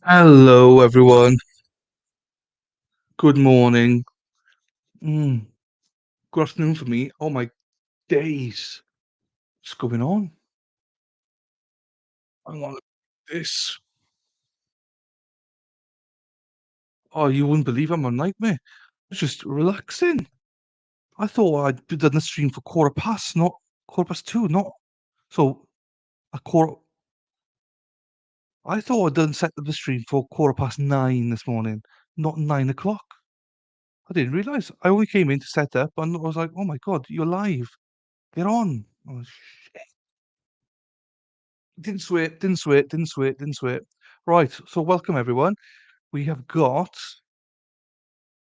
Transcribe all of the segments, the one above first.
Hello, everyone. Good morning. Mm, good afternoon for me. Oh my days. What's going on? Hang on. This. Oh, you wouldn't believe I'm a nightmare. I was just relaxing. I thought I'd be done the stream for quarter past, not quarter past two, not so a quarter. I thought I'd done set up the stream for quarter past 9 this morning, not 9 o'clock. I didn't realize. I only came in to set up and I was like, oh my God, you're live. Get on. Oh, didn't sweat, didn't sweat, didn't sweat, didn't sweat. Right, so welcome everyone. We have got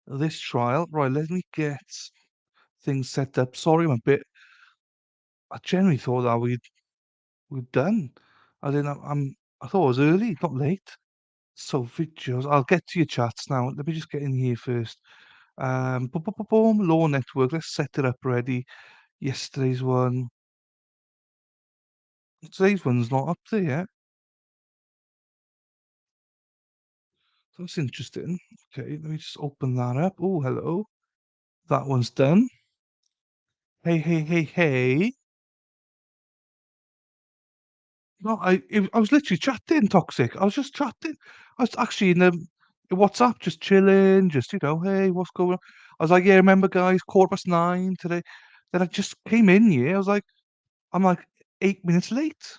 this trial. Right, let me get things set up. Sorry, I'm a bit. I generally thought that we'd done. I didn't. I thought it was early, not late. So videos. I'll get to your chats now. Let me just get in here first. Boom, boom, boom, boom, Law network. Let's set it up ready. Yesterday's one. Today's one's not up there yet. That's interesting. Okay, let me just open that up. Oh, hello. That one's done. Hey, hey, hey, hey. No, I was literally chatting, Toxic. I was just chatting. I was actually in WhatsApp, just chilling, just, "Hey, what's going on?" I was like, "Yeah, remember, guys, 9:15 today." Then I just came in here. I'm like 8 minutes late.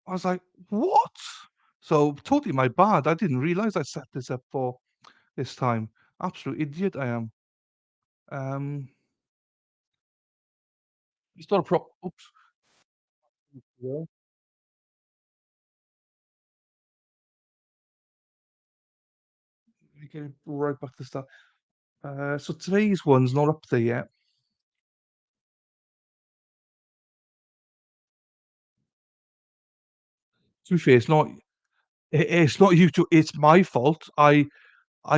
I was like, "What?" So, totally my bad. I didn't realize I set this up for this time. Absolute idiot I am. Um, it's not a oops. Yeah. Let me get it right back to the start. So today's one's not up there yet. To be fair, it's not you two, it's my fault. I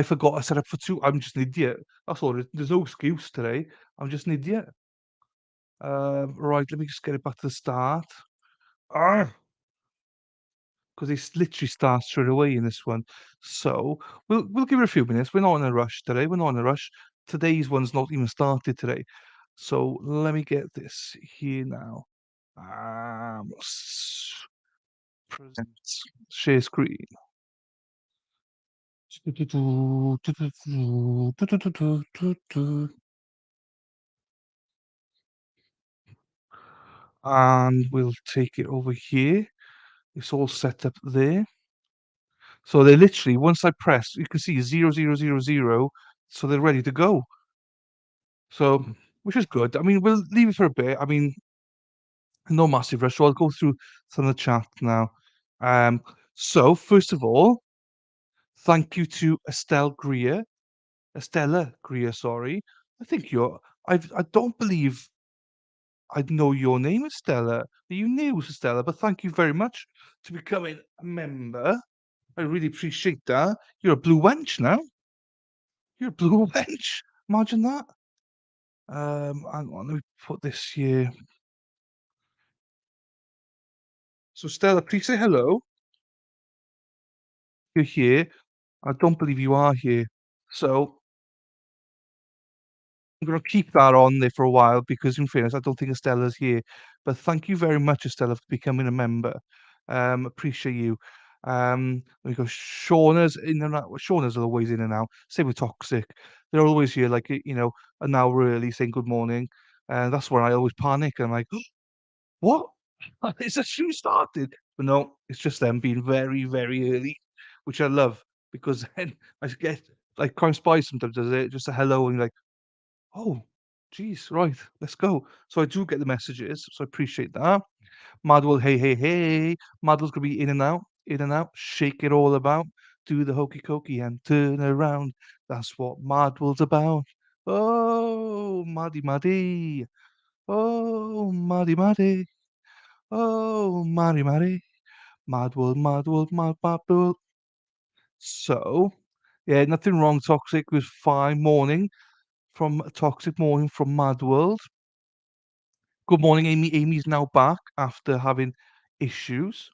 forgot I set up for 2. I'm just an idiot. That's all. There's no excuse today. I'm just an idiot. Right, let me just get it back to the start. Ah, 'cause literally starts straight away in this one. So, we'll give it a few minutes. We're not in a rush today. We're not in a rush. Today's one's not even started today. So, let me get this here now. Present share screen. And we'll take it over here. It's all set up there. So they literally, once I press, you can see 0000, so they're ready to go. So, which is good. I mean, we'll leave it for a bit. I mean, no massive rush. So I'll go through some of the chat now. Um, so first of all, thank you to Estella Greer, sorry. I think I don't believe I know your name is Stella. Are you new to Stella? But thank you very much to becoming a member. I really appreciate that. You're a blue wench now. You're a blue wench. Imagine that. Hang on, let me put this here. So Stella, please say hello. You're here. I don't believe you are here. So I'm gonna keep that on there for a while because in fairness, I don't think Estella's here. But thank you very much, Estella, for becoming a member. Appreciate you. We go Shauna's in and out. Well, Shauna's are always in and out. Same with Toxic. They're always here, like an hour early, saying good morning. And that's when I always panic. I'm like, what? It's a shoe started. But no, it's just them being very, very early, which I love because then I get like Crime Spy sometimes does it, just a hello and you're like, oh, geez, right, let's go. So I do get the messages, so I appreciate that. Madwell, hey, hey, hey. Madwell's gonna be in and out, shake it all about, do the hokey cokey and turn around. That's what Madwell's about. Oh, Maddy Maddy. Oh, Maddy Maddy. Oh, Maddy Maddy. Madwell, Madwell, Madwell. So, yeah, nothing wrong, Toxic. It was fine. Morning from Toxic Morning from Mad World. Good morning, Amy. Amy's now back after having issues.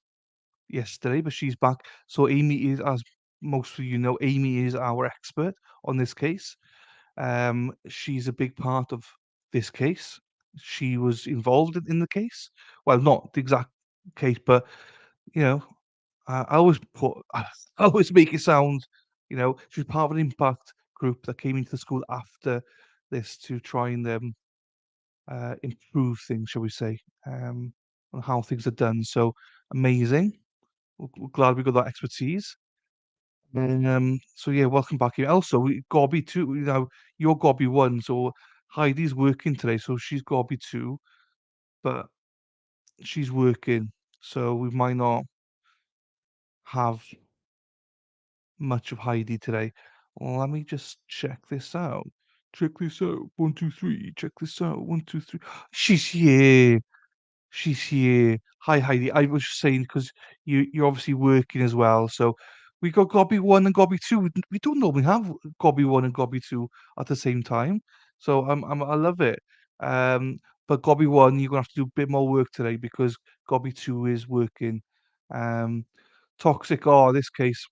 yesterday, but she's back. So Amy is, as most of you know, Amy is our expert on this case. She's a big part of this case. She was involved in the case. Well, not the exact case, but you know, I always put, I always make it sound, she's part of an impact group that came into the school after this to try and improve things, shall we say, on how things are done. So amazing. We're glad we got that expertise. And so yeah, welcome back here. Also, Gobby too. You're Gobby one, so Heidi's working today, so she's Gobby two, but she's working, so we might not have much of Heidi today. Let me just check this out. Check this out. One, two, three. Check this out. One, two, three. She's here. She's here. Hi, Heidi. I was just saying because you're obviously working as well. So we got Gobby 1 and Gobby 2. We don't normally have Gobby 1 and Gobby 2 at the same time. So I love it. Um, but Gobby 1, you're gonna have to do a bit more work today because Gobby 2 is working. Um, Toxic. Oh, this case,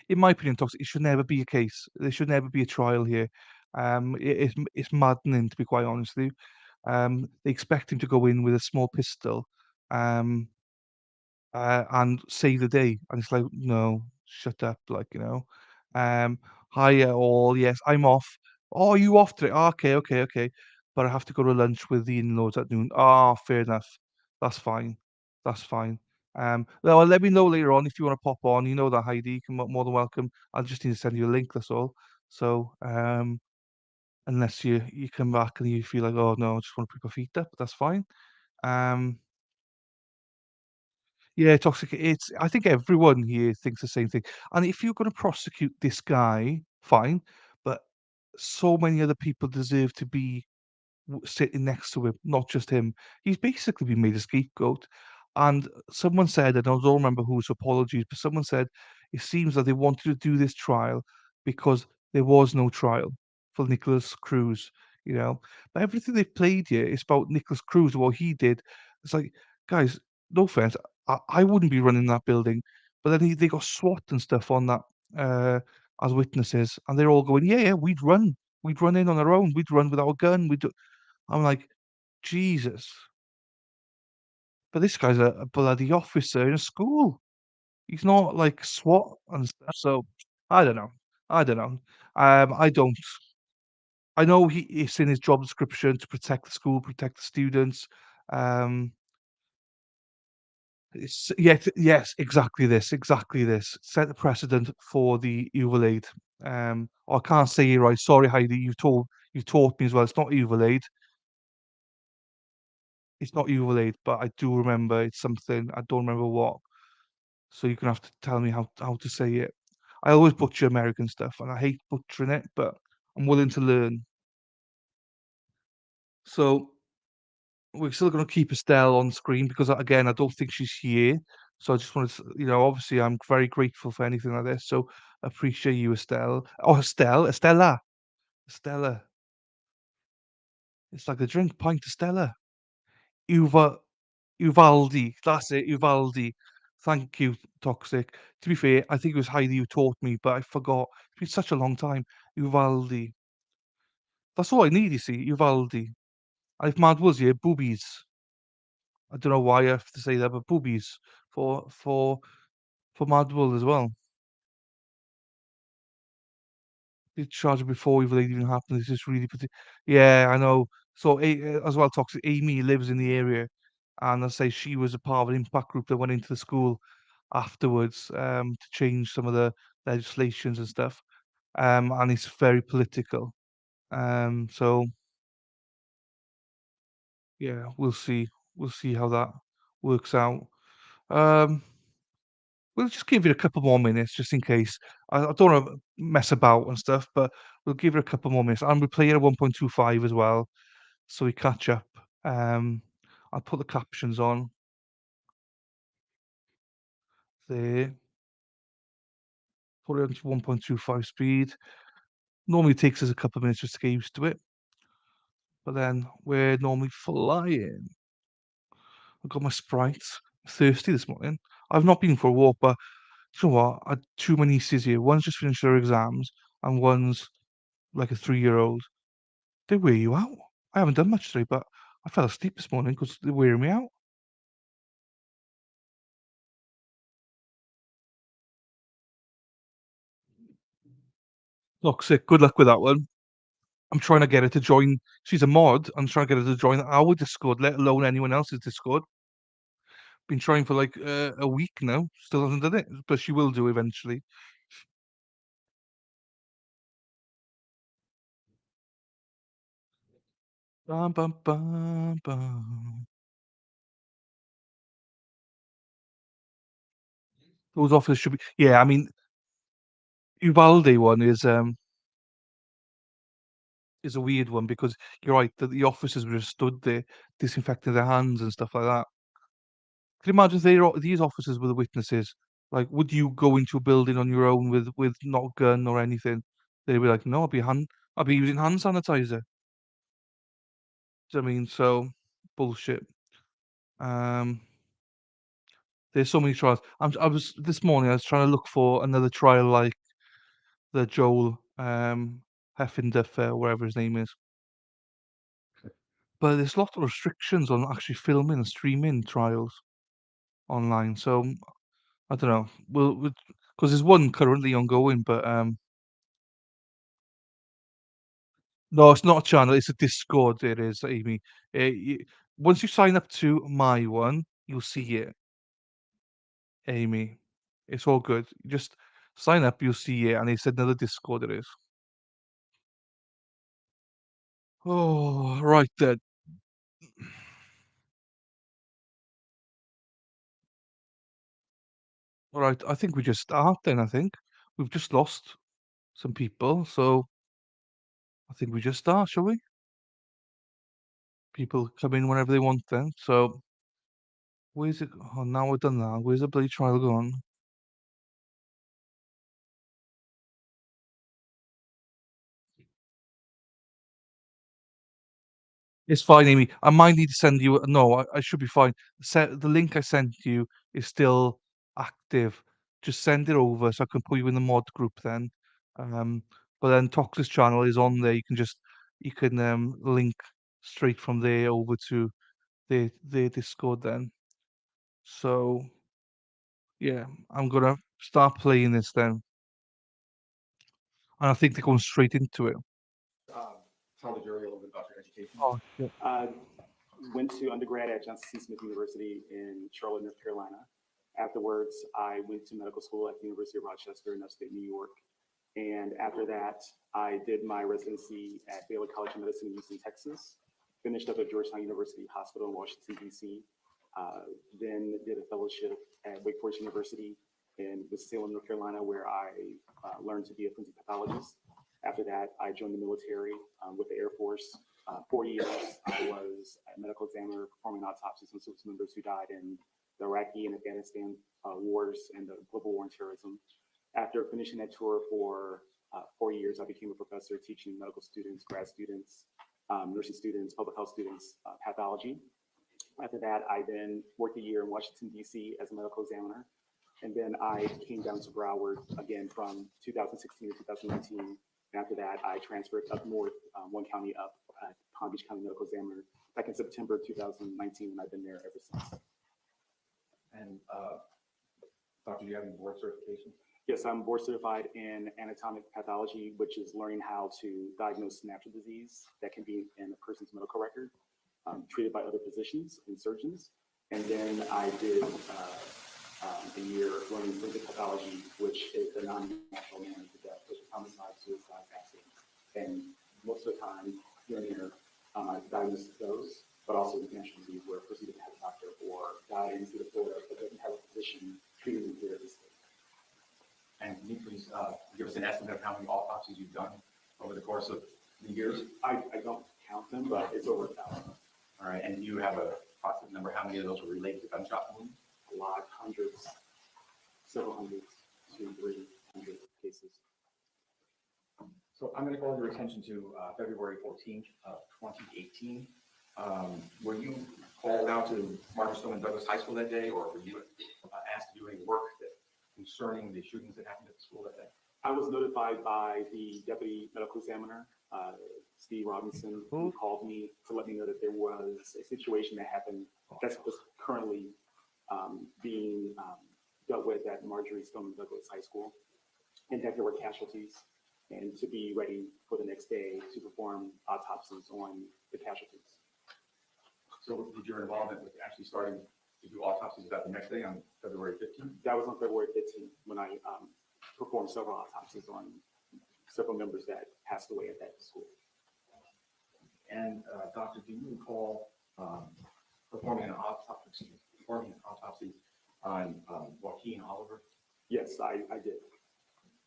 in my opinion, toxic. It should never be a case. There should never be a trial here. It's maddening to be quite honest with you. They expect him to go in with a small pistol, um, and save the day, and it's like, "No, shut up," like, you know? Um, "Hiya all, yes, I'm off." "Oh, you off today?" "Oh, okay, okay, okay, but I have to go to lunch with the in-laws at noon." "Ah, fair enough. That's fine. That's fine." Well, let me know later on if you wanna pop on, you know that, Heidi, you can more than welcome. I just need to send you a link, that's all. So, unless you come back and you feel like, "Oh, no, I just wanna put my feet up," that's fine. Um, yeah, toxic. I think everyone here thinks the same thing. And if you're gonna prosecute this guy, fine, but so many other people deserve to be sitting next to him, not just him. He's basically been made a scapegoat. And someone said, and I don't remember whose apologies, but someone said it seems that they wanted to do this trial because there was no trial for Nicholas Cruz, you know. But everything they played here is about Nicholas Cruz, what he did. It's like, guys, no offense, I wouldn't be running that building. But then they got SWAT and stuff on that as witnesses, and they're all going, yeah, yeah, we'd run. We'd run in on our own. We'd run with our gun. I'm like, Jesus. But this guy's a bloody officer in a school. He's not like SWAT and stuff. So I don't know. I don't know. I don't. I know it's in his job description to protect the school, protect the students. Um, yes, exactly this. Set the precedent for the evil aid. I can't say it right. Sorry, Heidi. You taught me as well. It's not evil aid. It's not evil aid, but I do remember it's something. I don't remember what. So you're gonna have to tell me how to say it. I always butcher American stuff, and I hate butchering it, but I'm willing to learn. So we're still gonna keep Estelle on screen because, again, I don't think she's here. So I just wanted to, obviously, I'm very grateful for anything like this. So appreciate you, Estelle. Oh, Estella. It's like a drink, pint of Stella. Uva Uvaldi. That's it, Uvaldi. Thank you, Toxic. To be fair, I think it was Heidi who taught me, but I forgot. It's been such a long time. Uvaldi. That's all I need, you see, Uvaldi. And if Mad was here, boobies. I don't know why I have to say that, but boobies for Mad Bull as well. They charge it before Evil Aid even happened. It's just really yeah, I know. So as well, Toxic Amy lives in the area, and I say she was a part of an impact group that went into the school afterwards to change some of the legislations and stuff. And it's very political. So yeah, we'll see. We'll see how that works out. Um, we'll just give it a couple more minutes just in case. I don't want to mess about and stuff, but we'll give it a couple more minutes. And we play it at 1.25 as well, so we catch up. Um, I'll put the captions on there. Put it on 1.25 speed. Normally takes us a couple of minutes just to get used to it, but then we're normally flying. I've got my sprites. thirsty this morning. I've not been for a walk, but do you know what? I had two of my nieces here. One's just finished their exams, and one's like a 3-year-old. They wear you out. I haven't done much today, but I fell asleep this morning because they're wearing me out. Toxic. Good luck with that one. I'm trying to get her to join. She's a mod. I'm trying to get her to join our Discord, let alone anyone else's Discord. Been trying for like a week now. Still hasn't done it, but she will do eventually. Bum, bum, bum, bum. Those offers should be. Yeah, I mean, Uvalde one is a weird one because you're right that the officers were just stood there disinfecting their hands and stuff like that. Can you imagine if these officers were the witnesses? Like, would you go into a building on your own with not a gun or anything? They'd be like, no, I'll be using hand sanitizer. Do you know what I mean? So bullshit. Um, there's so many trials. I was this morning. I was trying to look for another trial like the Joel Heffenduffer, whatever his name is. But there's lots of restrictions on actually filming and streaming trials online. So I don't know. Because there's one currently ongoing, but no, it's not a channel. It's a Discord. It is, Amy. Once you sign up to my one, you'll see it, Amy. It's all good. You just sign up, you'll see it, and it's another Discord. It is. Oh, right then. All right. I think we just start then. I think we've just lost some people, so I think we just start, shall we? People come in whenever they want then. So where's it? Oh, now we're done that. Where's the bloody trial gone? It's fine, Amy. I might need to send you. No, I should be fine. The link I sent you is still active. Just send it over so I can put you in the mod group then. Um, but then Tox's channel is on there. You can link straight from there over to their Discord then. So yeah, I'm gonna start playing this then, and I think they're going straight into it. Tell the jury a little bit about your education. Oh shit. Went to undergrad at Johnson C. Smith University in Charlotte, North Carolina. Afterwards, I went to medical school at the University of Rochester in upstate New York. And after that, I did my residency at Baylor College of Medicine in Houston, Texas. Finished up at Georgetown University Hospital in Washington, D.C. Then did a fellowship at Wake Forest University in Winston-Salem, North Carolina, where I learned to be a forensic pathologist. After that, I joined the military with the Air Force. 4 years, I was a medical examiner performing autopsies on service members who died in the Iraqi and Afghanistan wars and the global war on terrorism. After finishing that tour for 4 years, I became a professor teaching medical students, grad students, nursing students, public health students, pathology. After that, I then worked a year in Washington, D.C. as a medical examiner. And then I came down to Broward again from 2016 to 2019. And after that, I transferred up north, one county up at Palm Beach County Medical Examiner back in September 2019, and I've been there ever since. And Doctor, do you have any board certification? Yes, I'm board certified in anatomic pathology, which is learning how to diagnose natural disease that can be in a person's medical record, treated by other physicians and surgeons. And then I did a year learning forensic pathology, which is the non-natural manner to death, such as homicide, suicide, accidents. And most of the time, here and there, I diagnose those, but also with natural disease where a person doesn't have a doctor or died in the Florida but doesn't have a physician treating them here at this state. And can you please give us an estimate of how many autopsies you've done over the course of the years? I don't count them, but it's over 1,000. All right, and do you have a approximate number how many of those were related to gunshot wounds? A lot, hundreds, several hundreds, 200-300 cases. So I'm going to call your attention to February 14th of 2018. Were you called out to Marjory Stoneman Douglas High School that day, or were you asked to do any work concerning the shootings that happened at the school that day? I was notified by the deputy medical examiner, Steve Robinson, who called me to let me know that there was a situation that happened that's currently being dealt with at Marjory Stoneman Douglas High School, and that there were casualties, and to be ready for the next day to perform autopsies on the casualties. So did your involvement with actually starting to do autopsies about the next day on February 15th? That was on February 15th when I performed several autopsies on several members that passed away at that school. And doctor, do you recall performing an autopsy on Joaquin Oliver? Yes, I did.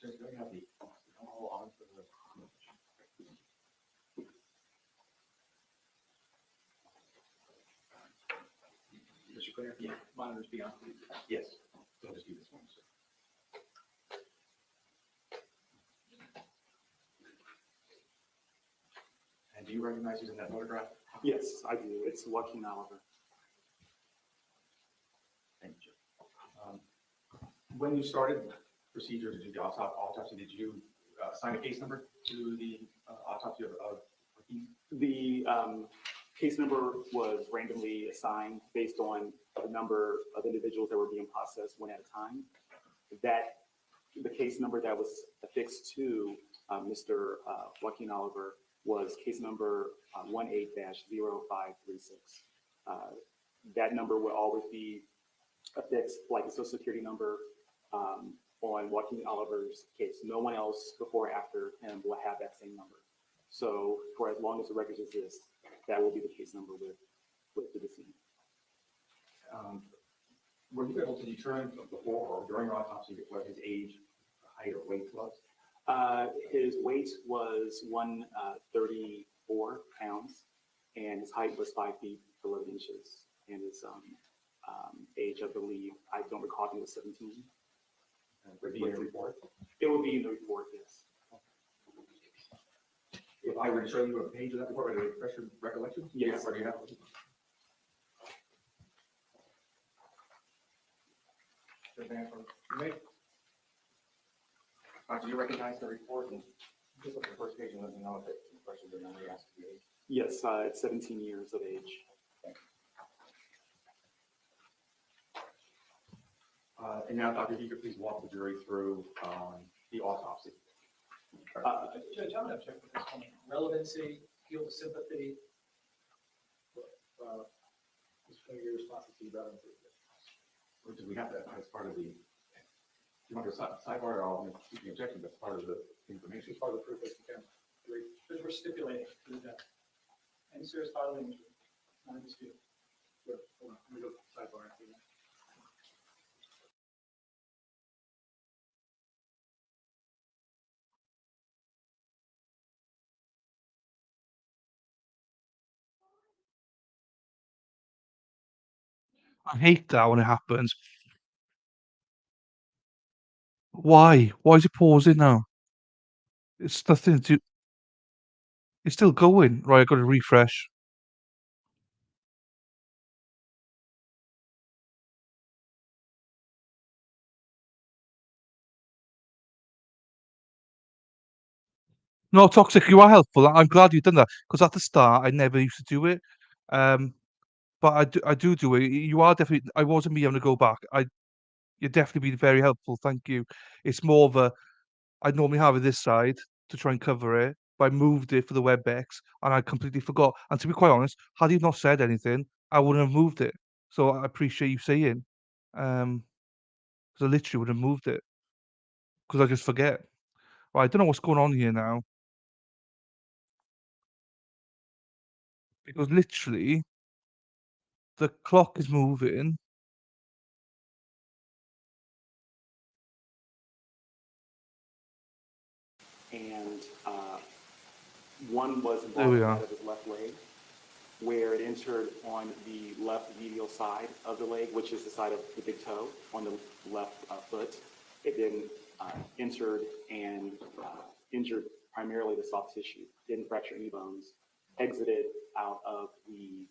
Just do you have the alcohol on for the Mr. Claire? Yeah, monitors be on. Yes, so just do this one, sir. And do you recognize who's in that photograph? Yes, I do. It's Joaquin Oliver. Thank you. When you started procedure to do the autopsy, did you assign a case number to the autopsy of Joaquin? The case number was randomly assigned based on the number of individuals that were being processed one at a time. The case number that was affixed to Mr. Joaquin Oliver was case number 18-0536. That number will always be affixed like a social security number on Joaquin Oliver's case. No one else before or after him will have that same number. So for as long as the records exist, that will be the case number with the deceased. Were you able to determine before or during your autopsy what his age, height, or weight was? His weight was 134 pounds, and his height was 5 feet 11 inches. And his age, I believe, I don't recall if he was 17. Would it be in the report? It would be in the report, yes. If I were to show you a page of that report, would it refresh your recollection? Yes. Or do you have it? Do you recognize the report? And just look at the first page and let me know if it refreshes your memory as to the age. Yes, it's 17 years of age. And now, Dr. Eager, please walk the jury through the autopsy. Judge, I'm going to check with this one. Relevancy, field of sympathy. Just going to your response to relevancy. Or do we have that as part of the, do you want to sidebar or I'll keep the objection, that's part of the information? It's part of the proof that you can. Because we're stipulating to the death. Any serious bodily injury, not a dispute. Good. Hold on, let me go sidebar after that. I hate that when it happens. Why? Why is it pausing now? It's nothing to. It's still going. Right, I've got to refresh. No, Toxic, you are helpful. I'm glad you've done that because at the start I never used to do it. Um, but I do it. You are definitely. I wasn't me having to go back. You're definitely been very helpful. Thank you. It's more of a. I normally have it this side to try and cover it, but I moved it for the WebEx and I completely forgot. And to be quite honest, had you not said anything, I wouldn't have moved it. So I appreciate you saying, because I literally would have moved it because I just forget. Right, I don't know what's going on here now because literally the clock is moving. And one was There we involved are. out of his left leg, where it entered on the left medial side of the leg, which is the side of the big toe on the left foot. It then entered and injured primarily the soft tissue, didn't fracture any bones, exited out of the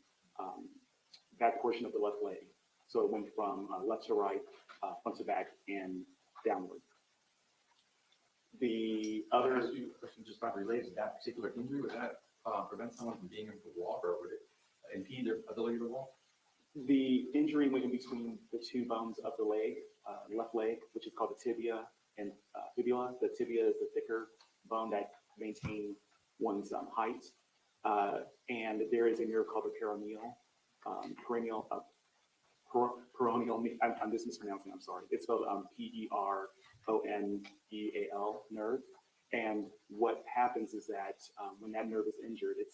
back portion of the left leg. So it went from left to right, front to back, and downward. The other, Ask you a question just about related to that particular injury. Would that prevent someone from being able to walk, or would it impede their ability to walk? the injury went in between the two bones of the leg, left leg, which is called the tibia and fibula. The tibia is the thicker bone that maintains one's height. And there is a nerve called the peroneal, I'm just mispronouncing, I'm sorry. It's spelled Peroneal nerve. And what happens is that when that nerve is injured, it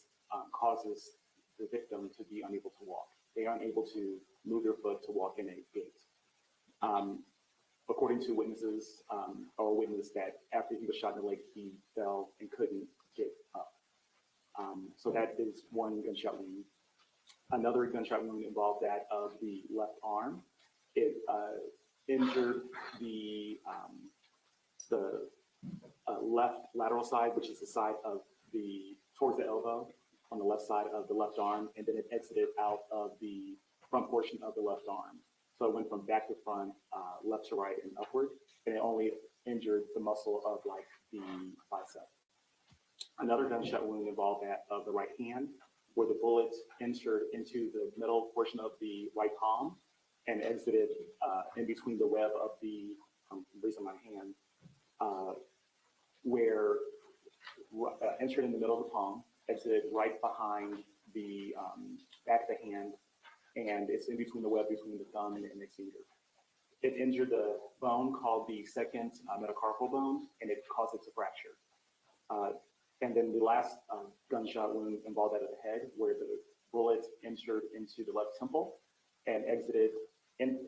causes the victim to be unable to walk. They aren't able to move their foot to walk in a gait. According to witnesses, or witness that after he was shot in the leg, he fell and couldn't get up. So that is one gunshot wound. Another gunshot wound involved that of the left arm. It injured the left lateral side, which is the side of towards the elbow on the left side of the left arm, and then it exited out of the front portion of the left arm. So it went from back to front, left to right, and upward, and it only injured the muscle of like the bicep. Another gunshot wound involved that of the right hand, where the bullet entered into the middle portion of the right palm and exited in between the web of the, raising my hand, where entered in the middle of the palm, exited right behind the back of the hand, and it's in between the web between the thumb and the index finger. It injured the bone called the second metacarpal bone, and it caused it to fracture. And then the last gunshot wound involved that of the head, where the bullet entered into the left temple and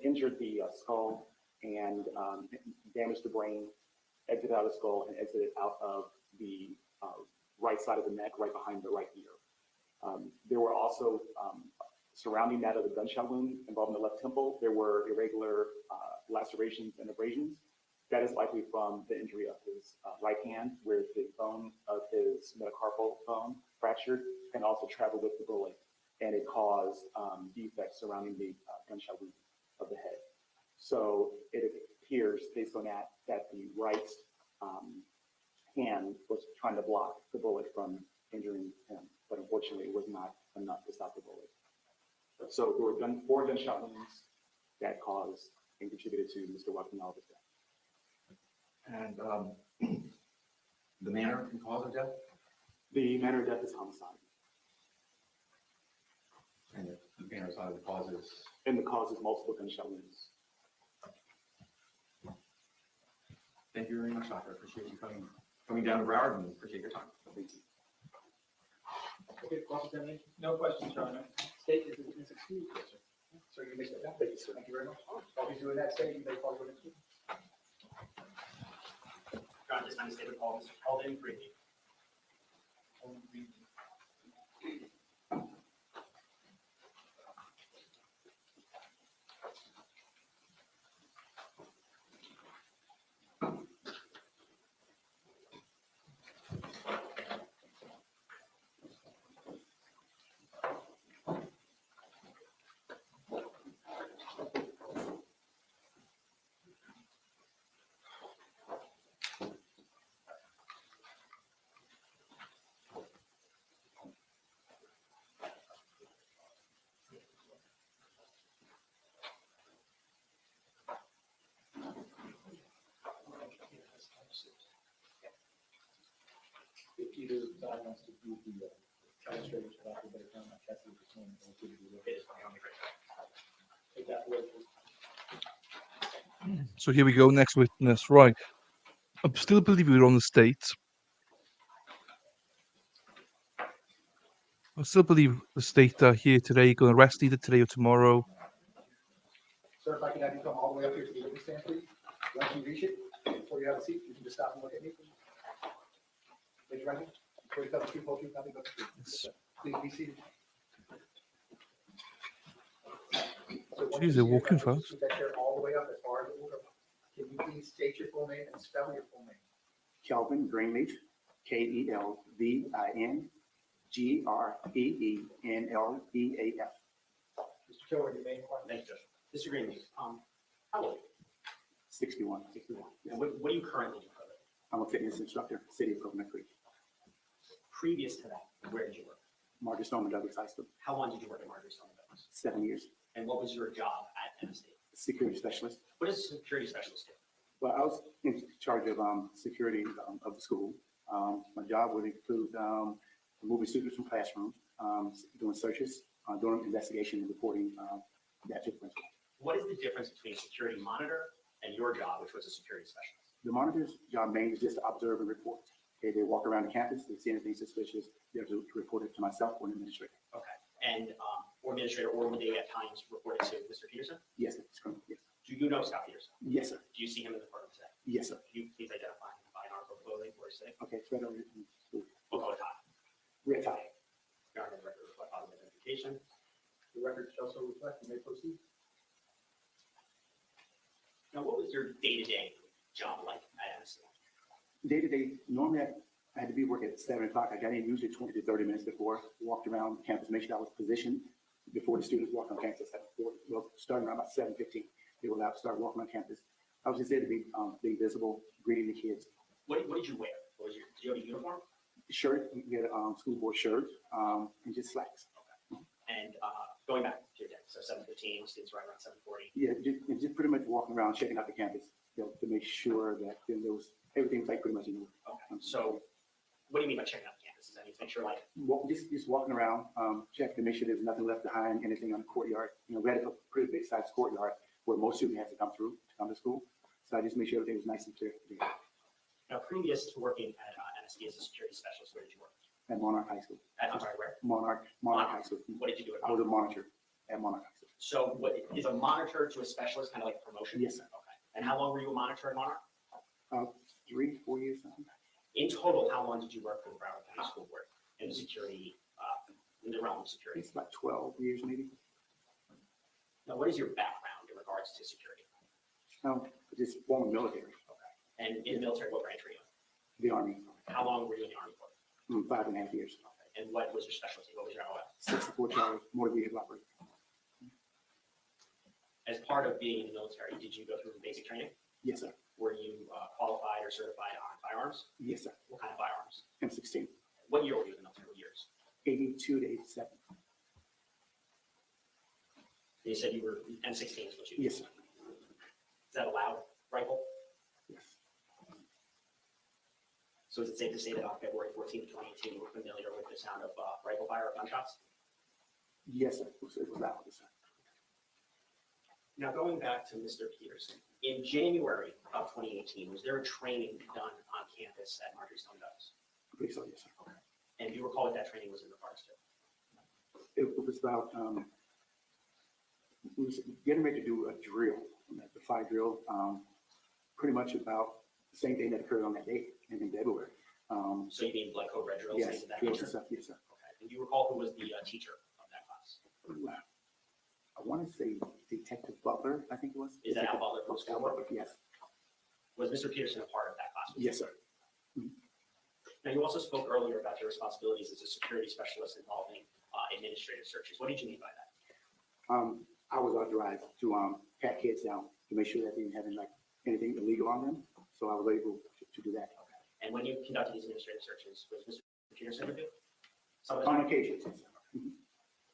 injured the skull and damaged the brain, exited out of the skull and exited out of the right side of the neck, right behind the right ear. There were also, surrounding that of the gunshot wound involving the left temple, there were irregular lacerations and abrasions. That is likely from the injury of his right hand, where the bone of his metacarpal bone fractured and also traveled with the bullet, and it caused defects surrounding the gunshot wound of the head. So it appears, based on that, that the right hand was trying to block the bullet from injuring him, but unfortunately it was not enough to stop the bullet. So there were 4 gunshot wounds that caused and contributed to Mr. Wakinala's death. And the manner and cause of death? The manner of death is homicide. And the manner of the cause is? And the cause is multiple gunshot wounds. Thank you very much, Doctor. I appreciate you coming down to Broward, and appreciate your time. Thank you. Okay, cross-examination? No questions, Your Honor. State is excused. Yes, sir. So you may sit down. Thank you, sir. Thank you very much. While he's doing that, state, you may call your next witness. John, this time state the call, Mr. Alden Brady. If either side wants to do the demonstration, so after better time, I can't see the phone. I'll give you the It is on the great. Take that away, please. So here we go, next witness. Right. I still believe we're on the state. I still believe the state are here today, going to arrest either today or tomorrow. Sir, if I can have you come all the way up here to the witness stand, please. Once you reach it, before you have a seat, you can just stop and look at me, please. Raise your right hand. Before you come to the podium, nothing but the truth. Please be seated. So once Jeez, you they're see walking yourself, fast. scoot that chair all the way up as far as it will go. Can you please state your full name and spell your full name? Kelvin Greenleaf, KELVIN GREENLEAF. Mr. Kelvin Mr. Greenleaf, how old are you? 61. 61. And what do you currently do for a living? I'm a fitness instructor, City of Coconut Creek. Previous to that, where did you work? Marjory Stoneman Douglas High School, How long did you work at Marjory Stoneman Douglas? 7 years. And what was your job at MSD? Security specialist. What does a security specialist do? Well, I was in charge of security of the school. My job would include moving students from classrooms, doing searches, doing investigation and reporting that to the principal. What is the difference between a security monitor and your job, which was a security specialist? The monitor's job mainly is just to observe and report. Okay, they walk around the campus, they see anything suspicious, they have to report it to myself or an administrator. Okay. And, or administrator, or would they at times report it to Mr. Peterson? Yes, that's correct. Yes. Do you know Scot Peterson? Yes, sir. Do you see him in the courtroom today? Yes, sir. Can you please identify him by an article of clothing or say? Okay, it's right over here. We'll call it tie. Red tie. Your Honor, the record reflect positive identification. The record shall so reflect. You may proceed. Now, what was your day-to-day job like at MSD? Day to day, normally I had to be working at 7 o'clock. I got in usually 20 to 30 minutes before, walked around campus, make sure I was positioned before the students walked on campus at 7:40. Well, starting around about 7:15, they were allowed to start walking on campus. I was just there to be visible, greeting the kids. What did you wear? What was your, did you have a uniform? Shirt, we had a school board shirt, and just slacks. And going back to your day, so 7:15, students right around 7:40. Yeah, just pretty much walking around, checking out the campus, to make sure that there was, everything's like pretty much in order. Okay. So what do you mean by checking out the campus? Does that mean to make sure like, Just walking around, check to make sure there's nothing left behind, anything on the courtyard. You know, we had a pretty big sized courtyard where most students had to come through to come to school. So I just made sure everything was nice and clear. now previous to working at MSD as a security specialist, where did you work? At Monarch High School. I'm sorry, where? Monarch High School. What did you do at I was a monitor at Monarch High School. So what is a monitor to a specialist kind of like a promotion? Yes, sir. Okay. And how long were you a monitor at Monarch? 3 to 4 years. In total, how long did you work for the Broward County School Board in the security, in the realm of security? It's about 12 years maybe. Now, what is your background in regards to security? Just former military, And in the military, what branch were you in? the Army, How long were you in the Army for? 5.5 years. Okay. And what was your specialty? What was your MOS? 64 Charlie, motor vehicle operator. As part of being in the military, did you go through basic training? Yes, sir. Were you qualified or certified on firearms? Yes, sir. What kind of firearms? M16, What year were you in the military? What years? 82 to 87. You said you were M16 is what you. Yes, sir. Is that a loud rifle? Yes. So is it safe to say that on February 14th, 2018, you were familiar with the sound of rifle fire or gunshots? Yes, sir. It was loud, yes, sir. Now, going back to Mr. Peterson, in January of 2018, was there a training done on campus at Marjory Stoneman Douglas? I believe so, yes, sir. And do you recall what that training was in regards to? It was about, we was getting ready to do a drill, the fire drill, pretty much about the same thing that occurred on that day in February. So you mean blood code red drills? Yes, things of that drills nature? and stuff, yes, sir. Okay. And do you recall who was the teacher of that class? I want to say Detective Butler, I think it was. Is that Al Butler from school board? Yes, Was Mr. Peterson a part of that class? yes, sir. Now, you also spoke earlier about your responsibilities as a security specialist involving administrative searches. What did you mean by that? I was authorized to pat kids down to make sure that they didn't have anything illegal on them. So I was able to do that. And when you conducted these administrative searches, was Mr. Peterson with you? Some of the On time? occasion, yes, sir.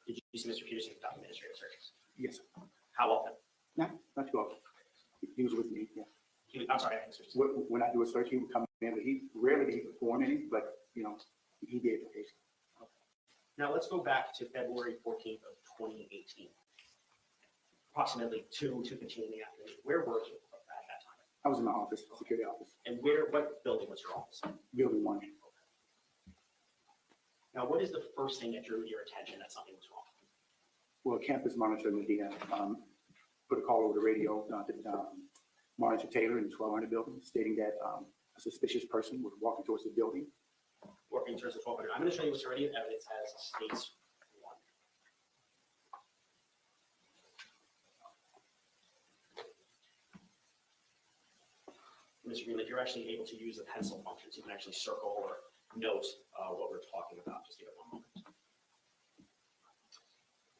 Did you see Mr. Peterson conduct administrative searches? Yes, sir. How often? Not too often. He was with me, yeah. I'm sorry, I missed. When I do a search, he would come in, but he rarely did perform any, but, you know, he did occasionally. Now, let's go back to February 14th of 2018. Approximately 2:15 in the afternoon. Where were you at that time? I was in my office, security office, And what building was your office? building 1. Now, what is the first thing that drew your attention that something was wrong? Well, campus monitor Medina put a call over the radio to Monitor Taylor in the 1200 building, stating that a suspicious person was walking towards the building. Working towards the 1200. I'm going to show you what surrogate evidence has states one. Mr. Greenleaf, you're actually able to use the pencil function, so you can actually circle or note what we're talking about. Just give it one moment.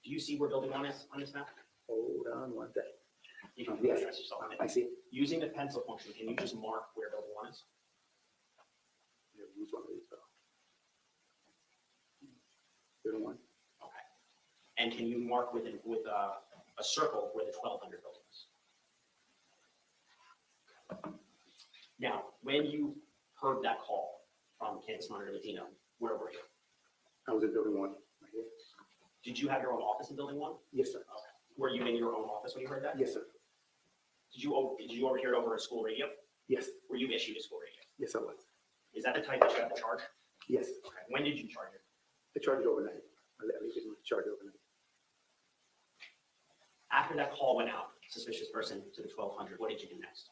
Do you see where building one is on this map? Hold on one second. You can Yes. address yourself. I see it. Using the pencil function, can you just mark where building 1 is? Yeah, use one of these, Building 1. Okay. And can you mark with a circle where the 1200 building is? Now, when you heard that call from campus monitor Medina, where were you? I was in building 1, right here. Did you have your own office in building 1? Yes, sir. Okay. Were you in your own office when you heard that? Yes, sir. Did you overhear it over a school radio? Yes, Were you issued a school radio? yes, I was. Is that the type that you have to charge? Yes, Okay. When did you charge it? I charged it overnight. I leave it charged overnight. After that call went out, suspicious person to the 1200, what did you do next?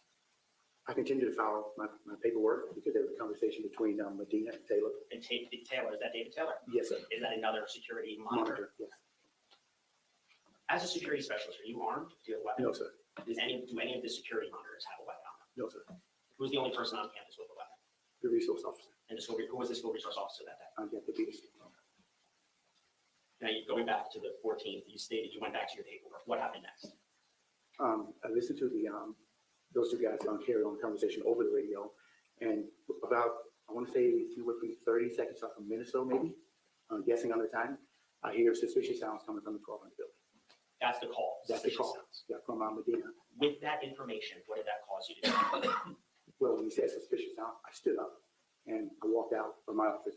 I continued to file my paperwork because there was a conversation between Medina and Taylor. And Taylor, is that David Taylor? Yes, sir. Is that another security monitor? Yes. As a security specialist, are you armed? Do you have a weapon? No, sir. Do any of the security monitors have a weapon on them? No, sir. Who's the only person on campus with a weapon? The resource officer. And who was the school resource officer that day? Captain Peterson. Now, going back to the 14th, you stated you went back to your paperwork. What happened next? I listened to those two guys carry on the conversation over the radio, and about, I want to say, anywhere between 30 seconds to a minute or so, maybe, I'm guessing on the time, I hear suspicious sounds coming from the 1200 building. That's the call. That's the Suspicious call. sounds. Yeah, from Medina. With that information, what did that cause you to do? Well, when he said suspicious sound, I stood up and I walked out from my office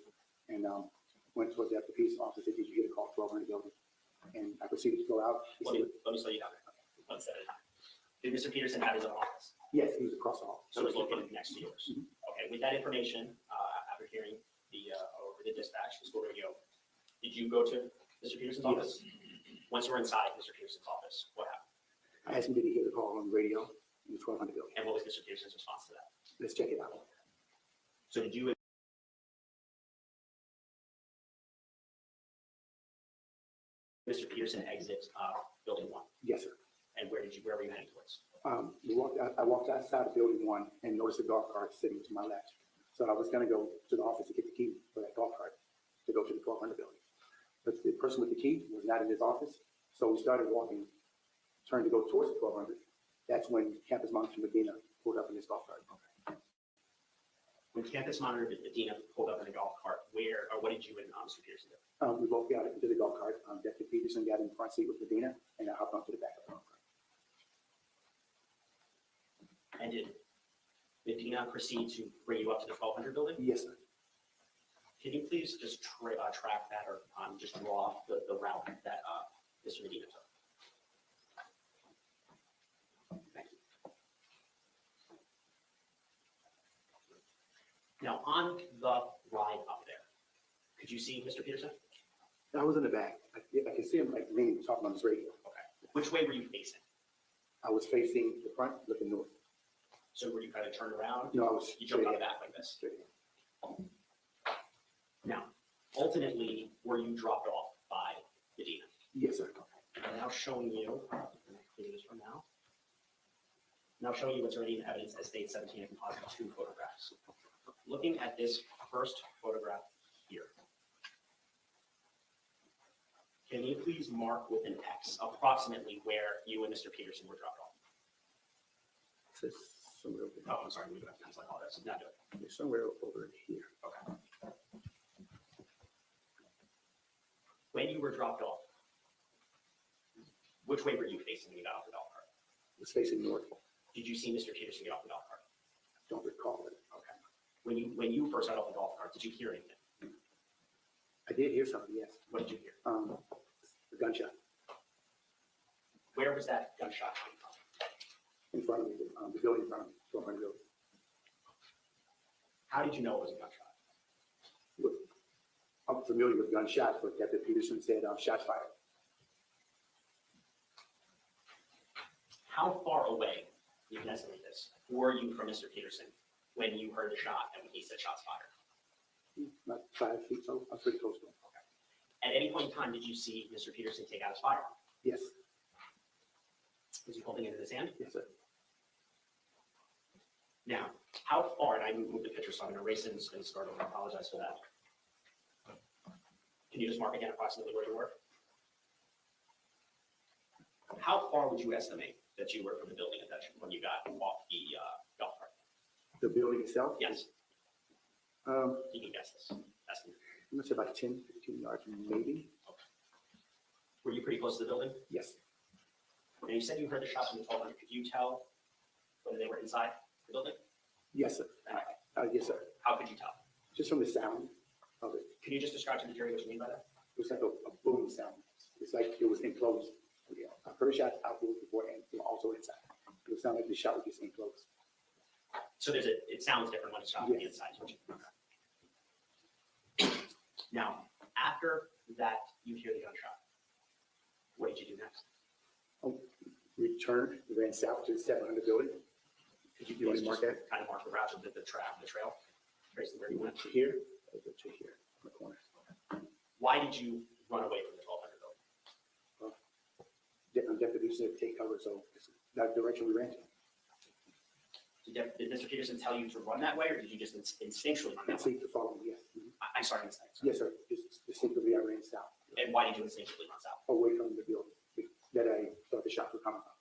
and went towards the Captain Peterson office. Said, "Did you get a call 1200 building?" And I proceeded to go out. He Let said, me slow you down there. One step at a time. Did Mr. Peterson have his own office? yes, he was across the hall. So it was located next to yours. Mhm. Okay, with that information, after hearing over the dispatch, the school radio, did you go to Mr. Peterson's Yes. office? Once you were inside Mr. Peterson's office, what happened? I asked him, did he hear the call on the radio in the 1200 building? And what was Mr. Peterson's response to that? Let's check it out. So did you Mr. Peterson exit building 1? Yes, sir. And where were you heading towards? I walked outside of building 1 and noticed a golf cart sitting to my left. So I was going to go to the office to get the key for that golf cart to go to the 1200 building. But the person with the key was not in his office. So we started walking, turned to go towards the 1200. That's when campus monitor Medina pulled up in his golf cart. When campus monitor Medina pulled up in a golf cart, what did you and Mr. Peterson do? We both got into the golf cart. Deputy Peterson got in the front seat with Medina, and I hopped onto the back of the golf cart. And did Medina proceed to bring you up to the 1200 building? Yes, sir. Can you please just track that or just draw the route that Mr. Medina took? Thank you. Now, on the ride up there, could you see Mr. Peterson? I was in the back. I could see him like leaning, talking on his radio. Okay. Which way were you facing? I was facing the front, looking north. So were you kind of turned around? No, I was You jumped on the straight back like this. straight ahead. Now, ultimately, were you dropped off by Medina? Yes, sir. I'm now showing you, clear this from now. Now showing you what's already in evidence as state 17 and composite 2 photographs. Looking at this first photograph here. Can you please mark with an X approximately where you and Mr. Peterson were dropped off? It's somewhere over Oh, I'm sorry, we don't have pencil, I apologize. Now do it. here. It's somewhere over here. Okay. When you were dropped off, which way were you facing when you got off the golf cart? It's facing north. Did you see Mr. Peterson get off the golf cart? Don't recall it. Okay. When you first got off the golf cart, did you hear anything? I did hear something, yes. What did you hear? A gunshot Where was that gunshot coming from? in front of me, the building in front of me, 1200 building. How did you know it was a gunshot? I'm familiar with gunshots, but Deputy Peterson said shots fired. How far away, you can estimate this, were you from Mr. Peterson when you heard the shot and when he said shots fired? Not 5 feet, so I'm pretty close to him. At any point in time, did you see Mr. Peterson take out his firearm? Yes, Was he holding it in his hand? yes, sir. Now, how far, and I moved the picture, so I'm going to erase it and start over. I apologize for that. Can you just mark again approximately where you were? How far would you estimate that you were from the building at that when you got off the golf cart? The building itself? Yes, Um, you can guess this. Estimate. I'm gonna say about 10, 15 yards, maybe. Were you pretty close to the building? Yes, And you said you heard the shots from the 1200. Could you tell whether they were inside the building? yes, sir. Yes, sir. How could you tell? Just from the sound of it. Can you just describe to the jury what you mean by that? It was like a boom sound. It's like it was enclosed. Yeah, I've heard shots outdoors before and also inside. It would sound like the shot was just enclosed. So it sounds different when it's shot from the Yes. inside. Okay. Now, after that, you hear the gunshot. What did you do next? Returned, ran south to the 700 building. Could you You want please to mark just that? kind of mark the route of the trail, tracing where you Went went? to here, over to here, on the corner. Why did you run away from the 1200 building? Deputies said take cover, so it's that direction we ran to. Did Mr. Peterson tell you to run that way, or did you just instinctually run that It's way? safe to follow me, yes. Mhm. I'm sorry, Mr. Yes, sir. Just distinctly, I ran south, And why did you instinctively run south? away from the building that I thought the shots were coming from.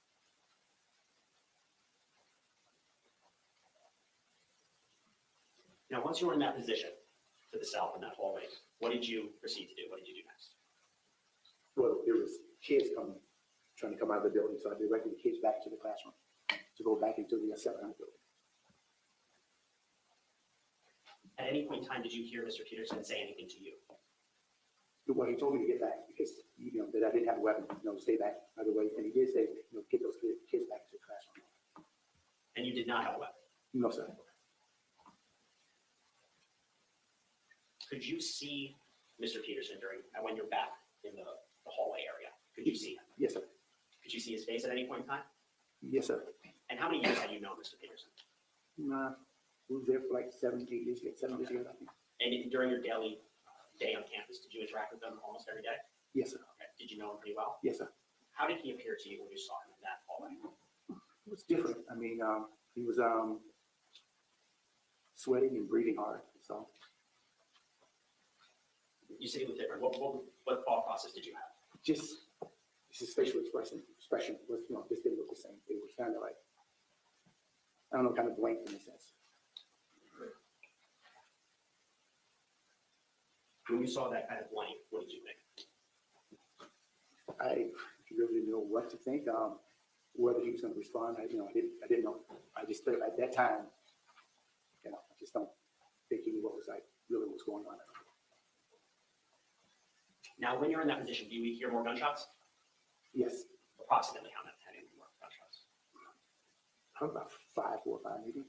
Now, once you were in that position to the south in that hallway, what did you proceed to do? What did you do next? Well, there was kids trying to come out of the building, so I directed the kids back to the classroom to go back into the 700 building. At any point in time, did you hear Mr. Peterson say anything to you? Well, he told me to get back because, that I didn't have a weapon, stay back out of the way. And he did say, get those kids back to the classroom. And you did not have a weapon. No, sir. Could you see Mr. Peterson when you're back in the hallway area? Could you see him? Yes, sir. Could you see his face at any point in time? Yes, sir. And how many years had you known Mr. Peterson? We was there for like 7 years ago, I think. And during your daily day on campus, did you interact with him almost every day? Yes, sir. Okay. Did you know him pretty well? Yes, sir. How did he appear to you when you saw him in that hallway? It was different. I mean, he was sweating and breathing hard, so. You said he was different. What thought process did you have? Just his facial expression was, just didn't look the same. It was kind of like, I don't know, kind of blank in a sense. When you saw that kind of blank, what did you think? I really didn't know what to think, whether he was going to respond. I didn't know. I just felt at that time, I just don't think he knew what was going on. Now, when you're in that position, do you hear more gunshots? Yes, Approximately how many more gunshots? about 4 or 5 maybe.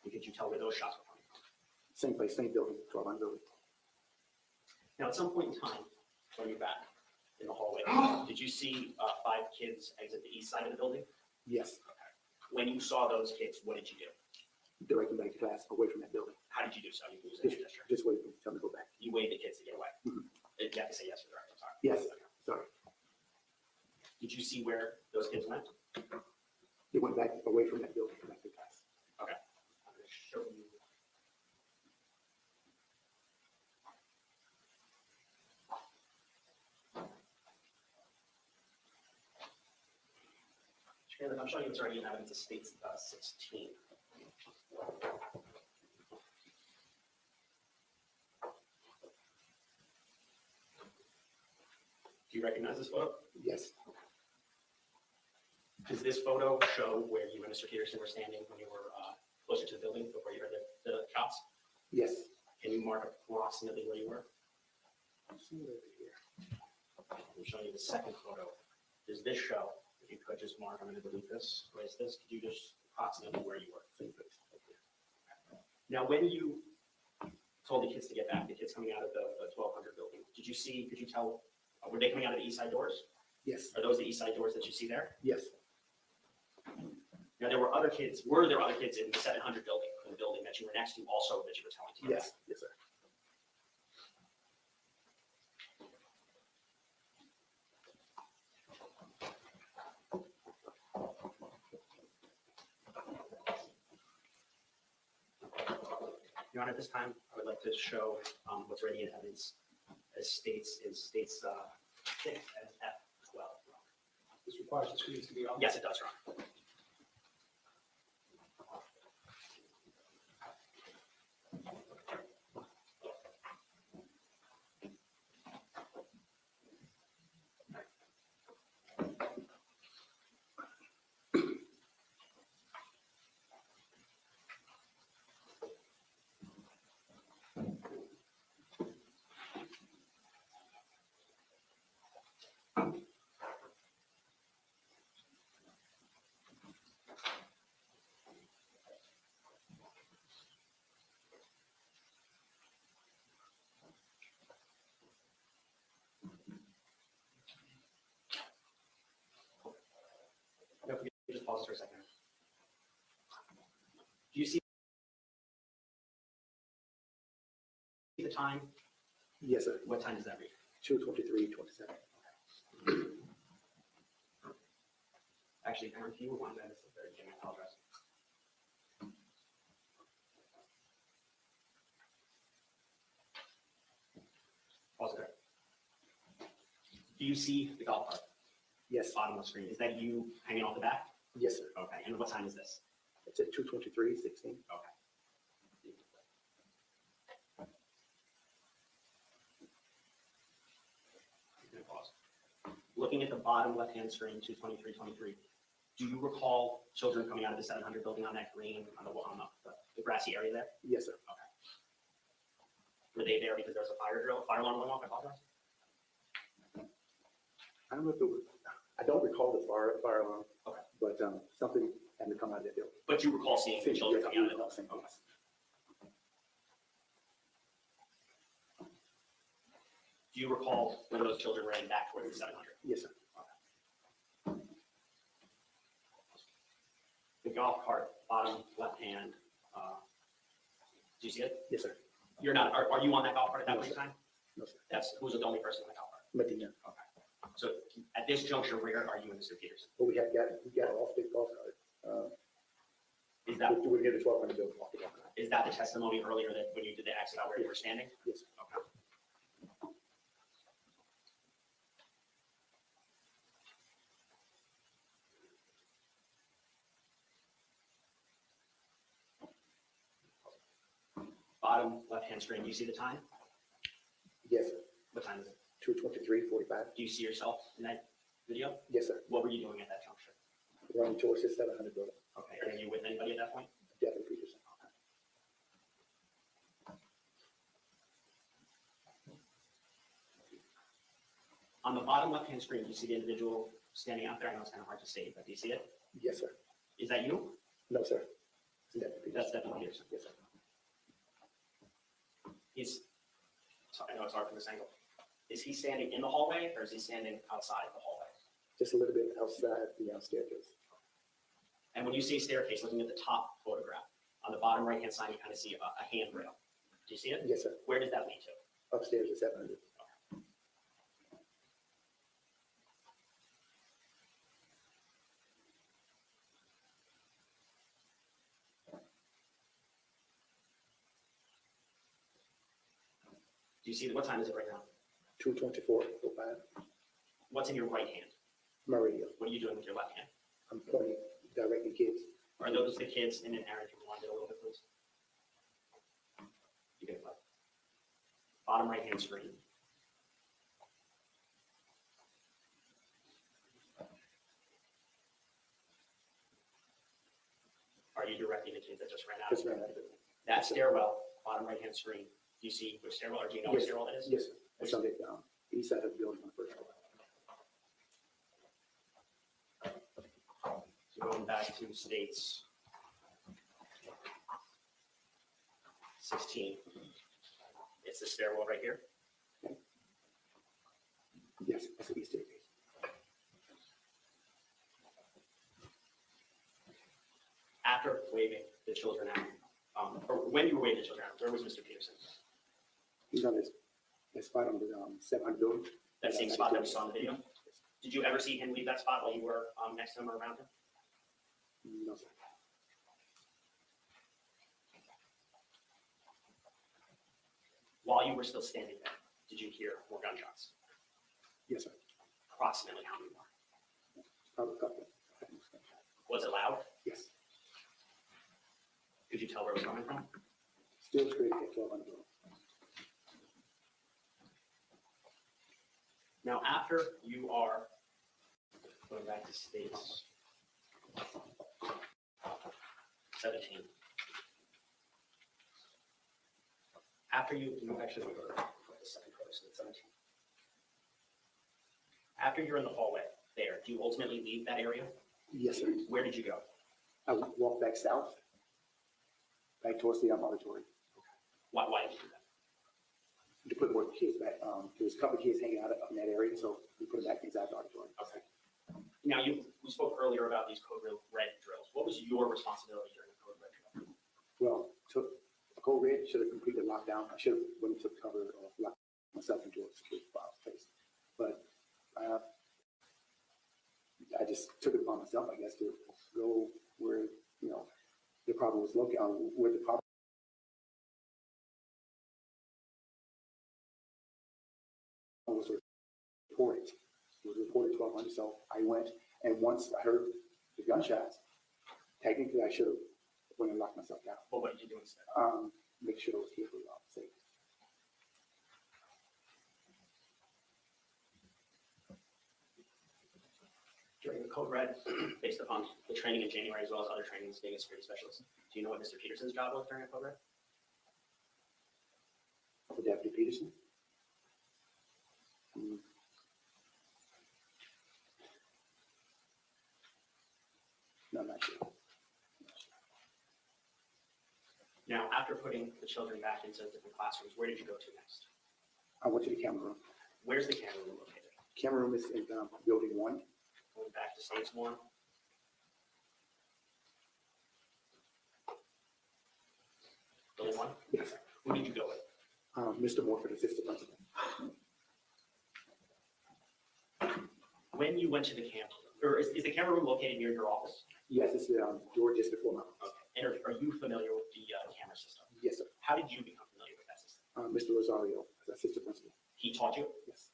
And could you tell where those shots were coming from? Same place, same building, 1200 building. Now, at some point in time, when you're back in the hallway, did you see 5 kids exit the east side of the building? Yes, When you saw those kids, what did you do? directing back to class, away from that building. How did you do so? You used a gesture. Just wait for them to tell me to go back. You waved the kids to get away. Mhm. You have to say yes for the record. Sorry. Yes. Okay. Sorry. Did you see where those kids went? They went back away from that building, back to class. Okay. I'm going to show you. I'm showing you what's already in evidence of state 16. Do you recognize this photo? Yes, Does this photo show where you and Mr. Peterson were standing when you were closer to the building before you heard the shots? yes. Can you mark approximately where you were? See it over here. I'm showing you the second photo. Does this show? If you could just mark, I'm going to delete this, erase this. Could you just approximately where you were? Same place. Now, when you told the kids to get back, the kids coming out of the 1200 building, could you tell, were they coming out of the east side doors? Yes, Are those the east side doors that you see there? yes, Now, were there other kids in the 700 building, in the building that you were next to also that you were telling to? yes, yes, sir. Your Honor, at this time, I would like to show what's already in evidence as states 6 and F12. requires the screens to be on. Yes, it does, Your Honor. No, just pause for a second. Do you see the time? Yes, sir. What time does that read? 2:23:27. Actually, Aaron, if you were one that is the very beginning, I apologize. Pause there. Do you see the golf cart? Yes, Bottom of the screen. Is that you hanging off the back? yes, sir. Okay. And what time is this? It's at 2:23:16. Okay. I'm gonna pause. Looking at the bottom left-hand screen, 2:23:23, do you recall children coming out of the 700 building on that green, on the grassy area there? Yes, sir. Were they there because there was a fire alarm going off? I apologize. I don't know if it was, I don't recall the fire alarm. Okay. But something had to come out of that building. But you recall seeing the children coming out of the building? Yes. Okay. Do you recall when those children ran back towards the 700? Yes, sir. The golf cart, bottom left hand, do you see it? Yes, sir. You're not, are you on that golf cart at that No, point in sir. time? No, sir. That's, who's the only person on the golf cart? Medina. Okay. So at this juncture, where are you and Mr. Peterson? But we got off the golf cart. Is that, We near the 1200 building off the golf cart. is that the testimony earlier that when you did the exit out where you were standing? Yes, sir. Okay. Bottom left-hand screen, do you see the time? Yes, sir. What time is it? 2:23:45. Do you see yourself in that video? Yes, sir. What were you doing at that juncture? Running towards the 700 building. Okay, are you with anybody at that point? Devin Peterson. On the bottom left-hand screen, do you see the individual standing out there? I know it's kind of hard to see, but do you see it? Yes, sir. Is that you? No, sir. It's Devin Peterson. That's Devin Peterson. Yes, sir. I know it's hard from this angle. Is he standing in the hallway or is he standing outside the hallway? Just a little bit outside the staircase. And when you see staircase, looking at the top photograph, on the bottom right-hand side, you kind of see a handrail. Do you see it? Yes, sir. Where does that lead to? Upstairs at 700. Do you see, what time is it right now? 2:24:05. What's in your right hand? My radio. What are you doing with your left hand? I'm pointing directly kids. Are those the kids? And then Aaron, if you want to a little bit, please. You get it. Bottom right-hand screen. Are you directing the kids that just ran out? Just ran out of it. That stairwell, bottom right-hand screen, do you see which stairwell, or do you know which Yes. stairwell that is? Yes, sir. It's on the east side of the building on the first floor. So going back to states 16. It's the stairwell right here. Yes, that's the east staircase. After waving the children out, or when you were waving the children out, where was Mr. Peterson? He's on this spot on the 700 building. That same spot that we saw in the video? Did you ever see him leave that spot while you were next to him or around him? No, sir. While you were still standing there, did you hear more gunshots? Yes, sir. Approximately how many more? Probably a couple. Was it loud? Yes. Could you tell where it was coming from? Still straight at 1200. Now, after you are going back to states 17. After you actually go to the second photo, so it's 17. After you're in the hallway there, do you ultimately leave that area? Yes, sir. Where did you go? I walked back south, back towards the auditorium, Why did you do that? to put more kids back. There was a couple of kids hanging out in that area, so we put them back inside the auditorium. Okay. Now, we spoke earlier about these code red drills. What was your responsibility during the code red drill? Well, Code Red should have completed lockdown. I should have went and took cover or locked myself into a security space. But I just took it upon myself, I guess, to go where, the problem was located, where the problem was reported. It was reported 1200, so I went, and once I heard the gunshots, technically I should have went and locked myself down. Well, what did you do instead? Make sure those kids were safe. During the code red, based upon the training in January as well as other trainings being a security specialist, do you know what Mr. Peterson's job was during the code red? For Deputy Peterson. No, I'm not sure. Now, after putting the children back into different classrooms, where did you go to next? I went to the camera room. Where's the camera room located? Camera room is in building 1. Going back to States 1. Building 1? Yes. Who did you go with? Mr. Morford, assistant principal. When you went to the camera room, or is the camera room located near your office? Yes, it's the door just before my office. Okay. And are you familiar with the camera system? Yes, sir. How did you become familiar with that system? Mr. Rosario, assistant principal. He taught you? Yes.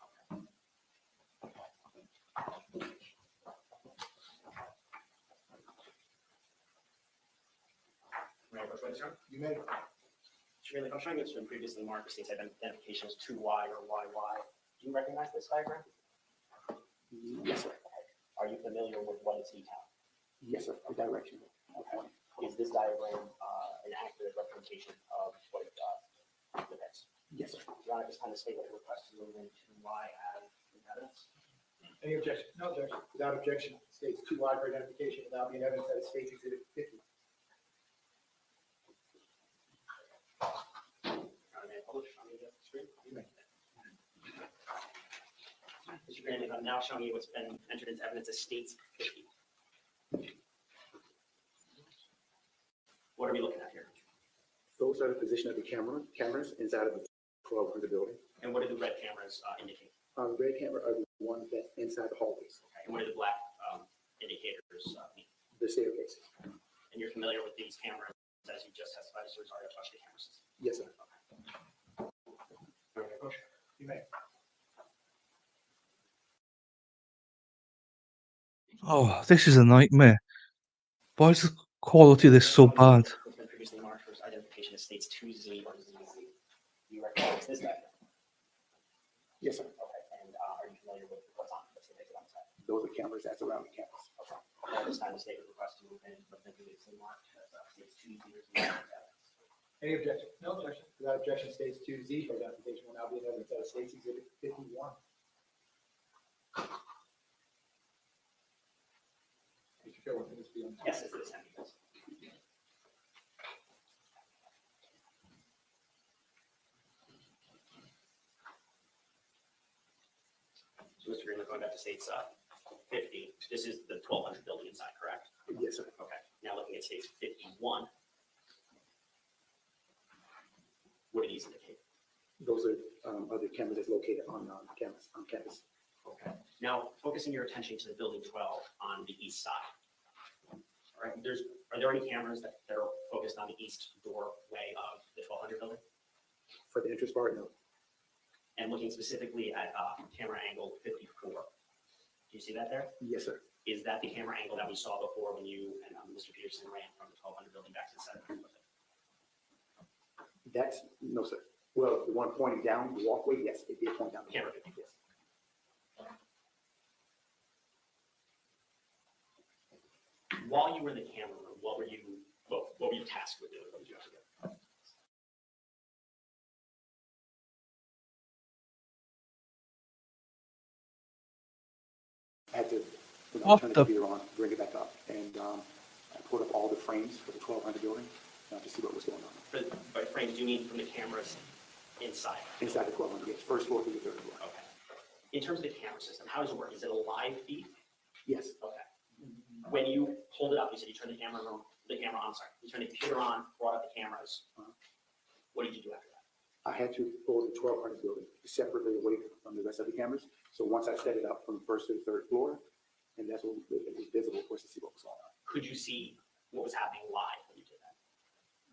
Right, which way is it? You may. Shirley, I'm showing you it's been previously marked states identification as 2Y or YY. Do you recognize this diagram? Yes, sir. Are you familiar with what is E-count? Yes, sir. The direction. Okay. Is this diagram an accurate representation of what it depicts? Yes, sir. Your Honor, this kind of state what it requests to move into Y as evidence. Any objection? No objection. Without objection, states 2Y for identification without being evidence that it states exhibit 50. May I publish on the screen? You may. Mr. Graham, I'm now showing you what's been entered into evidence as states 50. What are we looking at here? Those are the position of the cameras inside of the 1200 building. And what do the red cameras indicate? The red camera are the ones that's inside the hallways, Okay. And what do the black indicators mean? the staircases. And you're familiar with these cameras as you just testified, so it's hard to touch the camera system. Yes, sir. You may. Oh, this is a nightmare. Why is the quality of this so bad? It's been previously marked for identification as states 2Z or ZZ. Do you recognize this diagram? Yes, sir. Okay. And are you familiar with what's depicted on the side? Those are cameras that's around the campus. Okay. Now, this time the state would request to move in what's been previously marked as states 2Z or ZZ. Any objection? No objection. Without objection, states 2Z for identification will now be in evidence that states exhibit 51. Mr. Chair, what this be on? Yes, it's this. So, Mr. Green, going back to states 50, this is the 1200 building inside, correct? Yes, sir. Okay. Now looking at states 51. What do these indicate? Those are other cameras that's located on campus. Okay. Now, focusing your attention to the building 12 on the east side. All right. Are there any cameras that are focused on the east doorway of the 1200 building? For the entrance part, no. And looking specifically at camera angle 54. Do you see that there? Yes, sir. Is that the camera angle that we saw before when you and Mr. Peterson ran from the 1200 building back to the 700 building? That's, no, sir. Well, the one pointing down the walkway, yes, it did point down. The Camera. Yes. While you were in the camera room, what were you tasked with doing? What did you have to do? I had to What turn the the- computer on, bring it back up, and I pulled up all the frames for the 1200 building to see what was going on. By frames, do you mean from the cameras inside? Inside the 1200, yes, first floor through the third floor. Okay. In terms of the camera system, how does it work? Is it a live feed? Yes, Okay. When you pulled it up, you said you turned the camera on, you turned the computer on, brought up the cameras. What did you do after that? I had to pull the 1200 building separately away from the rest of the cameras. So once I set it up from first to the third floor, and that's when it was visible for us to see what was going on. Could you see what was happening live when you did that?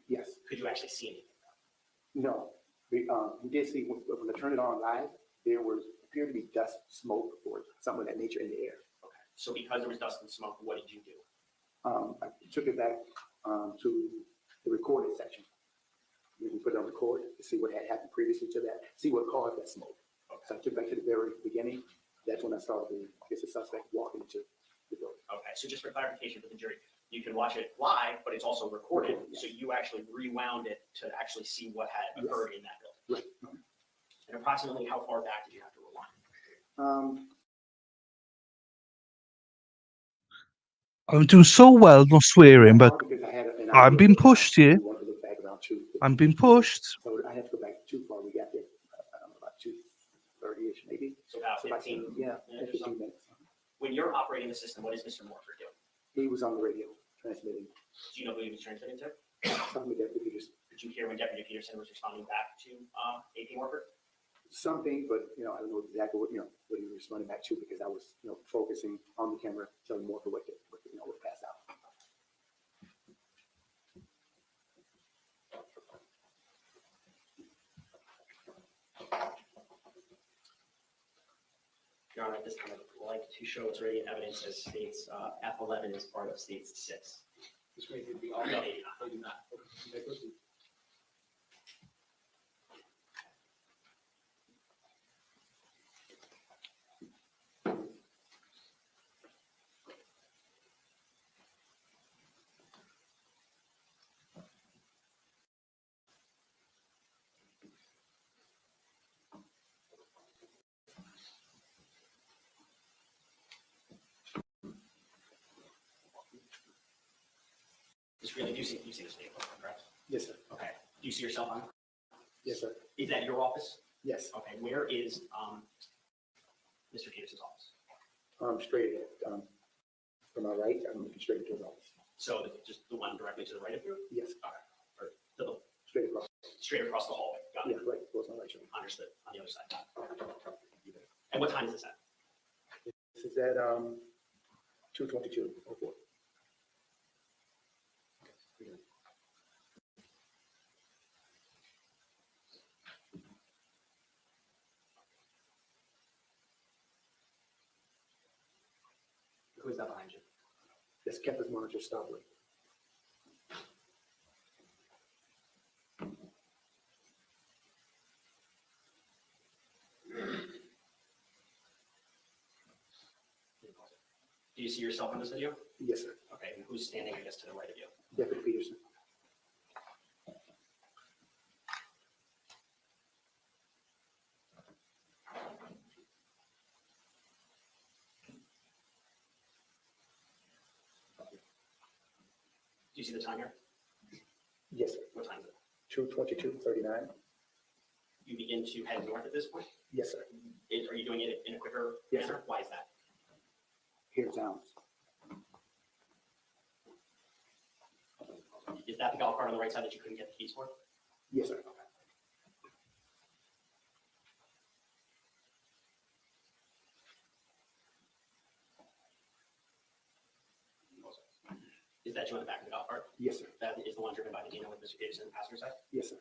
Yes, Could you actually see anything? no, we did see, when I turned it on live, there was, appeared to be dust, smoke, or something of that nature in the air. Okay. So because there was dust and smoke, what did you do? I took it back to the recorded section. We can put it on record to see what had happened previously to that, see what caused that smoke. So I took it back to the very beginning. That's when I saw the suspect walking into the building. Okay, so just for clarification for the jury, you can watch it live, but it's also recorded, Yes. so you actually rewound it to actually see what had Yes. occurred in that building. Right. And approximately how far back did you have to rewind? I'm doing so well not swearing, but Because I had an I'm idea being of the pushed time. here. We wanted to look back around I'm being pushed. So I had to go back too far. We got there, I don't know, about 2:30-ish maybe. So about So about 15 yeah, minutes or 15 something? minutes. When you're operating the system, what is Mr. Morford doing? He was on the radio transmitting. Do you know who he was transmitting to? Something that we could just, Did you hear when Deputy Peterson was responding back to AP Morford? something, but I don't know exactly what, what he was responding back to because I was, focusing on the camera, telling more for what passed out. Your Honor, at this time, I'd like to show what's already in evidence as states F11 is part of states 6. This way it'd be all. No, they do not. They do not. Okay, proceed. Just really, you see this vehicle, correct? Yes, sir. Okay. Do you see yourself on? Yes, sir. Is that your office? Yes. Okay. Where is Mr. Peterson's office? Straight ahead. From my right, I'm looking straight into his office. So just the one directly to the right of you? Yes, Or the, straight across. straight across the hallway? Got Yeah, it. right, towards my right shoulder. Understood. On the other side. And what time is this at? This is at 2:22:04. Who is that behind you? That's campus monitor Starboy. Do you see yourself in this video? Yes, sir. Okay. And who's standing, I guess, to the right of you? Deputy Peterson. Do you see the time here? Yes, sir. What time is it? 2:22:39. You begin to head north at this point? Yes, sir. Are you doing it in a quicker Yes, manner? Why is that? Here sounds. Is that the golf cart on the right side that you couldn't get the keys for? Yes, sir. Is that you in the back of the golf cart? Yes, sir. That is the one driven by the Dino with Mr. Peterson on the passenger side? Yes, sir.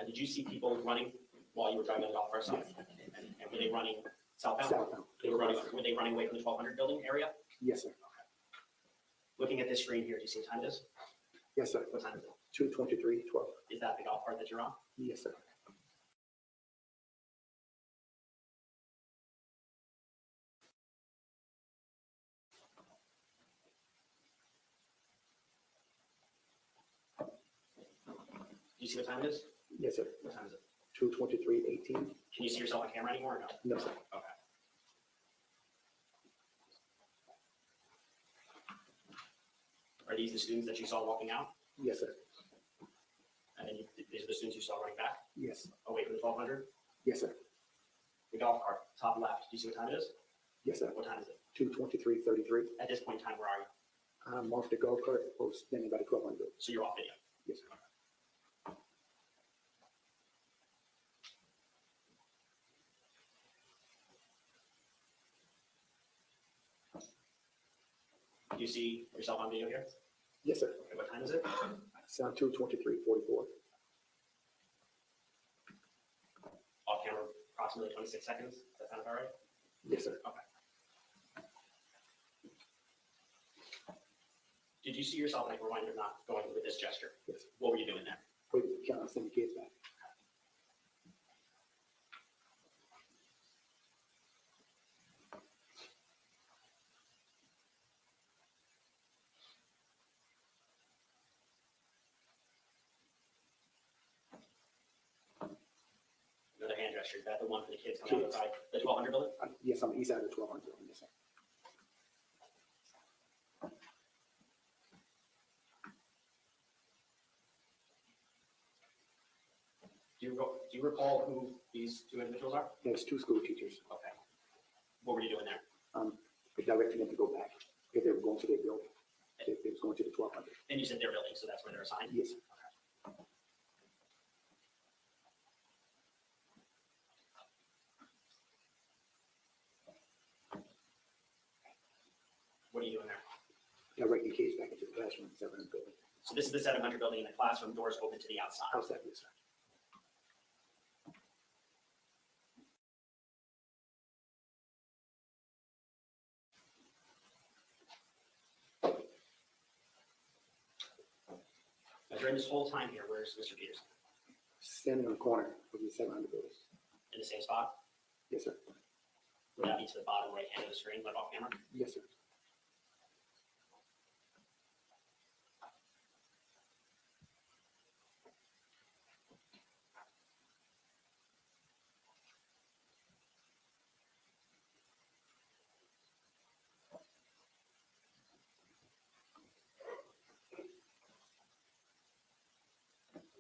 Now, did you see people running while you were driving on the golf cart side? And were they running southbound? Southbound. Were they running away from the 1200 building area? Yes, sir. Looking at this screen here, do you see what time it is? Yes, sir. What time is it? 2:23:12. Is that the golf cart that you're on? Yes, sir. Do you see what time it is? Yes, sir. What time is it? 2:23:18. Can you see yourself on camera anymore or no? No, sir. Okay. Are these the students that you saw walking out? Yes, sir. And then these are the students you saw running back Yes. away from the 1200? Yes, sir. The golf cart, top left. Do you see what time it is? Yes, sir. What time is it? 2:23:33. At this point in time, where are you? I'm off the golf cart, was standing by the 1200. So you're off video. Yes, sir. Do you see yourself on video here? Yes, sir. Okay, what time is it? It's 2:23:44. Off camera, approximately 26 seconds. Does that sound about right? Yes, sir. Okay. Did you see yourself like rewind or not going with this gesture? Yes. What were you doing there? Wait, can I send the kids back? Another hand gesture. Is that the one for the kids coming outside the 1200 building? Yes, on the east side of the 1200. Yes, sir. Do you recall who these two individuals are? There's two school teachers. Okay. What were you doing there? They directed them to go back because they were going to their building. They was going to the 1200. And you said their building, so that's where they're assigned? Yes, sir. What are you doing there? Directing kids back into the classroom, 700 building. So this is the 700 building, and the classroom doors open to the outside. Outside, yes, sir. Now, during this whole time here, where's Mr. Peterson? Standing on the corner of the 700 building. In the same spot? Yes, sir. Would that be to the bottom right hand of the screen, like off camera? Yes, sir.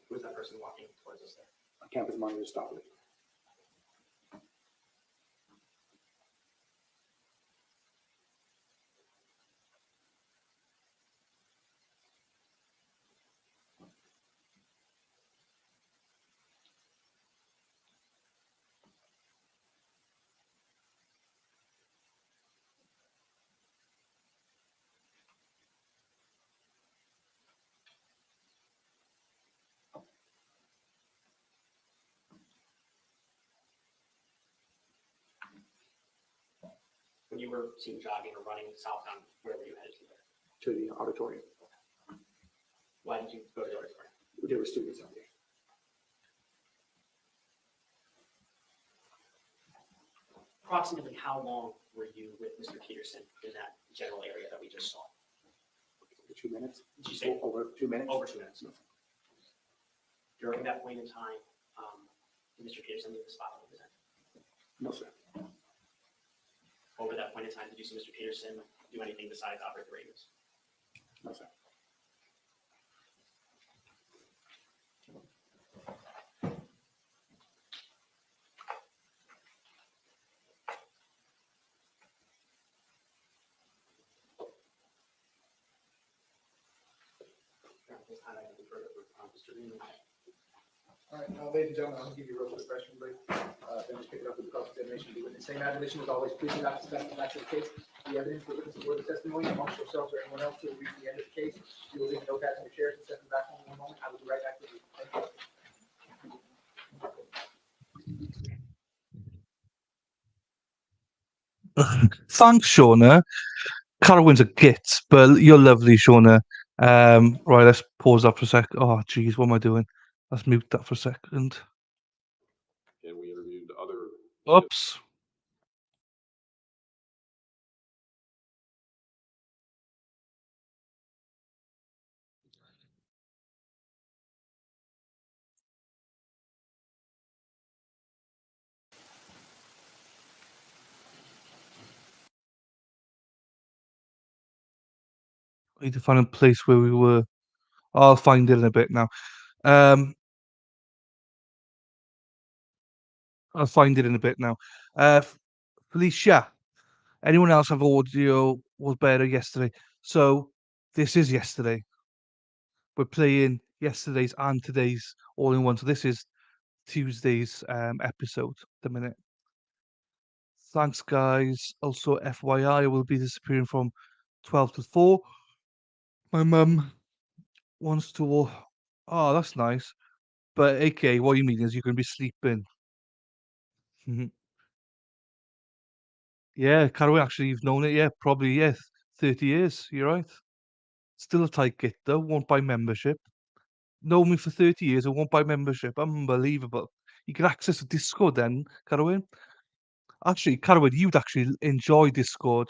Who's that person walking towards us there? Campus monitor stopped it. When you were seen jogging or running southbound, where were you headed to there? To the auditorium. Why did you go to the auditorium? There were students out there. Approximately how long were you with Mr. Peterson in that general area that we just saw? For 2 minutes. Did you say Over 2 minutes. over 2 minutes? During that point in time, did Mr. Peterson leave the spot that he was in? No, sir. Over that point in time, did you see Mr. Peterson do anything besides operate the radios? No, sir. All right, now, ladies and gentlemen, I'm gonna give you a real quick question break. Then just pick it up with the cross-examination. The witness, same admonition as always, please do not discuss the facts of the case, the evidence, the witness, or the testimony amongst yourselves or anyone else till we reach the end of the case. You will leave no pads in your chairs and step back home in one moment. I will be right back with you. Thank you. Thanks, Shauna. Carwyn's a git, but you're lovely, Shauna. Right, let's pause that for a sec. Oh, geez, what am I doing? Let's mute that for a second. And we interviewed other. Oops. I need to find a place where we were. I'll find it in a bit now. I'll find it in a bit now. Felicia, anyone else have audio was better yesterday? So this is yesterday. We're playing yesterday's and today's all in one. So this is Tuesday's episode at the minute. Thanks, guys. Also, FYI, I will be disappearing from 12 to 4. My mum wants to. Oh, that's nice. But AK, what you mean is you're going to be sleeping. Mhm. Yeah, Carwyn, actually, you've known it, yeah, probably, yeah, 30 years. You're right. Still a tight git, though. Won't buy membership. Known me for 30 years and won't buy membership. Unbelievable. You can access a Discord then, Carwyn. Actually, Carwyn, you'd actually enjoy Discord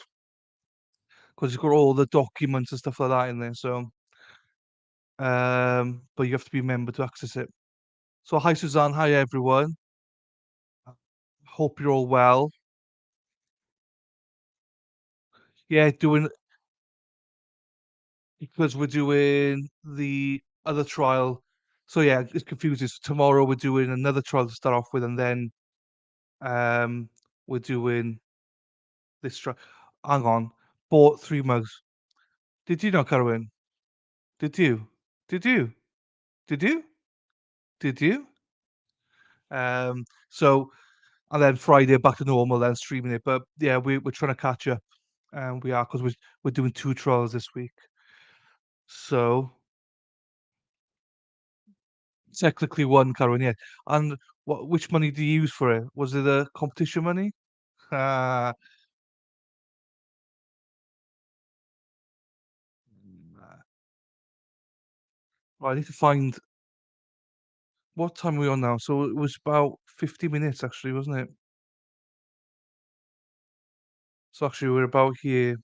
because you've got all the documents and stuff like that in there. So, but you have to be a member to access it. So, hi, Suzanne. Hi, everyone. Hope you're all well. Yeah, because we're doing the other trial. So yeah, it's confusing. So tomorrow we're doing another trial to start off with, and then we're doing this trial. Hang on, bought 3 mugs. Did you know, Carwyn? Did you? Did you? Did you? Did you? So and then Friday back to normal, then streaming it. But yeah, we're trying to catch up, and we are because we're doing 2 trials this week. So technically one, Carwyn, yeah. And which money do you use for it? Was it a competition money? Ah, right, I need to find what time are we on now? So it was about 50 minutes actually, wasn't it? So actually we're about here.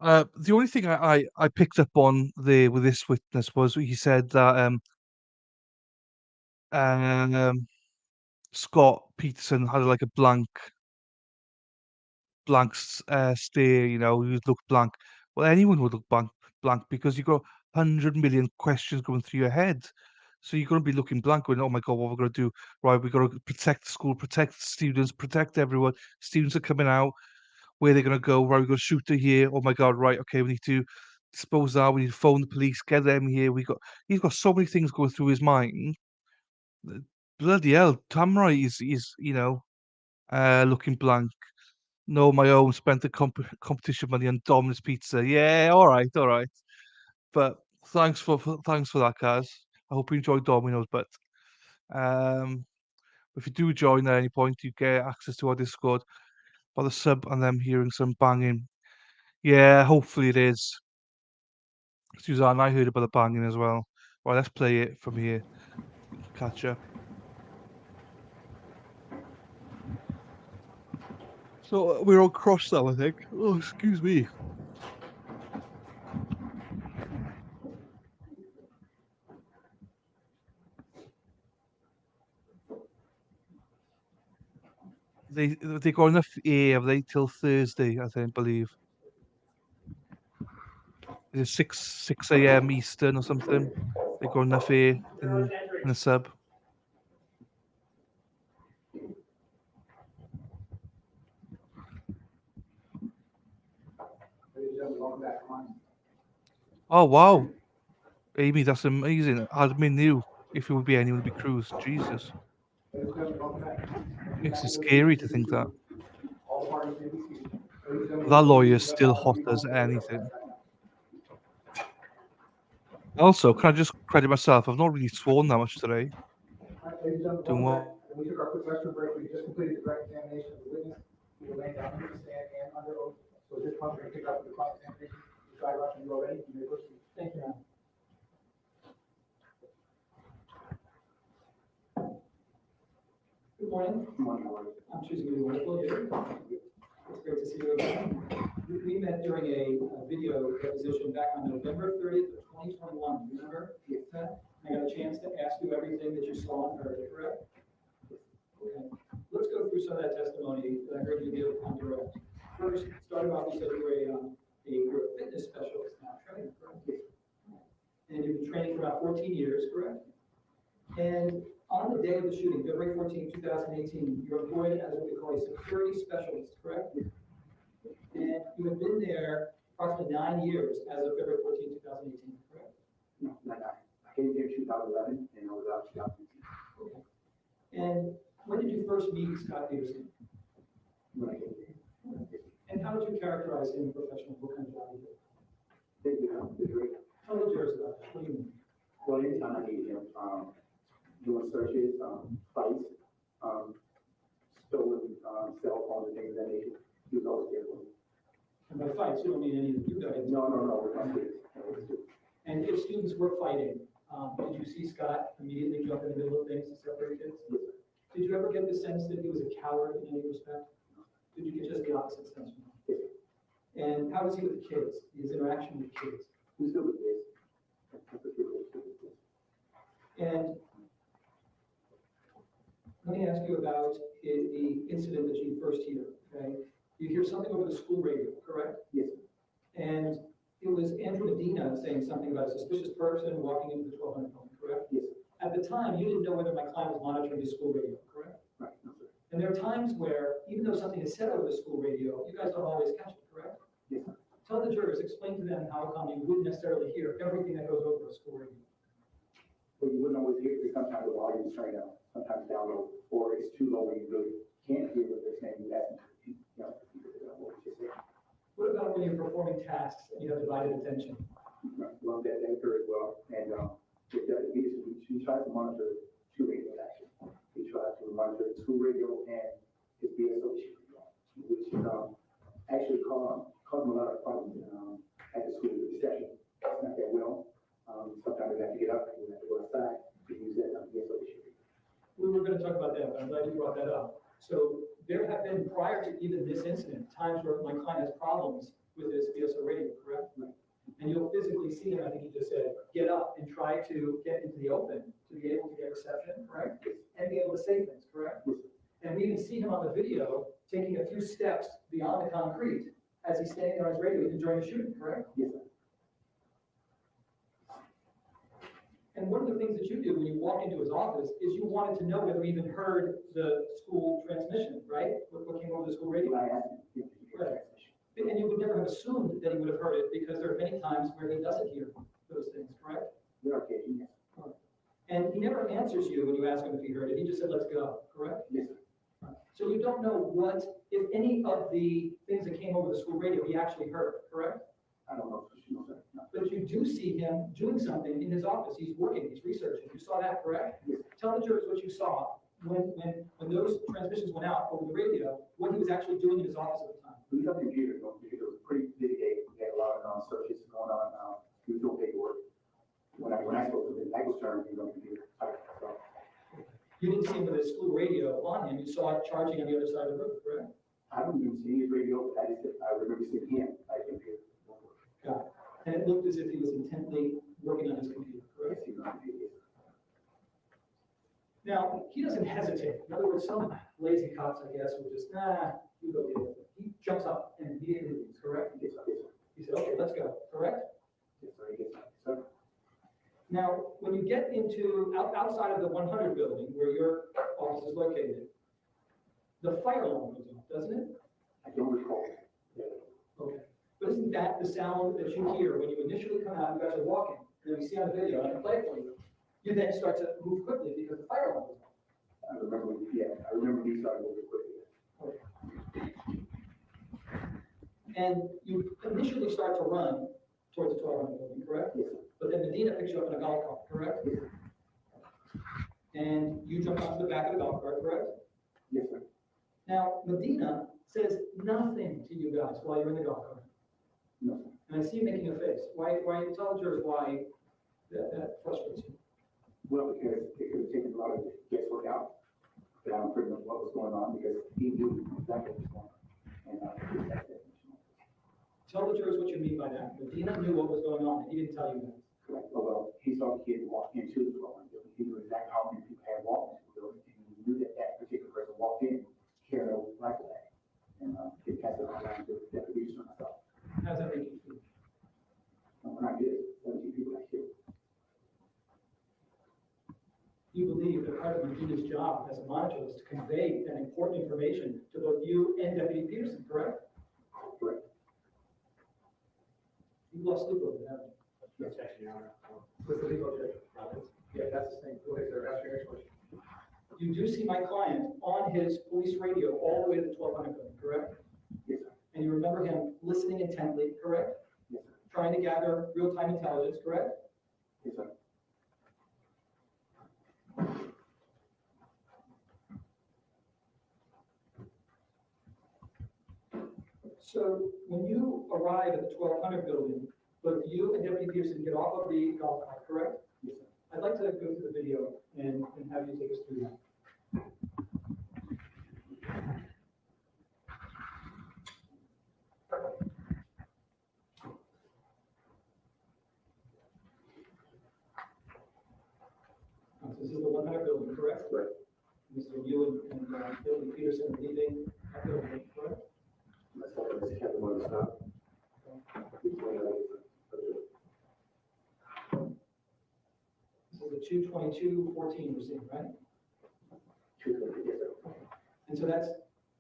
The only thing I picked up on there with this witness was he said that um Scot Peterson had like a stare, you know, you look blank. Well, anyone would look blank because you've got 100 million questions going through your head. So you're going to be looking blank, going, "Oh my God, what we're going to do? Right, we've got to protect the school, protect students, protect everyone. Students are coming out. Where they're going to go? Right, we're going to shoot her here. Oh my God, right, okay, we need to dispose that. We need to phone the police, get them here. He's got so many things going through his mind. Bloody hell, Tamra is looking blank. No, my own spent the competition money on Domino's Pizza. Yeah, all right, all right. But thanks for that, Kaz. I hope you enjoyed Domino's. But um, if you do join at any point, you get access to our Discord by the sub and them hearing some banging. Yeah, hopefully it is. Suzanne, I heard about the banging as well. Right, let's play it from here. Catch up. So we're all crossed now, I think. Oh, excuse me. They got enough air, have they, till Thursday, I think, believe. Is it 6 a.m. Eastern or something? They got enough air in the sub. Oh wow, Amy, that's amazing. Admin knew if it would be anyone, it would be Cruz. Jesus, makes it scary to think that that lawyer's still hot as anything. Also, can I just credit myself? I've not really sworn that much today. All right, ladies and gentlemen, Doing welcome well. back. And we took our quick restroom break. We just completed the direct examination of the witness. We were laying down under the stand and under oath. So at this point, we're going to pick up with the cross examination. Mr. Irash, when you are ready, you may proceed. Thank you, Your Honor. Good morning. I'm choosing to be wonderful here. It's great to see you again. We met during a video deposition back on November 30th of 2021. You remember? Yes. I got a chance to ask you everything that you saw and heard, correct? Okay. Let's go through some of that testimony that I heard you give on direct. First, starting off, you said you're a fitness specialist now, trainer, correct? Yes. And you've been training for about 14 years, correct? And on the day of the shooting, February 14, 2018, you're employed as what we call a security specialist, correct? Yes. And you have been there approximately 9 years as of February 14, 2018, correct? No, not 9. I came here in 2011 and I was out in 2018. Okay. And when did you first meet Scot Peterson? When I came here. And how would you characterize him professionally? What kind of job he did? The jury. Tell the jurors about that. What do you mean? Well, anytime I needed him, doing searches, fights, stolen cell phones and things of that nature, he was always there for me. And by fights, you don't mean any of you guys. No, with my kids. And if students were fighting, did you see Scott immediately jump in the middle of things to separate kids? Yes, sir. Did you ever get the sense that he was a coward in any respect? Did you get just the opposite sense from him? Yes, sir. And how was he with the kids, his interaction with kids? He was still with this. And let me ask you about the incident that you first hear, okay? You hear something over the school radio, correct? Yes, sir. And it was Andrew Medina saying something about a suspicious person walking into the 1200 building, correct? Yes, sir. At the time, you didn't know whether my client was monitoring the school radio, correct? Right, no, sir. And there are times where, even though something is said over the school radio, you guys don't always catch it, correct? Yes, sir. Tell the jurors, explain to them how come you wouldn't necessarily hear everything that goes over a school radio. Well, you wouldn't always hear it because sometimes the volume is turned down, sometimes down low, or it's too low where you really can't hear what they're saying. You ask them to, what you say. What about when you're performing tasks and you have divided attention? Well, that occurs as well. And he tries to monitor two radios actually. He tries to monitor the school radio and his BSO radio, which is actually causing a lot of problems at the school reception. It's not that well. Sometimes we have to get up and we have to go outside to use that BSO issue. We were going to talk about that, but I'm glad you brought that up. So there have been, prior to even this incident, times where my client has problems with his BSO radio, correct? Right. And you'll physically see him, I think he just said, get up and try to get into the open to be able to get reception, correct? And be able to say things, correct? Yes. And we even see him on the video taking a few steps beyond the concrete as he's standing there on his radio even during the shooting, correct? Yes, sir. And one of the things that you did when you walked into his office is you wanted to know whether he even heard the school transmission, right? What came over the school radio? I asked him if he heard Right. transmission. And you would never have assumed that he would have heard it because there are many times where he doesn't hear those things, correct? There are occasions, yes. And he never answers you when you ask him if he heard it. He just said, let's go, correct? Yes, sir. So you don't know what, if any of the things that came over the school radio he actually heard, correct? I don't know for sure, sir. No. But you do see him doing something in his office. He's working, he's researching. You saw that, correct? Yes. Tell the jurors what you saw when those transmissions went out over the radio, what he was actually doing in his office at the time. We was up in computer, the computer was a pretty busy day. We had a lot of searches going on. He was doing paperwork. When I spoke to him, I was turning, he was on the computer. So, You didn't see him with his school radio on him. You saw it charging on the other side of the room, correct? I don't even see his radio, but I remember seeing him at the computer. Got it. And it looked as if he was intently working on his computer, correct? Yes, he was on the computer. Now, he doesn't hesitate. In other words, some lazy cops, I guess, will just, you go deal with it. He jumps up and immediately leaves, correct? Yes, sir. Yes, sir. He said, okay, let's go, correct? Yes, sir. Yes, sir. Now, when you get into, outside of the 100 building where your office is located, the fire alarm goes off, doesn't it? I don't recall. Okay. But isn't that the sound that you hear when you initially come out, you guys are walking, and then we see on the video, and I can play it for you, you then start to move quickly because the fire alarm goes off. I remember me starting moving quickly. And you initially start to run, towards the 1200 building, correct? Yes, sir. But then Medina picks you up in a golf cart, correct? Yes, sir. And you jump onto the back of the golf cart, correct? Yes, sir. Now, Medina says nothing to you guys while you're in the golf cart. No, sir. And I see you making a face. Why tell the jurors why that frustrates you? Well, because it could have taken a lot of guesswork out, down pretty much what was going on, because he knew exactly what was going on. And, that's it. Tell the jurors what you mean by that. Medina knew what was going on, and he didn't tell you that. Correct. Well, he saw the kid walk into the dwelling building. He knew exactly how many people had walked into the building, and he knew that that particular person walked in carrying a rifle bag. And, he passed it on around to the deputies and myself. How does that make you feel? And when I did, 17 people got killed. You believe that part of Medina's job as a monitor was to convey that important information to both you and Deputy Peterson, correct? Correct. You lost sleep over that. Objection, Your Honor. What's the legal objection? Robbins? Yeah, that's the thing. Go ahead, sir. Ask your next question. You do see my client on his police radio all the way to the 1200 building, correct? Yes, sir. And you remember him listening intently, correct? Yes, sir. Trying to gather real-time intelligence, correct? Yes, sir. So when you arrive at the 1200 building, both you and Deputy Peterson get off of the golf cart, correct? Yes, sir. I'd like to go through the video and have you take us through that. This is the 100 building, correct? Right. This is you and Deputy Peterson are leaving that building, correct? Myself and Mr. Captain wanted to stop. This is the 22214 we're seeing, right? Yes, sir. And so that's,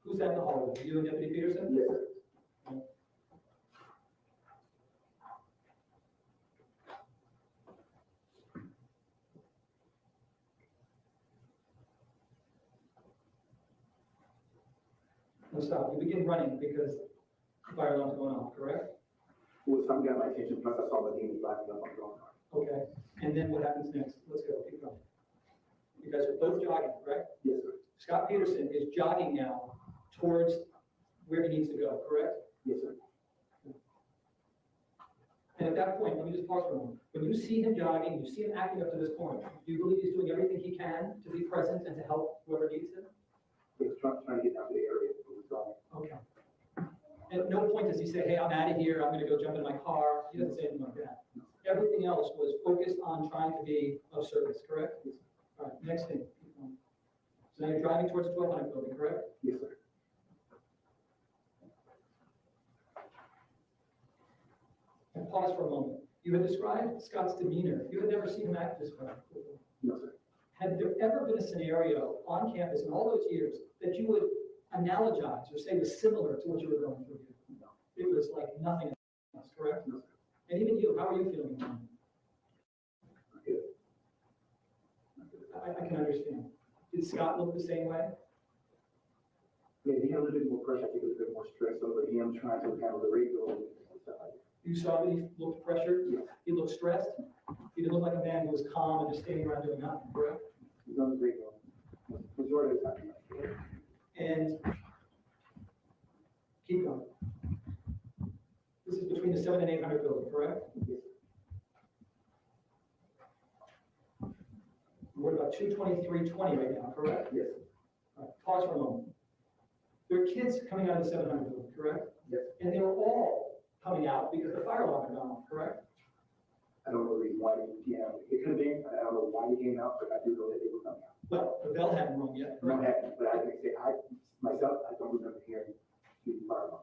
who's that in the hallway? You and Deputy Peterson? Yes, sir. No, stop. You begin running because the fire alarm's going off, correct? Well, something got my attention, plus I saw the demons laughing up on the drawing card. Okay. And then what happens next? Let's go. Keep going. You guys are both jogging, correct? Yes, sir. Scot Peterson is jogging now towards where he needs to go, correct? Yes, sir. And at that point, let me just pause for a moment. When you see him jogging, you see him acting up to this point, do you believe he's doing everything he can to be present and to help whoever needs him? He was trying to get down to the area where we saw him. Okay. And at no point does he say, hey, I'm out of here, I'm gonna go jump in my car. He doesn't say anything like that. Everything else was focused on trying to be of service, correct? Yes, sir. All right, next thing. So now you're driving towards the 1200 building, correct? Yes, sir. And pause for a moment. You had described Scott's demeanor. You had never seen him act this way before. No, sir. Had there ever been a scenario on campus in all those years that you would analogize or say was similar to what you were going through here? No. It was like nothing else, correct? No, sir. And even you, how are you feeling? Good. I can understand. Did Scott look the same way? Yeah, he had a little bit more pressure. I think it was a bit more stress over him trying to handle the radio and stuff like that. You saw that he looked pressured? Yes. He looked stressed? He didn't look like a man who was calm and just standing around doing nothing, correct? He's on the radio. Majority of the time. And keep going. This is between the 700 and 800 building, correct? Yes, sir. We're about 22320 right now, correct? Yes, All right, pause for a moment. There are kids coming out of the 700 building, correct? yes. And they were all coming out because the fire alarm had gone off, correct? I don't know the reason why they came out. It could have been, I don't know why they came out, but I do know that they were coming out. Well, the bell hadn't rung yet, No, correct? but I can say, myself, I don't remember hearing the fire alarm.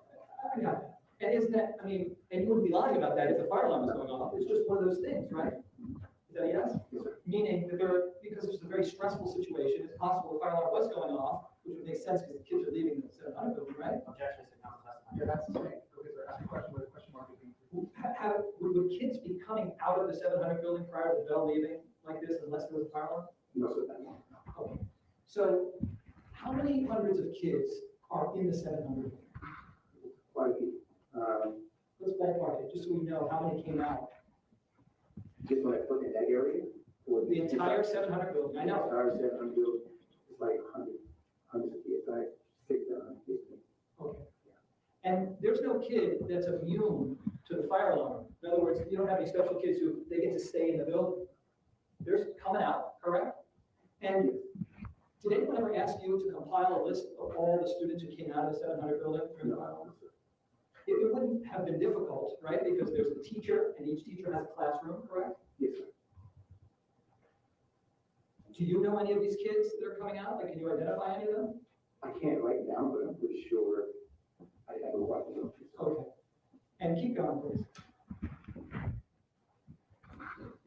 I got that. And isn't that, I mean, and you wouldn't be lying about that if the fire alarm was going off. It's just one of those things, right? Is that a yes? Yes, sir. Meaning that because it's a very stressful situation, it's possible the fire alarm was going off, which would make sense because the kids are leaving the 700 building, right? Objection, Mr. Counsel testifying. Yeah, that's the same. Go ahead, sir. Ask a question with a question mark between. Would kids be coming out of the 700 building prior to the bell leaving like this unless there was a fire alarm? No, sir, no. Okay. So how many hundreds of kids are in the 700? Quite a few. let's ballpark it, just so we know how many came out. Just when I put in that area. Or The entire 700 building, I know. Entire 700 building, it's like hundreds of kids, like 600 kids. Okay. And there's no kid that's immune to the fire alarm. In other words, you don't have any special kids who, they get to stay in the building. They're coming out, correct? And did anyone ever ask you to compile a list of all the students who came out of the 700 building? No. It wouldn't have been difficult, right? Because there's a teacher, and each teacher has a classroom, correct? Yes, sir. Do you know any of these kids that are coming out? Like, can you identify any of them? I can't right now, but I'm pretty sure I will watch them. Okay. And keep going, please.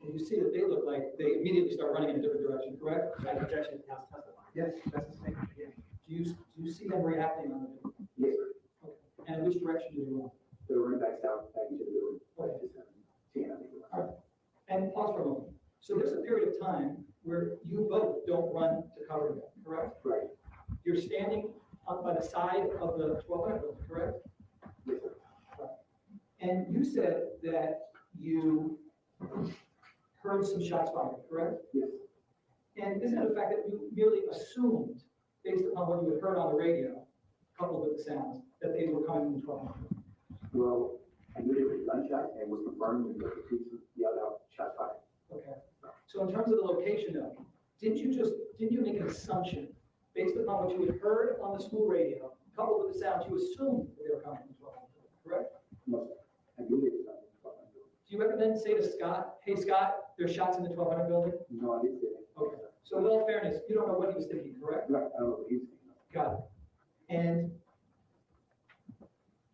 And you see that they look like they immediately start running in a different direction, correct? My objection is now to testify. Yes, that's the same thing. Do you see them reacting on the video? Yes, sir. Okay. And in which direction do you run? They're running back south, back into the building. Okay. Just, 10, I think. All right. And pause for a moment. So there's a period of time where you both don't run to cover them, correct? Right. You're standing up by the side of the 1200 building, correct? Yes, sir. And you said that you heard some shots fired, correct? Yes. And isn't it a fact that you merely assumed, based upon what you had heard on the radio, coupled with the sounds, that they were coming from 1200? Well, I knew they were gunshots and was confirmed when the police yelled out, shot fired. Okay. So in terms of the location though, didn't you make an assumption based upon what you had heard on the school radio, coupled with the sounds, you assumed that they were coming from 1200, correct? No, sir. I knew they were coming from 1200. Do you ever then say to Scott, hey Scott, there's shots in the 1200 building? No, I didn't say that. Okay. So in all fairness, you don't know what he was thinking, correct? Right, I don't know what he was thinking. Got it. And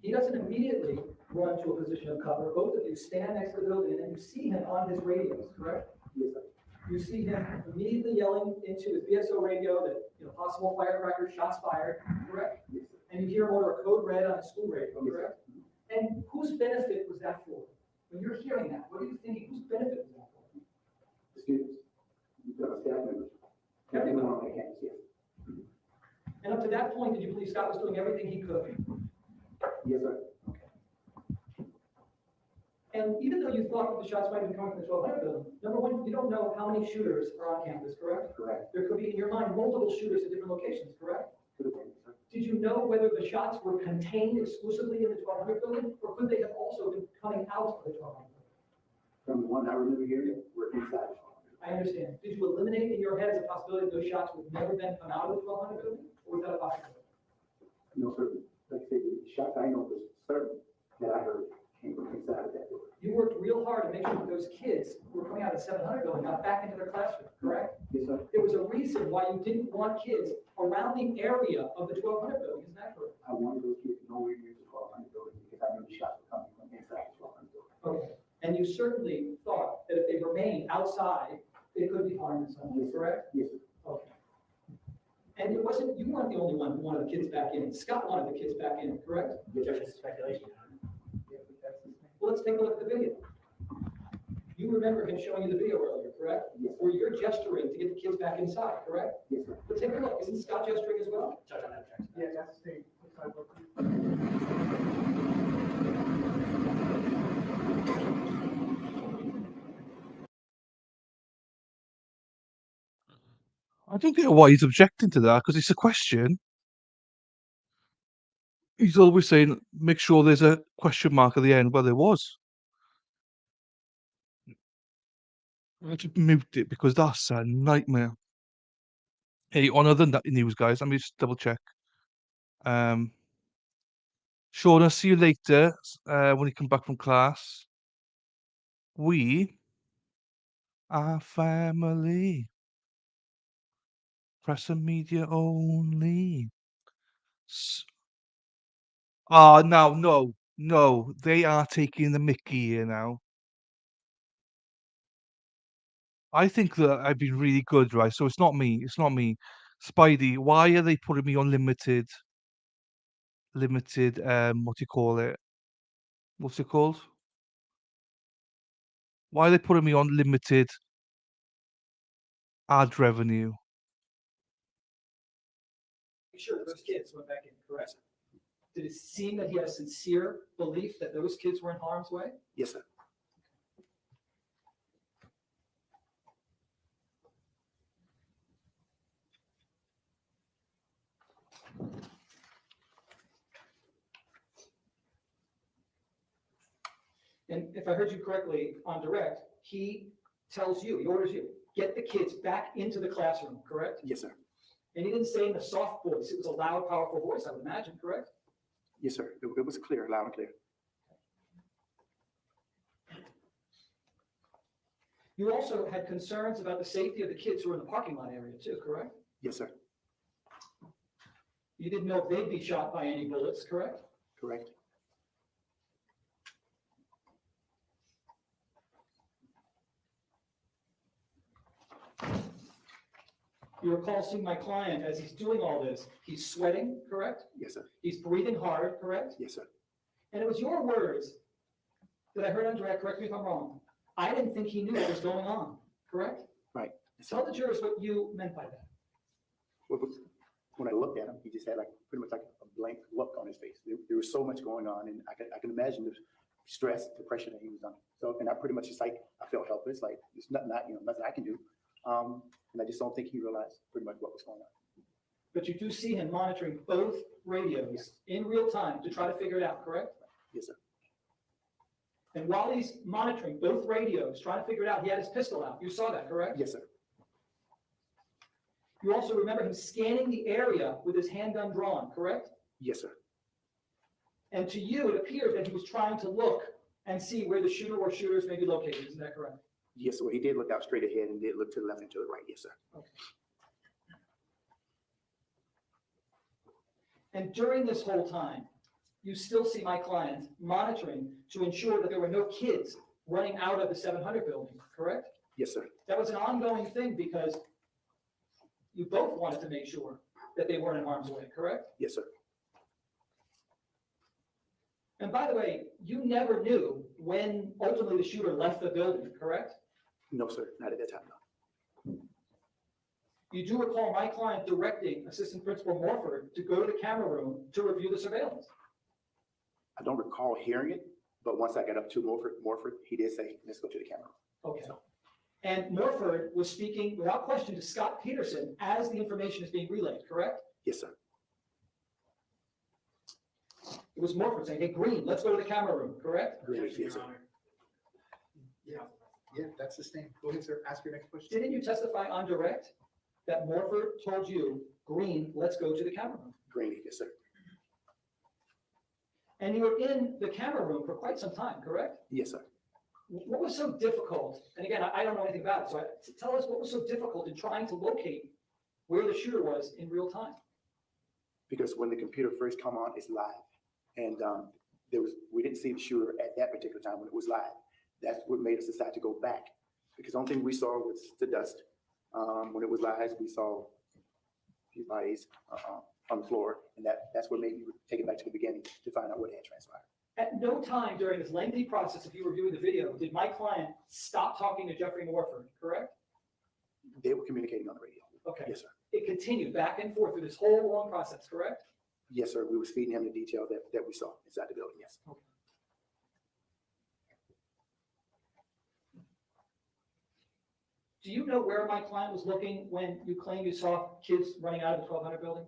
he doesn't immediately run to a position of cover. Both of you stand next to the building and you see him on his radios, correct? Yes, sir. You see him immediately yelling into his BSO radio that, possible firecrackers, shots fired, correct? Yes, sir. And you hear him order a code red on his school radio, Yes, correct? And whose benefit was that for? When you're hearing that, what are you thinking? Whose benefit was that for? The students, the staff members. Everyone. On the campus, yes. And up to that point, did you believe Scott was doing everything he could? Yes, sir. And even though you thought that the shots might have been coming from the 1200 building, number one, you don't know how many shooters are on campus, correct? Correct. There could be, in your mind, multiple shooters at different locations, correct? Could have been, sir. Did you know whether the shots were contained exclusively in the 1200 building, or could they have also been coming out of the 1200 building? From the one I remember hearing, we're inside. I understand. Did you eliminate in your head as a possibility that those shots would never then come out of the 1200 building, or was that a possibility? No, sir. Like I said, the shots I know was certain that I heard came from inside of that building. You worked real hard to make sure that those kids who were coming out of the 700 building got back into their classroom, correct? Yes, sir. There was a reason why you didn't want kids around the area of the 1200 building, isn't that correct? I wanted those kids nowhere near the 1200 building because I knew the shots were coming from inside the 1200 building. Okay. And you certainly thought that if they remained outside, they could be harmed in some way, Yes, sir. correct? Yes, sir. Okay. And you weren't the only one who wanted the kids back in. Scott wanted the kids back in, correct? Objection is speculation. Yeah, but that's the same. Well, let's take a look at the video. You remember him showing you the video earlier, correct? Yes, sir. Where you're gesturing to get the kids back inside, correct? Yes, sir. But take a look. Isn't Scott gesturing as well? Judge on that objection. Yeah, that's the same. Looks like what- I don't get why he's objecting to that, because it's a question. He's always saying, make sure there's a question mark at the end. Well, there was. I had to mute it because that's a nightmare. Hey, on other news, guys, let me just double check. Sean, I'll see you later when you come back from class. We are family. Press and media only. No. They are taking the mickey here now. I think that I've been really good, right? So it's not me. Spidey, why are they putting me on limited, what do you call it? What's it called? Why are they putting me on limited ad revenue? Sure, those kids went back in, correct? Did it seem that he had a sincere belief that those kids were in harm's way? Yes, sir. And if I heard you correctly on direct, he tells you, he orders you, get the kids back into the classroom, correct? Yes, sir. And he didn't say in a soft voice, it was a loud, powerful voice, I would imagine, correct? Yes, sir. It was clear, loud and clear. You also had concerns about the safety of the kids who were in the parking lot area too, correct? Yes, sir. You didn't know if they'd be shot by any bullets, correct? Correct. You recall seeing my client as he's doing all this, he's sweating, correct? Yes, sir. He's breathing hard, correct? Yes, sir. And it was your words that I heard on direct, correct me if I'm wrong. I didn't think he knew what was going on, correct? Right. Yes, Tell sir. the jurors what you meant by that. When I looked at him, he just had like pretty much like a blank look on his face. There was so much going on, and I can imagine the stress, depression that he was under. So, and I pretty much just like, I felt helpless, like there's nothing I can do. And I just don't think he realized pretty much what was going on. But you do see him monitoring both radios in real time to try to figure it out, correct? Yes, sir. And while he's monitoring both radios, trying to figure it out, he had his pistol out. You saw that, correct? Yes, sir. You also remember him scanning the area with his handgun drawn, correct? Yes, sir. And to you, it appears that he was trying to look and see where the shooter or shooters may be located. Isn't that correct? Yes, sir. He did look out straight ahead and did look to the left and to the right. Yes, sir. And during this whole time, you still see my client monitoring to ensure that there were no kids running out of the 700 building, correct? Yes, sir. That was an ongoing thing because you both wanted to make sure that they weren't in harm's way, correct? Yes, sir. And by the way, you never knew when ultimately the shooter left the building, correct? No, sir. Not at that time, no. You do recall my client directing Assistant Principal Morford to go to the camera room to review the surveillance. I don't recall hearing it, but once I got up to Morford, he did say, let's go to the camera. Okay. And Morford was speaking without question to Scot Peterson as the information is being relayed, correct? Yes, sir. It was Morford saying, hey, Green, let's go to the camera room, correct? Great. Yes, sir. Yeah, that's the same. Go ahead, sir. Ask your next question. Didn't you testify on direct that Morford told you, Green, let's go to the camera room? Great. Yes, sir. And you were in the camera room for quite some time, correct? Yes, sir. What was so difficult? And again, I don't know anything about it, so tell us what was so difficult in trying to locate where the shooter was in real time? Because when the computer first come on, it's live. And we didn't see the shooter at that particular time when it was live. That's what made us decide to go back. Because the only thing we saw was the dust. When it was live, we saw a few bodies on the floor. And that's what made me take it back to the beginning to find out what had transpired. At no time during this lengthy process of you reviewing the video did my client stop talking to Jeffrey Morford, correct? They were communicating on the radio. Okay. Yes, sir. It continued back and forth through this whole long process, correct? Yes, sir. We was feeding him the detail that we saw inside the building. Yes. Okay. Do you know where my client was looking when you claim you saw kids running out of the 1200 building?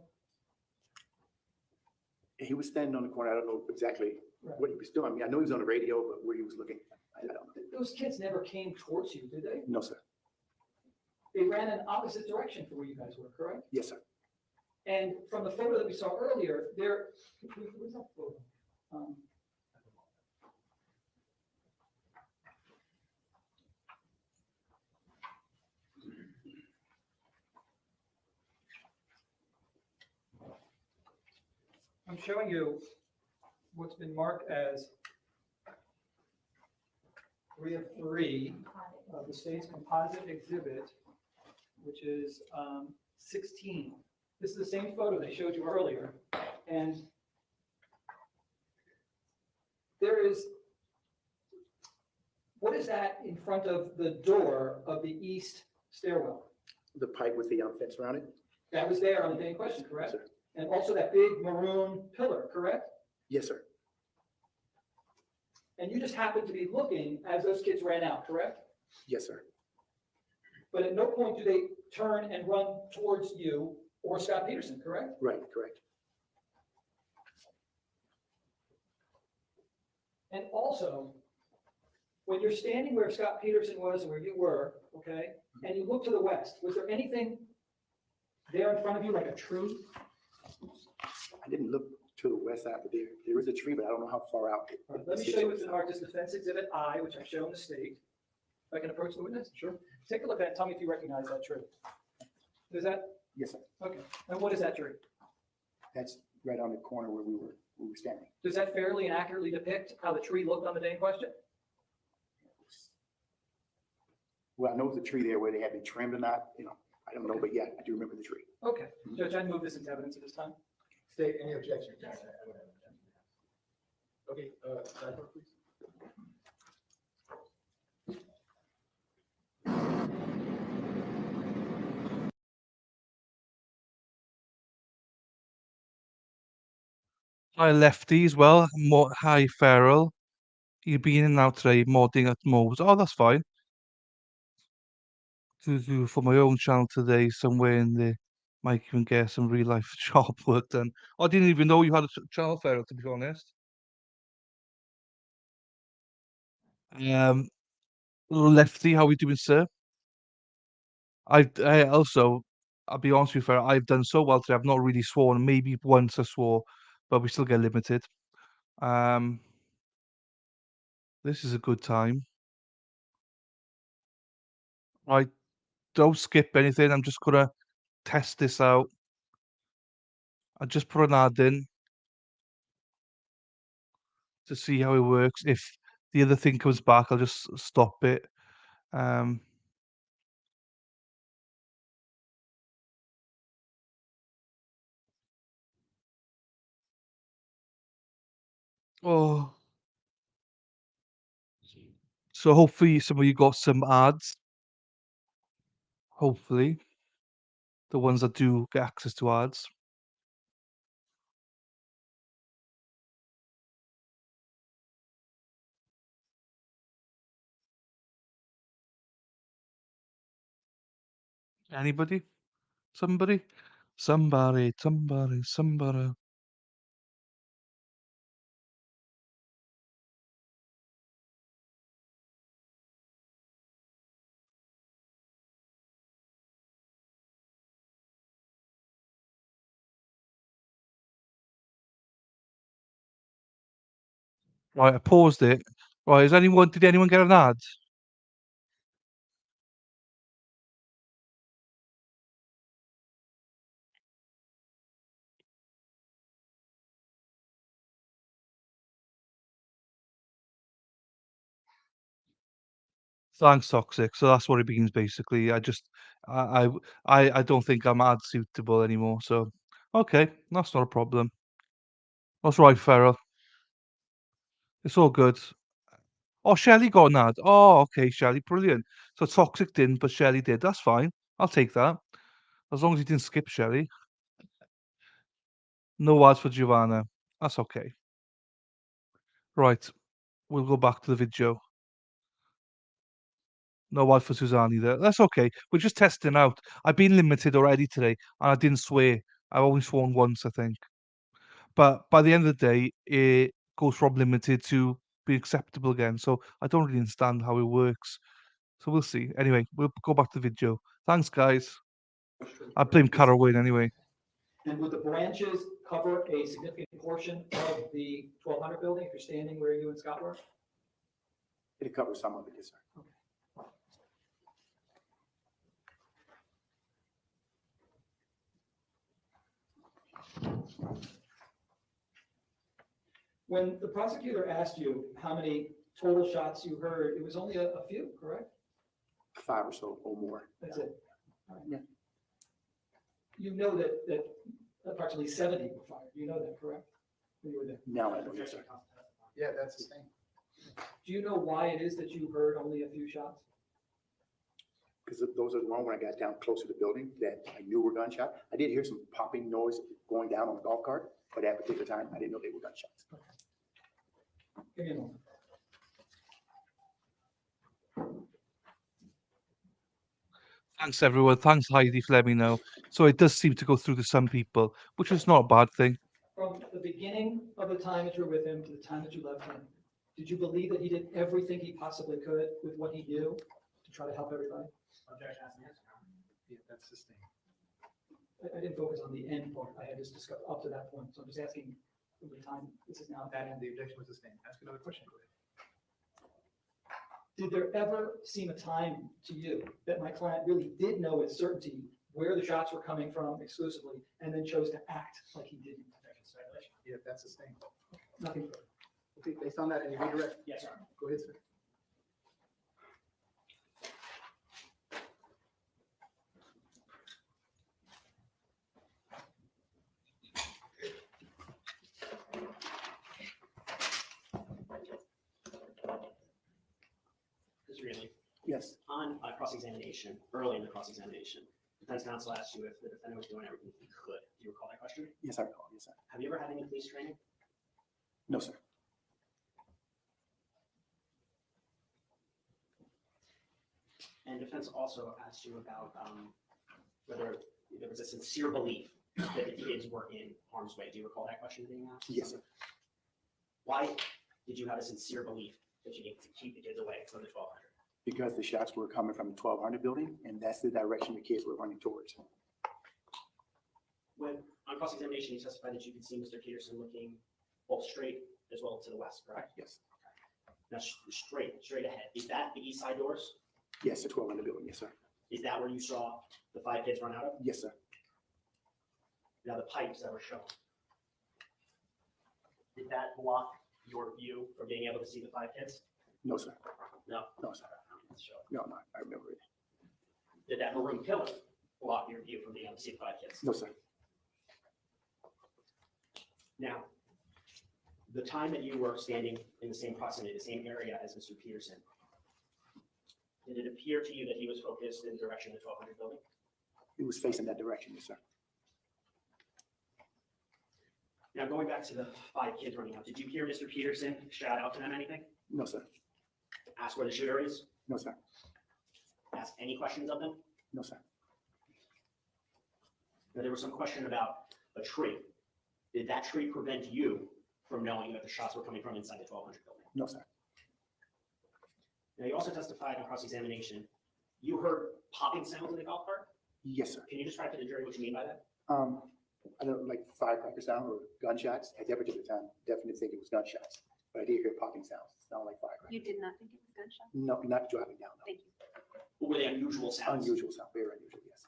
He was standing on the corner. I don't know exactly Right. what he was doing. I mean, I know he was on the radio, but where he was looking, I don't know. Those kids never came towards you, did they? No, sir. They ran in opposite direction from where you guys were, correct? Yes, sir. And from the photo that we saw earlier, where's that photo? I'm showing you what's been marked as 3 of 3 of the state's composite exhibit, which is 16. This is the same photo they showed you earlier. And there is, what is that in front of the door of the east stairwell? The pipe with the fence around it. That was there on the day in question, Yes, correct? sir. And also that big maroon pillar, correct? Yes, sir. And you just happened to be looking as those kids ran out, correct? Yes, sir. But at no point do they turn and run towards you or Scot Peterson, correct? Right, correct. And also, when you're standing where Scot Peterson was and where you were, okay, and you look to the west, was there anything there in front of you, like a tree? I didn't look to the west side, but there is a tree, but I don't know how far out. All right, let me show you what's marked as Defense Exhibit I, which I've shown the state. If I can approach the witness? Sure. Take a look at it, tell me if you recognize that tree. Is that, Yes, sir. okay, and what is that tree? That's right on the corner where we were standing. Does that fairly and accurately depict how the tree looked on the day in question? Well, I know it's a tree there, whether they had been trimmed or not, I don't know, but yeah, I do remember the tree. Okay, Judge, I'd move this into evidence at this time. State, any objection? Okay, please. Hi, Lefty as well. Hi, Farrell. You've been in and out today, modding at Mo's. Oh, that's fine. To do for my own channel today, somewhere in there, might even get some real life job work done. I didn't even know you had a channel, Farrell, to be honest. Lefty, how are we doing, sir? I also, I'll be honest with you, Farrell, I've done so well today. I've not really sworn. Maybe once I swore, but we still get limited. This is a good time. Right, don't skip anything. I'm just gonna test this out. I just put an ad in to see how it works. If the other thing comes back, I'll just stop it. Um, oh, so hopefully some of you got some ads. Hopefully, the ones that do get access to ads. Anybody? Somebody? Somebody. Right, I paused it. Right, did anyone get an ad? Thanks, Toxic. So that's what it means basically. I I don't think I'm ad suitable anymore. So okay, that's not a problem. That's right, Farrell. It's all good. Oh, Shelley got an ad. Oh, okay, Shelley, brilliant. So Toxic didn't, but Shelley did. That's fine. I'll take that. As long as you didn't skip Shelley. No ads for Giovanna. That's okay. Right, we'll go back to the video. No ad for Suzanne either. That's okay. We're just testing out. I've been limited already today, and I didn't swear. I've only sworn once, I think. But by the end of the day, it goes from limited to be acceptable again. So I don't really understand how it works. So we'll see. Anyway, we'll go back to the video. Thanks, guys. I blame Carol Wayne anyway. And would the branches cover a significant portion of the 1200 building if you're standing where you and Scott were? It covers some of it, yes, sir. When the prosecutor asked you how many total shots you heard, it was only a few, correct? 5 or so or more. That's it. All right. Yeah. You know that approximately 70 were fired. You know that, correct? When you were there. Now I know, yes, sir. Yeah, that's the thing. Do you know why it is that you heard only a few shots? Because those are the ones when I got down close to the building that I knew were gunshot. I did hear some popping noise going down on the golf cart, for that particular time, I didn't know they were gunshots. Give me a moment. Thanks, everyone. Thanks, Heidi, for letting me know. So it does seem to go through to some people, which is not a bad thing. From the beginning of the time that you were with him to the time that you left him, did you believe that he did everything he possibly could with what he knew to try to help everybody? Yeah, that's sustained. I didn't focus on the end part. I had just discussed up to that point. So I'm just asking from the time, this is now. And the objection was sustained. Ask another question. Go ahead. Did there ever seem a time to you that my client really did know with certainty where the shots were coming from exclusively and then chose to act like he didn't? Yeah, that's sustained. Nothing further. Okay, based on that, any redirect? Yes, sir. Go ahead, sir. Mr. Ridley, Yes, on cross-examination, early in the cross-examination, defense counsel asked you if the defendant was doing everything he could. Do you recall that question? yes, I recall, yes, sir. Have you ever had any police training? No, sir. And defense also asked you about whether there was a sincere belief that the kids were in harm's way. Do you recall that question being asked? Yes, sir. Why did you have a sincere belief that you needed to keep the kids away from the 1200? Because the shots were coming from the 1200 building, and that's the direction the kids were running towards. When on cross-examination, you testified that you could see Mr. Peterson looking both straight as well to the west, correct? Yes. Now, straight ahead. Is that the east side doors? Yes, the 1200 building, yes, sir. Is that where you saw the 5 kids run out of? Yes, sir. Now, the pipes that were shown, did that block your view from being able to see the 5 kids? No, sir. No. No, sir. Show. No, no, I remember it. Did that maroon pillar block your view from being able to see the 5 kids? No, sir. Now, the time that you were standing in the same proximity, the same area as Mr. Peterson, did it appear to you that he was focused in the direction of the 1200 building? He was facing that direction, yes, sir. Now, going back to the 5 kids running out, did you hear Mr. Peterson shout out to them anything? No, sir. Ask where the shooter is? No, sir. Ask any questions of them? No, sir. Now, there was some question about a tree. Did that tree prevent you from knowing that the shots were coming from inside the 1200 building? No, sir. Now, you also testified on cross-examination. You heard popping sounds in the golf cart? Yes, sir. Can you describe to the jury what you mean by that? I don't like firecracker sound or gunshots. At that particular time, definitely think it was gunshots, but I did hear popping sounds. It sounded like firecrackers. You did not think it was gunshot? No, not driving down. No. Thank you. Or were they unusual sounds? Unusual sound, very unusual. Yes.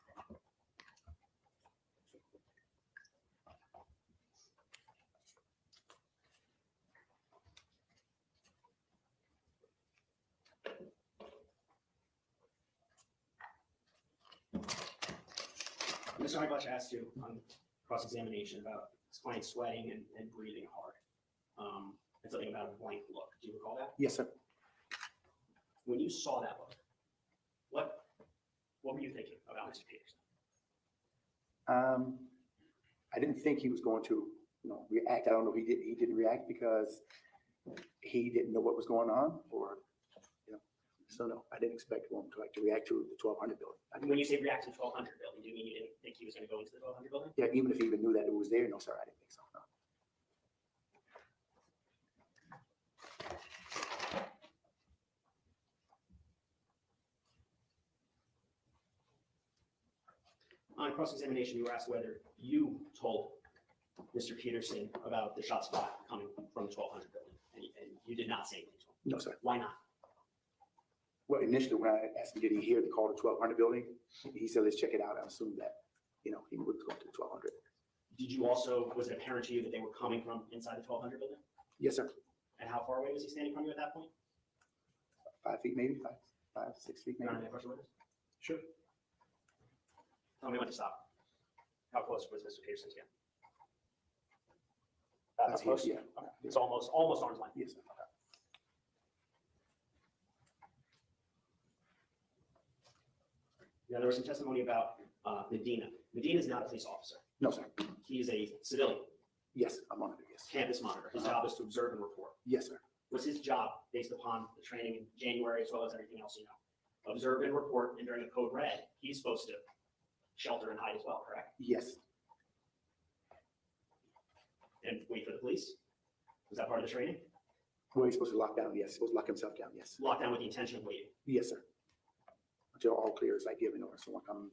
Mr. Eibach asked you on cross-examination about his client sweating and breathing hard. And something about a blank look. Do you recall that? Yes, sir. When you saw that look, what were you thinking about Mr. Peterson? I didn't think he was going to, react. I don't know. He didn't react because he didn't know what was going on, or, So no, I didn't expect him to react to the 1200 building. When you say react to the 1200 building, do you mean you didn't think he was going to go into the 1200 building? Yeah, even if he even knew that it was there, no, sir, I didn't think so. No. On cross-examination, you were asked whether you told Mr. Peterson about the shot spot coming from the 1200 building, and you did not say anything to him. No, sir. Why not? Well, initially, when I asked him, did he hear the call to 1200 building? He said, let's check it out. I assumed that, he was going to the 1200. Did you also, was it apparent to you that they were coming from inside the 1200 building? Yes, sir. And how far away was he standing from you at that point? 5 feet, maybe 6 feet, You maybe. want to question with us? Sure. Tell me when to stop. How close was Mr. Peterson to you? How close? Yeah. Okay. It's almost arm's length. Yes, sir. Now, there was some testimony about Medina. Medina is not a police officer. No, sir. He is a civilian. Yes, I'm monitored, yes. Campus monitor. His job is to observe and report. Yes, sir. Was his job, based upon the training in January as well as everything else you know, observe and report, and during a code red, he's supposed to shelter and hide as well, correct? Yes, And wait for the police? Was that part of the training? well, he's supposed to lock down, yes, he's supposed to lock himself down, yes. Locked down with the intention of waiting. Yes, sir. Until all clear is like given or someone come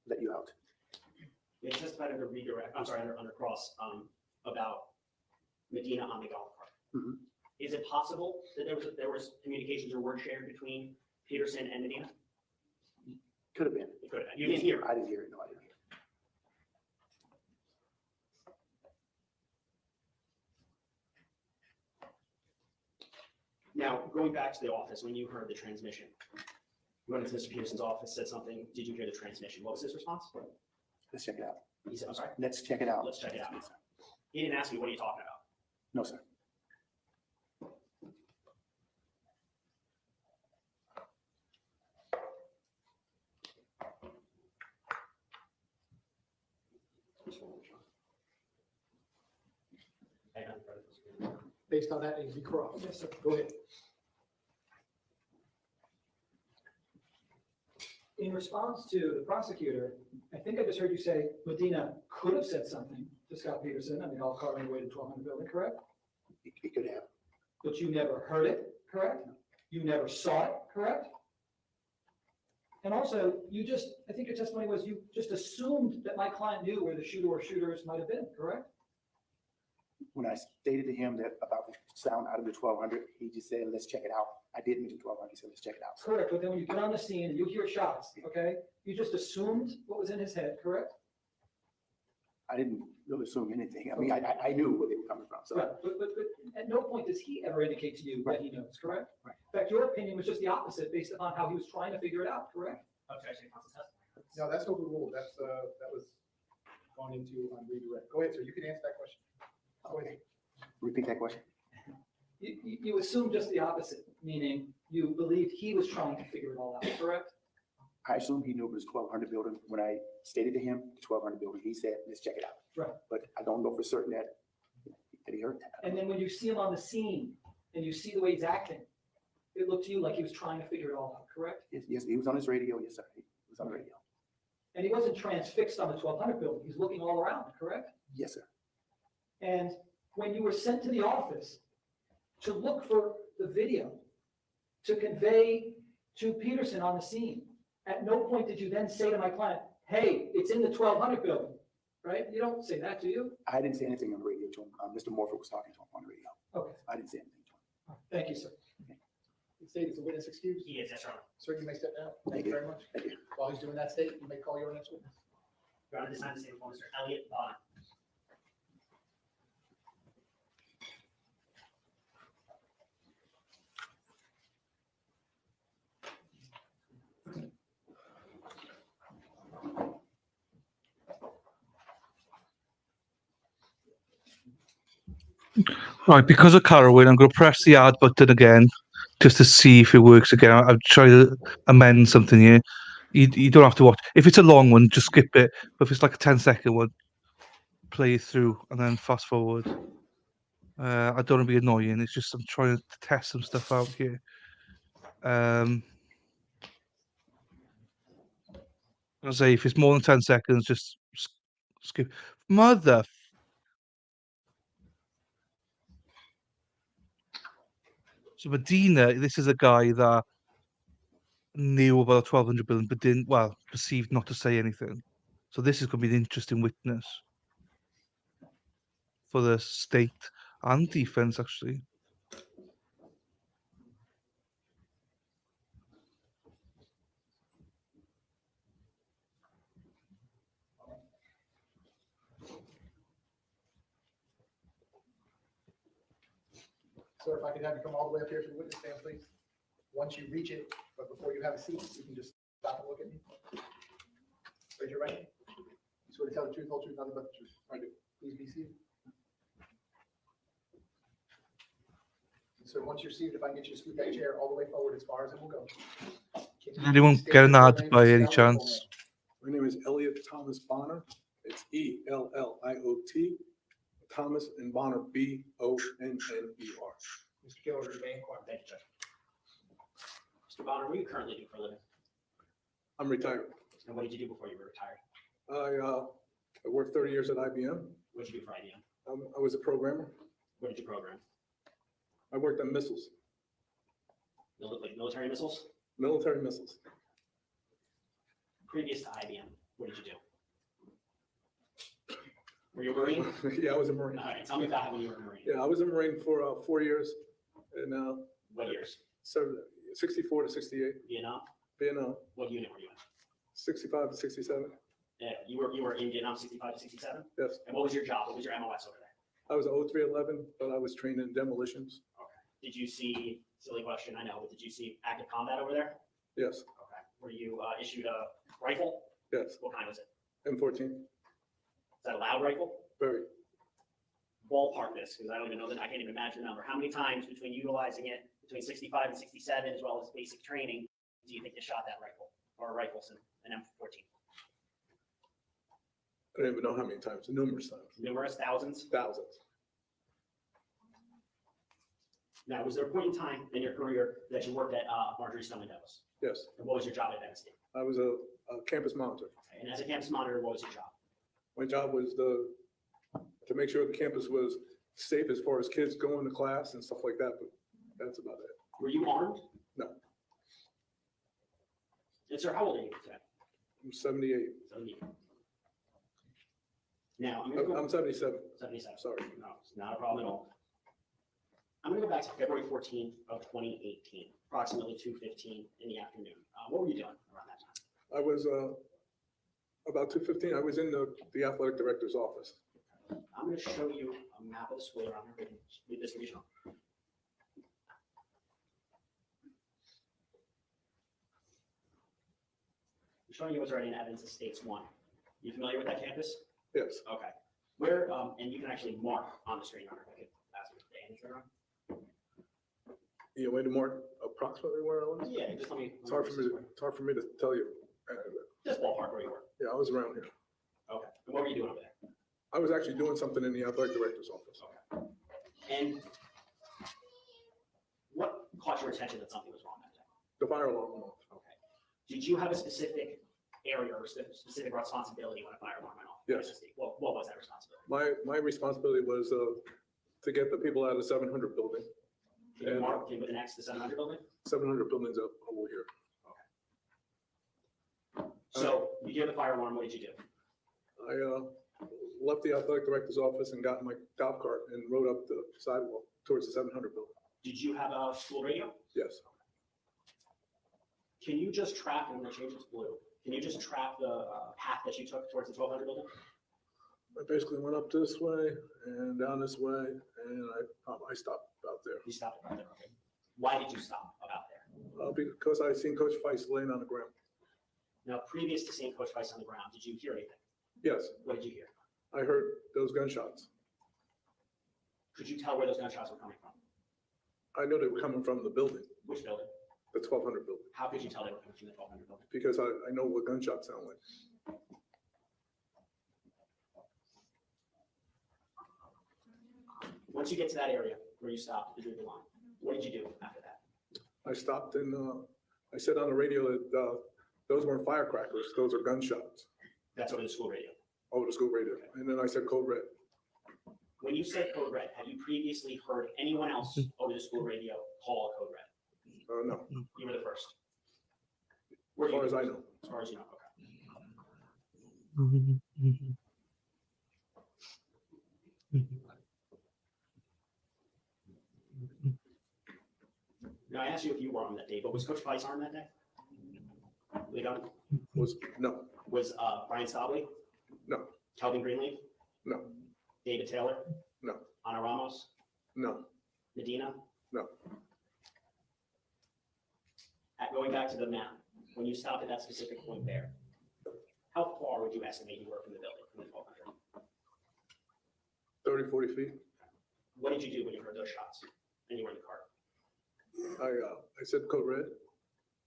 let you out. They testified under redirect, I'm sorry, under cross, about Medina on the golf cart. Mhm. Is it possible that there was communications or word shared between Peterson and Medina? Could have been. It could have been. You didn't hear it. I didn't hear it, no, I didn't hear it. Now, going back to the office, when you heard the transmission, you went into Mr. Peterson's office, said something, did you hear the transmission? What was his response? Let's check it out. He said, I'm sorry, Let's check it out. let's check it out. Yes, sir. He didn't ask me, what are you talking about? No, sir. Hang on. Based on that, it needs to be crossed. Yes, sir. Go ahead. In response to the prosecutor, I think I just heard you say Medina could have said something to Scot Peterson on the golf cart on the way to 1200 building, correct? It could have. But you never heard it, correct? You never saw it, correct? And also, I think your testimony was you just assumed that my client knew where the shooter or shooters might have been, correct? When I stated to him that about the sound out of the 1200, he just said, let's check it out. I didn't mean the 1200, he said, let's check it out. So Correct, but then when you get on the scene and you hear shots, okay, you just assumed what was in his head, correct? I didn't really assume anything. I mean, I knew where they were coming from, so. Right, but at no point does he ever indicate to you that he knows, correct? Right. In fact, your opinion was just the opposite based upon how he was trying to figure it out, correct? Objection, counsel testimony. No, that's overruled. That's, that was gone into on redirect. Go ahead, sir. You can answer that question. Go ahead. Repeat that question. You assumed just the opposite, meaning you believed he was trying to figure it all out, correct? I assumed he knew it was 1200 building. When I stated to him, the 1200 building, he said, let's check it out. Right. But I don't know for certain that he heard that. And then when you see him on the scene and you see the way he's acting, it looked to you like he was trying to figure it all out, correct? Yes, he was on his radio. Yes, sir. He was on the radio. And he wasn't transfixed on the 1200 building. He's looking all around, correct? Yes, sir. And when you were sent to the office to look for the video to convey to Peterson on the scene, at no point did you then say to my client, hey, it's in the 1200 building, right? You don't say that, do you? I didn't say anything on the radio to him. Mr. Morford was talking to him on the radio. Okay, I didn't say anything to him. thank you, sir. The state is a witness excused. He is, yes, Your Honor. Sir, you may step down. Thank Thank you you. very much. Thank you. While he's doing that state, you may call your next witness. Your Honor, this time the same for Mr. Elliot Bonner. Right, because of Carraway, I'm going to press the add button again just to see if it works again. I've tried to amend something here. You don't have to watch. If it's a long one, just skip it. But if it's like a 10-second one, play it through and then fast forward. I don't want to be annoying. It's just I'm trying to test some stuff out here. I'll say if it's more than 10 seconds, just skip. Mother. So Medina, this is a guy that knew about 1200 building, but didn't, well, perceived not to say anything. So this is going to be an interesting witness for the state and defense, actually. Sir, if I could have you come all the way up here to the witness stand, please. Once you reach it, but before you have a seat, you can just stop and look at me. Raise your right hand. You swear to tell the truth, whole truth, nothing but the truth. I do. Please be seated. So once you're seated, if I can get you to scoot that chair all the way forward as far as it will go. Can Did you anyone state get an your ad name by and any spell your full chance? name? My name is Elliot Thomas Bonner. It's ELLIOT. Thomas and Bonner, B-O-N-N-E-R. Mr. Taylor, remain quiet. Thank you, Judge. Mr. Bonner, what do you currently do for a living? I'm retired. And what did you do before you were retired? I worked 30 years at IBM. What did you do for IBM? I was a programmer. What did you program? I worked on missiles, Like military missiles? military missiles. Previous to IBM, what did you do? Were you a Marine? Yeah, I was a Marine. All right, tell me about when you were a Marine. Yeah, I was a Marine for 4 years, and What years? 64 to 68, Vietnam? Vietnam, What unit were you in? 65 to 67. Yeah, you were in Vietnam 65 to 67? Yes, And what was your job? What was your MOS over there? I was 0311, but I was trained in demolitions. Did you see, silly question, I know, but did you see active combat over there? Yes, Okay. Were you issued a rifle? yes, What kind was it? M14, Is that a loud rifle? very. Ballpark this, because I don't even know that, I can't even imagine the number. How many times between utilizing it, between 65 and 67, as well as basic training, do you think you shot that rifle or rifles in an M14? I don't even know how many times, numerous times, Numerous, thousands? thousands. Now, was there a point in time in your career that you worked at Marjory Stoneman? Yes, And what was your job at MSD? I was a campus monitor. And as a campus monitor, what was your job? My job was to make sure the campus was safe as far as kids going to class and stuff like that, but that's about it. Were you armed? No. And sir, how old are you today? I'm 78. 78. Now, I'm going to go I'm 77. 77. Sorry. No, it's not a problem at all. I'm going to go back to February 14th of 2018, approximately 2:15 in the afternoon. What were you doing around that time? I was about 2:15. I was in the athletic director's office. I'm going to show you a map of the school around here. Read this regional. I'm showing you what's already in evidence of states 1. You familiar with that campus? Yes. Okay. Where, and you can actually mark on the screen, Hunter, if I could ask you to stay in the screen. You want to mark approximately where I was? Yeah, just let me. It's hard for me to tell you. Just ballpark where you were. Yeah, I was around here. Okay. And what were you doing over there? I was actually doing something in the athletic director's office. Okay. And what caught your attention that something was wrong that day? The fire alarm went off. Okay. Did you have a specific area or specific responsibility when a fire alarm went off? Yes. What was that responsibility? My responsibility was to get the people out of 700 building. Can you And- mark with an X the 700 building? 700 buildings up over here. So you hear the fire alarm, what did you do? I left the athletic director's office and got in my golf cart and rode up the sidewalk towards the 700 building. Did you have a school radio? Yes. Can you just track, and I'm gonna change it to blue, can you just track the path that you took towards the 1200 building? I basically went up this way and down this way, and I stopped out there You stopped right there, okay. Why did you stop about there? because I seen Coach Feist laying on the ground. Now, previous to seeing Coach Feist on the ground, did you hear anything? Yes, What did you hear? I heard those gunshots. Could you tell where those gunshots were coming from? I know they were coming from the building, Which building? the 1200 building, How could you tell they were coming from the 1200 building? because I know what gunshots sound like. Once you get to that area where you stopped to do the line, what did you do after that? I stopped and I said on the radio that those weren't firecrackers, those are gunshots That's over the school radio. over the school radio. And then I said code red. When you said code red, have you previously heard anyone else over the school radio call a code red? No, You were the first. as far as I know. As far as you know, okay. Now, I asked you if you were on that day, but was Coach Feist on that day? They don't. No, Was Brian Stobley? No. Kelvin Greenleaf? No. David Taylor? No. Ana Ramos? no, Medina? No. Going back to the map, when you stopped at that specific point there, how far would you estimate you were from the building, from the 1200? 30, 40 feet. What did you do when you heard those shots and you were in the car? I said code red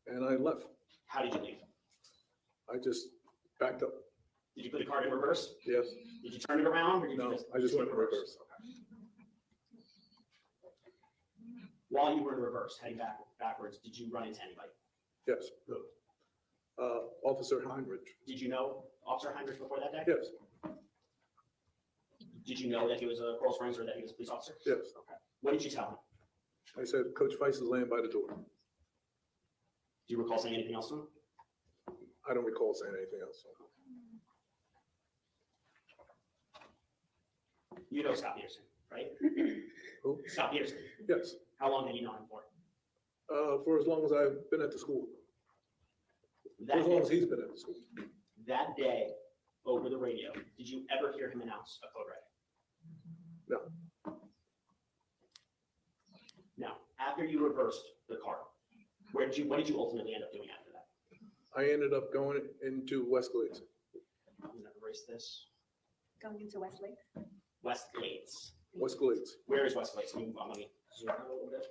and I left. How did you leave? I just backed up. Did you put the car in reverse? Yes. Did you turn it around or did you No, just? I just went in reverse. Okay. While you were in reverse, heading backwards, did you run into anybody? Yes. Who? Officer Heinrich. Did you know Officer Heinrich before that day? Yes, Did you know that he was a Coral Springs or that he was a police officer? yes. Okay. What did you tell him? I said, Coach Weiss is laying by the door. Do you recall saying anything else to him? I don't recall saying anything else. You know Scot Peterson, right? Who? Scot Peterson. Yes, How long have you known him for? for as long as I've been at the school, for That as long as day, he's been at the school. that day over the radio, did you ever hear him announce a code red? No. Now, after you reversed the car, what did you ultimately end up doing after that? I ended up going into Westglades. I'm gonna erase this. Going into Westlake. Westglades. Westglades. Where is Westglades? Can you, let me zoom out a little bit.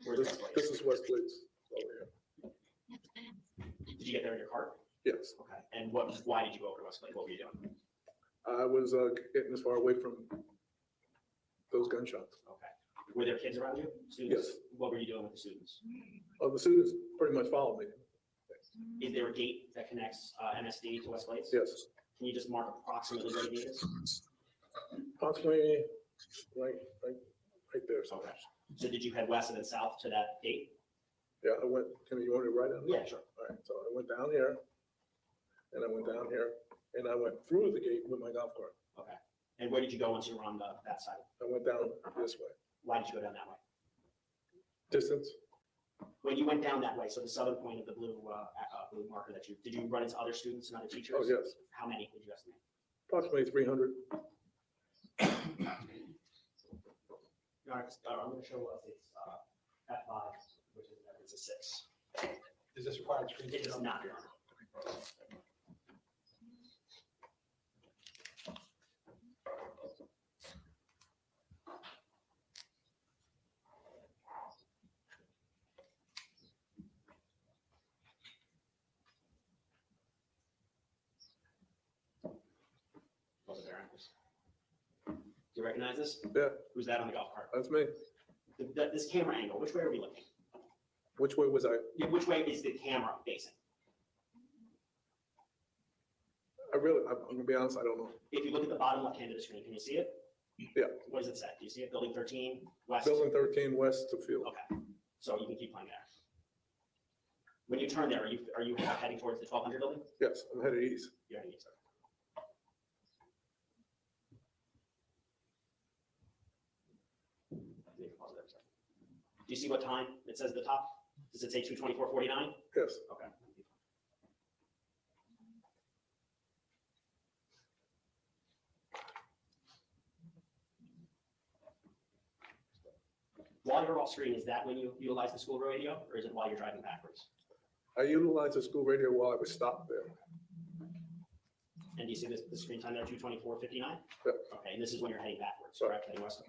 Where's This Westglades? is Westglades over here. Did you get there in your car? Yes, Okay. And why did you go over to Westglades? What were you doing? I was getting as far away from those gunshots. Okay. Were there kids around you? Students? Yes. What were you doing with the students? The students pretty much followed me. Is there a gate that connects MSD to Westglades? Yes, Can you just mark approximately where the gate is? possibly right there. Okay. So did you head west and then south to that gate? Yeah, I went, you want to write down? Yeah, sure. All right, so I went down here, and I went down here, and I went through the gate with my golf cart. Okay. And where did you go once you were on that side? I went down this way. Why did you go down that way? Distance, When you went down that way, so the southern point of the blue marker that did you run into other students and other teachers? oh, yes, How many would you estimate? approximately 300. All right, I'm going to show us it's F5, which is it's a 6. Is this required screen? It is not, Your Honor. Was it there, Angus? Do you recognize this? Yeah, Who's that on the golf cart? that's me. This camera angle, which way are we looking? Which way was I? Yeah, which way is the camera facing? I'm gonna be honest, I don't know. If you look at the bottom left hand of the screen, can you see it? Yeah. What does it say? Do you see it? Building 13 west? Building 13 west to field. Okay, so you can keep playing there. When you turn there, are you heading towards the 1200 building? Yes, I'm headed east. You're heading east. Okay. Pause there a second. Do you see what time it says at the top? Does it say 2:24:49? Yes, Okay. While you're off screen, is that when you utilize the school radio, or is it while you're driving backwards? I utilized the school radio while I was stopped there. And do you see the screen time there, 2:24:59? Yeah. Okay, and this is when you're heading backwards, Right. correct, heading west?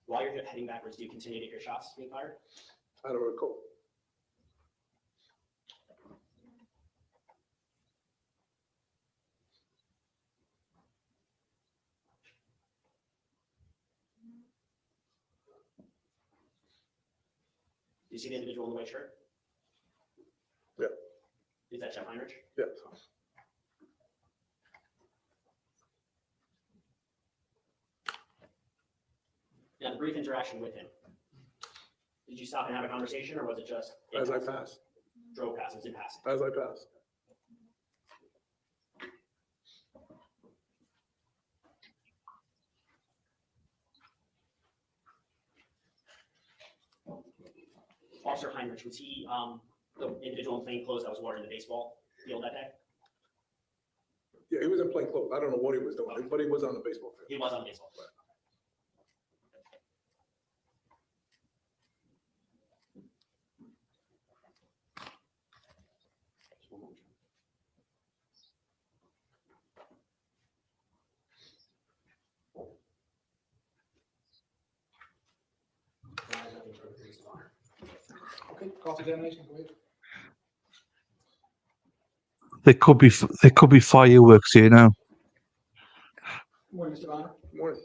While you're heading backwards, do you continue to hear shots being fired? I don't recall. Do you see the individual in the white shirt? Yeah. Is that Jeff Heinrich? Yes. Now, the brief interaction with him. Did you stop and have a conversation, or was it just? As I passed, Drove past, it was in passing. as I passed. Officer Heinrich, was he the individual in plain clothes that was watering the baseball field that day? Yeah, he was in plain clothes. I don't know what he was doing, but he was on the baseball field. He was on the baseball field. Just one moment. for the case of honor. Okay, cross-examination, go ahead. There could be fireworks here now. Good morning, Mr. Bonner. Morning.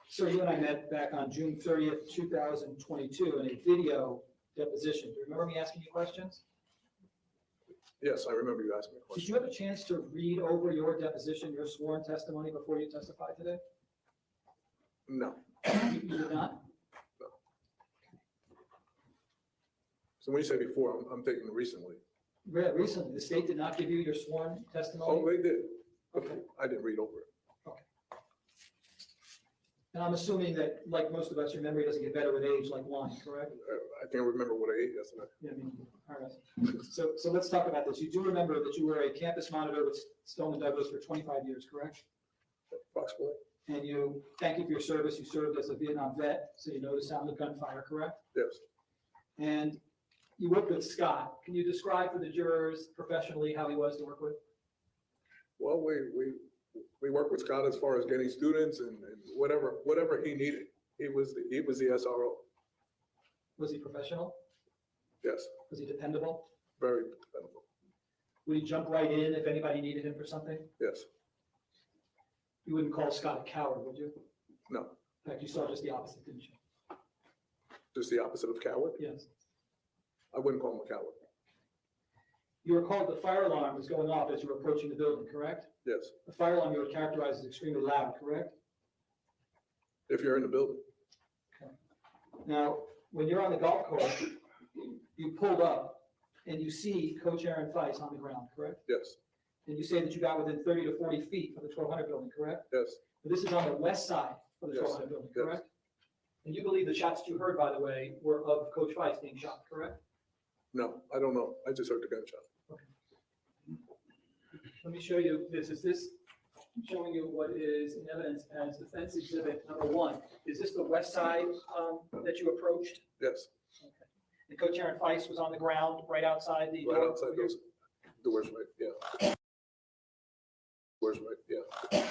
Sir, you and I met back on June 30th, 2022 in a video deposition. Do you remember me asking you questions? Yes, I remember you asking me a Did question. you have a chance to read over your deposition, your sworn testimony before you testified today? No. You did not? So when you say before, I'm thinking recently. Recently, the state did not give you your sworn Oh, testimony? they did. Okay. I didn't read over it. And I'm assuming that, like most of us, your memory doesn't get better with age like wine, correct? I can't remember what I ate yesterday. Yeah, I mean, all right. So let's talk about this. You do remember that you were a campus monitor with Stoneman Douglas for 25 years, correct? Approximately. And thank you for your service. You served as a Vietnam vet, so you know the sound of gunfire, correct? Yes. And you worked with Scott. Can you describe for the jurors professionally how he was to work with? Well, we worked with Scott as far as getting students and whatever he needed. He was the SRO. Was he professional? Yes, Was he dependable? very dependable. Would he jump right in if anybody needed him for something? Yes. You wouldn't call Scott a coward, would you? No. In fact, you saw just the opposite, didn't you? Just the opposite of coward. Yes. I wouldn't call him a coward. You recalled the fire alarm was going off as you were approaching the building, correct? Yes. The fire alarm you would characterize as extremely loud, correct? If you're in the building. Now, when you're on the golf course, you pulled up and you see Coach Aaron Feist on the ground, correct? Yes. And you say that you got within 30 to 40 feet of the 1200 building, correct? Yes. But this is on the west side of the Yes. 1200 building, Yes. correct? And you believe the shots that you heard, by the way, were of Coach Feist being shot, correct? No, I don't know. I just heard the gunshot. Let me show you, this is showing you what is in evidence as defense exhibit number 1. Is this the west side that you approached? Yes. Okay. And Coach Aaron Feist was on the ground right outside the Right door? outside those doors, right? Yeah. Doors, right? Yeah.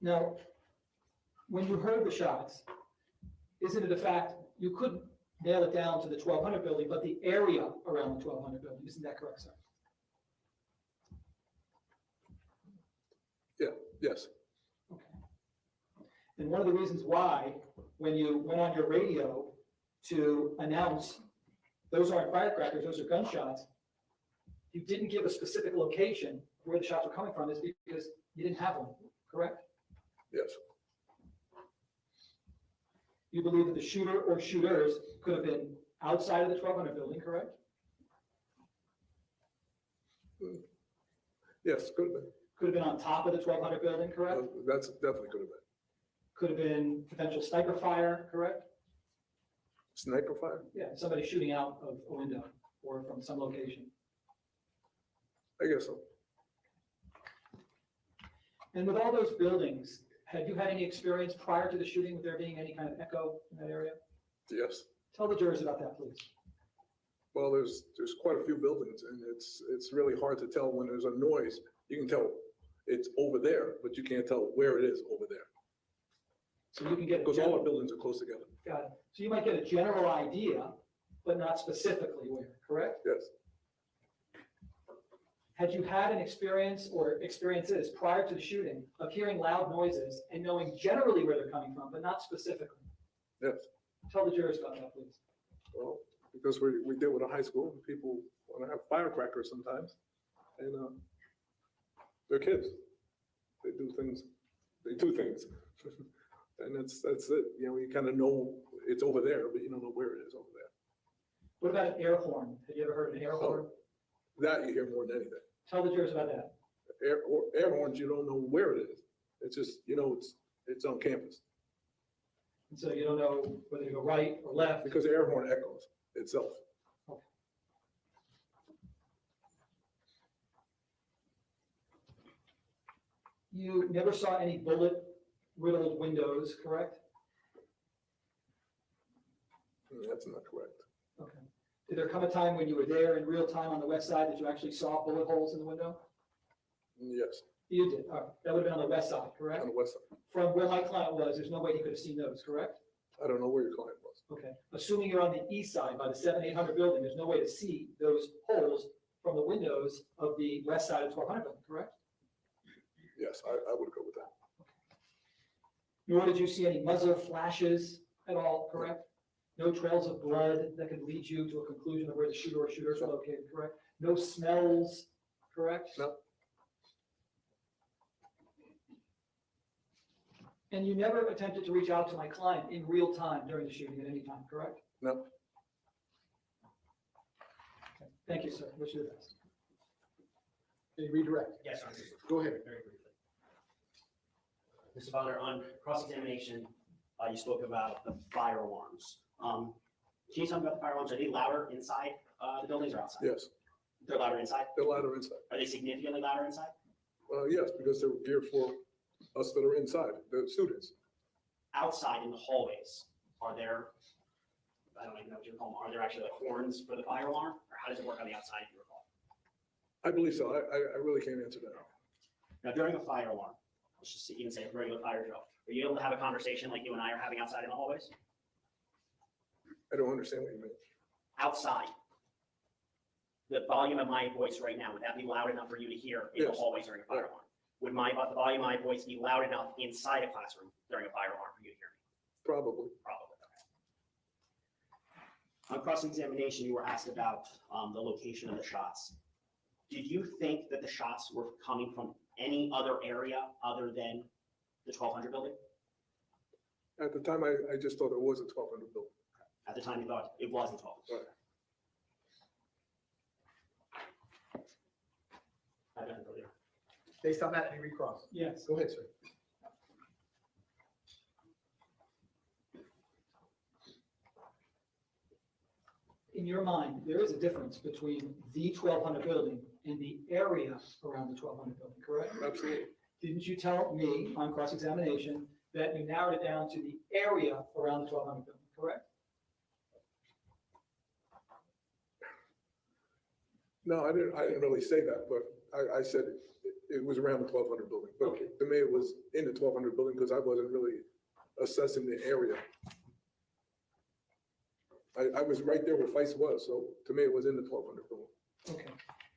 Now, when you heard the shots, isn't it a fact you couldn't nail it down to the 1200 building, but the area around the 1200 building? Isn't that correct, sir? Yeah. Yes. Okay. And one of the reasons why, when you went on your radio to announce those aren't firecrackers, those are gunshots, you didn't give a specific location where the shots were coming from, is because you didn't have one, correct? Yes. You believe that the shooter or shooters could have been outside of the 1200 building, correct? Yes. Could have been. Could have been on top of the 1200 building, correct? That's definitely could have been. Could have been potential sniper fire, correct? Sniper fire? Yeah, somebody shooting out of a window or from some location. I guess so. And with all those buildings, had you had any experience prior to the shooting with there being any kind of echo in that area? Yes. Tell the jurors about that, please. Well, there's quite a few buildings, and it's really hard to tell when there's a noise. You can tell it's over there, but you can't tell where it is over there. So you can get a Because all our general, buildings are close together. got it. So you might get a general idea, but not specifically where, correct? Yes. Had you had an experience or experiences prior to the shooting of hearing loud noises and knowing generally where they're coming from, but not specifically? Yes. Tell the jurors about that, please. Well, because we deal with a high school, and people want to have firecrackers sometimes, and they're kids. They do things, and that's it. You know, you kind of know it's over there, but you don't know where it is over there. What about an air horn? Have you ever heard of an air horn? That you hear more than anything. Tell the jurors about that. Air horns, you don't know where it is. It's just, you know, it's on campus. And so you don't know whether to go right or left. Because the air horn echoes itself. You never saw any bullet riddled windows, correct? That's not correct. Okay. Did there come a time when you were there in real time on the west side that you actually saw bullet holes in the window? Yes. You did, all right. That would have been on the west side, correct? on the west side. From where my client was, there's no way he could have seen those, correct? I don't know where your client was. Okay. Assuming you're on the east side by the 700-800 building, there's no way to see those holes from the windows of the west side of 1200 building, correct? Yes, I would go with that. Nor did you see any muzzle flashes at all, correct? No trails of blood that could lead you to a conclusion of where the shooter or shooters are located, correct? No smells, correct? No. And you never attempted to reach out to my client in real time during the shooting at any time, correct? No. Okay. Thank you, sir. Wish you the best. Can you redirect? Yes, sir. Go ahead. Very briefly. Mr. Butler, on cross-examination, you spoke about the fire alarms. Can you tell me about the fire alarms? Are they louder inside the buildings or outside? Yes, They're louder inside? they're louder inside. Are they significantly louder inside? Yes, because they're geared for us that are inside, the students. Outside in the hallways, are there, I don't even know what you call them, are there actually like horns for the fire alarm? Or how does it work on the outside, if you recall? I believe so. I really can't answer that. Now, during a fire alarm, let's just even say a regular fire drill, are you able to have a conversation like you and I are having outside in the hallways? I don't understand what you mean. Outside, the volume of my voice right now, would that be loud enough for you to hear in the Yes. hallways during a fire alarm? Would the volume of my voice be loud enough inside a classroom during a fire alarm for you to hear me? Probably. Probably. Okay. On cross-examination, you were asked about the location of the shots. Did you think that the shots were coming from any other area other than the 1200 building? At the time, I just thought it was a 1200 building. At the time, you thought it wasn't 1200? Right. I don't know there. Based on that, any recross? Yes. Go ahead, sir. In your mind, there is a difference between the 1200 building and the area around the 1200 building, correct? Absolutely. Didn't you tell me on cross-examination that you narrowed it down to the area around the 1200 building, correct? No, I didn't really say that, but I said it was around the 1200 building. But Okay. to me, it was in the 1200 building because I wasn't really assessing the area. I was right there where Feist was, so to me, it was in the 1200 building. Okay.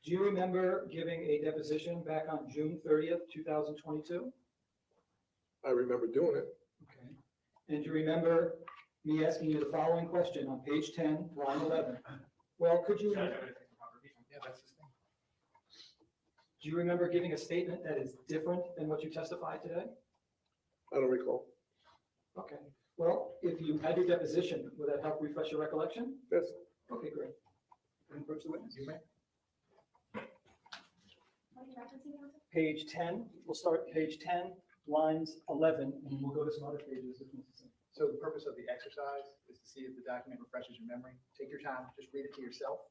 Do you remember giving a deposition back on June 30th, 2022? I remember doing it. Okay. And do you remember me asking you the following question on page 10, line 11? Well, could you, Yeah, that's his thing. do you remember giving a statement that is different than what you testified today? I don't recall. Okay. Well, if you had your deposition, would that help refresh your recollection? Yes. Okay, great. Approach the witness, you may. What are you referencing, Counsel? Page 10, we'll start page 10, lines 11, and we'll go to some other pages if necessary. So the purpose of the exercise is to see if the document refreshes your memory. Take your time, just read it to yourself.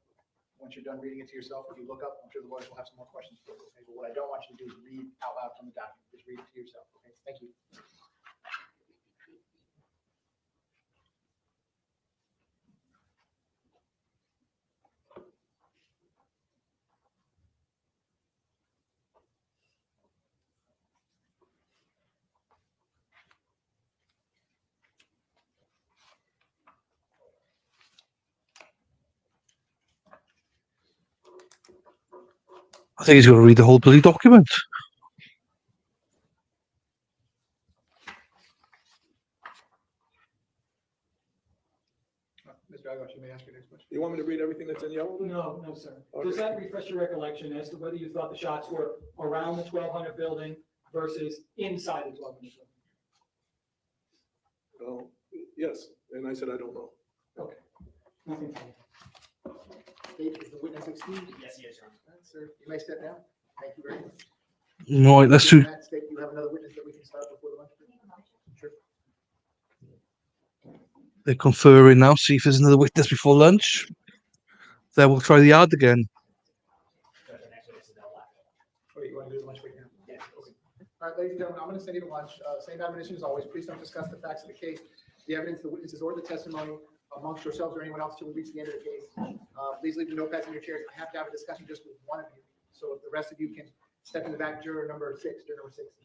Once you're done reading it to yourself, if you look up, I'm sure the lawyers will have some more questions for you. Okay, but what I don't want you to do is read out loud from the document. Just read it to yourself. Okay, thank you. I think he's got to read the whole bloody document. Mr. Agos, you may ask your next question. You want me to read everything that's in yellow? then? No, no, sir. Okay. Does that refresh your recollection as to whether you thought the shots were around the 1200 building versus inside the 1200 building? Yes, and I said I don't know. Okay. Nothing further. State, is the witness excused? Yes, yes, Your Honor. All right, sir, you may step down. Thank you very much. No, let's do. Matt, State, you have another witness that we can start before the lunch break? Sure. They're conferring now, see if there's another witness before lunch. Then we'll try the yard again. Judge, the next witness is Del Black. Oh, you want to do the lunch break now? Yes. Okay. All right, ladies and gentlemen, I'm going to send you to lunch. Same admonition as always. Please don't discuss the facts of the case, the evidence, the witnesses, or the testimony amongst yourselves or anyone else till we reach the end of the case. Please leave the notepads in your chairs. I have to have a discussion just with one of you. So if the rest of you can Step in the back, juror number 6, if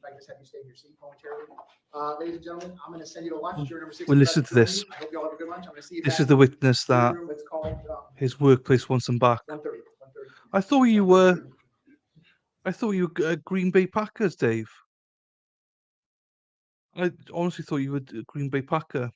I can just have you stay in your seat momentarily. Ladies and gentlemen, I'm gonna send you to lunch, juror number 6. Well, is listen left to to join this. you. I hope you all have a good lunch. I'm gonna see you This back is the witness in the that room that's called, his workplace wants him back. 1:30. I thought you were Green Bay Packers, Dave. I honestly thought you were a Green Bay Packer.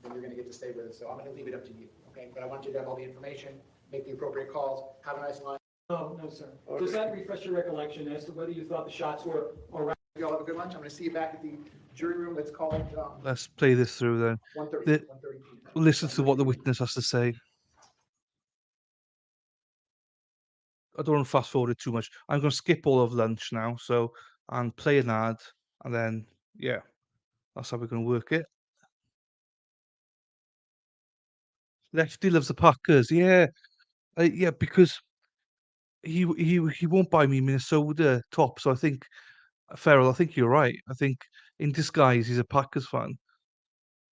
Then you're gonna get to stay with us, so I'm gonna leave it up to you, okay? But I want you to have all the information, make the appropriate calls, have a nice lunch. No, no, sir. Does that refresh your recollection as to whether you thought the shots were around? You all have a good lunch. I'm gonna see you back at the jury room that's called, Let's play this through then. 1:30. The- Listen to what the witness has to say. I don't want to fast forward it too much. I'm going to skip all of lunch now, and play an ad, and then yeah, that's how we're going to work it. Lefty loves the Packers, yeah, yeah, because he won't buy me Minnesota top. So I think Farrell, I think you're right. I think in disguise he's a Packers fan.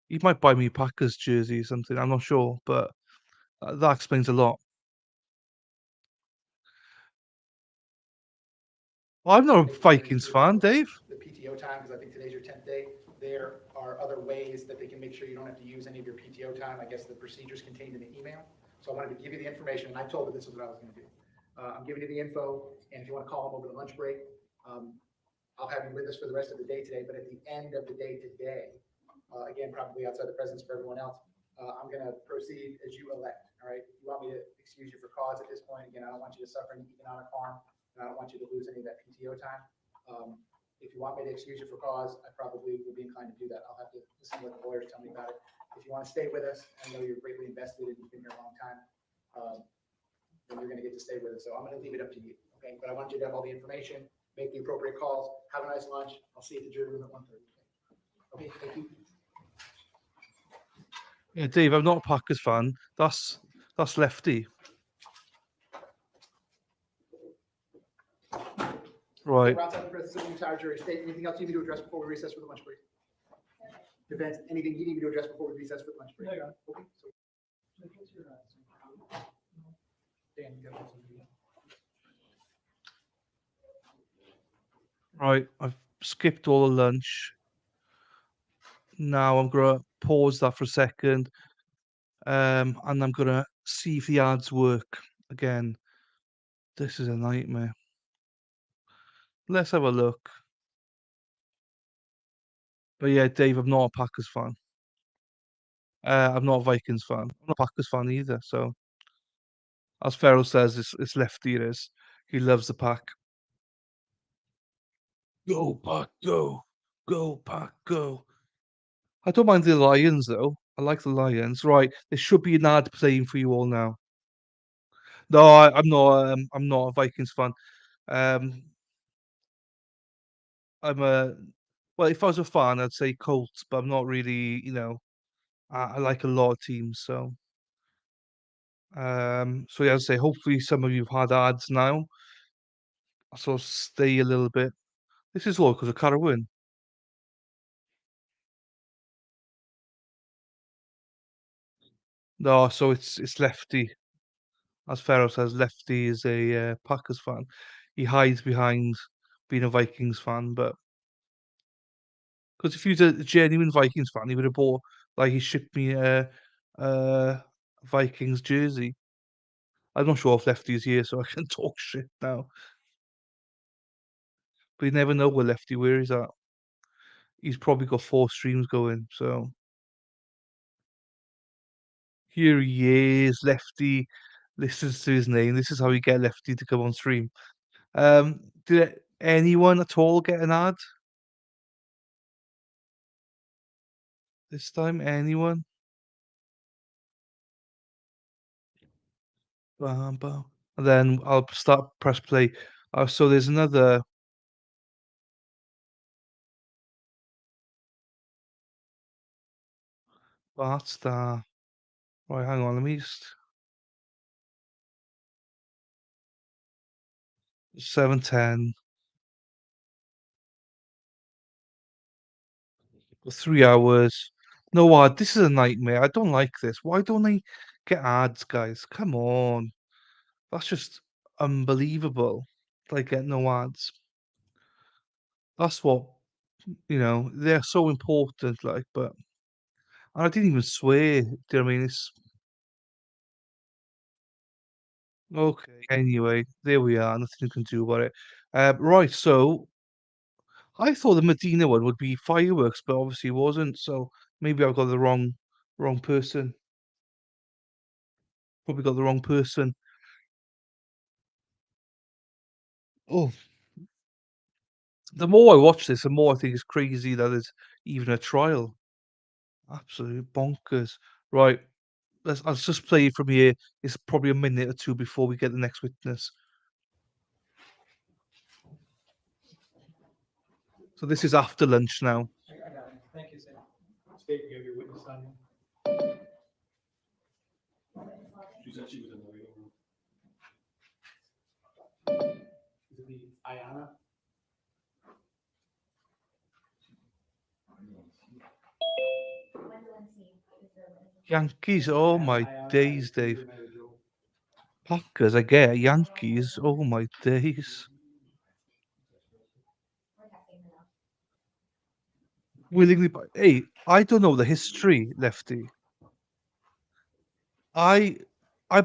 He might buy me a Packers jersey or something. I'm not sure, but that explains a lot. I'm not a Vikings fan, Dave. The PTO time, because I think today's your 10th day. There are other ways that they can make sure you don't have to use any of your PTO time. I guess the procedures contained in the email. So I wanted to give you the information, and I told her this is what I was going to do. I'm giving you the info, and if you want to call them over the lunch break, I'll have you with us for the rest of the day today. But at the end of the day today, again, probably outside the presence for everyone else, I'm going to proceed as you elect. All right. You want me to excuse you for cause at this point? Again, I don't want you to suffer any economic harm. And I don't want you to lose any of that PTO time. If you want me to excuse you for cause, I probably would be inclined to do that. I'll have to listen to what the lawyers tell me about it. If you want to stay with us, I know you're greatly invested and you've been here a long time, then you're going to get to stay with us. So I'm going to leave it up to you. Okay. But I want you to have all the information, make the appropriate calls, have a nice lunch. I'll see you at the jury room at 1:30. Okay. Thank you. Yeah, Dave, I'm not a Packers fan. That's Lefty. Right. We're outside the presence of the entire jury. State, anything else you need me to address before we recess for the lunch break? Defense, anything you need me to address before we recess for the lunch break? No, Your Honor. Okay. So, Dan, you got something? Right, I've skipped all the lunch. Now I'm gonna pause that for a second, and I'm gonna see if the ads work again. This is a nightmare. Let's have a look. But yeah, Dave, I'm not a Packers fan. I'm not a Vikings fan. I'm not a Packers fan either. So, as Farrell says, it's Lefty. It is. He loves the Pack. Go Pack, go, go Pack, go. I don't mind the Lions though. I like the Lions. Right, there should be an ad playing for you all now. No, I'm not. I'm not a Vikings fan. Um, I'm a well. If I was a fan, I'd say Colts, but I'm not really. I like a lot of teams. So yeah, I'd say hopefully some of you've had ads now. So stay a little bit. This is all because of Carwin. No, so it's Lefty. As Pharaoh says, Lefty is a Packers fan. He hides behind being a Vikings fan, but because if he was a genuine Vikings fan, he would have bought like he shipped me a Vikings jersey. I'm not sure if Lefty is here, so I can talk shit now. But you never know where Lefty where he's at. He's probably got 4 streams going, so here he is. Lefty listens to his name. This is how you get Lefty to come on stream. Did anyone at all get an ad this time? Anyone? Bam, bam. And then I'll press play. So there's another. That's the right. Hang on, let me just 7:10. 3 hours. No ad. This is a nightmare. I don't like this. Why don't they get ads, guys? Come on. That's just unbelievable. Like, get no ads. That's what, they're so important, like, but and I didn't even swear, do you know what I mean? It's okay, anyway, there we are, nothing you can do about it. Right, so I thought the Medina one would be fireworks, but obviously it wasn't, so maybe I've got the wrong person. Probably got the wrong person. Oh, the more I watch this, the more I think it's crazy that it's even a trial. Absolute bonkers. Right, I'll just play it from here. It's probably a minute or two before we get the next witness. So this is after lunch now. I got it. Thank you, Sam. State, you have your witness on you. She said she was in the waiting room. Is it the Ayana? Yankees, oh my days, Dave. Packers, I get it. Yankees, oh my days. Willingly, hey, I don't know the history, Lefty. I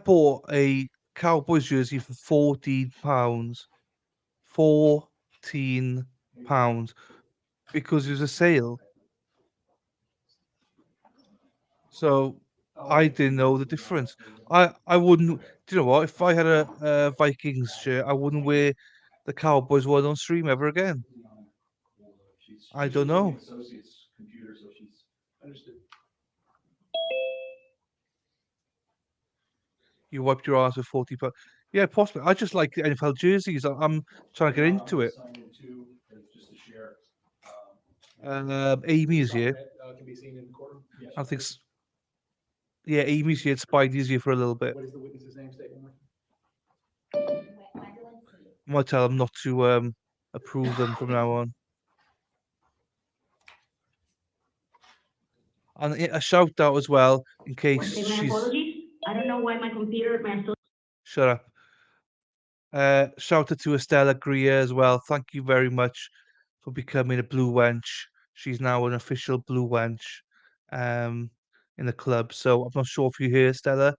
bought a Cowboys jersey for £14. £14 because it was a sale. So I didn't know the difference. I wouldn't. Do you know what? If I had a Vikings shirt, I wouldn't wear the Cowboys one on stream ever again. I don't know. Associates computer, so she's understood. You wiped your ass with £40. Yeah, possibly. I just like the NFL jerseys. I'm trying to get into it. Just to share. Amy is here. Can be seen in the courtroom. I think. Yeah, Amy's here. Spidey's here for a little bit. What is the witness's name? State one more. I might tell them not to approve them from now on. And a shout out as well in case Okay, my she's. apologies. I don't know why my computer, Shut up. Shout out to Estella Greer as well. Thank you very much for becoming a blue wench. She's now an official blue wench in the club. So I'm not sure if you're here, Stella,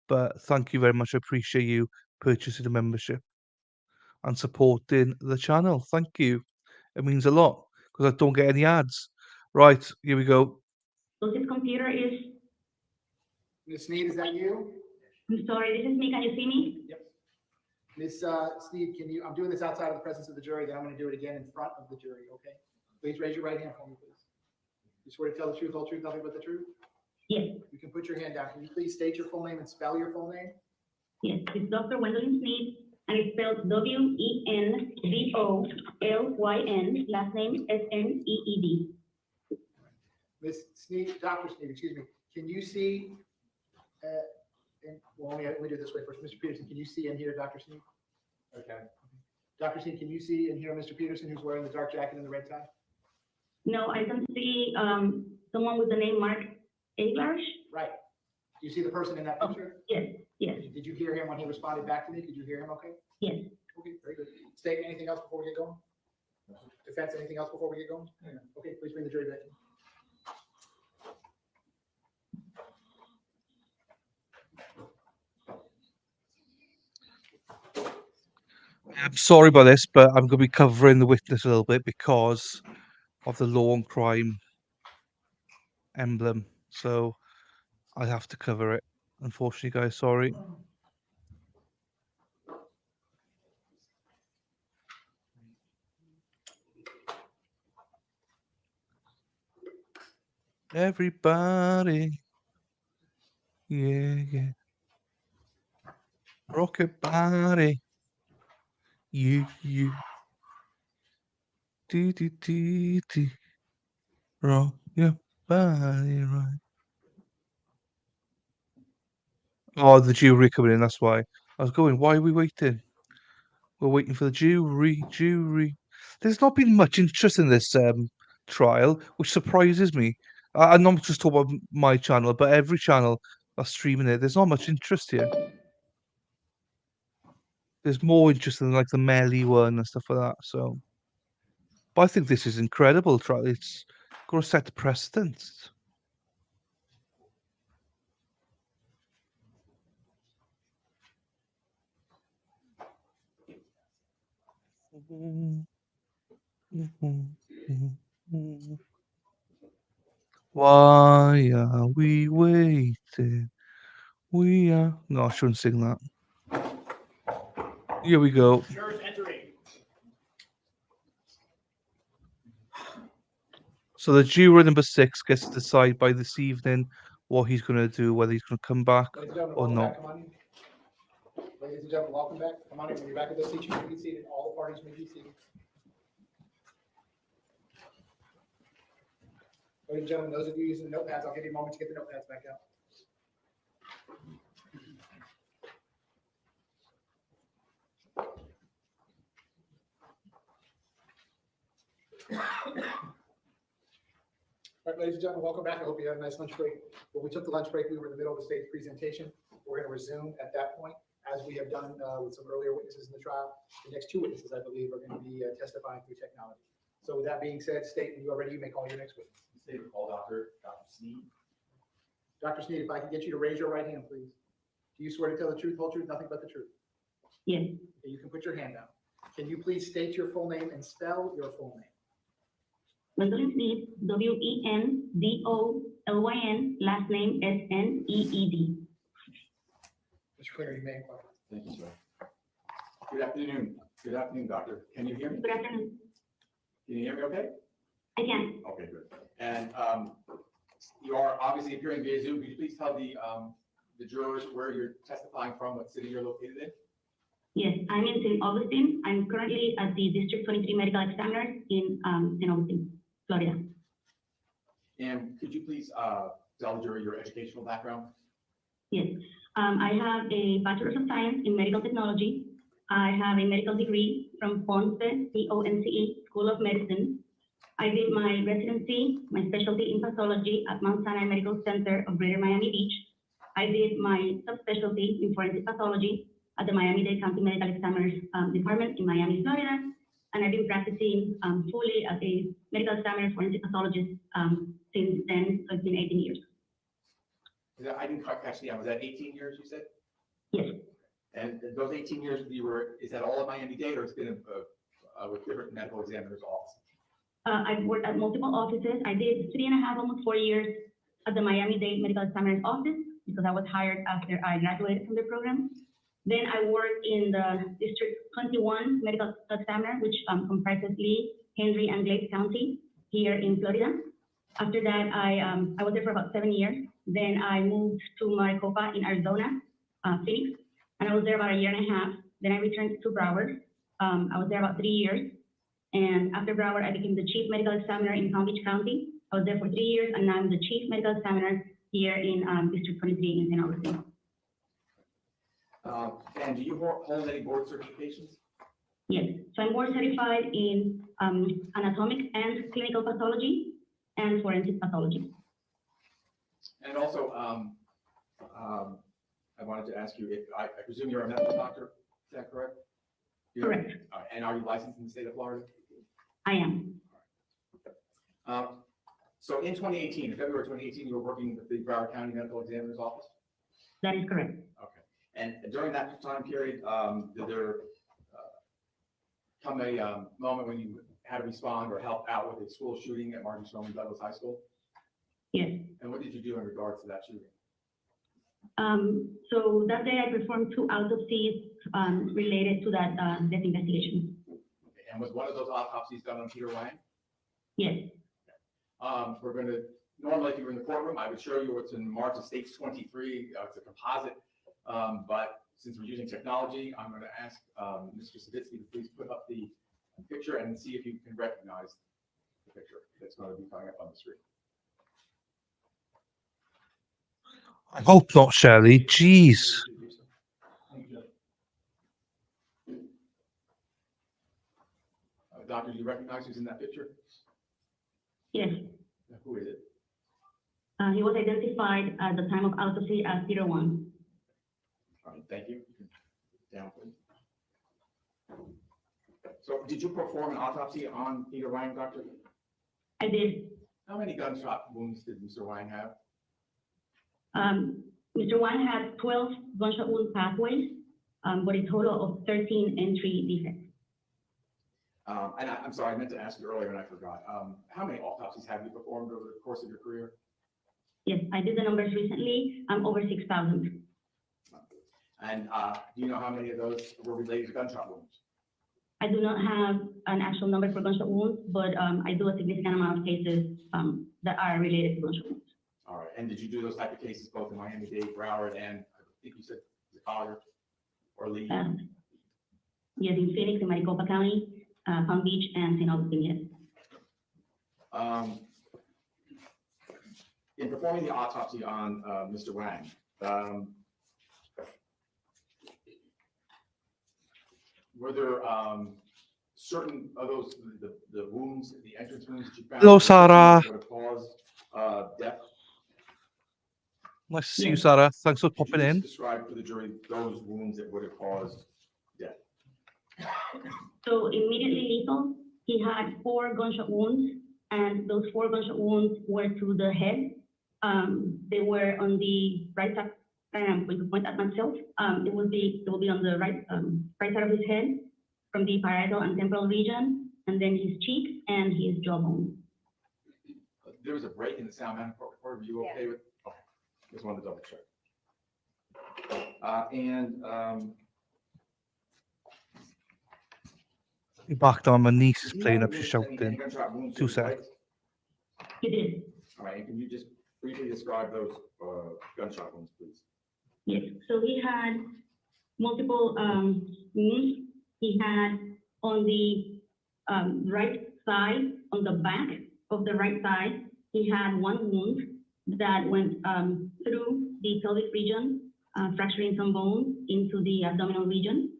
but thank you very much. I appreciate you purchasing the membership and supporting the channel. Thank you. It means a lot because I don't get any ads. Right, here we go. So this computer is, Ms. Sneed, is that you? I'm sorry, this is me. Can you see me? Yep. Ms. Sneed, I'm doing this outside of the presence of the jury, then I'm gonna do it again in front of the jury, okay? Please raise your right hand for me, please. You swear to tell the truth, whole truth, nothing but the truth? Yes, You can put your hand down. Can you please state your full name and spell your full name? yes. It's Dr. Gwendolyn Smith, and it's spelled Wenvolyn, last name Sneed. Ms. Sneed, Dr. Sneed, excuse me, can you see, let me do it this way first. Mr. Peterson, can you see and hear Dr. Sneed? Okay. Dr. Sneed, can you see and hear Mr. Peterson who's wearing the dark jacket and the red tie? No, I don't see someone with the name Mark Aglars. Right. Do you see the person in that picture? Yes, yes, Did you hear him when he responded back to me? Did you hear him okay? yes. Okay, very good. State, anything else before we get going? Defense, anything else before we get going? Okay, please bring the jury back in. I'm sorry about this, but I'm going to be covering the witness a little bit because of the law and crime emblem. So I have to cover it. Unfortunately, guys, sorry. Everybody. Yeah, yeah. Rocket body. You. Do. Rock your body right. Oh, the jury coming in, that's why. I was going, why are we waiting? We're waiting for the jury. There's not been much interest in this trial, which surprises me. I'm not just talking about my channel, but every channel that's streaming it. There's not much interest here. there's more interest in like the Melly one and stuff like that. So, but I think this is incredible. It's got to set the precedent. Why are we waiting? We are. No, I shouldn't sing that. Here we go. Jurors entering. So the juror number 6 gets to decide by this evening what he's going to do, whether he's going to come back Ladies and gentlemen, or welcome not. back. Come on in. Ladies and gentlemen, welcome back. Come on in. When you're back at those seats, you may be seated. All the parties may be seated. Ladies and gentlemen, those of you using the notepads, I'll give you a moment to get the notepads back out. All right, ladies and gentlemen, welcome back. I hope you had a nice lunch break. When we took the lunch break, we were in the middle of the state's presentation. We're going to resume at that point, as we have done with some earlier witnesses in the trial. The next 2 witnesses, I believe, are going to be testifying through technology. So with that being said, state when you are ready, you may call your next witness. State and call Dr. Sneed. Dr. Sneed, if I could get you to raise your right hand, please. Do you swear to tell the truth, whole truth, nothing but the truth? Yes. Okay, you can put your hand down. Can you please state your full name and spell your full name? Wendelin Smith, Wendolyn, last name Sneed. Mr. Cleary, you may inquire. Thank you, sir. Good afternoon. Good afternoon, doctor. Can you hear me? Good afternoon. Can you hear me okay? I can. Okay, good. And you are obviously appearing via Zoom. Could you please tell the jurors where you're testifying from, what city you're located in? Yes, I'm in St. Augustine. I'm currently at the District 23 Medical Examiner in St. Augustine, Florida. And could you please tell the jury your educational background? Yes, I have a Bachelor's of Science in Medical Technology. I have a medical degree from Ponce, Ponce School of Medicine. I did my residency, my specialty in pathology at Mount Sinai Medical Center of Greater Miami Beach. I did my subspecialty in forensic pathology at the Miami-Dade County Medical Examiners Department in Miami, Florida. And I've been practicing fully as a medical examiner forensic pathologist since then, so it's been 18 years. I didn't quite catch the end. Was that 18 years you said? Yes. And those 18 years is that all at Miami-Dade, or it's been with different medical examiners' offices? I've worked at multiple offices. I did 3.5, almost 4 years at the Miami-Dade Medical Examiner's Office because I was hired after I graduated from the program. Then I worked in the District 21 Medical Examiner, which comprises Lee, Henry, and Glades County here in Florida. After that, I was there for about 7 years. Then I moved to Maricopa in Arizona, Phoenix, and I was there about 1.5 years. Then I returned to Broward. I was there about 3 years. And after Broward, I became the Chief Medical Examiner in Palm Beach County. I was there for 3 years, and now I'm the Chief Medical Examiner here in District 23 in St. Augustine. And do you hold any board certifications? Yes, so I'm board certified in anatomic and clinical pathology and forensic pathology. And also, I wanted to ask you, if I presume you're a medical doctor, is that correct? Correct. And are you licensed in the state of Florida? I am. So in 2018, in February 2018, you were working with the Broward County Medical Examiner's Office? That is correct. Okay. And during that time period, did there come a moment when you had to respond or help out with a school shooting at Marjory Stoneman Douglas High School? Yes. And what did you do in regards to that shooting? So that day I performed 2 autopsies related to that death investigation. Okay. And was one of those autopsies done on Peter Wang? Yes. We're going to, normally if you were in the courtroom, I would show you what's in March of States 23. It's a composite. But since we're using technology, I'm going to ask Mr. Savitsky to please put up the picture and see if you can recognize the picture that's going to be coming up on the screen. I hope not, Shelley. Jeez. Doctor, do you recognize who's in that picture? Yes. Who is it? He was identified at the time of autopsy as Peter Wang. All right, thank you. Down, please. So did you perform an autopsy on Peter Wang, Doctor? I did. How many gunshot wounds did Mr. Wang have? Mr. Wang had 12 gunshot wound pathways, but a total of 13 entry defects. And I'm sorry, I meant to ask you earlier and I forgot. How many autopsies have you performed over the course of your career? Yes, I did the numbers recently. Over 6,000. And do you know how many of those were related to gunshot wounds? I do not have an actual number for gunshot wounds, but I do a significant amount of cases that are related to gunshot wounds. All right, and did you do those type of cases both in Miami-Dade, Broward, and I think you said Collier or Lee? Yes, in Phoenix, in Maricopa County, Palm Beach, and St. Augustine, yes. In performing the autopsy on Mr. Wang, were there certain of those, the wounds, the entrance wounds that you found? Hello, Sarah. Would have caused death? Nice to see you, Sarah. Thanks for Could you popping in. just describe for the jury those wounds that would have caused death? So immediately lethal, he had 4 gunshot wounds, and those 4 gunshot wounds were to the head. They were on the right side. I'm going to point at myself. It will be on the right side of his head, from the parietal and temporal region, and then his cheeks and his jawbone. There was a break in the sound, man. Are you okay with? Okay, just wanted to double check. Be back on. My niece is Do you playing know up. She's if any shouting. gunshot wounds to 2 his seconds. legs? He did. All right, and can you just briefly describe those gunshot wounds, please? Yes. So he had multiple wounds. He had on the right side, on the back of the right side, he had 1 wound that went through the pelvic region, fracturing some bones into the abdominal region.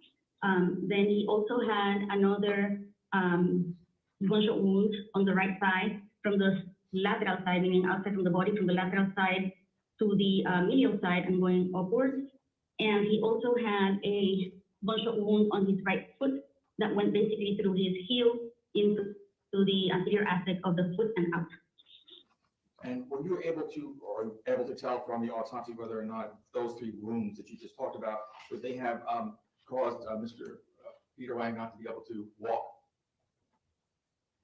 Then he also had another gunshot wound on the right side from the lateral side, meaning outside from the body, from the lateral side to the medial side and going upwards. And he also had a gunshot wound on his right foot that went basically through his heel into the anterior aspect of the foot and out. And were you able to tell from the autopsy whether or not those 3 wounds that you just talked about, would they have caused Mr. Peter Wang not to be able to walk?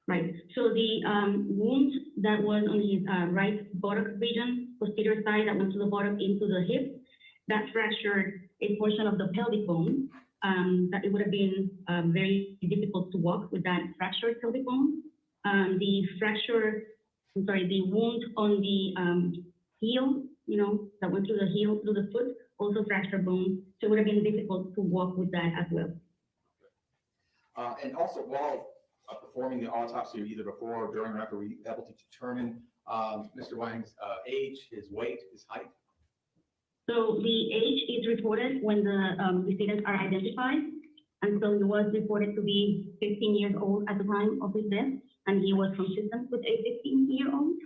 Right. So the wound that was on his right buttocks region, posterior side, that went to the bottom into the hip, that fractured a portion of the pelvic bone. That it would have been very difficult to walk with that fractured pelvic bone. The wound on the heel, that went through the heel, through the foot, also fractured bone. So it would have been difficult to walk with that as well. And also, while performing the autopsy, either before or during or after, were you able to determine Mr. Wang's age, his weight, his height? So the age is reported when the decedents are identified. And so he was reported to be 15 years old at the time of his death, and he was consistent with a 15-year-old.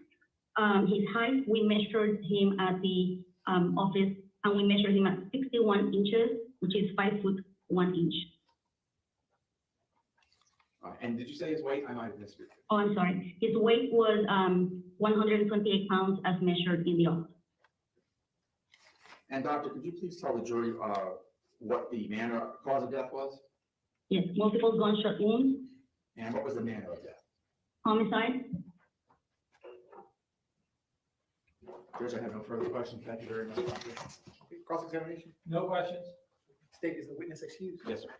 His height, we measured him at the office, and we measured him at 61 inches, which is 5 foot 1 inch. And did you say his weight? I might have missed it. Oh, I'm sorry. His weight was 128 pounds as measured in the office. And doctor, could you please tell the jury what the cause of death was? Yes, multiple gunshot wounds. And what was the manner of death? Homicide. Judge, I have no further questions. Thank you very much, doctor. Cross-examination? No questions? State, is the witness excused? Yes, sir.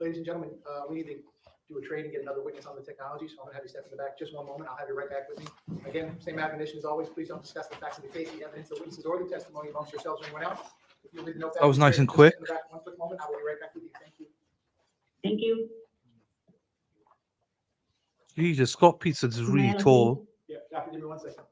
Ladies and gentlemen, we need to do a trade and get another witness on the technology, so I'm gonna have you step in the back just one moment. I'll have you right back with me. Again, same admonition as always, please don't discuss the facts of the case, the evidence, the witnesses, or the testimony amongst yourselves or anyone else. If you leave no That was nice and just quick. step in the back one quick moment, I will be right back with you. Thank you. Thank you. Jesus, Scot Peterson is really tall. Yeah, Doctor, give me 1 second.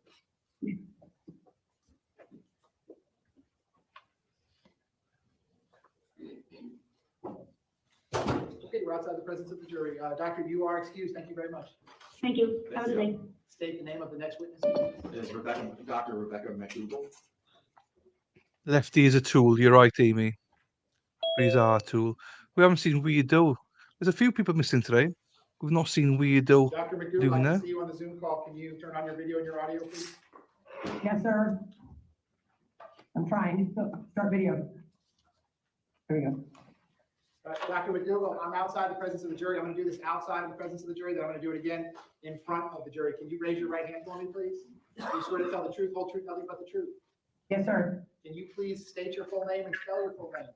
Okay, we're outside the presence of the jury. Doctor, you are excused. Thank you very much. Thank you. Have a good day. State the name of the next witness. Is Dr. Rebecca McDougall? Lefty is a tool. You're right, Amy. He's our tool. We haven't seen Weirdo. There's a few people missing today. We've not seen Weirdo Dr. McDougall, I doing can that. see you on the Zoom call. Can you turn on your video and your audio, please? Yes, sir. I'm trying to start video. There we go. Dr. McDougall, I'm outside the presence of the jury. I'm going to do this outside of the presence of the jury, then I'm going to do it again in front of the jury. Can you raise your right hand for me, please? You swear to tell the truth, whole truth, nothing but the truth. Yes, sir. Can you please state your full name and spell your full name?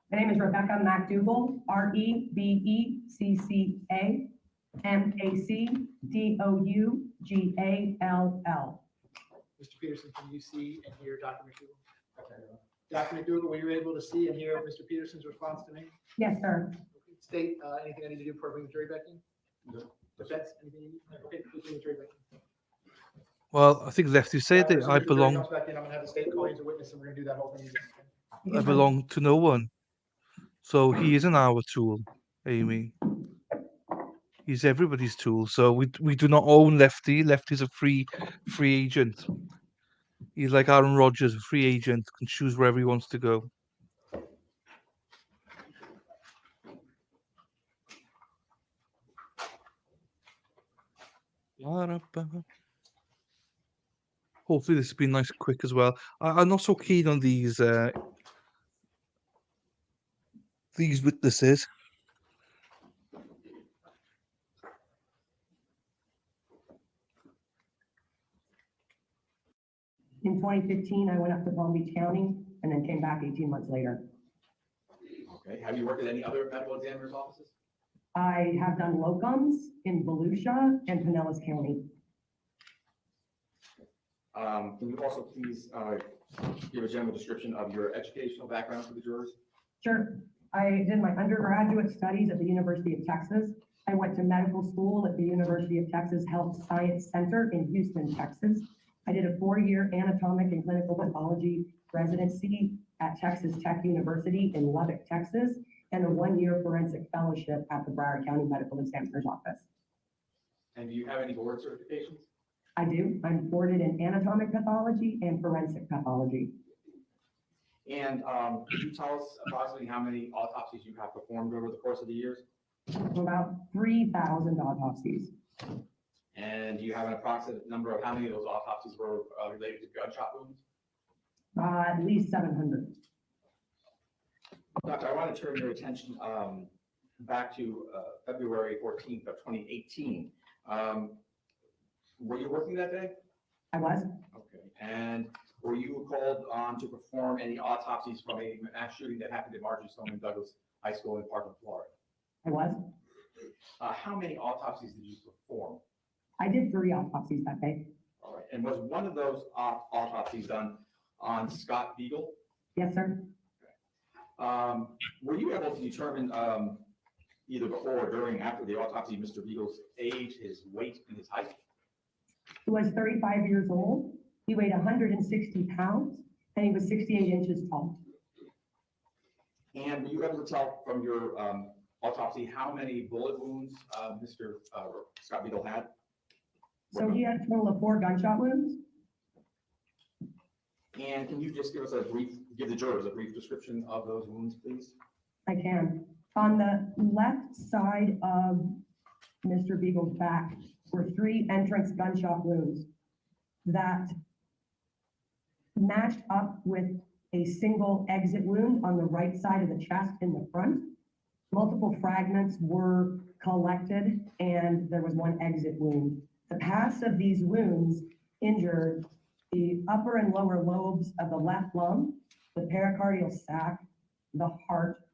My name is Rebecca MacDougall, REBECCA MACDOUGALL. Mr. Peterson, can you see and hear Dr. McDougall? Dr. McDougall, were you able to see and hear Mr. Peterson's response to me? Yes, sir. State anything I need to do before I bring the jury back in? Defense, anything you need? Okay, please bring the jury back in. Well, I think Lefty said that So I Mr. Jury belong. comes back in, I'm gonna have the state call you as a witness, and we're gonna do that whole thing again. I belong to no one. So he isn't our tool, Amy. He's everybody's tool. So we do not own Lefty. Lefty's a free agent. He's like Aaron Rodgers, a free agent, can choose wherever he wants to go. Hopefully this has been nice and quick as well. I'm not so keen on these witnesses. In 2015, I went up to Palm Beach County and then came back 18 months later. Okay, have you worked at any other medical examiner's offices? I have done locums in Volusia and Pinellas County. Can you also please give a general description of your educational background for the jurors? Sure. I did my undergraduate studies at the University of Texas. I went to medical school at the University of Texas Health Science Center in Houston, Texas. I did a 4-year anatomic and clinical pathology residency at Texas Tech University in Lubbock, Texas, and a 1-year forensic fellowship at the Broward County Medical Examiner's Office. And do you have any board certifications? I do. I'm boarded in anatomic pathology and forensic pathology. And could you tell us approximately how many autopsies you have performed over the course of the years? About 3,000 autopsies. And do you have an approximate number of how many of those autopsies were related to gunshot wounds? At least 700. Doctor, I want to turn your attention back to February 14th of 2018. Were you working that day? I was. Okay. And were you called on to perform any autopsies from a mass shooting that happened at Marjory Stoneman Douglas High School in Parkland, Florida? I was. How many autopsies did you perform? I did 3 autopsies that day. All right. And was one of those autopsies done on Scot Beagle? Yes, sir. Were you able to determine either before or during, after the autopsy, Mr. Beagle's age, his weight, and his height? He was 35 years old. He weighed 160 pounds, and he was 68 inches tall. And were you able to tell from your autopsy how many bullet wounds Mr. Scot Beagle had? So he had a total of 4 gunshot wounds. And can you just give the jurors a brief description of those wounds, please? I can. On the left side of Mr. Beagle's back were 3 entrance gunshot wounds that matched up with a single exit wound on the right side of the chest in the front. Multiple fragments were collected and there was 1 exit wound. The paths of these wounds injured the upper and lower lobes of the left lung, the pericardial sac, the heart,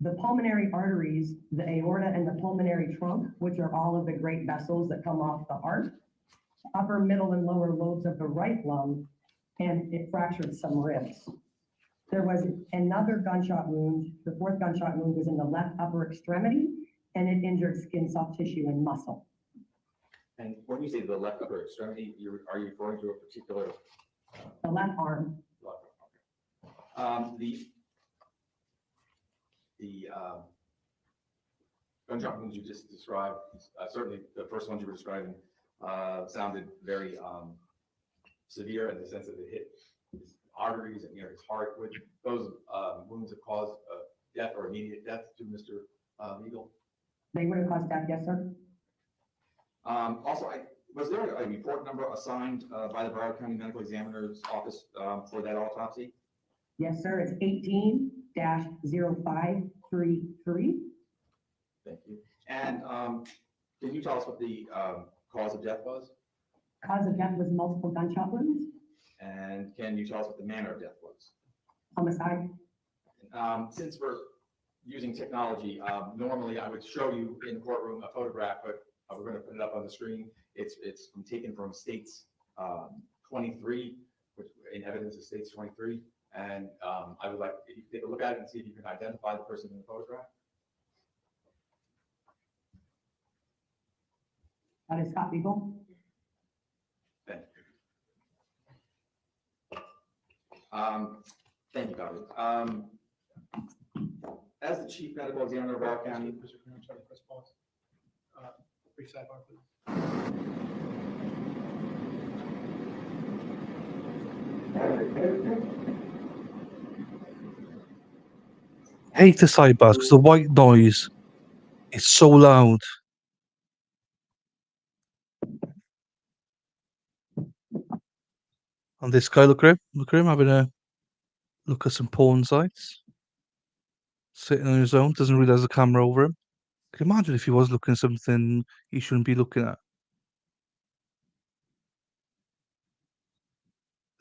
the pulmonary arteries, the aorta and the pulmonary trunk, which are all of the great vessels that come off the heart, upper, middle, and lower lobes of the right lung, and it fractured some ribs. There was another gunshot wound. The 4th gunshot wound was in the left upper extremity, and it injured skin, soft tissue, and muscle. And when you say the left upper extremity, are you referring to a particular? The left arm. The gunshot wounds you just described, certainly the first ones you were describing sounded very severe in the sense that it hit his arteries and near his heart. Would those wounds have caused death or immediate death to Mr. Beagle? They would have caused death, yes, sir. Also, was there a report number assigned by the Broward County Medical Examiner's Office for that autopsy? Yes, sir, it's 18-0533. Thank you. And can you tell us what the cause of death was? Cause of death was multiple gunshot wounds, And can you tell us what the manner of death was? homicide. Since we're using technology, normally I would show you in the courtroom a photograph, but we're going to put it up on the screen. It's taken from States 23, which in evidence of States 23. And I would like if you take a look at it and see if you can identify the person in the photograph. That is Scott Beagle. Thank you. Thank you, Doctor. As the Chief Medical Examiner of Broward County. Mr. Chairman, I'm sorry, press pause. Brief sidebar, please. Hate the sidebars because the white noise is so loud. And this guy, look at him having a look at some porn sites. Sitting on his own, doesn't realize the camera over him. Can you imagine if he was looking at something he shouldn't be looking at?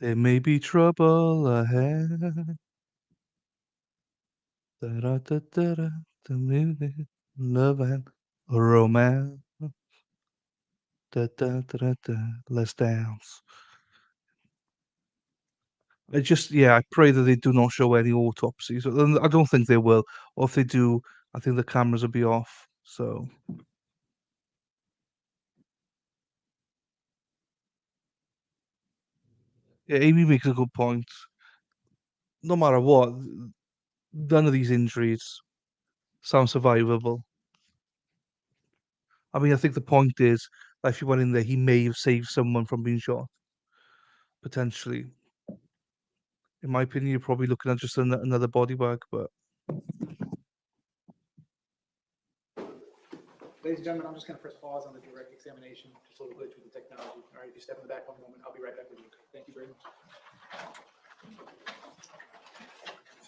There may be trouble ahead. Da-da-da-da-da, the music, love and romance. Da-da-da-da-da, let's dance. I pray that they do not show any autopsies. I don't think they will. Or if they do, I think the cameras will be off. So. Yeah, Amy makes a good point. No matter what, none of these injuries sound survivable. I mean, I think the point is that if he went in there, he may have saved someone from being shot. Potentially. In my opinion, you're probably looking at just another body bag, but. Ladies and gentlemen, I'm just going to press pause on the direct examination, just a little glitch with the technology. All right, if you step in the back one moment, I'll be right back with you. Thank you very much.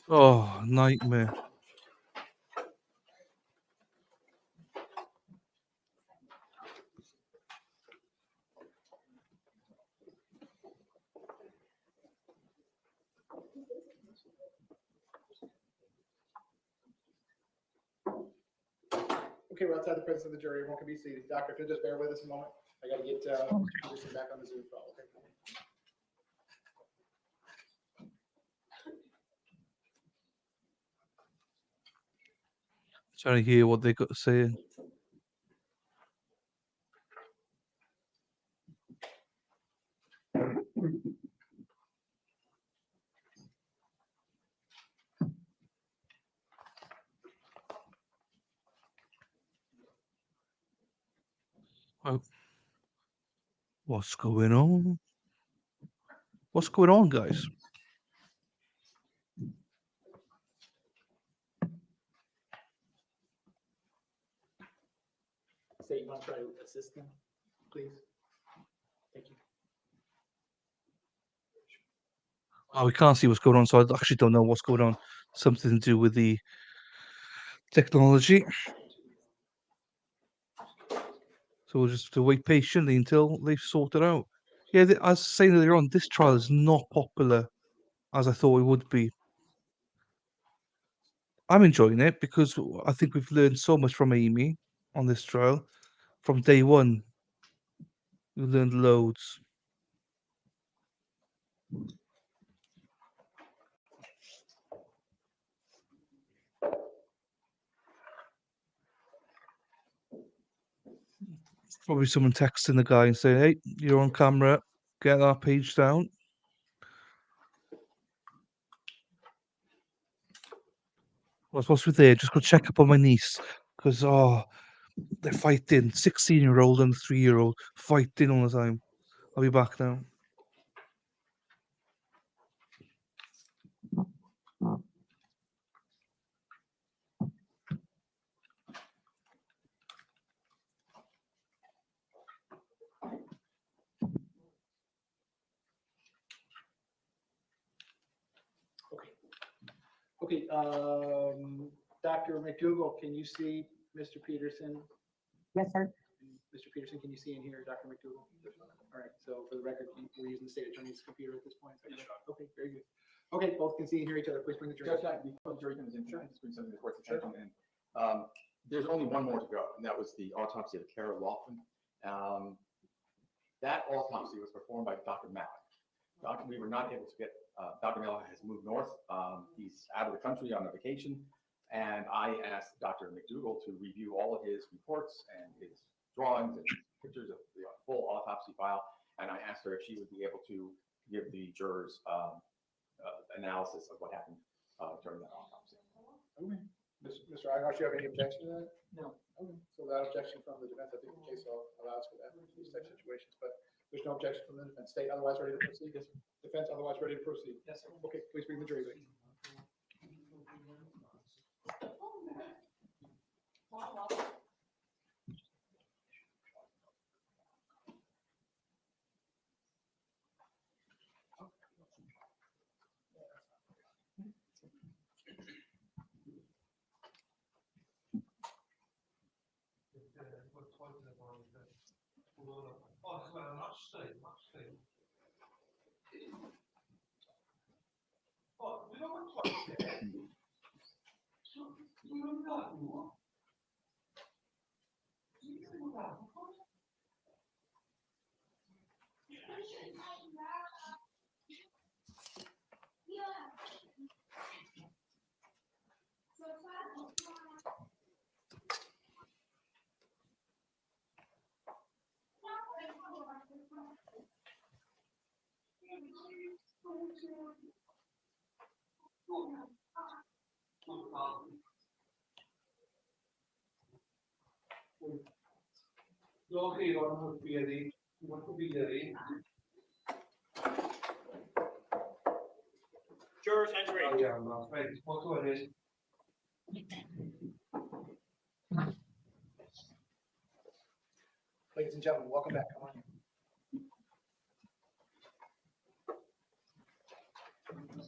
Oh, nightmare. Okay, we're outside the presence of the jury. Everyone can be seated. Doctor, if you'll just bear with us a moment. I got to get Mr. Peterson back on the Zoom call. Okay. Trying to hear what they got to say. Well, what's going on? What's going on, guys? Say you want to try to assist them, please? Thank you. Oh, we can't see what's going on, so I actually don't know what's going on. Something to do with the technology. So we'll just have to wait patiently until they've sorted out. Yeah, as I was saying earlier on, this trial is not popular as I thought it would be. I'm enjoying it because I think we've learned so much from Amy on this trial. From day one, we've learned loads. Probably someone texting the guy and saying, "Hey, you're on camera. Get that page down." I was supposed to be there. Just go check up on my niece because they're fighting. 16-year-old and 3-year-old fighting all the time. I'll be back now. Okay, Dr. McDougall, can you see Mr. Peterson? Yes, sir. Mr. Peterson, can you see and hear Dr. McDougall? All right, so for the record, we're using the state attorney's computer at this point. Is that correct? Okay, very good. Okay, both can see and hear each other. Please bring the jury. Judge, before the jury comes in, should I just bring something to the court's attention? And there's only one more to go, and that was the autopsy of Kara Laughlin. That autopsy was performed by Dr. Malik. We were not able to get, Dr. Malik has moved north. He's out of the country on a vacation. And I asked Dr. McDougall to review all of his reports and his drawings and pictures of the full autopsy file. And I asked her if she would be able to give the jurors analysis of what happened during that autopsy. Okay. Mr. Igosh, do you have any objection to that? No. Okay, so without objection from the defense, I think the case law allows for that in these type of situations, but there's no objection from the defense. State otherwise ready to proceed? Yes, sir. Defense otherwise ready to proceed? Yes, sir. Okay, please bring the jury back. Jurors entering. Ladies and gentlemen, welcome back. Come on in.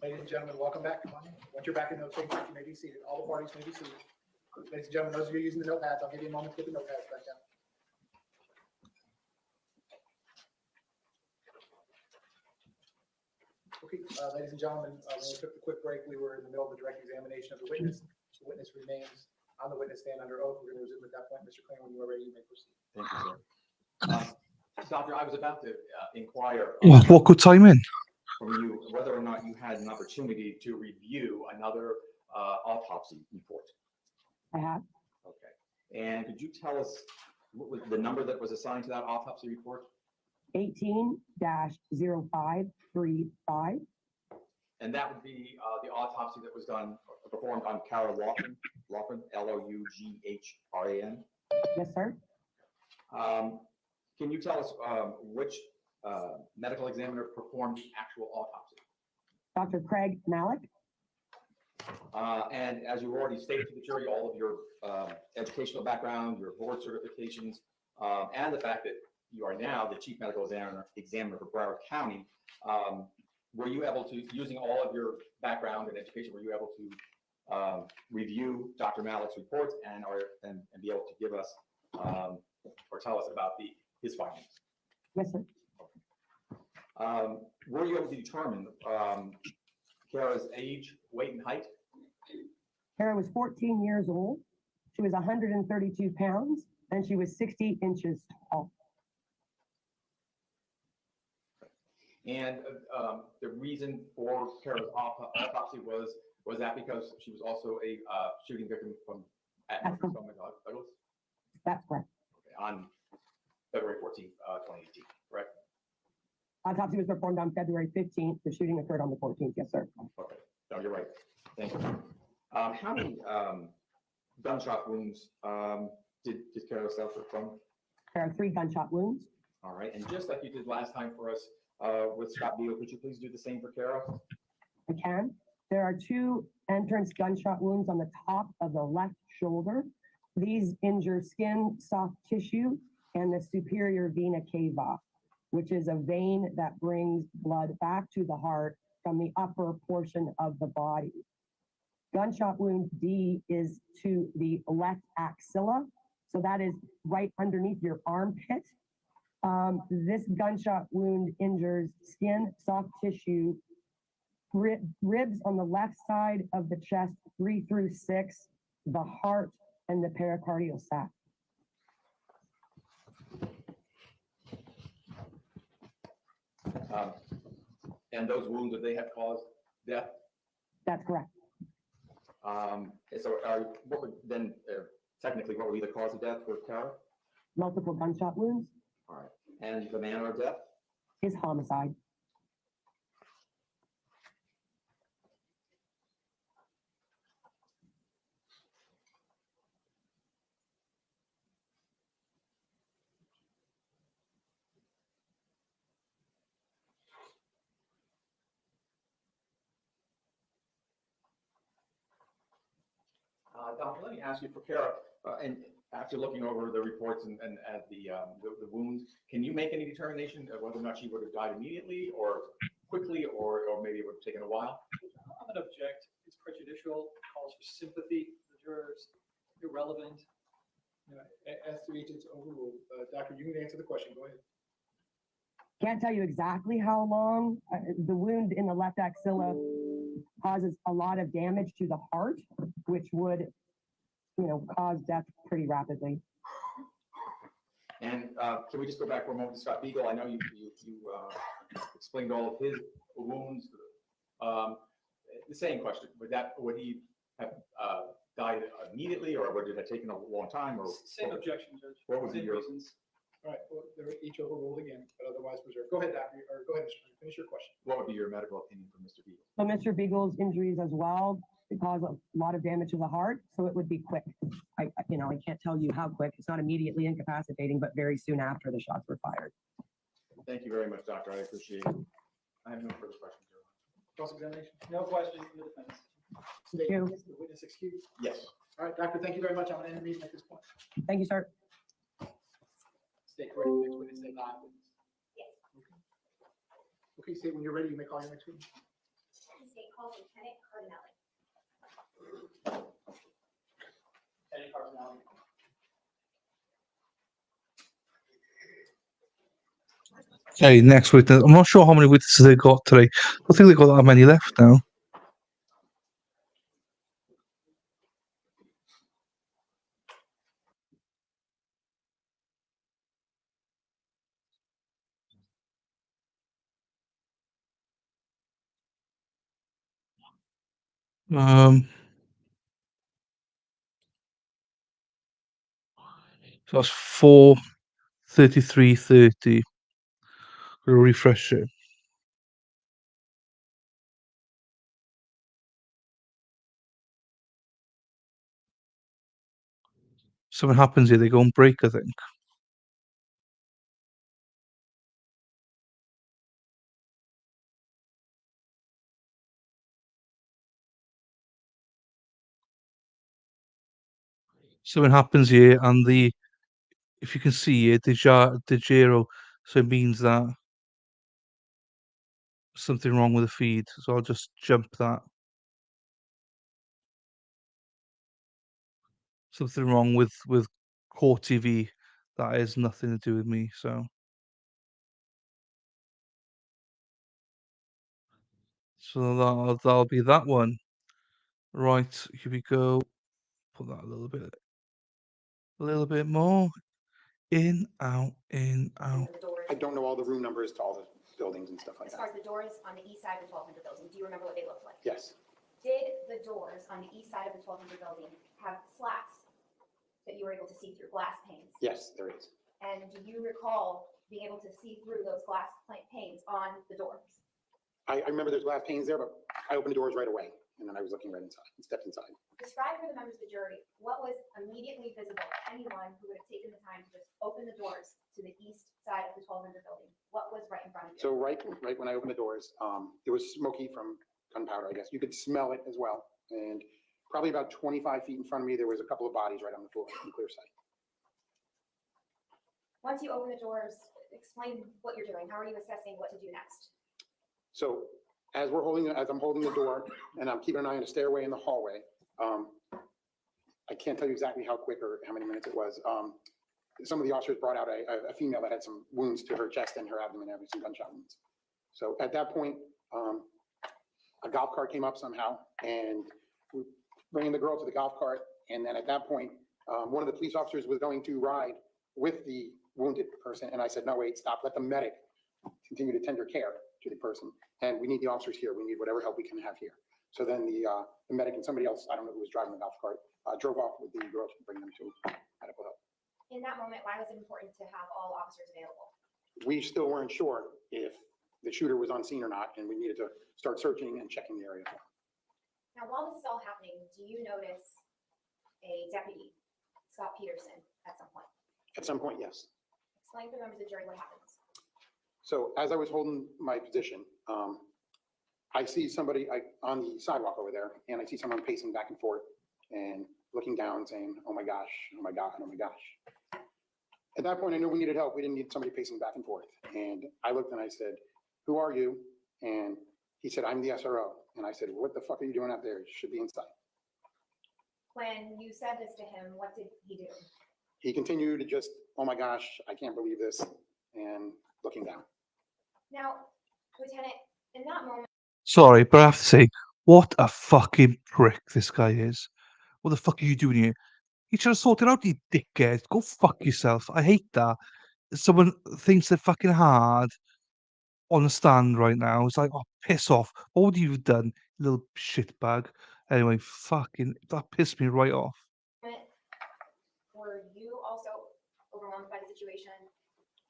Ladies and gentlemen, welcome back. Come on in. Once you're back in those tables, you may be seated. All the parties may be seated. Ladies and gentlemen, those of you using the notepads, I'll give you a moment to get the notepads back down. Okay, ladies and gentlemen, when we took the quick break, we were in the middle of the direct examination of the witness. The witness remains on the witness stand under oath. We're going to resume at that point. Mr. Klain, when you are ready, you may proceed. Thank you, sir. Doctor, I was about to inquire What good timing. from you whether or not you had an opportunity to review another autopsy report. I have. Okay. And could you tell us what was the number that was assigned to that autopsy report? 18-0535. And that would be the autopsy that was performed on Kara Laughlin, Loughran. Yes, sir. Can you tell us which medical examiner performed the actual autopsy? Dr. Craig Malik. And as you already stated to the jury, all of your educational background, your board certifications, and the fact that you are now the chief medical examiner for Broward County, were you able to, using all of your background and education, were you able to review Dr. Malik's reports and be able to give us or tell us about his findings? Yes, sir. Were you able to determine Kara's age, weight, and height? Kara was 14 years old. She was 132 pounds, and she was 60 inches tall. And the reason for Kara's autopsy was that because she was also a shooting victim from Stoneman, Douglas? That's correct. Okay, on February 14th, 2018, correct? Autopsy was performed on February 15th. The shooting occurred on the 14th. Yes, sir. Okay, no, you're right. Thank you. How many gunshot wounds did Kara suffer from? There are 3 gunshot wounds. All right, and just like you did last time for us with Scott Beal, could you please do the same for Kara? I can. There are 2 entrance gunshot wounds on the top of the left shoulder. These injure skin, soft tissue, and the superior vena cava, which is a vein that brings blood back to the heart from the upper portion of the body. Gunshot wound D is to the left axilla. So that is right underneath your armpit. This gunshot wound injures skin, soft tissue, ribs on the left side of the chest, 3 through 6, the heart, and the pericardial sac. And those wounds, that they have caused death? That's correct. So what would then, technically, what would be the cause of death for Tara? Multiple gunshot wounds All right. And the manner of death? is homicide. Doctor, let me ask you for Kara, and after looking over the reports and at the wounds, can you make any determination of whether or not she would have died immediately or quickly, or maybe it would have taken a while? I'm going to object. It's prejudicial, calls for sympathy. The jurors, irrelevant. As to each, it's overruled. Doctor, you can answer the question. Go ahead. Can't tell you exactly how long. The wound in the left axilla causes a lot of damage to the heart, which would, cause death pretty rapidly. And can we just go back for a moment to Scott Beagle? I know you explained all of his wounds. The same question: would he have died immediately, or would it have taken a long time? Or Same objection, Judge. What would be your reasons? All right, well, they're each overruled again, but otherwise preserved. Go ahead, Doctor, or go ahead, Mr. Green, finish your question. What would be your medical opinion for Mr. Beagle? So Mr. Beagle's injuries as well cause a lot of damage to the heart, so it would be quick. I can't tell you how quick. It's not immediately incapacitating, but very soon after the shots were fired. Thank you very much, Doctor. I appreciate it. I have no further questions. Cross-examination? No questions from the defense. Thank you. The witness excused. Yes. All right, Doctor, thank you very much. I'm going to end the meeting at this point. Thank you, sir. State correct, next witness, state live witness. Yes. Okay, state when you're ready, you may call your next witness. State calls Lieutenant Cardinelli. Lieutenant Cardinelli. Okay, next witness. I'm not sure how many witnesses they got today. I think they've got that many left now. So that's 4:33:30. We'll refresh it. Something happens here, they go on break, I think. Something happens here, and if you can see here, the Giro, so it means that something wrong with the feed. So I'll just jump that. Something wrong with Core TV. That has nothing to do with me. So that'll be that one. Right, here we go. Put that a little bit more. In, out, in, out. The doors, I don't know all the room numbers to all the buildings and stuff like as far that. as the doors on the east side of the 1200 building, do you remember what they looked like? Yes, Did the doors on the east side of the 1200 building have slats that you were able to see through, glass panes? yes, there is. And do you recall being able to see through those glass panes on the doors? I remember there's glass panes there, but I opened the doors right away, and then I was looking right inside and stepped inside. Describe for the members of the jury what was immediately visible to anyone who would have taken the time to just open the doors to the east side of the 1200 building. What was right in front of you? So right when I opened the doors, it was smoky from gunpowder, I guess. You could smell it as well. And probably about 25 feet in front of me, there was a couple of bodies right on the floor, in clear sight. Once you open the doors, explain what you're doing. How are you assessing what to do next? So as I'm holding the door and I'm keeping an eye on the stairway and the hallway, I can't tell you exactly how quick or how many minutes it was. Some of the officers brought out a female that had some wounds to her chest and her abdomen, having some gunshot wounds. So at that point, a golf cart came up somehow and we bringing the girl to the golf cart. And then at that point, one of the police officers was going to ride with the wounded person. And I said, no, wait, stop, let the medic continue to tender care to the person. And we need the officers here. We need whatever help we can have here. So then the medic and somebody else, I don't know who was driving the golf cart, drove off with the girls to bring them to medical help. In that moment, why was it important to have all officers available? We still weren't sure if the shooter was on scene or not, and we needed to start searching and checking the area. Now, while this is all happening, do you notice a deputy, Scot Peterson, at some point? At some point, yes. Explain for the members of the jury what happens. So as I was holding my position, I see somebody on the sidewalk over there, and I see someone pacing back and forth and looking down saying, oh my gosh, oh my God, oh my gosh. At that point, I knew we needed help. We didn't need somebody pacing back and forth. And I looked and I said, who are you? And he said, I'm the SRO. And I said, what the fuck are you doing out there? You should be inside. When you said this to him, what did he do? He continued to just, oh my gosh, I can't believe this, and looking down. Now, Lieutenant, in that moment, Sorry, but I have to say, what a fucking prick this guy is. What the fuck are you doing here? You should have sorted out, you dickhead. Go fuck yourself. I hate that. Someone thinks they're fucking hard on the stand right now. It's like, oh, piss off. What would you have done, you little shitbag? Anyway, fucking, that pissed me right off. were you also overwhelmed by the situation?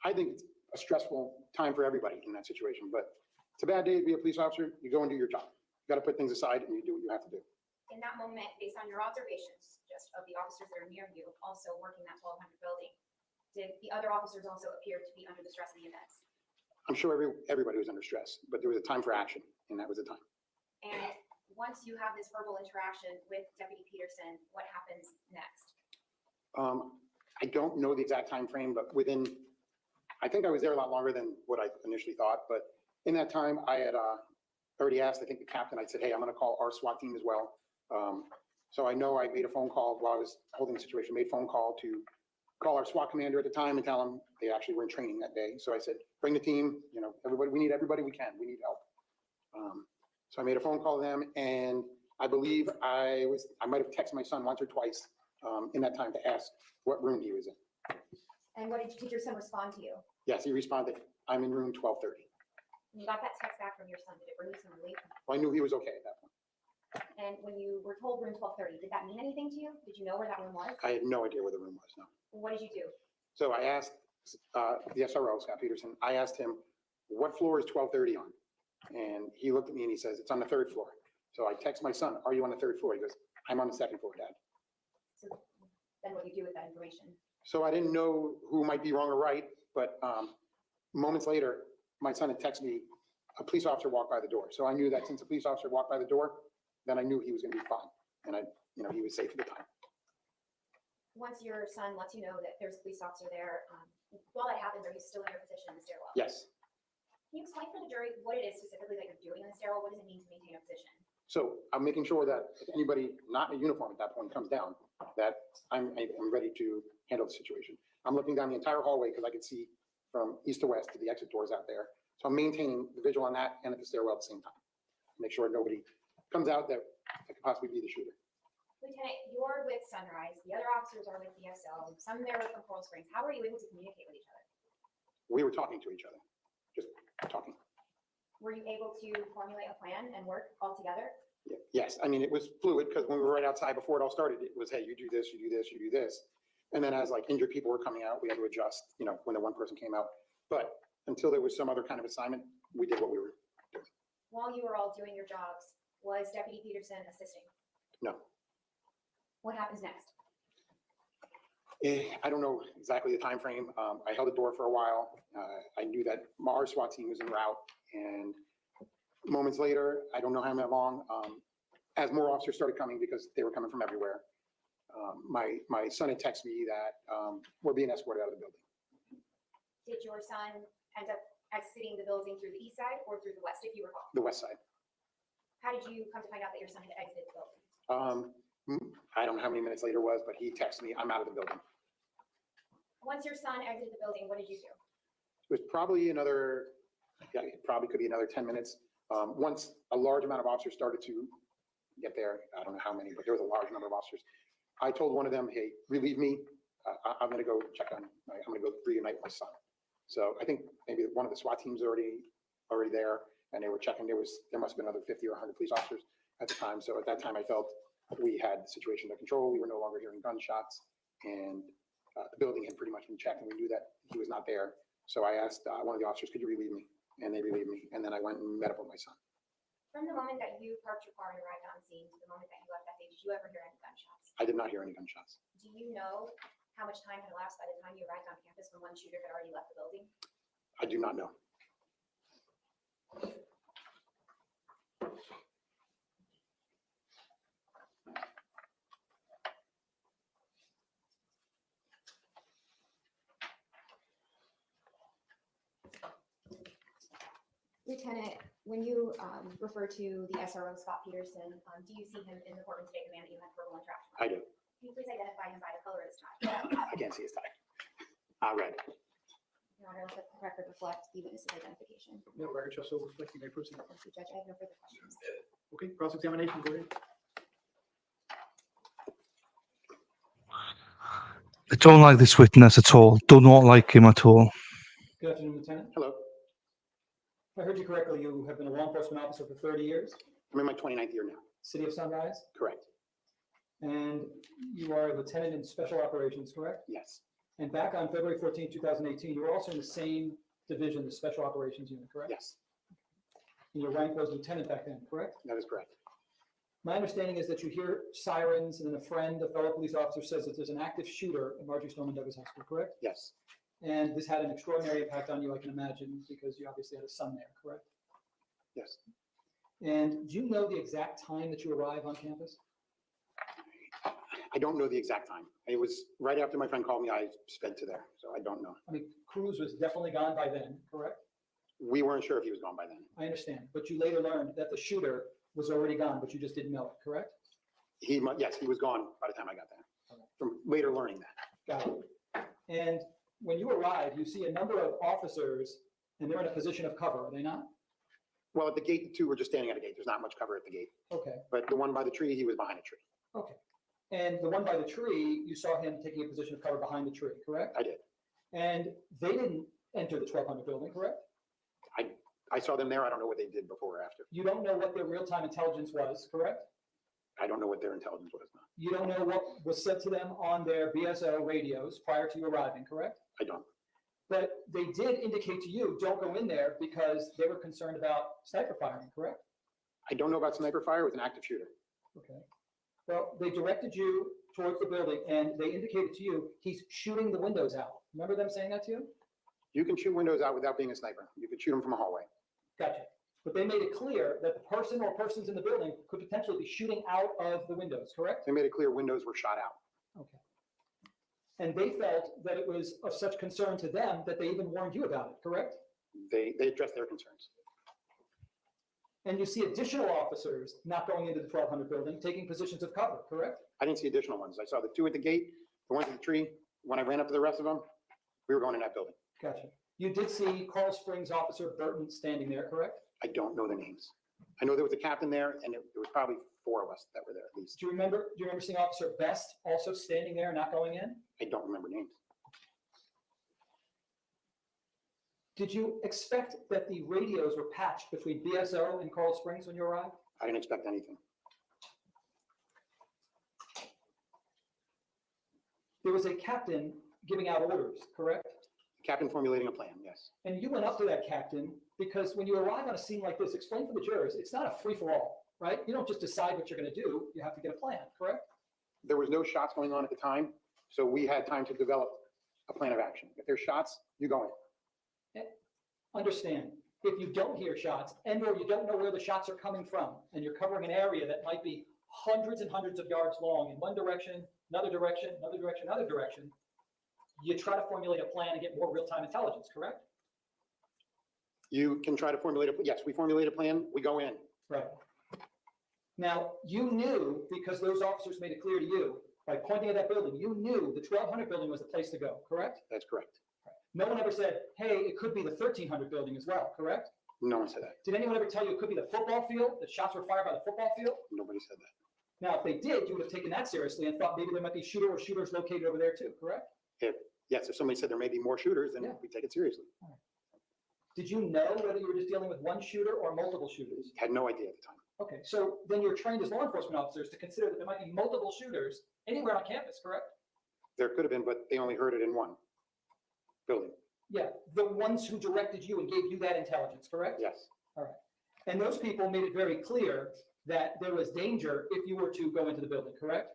I think it's a stressful time for everybody in that situation, but it's a bad day to be a police officer. You go and do your job. You got to put things aside and you do what you have to do. In that moment, based on your observations, just of the officers that are near you, also working that 1200 building, did the other officers also appear to be under the stress of the events? I'm sure everybody was under stress, but there was a time for action, and that was the time. And once you have this verbal interaction with Deputy Peterson, what happens next? I don't know the exact time frame, but I think I was there a lot longer than what I initially thought. But in that time, I had already asked, I think the captain, I said, hey, I'm going to call our SWAT team as well. So I know I made a phone call while I was holding the situation, made a phone call to call our SWAT commander at the time and tell him they actually were in training that day. So I said, bring the team, everybody, we need everybody we can, we need help. So I made a phone call to them, and I believe I might have texted my son once or twice in that time to ask what room he was in. And what did your son respond to you? Yes, he responded, I'm in room 1230. When you got that text back from your son, did it bring you some relief? Well, I knew he was okay at that point. And when you were told room 1230, did that mean anything to you? Did you know where that room was? I had no idea where the room was, no. What did you do? So I asked the SRO, Scot Peterson, I asked him, what floor is 1230 on? And he looked at me and he says, it's on the 3rd floor. So I text my son, are you on the 3rd floor? He goes, I'm on the 2nd floor, Dad. So then what do you do with that information? So I didn't know who might be wrong or right, but moments later, my son had texted me, a police officer walked by the door. So I knew that since a police officer walked by the door, then I knew he was going to be fine. And he was safe at the time. Once your son lets you know that there's a police officer there, while that happens, are you still in your position in the stairwell? Yes. Can you explain for the jury what it is specifically that you're doing in the stairwell? What does it mean to maintain a position? So I'm making sure that if anybody not in a uniform at that point comes down, that I'm ready to handle the situation. I'm looking down the entire hallway because I could see from east to west to the exit doors out there. So I'm maintaining the visual on that and at the stairwell at the same time. Make sure nobody comes out that could possibly be the shooter. Lieutenant, you're with Sunrise. The other officers are with DSO. Some there with Coral Springs. How were you able to communicate with each other? We were talking to each other, just talking. Were you able to formulate a plan and work all together? Yes, I mean, it was fluid because when we were right outside before it all started, it was, hey, you do this, you do this, you do this. And then as injured people were coming out, we had to adjust, when the one person came out. But until there was some other kind of assignment, we did what we were doing. While you were all doing your jobs, was Deputy Peterson assisting? No. What happens next? I don't know exactly the time frame. I held the door for a while. I knew that our SWAT team was en route, and moments later, I don't know how long, as more officers started coming because they were coming from everywhere, my son had texted me that we're being escorted out of the building. Did your son end up exiting the building through the east side or through the west, if you recall? The west side. How did you come to find out that your son had exited the building? I don't know how many minutes later it was, but he texted me, I'm out of the building. Once your son exited the building, what did you do? It was probably another, yeah, it probably could be another 10 minutes. Once a large amount of officers started to get there, I don't know how many, but there was a large number of officers. I told one of them, hey, relieve me. I'm going to go check on, I'm going to go reunite with my son. So I think maybe one of the SWAT teams already there, and they were checking. There must have been another 50 or 100 police officers at the time. So at that time, I felt we had the situation under control. We were no longer hearing gunshots, and the building had pretty much been checked, and we knew that he was not there. So I asked one of the officers, could you relieve me? And they relieved me. And then I went and met up with my son. From the moment that you parked your car and arrived on scene to the moment that you left that day, did you ever hear any gunshots? I did not hear any gunshots. Do you know how much time had elapsed by the time you arrived on campus when one shooter had already left the building? I do not know. Lieutenant, when you refer to the SRO, Scot Peterson, do you see him in the courtroom today, the man that you had verbal interaction with? I do. Can you please identify him by the color of his tie? I can't see his tie. Red. Your Honor, let the record reflect the witness's identification. No, record shall so reflect. You may proceed. Thank you, Judge. I have no further questions. Okay, cross-examination, go ahead. I don't like this witness at all. Do not like him at all. Good afternoon, Lieutenant. Hello. If I heard you correctly, you have been a law enforcement officer for 30 years, I'm in my 29th year now. City of Sunrise, Correct. and you are a lieutenant in special operations, correct? Yes. And back on February 14, 2018, you were also in the same division, the special operations unit, correct? Yes, And your rank was lieutenant back then, correct? that is correct. My understanding is that you hear sirens and then a friend, a fellow police officer says that there's an active shooter at Marjory Stoneman Douglas High School, correct? Yes. And this had an extraordinary impact on you, I can imagine, because you obviously had a son there, correct? Yes. And do you know the exact time that you arrived on campus? I don't know the exact time. It was right after my friend called me, I sped to there, so I don't know. I mean, Cruz was definitely gone by then, correct? We weren't sure if he was gone by then. I understand, but you later learned that the shooter was already gone, but you just didn't know it, correct? Yes, he was gone by the time I got there. From later learning that. Got it. And when you arrive, you see a number of officers, and they're in a position of cover, are they not? Well, at the gate, the two were just standing at the gate. There's not much cover at the gate. Okay, But the one by the tree, he was behind a tree. okay. And the one by the tree, you saw him taking a position of cover behind the tree, correct? I did. And they didn't enter the 1200 building, correct? I saw them there. I don't know what they did before or after. You don't know what their real-time intelligence was, correct? I don't know what their intelligence was now. You don't know what was said to them on their BSO radios prior to you arriving, correct? I don't. But they did indicate to you, don't go in there because they were concerned about sniper firing, correct? I don't know about sniper fire with an active shooter. Okay. Well, they directed you towards the building and they indicated to you, he's shooting the windows out. Remember them saying that to you? You can shoot windows out without being a sniper. You could shoot them from a hallway. Gotcha. But they made it clear that the person or persons in the building could potentially be shooting out of the windows, correct? They made it clear windows were shot out. Okay. And they felt that it was of such concern to them that they even warned you about it, correct? They addressed their concerns. And you see additional officers not going into the 1200 building, taking positions of cover, correct? I didn't see additional ones. I saw the two at the gate, the ones at the tree. When I ran up to the rest of them, we were going in that building. Gotcha. You did see Carl Springs officer Burton standing there, correct? I don't know their names. I know there was a captain there, and there was probably 4 of us that were there at least. Do you remember seeing Officer Best also standing there, not going in? I don't remember names. Did you expect that the radios were patched between BSO and Carl Springs when you arrived? I didn't expect anything. There was a captain giving out orders, correct? Captain formulating a plan, yes. And you went up to that captain because when you arrive on a scene like this, explain to the jurors, it's not a free-for-all, right? You don't just decide what you're going to do. You have to get a plan, correct? There was no shots going on at the time, so we had time to develop a plan of action. If there's shots, you go in. Understand, if you don't hear shots and or you don't know where the shots are coming from, and you're covering an area that might be hundreds and hundreds of yards long in one direction, another direction, another direction, another direction, you try to formulate a plan and get more real-time intelligence, correct? You can try to formulate a, yes, we formulate a plan, we go in. Right. Now, you knew, because those officers made it clear to you, by pointing at that building, you knew the 1200 building was the place to go, correct? That's correct. No one ever said, hey, it could be the 1300 building as well, correct? No one said that. Did anyone ever tell you it could be the football field, that shots were fired by the football field? Nobody said that. Now, if they did, you would have taken that seriously and thought maybe there might be shooter or shooters located over there too, correct? Yes, if somebody said there may be more shooters, then Yeah. we take it seriously. Did you know whether you were just dealing with one shooter or multiple shooters? Had no idea at the time. Okay, so then you're trained as law enforcement officers to consider that there might be multiple shooters anywhere on campus, correct? There could have been, but they only heard it in one building. Yeah, the ones who directed you and gave you that intelligence, correct? Yes. And those people made it very clear that there was danger if you were to go into the building, correct?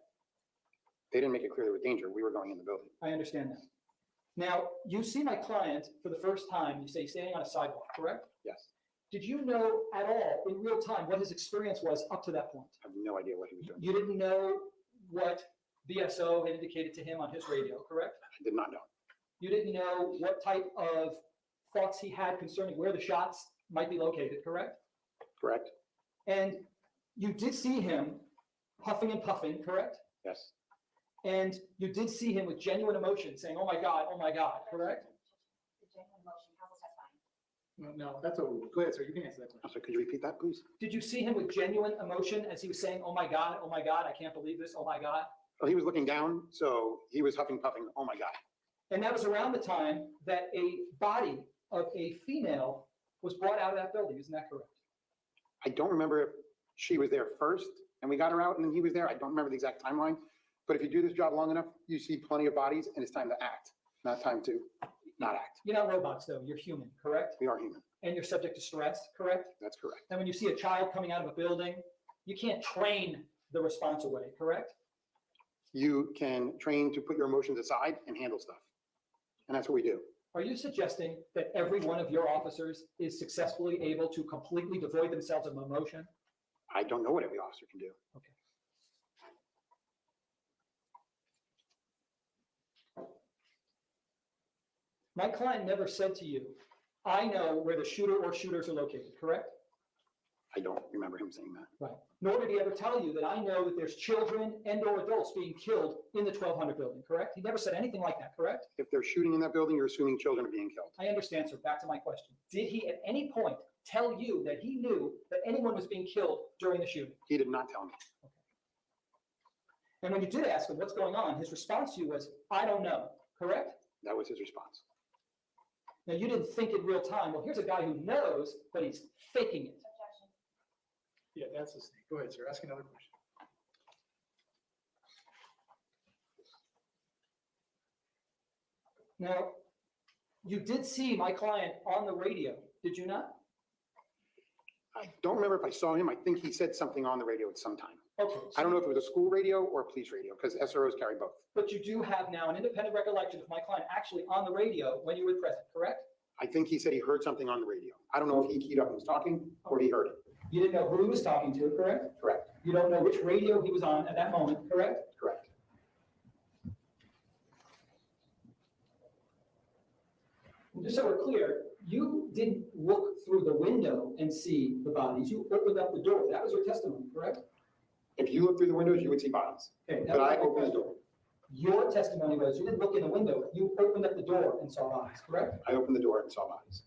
They didn't make it clear there was danger. We were going in the building. I understand that. Now, you see my client for the first time, you say standing on a sidewalk, correct? Yes. Did you know at all in real time what his experience was up to that point? I have no idea what he was doing. You didn't know what BSO had indicated to him on his radio, correct? I did not know. You didn't know what type of thoughts he had concerning where the shots might be located, correct? Correct? And you did see him huffing and puffing, correct? Yes. And you did see him with genuine emotion saying, oh my God, correct? The genuine emotion, counsel's testifying. No, that's a, go ahead, sir, you can answer that question. I'm sorry, could you repeat that, please? Did you see him with genuine emotion as he was saying, oh my God, I can't believe this, oh my God? Well, he was looking down, so he was huffing, puffing, oh my God. And that was around the time that a body of a female was brought out of that building, isn't that correct? I don't remember if she was there first and we got her out and then he was there. I don't remember the exact timeline. But if you do this job long enough, you see plenty of bodies and it's time to act, not time to not act. You're not robots though, you're human, correct? We are human. And you're subject to stress, correct? That's correct. And when you see a child coming out of a building, you can't train the response away, correct? You can train to put your emotions aside and handle stuff. And that's what we do. Are you suggesting that every one of your officers is successfully able to completely devoid themselves of emotion? I don't know what every officer can do. Okay. My client never said to you, I know where the shooter or shooters are located, correct? I don't remember him saying that. Right. Nor did he ever tell you that I know that there's children and or adults being killed in the 1200 building, correct? He never said anything like that, correct? If they're shooting in that building, you're assuming children are being killed. I understand, sir. Back to my question. Did he at any point tell you that he knew that anyone was being killed during the shooting? He did not tell me. And when you did ask him what's going on, his response to you was, I don't know, correct? That was his response. Now, you didn't think in real time, well, here's a guy who knows, but he's faking it. Objection. Yeah, that's the thing. Go ahead, sir, ask another question. Now, you did see my client on the radio, did you not? I don't remember if I saw him. I think he said something on the radio at some time. Okay. I don't know if it was a school radio or a police radio because SROs carry both. But you do have now an independent recollection of my client actually on the radio when you were present, correct? I think he said he heard something on the radio. I don't know if he keyed up and was talking or he heard it. You didn't know who he was talking to, correct? Correct. You don't know which radio he was on at that moment, correct? Correct. And just so we're clear, you didn't look through the window and see the bodies. You opened up the door. That was your testimony, correct? If you look through the windows, you would see bodies. Okay. But I opened the door. Your testimony was you didn't look in the window. You opened up the door and saw bodies, correct? I opened the door and saw bodies.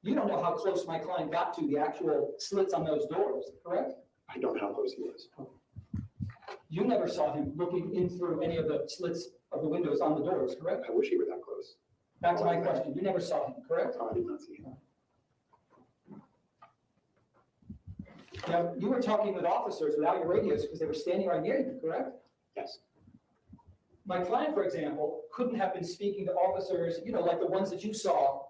You don't know how close my client got to the actual slits on those doors, correct? I don't know how close he was. You never saw him looking in through any of the slits of the windows on the doors, correct? I wish he were that close. Back to my question. You never saw him, correct? No, I did not see him. Now, you were talking with officers without your radios because they were standing right near you, correct? Yes. My client, for example, couldn't have been speaking to officers, you know, like the ones that you saw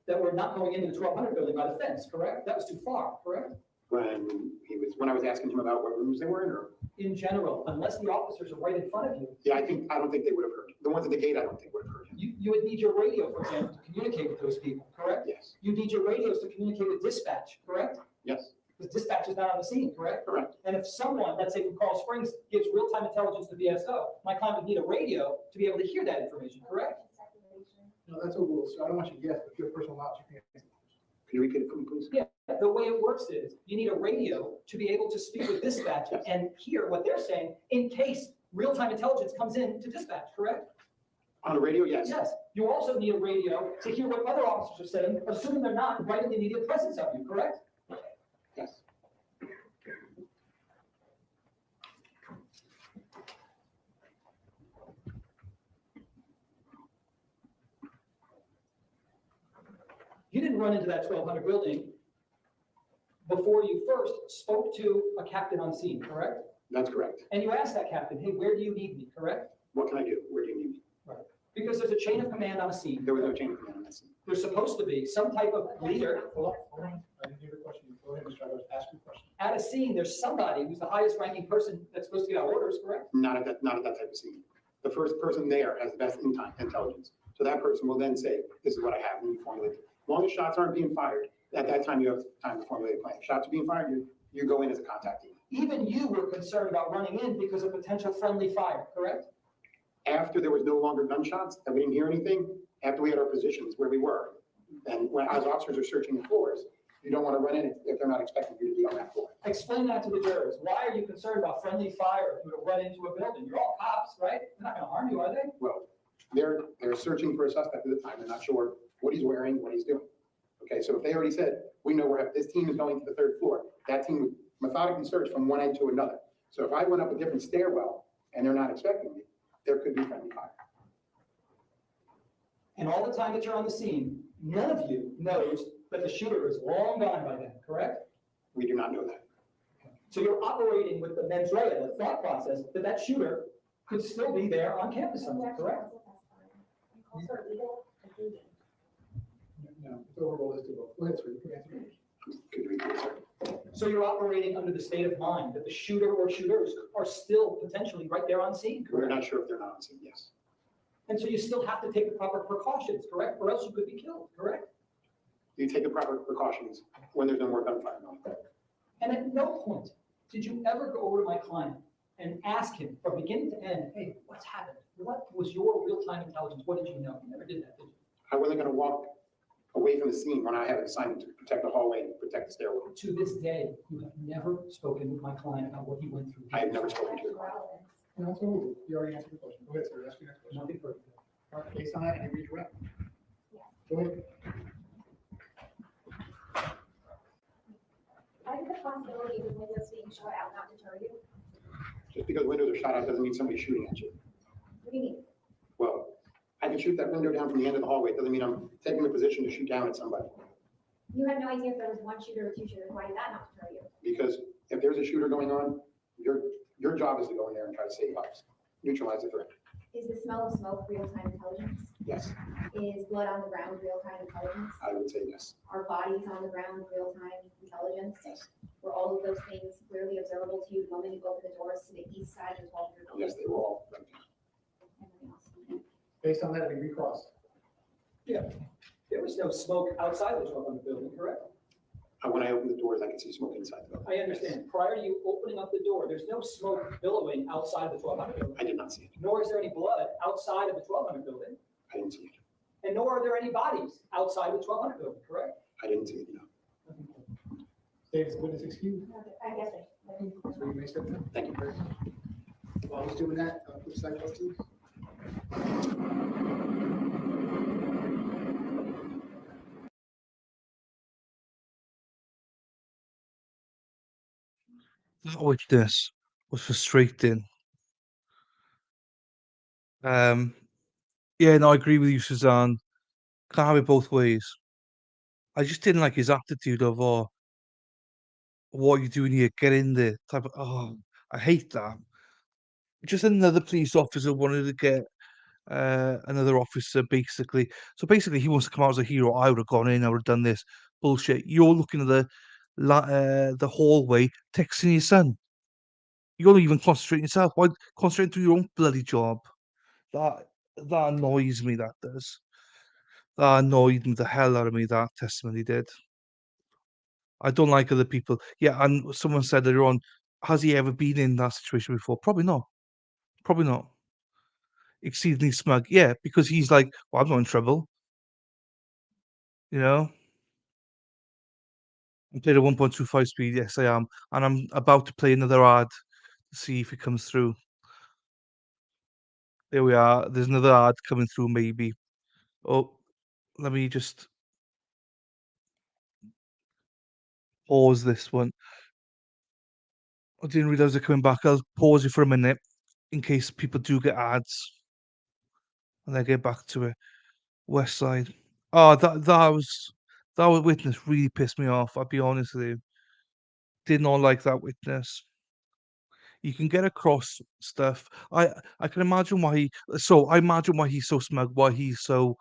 that were not going into the 1200 building by the fence, correct? That was too far, correct? When I was asking him about what rooms they were in, or? In general, unless the officers are right in front of you, Yeah, I don't think they would have heard. The ones at the gate, I don't think would have heard him. you would need your radio, for example, to communicate with those people, correct? Yes. You need your radios to communicate with dispatch, correct? Yes. Because dispatch is not on the scene, correct? Correct. And if someone, let's say from Carl Springs, gives real-time intelligence to BSO, my client would need a radio to be able to hear that information, correct? No, that's a rule, so I don't want you to guess, but your personal knowledge, you can answer. Can you repeat it for me, please? Yeah, The way it works is you need a radio to be able to speak with dispatch and hear what they're saying in case real-time intelligence comes in to dispatch, correct? On the radio, yes. Yes. You also need a radio to hear what other officers are saying, assuming they're not right in the immediate presence of you, correct? Yes. You didn't run into that 1200 building before you first spoke to a captain on scene, correct? That's correct. And you asked that captain, hey, where do you need me, correct? What can I do? Where do you need me? Because there's a chain of command on a scene. There was no chain of command on that scene. There's supposed to be some type of leader. Hold on. I didn't hear the question. Go ahead, Mr. Evans, ask your question. At a scene, there's somebody who's the highest ranking person that's supposed to get out orders, correct? Not at that type of scene. The first person there has the best intelligence. So that person will then say, this is what I have, and you formulate it. As long as shots aren't being fired, at that time you have time to formulate a plan. If shots are being fired, you go in as a contact team. Even you were concerned about running in because of potential friendly fire, correct? After there was no longer gunshots, and we didn't hear anything, after we had our positions where we were, and when as officers are searching the floors, you don't want to run in if they're not expecting you to be on that floor. Explain that to the jurors. Why are you concerned about friendly fire if you were to run into a building? You're all cops, right? They're not going to harm you, are they? Well, they're searching for a suspect at the time. They're not sure what he's wearing, what he's doing. Okay, so if they already said, we know where this team is going to the third floor, that team would methodically search from one end to another. So if I went up a different stairwell and they're not expecting me, there could be friendly fire. And all the time that you're on the scene, none of you knows that the shooter is long gone by then, correct? We do not know that. So you're operating with the mens rea, the thought process, that that shooter could still be there on campus somewhere, correct? No, it's overall, let's do both. Go ahead, sir. You can answer. Could you repeat, sir? So you're operating under the state of mind that the shooter or shooters are still potentially right there on scene, We're correct? not sure if they're not on scene, yes. And so you still have to take the proper precautions, correct? Or else you could be killed, correct? You take the proper precautions when there's no more gunfire going. And at no point did you ever go over to my client and ask him from beginning to end, hey, what's happened? What was your real-time intelligence? What did you know? You never did that, did you? I wasn't going to walk away from the scene when I had an assignment to protect the hallway and protect the stairwell. To this day, you have never spoken with my client about what he went through. I have never spoken to him. No, that's all. You already answered the question. Go ahead, sir. Ask your next question. Nothing further. All right, based on that, I redirect. Go ahead. I think the possibility of windows being shot out not deter you. Just because windows are shot out doesn't mean somebody's shooting at you. What do you mean? Well, I can shoot that window down from the end of the hallway. It doesn't mean I'm taking the position to shoot down at somebody. You had no idea if there was one shooter or two shooters. Why did that not deter you? Because if there's a shooter going on, your job is to go in there and try to save lives, neutralize the threat. Is the smell of smoke real-time intelligence? Yes, Is blood on the ground real-time intelligence? I would say yes. Are bodies on the ground real-time intelligence? Were all of those things clearly observable to you the moment you opened the doors to the east side of the 1200 building? Yes, they were all right there. Anything else? Based on that, I recross. Yeah. There was no smoke outside the 1200 building, correct? When I opened the doors, I could see smoke inside the building. I understand. Prior to you opening up the door, there's no smoke billowing outside of the 1200 building. I did not see it. Nor is there any blood outside of the 1200 building. I didn't see it. And nor are there any bodies outside the 1200 building, correct? I didn't see it, no. Davis, witness excused. I guess So you may step down. Thank you. While he's doing that, put the side please. That witness was frustrating. Yeah, no, I agree with you, Suzanne. Can't have it both ways. I just didn't like his attitude of, oh, what are you doing here? Get in there. Type of, oh, I hate that. Just another police officer wanted to get another officer, basically. So basically, he wants to come out as a hero. I would have gone in. I would have done this bullshit. You're looking at the hallway, texting your son. You're not even concentrating yourself. Why concentrate on your own bloody job? That annoys me. That does. That annoyed the hell out of me. That testimony did. I don't like other people. Yeah, and someone said earlier on, has he ever been in that situation before? Probably not. Probably not. Exceedingly smug. Yeah, because he's like, well, I'm not in trouble. You know? I'm playing at 1.25 speed, yes I am. And I'm about to play another ad to see if it comes through. There we are. There's another ad coming through maybe. Oh, let me just pause this one. I didn't realize they're coming back. I'll pause it for a minute in case people do get ads. And then get back to it. West Side. Oh, that witness really pissed me off, I'll be honest with you. Did not like that witness. You can get across stuff. I can imagine why I imagine why he's so smug, why he's so,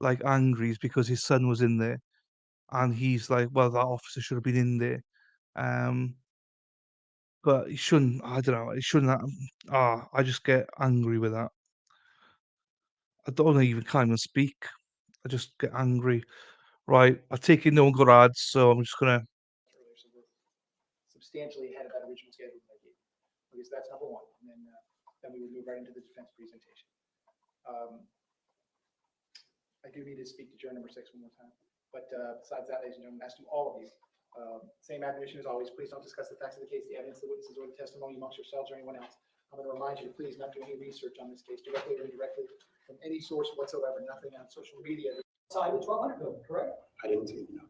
like, angry is because his son was in there, and he's like, "Well, that officer should have been in there." Um, but he shouldn't I don't know, he shouldn't have I just get angry with that. I don't even can't even speak. I just get angry. Right, I take it no one got ads, so I'm just gonna earlier, so we're substantially ahead of that original schedule that I gave. Okay, so that's number one, and then we would move right into the defense presentation. I do need to speak to juror number 6 one more time, but besides that, ladies and gentlemen, as to all of you, same admonition as always, please don't discuss the facts of the case, the evidence, the witnesses, or the testimony amongst yourselves or anyone else. I'm going to remind you to please not do any research on this case, directly or indirectly, from any source whatsoever, nothing on social media. Side of the 1200 building, correct? I didn't see it, no.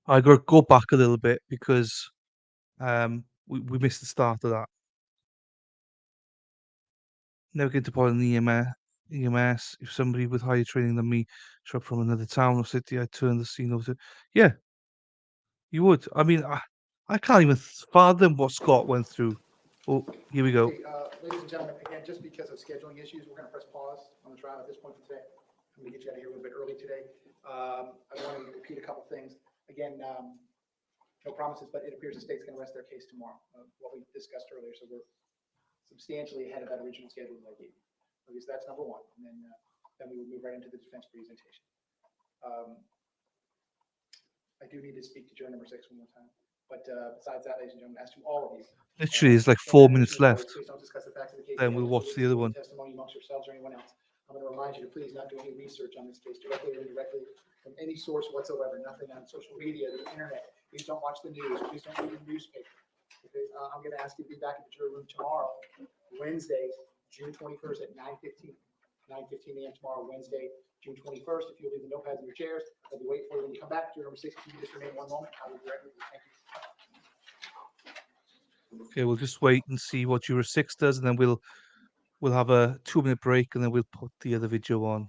I gotta go back a little bit because we missed the start of that. Never get deployed in the EMS. If somebody with higher training than me showed up from another town or city, I'd turn the scene over to. Yeah, you would. I mean, I can't even fathom what Scott went through. Oh, here we go. Okay, ladies and gentlemen, again, just because of scheduling issues, we're going to press pause on the trial at this point today. I'm going to get you out of here a little bit early today. I want to repeat a couple things. Again, no promises, but it appears the state's going to rest their case tomorrow, what we discussed earlier. So we're substantially ahead of that original schedule that I gave you. Okay, so that's number one. And then we will move right into the defense presentation. I do need to speak to juror number 6 one more time. But besides that, ladies and gentlemen, as to all of you. Literally, there's like same 4 admonition minutes as always, left. please don't discuss the facts of the case. Then we'll watch the other one. Testimony amongst yourselves or anyone else. I'm going to remind you to please not do any research on this case, directly or indirectly, from any source whatsoever, nothing on social media, the internet. Please don't watch the news. Please don't read the newspaper. Okay, I'm going to ask you to be back in the jury room tomorrow, Wednesday, June 21st at 9:15. 9:15 a.m. tomorrow, Wednesday, June 21st. If you'll leave the notepads in your chairs, I'll be waiting for you when you come back. Juror number 6, if you just remain one moment, I will be right with you. Thank you. Okay, we'll just wait and see what Juror 6 does, and then we'll have a 2-minute break, and then we'll put the other video on.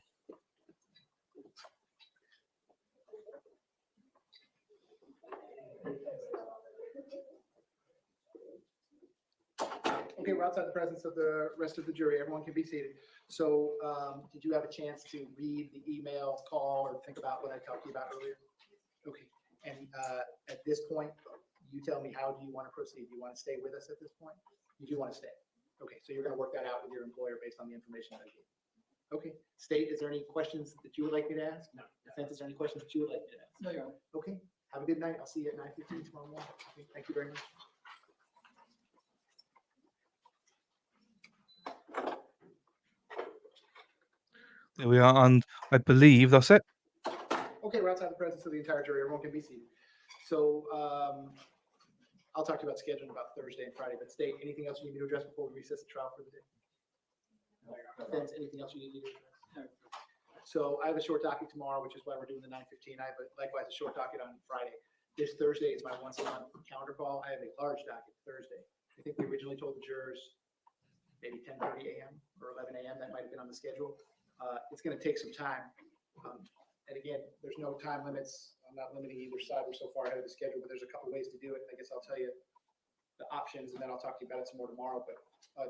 Okay, we're outside the presence of the rest of the jury. Everyone can be seated. So did you have a chance to read the email, call, or think about what I talked to you about earlier? Okay, and at this point, you tell me, how do you want to proceed? Do you want to stay with us at this point? You do want to stay. Okay, so you're going to work that out with your employer based on the information that I gave. Okay, State, is there any questions that you would like me to ask? No. Defense, is there any questions that you would like me to ask? No, Your Honor. Okay, have a good night. I'll see you at 9:15 tomorrow morning. Okay, thank you very much. There we are, and I believe that's it. Okay, we're outside the presence of the entire jury. Everyone can be seated. So I'll talk to you about scheduling about Thursday and Friday, but State, anything else you need me to address before we recess the trial for the day? Defense, anything else you need me to address? So I have a short docket tomorrow, which is why we're doing the 9:15. I have likewise a short docket on Friday. This Thursday is my once a month calendar call. I have a large docket Thursday. I think we originally told the jurors maybe 10:30 a.m. or 11 a.m. That might have been on the schedule. It's going to take some time. And again, there's no time limits. I'm not limiting either side. We're so far ahead of the schedule, but there's a couple ways to do it. I guess I'll tell you the options, and then I'll talk to you about it some more tomorrow. But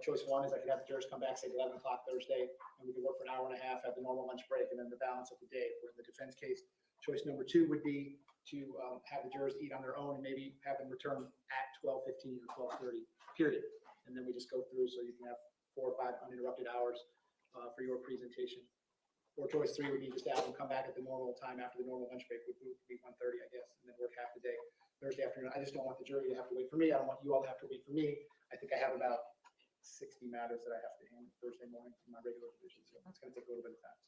choice one is I could have the jurors come back, say 11 o'clock Thursday, and we can work for an hour and a half, have the normal lunch break, and then the balance of the day. If we're in the defense case, choice number 2 would be to have the jurors eat on their own and maybe have them return at 12:15 or 12:30, period. And then we just go through so you can have 4 or 5 uninterrupted hours for your presentation. Or choice 3 would be just to have them come back at the normal time after the normal lunch break, would be 1:30, I guess, and then work half the day Thursday afternoon. I just don't want the jury to have to wait for me. I don't want you all to have to wait for me. I think I have about 60 matters that I have to handle Thursday morning in my regular division, so it's going to take a little bit of time.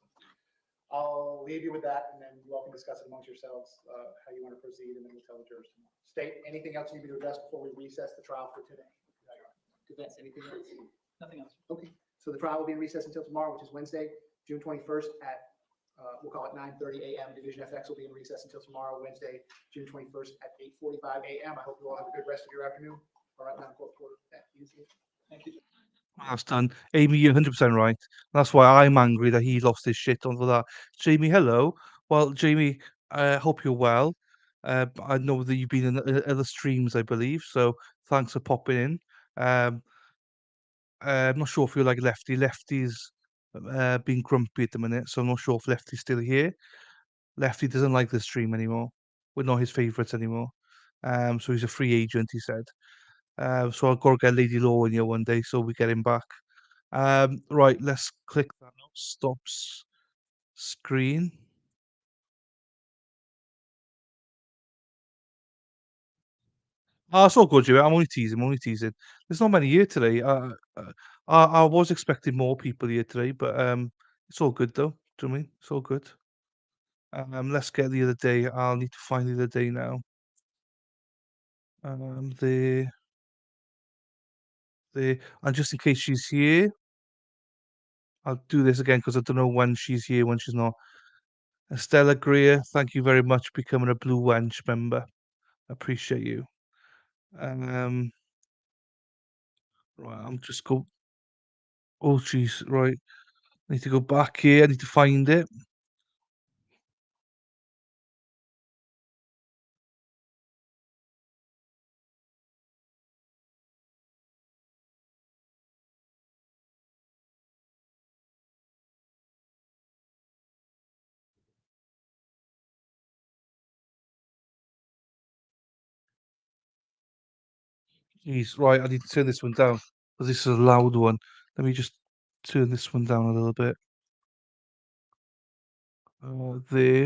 So I'll leave you with that, and then you all can discuss it amongst yourselves, how you want to proceed, and then we'll tell the jurors tomorrow. State, anything else you need to address before we recess the trial for today? Defense, anything else? Nothing else. Okay, so the trial will be in recess until tomorrow, which is Wednesday, June 21st at, we'll call it 9:30 a.m. Division FX will be in recess until tomorrow, Wednesday, June 21st at 8:45 a.m. I hope you all have a good rest of your afternoon. All right, Madam Clerk, order that easy. Thank you. That's done. Amy, you're 100% right. That's why I'm angry that he lost his shit over that. Jamie, hello. Well, Jamie, I hope you're well. I know that you've been in other streams, I believe, so thanks for popping in. Um, I'm not sure if you're like Lefty. Lefty's being grumpy at the minute, so I'm not sure if Lefty's still here. Lefty doesn't like the stream anymore. We're not his favourites anymore. So he's a free agent, he said. So I've got to get Lady Law in here one day so we get him back. Right, let's click that now. Stops screen. Oh, it's all good, Jimmy. I'm only teasing. I'm only teasing. There's not many here today. I was expecting more people here today, but it's all good though. Do you know what I mean? It's all good. Let's get the other day. I'll need to find the other day now. And just in case she's here, I'll do this again because I don't know when she's here, when she's not. Estella Greer, thank you very much for becoming a Blue Wench member. Appreciate you. Right, I'm just go. Oh, jeez, right. I need to go back here. I need to find it. Jeez, right. I need to turn this one down because this is a loud one. Let me just turn this one down a little bit. There.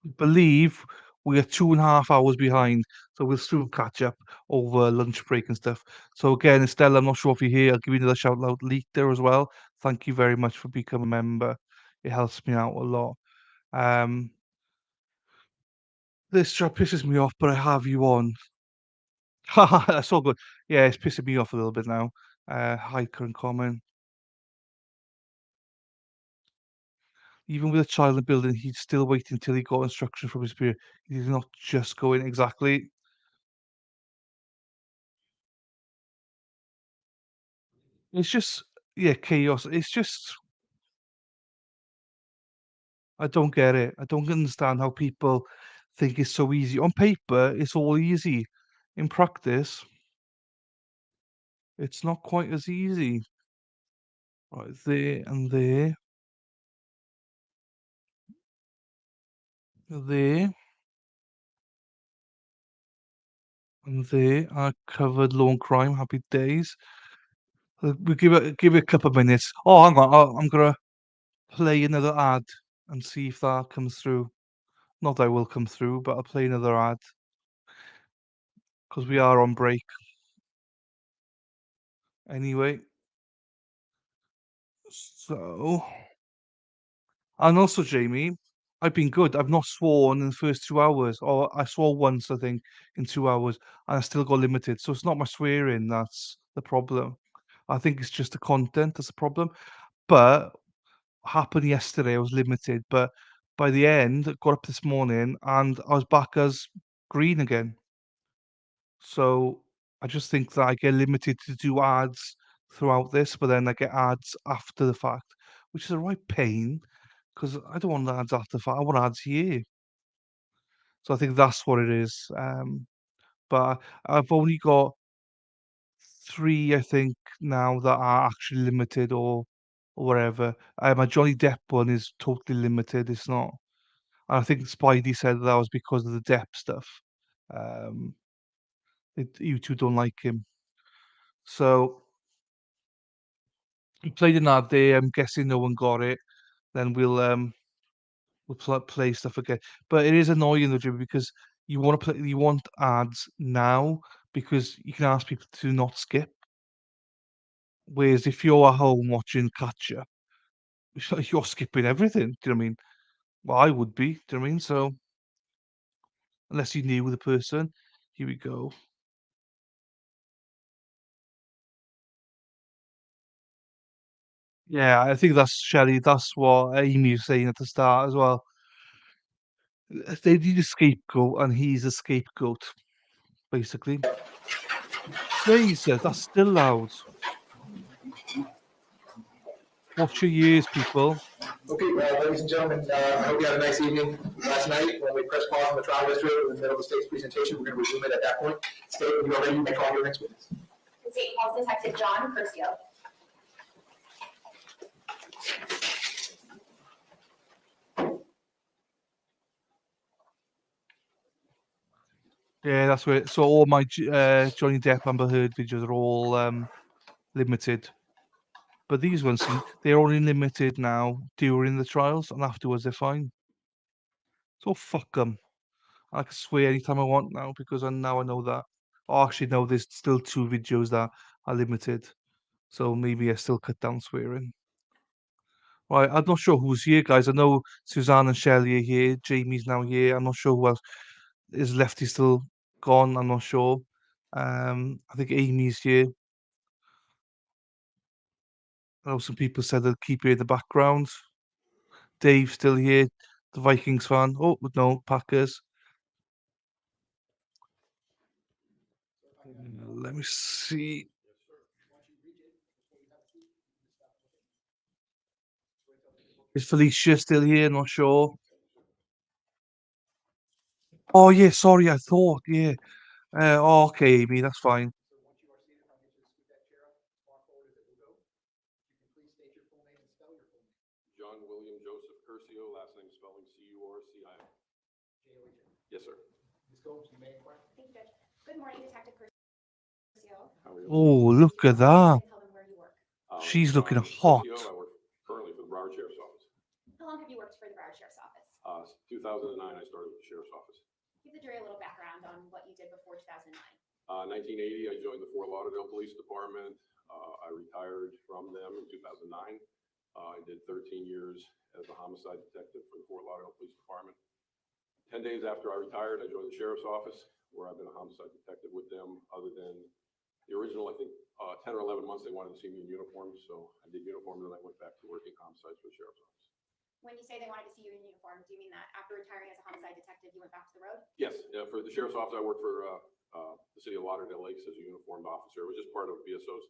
I believe we are 2.5 hours behind, so we'll soon catch up over lunch break and stuff. So again, Estelle, I'm not sure if you're here. I'll give you another shout out later as well. Thank you very much for becoming a member. It helps me out a lot. This job pisses me off, but I have you on. That's all good. Yeah, it's pissing me off a little bit now. Hi, current comment. Even with a child in the building, he'd still wait until he got instruction from his superior. He did not just go in exactly. It's just, yeah, chaos. It's just, I don't get it. I don't understand how people think it's so easy. On paper, it's all easy. In practice, it's not quite as easy. Right there and there. There. And there. I covered law and crime. Happy days. We give it a couple of minutes. Oh, hang on. I'm gonna play another ad and see if that comes through. Not that it will come through, but I'll play another ad because we are on break. Anyway, so and also Jamie, I've been good. I've not sworn in the first 2 hours, or I swore once, I think, in 2 hours, and I still got limited. So it's not my swearing that's the problem. I think it's just the content that's the problem. But what happened yesterday, I was limited, but by the end, I got up this morning and I was back as green again. So I just think that I get limited to do ads throughout this, but then I get ads after the fact, which is a right pain because I don't want ads after the fact. I want ads here. So I think that's what it is. But I've only got three, I think, now that are actually limited or whatever. My Johnny Depp one is totally limited. It's not. And I think Spidey said that was because of the Depp stuff. Um, you two don't like him. So we played an ad there. I'm guessing no one got it. Then we'll play stuff again. But it is annoying though, Jimmy, because you want ads now because you can ask people to not skip. Whereas if you're at home watching catch up, you're skipping everything. Do you know what I mean? Well, I would be. Do you know what I mean? So unless you knew the person, here we go. Yeah, I think that's Shelley. That's what Amy was saying at the start as well. They need a scapegoat, and he's a scapegoat, basically. Jesus, that's still loud. Watch your ears, people. Okay, ladies and gentlemen, I hope you had a nice evening last night when we pressed pause on the trial history in the middle of the state's presentation. We're going to resume it at that point. State, when you are ready, you may call your next witness. The state calls Detective John Curcio. Yeah, that's where. So all my Johnny Depp Amber Heard videos are all limited, but these ones they're only limited now during the trials, and afterwards they're fine. So fuck them. I can swear anytime I want now because now I know that. Oh, actually, no, there's still 2 videos that are limited, so maybe I still cut down swearing. Right, I'm not sure who's here, guys. I know Suzanne and Shelley are here. Jamie's now here. I'm not sure who else is left. He's still gone. I'm not sure. I think Amy's here. I know some people said they'll keep you in the background. Dave's still here. The Vikings fan. Oh no, Packers. Let me see. Is Felicia still here? Not sure. Oh yeah, sorry. I thought yeah. Oh, okay, Amy, that's fine. John William Joseph Curcio, last name spelling Curcio. Yes, sir. Ms. Gomes, you may inquire. Thank you, Judge. Good morning, Detective Curcio. How are you? Oh, look at that. Tell them where you work. She's looking John hot. Curcio. I work currently for the Broward Sheriff's Office. How long have you worked for the Broward Sheriff's Office? 2009, I started with the Sheriff's Office. Give the jury a little background on what you did before 2009. 1980, I joined the Fort Lauderdale Police Department. I retired from them in 2009. I did 13 years as a homicide detective for the Fort Lauderdale Police Department. 10 days after I retired, I joined the Sheriff's Office, where I've been a homicide detective with them, other than the original, I think, 10 or 11 months they wanted to see me in uniform, so I did uniform, and then I went back to working homicides for the Sheriff's Office. When you say they wanted to see you in uniform, do you mean that after retiring as a homicide detective, you went back to the road? Yes, for the Sheriff's Office, I worked for the city of Lauderdale Lakes as a uniformed officer. It was just part of BSO's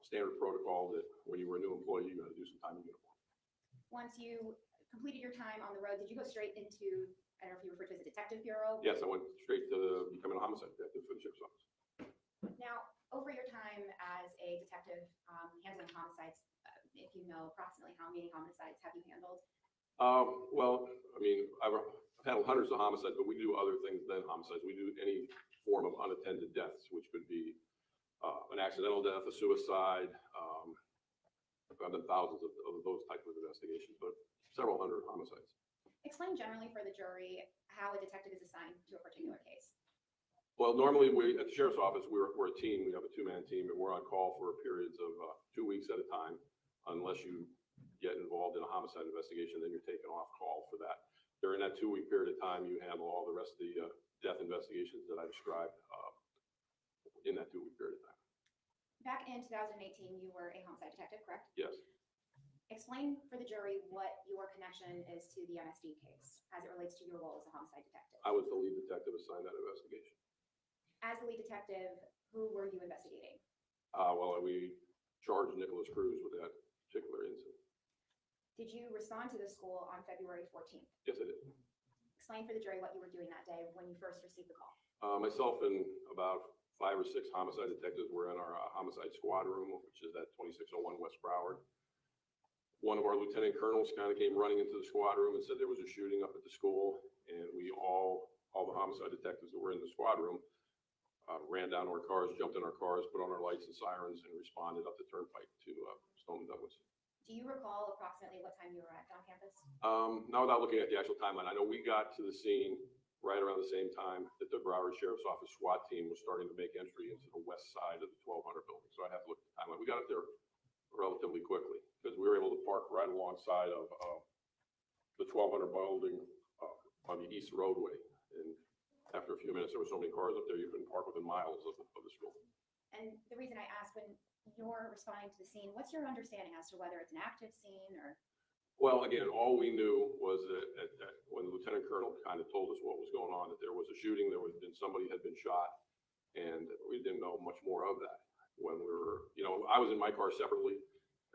standard protocol that when you were a new employee, you had to do some time in uniform. Once you completed your time on the road, did you go straight into, I don't know if you refer to as a detective bureau? Yes, I went straight to becoming a homicide detective for the Sheriff's Office. Now, over your time as a detective handling homicides, if you know approximately how many homicides have you handled? Well, I mean, I've handled hundreds of homicides, but we do other things than homicides. We do any form of unattended deaths, which could be an accidental death, a suicide. I've done thousands of those types of investigations, but several hundred homicides. Explain generally for the jury how a detective is assigned to a particular case. Well, normally at the Sheriff's Office, we're a team. We have a 2-man team, and we're on call for periods of 2 weeks at a time, unless you get involved in a homicide investigation, then you're taken off call for that. During that 2-week period of time, you handle all the rest of the death investigations that I described in that 2-week period of time. Back in 2018, you were a homicide detective, correct? Yes. Explain for the jury what your connection is to the MSD case as it relates to your role as a homicide detective. I was the lead detective assigned that investigation. As the lead detective, who were you investigating? Well, we charged Nicholas Cruz with that particular incident. Did you respond to the school on February 14th? Yes, I did. Explain for the jury what you were doing that day when you first received the call. Myself and about 5 or 6 homicide detectives were in our homicide squad room, which is at 2601 West Broward. One of our lieutenant colonels kind of came running into the squad room and said there was a shooting up at the school, and we all the homicide detectives that were in the squad room ran down to our cars, jumped in our cars, put on our lights and sirens, and responded up the turnpike to Stoneman Douglas. Do you recall approximately what time you arrived on campus? Not without looking at the actual timeline. I know we got to the scene right around the same time that the Broward Sheriff's Office SWAT team was starting to make entry into the west side of the 1200 building. So I'd have to look at the timeline. We got up there relatively quickly. because we were able to park right alongside of the 1200 building on the east roadway. And after a few minutes, there were so many cars up there, you couldn't park within miles of the school. And the reason I asked, when you're responding to the scene, what's your understanding as to whether it's an active scene or? Well, again, all we knew was that when the Lieutenant Colonel kind of told us what was going on, that there was a shooting, somebody had been shot, and we didn't know much more of that. When we were, I was in my car separately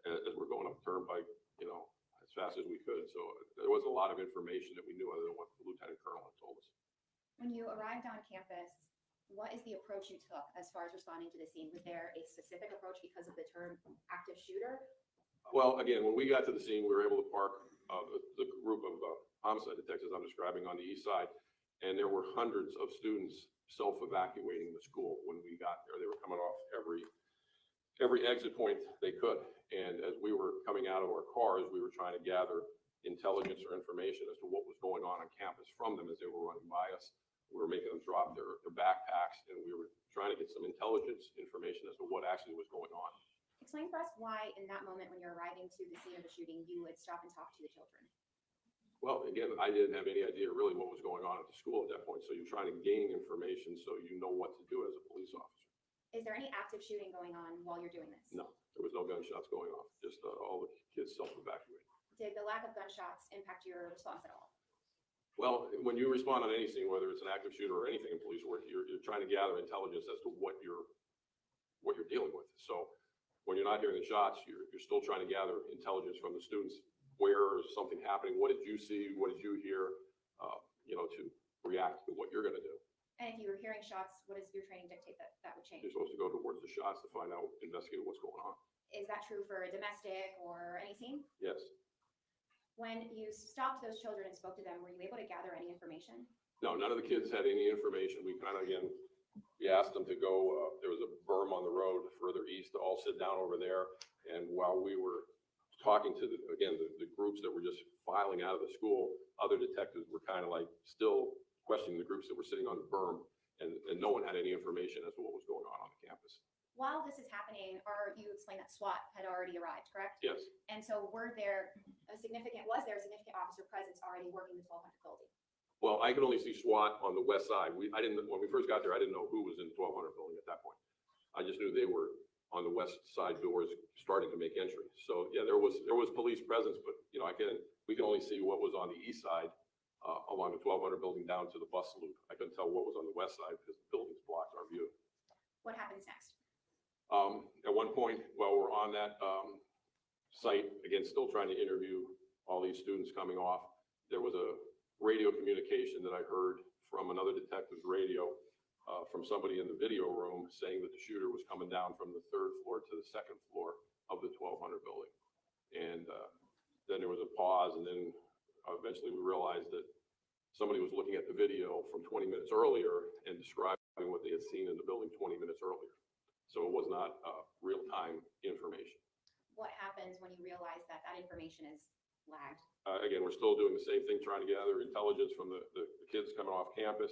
as we're going up the turnpike, as fast as we could. So there wasn't a lot of information that we knew other than what the Lieutenant Colonel had told us. When you arrived on campus, what is the approach you took as far as responding to the scene? Was there a specific approach because of the term active shooter? Well, again, when we got to the scene, we were able to park the group of homicide detectives I'm describing on the east side, and there were hundreds of students self-evacuating the school when we got there. They were coming off every exit point they could. And as we were coming out of our cars, we were trying to gather intelligence or information as to what was going on campus from them as they were running by us. We were making them drop their backpacks, and we were trying to get some intelligence information as to what actually was going on. Explain for us why in that moment when you're arriving to the scene of the shooting, you would stop and talk to the children. Well, again, I didn't have any idea really what was going on at the school at that point. So you're trying to gain information so you know what to do as a police officer. Is there any active shooting going on while you're doing this? No, there was no gunshots going off, just all the kids self-evacuating. Did the lack of gunshots impact your response at all? Well, when you respond on any scene, whether it's an active shooter or anything in police work, you're trying to gather intelligence as to what you're dealing with. So when you're not hearing the shots, you're still trying to gather intelligence from the students. Where is something happening? What did you see? What did you hear? To react to what you're going to do. And if you were hearing shots, what does your training dictate that would change? You're supposed to go towards the shots to find out, investigate what's going on. Is that true for a domestic or any scene? Yes. When you stopped those children and spoke to them, were you able to gather any information? No, none of the kids had any information. We kind of, we asked them to go, there was a berm on the road further east, to all sit down over there. And while we were talking to the groups that were just filing out of the school, other detectives were kind of like still questioning the groups that were sitting on the berm, and no one had any information as to what was going on the campus. While this is happening, you explained that SWAT had already arrived, correct? Yes. And so was there a significant officer presence already working the 1200 building? Well, I could only see SWAT on the west side. When we first got there, I didn't know who was in the 1200 building at that point. I just knew they were on the west side doors starting to make entry. So yeah, there was police presence, but we can only see what was on the east side along the 1200 building down to the bus loop. I couldn't tell what was on the west side because the buildings blocked our view. What happens next? At one point, while we're on that site, again, still trying to interview all these students coming off, there was a radio communication that I heard from another detective's radio from somebody in the video room saying that the shooter was coming down from the 3rd floor to the 2nd floor of the 1200 building. And then there was a pause, and then eventually we realized that somebody was looking at the video from 20 minutes earlier and describing what they had seen in the building 20 minutes earlier. So it was not real-time information. What happens when you realize that information is lagged? Again, we're still doing the same thing, trying to gather intelligence from the kids coming off campus.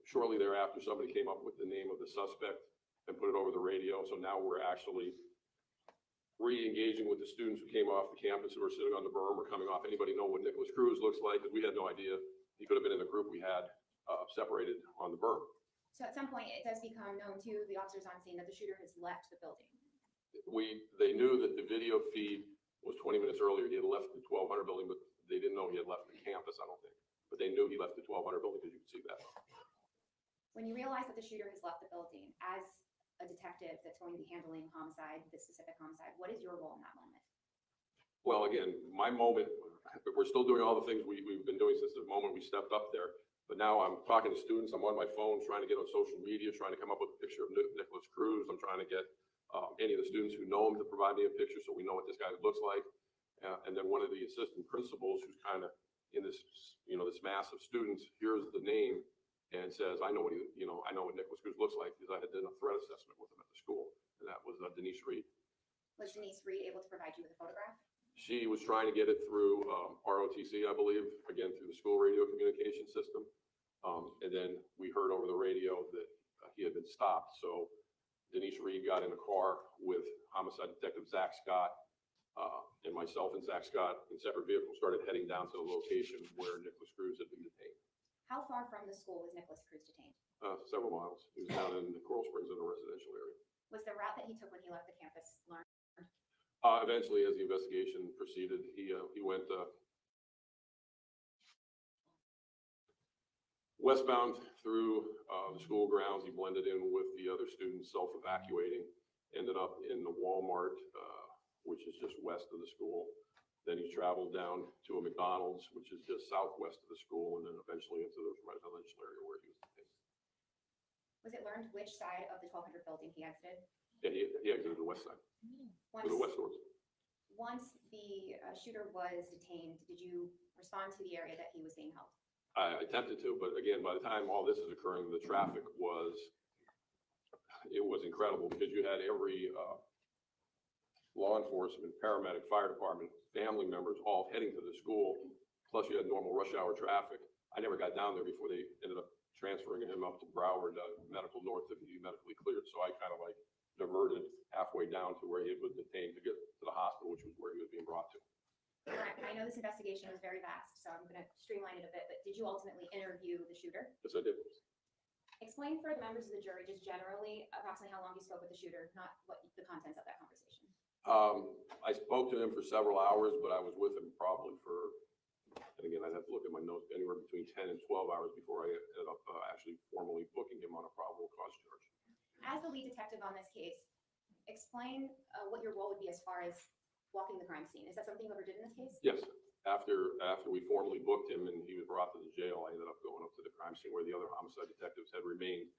Shortly thereafter, somebody came up with the name of the suspect and put it over the radio. So now we're actually re-engaging with the students who came off the campus who were sitting on the berm or coming off. Anybody know what Nicholas Cruz looks like? Because we had no idea. He could have been in the group we had separated on the berm. So at some point, it does become known to the officers on scene that the shooter has left the building. They knew that the video feed was 20 minutes earlier. He had left the 1200 building, but they didn't know he had left the campus, I don't think. But they knew he left the 1200 building because you could see that. When you realize that the shooter has left the building, as a detective that's going to be handling homicide, this specific homicide, what is your role in that moment? Well, again, my moment, we're still doing all the things we've been doing since the moment we stepped up there. But now I'm talking to students. I'm on my phone trying to get on social media, trying to come up with a picture of Nicholas Cruz. I'm trying to get any of the students who know him to provide me a picture so we know what this guy looks like. And then one of the assistant principals who's kind of in this, this mass of students, hears the name and says, I know what Nicholas Cruz looks like because I had done a threat assessment with him at the school. And that was Denise Reed. Was Denise Reed able to provide you with a photograph? She was trying to get it through ROTC, I believe, again, through the school radio communication system. And then we heard over the radio that he had been stopped. So Denise Reed got in a car with homicide detective Scot And myself and Zach Scott in separate vehicles started heading down to the location where Nicholas Cruz had been detained. How far from the school was Nicholas Cruz detained? Several miles. He was down in the Coral Springs in a residential area. Was the route that he took when he left the campus learned? Eventually, as the investigation proceeded, he went westbound through the school grounds. He blended in with the other students self-evacuating, ended up in the Walmart, which is just west of the school. Then he traveled down to a McDonald's, which is just southwest of the school, and then eventually into the residential area where he was detained. Was it learned which side of the 1200 building he exited? Yeah, he exited the west side, to the west doors. Once the shooter was detained, did you respond to the area that he was being held? I attempted to, but again, by the time all this is occurring, the traffic was incredible because you had every law enforcement, paramedic, fire department, family members all heading to the school. Plus you had normal rush hour traffic. I never got down there before they ended up transferring him up to Broward Medical North to be medically cleared. So I kind of like diverted halfway down to where he was detained to get to the hospital, which was where he was being brought to. I know this investigation is very vast, so I'm going to streamline it a bit, but did you ultimately interview the shooter? Yes, I did. Explain for the members of the jury, just generally, approximately how long you spoke with the shooter, not what the contents of that conversation. I spoke to him for several hours, but I was with him probably for, and again, I'd have to look at my notes, anywhere between 10 and 12 hours before I ended up actually formally booking him on a probable cause charge. As the lead detective on this case, explain what your role would be as far as walking the crime scene. Is that something you ever did in this case? Yes. After we formally booked him and he was brought to the jail, I ended up going up to the crime scene where the other homicide detectives had remained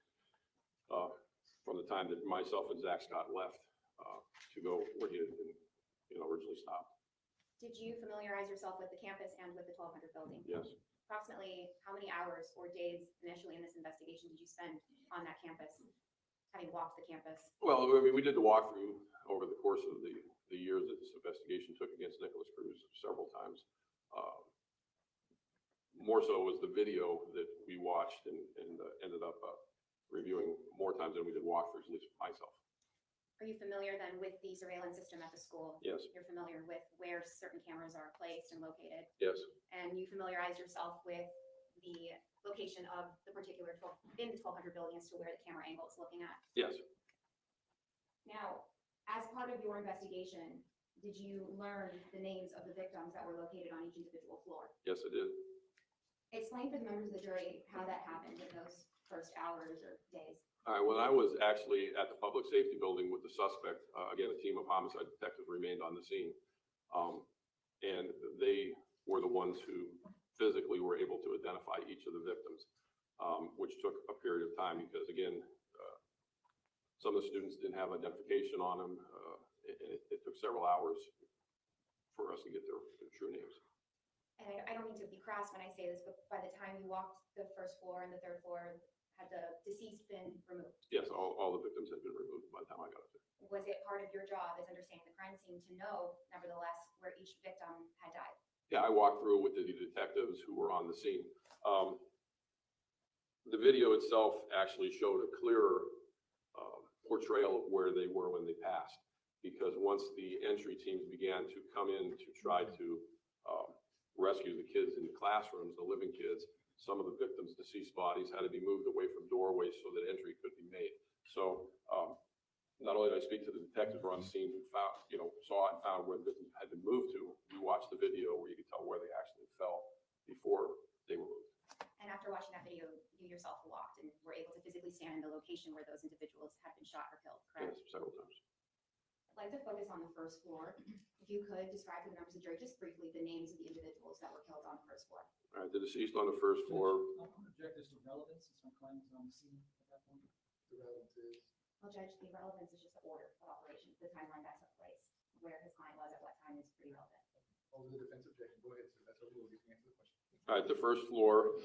from the time that myself and Zach Scott left to go where he had been, originally stopped. Did you familiarize yourself with the campus and with the 1200 building? Yes. Approximately how many hours or days initially in this investigation did you spend on that campus, having walked the campus? Well, I mean, we did the walkthrough over the course of the years that this investigation took against Nicholas Cruz several times. More so was the video that we watched and ended up reviewing more times than we did walkthroughs, at least myself. Are you familiar then with the surveillance system at the school? Yes. You're familiar with where certain cameras are placed and located? Yes. And you familiarize yourself with the location of the particular in the 1200 building as to where the camera angle is looking at? Yes. Now, as part of your investigation, did you learn the names of the victims that were located on each individual floor? Yes, I did. Explain for the members of the jury how that happened in those first hours or days. All right, when I was actually at the public safety building with the suspect, again, a team of homicide detectives remained on the scene. And they were the ones who physically were able to identify each of the victims, which took a period of time because, again, some of the students didn't have identification on them. And it took several hours for us to get their true names. And I don't mean to be crass when I say this, but by the time you walked the first floor and the third floor, had the deceased been removed? Yes, all the victims had been removed by the time I got up there. Was it part of your job as understanding the crime scene to know, nevertheless, where each victim had died? Yeah, I walked through with the detectives who were on the scene. The video itself actually showed a clearer portrayal of where they were when they passed, because once the entry teams began to come in to try to rescue the kids in the classrooms, the living kids, some of the victims' deceased bodies had to be moved away from doorways so that entry could be made. So not only did I speak to the detectives who were on scene who found, saw and found where the victims had been moved to, we watched the video where you could tell where they actually fell before they were moved. And after watching that video, you yourself walked and were able to physically stand in the location where those individuals had been shot or killed, correct? Yes, several times. I'd like to focus on the first floor. If you could describe to the members of the jury just briefly the names of the individuals that were killed on the first floor. All right, the deceased on the first floor. I'm going to object as to relevance since my client was on the scene at that point. The relevance is, Well, Judge, the relevance is just the order of operations, the timeline that took place, where his client was at what time is pretty relevant. over the defense objection. Go ahead, sir. That's what we'll do. You can answer the question. All right, the first floor,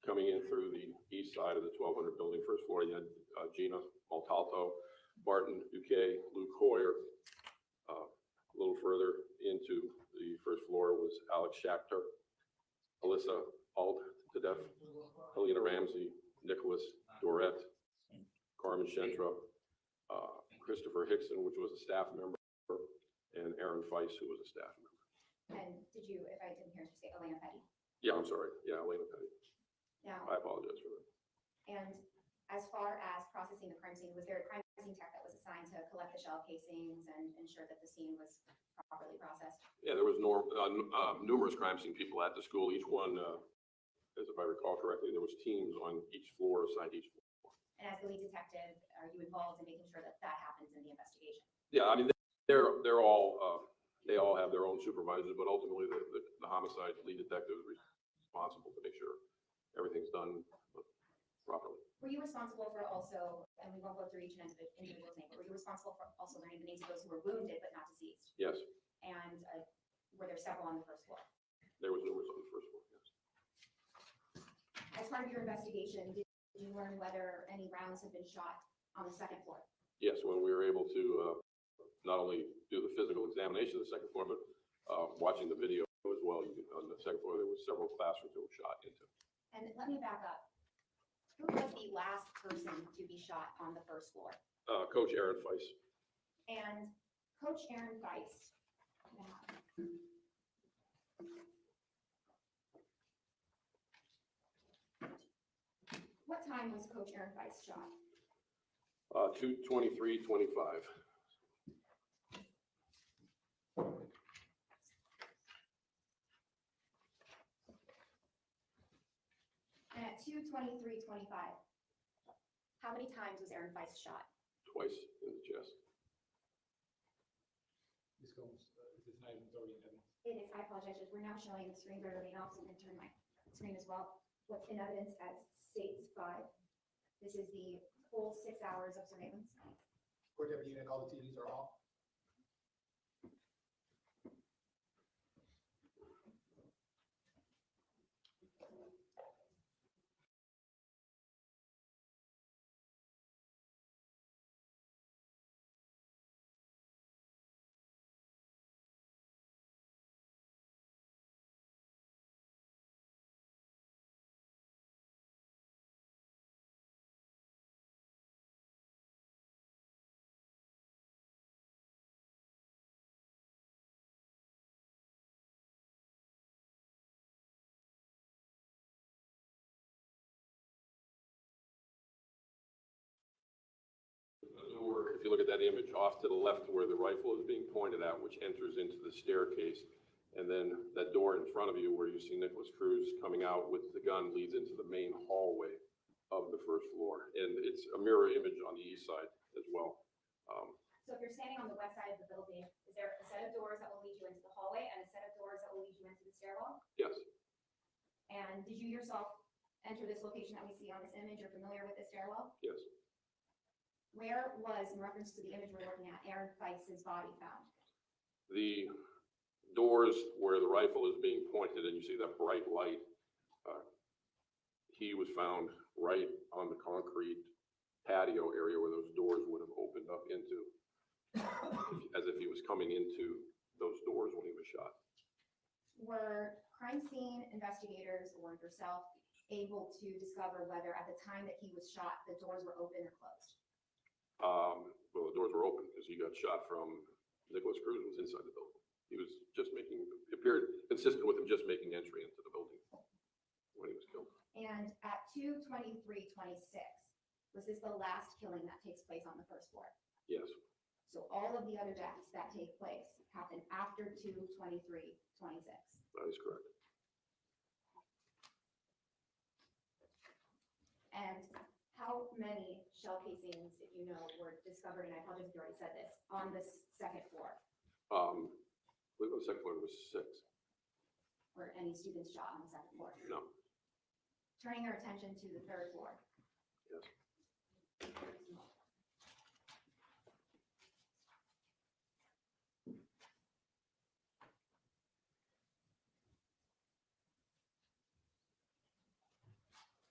coming in through the east side of the 1200 building, first floor, you had Gina Montalto, Barton Duque, Luke Hoyer. A little further into the first floor was Alex Schachter, Alyssa Alt-Tedef, Helena Ramsey, Nicholas Dorette, Carmen Shentra, Christopher Hickson, which was a staff member, and Aaron Feiss, who was a staff member. And did you, if I didn't hear you say Elena Petty? Yeah, I'm sorry. Yeah, Elena Petty. Now, I apologize for that. and as far as processing the crime scene, was there a crime scene tech that was assigned to collect the shell casings and ensure that the scene was properly processed? Yeah, there was numerous crime scene people at the school. Each one, as if I recall correctly, there was teams on each floor assigned each floor. And as the lead detective, are you involved in making sure that that happens in the investigation? Yeah, I mean, they're all, they all have their own supervisors, but ultimately the homicide lead detective is responsible to make sure everything's done properly. Were you responsible for also, and we won't go through each individual's name, but were you responsible for also learning the names of those who were wounded but not deceased? Yes, And were there several on the first floor? there was numerous on the first floor, yes. As part of your investigation, did you learn whether any rounds had been shot on the second floor? Yes, when we were able to not only do the physical examination of the second floor, but watching the video as well. On the second floor, there were several classrooms that were shot into. And let me back up. Who was the last person to be shot on the first floor? Coach Aaron Feiss. And Coach Aaron Feiss. What time was Coach Aaron Feiss shot? 2:23:25. And at 2:23:25, how many times was Aaron Feiss shot? Twice in the chest. Ms. Combs, this item is already in evidence. It is, I apologize, Judge. We're now showing the screen bearer being off, so I'm going to turn my screen as well. What's in evidence as states 5. This is the full 6 hours of surveillance. Court deputy, and all the TVs are off. Or if you look at that image off to the left where the rifle is being pointed at, which enters into the staircase, and then that door in front of you where you see Nicholas Cruz coming out with the gun leads into the main hallway of the first floor. And it's a mirror image on the east side as well. So if you're standing on the west side of the building, is there a set of doors that will lead you into the hallway and a set of doors that will lead you into the stairwell? Yes, And did you yourself enter this location that we see on this image? You're familiar with this stairwell? yes. Where was, in reference to the image we're looking at, Aaron Feiss's body found? The doors where the rifle is being pointed and you see that bright light, he was found right on the concrete patio area where those doors would have opened up into, as if he was coming into those doors when he was shot. Were crime scene investigators or yourself able to discover whether at the time that he was shot, the doors were open or closed? Well, the doors were open because he got shot from, Nicholas Cruz was inside the building. He was just making, it appeared consistent with him just making entry into the building when he was killed. And at 2:23:26, was this the last killing that takes place on the first floor? Yes, So all of the other deaths that take place happen after 2:23:26. that is correct. And how many shell casings, if you know, were discovered, and I apologize if you already said this, on this second floor? I believe on the second floor there was 6. Were any students shot on the second floor? No, Turning your attention to the third floor. yes.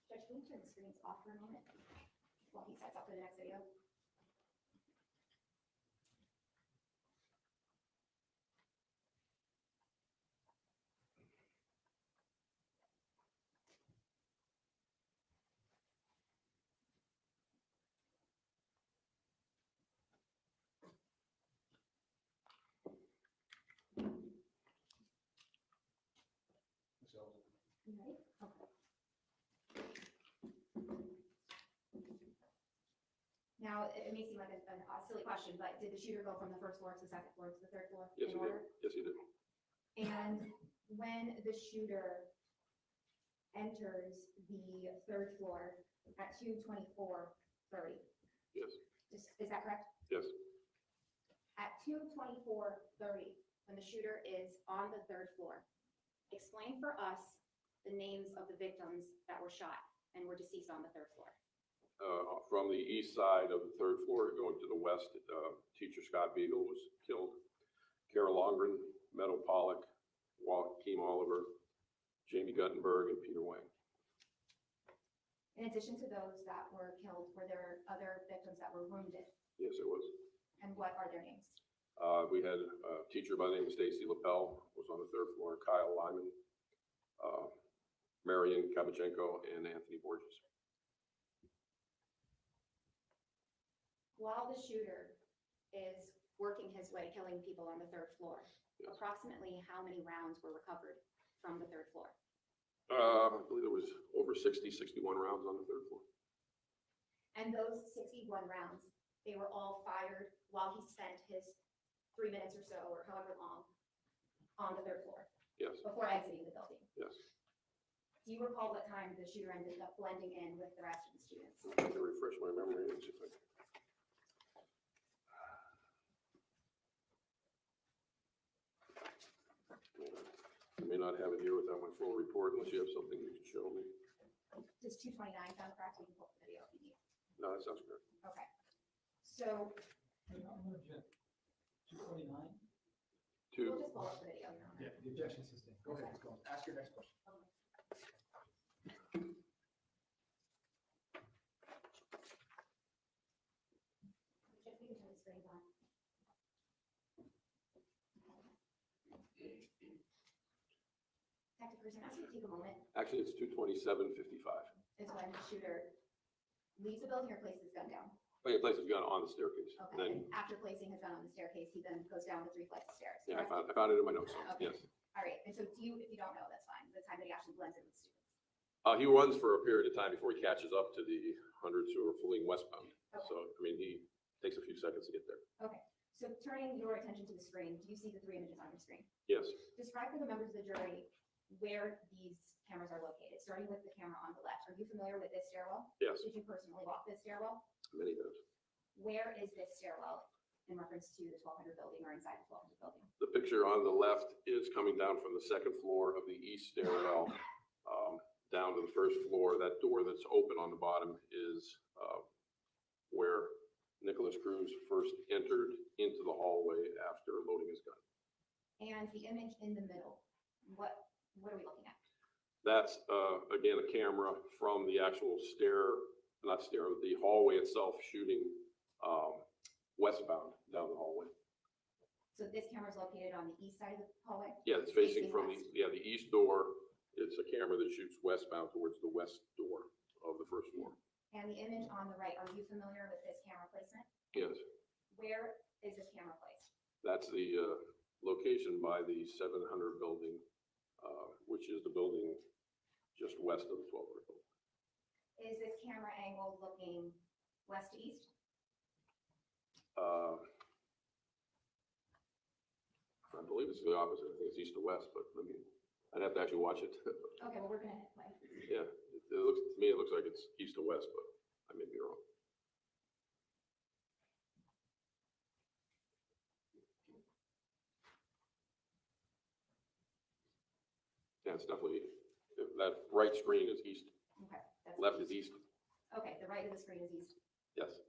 Judge, can you turn the screens off for a moment while he sets up for the next video? You ready? Okay. Now, it may seem like a silly question, but did the shooter go from the first floor to the second floor to the third floor Yes, in he did. order? Yes, he did. And when the shooter enters the third floor at 2:24:30, Yes, is that correct? yes. At 2:24:30, when the shooter is on the third floor, explain for us the names of the victims that were shot and were deceased on the third floor. From the east side of the third floor going to the west, teacher Scott Beagle was killed. Kara Longren, Meadow Pollock, Keem Oliver, Jamie Guttenberg, and Peter Wang. In addition to those that were killed, were there other victims that were wounded? Yes, it was. And what are their names? We had a teacher by the name of Stacy Lapel, was on the third floor, Kyle Lyman, Marion Kabachenko, and Anthony Borges. While the shooter is working his way, killing people on the third floor, Yes. approximately how many rounds were recovered from the third floor? I believe there was over 60, 61 rounds on the third floor. And those 61 rounds, they were all fired while he spent his 3 minutes or so, or however long, on the third floor, Yes, before exiting the building. yes. Do you recall what time the shooter ended up blending in with the rest of the students? I have to refresh my memory. Let's see if I can. I may not have it here without my full report unless you have something you can show me. Does 2:29 sound correct? We can pull up the video if you need. No, that sounds correct. Okay. So I'm gonna object. 229? we'll Two, just pull up the video, Your Honor. Yeah, the objection is sustained. Go ahead, Ms. Gomes. Ask your next question. Just need to turn the screen on. Detective Pearson, ask you to take a moment. actually, it's 227:55. Is when the shooter leaves the building or places his gun down. Oh, yeah, places gun on the staircase. Okay, Then, and after placing his gun on the staircase, he then goes down the 3 flights of stairs. yeah, correct? I found it in my notes. Okay. Yes. All right, and so if you don't know, that's fine, the time that he actually blends in with students. He runs for a period of time before he catches up to the hundreds who are fleeing westbound. Okay. So, I mean, he takes a few seconds to get there. Okay, so turning your attention to the screen, do you see the 3 images on your screen? Yes. Describe for the members of the jury where these cameras are located, starting with the camera on the left. Are you familiar with this stairwell? Yes. Did you personally walk this stairwell? Many times. Where is this stairwell in reference to the 1200 building or inside the 1200 building? The picture on the left is coming down from the second floor of the east stairwell, down to the first floor. That door that's open on the bottom is where Nicholas Cruz first entered into the hallway after loading his gun. And the image in the middle, what are we looking at? That's, again, a camera from the actual the hallway itself shooting westbound down the hallway. So this camera is located on the east side of the hallway? Yeah, it's facing from west. the east door. It's a camera that shoots westbound towards the west door of the first floor. And the image on the right, are you familiar with this camera placement? Yes, Where is this camera placed? that's the location by the 700 building, which is the building just west of the 1200 building. Is this camera angle looking west to east? I believe it's the opposite. I think it's east to west, but I'd have to actually watch it. Okay, well, we're gonna hit play. Yeah, it looks, to me, it looks like it's east to west, but I may be wrong. Yeah, it's definitely, that right screen is east, Okay. that's left is east. Okay, the right of the screen is east. Yes.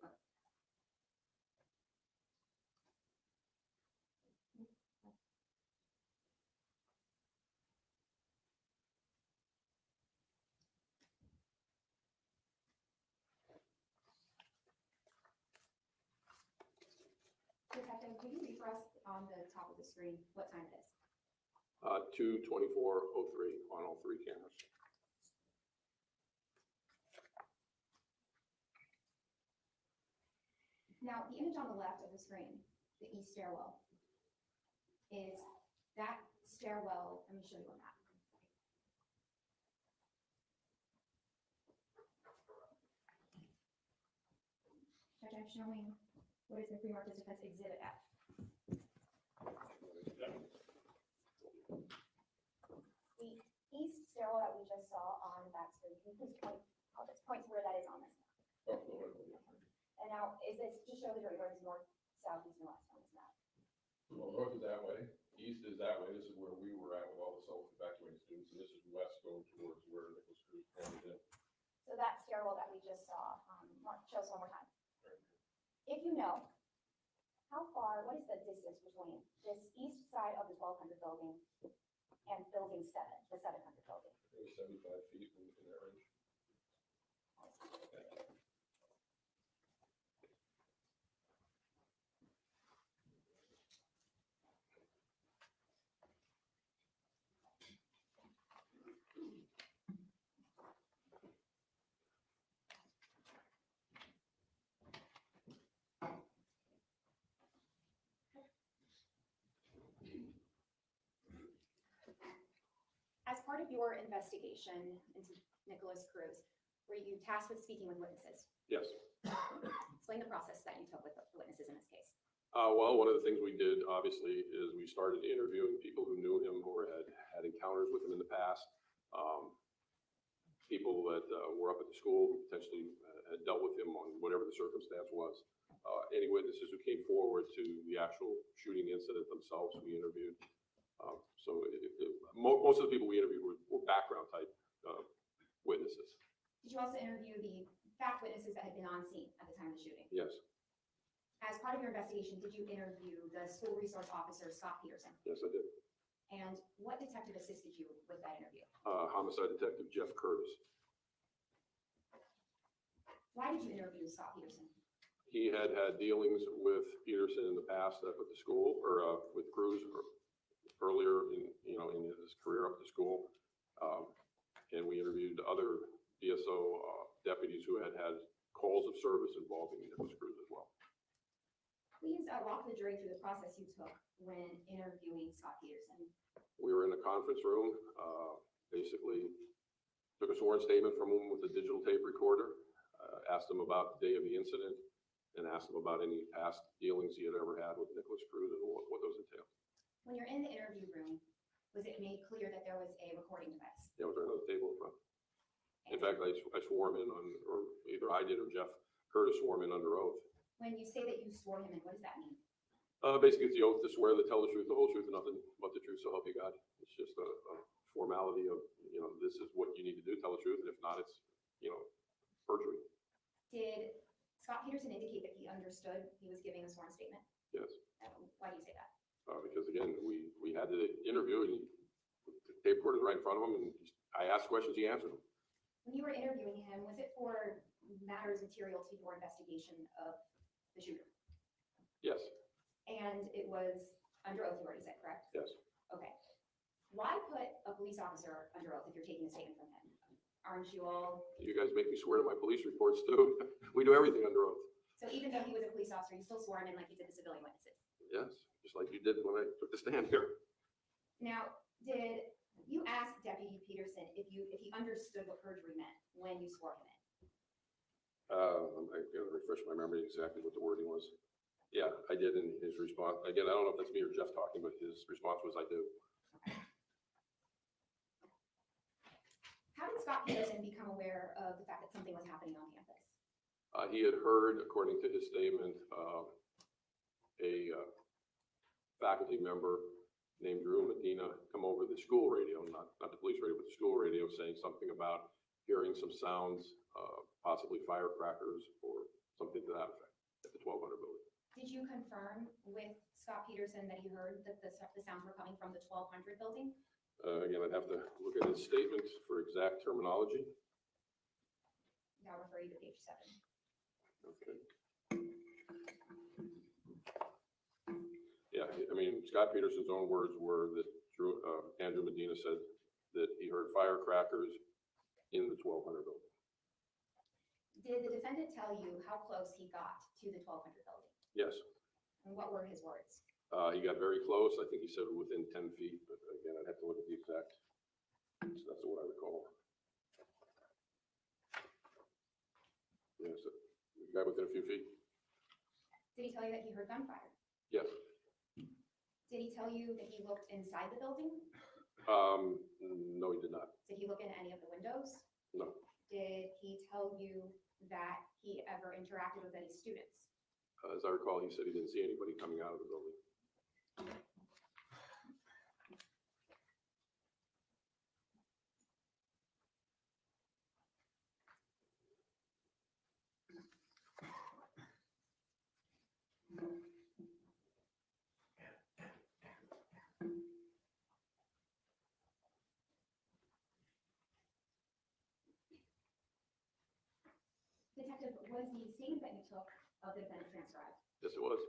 Detective, could you read for us on the top of the screen what time it is? 2:24:03 on all 3 cameras. Now, the image on the left of the screen, the east stairwell, is that stairwell, let me show you a map. check showing what is the pre-marked as offense exhibit F. The east stairwell that we just saw on that screen, can you please point, point to where that is on this map? And now, is this, just show the dirty where it's north, south, east, and west on this map? Well, north is that way, east is that way. This is where we were at with all the self-evacuating students, and this is west going towards where Nicholas Cruz pointed in. So that stairwell that we just saw, Mark, show us one more time. If you know, how far, what is the distance between this east side of the 1200 building and building 7, the 700 building? It was 75 feet in that range. As part of your investigation into Nicholas Cruz, were you tasked with speaking with witnesses? Yes. Explain the process that you took with the witnesses in this case. Well, one of the things we did, obviously, is we started interviewing people who knew him or had encounters with him in the past. People that were up at the school who potentially had dealt with him on whatever the circumstance was. Any witnesses who came forward to the actual shooting incident themselves, we interviewed. Most of the people we interviewed were background type witnesses. Did you also interview the fact witnesses that had been on scene at the time of the shooting? Yes. As part of your investigation, did you interview the school resource officer, Scot Peterson? Yes, I did. And what detective assisted you with that interview? Homicide detective Jeff Curtis. Why did you interview Scot Peterson? He had dealings with Peterson in the past up at the school, or with Cruz earlier in his career up at the school. And we interviewed other DSO deputies who had calls of service involving Nicholas Cruz as well. Please walk the jury through the process you took when interviewing Scot Peterson. We were in a conference room, basically took a sworn statement from him with a digital tape recorder, asked him about the day of the incident, and asked him about any past dealings he had ever had with Nicholas Cruz and what those entailed. When you're in the interview room, was it made clear that there was a recording device? That was right on the table in front. In fact, I swore him in on, or either I did or Jeff Curtis swore him in under oath. When you say that you swore him in, what does that mean? Basically, it's the oath to swear to tell the truth, the whole truth, and nothing but the truth, so help you God. It's just a formality of, this is what you need to do, tell the truth, and if not, it's, perjury. Did Scot Peterson indicate that he understood he was giving a sworn statement? Yes. Why do you say that? Because again, we had the interview, and the tape recorder right in front of him, and I asked questions, he answered them. When you were interviewing him, was it for matters material to your investigation of the shooter? Yes. And it was under oath, you already said, correct? Yes. Okay. Why put a police officer under oath if you're taking a statement from him? Aren't you all? You guys make me swear to my police reports too. We do everything under oath. So even though he was a police officer, you still swore him in like you did the civilian witnesses? Yes, just like you did when I took the stand here. Now, did you ask Deputy Peterson if he understood what perjury meant when you swore him in? I'm gonna refresh my memory exactly what the wording was. Yeah, I did, in his response, again, I don't know if that's me or Jeff talking, but his response was, I do. How did Scot Peterson become aware of the fact that something was happening on campus? He had heard, according to his statement, a faculty member named Drew Medina come over the school radio, not the police radio, but the school radio, saying something about hearing some sounds, possibly firecrackers or something to that effect at the 1200 building. Did you confirm with Scot Peterson that you heard that the sounds were coming from the 1200 building? Again, I'd have to look at his statement for exact terminology. Yeah, I'll refer you to page 7. Okay. Yeah, I mean, Scot Peterson's own words were that Andrew Medina said that he heard firecrackers in the 1200 building. Did the defendant tell you how close he got to the 1200 building? Yes. And what were his words? He got very close. I think he said within 10 feet, but again, I'd have to look at the exact. So that's what I recall. Yeah, so we got within a few feet. Did he tell you that he heard gunfire? Yes. Did he tell you that he looked inside the building? No, he did not. Did he look in any of the windows? No. Did he tell you that he ever interacted with any students? As I recall, he said he didn't see anybody coming out of the building. Detective, was the statement that you took of the defendant transcribed? Yes, it was.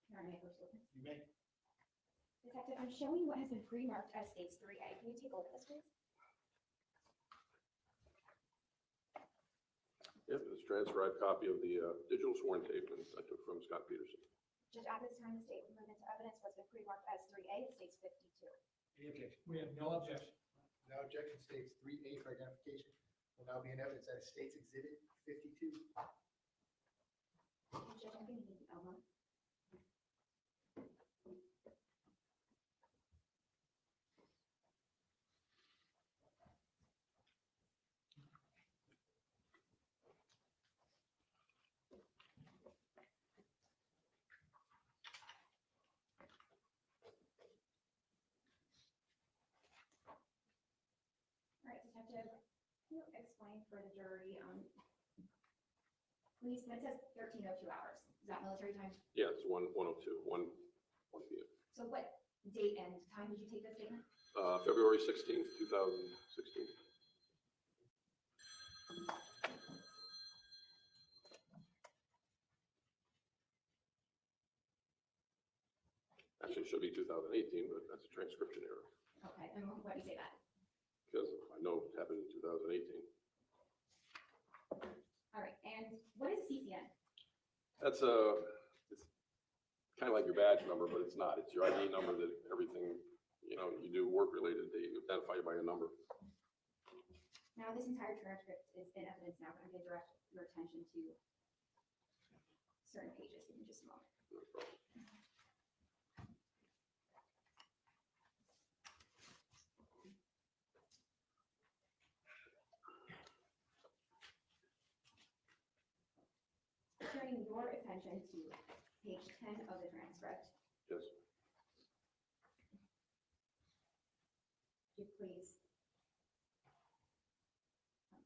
Can I make first witness? You may. Detective, I'm showing what has been pre-marked as states 3A. Can you take a look at this, please? Yep, it's a transcribed copy of the digital sworn statement I took from Scot Peterson. Judge, at this time, the state will move into evidence what's been pre-marked as 3A. It states 52. Any objection? We have no objection. No objection, states 3A for identification will now be in evidence as State's Exhibit 52. Judge, I'm going to need the Elmo. All right, Detective, can you explain for the jury, please, when it says 13:02 hours, is that military time? Yeah, it's 1:02, 1 p.m. So what date and time did you take this statement? February 16th, 2016. Actually, it should be 2018, but that's a transcription error Okay, and why do you say that? because I know it happened in 2018. All right, and what is CCN? It's kind of like your badge number, but it's not. It's your ID number that everything, you know, you do work related, they identify you by a number. Now, this entire transcript is in evidence now, but I'm going to direct your attention to certain pages. Give me just a moment. No problem. Turning your attention to page 10 of the transcript, Yes. would you please,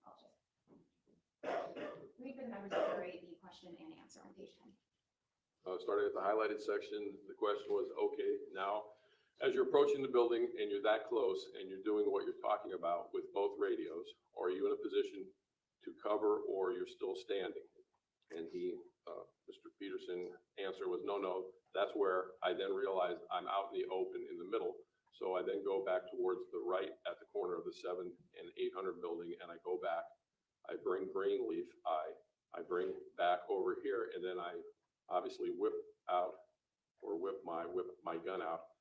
I'll just read for the members of the jury the question and answer on page 10. Starting at the highlighted section, the question was, okay, now, as you're approaching the building and you're that close and you're doing what you're talking about with both radios, are you in a position to cover or you're still standing? And Mr. Peterson answer was, no, that's where I then realized I'm out in the open in the middle. So I then go back towards the right at the corner of the 7 and 800 building and I go back. I bring Greenleaf I bring back over here and then I obviously whip my gun out.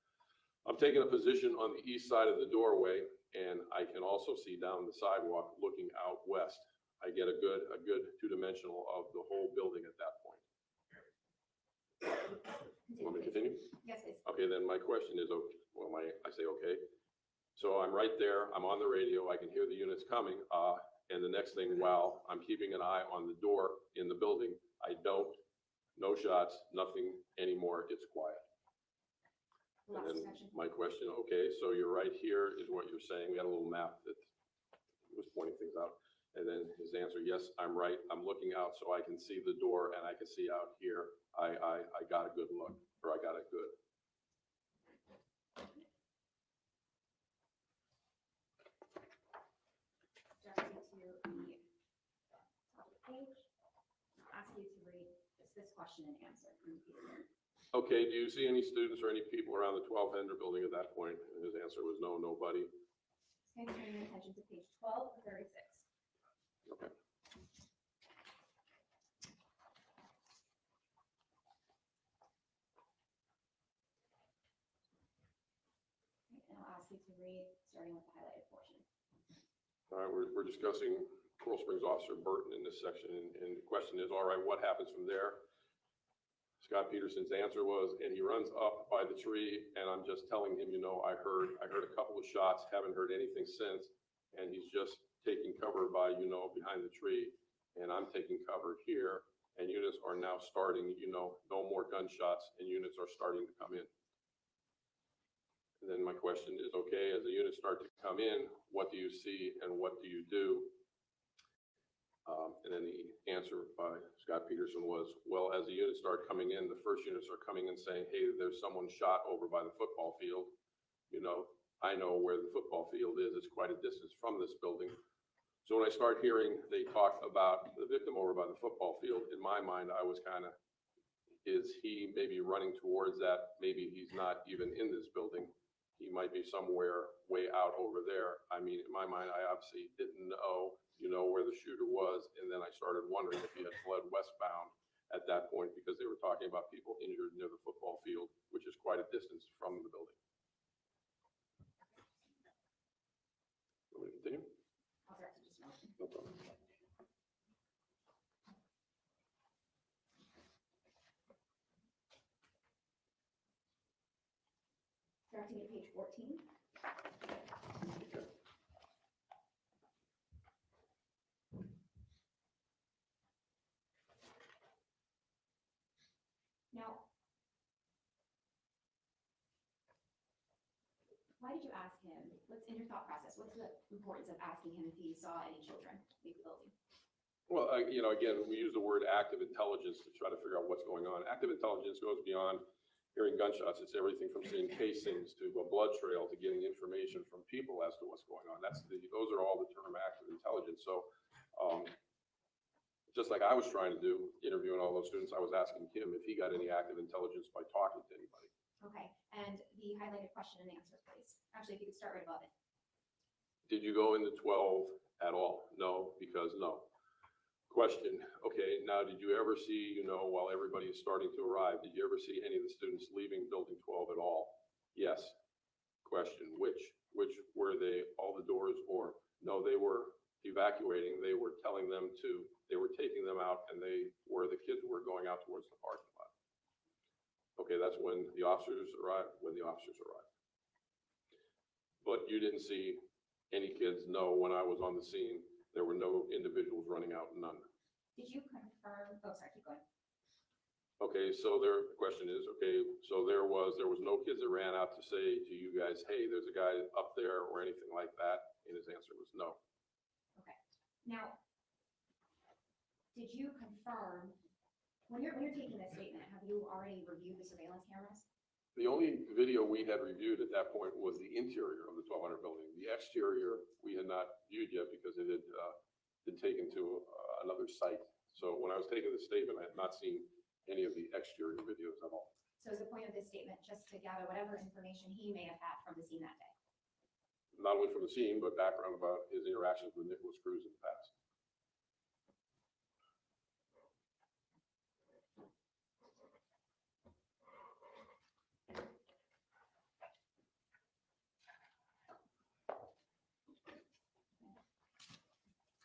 I'm taking a position on the east side of the doorway and I can also see down the sidewalk looking out west. I get a good two-dimensional of the whole building at that point. Want me to continue? Yes, please. Okay, then my question is, okay, well, I say, okay. So I'm right there, I'm on the radio, I can hear the units coming, and the next thing, while I'm keeping an eye on the door in the building, no shots, nothing anymore, it's quiet. And Last then section. my question, okay, so you're right here is what you're saying, we had a little map that was pointing things out. And then his answer, yes, I'm right. I'm looking out so I can see the door and I can see out here. I got a good look, or I got it good. Directing to the top of the page. I'll ask you to read just this question and answer. Okay, do you see any students or any people around the 1200 building at that point? And his answer was no, nobody. Okay, turning your attention to page 12 of 36. Okay. And I'll ask you to read, starting with the highlighted portion. All right, we're discussing Coral Springs Officer Burton in this section, and the question is, all right, what happens from there? Scot Peterson's answer was, and he runs up by the tree, and I'm just telling him, you know, I heard a couple of shots, haven't heard anything since, and he's just taking cover by, you know, behind the tree, and I'm taking cover here, and units are now starting, you know, no more gunshots, and units are starting to come in. And then my question is, okay, as the units start to come in, what do you see and what do you do? And then the answer by Scot Peterson was, well, as the units start coming in, the first units are coming in saying, hey, there's someone shot over by the football field. You know, I know where the football field is. It's quite a distance from this building. So when I start hearing they talk about the victim over by the football field, in my mind, I was kind of, is he maybe running towards that? Maybe he's not even in this building. He might be somewhere way out over there. I mean, in my mind, I obviously didn't know, you know, where the shooter was. And then I started wondering if he had fled westbound at that point, because they were talking about people injured near the football field, which is quite a distance from the building. Want me to continue? I'll direct you just a moment. No problem. Directing you to page 14. Now, why did you ask him? What's in your thought process? What's the importance of asking him if he saw any children leave the building? Well, you know, again, we use the word active intelligence to try to figure out what's going on. Active intelligence goes beyond hearing gunshots. It's everything from seeing casings to a blood trail to getting information from people as to what's going on. Those are all the term active intelligence. So just like I was trying to do, interviewing all those students, I was asking him if he got any active intelligence by talking to anybody. Okay, and the highlighted question and answer, please. Actually, if you could start right above it. Did you go into 12 at all? No, because no. Question, okay, now did you ever see, you know, while everybody is starting to arrive, did you ever see any of the students leaving building 12 at all? Yes. Question, which were they, all the doors, or no, they were evacuating, they were telling them to, they were taking them out, and the kids were going out towards the parking lot. Okay, that's when the officers arrived, But you didn't see any kids? No, when I was on the scene, there were no individuals running out, none. Did you confirm, oh, sorry, keep going. Okay, so the question is, okay, so there was no kids that ran out to say to you guys, hey, there's a guy up there or anything like that? And his answer was no. Okay, now, did you confirm, when you're taking this statement, have you already reviewed the surveillance cameras? The only video we had reviewed at that point was the interior of the 1200 building. The exterior, we had not viewed yet because it had been taken to another site. So when I was taking the statement, I had not seen any of the exterior videos at all. So is the point of this statement just to gather whatever information he may have had from the scene that day? Not only from the scene, but background about his interactions with Nicholas Cruz in the past.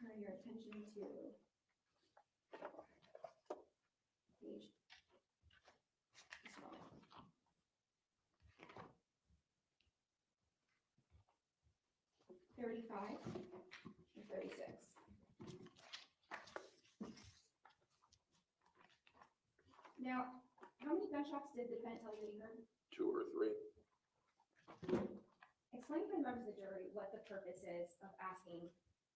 Turn your attention to page, just a moment. $35 and $36. Now, how many gunshots did the defendant tell you that he heard? 2 or 3. Explain for the members of the jury what the purpose is of asking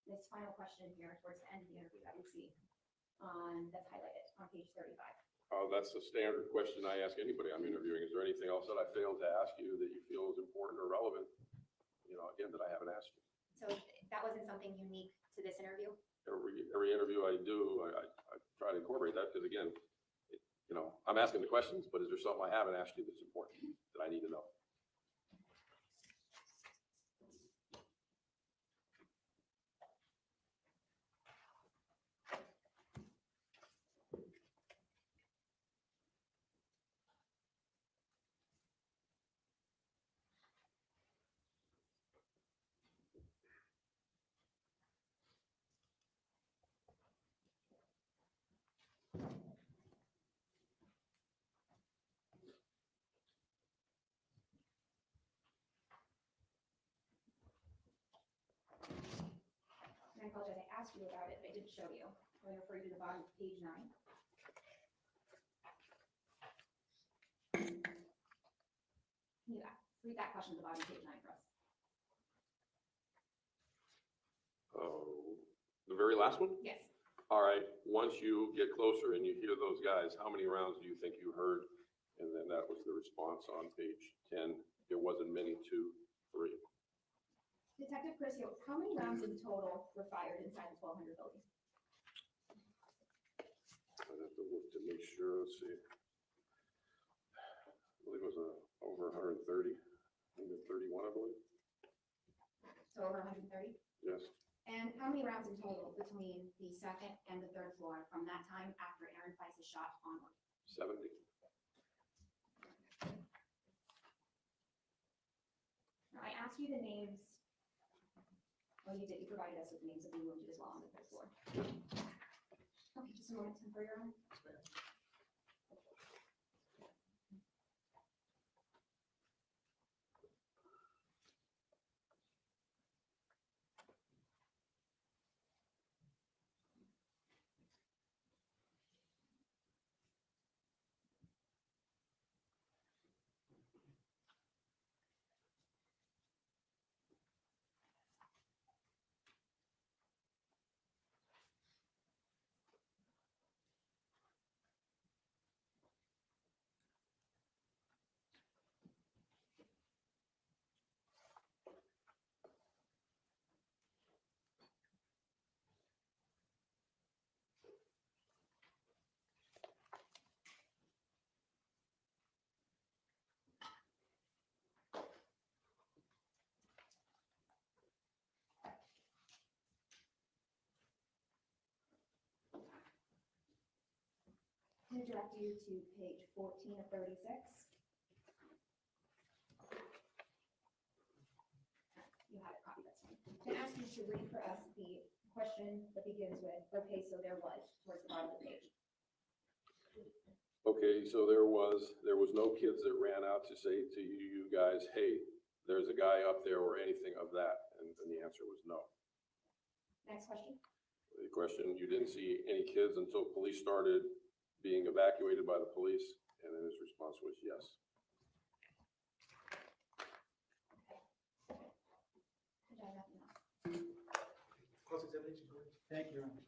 this final question here towards the end of the interview that we see that's highlighted on page 35. That's a standard question I ask anybody I'm interviewing. Is there anything else that I failed to ask you that you feel is important or relevant? You know, again, that I haven't asked you. So that wasn't something unique to this interview? Every interview I do, I try to incorporate that because, again, you know, I'm asking the questions, but is there something I haven't asked you that's important that I need to know? apologize, I asked you about it, but I didn't show you. I'm going to refer you to the bottom of page 9. Can you read that question at the bottom of page 9 for us? Oh, the very last one? Yes. All right, once you get closer and you hear those guys, how many rounds do you think you heard? And then that was the response on page 10. It wasn't many, 2, 3. Detective Chris, how many rounds in total were fired inside the 1200 building? I'd have to look to make sure, let's see. I believe it was over 130, 131, I believe. So over 130? Yes. And how many rounds in total between the second and the third floor from that time after Aaron Feist is shot onward? 70. Now, I asked you the names. Well, you did. You provided us with the names of the wounded as well on the third floor. Okay, just a moment, Tim, for your own. I'm going to direct you to page 14 of 36. You have it copied, that's fine. I'm going to ask you to read for us the question that begins with, okay, so there was, towards the bottom of the page. Okay, so there was no kids that ran out to say to you guys, hey, there's a guy up there or anything of that, and the answer was no. Next question. The question, you didn't see any kids until police started being evacuated by the police, and then his response was yes. Did I have nothing else? Cross-examination, go ahead. Thank you, Your Honor.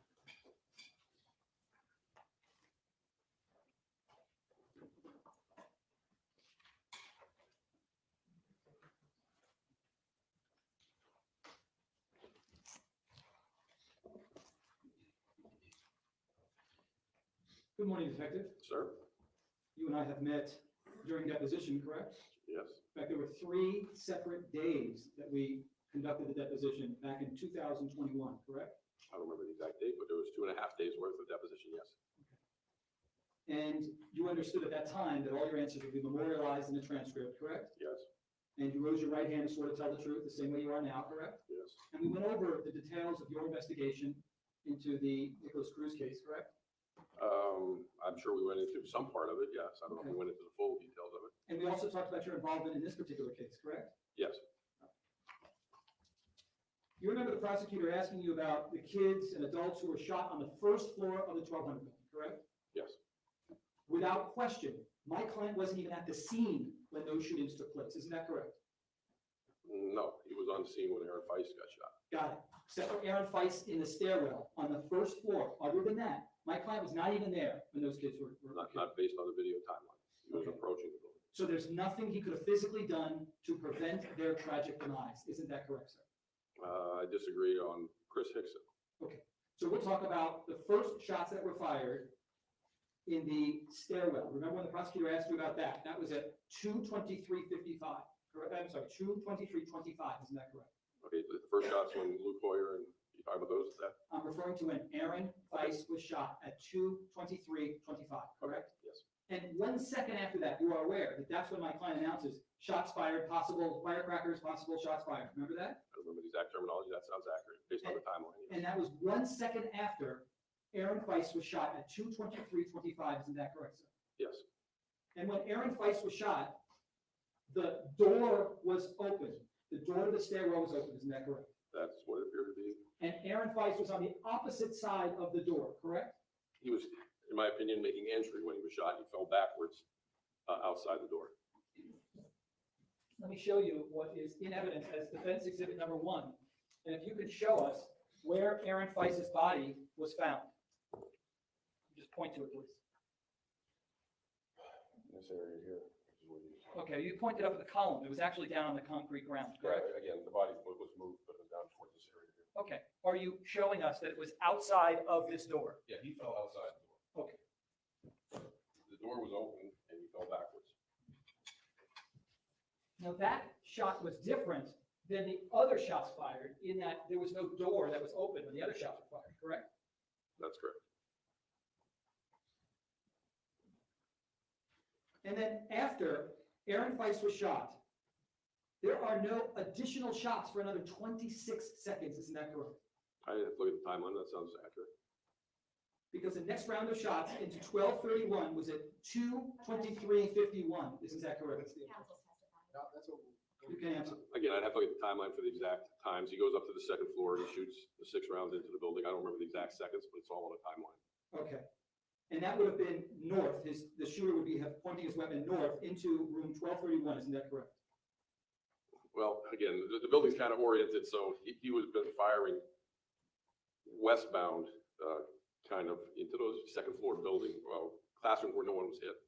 Good morning, Detective. Sir? You and I have met during deposition, correct? Yes. In fact, there were 3 separate days that we conducted the deposition back in 2021, correct? I don't remember the exact date, but there was 2.5 days worth of deposition, yes. And you understood at that time that all your answers would be memorialized in the transcript, correct? Yes. And you rose your right hand to swear to tell the truth, the same way you are now, correct? Yes. And we went over the details of your investigation into the Nicholas Cruz case, correct? I'm sure we went into some part of it, yes. I don't know if we went into the full details of it. And we also talked about your involvement in this particular case, correct? Yes. You remember the prosecutor asking you about the kids and adults who were shot on the first floor of the 1200 building, correct? Yes. Without question, my client wasn't even at the scene when those shootings took place. Isn't that correct? No, he was on the scene when Aaron Feist got shot. Got it. Except for Aaron Feist in the stairwell on the first floor. Other than that, my client was not even there when those kids were Not based on the video timeline. He was approaching the building. So there's nothing he could have physically done to prevent their tragic demise. Isn't that correct, sir? I disagree on Chris Hickson. Okay. So we'll talk about the first shots that were fired in the stairwell. Remember when the prosecutor asked you about that? That was at 2:23:55. Correct? I'm sorry, 2:23:25. Isn't that correct? Okay, the first shots when Luke Hoyer and you talking about those, is that? I'm referring to when Aaron Feist was shot at 2:23:25. Correct? Yes. And 1 second after that, you are aware that that's when my client announces shots fired, possible firecrackers, possible shots fired. Remember that? I don't remember the exact terminology. That sounds accurate based on the timeline. Yes. And that was 1 second after Aaron Feist was shot at 2:23:25. Isn't that correct, sir? Yes. And when Aaron Feist was shot, the door was open. The door to the stairwell was open. Isn't that correct? That's what it appeared to be. And Aaron Feist was on the opposite side of the door, correct? He was, in my opinion, making entry when he was shot. He fell backwards outside the door. Let me show you what is in evidence as defense exhibit number 1. And if you could show us where Aaron Feist's body was found. Just point to it, please. This area here. Okay, you pointed up at the column. It was actually down on the concrete ground, correct? Again, the body was moved, but it was down towards this area here. Okay. Are you showing us that it was outside of this door? Yeah, he fell outside the door. Okay. The door was open and he fell backwards. Now that shot was different than the other shots fired in that there was no door that was open when the other shots were fired, correct? That's correct. And then after Aaron Feist was shot, there are no additional shots for another 26 seconds, isn't that correct? I didn't look at the timeline. That sounds accurate. Because the next round of shots into 12:31 was at 2:23:51, isn't that correct? No, that's what. You can answer. Again, I'd have to look at the timeline for the exact times. He goes up to the second floor and he shoots the 6 rounds into the building. I don't remember the exact seconds, but it's all on a timeline. Okay. And that would have been north. The shooter would be pointing his weapon north into room 1231, isn't that correct? Well, again, the building's kind of oriented, so he was been firing westbound, kind of into those second floor building, classrooms where no one was hit,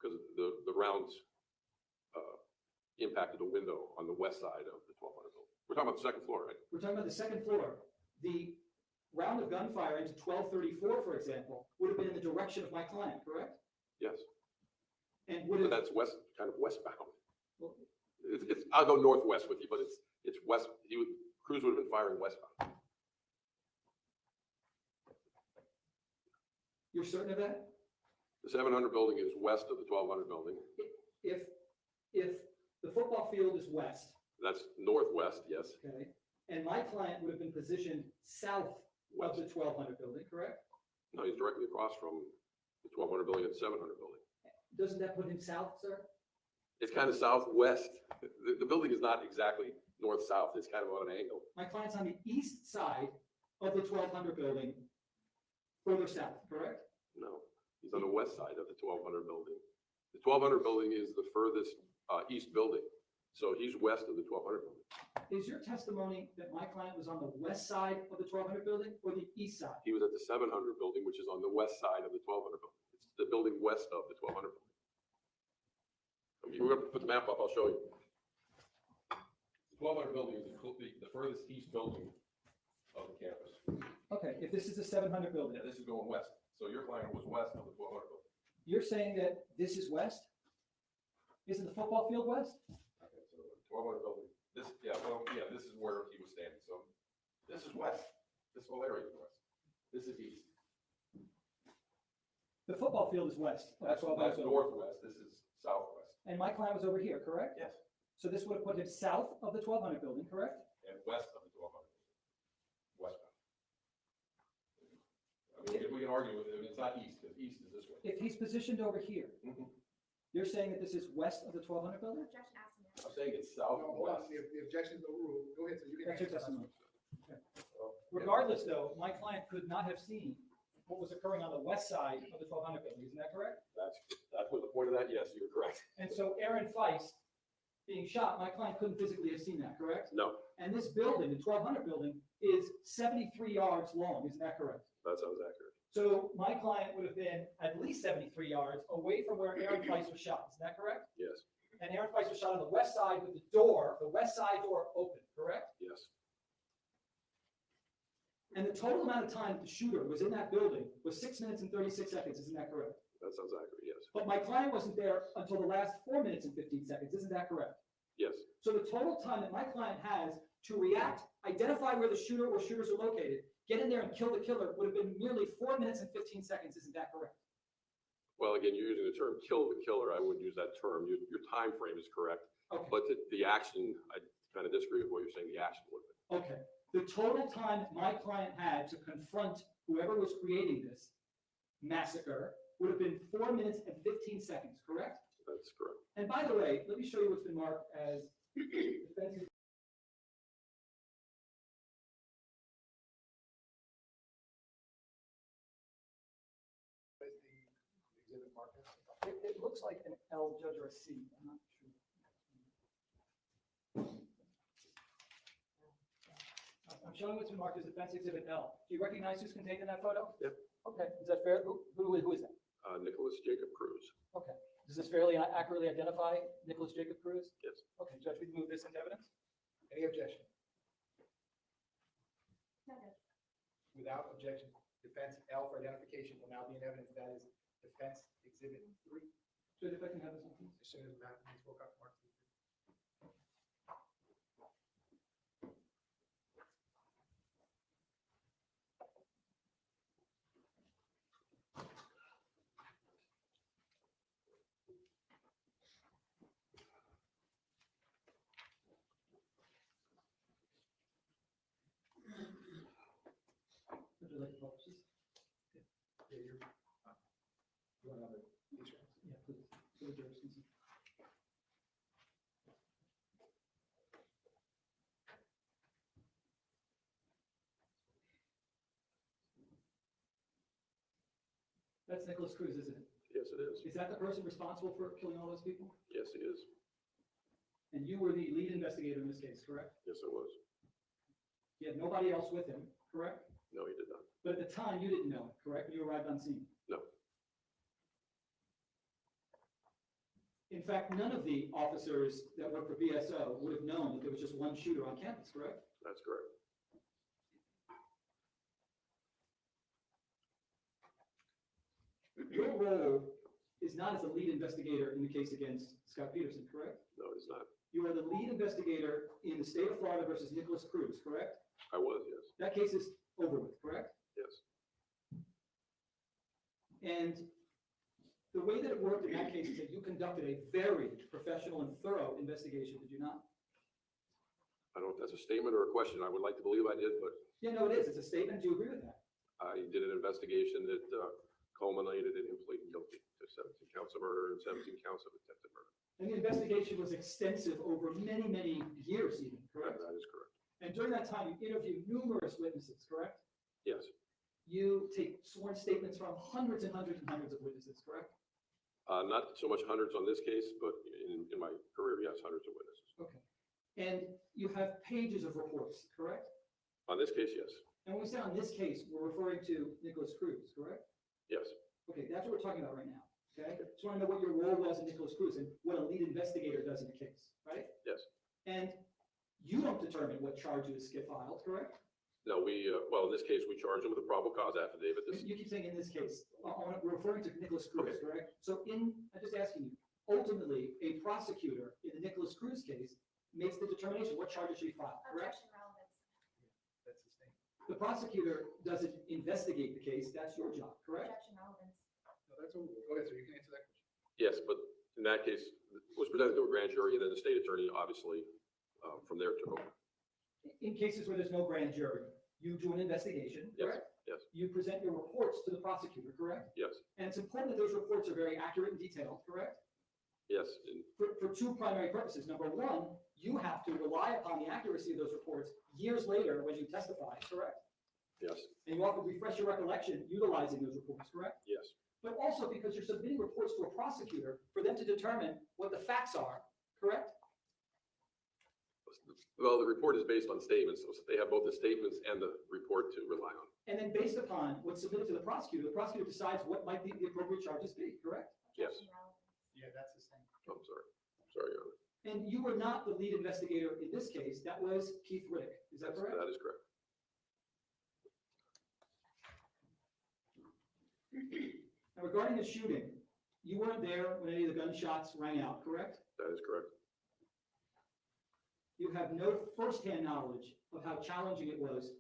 because the rounds impacted the window on the west side of the 1200 building. We're talking about the second floor, right? We're talking about the second floor. The round of gunfire into 1234, for example, would have been in the direction of my client, correct? Yes. And would But have, that's kind of westbound. well, I'll go northwest with you, but it's west. Cruz would have been firing westbound. you're certain of that? The 700 building is west of the 1200 building. If the football field is west, That's northwest, yes. okay, and my client would have been positioned south of the 1200 building, correct? No, he's directly across from the 1200 building and the 700 building. Doesn't that put him south, sir? It's kind of southwest. The building is not exactly north-south. It's kind of on an angle. My client's on the east side of the 1200 building, further south, correct? No, he's on the west side of the 1200 building. The 1200 building is the furthest east building. So he's west of the 1200 building. Is your testimony that my client was on the west side of the 1200 building or the east side? He was at the 700 building, which is on the west side of the 1200 building. It's the building west of the 1200 building. We're going to put the map up. I'll show you. The 1200 building is the furthest east building of the campus. Okay, if this is the 700 building, Yeah, this is going west. So your client was west of the 1200 building. you're saying that this is west? Isn't the football field west? Okay, so the 1200 building. This, this is where he was standing. So this is west. This whole area is west. This is east. The football field is west. of the That's 1200 building. northwest. This is southwest. And my client was over here, correct? Yes. So this would have put him south of the 1200 building, correct? And west of the 1200. Westbound. I mean, we can argue with it. It's not east, because east is this way. If he's positioned over here, Mhm. you're saying that this is west of the 1200 building? Objection, ask him. I'm saying it's No, hold on, southwest. the objection's overruled. Go ahead, so you can. That's your answer that. testimony. Regardless, though, my client could not have seen what was occurring on the west side of the 1200 building, isn't that correct? That was the point of that. Yes, you're correct. And so Aaron Feist being shot, my client couldn't physically have seen that, correct? No, And this building, the 1200 building, is 73 yards long, isn't that correct? that sounds accurate. So my client would have been at least 73 yards away from where Aaron Feist was shot, isn't that correct? Yes, And Aaron Feist was shot on the west side with the west side door open, correct? yes. And the total amount of time the shooter was in that building was 6 minutes and 36 seconds, isn't that correct? That sounds accurate. Yes, But my client wasn't there until the last 4 minutes and 15 seconds, isn't that correct? yes. So the total time that my client has to react, identify where the shooter or shooters are located, get in there and kill the killer would have been merely 4 minutes and 15 seconds, isn't that correct? Well, again, you're using the term "kill the killer." I wouldn't use that term. Your time frame is correct, Okay, but the action, I kind of disagree with what you're saying. The action would have been. okay. The total time that my client had to confront whoever was creating this massacre would have been 4 minutes and 15 seconds, correct? That's correct. And by the way, let me show you what's been marked as defense exhibit marked as? It looks like an L, Judge, or a C, I'm not sure. I'm showing what's been marked as Defense Exhibit L. Do you recognize who's contained in that photo? Yep. Okay, is that fair? Who is that? Nicholas Jacob Cruz. Okay. Does this fairly accurately identify Nicholas Jacob Cruz? Yes. Okay, Judge, we move this into evidence? Any objection? No, Judge. Without objection, defense L for identification will now be in evidence. That is defense exhibit 3. Judge, if I can have this one, please. As soon as Matt woke up, Mark. Would you like to publish this? Yeah, you want another insurance? Yeah, please. For the judge, please. That's Nicholas Cruz, isn't it? Yes, it is. Is that the person responsible for killing all those people? Yes, he is. And you were the lead investigator in this case, correct? Yes, it was. You had nobody else with him, correct? No, he did not. But at the time, you didn't know it, correct? You arrived on scene. No. In fact, none of the officers that worked for BSO would have known that there was just one shooter on campus, correct? That's correct. Your role is not as the lead investigator in the case against Scot Peterson, correct? No, he's not. You are the lead investigator in the state of Florida versus Nicholas Cruz, correct? I was, yes. That case is over with, correct? Yes. And the way that it worked in that case is that you conducted a very professional and thorough investigation, did you not? I don't know if that's a statement or a question. I would like to believe I did, but Yeah, no, it is. It's a statement. Do you agree with that? I did an investigation that culminated in him pleading guilty to 17 counts of murder and 17 counts of attempted murder. And the investigation was extensive over many, many years even, correct? That is correct. And during that time, you interviewed numerous witnesses, correct? Yes. You take sworn statements from hundreds and hundreds and hundreds of witnesses, correct? Not so much hundreds on this case, but in my career, yes, hundreds of witnesses. Okay. And you have pages of reports, correct? On this case, yes. And when we say on this case, we're referring to Nicholas Cruz, correct? Yes. Okay, that's what we're talking about right now, okay? Just want to know what your role was in Nicholas Cruz and what a lead investigator does in a case, right? Yes. And you don't determine what charges get filed, correct? No, well, in this case, we charged him with a probable cause affidavit. You keep saying in this case, we're referring to Nicholas Cruz, Okay. correct? So I'm just asking you, ultimately, a prosecutor in the Nicholas Cruz case makes the determination what charges should be filed, correct? Objection relevance. That's the statement. The prosecutor doesn't investigate the case, that's your job, correct? Objection relevance. No, that's over. Go ahead, sir. You can answer that question. Yes, but in that case, it was presented to a grand jury, and then the state attorney, obviously, from there took over. In cases where there's no grand jury, you do an investigation, Yes, correct? yes, You present your reports to the prosecutor, correct? yes, And it's important that those reports are very accurate and detailed, correct? yes. For two primary purposes. Number one, you have to rely upon the accuracy of those reports years later when you testify, correct? Yes, And you often refresh your recollection utilizing those reports, correct? yes, But also because you're submitting reports to a prosecutor for them to determine what the facts are, correct? well, the report is based on statements, so they have both the statements and the report to rely on. And then based upon what's submitted to the prosecutor decides what might be the appropriate charges be, correct? Yes. Objection relevance. Yeah, that's the same. I'm sorry, Your Honor. And you were not the lead investigator in this case, that was Keith Riddick, is that correct? That is correct. Now regarding the shooting, you weren't there when any of the gunshots rang out, correct? That is correct. You have no firsthand knowledge of how challenging it was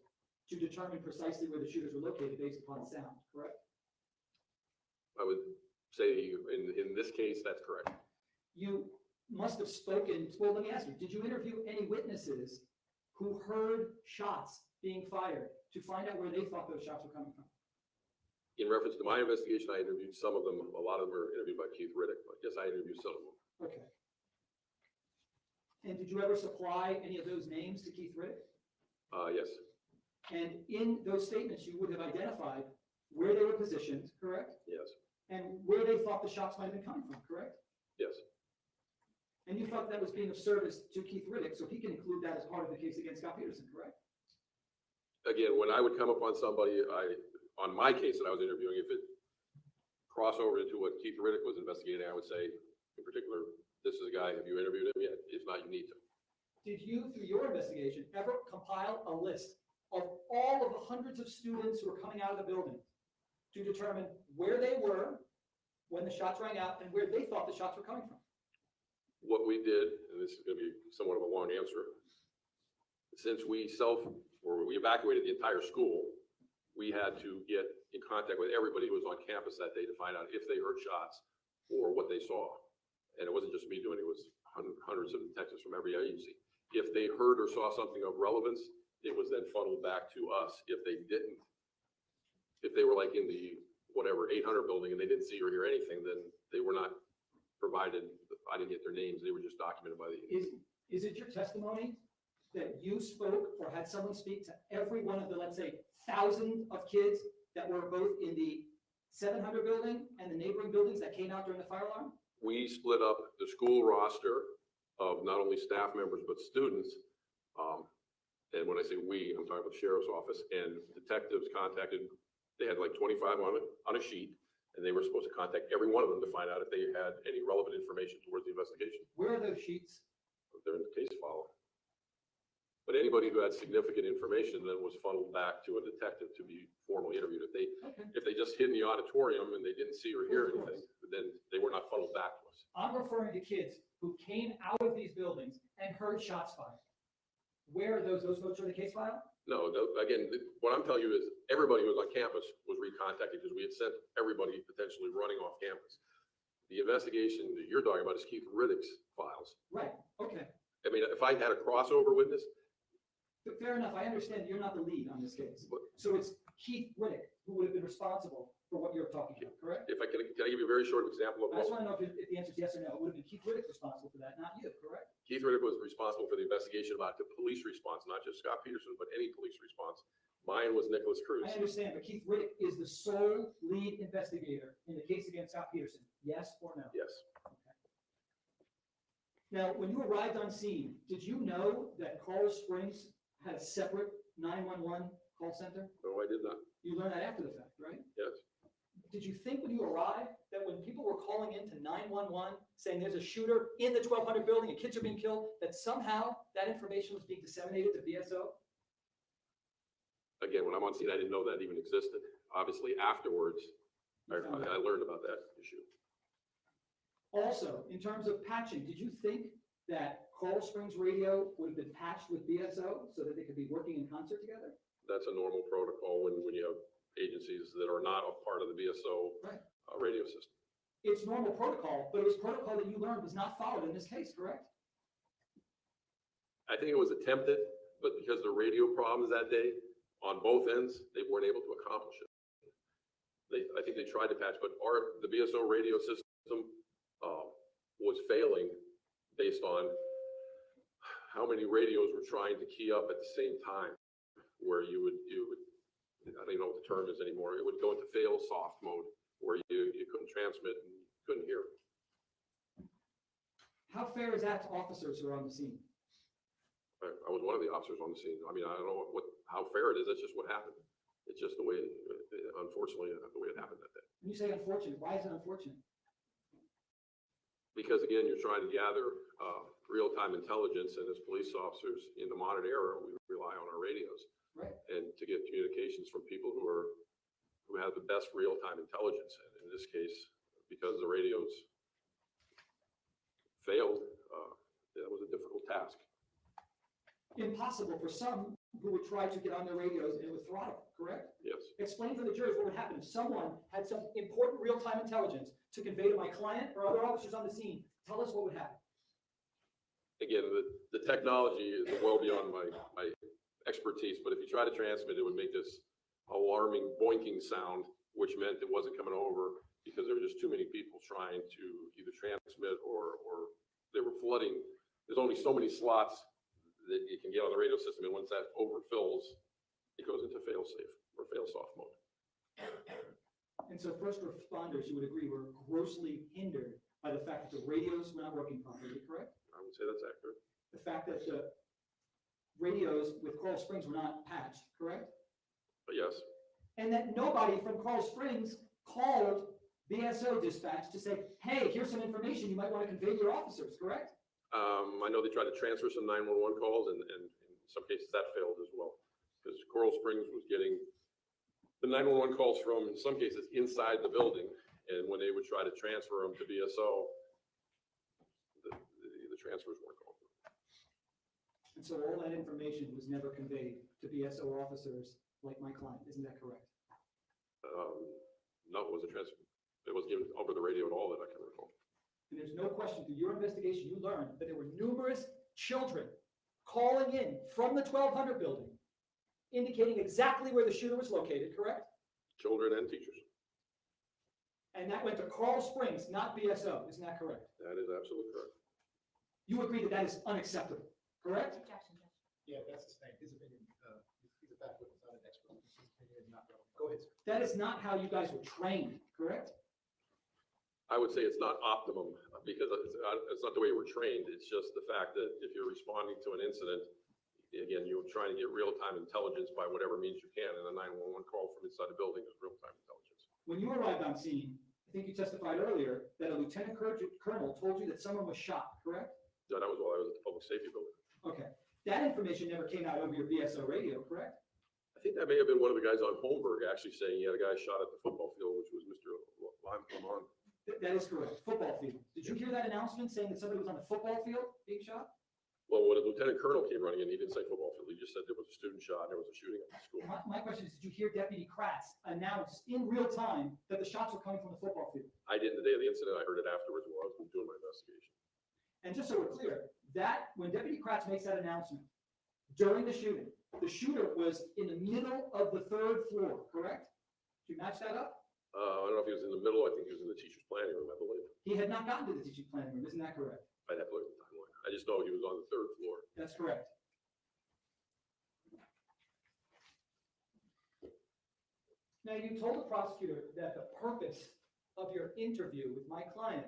to determine precisely where the shooters were located based upon sound, correct? I would say in this case, that's correct. You must have spoken, well, let me ask you, did you interview any witnesses who heard shots being fired to find out where they thought those shots were coming from? In reference to my investigation, I interviewed some of them. A lot of them were interviewed by Keith Riddick, but yes, I interviewed some of them. Okay. And did you ever supply any of those names to Keith Riddick? Yes, And in those statements, you would have identified where they were positioned, correct? yes, and where they thought the shots might have been coming from, correct? Yes. And you thought that was being of service to Keith Riddick, so he can include that as part of the case against Scot Peterson, correct? Again, when I would come upon somebody, on my case that I was interviewing, if it crossed over into what Keith Riddick was investigating, I would say, in particular, this is a guy, have you interviewed him yet? If not, you need to. Did you, through your investigation, ever compile a list of all of the hundreds of students who were coming out of the building to determine where they were when the shots rang out and where they thought the shots were coming from? What we did, and this is going to be somewhat of a long answer, since we evacuated the entire school, we had to get in contact with everybody who was on campus that day to find out if they heard shots or what they saw. And it wasn't just me doing it, it was hundreds of detectives from every agency. If they heard or saw something of relevance, it was then funneled back to us. If they didn't, if they were like in the whatever 800 building and they didn't see or hear anything, then they were not provided. I didn't get their names. They were just documented by the agency. Is it your testimony that you spoke or had someone speak to every one of the, let's say, thousands of kids that were both in the 700 building and the neighboring buildings that came out during the fire alarm? We split up the school roster of not only staff members, but students. And when I say we, I'm talking about the sheriff's office, and detectives contacted, they had like 25 on a sheet, and they were supposed to contact every one of them to find out if they had any relevant information towards the investigation. Where are those sheets? They're in the case file. But anybody who had significant information then was funneled back to a detective to be formally interviewed. If they just hid in the auditorium and they didn't see or hear anything, then they were not funneled back to us. I'm referring to kids who came out of these buildings and heard shots fired. Where are those folks are in the case file? No, again, what I'm telling you is everybody who was on campus was recontacted because we had sent everybody potentially running off campus. The investigation that you're talking about is Keith Riddick's files. Right, okay. I mean, if I had a crossover witness, Fair enough, I understand you're not the lead on this case. So it's Keith Riddick who would have been responsible for what you're talking about, correct? if I can I give you a very short example of I just what want to know if the answer is yes or no. It would have been Keith Riddick responsible for that, not you, correct? Keith Riddick was responsible for the investigation about the police response, not just Scot Peterson, but any police response. Mine was Nicholas Cruz. I understand, but Keith Riddick is the sole lead investigator in the case against Scot Peterson, yes or no? Yes. Now, when you arrived on scene, did you know that Colorado Springs had a separate 911 call center? No, I did not. You learned that after the fact, right? Yes. Did you think when you arrived that when people were calling into 911 saying there's a shooter in the 1200 building and kids are being killed, that somehow that information was being disseminated to BSO? Again, when I'm on scene, I didn't know that even existed. Obviously, afterwards, I learned about that issue. Also, in terms of patching, did you think that Coral Springs Radio would have been patched with BSO so that they could be working in concert together? That's a normal protocol when you have agencies that are not a part of the BSO radio system. It's normal protocol, but it was protocol that you learned was not followed in this case, correct? I think it was attempted, but because of the radio problems that day on both ends, they weren't able to accomplish it. I think they tried to patch, but the BSO radio system was failing based on how many radios were trying to key up at the same time, where you would I don't even know what the term is anymore. It would go into fail soft mode where you couldn't transmit and couldn't hear. How fair is that to officers who are on the scene? I was one of the officers on the scene. I mean, I don't know how fair it is. That's just what happened. It's just the way, unfortunately, the way it happened that day. When you say unfortunate, why is it unfortunate? Because again, you're trying to gather real-time intelligence, and as police officers in the modern era, we rely on our radios. Right. And to get communications from people who have the best real-time intelligence. And in this case, because the radios failed, that was a difficult task. Impossible for some who would try to get on their radios and it would throttle, correct? Yes. Explain for the jurors what would happen if someone had some important real-time intelligence to convey to my client or other officers on the scene. Tell us what would happen. Again, the technology is well beyond my expertise, but if you try to transmit, it would make this alarming boinking sound, which meant it wasn't coming over because there were just too many people trying to either transmit or they were flooding. There's only so many slots that you can get on the radio system, and once that overfills, it goes into fail-safe or fail-soft mode. And so first responders, you would agree, were grossly hindered by the fact that the radios were not working properly, correct? I would say that's accurate. The fact that the radios with Coral Springs were not patched, correct? But yes, And that nobody from Coral Springs called BSO dispatch to say, hey, here's some information you might want to convey to your officers, correct? I know they tried to transfer some 911 calls and in some cases that failed as well. Because Coral Springs was getting the 911 calls from, in some cases, inside the building. And when they would try to transfer them to BSO, the transfers weren't going through. And so all that information was never conveyed to BSO officers like my client, isn't that correct? No, it wasn't transferred. It wasn't given over the radio at all that I can recall. And there's no question through your investigation, you learned that there were numerous children calling in from the 1200 building, indicating exactly where the shooter was located, correct? Children and teachers. And that went to Coral Springs, not BSO, isn't that correct? That is absolutely correct. You agree that that is unacceptable, correct? Yeah, that's his thing, his opinion, he's a fact witness, not an expert, his opinion is not relevant. Go ahead, sir. That is not how you guys were trained, correct? I would say it's not optimum because it's not the way we're trained. It's just the fact that if you're responding to an incident, again, you're trying to get real-time intelligence by whatever means you can. And a 911 call from inside the building is real-time intelligence. When you arrived on scene, I think you testified earlier that a lieutenant colonel told you that someone was shot, correct? No, that was while I was at the public safety building. Okay. That information never came out over your BSO radio, correct? I think that may have been one of the guys on Holmberg actually saying he had a guy shot at the football field, which was Mr. Lamont. That is correct. Football field. Did you hear that announcement saying that somebody was on the football field being shot? Well, when a lieutenant colonel came running in, he didn't say football field. He just said there was a student shot and there was a shooting at the school. My question is, did you hear Deputy Kratz announce in real time that the shots were coming from the football field? I didn't the day of the incident. I heard it afterwards while I was doing my investigation. And just so we're clear, that when Deputy Kratz makes that announcement during the shooter was in the middle of the 3rd floor, correct? Did you match that up? I don't know if he was in the middle. I think he was in the teacher's planning room, I believe. He had not gotten to the teaching planning room, isn't that correct? I'd have to look at the timeline. I just know he was on the 3rd floor. That's correct. Now, you told the prosecutor that the purpose of your interview with my client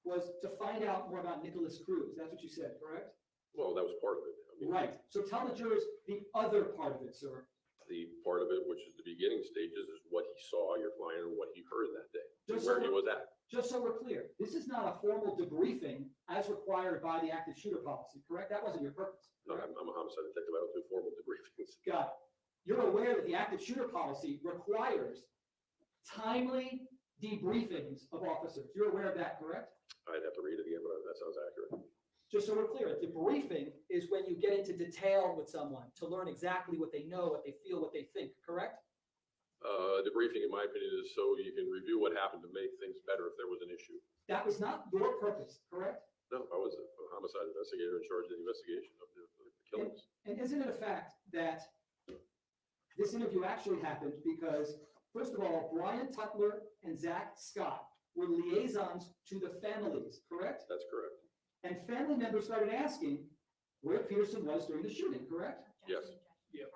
was to find out more about Nicholas Cruz. That's what you said, correct? Well, that was part of it. I mean, Right. So tell the jurors the other part of it, sir. The part of it, which is the beginning stages, is what he saw your client and what he heard that day, Just where so he was at. Just so we're clear, this is not a formal debriefing as required by the active shooter policy, correct? That wasn't your purpose. No, correct? I'm a homicide detective. I don't do formal debriefings. Got it. You're aware that the active shooter policy requires timely debriefings of officers. You're aware of that, correct? I'd have to read it again, but that sounds accurate. Just so we're clear, debriefing is when you get into detail with someone to learn exactly what they know, what they feel, what they think, correct? Debriefing, in my opinion, is so you can review what happened to make things better if there was an issue. That was not your purpose, correct? No, I was a homicide investigator in charge of the investigation of the killings. And isn't it a fact that this interview actually happened because, first of all, Brian Tutler and Zach Scott were liaisons to the families, correct? That's correct. And family members started asking where Peterson was during the shooting, correct? Yes. Yeah.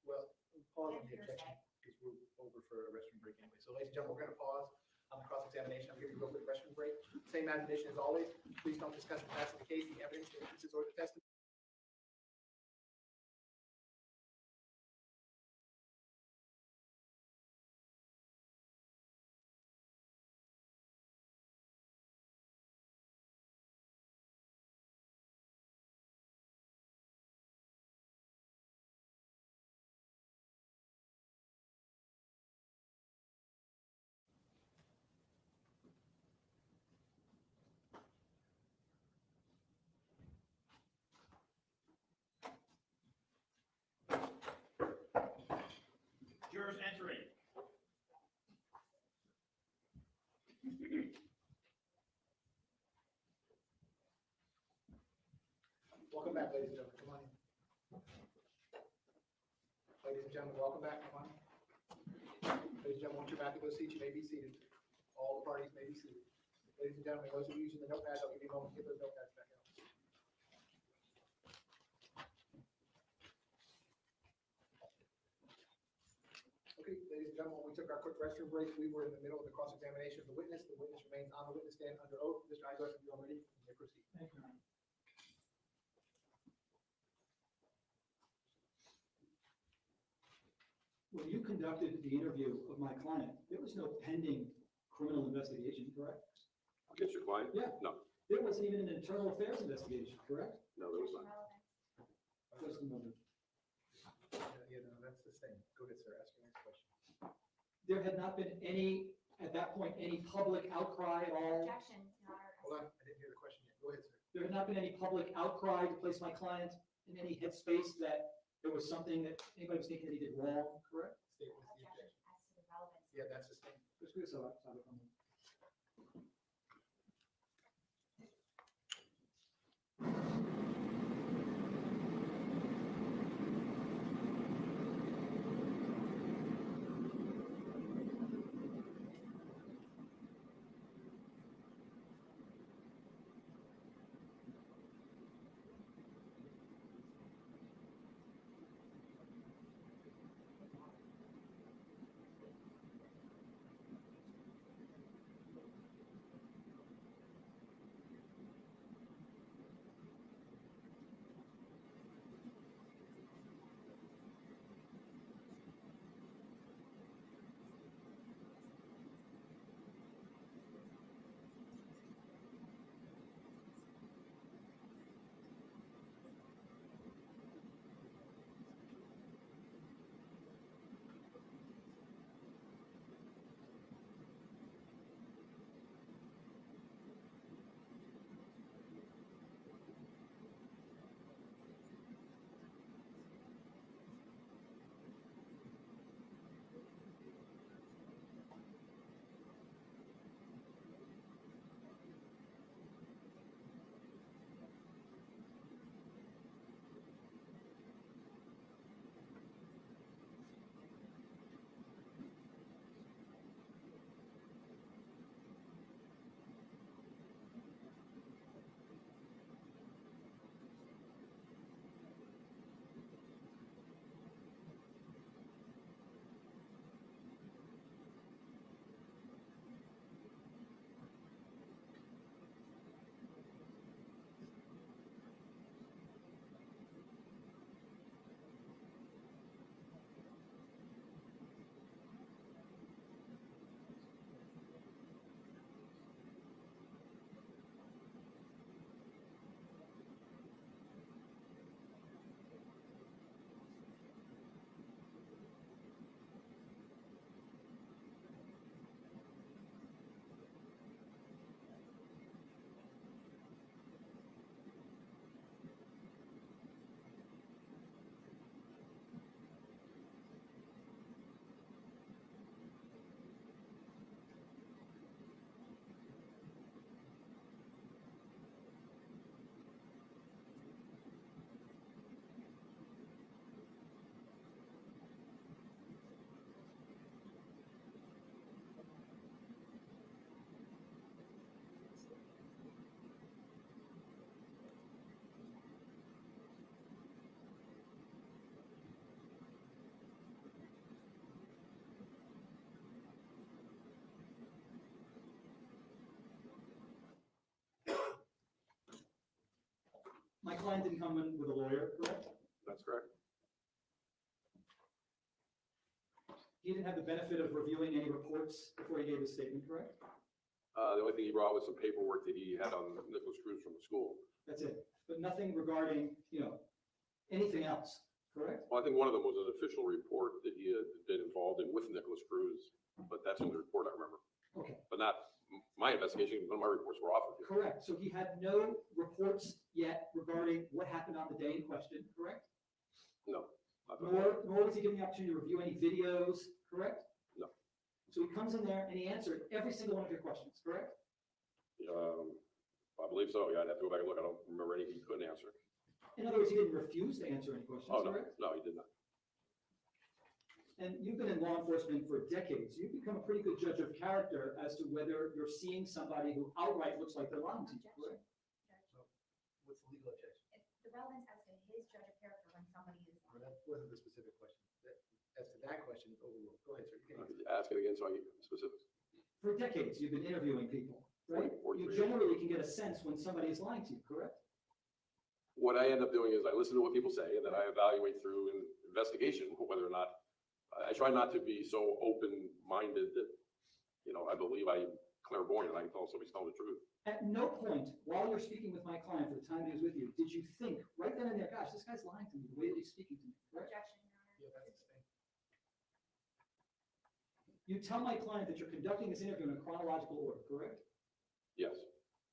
Well, pause on the objection, because we're over for a restroom break anyway. So ladies and gentlemen, we're gonna pause on the cross-examination. I'm giving you a real quick restroom break. Same admonition as always. Please don't discuss the facts of the case, the evidence, the witnesses, or the testimony. Jurors entering. Welcome back, ladies and gentlemen. Come on in. Ladies and gentlemen, welcome back. Come on. Ladies and gentlemen, once you're back in those seats, you may be seated. All the parties may be seated. Ladies and gentlemen, those of you using the notepads, I'll give you a moment to get those notepads back out. Okay, ladies and and gentlemen, when we took our quick restroom break, we were in the middle of the cross-examination of the witness. The witness remains on the witness stand under oath. Mr. Eisler, if you're ready, you may proceed. Thank you, Your Honor. When you conducted the interview of my client, there was no pending criminal investigation, correct? Against your client? Yeah. No, There wasn't even an internal affairs investigation, correct? no, there was not. Just a moment. Yeah, no, that's the same. Go ahead, sir, ask your next question. There had not been any, at that point, any public outcry at all? Objection, Your Honor. Hold on, I didn't hear the question yet. Go ahead, sir. There had not been any public outcry to place my client in any headspace that there was something that anybody was thinking that he did wrong, correct? State what is the Objection objection. as to the relevance. Yeah, that's the same. Just give us a- My client didn't come in with a lawyer, correct? That's correct. He didn't have the benefit of reviewing any reports before he gave his statement, correct? The only thing he brought was some paperwork that he had on Nicholas Cruz from the school. That's it. But nothing regarding, anything else, correct? Well, I think one of them was an official report that he had been involved in with Nicholas Cruz, but that's the only report I remember. Okay, But not my investigation, none of my reports were off of you. correct. So he had no reports yet regarding what happened on the day in question, correct? No. not that- Nor was he given the opportunity to review any videos, correct? No. So he comes in there and he answered every single one of your questions, correct? I believe so. Yeah, I'd have to go back and look. I don't remember anything he couldn't answer. In other words, he didn't refuse to answer any questions, Oh, no, correct? no, he did not. And you've been in law enforcement for decades. You've become a pretty good judge of character as to whether you're seeing somebody who outright looks like they're lying to you, correct? What's the legal objection? It's the relevance as to his judge of character when somebody is Well, lying. that wasn't the specific question. as to that question is overruled. Go ahead, sir. You can answer. Ask it again so I get specifics. For decades, you've been interviewing people, right? 43 You years. generally can get a sense when somebody is lying to you, correct? What I end up doing is I listen to what people say and then I evaluate through an investigation whether or not, I try not to be so open-minded that, I believe I'm clairvoyant and I can tell somebody's telling the truth. At no point, while you're speaking with my client for the time he was with you, did you think right then and there, gosh, this guy's lying to me, the way that he's speaking to me, correct? Objection, Your Honor. Yeah, that's the same. You tell my client that you're conducting this interview in a chronological order, correct? Yes.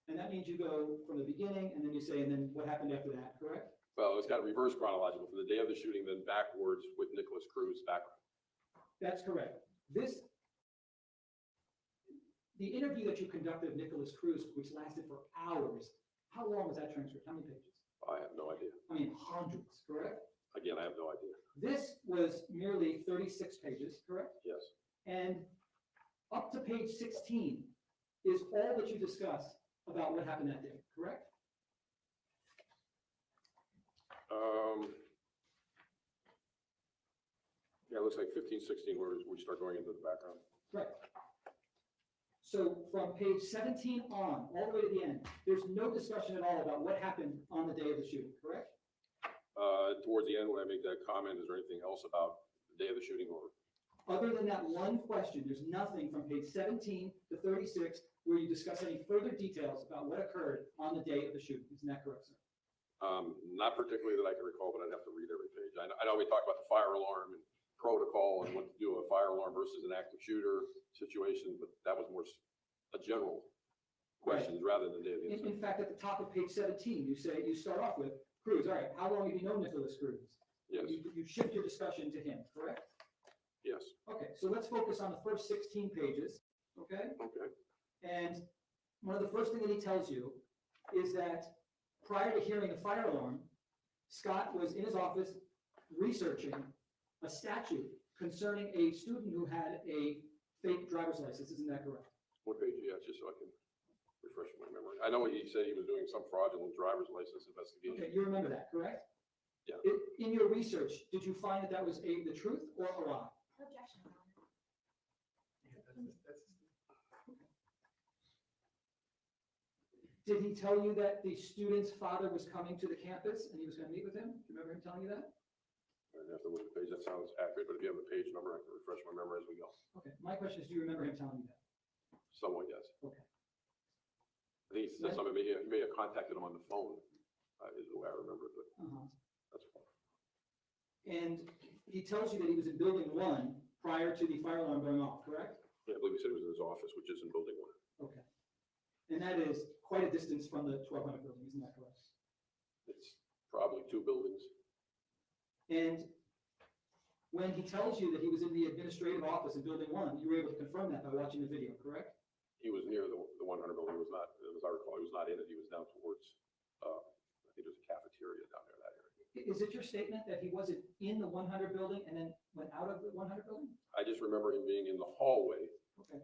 And that means you go from the beginning and then you say, and then what happened after that, correct? Well, it's got reverse chronological from the day of the shooting, then backwards with Nicholas Cruz background. That's correct. The interview that you conducted of Nicholas Cruz, which lasted for hours, how long was that transcript? How many pages? I have no idea. I mean, hundreds, correct? Again, I have no idea. This was merely 36 pages, correct? Yes. And up to page 16 is all that you discuss about what happened that day, correct? Yeah, it looks like 15, 16, where we start going into the background. Right. So from page 17 on, all the way to the end, there's no discussion at all about what happened on the day of the shooting, correct? Towards the end, when I make that comment, is there anything else about the day of the shooting or? Other than that one question, there's nothing from page 17 to 36 where you discuss any further details about what occurred on the day of the shooting. Isn't that correct, sir? Not particularly that I can recall, but I'd have to read every page. I know we talked about the fire alarm and protocol and what to do with a fire alarm versus an active shooter situation, but that was more a general questions rather than the day of the incident. In fact, at the top of page 17, you start off with Cruz. All right, how long have you known Nicholas Cruz? Yes. You shift your discussion to him, correct? Yes. Okay, so let's focus on the first 16 pages, okay? Okay. And one of the first things that he tells you is that prior to hearing the fire alarm, Scott was in his office researching a statute concerning a student who had a fake driver's license. Isn't that correct? What page are you at, just so I can refresh my memory? I know he said he was doing some fraudulent driver's license investigation. Okay, you remember that, correct? Yeah. In your research, did you find that that was the truth or a lie? Objection, Your Honor. Did he tell you that the student's father was coming to the campus and he was going to meet with him? Do you remember him telling you that? I'd have to look at the page. That sounds accurate, but if you have the page number, I can refresh my memory as we go. Okay, my question is, do you remember him telling you that? Somewhat, yes. Okay. I think he said something, he may have contacted him on the phone, is the way I remember it, but that's fine. And he tells you that he was in building 1 prior to the fire alarm going off, correct? Yeah, I believe he said he was in his office, which is in building 1. Okay. And that is quite a distance from the 1200 building, isn't that correct? It's probably 2 buildings. And when he tells you that he was in the administrative office in building 1, you were able to confirm that by watching the video, correct? He was near the 100 building. He was not, as I recall, he was not in it. He was down towards, I think there's a cafeteria down there, that area. Is it your statement that he wasn't in the 100 building and then went out of the 100 building? I just remember him being in the hallway. Okay.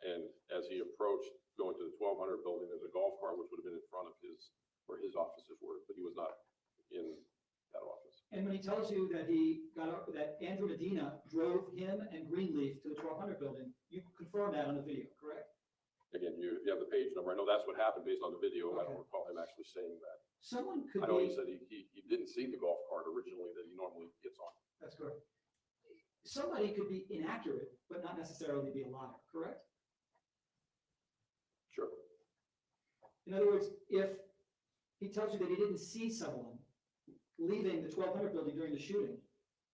And as he approached going to the 1200 building, there's a golf cart which would have been in front of where his offices were, but he was not in that office. And when he tells you that that Andrew Medina drove him and Greenleaf to the 1200 building, you confirm that on the video, correct? Again, if you have the page number, I know that's what happened based on the video. I don't recall him actually saying that. Someone could I know he be, said he didn't see the golf cart originally that he normally gets on. that's correct. Somebody could be inaccurate, but not necessarily be a liar, correct? Sure. In other words, if he tells you that he didn't see someone leaving the 1200 building during the shooting,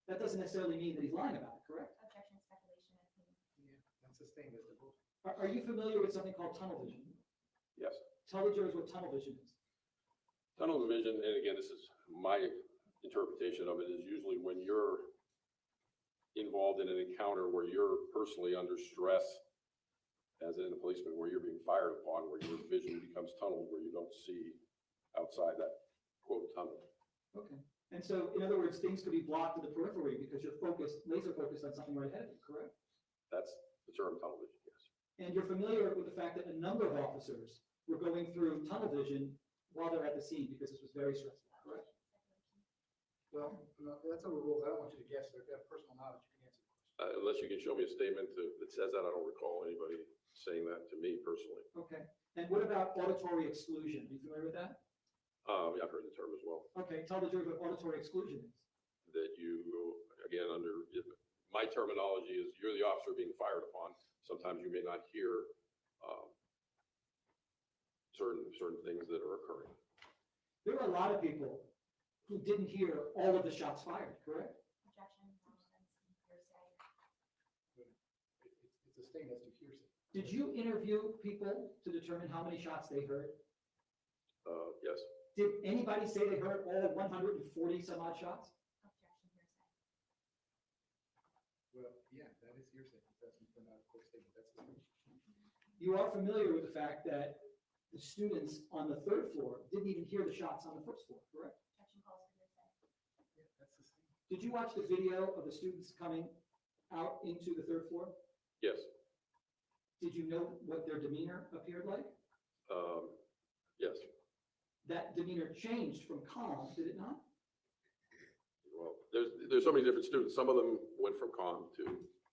that doesn't necessarily mean that he's lying about it, correct? Objection, speculation, and opinion. Yeah, that's sustained, Mr. Booth. Are you familiar with something called tunnel vision? Yes. Tell the jurors what tunnel vision is. Tunnel vision, and again, this is my interpretation of it, is usually when you're involved in an encounter where you're personally under stress, as in a policeman, where you're being fired upon, where your vision becomes tunneled, where you don't see outside that quote tunnel. Okay. And so, in other words, things could be blocked in the periphery because you're laser focused on something right ahead of you, correct? That's the term tunnel vision, yes. And you're familiar with the fact that a number of officers were going through tunnel vision while they're at the scene because this was very stressful, correct? Well, no, that's overruled. I don't want you to guess. If you have personal knowledge, you can Unless you can show me a statement that says that, I don't recall anybody saying that to me personally. Okay. And what about auditory exclusion? Are you familiar with that? I've heard the term as well, Okay, tell the jury what auditory exclusion is. that you, again, my terminology is you're the officer being fired upon. Sometimes you may not hear certain things that are occurring. There are a lot of people who didn't hear all of the shots fired, correct? Objection, hearsay. It's a stain as to hearsay. Did you interview people to determine how many shots they heard? Yes, Did anybody say they heard all 140 some odd shots? Objection, hearsay. Well, yeah, that is hearsay. That's from out of court statement. That's the thing. You are familiar with the fact that the students on the 3rd floor didn't even hear the shots on the 1st floor, correct? Objection calls for hearsay. Yeah, that's the stain. Did you watch the video of the students coming out into the 3rd floor? yes, Did you know what their demeanor appeared like? yes. That demeanor changed from calm, did it not? Well, there's so many different students. Some of them went from calm to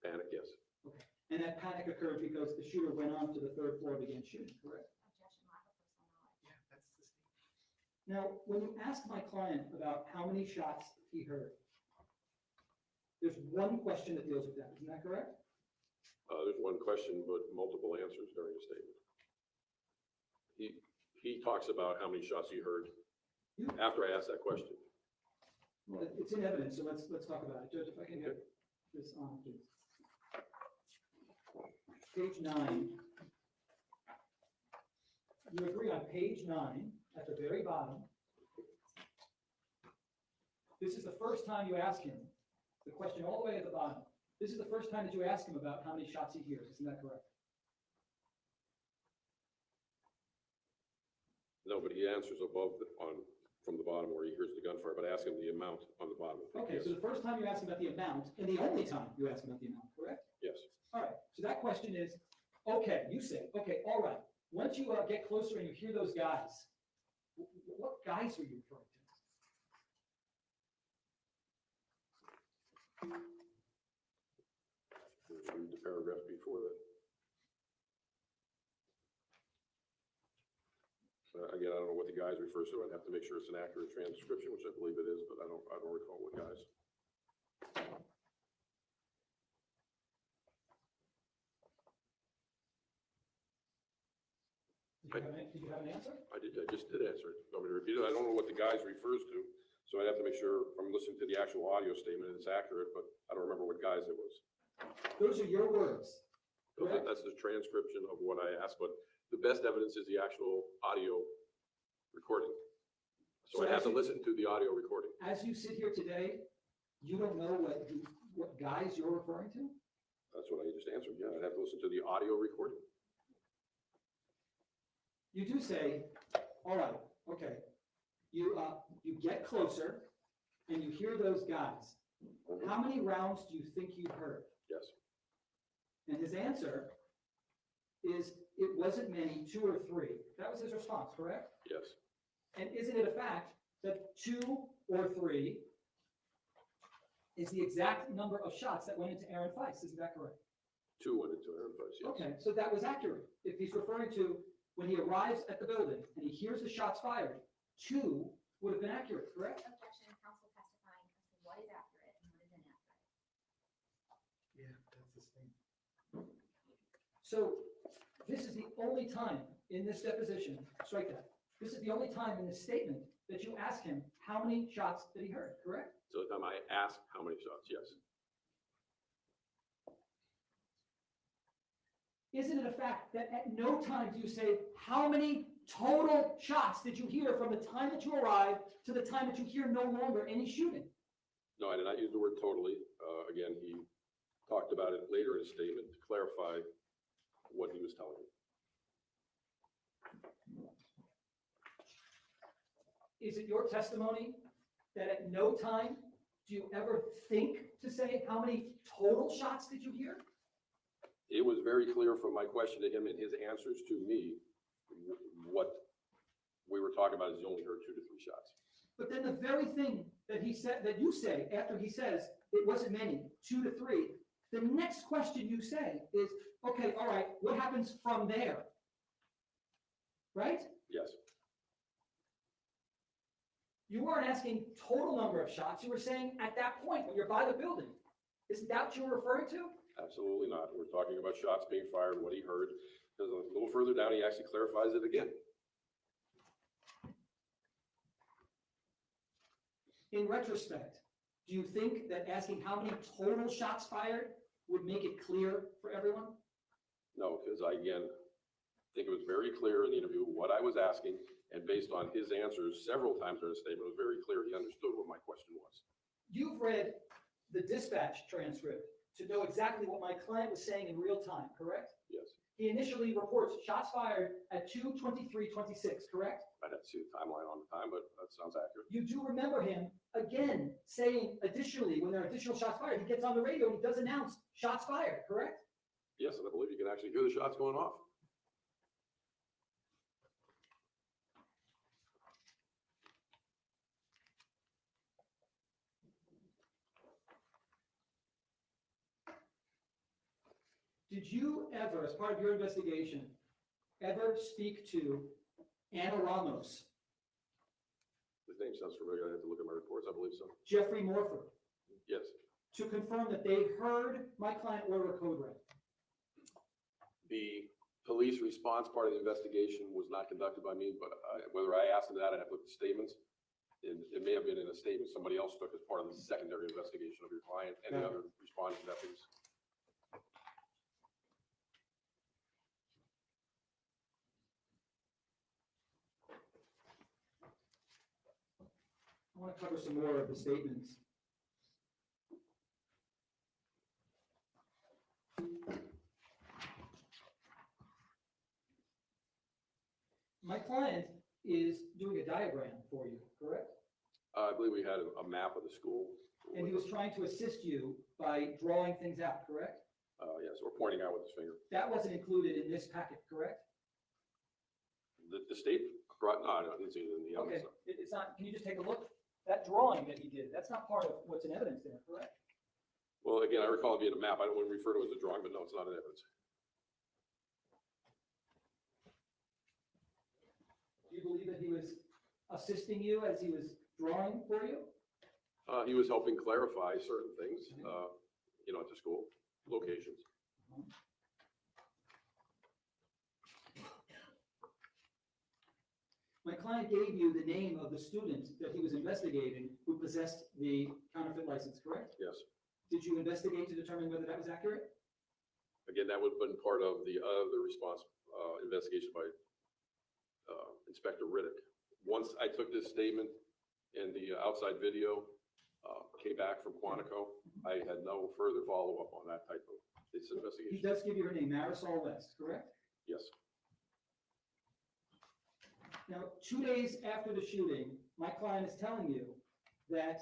panic, yes. Okay. And that panic occurred because the shooter went on to the 3rd floor and began shooting, correct? Objection, lack of personal knowledge. Yeah, that's the stain. Now, when you ask my client about how many shots he heard, there's one question that deals with that, isn't that correct? There's one question, but multiple answers during the statement. He talks about how many shots he heard after I asked that question. Well, it's in evidence, so let's talk about it. Judge, if I can get this on, please. Page 9. You agree on page 9, at the very bottom. This is the first time you ask him, the question all the way at the bottom. This is the first time that you ask him about how many shots he hears, isn't that correct? No, but he answers from the bottom where he hears the gunfire, but I ask him the amount on the bottom. Okay, Yes. so the first time you ask him about the amount, and the only time you ask him about the amount, correct? Yes. All right, so that question is, okay, you say, okay, all right. Once you get closer and you hear those guys, what guys are you referring to? Read the paragraph before that. Again, I don't know what the guys refers to. I'd have to make sure it's an accurate transcription, which I believe it is, but I don't recall what guys. Did you have an answer? I just did answer it. Want me to repeat it? I don't know what the guys refers to, so I'd have to make sure I'm listening to the actual audio statement and it's accurate, but I don't remember what guys it was. Those are your words. Correct. That's the transcription of what I asked, but the best evidence is the actual audio recording. So I have to listen to the audio recording. As you sit here today, you don't know what guys you're referring to? That's what I just answered. Yeah, I'd have to listen to the audio recording. You do say, all right, okay. You get closer and you hear those guys. How many rounds do you think you heard? Yes. And his answer is, it wasn't many, 2 or 3. That was his response, correct? Yes. And isn't it a fact that 2 or 3 is the exact number of shots that went into Aaron Feist? Isn't that correct? 2 went into Aaron Feist, yes. Okay, so that was accurate. If he's referring to when he arrives at the building and he hears the shots fired, 2 would have been accurate, correct? Objection, counsel testifying as to what is accurate and what is inaccurate. Yeah, that's the stain. So this is the only time in this deposition, strike that. This is the only time in this statement that you ask him how many shots that he heard, correct? So the time I asked how many shots, yes. Isn't it a fact that at no time do you say, how many total shots did you hear from the time that you arrived to the time that you hear no longer any shooting? No, I did not use the word totally. Again, he talked about it later in his statement to clarify what he was telling me. Is it your testimony that at no time do you ever think to say how many total shots did you hear? It was very clear from my question to him and his answers to me, what we were talking about is he only heard 2 to 3 shots. But then the very thing that he said, that you say after he says it wasn't many, 2 to 3, The next question you say is, okay, all right, what happens from there? Right? Yes, You weren't asking total number of shots. You were saying at that point when you're by the building. Isn't that what you were referring to? absolutely not. We're talking about shots being fired, what he heard. Because a little further down, he actually clarifies it again. In retrospect, do you think that asking how many total shots fired would make it clear for everyone? No, because I, again, think it was very clear in the interview what I was asking, and based on his answers several times during the statement, it was very clear he understood what my question was. You've read the dispatch transcript to know exactly what my client was saying in real time, correct? Yes, He initially reports shots fired at 2:23:26, correct? I'd have to see the timeline on the time, but that sounds accurate. You do remember him again saying additionally, when there are additional shots fired, he gets on the radio and he does announce shots fired, correct? Yes, and I believe you can actually hear the shots going off. Did you ever, as part of your investigation, ever speak to Anna Ramos, His name sounds familiar. I have to look at my reports. I believe so. Jeffrey Morford, Yes, to confirm that they heard my client order a code red? the police response part of the investigation was not conducted by me, but whether I asked him that, I'd have to look at the statements. It may have been in a statement somebody else took as part of the secondary investigation of your client and the other responding deputies. I want to cover some more of the statements. My client is doing a diagram for you, correct? I believe we had a map of the school. And he was trying to assist you by drawing things out, correct? Yes, or pointing out with his finger. That wasn't included in this packet, correct? The state, no, I didn't see it in the Okay, evidence. it's not, can you just take a look? That drawing that he did, that's not part of what's in evidence there, correct? Well, again, I recall it being a map. I don't want to refer to it as a drawing, but no, it's not in evidence. Do you believe that he was assisting you as he was drawing for you? He was helping clarify certain things, at the school locations. My client gave you the name of the student that he was investigating who possessed the counterfeit license, correct? Yes. Did you investigate to determine whether that was accurate? Again, that would have been part of the other response investigation by Inspector Riddick. Once I took this statement and the outside video came back from Quantico, I had no further follow-up on that type of He investigation. does give you her name, Marisol West, correct? Yes, Now, 2 days after the shooting, my client is telling you that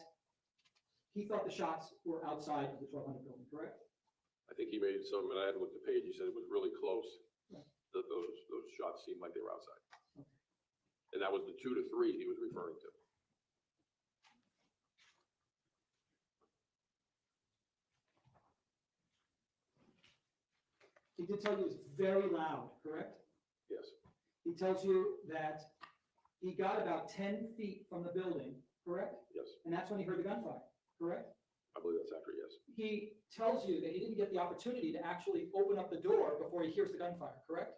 he thought the shots were outside of the 1200 building, correct? I think he made some, and I had to look at the page, he said it was really close. Right. Those shots seemed like they were outside. And that was the 2 to 3 he was referring to. He did tell you it was very loud, correct? Yes, He tells you that he got about 10 feet from the building, correct? yes, And that's when he heard the gunfire, correct? I believe that's accurate, yes. He tells you that he didn't get the opportunity to actually open up the door before he hears the gunfire, correct?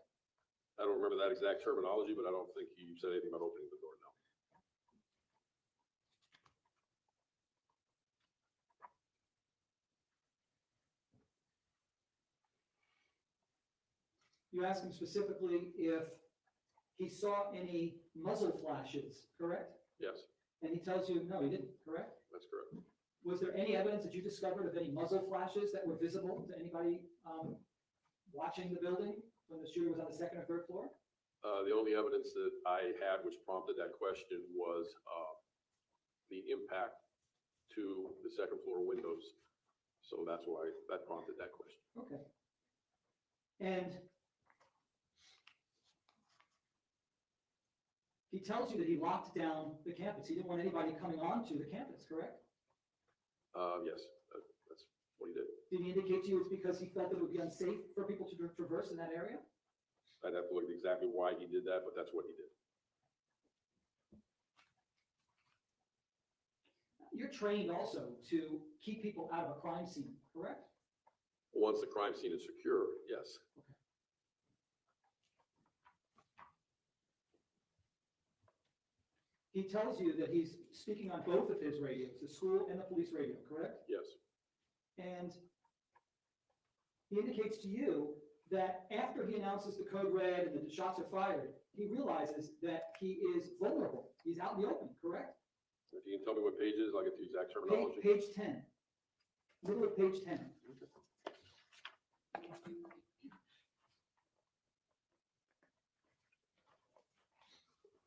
I don't remember that exact terminology, but I don't think he said anything about opening the door, no. You ask him specifically if he saw any muzzle flashes, correct? Yes, And he tells you, no, he didn't, correct? that's correct. Was there any evidence that you discovered of any muzzle flashes that were visible to anybody watching the building when the shooter was on the second or third floor? The only evidence that I had which prompted that question was the impact to the second floor windows. So that's why that prompted that question. Okay. And he tells you that he locked down the campus. He didn't want anybody coming onto the campus, correct? Yes, that's what he did. Did he indicate to you it's because he felt that it would be unsafe for people to traverse in that area? I'd have to look at exactly why he did that, but that's what he did. You're trained also to keep people out of a crime scene, correct? Once the crime scene is secure, yes. He tells you that he's speaking on both of his radios, the school and the police radio, correct? Yes. And he indicates to you that after he announces the code red and the shots are fired, he realizes that he is vulnerable. He's out in the open, correct? If you can tell me what page it is, I'll get the exact Page, terminology. page 10. Middle of page 10.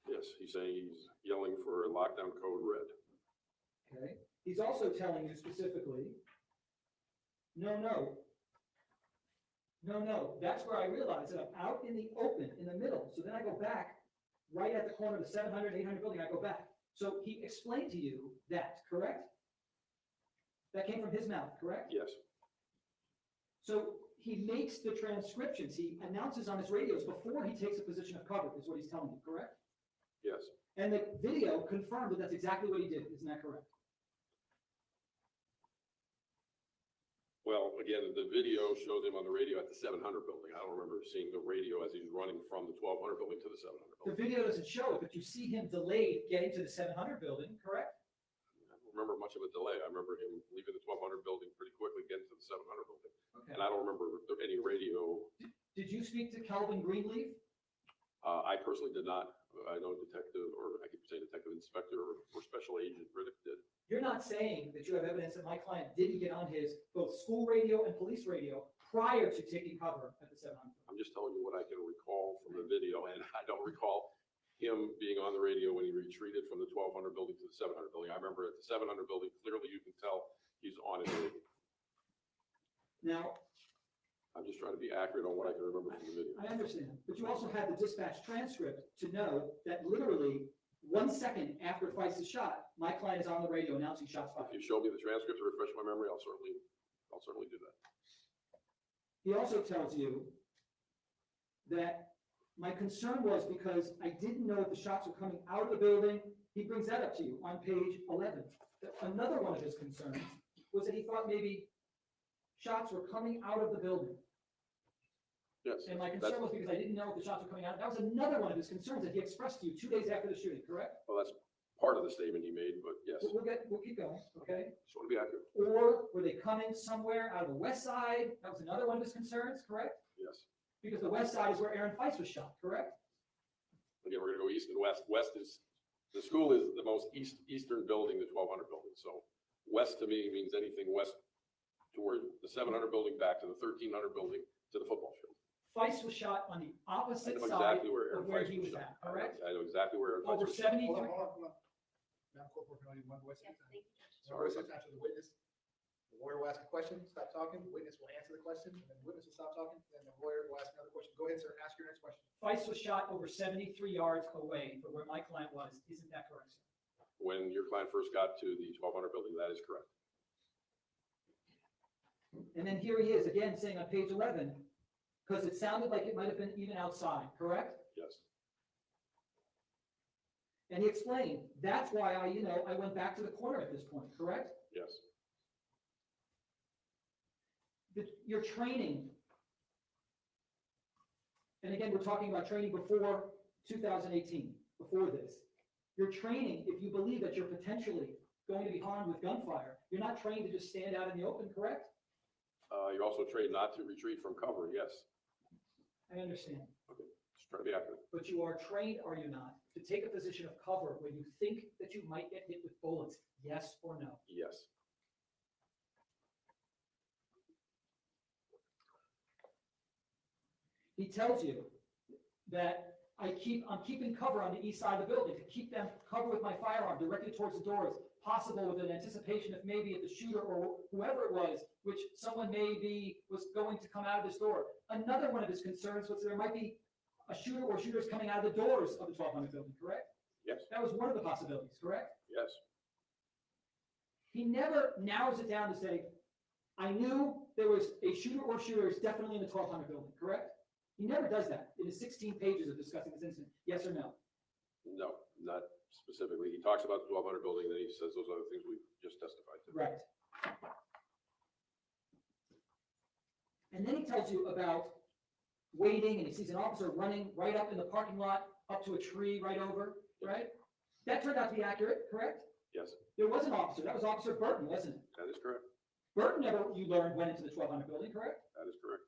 Yes, he's saying he's yelling for lockdown code red. Okay. He's also telling you specifically, no. That's where I realize that I'm out in the open, in the middle. So then I go back, right at the corner of the 700, 800 building, I go back. So he explained to you that, correct? That came from his mouth, correct? Yes. So he makes the transcriptions. He announces on his radios before he takes a position of cover, is what he's telling you, correct? Yes. And the video confirmed that that's exactly what he did. Isn't that correct? Well, again, the video shows him on the radio at the 700 building. I don't remember seeing the radio as he's running from the 1200 building to the 700 The building. video doesn't show it, but you see him delayed getting to the 700 building, correct? I don't remember much of a delay. I remember him leaving the 1200 building pretty quickly, getting to the 700 building. Okay. And I don't remember any radio. Did you speak to Calvin Greenleaf? I personally did not. I know detective, or I could say detective inspector or special agent Riddick did. You're not saying that you have evidence that my client didn't get on his both school radio and police radio prior to taking cover at the 700. I'm just telling you what I can recall from the video, and I don't recall him being on the radio when he retreated from the 1200 building to the 700 building. I remember at the 700 building, clearly you can tell he's on his radio. Now, I'm just trying to be accurate on what I can remember from the video. I understand, but you also had the dispatch transcript to know that literally 1 second after Feist is shot, my client is on the radio announcing shots If fired. you show me the transcript to refresh my memory, I'll certainly do that. He also tells you that my concern was because I didn't know if the shots were coming out of the building. He brings that up to you on page 11. Another one of his concerns was that he thought maybe shots were coming out of the building. Yes. And my concern was because I didn't know if the shots were coming out. That was another one of his concerns that he expressed to you 2 days after the shooting, correct? Well, that's part of the statement he made, but yes, We'll keep going, okay? just want to be accurate. Or were they coming somewhere out of the west side? That was another one of his concerns, correct? Yes. Because the west side is where Aaron Feist was shot, correct? Again, we're gonna go east and west. West is, the school is the most eastern building, the 1200 building. So west to me means anything west toward the 700 building back to the 1300 building to the football field. Feist was shot on the I opposite know side exactly where of Aaron where Feist he was was shot. at, correct? I know exactly where Aaron Feist Over was shot. 73. Hold on. Madam Corporal, can I need one voice at a time? Sorry. Voice at a time to the witness. The lawyer will ask a question, stop talking, the witness will answer the question, and then the witness will stop talking, and the lawyer will ask another question. Go ahead, sir, ask your next question. Feist was shot over 73 yards away from where my client was. Isn't that correct, sir? When your client first got to the 1200 building, that is correct. And then here he is again saying on page 11, because it sounded like it might have been even outside, correct? Yes. And he explained, that's why I went back to the corner at this point, correct? Yes. Your training, and again, we're talking about training before 2018, before this. Your training, if you believe that you're potentially going to be harmed with gunfire, you're not trained to just stand out in the open, correct? You're also trained not to retreat from cover. Yes. I understand. Okay. Just trying to be accurate. But you are trained, are you not, to take a position of cover when you think that you might get hit with bullets, yes or no? Yes. He tells you that I'm keeping cover on the east side of the building to keep them covered with my firearm directly towards the doors, possible with an anticipation if maybe if the shooter or whoever it was, which someone maybe was going to come out of this door. Another one of his concerns was there might be a shooter or shooters coming out of the doors of the 1200 building, correct? Yes. That was one of the possibilities, correct? Yes. He never narrows it down to say, I knew there was a shooter or shooters definitely in the 1200 building, correct? He never does that in his 16 pages of discussing this incident, yes or no? No, not specifically. He talks about the 1200 building, then he says those other things we just testified to. Right. And then he tells you about waiting, and he sees an officer running right up in the parking lot, up to a tree right over, right? That turned out to be accurate, correct? Yes, There was an officer, that was Officer Burton, wasn't it? that is correct. Burton never, you learned, went into the 1200 building, correct? That is correct.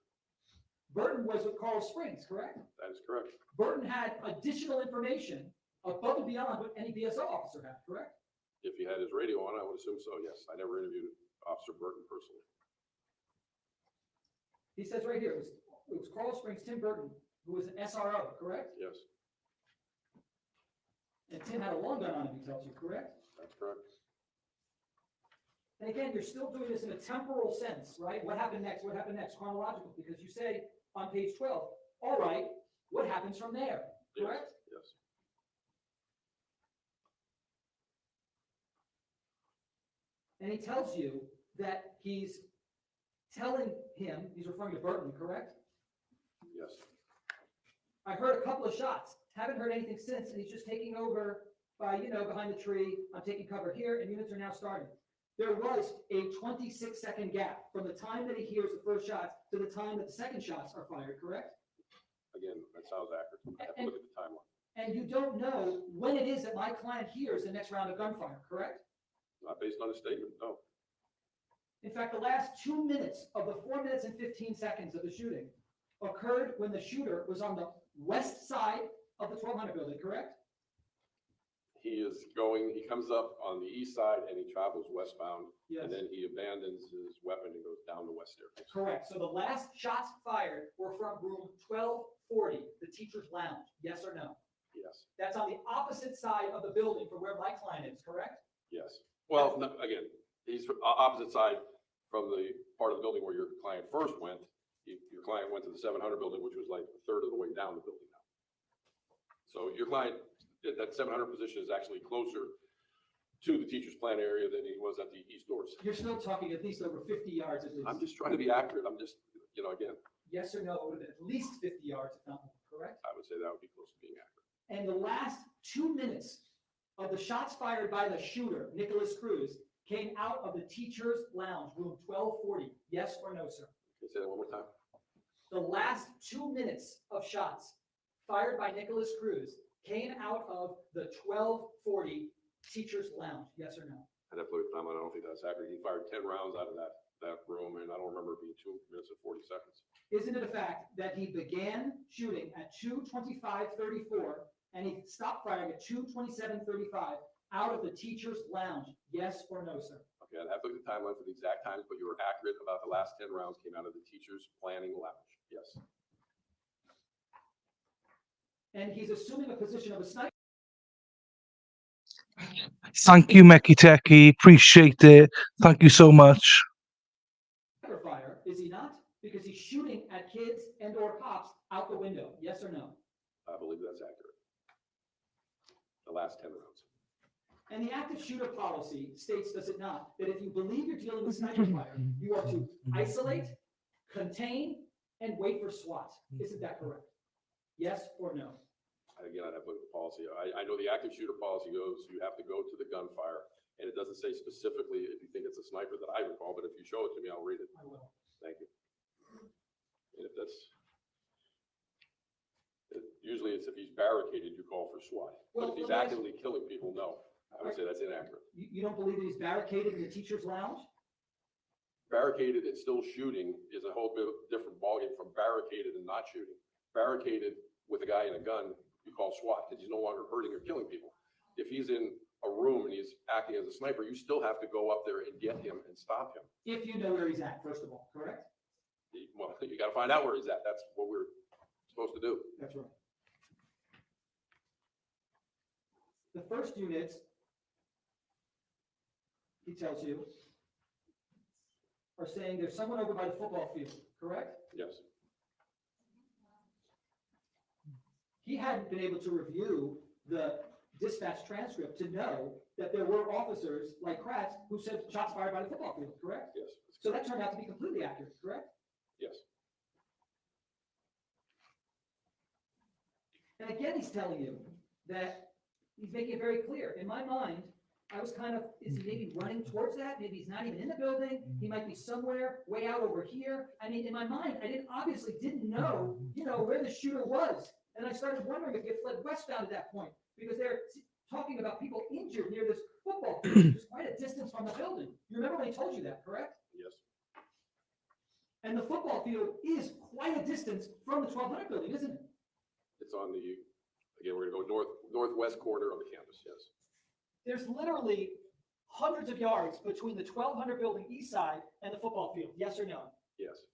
Burton was with Coral Springs, correct? That is correct. Burton had additional information above and beyond what any BSO officer had, correct? If he had his radio on, I would assume so, yes. I never interviewed Officer Burton personally. He says right here, it was Coral Springs, Tim Burton, who was an SRO, correct? Yes, And Tim had a long gun on him, he tells you, correct? that's correct. And again, you're still doing this in a temporal sense, right? What happened next? What happened next? Chronological, because you say on page 12, all right, what happens from there, Yes, correct? yes. And he tells you that he's telling him, he's referring to Burton, correct? Yes, I heard a couple of shots, haven't heard anything since, and he's just taking over by, behind the tree. I'm taking cover here, and units are now starting. There was a 26-second gap from the time that he hears the first shots to the time that the second shots are fired, correct? again, that sounds accurate. I have to look at the timeline. And you don't know when it is that my client hears the next round of gunfire, correct? Not based on a statement, no. In fact, the last 2 minutes of the 4 minutes and 15 seconds of the shooting occurred when the shooter was on the west side of the 1200 building, correct? He comes up on the east side and he travels westbound. Yes. And then he abandons his weapon and goes down the west staircase. Correct. So the last shots fired were from room 1240, the teacher's lounge. Yes or no? Yes, That's on the opposite side of the building from where my client is, correct? yes. Well, no, again, he's opposite side from the part of the building where your client first went. Your client went to the 700 building, which was like a third of the way down the building now. So your client, that 700 position is actually closer to the teacher's plan area than he was at the east doors. You're still talking at least over 50 yards at least. I'm just trying to be accurate. I'm just, again, Yes or no, it would have been at least 50 yards, if not more, correct? I would say that would be close to being accurate. And the last 2 minutes of the shots fired by the shooter, Nicholas Cruz, came out of the teacher's lounge, room 1240. Yes or no, sir? Can you say that one more time? The last 2 minutes of shots fired by Nicholas Cruz came out of the 1240 teacher's lounge. Yes or no? I'd have to look at the timeline. I don't think that's accurate. He fired 10 rounds out of that room, and I don't remember it being 2 minutes and 40 seconds. Isn't it a fact that he began shooting at 2:25:34 and he stopped firing at 2:27:35 out of the teacher's lounge? Yes or no, sir? Okay, I'd have to look at the timeline for the exact times, but you were accurate about the last 10 rounds came out of the teacher's planning lounge. Yes. And he's assuming a position of a sniper Thank you, Meki Teki. Appreciate it. Thank you so much. fire, is he not? Because he's shooting at kids and or cops out the window. Yes or no? I believe that's accurate. The last 10 rounds. And the active shooter policy states, does it not, that if you believe you're dealing with sniper fire, you are to isolate, contain, and wait for SWAT. Isn't that correct? Yes or no? Again, I'd have to look at the policy. I know the active shooter policy goes, you have to go to the gunfire, and it doesn't say specifically if you think it's a sniper that I recall, but if you show it to me, I'll read it. I will. Thank you. And if usually it's if he's barricaded, you call for SWAT. But if he's actively killing people, no. I would say that's inaccurate. You don't believe that he's barricaded in the teacher's lounge? Barricaded and still shooting is a whole bit of different ballgame from barricaded and not shooting. Barricaded with a guy in a gun, you call SWAT because he's no longer hurting or killing people. If he's in a room and he's acting as a sniper, you still have to go up there and get him and stop him. If you know where he's at, first of all, correct? Well, you got to find out where he's at. That's what we're supposed to do. That's right. The first units, he tells you, are saying there's someone over by the football field, correct? Yes. He hadn't been able to review the dispatch transcript to know that there were officers like Kratz who said shots fired by the football field, correct? Yes. So that turned out to be completely accurate, correct? Yes. And again, he's telling you that he's making it very clear. In my mind, I was kind of, is he maybe running towards that? Maybe he's not even in the building. He might be somewhere way out over here. I mean, in my mind, I obviously didn't know, where the shooter was. And I started wondering if he had fled westbound at that point, because they're talking about people injured near this football field, which is quite a distance from the building. You remember when he told you that, correct? Yes. And the football field is quite a distance from the 1200 building, isn't it? It's on the, again, we're gonna go northwest corner of the campus, yes. There's literally hundreds of yards between the 1200 building east side and the football field, yes or no? Yes.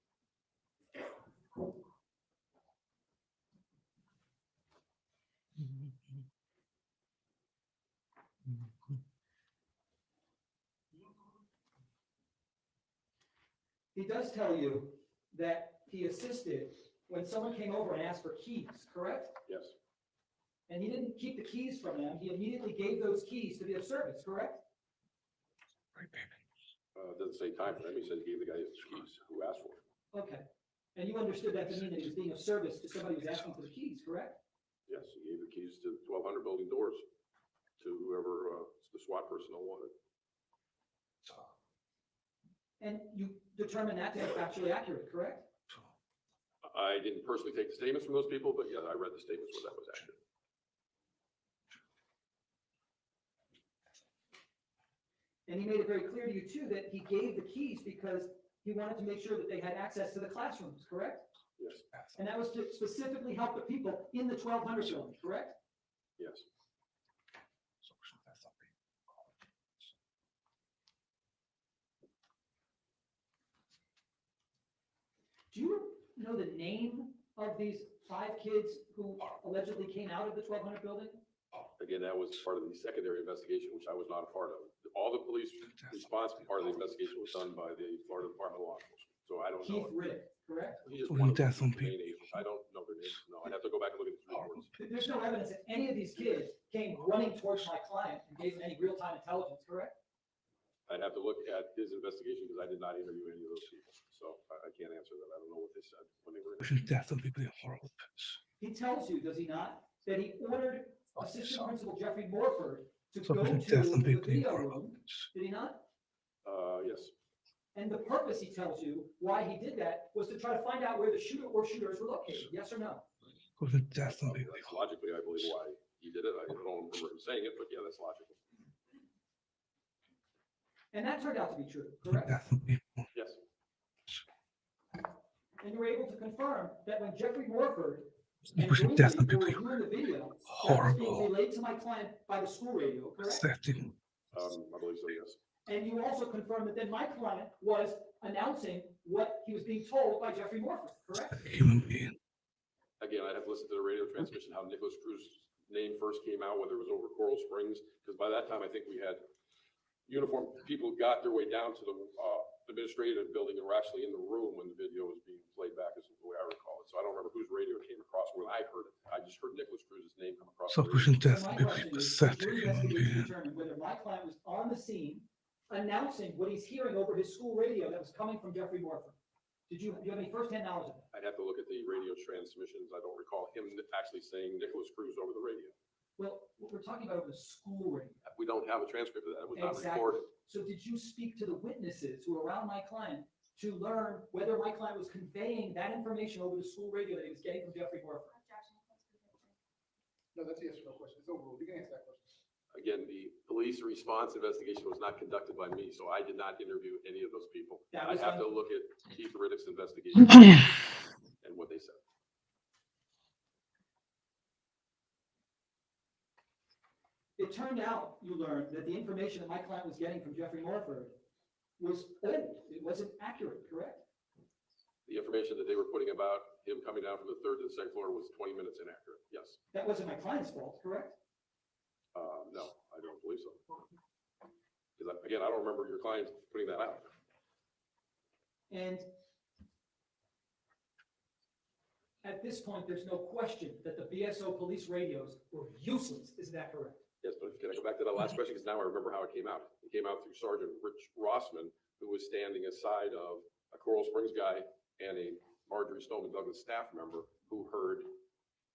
He does tell you that he assisted when someone came over and asked for keys, correct? Yes. And he didn't keep the keys from them. He immediately gave those keys to be of service, correct? Doesn't say time for them. He said he gave the guy his keys who asked for it. Okay. And you understood that to mean that he was being of service to somebody who was asking for the keys, correct? Yes, he gave the keys to 1200 building doors to whoever the SWAT personnel wanted. And you determined that to be factually accurate, correct? I didn't personally take the statements from those people, but yeah, I read the statements where that was accurate. And he made it very clear to you too that he gave the keys because he wanted to make sure that they had access to the classrooms, correct? Yes. And that was to specifically help the people in the 1200 building, correct? Yes. Do you know the name of these 5 kids who allegedly came out of the 1200 building? Again, that was part of the secondary investigation, which I was not a part of. All the police response part of the investigation was done by the Florida Department of Law Enforcement. So I don't know. Keith Riddick, correct? He just one of the main agents. I don't know their names. No, I'd have to go back and look at the reports. There's no evidence that any of these kids came running towards my client and gave him any real-time intelligence, correct? I'd have to look at his investigation because I did not interview any of those people. So I can't answer that. I don't know what they said when they were in. Definitely be horrible. He tells you, does he not, that he ordered Assistant Principal Jeffrey Morford to go to the video room, did he not? Yes. And the purpose, he tells you, why he did that was to try to find out where the shooter or shooters were located, yes or no? That's logically, I believe, why he did it. I don't remember him saying it, but yeah, that's logical. And that turned out to be true, correct? Yes. And you were able to confirm that when Jeffrey Morford and We should Brady definitely were be reviewing the video, that was horrible. being relayed to my client by the school radio, correct? Setting. I believe so, yes. And you also confirmed that then my client was announcing what he was being told by Jeffrey Morford, correct? Human being. Again, I'd have to listen to the radio transmission, how Nicholas Cruz's name first came out, whether it was over Coral Springs, because by that time, I think we had uniformed people who got their way down to the administrative building and were actually in the room when the video was being played back, is the way I recall it. So I don't remember whose radio it came across when I heard it. I just heard Nicholas Cruz's name come across. So the pushing radio. death So my be question is, pathetic your human investigation being. determined whether my client was on the scene announcing what he's hearing over his school radio that was coming from Jeffrey Morford. Do you have any firsthand knowledge of that? I'd have to look at the radio transmissions. I don't recall him actually saying Nicholas Cruz over the radio. Well, we're talking about over the school radio. We don't have a transcript of that. It was not Exactly. recorded. So did you speak to the witnesses who were around my client to learn whether my client was conveying that information over the school radio that he was getting from Jeffrey Morford? No, that's a yes or no question. It's overruled. You can answer that question. Again, the police response investigation was not conducted by me, so I did not interview any of those people. That I'd was have to done- look at Keith Riddick's investigation and what they said. It turned out, you learned, that the information that my client was getting from Jeffrey Morford was old. It wasn't accurate, correct? The information that they were putting about him coming down from the 3rd to the 2nd floor was 20 minutes inaccurate. Yes. That wasn't my client's fault, correct? No, I don't believe so. Because again, I don't remember your client putting that out. And at this point, there's no question that the BSO police radios were useless. Is that correct? can I go back to that last question? Because now I remember how it came out. It came out through Sergeant Rich Rossman, who was standing aside of a Coral Springs guy and a Marjory Stoneman Douglas staff member who heard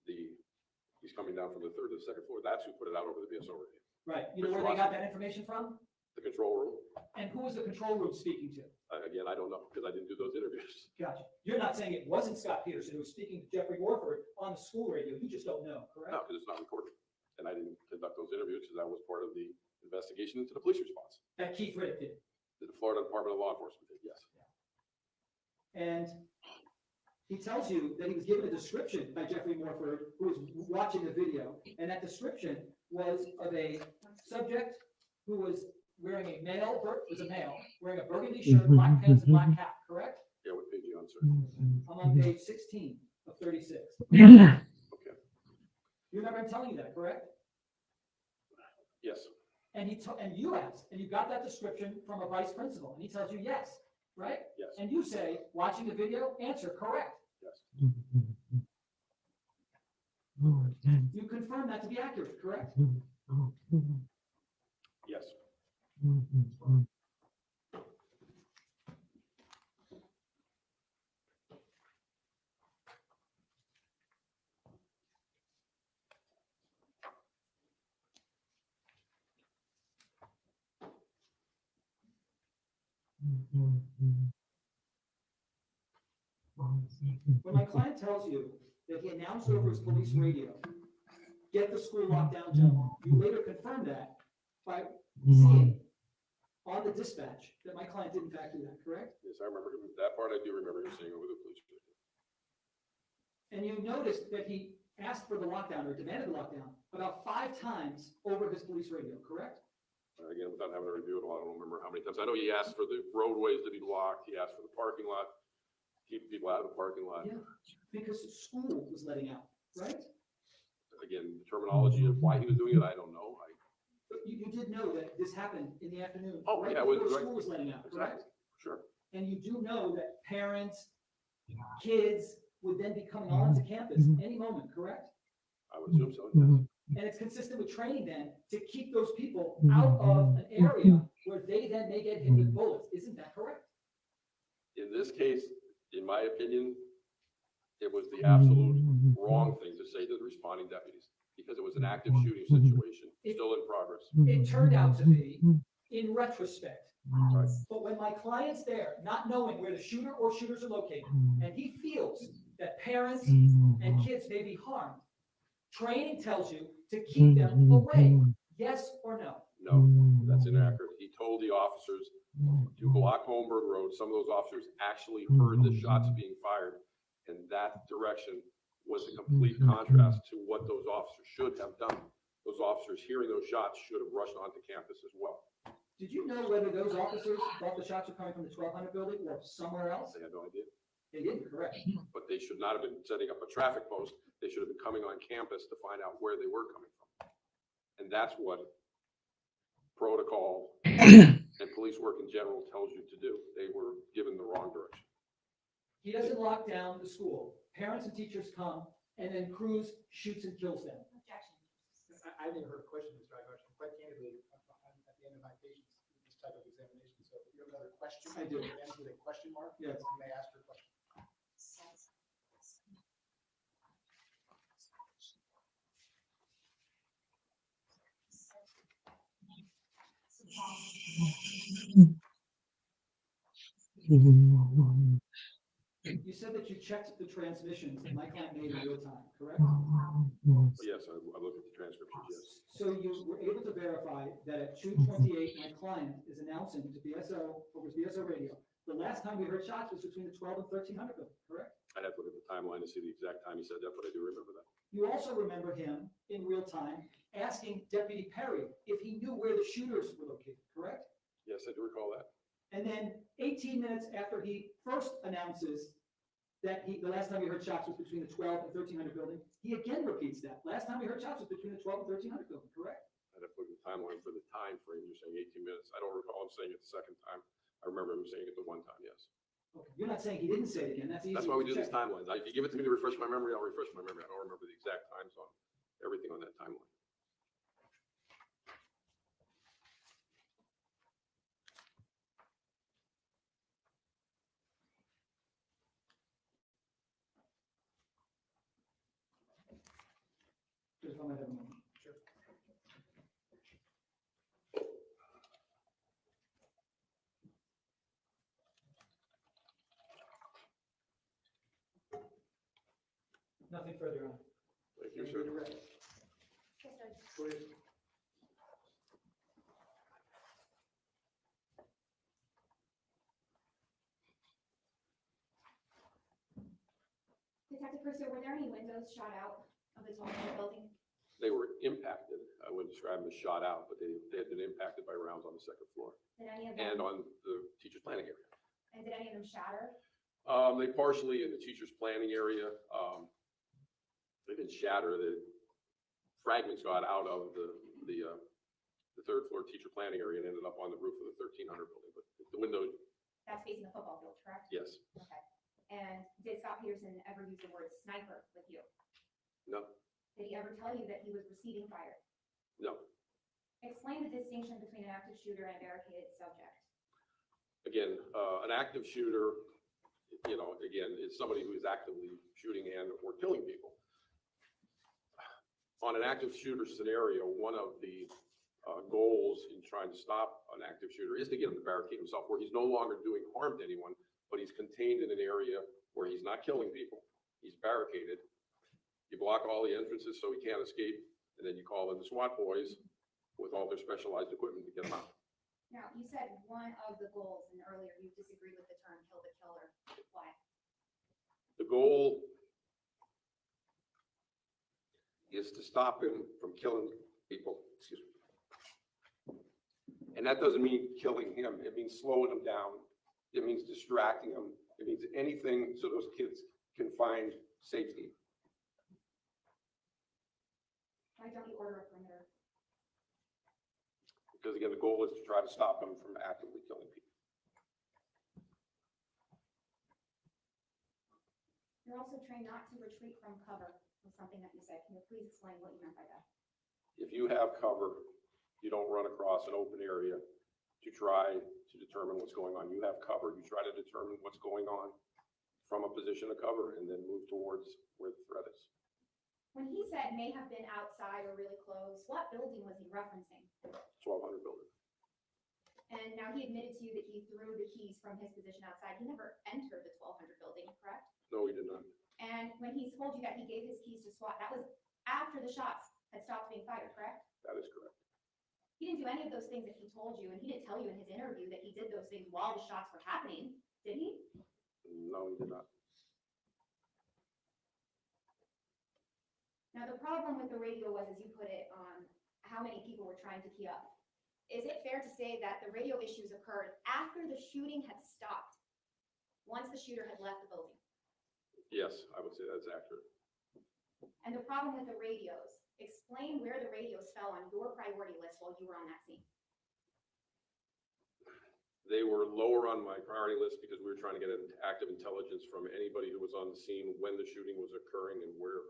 he's coming down from the third to the second floor. That's who put it out over the BSO radio. Right, you know where they got that information from? The control room. And who was the control room speaking to? Again, I don't know because I didn't do those interviews. Gotcha. You're not saying it wasn't Scot Peterson who was speaking to Jeffrey Warford on the school radio. You just don't know, correct? No, because it's not recorded. And I didn't conduct those interviews because that was part of the investigation into the police response. That Keith Riddick did. The Florida Department of Law Enforcement did, yes. And he tells you that he was given a description by Jeffrey Morford, who was watching the video, and that description was of a subject who was wearing a male, wearing a burgundy shirt, black pants, and black hat, correct? Yeah, what page are you on, sir? I'm on page 16 of 36. Okay. You remember him telling you that, correct? Yes. And and you asked, and you got that description from a vice principal, and he tells you yes, right? Yes. And you say, watching the video, answer correct. Yes. You confirm that to be accurate, correct? Yes. When my client tells you that he announced over his police radio, get the school locked down, gentlemen, you later confirm that by seeing on the dispatch that my client did in fact do that, correct? Yes, I remember that part. I do remember him saying over the police station. And you noticed that he asked for the lockdown or demanded the lockdown about 5 times over his police radio, correct? Again, without having to review it all, I don't remember how many times. I know he asked for the roadways to be locked. He asked for the parking lot, keep people out of the parking lot. Yeah, because the school was letting out, right? Again, the terminology of why he was doing it, I don't know. But you did know that this happened in the afternoon, Oh, right yeah, before right. school was letting out, correct? Exactly. Sure. And you do know that parents, kids would then be coming onto campus any moment, correct? I would assume so, yes. And it's consistent with training then to keep those people out of an area where they then may get hit with bullets. Isn't that correct? In this case, in my opinion, it was the absolute wrong thing to say to the responding deputies because it was an active shooting situation, still in progress. It turned out to be, in retrospect. Right. But when my client's there, not knowing where the shooter or shooters are located, and he feels that parents and kids may be harmed, training tells you to keep them away. Yes or no? No, that's inaccurate. He told the officers to block Holmberg Road. Some of those officers actually heard the shots being fired, and that direction was a complete contrast to what those officers should have done. Those officers hearing those shots should have rushed onto campus as well. Did you know whether those officers thought the shots were coming from the 1200 building or somewhere else? They had no idea. They didn't, correct? But they should not have been setting up a traffic post. They should have been coming on campus to find out where they were coming from. And that's what protocol and police work in general tells you to do. They were given the wrong direction. He doesn't lock down the school. Parents and teachers come, and then Cruz shoots and kills them. I never heard a question, Mr. Igosh. Quite candidly, I'm at the end of my patience with this type of examination. So if you have another question, I do. Ends with a question mark. Yes. You may ask your question. You said that you checked the transmissions that my client made in real time, correct? Yes, I looked at the transcriptions, yes. So you were able to verify that at 2:28, my client is announcing to BSO, over BSO radio, the last time we heard shots was between the 12 and 1300 building, correct? I'd have to look at the timeline to see the exact time he said that, but I do remember that. You also remember him in real time asking Deputy Perry if he knew where the shooters were located, correct? Yes, I do recall that. And then 18 minutes after he first announces that the last time we heard shots was between the 12 and 1300 building, he again repeats that. Last time we heard shots was between the 12 and 1300 building, correct? I'd have to look at the timeline for the time frame. You're saying 18 minutes. I don't recall him saying it the second time. I remember him saying it the one time, yes. Okay. You're not saying he didn't say it again. That's easy. That's why we do to these check. timelines. If you give it to me to refresh my memory, I'll refresh my memory. I don't remember the exact times on everything on that timeline. if I might have a moment. Sure. Nothing further on. Thank you, sir. Yes, Judge. Go ahead. Detective Crusoe, were there any windows shot out of the 12-floor building? They were impacted. I wouldn't describe them as shot out, but they had been impacted by rounds on the second floor Did any of and them, on the teacher's planning area. and did any of them shatter? They partially in the teacher's planning area. They didn't shatter. The fragments got out of the third floor teacher planning area and ended up on the roof of the 1300 building. But the window, That's facing the football field, correct? yes, Okay. And did Scot Peterson ever use the word sniper with you? no, Did he ever tell you that he was receiving fire? no. Explain the distinction between an active shooter and a barricaded subject. Again, an active shooter, again, is somebody who is actively shooting and or killing people. On an active shooter scenario, one of the goals in trying to stop an active shooter is to get him to barricade himself, where he's no longer doing harm to anyone, but he's contained in an area where he's not killing people. He's barricaded. You block all the entrances so he can't escape, and then you call in the SWAT boys with all their specialized equipment to get him out. Now, you said one of the goals, and earlier you disagreed with the term kill the killer. Why? The goal is to stop him from killing people, excuse me. And that doesn't mean killing him. It means slowing him down. It means distracting him. It means anything so those kids can find safety. Why don't you order a perimeter? Because again, the goal is to try to stop him from actively killing people. You're also trained not to retreat from cover, was something that you said. Can you please explain what you meant by that? If you have cover, you don't run across an open area to try to determine what's going on. You have cover, you try to determine what's going on from a position of cover and then move towards where the threat is. When he said may have been outside or really close, what building was he referencing? 1200 building. And now he admitted to you that he threw the keys from his position outside. He never entered the 1200 building, correct? No, he did not. And when he told you that he gave his keys to SWAT, that was after the shots had stopped being fired, correct? That is correct. He didn't do any of those things that he told you, and he didn't tell you in his interview that he did those things while the shots were happening, did he? No, he did not. Now, the problem with the radio was, as you put it, how many people were trying to key up. Is it fair to say that the radio issues occurred after the shooting had stopped, once the shooter had left the building? Yes, I would say that's accurate. And the problem with the radios, explain where the radios fell on your priority list while you were on that scene. They were lower on my priority list because we were trying to get an active intelligence from anybody who was on the scene when the shooting was occurring and where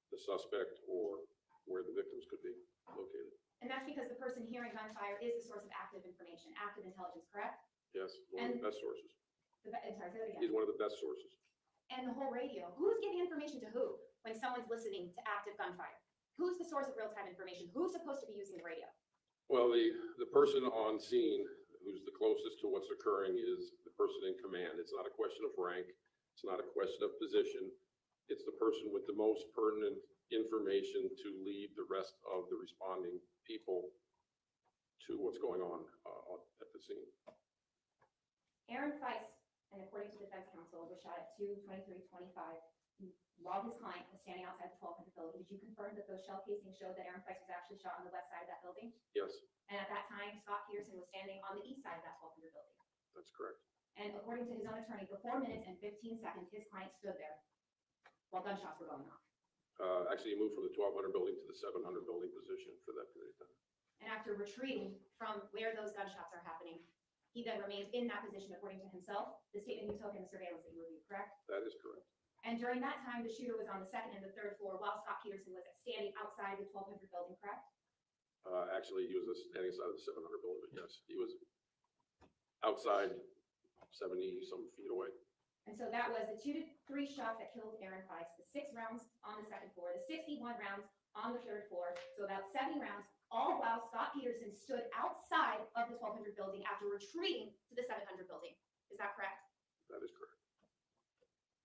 the suspect or where the victims could be located. And that's because the person hearing gunfire is the source of active information, active intelligence, correct? Yes, one of the best sources. I'm sorry, say that again. He's one of the best sources. And the whole radio, who's giving information to who when someone's listening to active gunfire? Who's the source of real-time information? Who's supposed to be using the radio? Well, the person on scene who's the closest to what's occurring is the person in command. It's not a question of rank. It's not a question of position. It's the person with the most pertinent information to lead the rest of the responding people to what's going on at the scene. Aaron Feist, and according to defense counsel, was shot at 2:23:25 while his client was standing outside the 1200 building. Did you confirm that those shell casings showed that Aaron Feist was actually shot on the west side of that building? Yes, And at that time, Scot Peterson was standing on the east side of that 1200 building. that's correct. And according to his own attorney, for 4 minutes and 15 seconds, his client stood there while gunshots were going off. Actually, he moved from the 1200 building to the 700 building position for that period of time. And after retreating from where those gunshots are happening, he then remained in that position according to himself, the statement you took in the surveillance that you reviewed, correct? That is correct. And during that time, the shooter was on the second and the third floor while Scot Peterson was standing outside the 1200 building, correct? Actually, he was standing outside of the 700 building, but yes, he was outside 70 some feet away. And so that was the 2 to 3 shots that killed Aaron Feist, the 6 rounds on the second floor, the 61 rounds on the third floor, so about 70 rounds, all while Scot Peterson stood outside of the 1200 building after retreating to the 700 building. Is that correct? That is correct.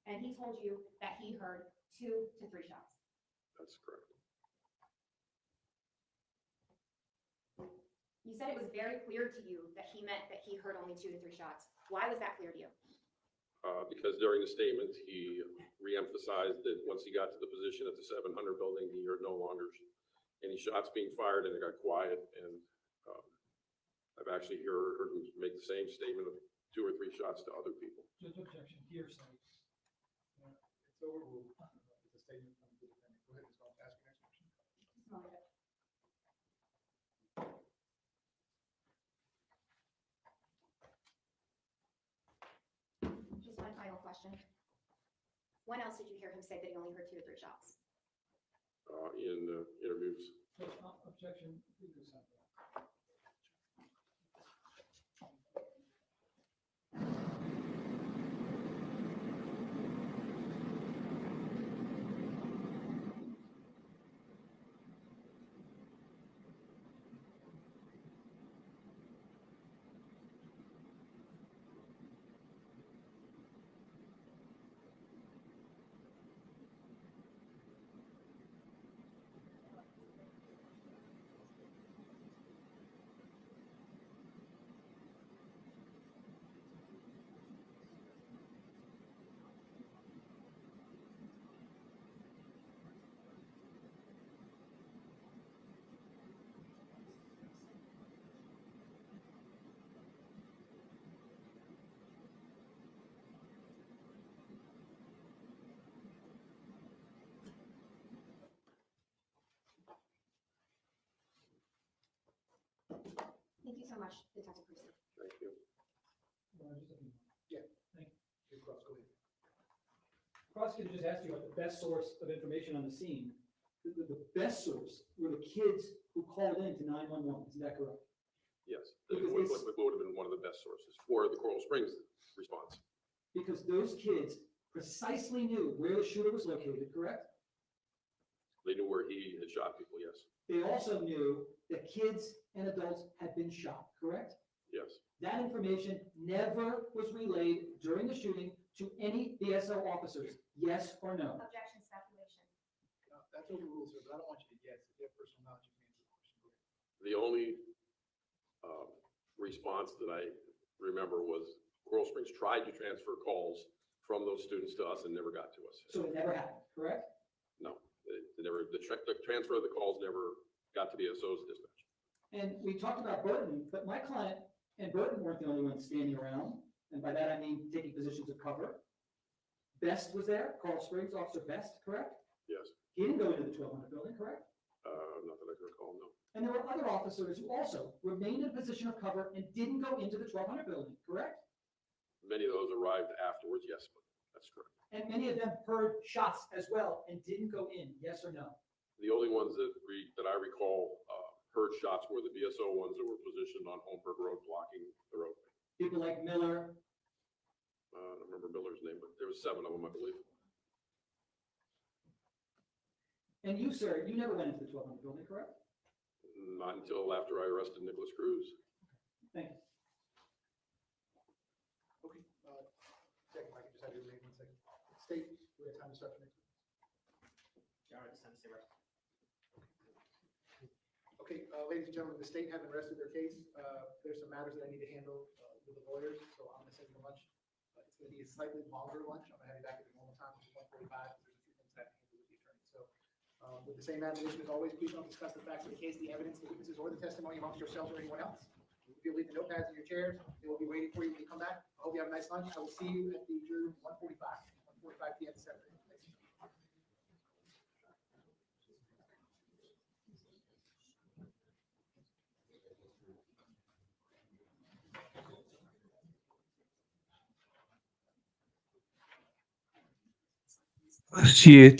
And he told you that he heard 2 to 3 shots. That's correct. You said it was very clear to you that he meant that he heard only 2 to 3 shots. Why was that clear to you? Because during the statement, he reemphasized that once he got to the position at the 700 building, he heard no longer any shots being fired, and it got quiet. And I've actually heard him make the same statement of 2 or 3 shots to other people. Just objection, hearsay. It's overruled. It's a statement from the defendant. Go ahead, Ms. Goff, ask your next question. Just a moment. Just one final question. When else did you hear him say that he only heard 2 to 3 shots? In interviews. Objection, please do something. Thank you so much, Detective Peterson. Thank you. Yeah. Thank you. Ms. Cross, go ahead. Prosecutor just asked you about the best source of information on the scene. The best source were the kids who called in to 911. Isn't that correct? Yes, Because it would have been one of the best sources for the Coral Springs response. Because those kids precisely knew where the shooter was located, correct? They knew where he had shot people, yes. They also knew that kids and adults had been shot, correct? Yes. That information never was relayed during the shooting to any BSO officers, yes or no? Objection, speculation. That's overruled, sir, but I don't want you to guess. If you have personal knowledge, you can answer the question. Go ahead. The only response that I remember was Coral Springs tried to transfer calls from those students to us and never got to us. So it never happened, correct? No, the transfer of the calls never got to BSO's dispatch. And we talked about Burton, but my client and Burton weren't the only ones standing around. And by that, I mean taking positions of cover. Best was there, Coral Springs Officer Best, correct? Yes. He didn't go into the 1200 building, correct? Not that I can recall, no. And there were other officers who also remained in a position of cover and didn't go into the 1200 building, correct? Many of those arrived afterwards, yes, but that's correct. And many of them heard shots as well and didn't go in, yes or no? The only ones that I recall heard shots were the BSO ones that were positioned on Holmberg Road blocking the roadway. People like Miller. I don't remember Miller's name, but there was 7 of them, I believe. And you, sir, you never went into the 1200 building, correct? Not until after I arrested Nicholas Cruz. Thank you. Okay, second, if I could just have you remain 1 second. State, we have time to start the next one. Your Honor, this time to say right. Okay, ladies and gentlemen, the state haven't rested their case. There's some matters that I need to handle with the lawyers, so I'm gonna send you lunch. It's gonna be a slightly longer lunch. I'm gonna have you back at the normal time, which is 1:45. There's a few things that I have to handle with the attorney. So, with the same admonition as always, please don't discuss the facts of the case, the evidence, the witnesses, or the testimony amongst yourselves or anyone else. If you leave the notepads in your chairs, they will be waiting for you when you come back. I hope you have a nice lunch. I will see you at the jury room 1:45 p.m. Saturday. Thanks.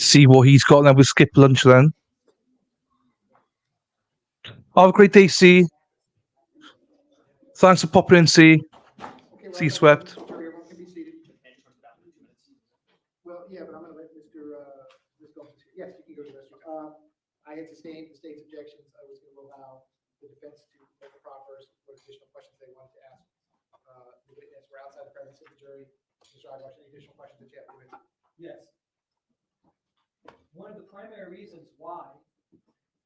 See what he's got now. We'll skip lunch then. Have a great day, C. Thanks for popping in, C. Okay, C swept. Everyone can be seated. Well, yeah, but I'm gonna let Mr. Ms. Gomes here. Yes, you can go to the restaurant. I I had sustained the state's objections. I was going to allow the defense to make the proffers, what additional questions they wanted to ask. The witness were outside the presence of the jury. Mr. Eyewash, any additional questions that you have to answer? Yes. One of the primary reasons why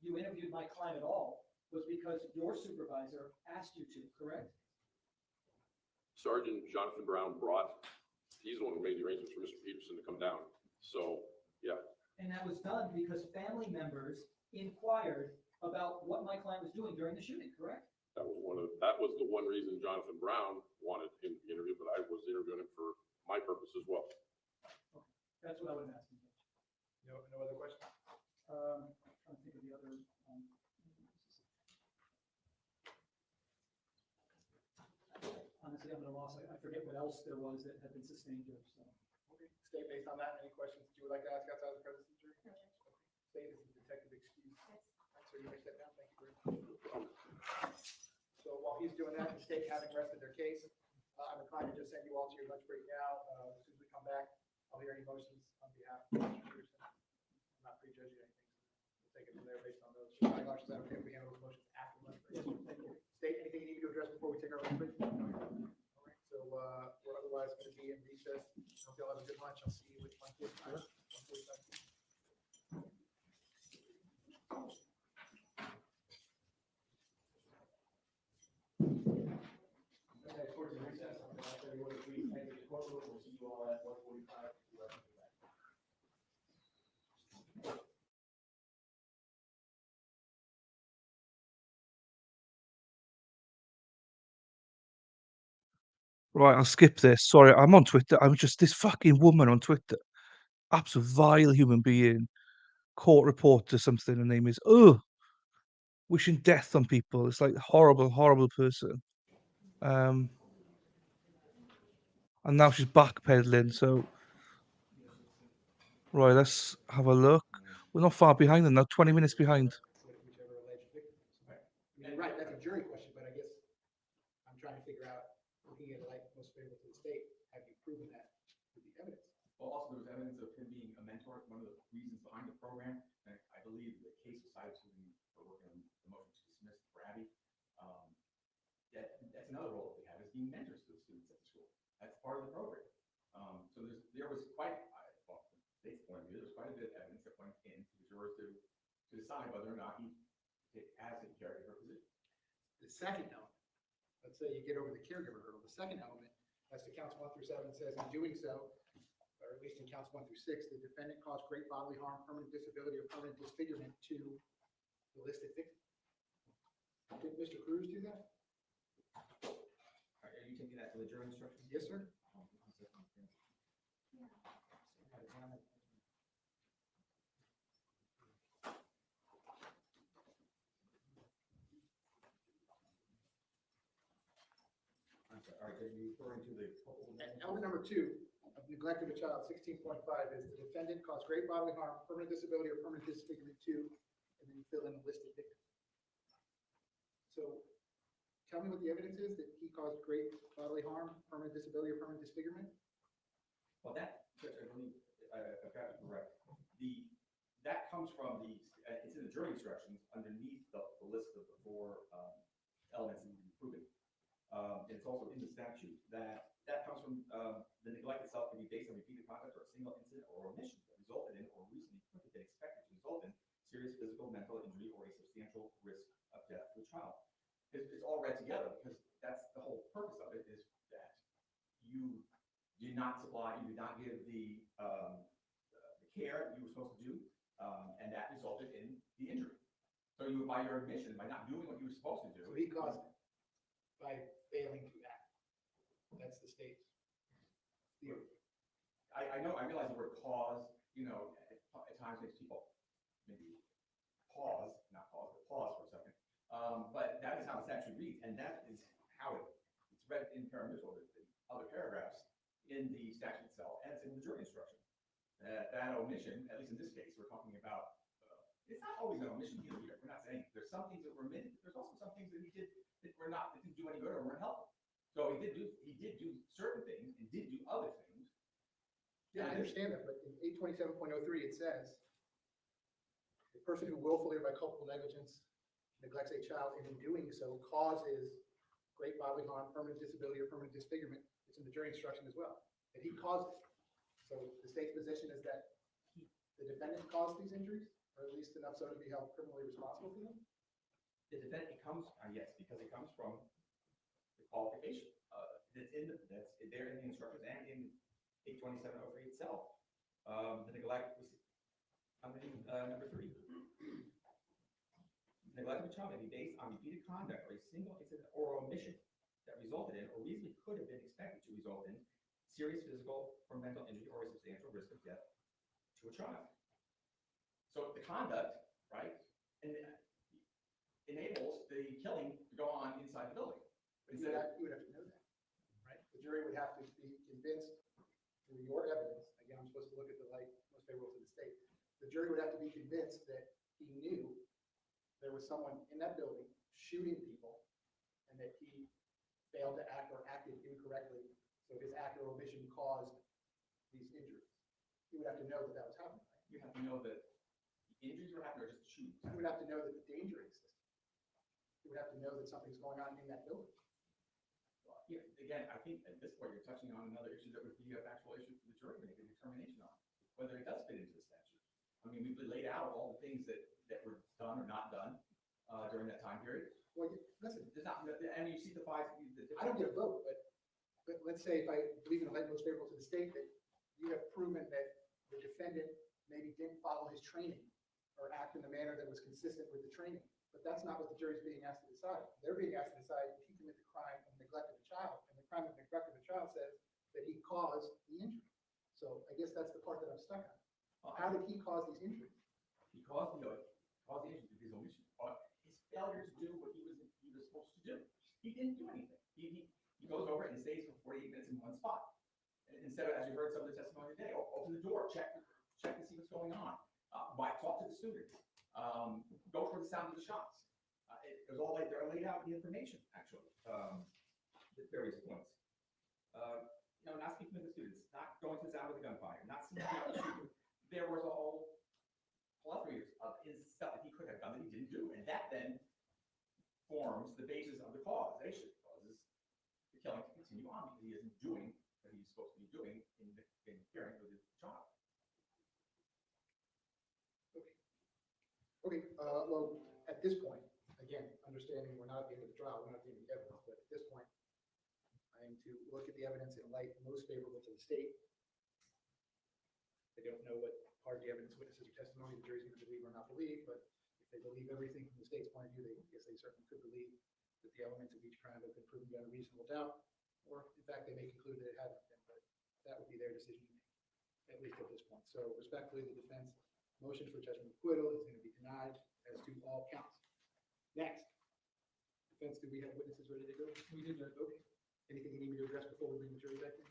you interviewed my client at all was because your supervisor asked you to, correct? Sergeant Jonathan Brown he's the one who made the arrangements for Mr. Peterson to come down. So, yeah. And that was done because family members inquired about what my client was doing during the shooting, correct? That was the one reason Jonathan Brown wanted him to be interviewed, but I was interviewing him for my purpose as well. That's what I would ask you. No other questions? Trying to think of the other. Honestly, I'm at a loss. I forget what else there was that had been sustained here, so. Okay. State, based on that, any questions that you would like to ask outside the presence of the jury? State, this is detective excuse. So you may step down. Thank you very much. So while he's doing that, the state having rested their case, I'm inclined to just send you all to your lunch break now. As soon as we come back, I'll hear any motions on behalf of Mr. Peterson. I'm not prejudging anything. We'll take it from there based on those. Mr. Eyewash, is that okay if we handle those motions after lunch break? Yes, thank you. State, anything you need to address before we take our lunch break? All right, so we're otherwise going to be in recess. Hope y'all have a good lunch. I'll see you at 1:45. 1:45. Okay, towards the recess, I'm going to ask everyone to please exit the courtroom. We'll see you all at 1:45. Right, I'll skip this. Sorry, I'm on Twitter. I'm just this fucking woman on Twitter. Absolute vile human being. Court reporter something, her name is. Ugh. Wishing death on people. It's like horrible, horrible person. And now she's backpedaling, so. Right, let's have a look. We're not far behind them now, 20 minutes behind. Whichever alleged victim is. I mean, right, that's a jury question, but I guess I'm trying to figure out, looking at like most favorable to the state, have you proven that with the evidence? Well, also there was evidence of him being a mentor, one of the reasons behind the program. And I believe the case was cited to him for working on the motion to dismiss for Abby. That's another role that they have, is being mentors to the students at the school. That's part of the program. So there was quite, well, from the state's point of view, there was quite a bit of evidence that went in to the jurors to decide whether or not he has a caregiver position. The second element, let's say you get over the caregiver hurdle, the second element, as to counts 1 through 7, says in doing so, or at least in counts 1 through 6, the defendant caused great bodily harm, permanent disability, or permanent disfigurement to the listed victim. Did Mr. Cruz do that? Are you taking that to the jury instructions? Yes, sir. All right, are you referring to the Element number 2 of neglect of a child, 16.5, is the defendant caused great bodily harm, permanent disability, or permanent disfigurement to, and then you fill in a listed victim. So tell me what the evidence is that he caused great bodily harm, permanent disability, or permanent disfigurement? Well, that, I believe, I've got it correct. That comes from it's in the jury instructions underneath the list of the 4 elements that need to be proven. And it's also in the statute that comes from the neglect itself can be based on repeated conduct or a single incident or omission that resulted in or reasonably could have been expected to result in serious physical, mental injury, or a substantial risk of death to a child. It's all read together because that's the whole purpose of it, is that you did not supply, you did not give the care you were supposed to do, and that resulted in the injury. So you, by your admission, by not doing what you were supposed to do. So he caused it by failing to act. That's the state's theory. I know, I realize the word cause, at times makes people maybe pause, not pause, but pause for a second. But that is how the statute reads, and that is how it's read in parenthetical, in other paragraphs in the statute itself, and it's in the jury instruction. That omission, at least in this case, we're talking about, it's not always an omission either. We're not saying there's some things that were omitted. There's also some things that he did that didn't do any good or weren't helpful. So he did do certain things and did do other things. Yeah, I understand that, but in 827.03, it says, the A person who willfully or by culpable negligence neglects a child and in doing so causes great bodily harm, permanent disability, or permanent disfigurement. It's in the jury instruction as well, that he caused it. So the state's position is that the defendant caused these injuries, or at least enough so to be held criminally responsible for them? The defendant comes, yes, because it comes from the qualification. That's there in the instructions and in 82703 itself. The neglect was, number 3. Neglect of a child may be based on repeated conduct or a single incident or omission that resulted in or reasonably could have been expected to result in serious physical or mental injury or a substantial risk of death to a child. So the conduct, right, enables the killing to go on inside the building. But you would have to know that, right? The jury would have to be convinced through your evidence, again, I'm supposed to look at the light most favorable to the state. The jury would have to be convinced that he knew there was someone in that building shooting people and that he failed to act or acted incorrectly. So his act or omission caused these injuries. You would have to know that that was happening, right? You have to know that the injuries were happening or just shooting. You would have to know that the danger existed. You would have to know that something's going on in that building. Well, yeah, again, I think at this point you're touching on another issue that would be a factual issue for the jury to make a determination on, whether it does fit into the statute. I mean, we've laid out all the things that were done or not done during that time period. Well, listen, There's not, and you see the five. I don't get a vote, but let's say if I believe in the light most favorable to the state, that you have proven that the defendant maybe didn't follow his training or act in a manner that was consistent with the training. But that's not what the jury's being asked to decide. They're being asked to decide if he committed the crime of neglect of a child, and the crime of neglect of a child says that he caused the injury. So I guess that's the part that I'm stuck on. How did he cause these injuries? He caused the injury with his omission. His failure to do what he was supposed to do. He didn't do anything. He goes over and stays for 48 minutes in one spot. And instead of, as you heard some of the testimony today, open the door, check to see what's going on. Talk to the students. Go for the sound of the shots. It was all they're laid out in the information, actually, at various points. Not speaking to the students, not going to the sound of the gunfire, not speaking to the shooter. There was a whole plethora of stuff that he could have done that he didn't do, and that then forms the basis of the causation, causes the killing to continue on because he isn't doing what he's supposed to be doing in caring for the child. Okay, well, at this point, again, understanding we're not at the end of the trial, we're not at the end of the evidence, but at this point, I am to look at the evidence in light most favorable to the state. I don't know what part of the evidence, witnesses, or testimony the jury's going to believe or not believe, but if they believe everything from the state's point of view, I guess they certainly could believe that the elements of each crime have been proven beyond a reasonable doubt, or in fact, they may conclude that it hasn't been, but that would be their decision to make, at least at this point. So respectfully, the defense motion for judgment of acquittal is going to be denied as to all counts. Next, defense, do we have witnesses ready to go? We did. Okay. Anything you need me to address before we bring the jury back in?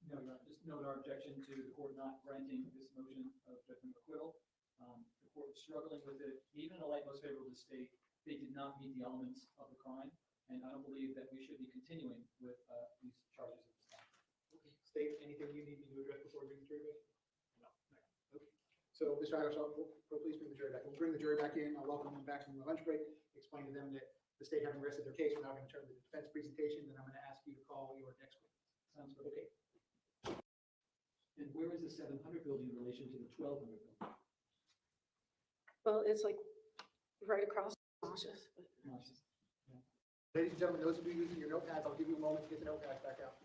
No, Your Honor, just note our objection to the court not granting this motion of judgment of acquittal. The court was struggling with it, even in the light most favorable to the state. They did not meet the elements of the crime, and I don't believe that we should be continuing with these charges at this time. Okay. State, anything you need me to address before we bring the jury back? No. Okay. So, Mr. Irish, please bring the jury back. We'll bring the jury back in. I'll welcome them back from the lunch break, explain to them that the state having rested their case, we're now going to turn to the defense presentation, then I'm going to ask you to call your next witness. Sounds good. Okay. And where is the 700 building in relation to the 1200 building? Well, it's like right across Nauseous. Ladies and gentlemen, those of you using your notepads, I'll give you a moment to get the notepads back out.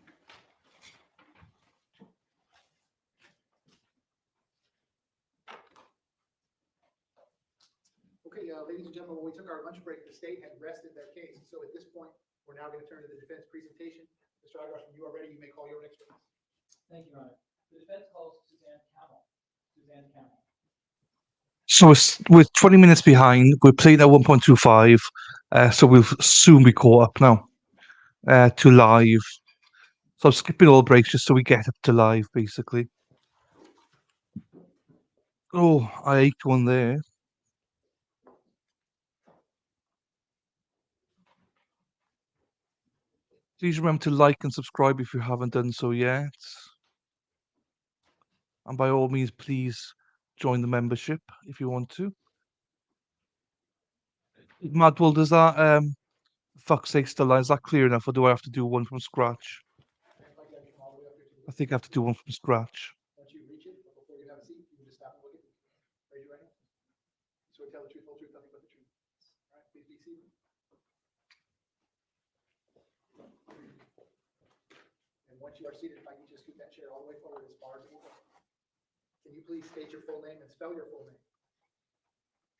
Okay, ladies and gentlemen, when we took our lunch break, the state had rested their case. So at this point, we're now going to turn to the defense presentation. Mr. Irish, when you are ready, you may call your next witness. Thank you, Your Honor. The defense calls Suzanne Camel. So we're 20 minutes behind. We're playing at 1.25, so we'll soon be caught up now to live. So I'm skipping all breaks just so we get up to live, basically. Oh, I ate one there. Please remember to like and subscribe if you haven't done so yet. And by all means, please join the membership if you want to. Madwell, does that fuck's sake still is that clear enough, or do I have to do one from scratch? I think I have to do one from scratch. Once you reach it, before you have a seat, you can just stop and look at me. Raise your right hand. So tell the truth, whole truth, nothing but the truth. All right, please be seated. And once you are seated, if I can just scoot that chair all the way forward as far as it will go. Can you please state your full name and spell your full name?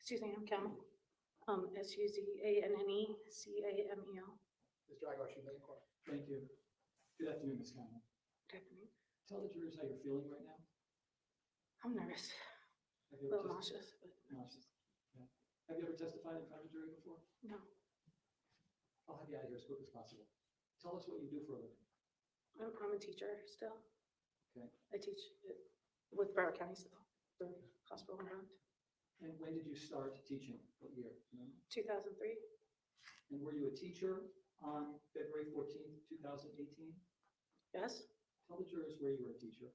Excuse me, I'm Kim. Suzannecamel. Ms. Dragos, you may inquire. Thank you. Good afternoon, Ms. Campbell. Good afternoon. Tell the jurors how you're feeling right now. I'm nervous, Have a you ever little nauseous, but nauseous? Yeah. Have you ever testified in front of a jury before? no. I'll have you out of here as quick as possible. Tell us what you do for a living. I'm a teacher still. Okay. I teach with Broward County still, the hospital and around. And when did you start teaching? What year? Do you know? 2003. And were you a teacher on February 14th, 2018? Yes. Tell the jurors where you were a teacher.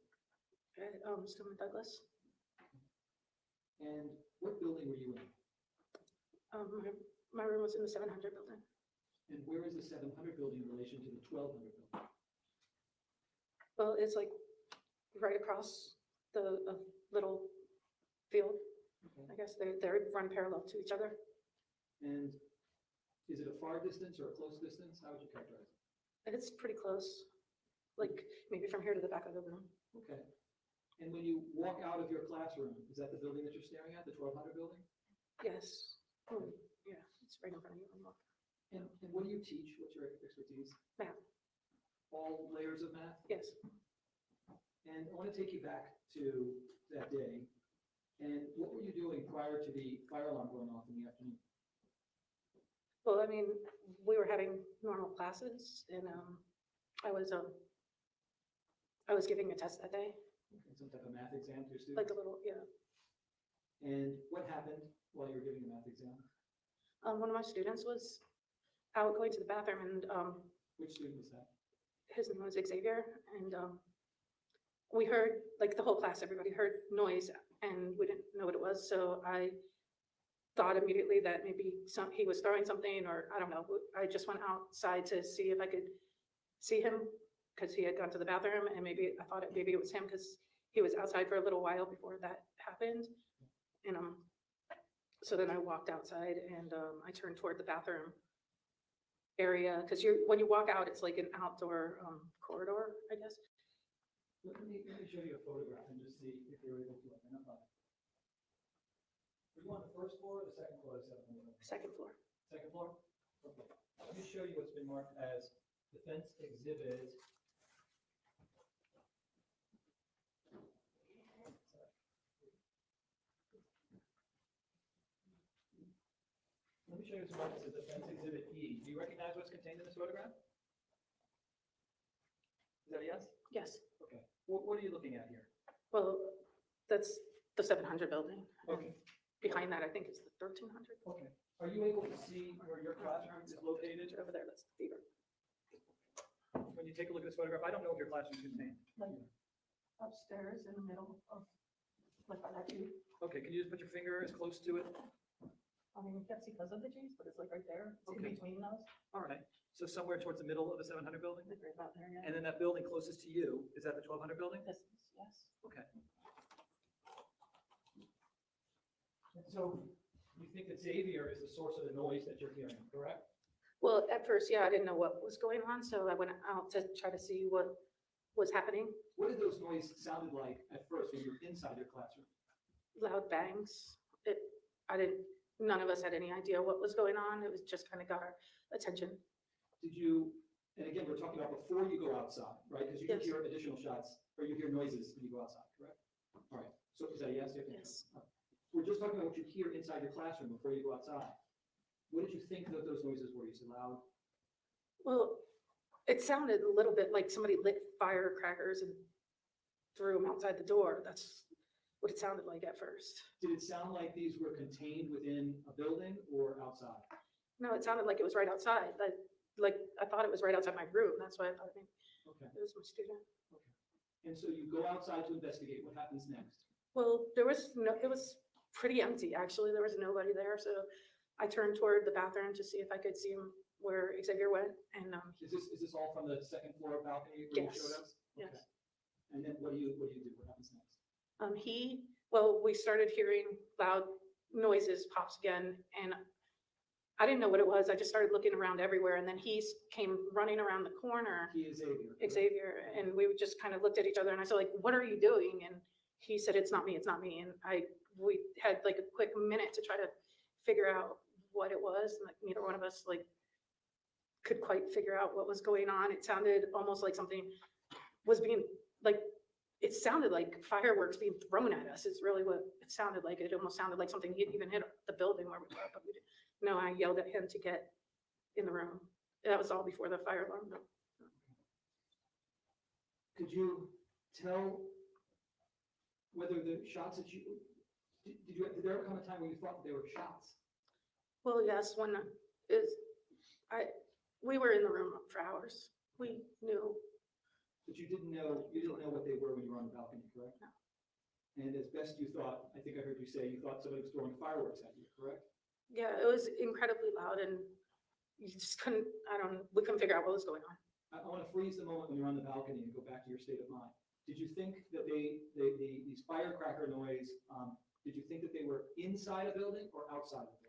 At Stoneman Douglas. And what building were you in? My room was in the 700 building. And where is the 700 building in relation to the 1200 building? Well, it's like right across the little field. Okay. I guess they run parallel to each other. And is it a far distance or a close distance? How would you characterize it? It's pretty close, like maybe from here to the back of the room. Okay. And when you walk out of your classroom, is that the building that you're staring at, the 1200 building? Yes. Yeah, it's right in front of you. And what do you teach? What's your expertise? Math. All layers of math? Yes. And I want to take you back to that day. And what were you doing prior to the fire alarm going off in the afternoon? Well, I mean, we were having normal classes, and I was giving a test that day, Okay, some type of math exam to your students? like a little, yeah. And what happened while you were giving the math exam? One of my students was out going to the bathroom, and Which student was that? his name was Xavier, and we heard, like the whole class, everybody heard noise, and we didn't know what it was, so I thought immediately that maybe he was throwing something, or I don't know. I just went outside to see if I could see him, because he had gone to the bathroom, and I thought maybe it was him, because he was outside for a little while before that happened. And so then I walked outside, and I turned toward the bathroom area, because when you walk out, it's like an outdoor corridor, I guess. Let me show you a photograph and just see if you're able to identify. Were you on the first floor or the second floor? Second floor. Second floor? Okay. Let me show you what's been marked as defense exhibit. Let me show you what's marked as defense exhibit E. Do you recognize what's contained in this photograph? Is that a yes? Yes. Okay. What are you looking at here? Well, that's the 700 building. Okay. Behind that, I think is the 1300. Okay. Are you able to see where your classroom is located? Over there, that's the theater. When you take a look at this photograph, I don't know if your classroom is contained. Like upstairs in the middle of, like by that tube. Okay, can you just put your finger as close to it? I mean, you can't see because of the G's, but it's like right there. It's in Okay. between those. All right. So somewhere towards the middle of the 700 building? Like right about there, yeah. And then that building closest to you, is that the 1200 building? This is, yes. Okay. So you think that Xavier is the source of the noise that you're hearing, correct? Well, at first, yeah, I didn't know what was going on, so I went out to try to see what was happening. What did those noises sounded like at first when you were inside your classroom? Loud bangs. None of us had any idea what was going on. It was just kind of got our attention. Did you, and again, we're talking about before you go outside, right? Because you Yes. hear additional shots, or you hear noises when you go outside, correct? All right, so is that a yes? Yes. We're just talking about what you hear inside your classroom before you go outside. What did you think that those noises were? You said loud? Well, it sounded a little bit like somebody lit firecrackers and threw them outside the door. That's what it sounded like at first. Did it sound like these were contained within a building or outside? No, it sounded like it was right outside. I thought it was right outside my room. That's why I thought maybe Okay. it was my student. And so you go outside to investigate. What happens next? Well, there was no, it was pretty empty, actually. There was nobody there, so I turned toward the bathroom to see if I could see him where Xavier went, and, Is this all from the second floor balcony where you Yes, showed us? yes. Okay. And then what do you do? What happens next? We started hearing loud noises, pops again, and I didn't know what it was. I just started looking around everywhere, and then he came running around the corner. He is Xavier. correct? Xavier, and we just kind of looked at each other, and I said, like, what are you doing? And he said, it's not me, it's not me. And we had like a quick minute to try to figure out what it was. And like, neither one of us like could quite figure out what was going on. It sounded almost like something was being like, it sounded like fireworks being thrown at us is really what it sounded like. It almost sounded like something even hit the building where we were, but we didn't. No, I yelled at him to get in the room. That was all before the fire alarm. Could you tell whether the shots that you, did there ever come a time when you thought they were shots? Well, yes, we were in the room for hours. We knew. But you didn't know what they were when you were on the balcony, correct? No. And as best you thought, I think I heard you say you thought somebody was throwing fireworks at you, correct? Yeah, it was incredibly loud and you just couldn't, we couldn't figure out what was going on. I want to freeze the moment when you're on the balcony and go back to your state of mind. Did you think that these firecracker noise, did you think that they were inside a building or outside a building?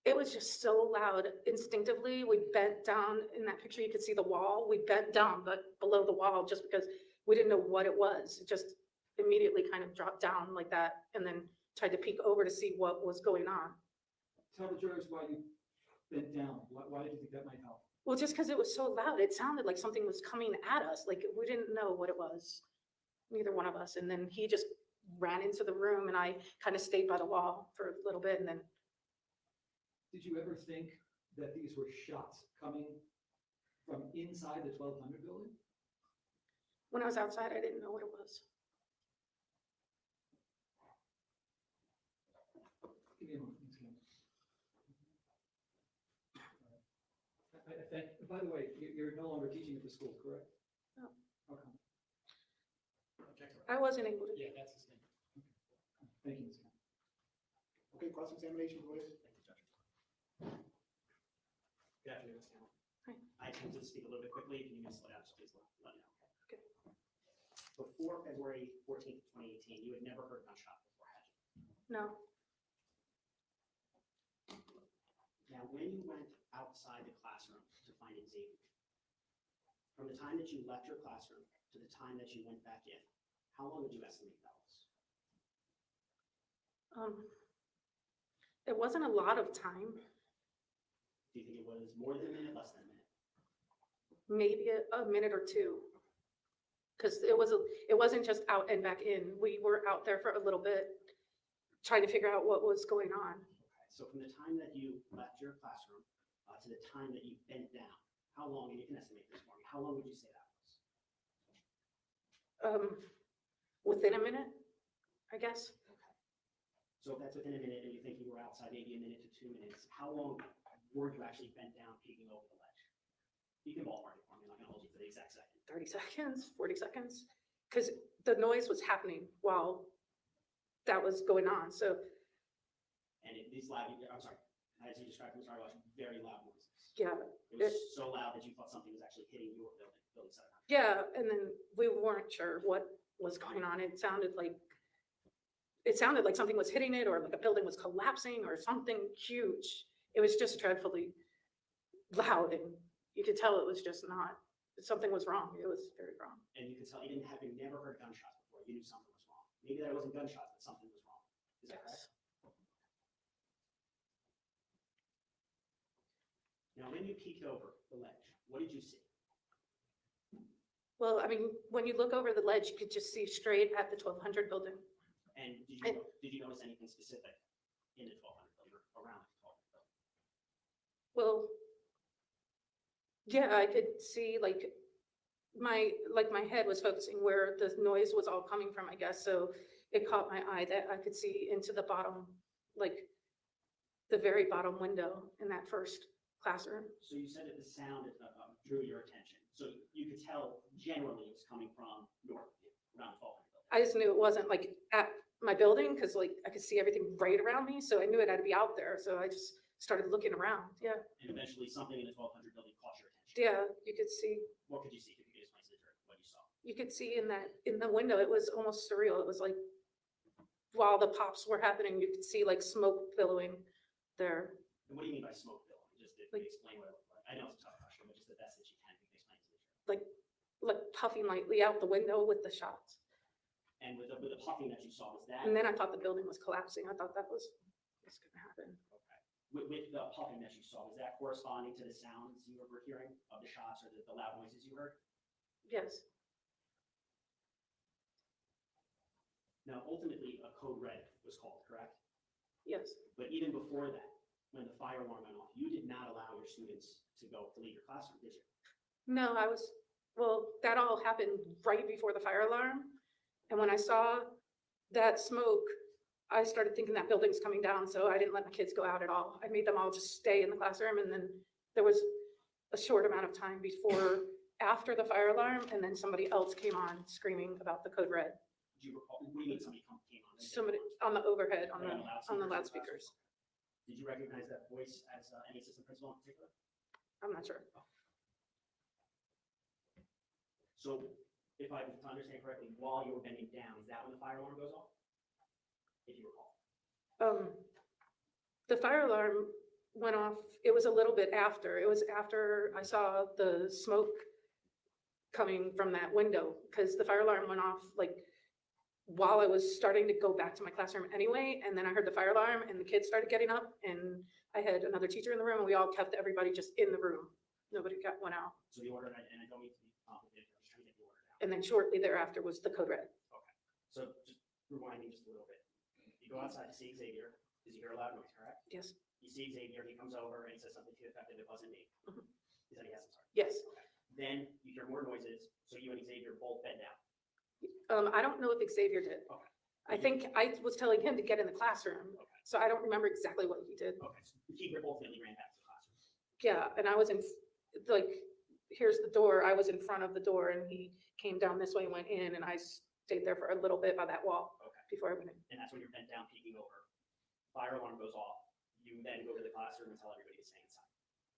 It was just so loud. Instinctively, we bent down. In that picture, you could see the wall. We bent down, but below the wall, just because we didn't know what it was. It just immediately kind of dropped down like that, and then tried to peek over to see what was going on. Tell the jurors why you bent down. Why did you think that might help? Well, just because it was so loud, it sounded like something was coming at us. Like we didn't know what it was, neither one of us. And then he just ran into the room, and I kind of stayed by the wall for a little bit, and then. Did you ever think that these were shots coming from inside the 1200 building? When I was outside, I didn't know what it was. Give me a moment. By the way, you're no longer teaching at the school, correct? No. Okay. I wasn't able to. Yeah, that's his name. Thank you, Ms. Kemp. Okay, cross-examination, boys. Good afternoon, Ms. Campbell. Hi. I tend to speak a little bit quickly. If you need me to slow down, just please let me know. Okay. Before February 14th, 2018, you had never heard a gunshot before, had you? No. Now, when you went outside the classroom to find Xavier, from the time that you left your classroom to the time that you went back in, how long would you estimate that was? It wasn't a lot of time. Do you think it was more than a minute, less than a minute? Maybe a minute or two. Because it wasn't just out and back in. We were out there for a little bit trying to figure out what was going on. Okay, so from the time that you left your classroom to the time that you bent down, how long, and you can estimate this for me, how long would you say that was? Within a minute, I guess. Okay. So if that's within a minute and you think you were outside maybe a minute to 2 minutes, how long were you actually bent down peeking over the ledge? You can ballpark it for me, I'm not gonna hold you for the exact second. 30 seconds, 40 seconds. Because the noise was happening while that was going on. So. And these loud, I'm sorry, as you described, I'm sorry, very loud noises. Yeah. It was so loud that you thought something was actually hitting your building 700. Yeah, and then we weren't sure what was going on. It sounded like something was hitting it, or like a building was collapsing, or something huge. It was just dreadfully loud, and you could tell it was just not, something was wrong. It was very wrong. And you could tell, you never heard gunshots before, you knew something was wrong. Maybe there wasn't gunshots, but something was wrong. Is that correct? Now, when you peeked over the ledge, what did you see? Well, I mean, when you look over the ledge, you could just see straight at the 1200 building. And did you notice anything specific in the 1200 building or around the 1200 building? Well, yeah, I could see my head was focusing where the noise was all coming from, I guess. So it caught my eye that I could see into the bottom, like the very bottom window in that first classroom. So you said that the sound drew your attention. So you could tell generally it was coming from north of you, around the 1200 building. I just knew it wasn't like at my building, because like I could see everything right around me, so I knew it had to be out there, so I just started looking around, yeah. And eventually something in the 1200 building caught your attention. Yeah, you could see, What could you see? Could you explain to the jury what you saw? you could see in the window, it was almost surreal. It was like, while the pops were happening, you could see like smoke billowing there. And what do you mean by smoke billowing? Just to explain what it looked like. I know it's a tough question, but just the best that you can explain to the jury. Like puffing lightly out the window with the shots. And with the puffing that you saw, was that? And then I thought the building was collapsing. I thought that was gonna happen. Okay. With the puffing that you saw, was that corresponding to the sounds you were hearing of the shots or the loud noises you heard? Yes. Now, ultimately, a code red was called, correct? Yes. But even before that, when the fire alarm went off, you did not allow your students to leave your classroom, did you? No, well, that all happened right before the fire alarm. And when I saw that smoke, I started thinking that building's coming down, so I didn't let my kids go out at all. I made them all just stay in the classroom, and then there was a short amount of time after the fire alarm, and then somebody else came on screaming about the code red. Do you recall, what do you mean somebody came on? Somebody on the overhead, on the loudspeakers? loudspeakers. Did you recognize that voice as any assistant principal in particular? I'm not sure. So if I understand correctly, while you were bending down, is that when the fire alarm goes off? If you recall. The fire alarm went off, it was a little bit after. It was after I saw the smoke coming from that window, because the fire alarm went off like while I was starting to go back to my classroom anyway, and then I heard the fire alarm and the kids started getting up, and I had another teacher in the room, and we all kept everybody just in the room. Nobody went out. So the order, and I don't mean to be complicated, I'm just trying to get the order down. And then shortly thereafter was the code red. Okay, so just rewinding just a little bit. You go outside to see Xavier, because you hear a loud noise, correct? Yes. You see Xavier, he comes over and he says something to the effect of, "It wasn't me." Mhm. He said yes, I'm sorry. Yes. Okay. Then you hear more noises, so you and Xavier both bend down. I don't know if Xavier did. Okay. I think I was telling him to get in the classroom, so I don't remember exactly what he did. Okay, so he ultimately ran back to the classroom. Yeah, and I was here's the door, I was in front of the door, and he came down this way and went in, and I stayed there for a little bit by that wall before I went in. And that's when you're bent down, peeking over. Fire alarm goes off. You then go to the classroom and tell everybody to stay inside.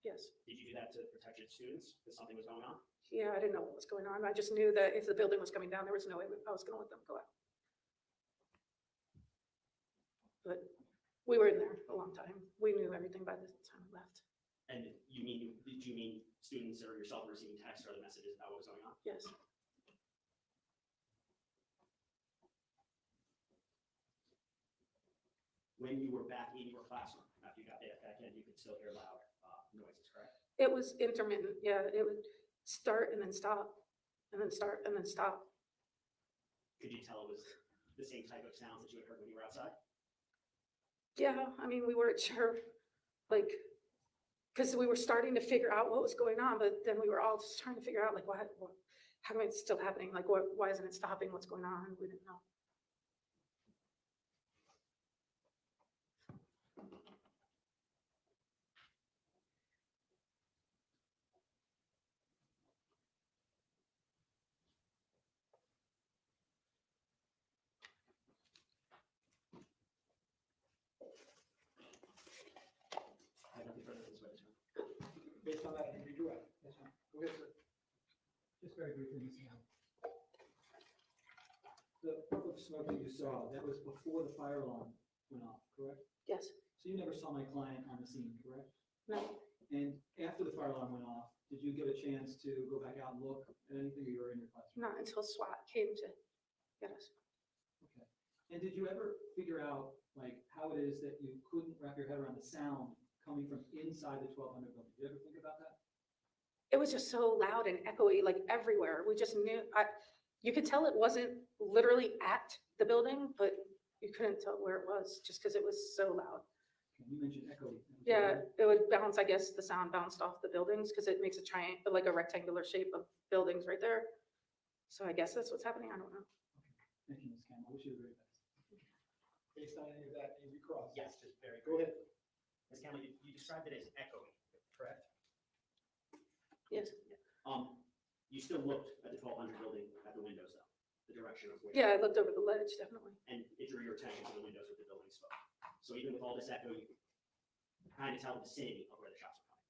Yes. Did you do that to protect your students because something was going on? Yeah, I didn't know what was going on. I just knew that if the building was coming down, there was no way I was gonna let them go out. But we were in there a long time. We knew everything by the time we left. And did you mean students or yourself receiving texts or other messages about what was going on? Yes. When you were back in your classroom, after you got back in, you could still hear loud noises, correct? It was intermittent. Yeah, it would start and then stop, and then start and then stop. Could you tell it was the same type of sounds that you had heard when you were outside? Yeah, I mean, we weren't sure, because we were starting to figure out what was going on, but then we were all just trying to figure out, how come it's still happening? Why isn't it stopping? What's going on? We didn't know. I have nothing further to this witness. Based on that, I think you're right. Yes, ma'am. Go ahead, sir. Just very briefly, Ms. Ham. The puff of smoke that you saw, that was before the fire alarm went off, correct? Yes. So you never saw my client on the scene, correct? No. And after the fire alarm went off, did you get a chance to go back out and look at anything, or you were in your classroom? Not until SWAT came to get us. Okay. And did you ever figure out, how it is that you couldn't wrap your head around the sound coming from inside the 1200 building? Did you ever think about that? It was just so loud and echoey, everywhere. We just knew, you could tell it wasn't literally at the building, but you couldn't tell where it was just because it was so loud. Okay, you mentioned echoey. Yeah, it would bounce, I guess the sound bounced off the buildings because it makes a triangle, like a rectangular shape of buildings right there. So I guess that's what's happening. I don't know. Thank you, Ms. Campbell. I wish you the very best. Based on any of that, any recross? Yes, just very Go ahead. Ms. Campbell, you described it as echoing, correct? Yes. You still looked at the 1200 building at the windows, though. The direction of where. Yeah, I looked over the ledge, definitely. And it drew your attention to the windows of the building spoke. So even with all this echo, you could kind of tell the vicinity of where the shots were coming.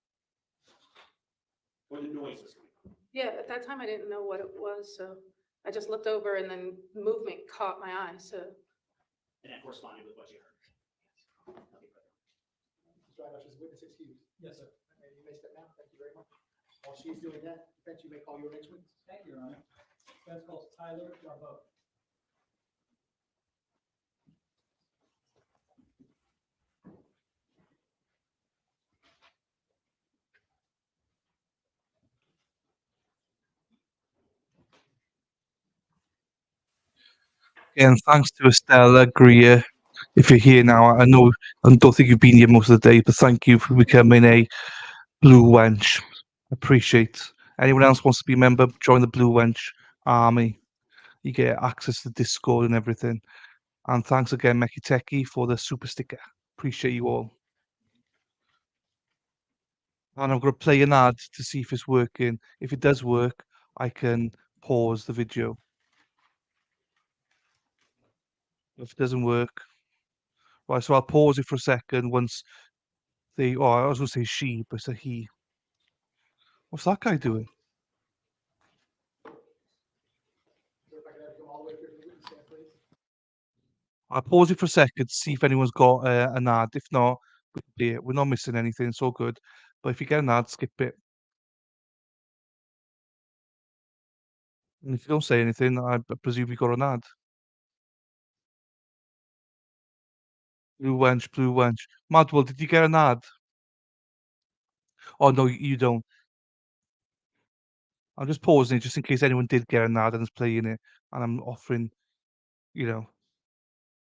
Or the noise was coming from. Yeah, at that time I didn't know what it was, so I just looked over and then movement caught my eye, so. And that corresponded with what you heard. Mr. Irish, is witness excused? Yes, sir. And you may step down. Thank you very much. While she's doing that, defense, you may call your next witness. Thank you, Your Honor. Defense calls Tyler Darbo. And thanks to Estella Greer. If you're here now, I know I don't think you've been here most of the day, but thank you for becoming a Blue Wench. Appreciate. Anyone else wants to be a member, join the Blue Wench army. You get access to Discord and everything. And thanks again, Meki Teki, for the super sticker. Appreciate you all. And I'm going to play an ad to see if it's working. If it does work, I can pause the video. If it doesn't work, right, so I'll pause it for a second once the, oh, I was going to say she, but it's a he. What's that guy doing? So if I could have you come all the way through to the witness stand, please. I'll pause it for a second to see if anyone's got an ad. If not, we're not missing anything. It's all good. But if you get an ad, skip it. And if you don't say anything, I presume you got an ad. Blue Wench, Blue Wench. Madwell, did you get an ad? Oh, no, you don't. I'm just pausing it just in case anyone did get an ad and is playing it. And I'm offering,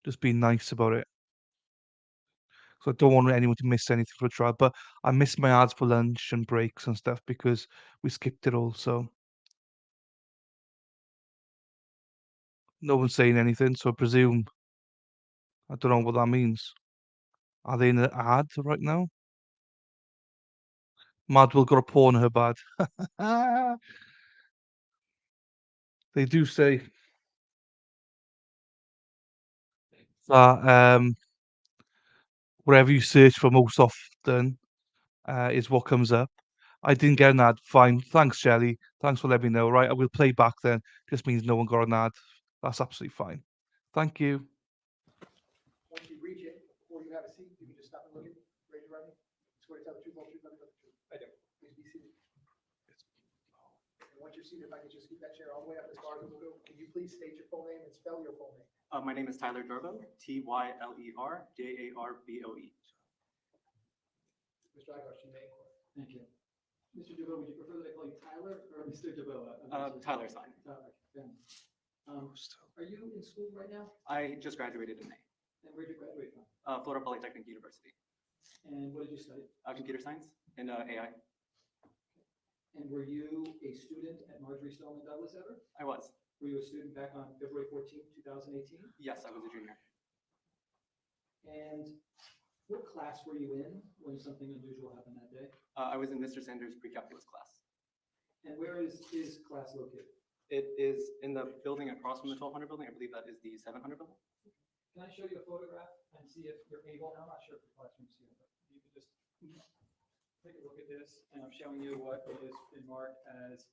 just being nice about it. So I don't want anyone to miss anything for a trial. But I missed my ads for lunch and breaks and stuff because we skipped it all. So no one's saying anything. So I presume, I don't know what that means. Are they in an ad right now? Madwell got a Pornhub ad. They do say that whatever you search for most often is what comes up. I didn't get an ad. Fine. Thanks, Shelley. Thanks for letting me know. Right, I will play back then. Just means no one got an ad. That's absolutely fine. Thank you. Once you reach it, before you have a seat, you can just stop and look at me, raise your right hand. Swear to tell the truth, whole truth, nothing but the truth. I do. Please be seated. And once you're seated, if I could just scoot that chair all the way up as far as it will go, can you please state your full name and spell your full name? My name is Tyler Darbo, Tyler Darboe. Mr. Igosh, you may inquire. Thank you. Mr. DeVoe, would you prefer that I call you Tyler or Mr. DeVoe? Tyler's fine. Tyler, thanks. Are you in school right now? I just graduated in May. And where'd you graduate from? Florida Polytechnic University. And what did you study? Computer science and AI. And were you a student at Marjory Stoneman Douglas ever? I was. Were you a student back on February 14th, 2018? Yes, I was a junior. And what class were you in when something unusual happened that day? I was in Mr. Sanders' pre-calculus class. And where is his class located? It is in the building across from the 1200 building. I believe that is the 700 building. Can I show you a photograph and see if you're able? I'm not sure if the classroom's here, but you can just take a look at this. And I'm showing you what has been marked as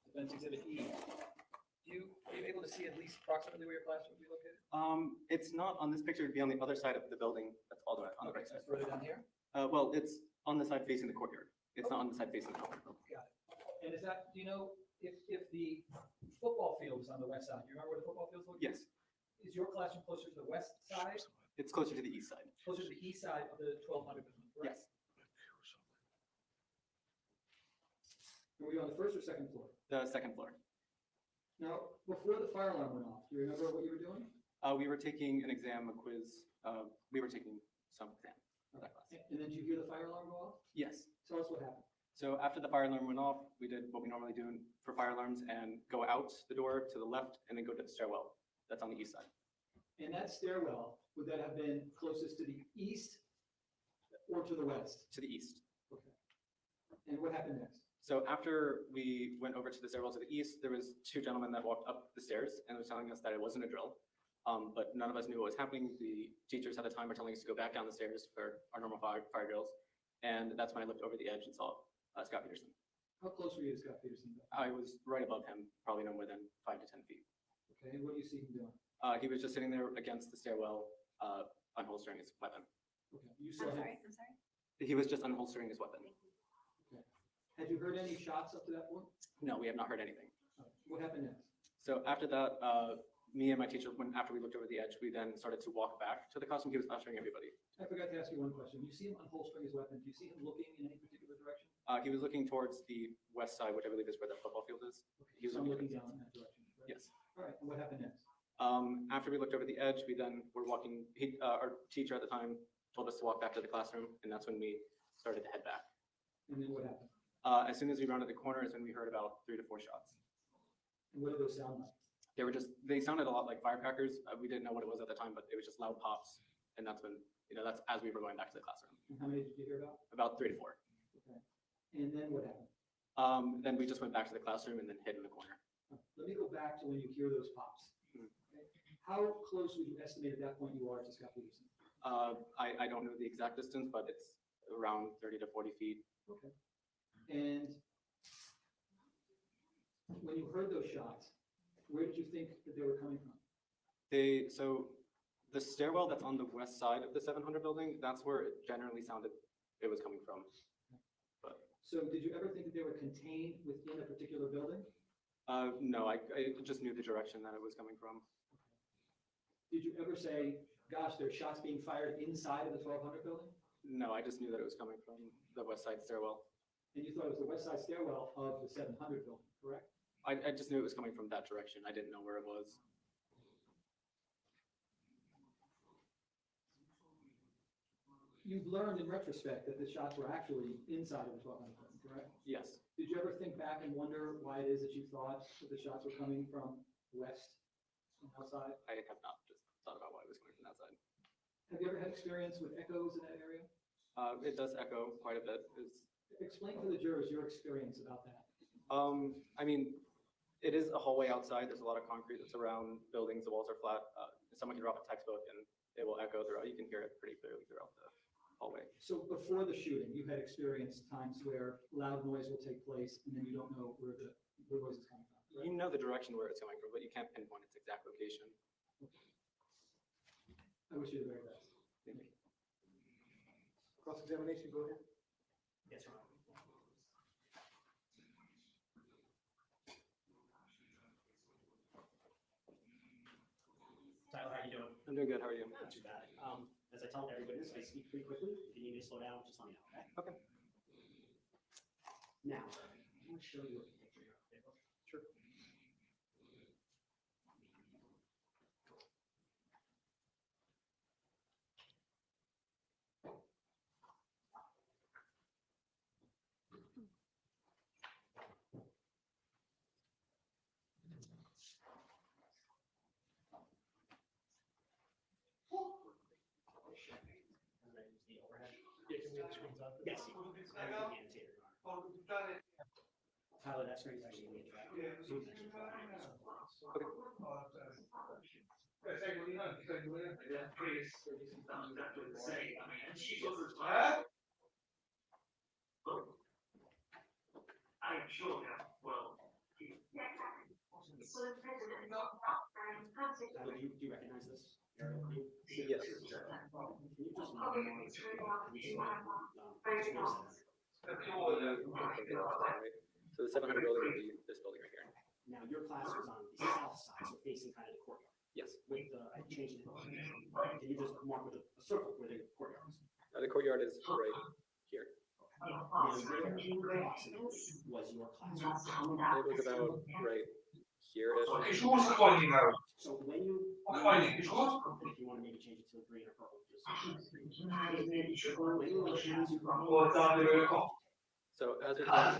Defense Exhibit E. Are you able to see at least approximately where your classroom would be located? It's not on this picture. It'd be on the other side of the building. That's all the way on the right side. Further down here? Well, it's on the side facing the courtyard. It's not on the side facing the building. Got it. And is that, do you know if the football field is on the west side? Do you remember where the football field is located? Yes. Is your classroom closer to the west side? It's closer to the east side. Closer to the east side of the 1200 building, correct? Yes. Were you on the first or second floor? The second floor. Now, before the fire alarm went off, do you remember what you were doing? We were taking an exam, a quiz. We were taking some exam for that class. And then did you hear the fire alarm go off? Yes. Tell us what happened. So after the fire alarm went off, we did what we normally do for fire alarms and go out the door to the left and then go to the stairwell. That's on the east side. And that stairwell, would that have been closest to the east or to the west? To the east. Okay. And what happened next? So after we went over to the stairwell to the east, there was two gentlemen that walked up the stairs and was telling us that it wasn't a drill. But none of us knew what was happening. The teachers at the time were telling us to go back down the stairs for our normal fire drills. And that's when I looked over the edge and saw Scot Peterson. How close were you to Scot Peterson? I was right above him, probably no more than 5 to 10 feet. Okay, and what do you see him doing? He was just sitting there against the stairwell, unholstering his weapon. Okay, you saw him. I'm sorry. He was just unholstering his weapon. Okay. Had you heard any shots up to that point? No, we have not heard anything. What happened next? So after that, me and my teacher, after we looked over the edge, we then started to walk back to the classroom. He was ushering everybody. I forgot to ask you one question. You see him unholstering his weapon. Do you see him looking in any particular direction? He was looking towards the west side, which I believe is where the football field is. He was So I'm looking looking down in that direction. Right? Yes. All right, and what happened next? After we looked over the edge, we then were walking, our teacher at the time told us to walk back to the classroom, and that's when we started to head back. And then what happened? As soon as we rounded the corner is when we heard about 3 to 4 shots. And what did those sound like? They sounded a lot like firecrackers. We didn't know what it was at the time, but it was just loud pops. And that's when, that's as we were going back to the classroom. And how many did you hear about? About 3 to 4. Okay. And then what happened? Then we just went back to the classroom and then hid in the corner. Let me go back to when you hear those pops. Mhm. Okay. How close would you estimate at that point you are to Scot Peterson? I don't know the exact distance, but it's around 30 to 40 feet. Okay. And when you heard those shots, where did you think that they were coming from? So the stairwell that's on the west side of the 700 building, that's where it generally sounded it was coming from. But So did you ever think that they were contained within a particular building? no, I just knew the direction that it was coming from. Did you ever say, gosh, there's shots being fired inside of the 1200 building? No, I just knew that it was coming from the west side stairwell. And you thought it was the west side stairwell of the 700 building, correct? I just knew it was coming from that direction. I didn't know where it was. You've learned in retrospect that the shots were actually inside of the 1200 building, correct? Yes. Did you ever think back and wonder why it is that you thought that the shots were coming from west and outside? I have not just thought about why it was coming from that side. Have you ever had experience with echoes in that area? It does echo quite a bit. Explain to the jurors your experience about that. I mean, it is a hallway outside. There's a lot of concrete that's around buildings. The walls are flat. Someone can drop a textbook and it will echo throughout. You can hear it pretty clearly throughout the hallway. So before the shooting, you had experienced times where loud noise will take place and then you don't know where the noise is coming from, right? You know the direction where it's coming from, but you can't pinpoint its exact location. I wish you the very best. Thank you. Cross-examination, go ahead. Yes, sir. Tyler, how you doing? I'm doing good. How are you? Not too bad. As I tell every witness, I speak pretty quickly. If you need me to slow down, just let me know, okay? Okay. Now, I want to show you a picture here. Sure. Yes. Tyler, that screen's actually really I'm sure now, well. Tyler, do you recognize this? Yes. Can you just So the 700 building would be this building right here. Now, your class was on the south side, so facing kind of the courtyard. Yes. With the, I changed it. Can you just mark with a circle where the courtyard is? The courtyard is right here. Now, where approximately was your classroom? It was about right here-ish. So when you, if you want to maybe change it to green or purple, just. So as we up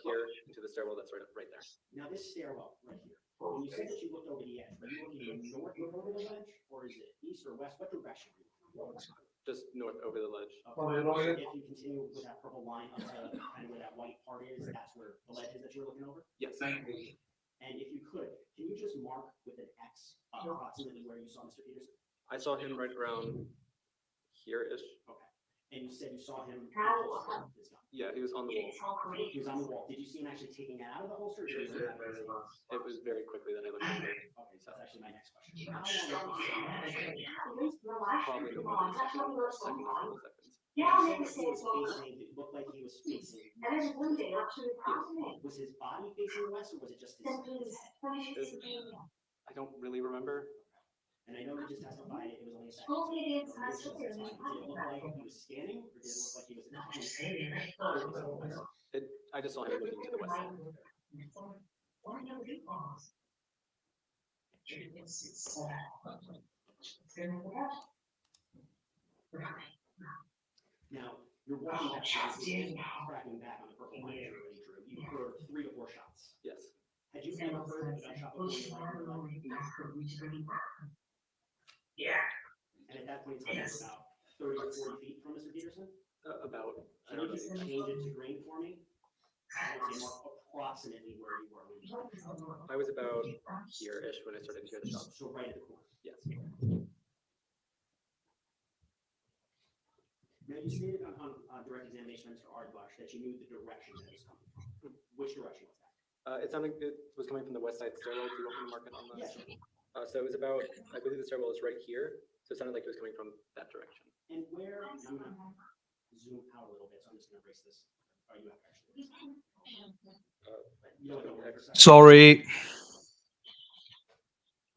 here to the stairwell that's right there. Now this stairwell right here, when you said that you looked over the edge, were you looking north over the ledge, or is it east or west? What direction were you looking? Just north over the ledge. Okay. So if you continue with that purple line up to kind of where that white part is, that's where the ledge is that you're looking over? Yes. And if you could, can you just mark with an X approximately where you saw Mr. Peterson? I saw him right around here-ish. Okay. And you said you saw him. Yeah, he was on the wall. He was on the wall. Did you see him actually taking it out of the holster? Or did you look at it? It was very quickly that I looked at it. Okay, so that's actually my next question. How long was it? Probably no more than a second or a couple of seconds. It looked like he was facing west. Was his body facing west, or was it just his head? I don't really remember. And I know you just testified it was only a second. So did it look like he was scanning, or did it look like he was I just saw him looking to the west side. Now, you're walking back, tracking back on the purple line you already drew. You heard 3 to 4 shots. Yes. Had you ever heard a gunshot before in your life? Yeah. And at that point in time, it's about 30 or 40 feet from Mr. Peterson? About. Can you just change it to green for me? I would say mark approximately where you were when you started. I was about here-ish when I started to hear the shots. So right at the corner? Yes. Now, you stated on direct examination, Mr. Ardbush, that you knew the direction that it was coming from. Which direction was that? It sounded it was coming from the west side stairwell. Do you want me to mark it on the? Yes. So it was about, I believe the stairwell is right here. So it sounded like it was coming from that direction. And where, I'm gonna zoom out a little bit, so I'm just gonna erase this. Oh, you have to actually. You don't know where for a second. Sorry,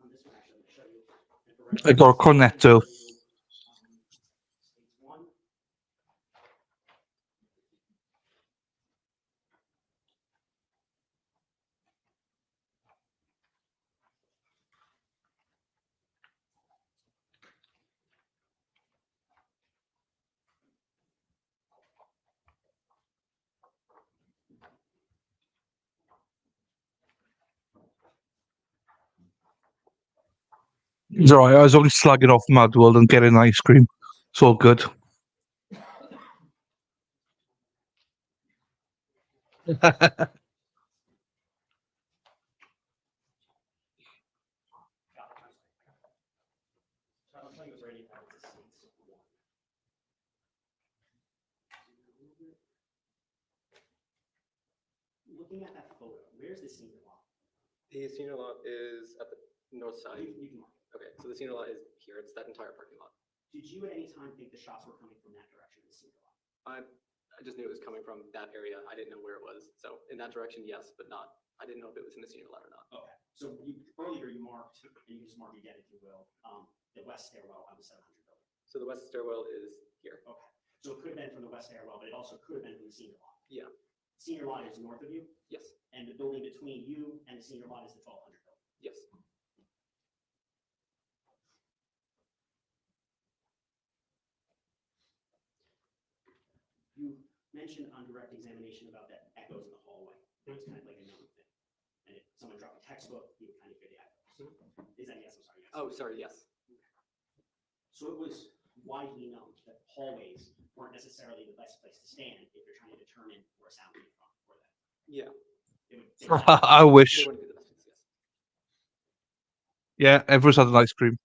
On this one, actually, I'm gonna show you. I got a cornetto. Stage 1. It's alright, I was only slagging off Mad World and getting ice cream. It's all good. I'm telling you it's already out of the seats. Looking at that photo, where's the senior lot? The senior lot is at the north side. You can mark it. Okay, so the senior lot is here. It's that entire parking lot. Did you at any time think the shots were coming from that direction, the senior lot? I just knew it was coming from that area. I didn't know where it was. So in that direction, yes, but not. I didn't know if it was in the senior lot or not. Okay, so earlier you marked, and you can just mark again if you will, the west stairwell on the 700 building. So the west stairwell is here. Okay, so it could have been from the west stairwell, but it also could have been from the senior lot. Yeah. Senior lot is north of you, Yes. and the building between you and the senior lot is the 1200 building. Yes. You mentioned on direct examination about that echoes in the hallway. It was kind of like a known thing. And if someone dropped a textbook, you would kind of hear the echoes. Is that yes? I'm sorry. Yes. Oh, sorry. Yes. So it was widely known that hallways weren't necessarily the best place to stand if you're trying to determine where sound came from or that. Yeah. I wish. They wouldn't be the best things, yes. Yeah, everyone's had an ice cream.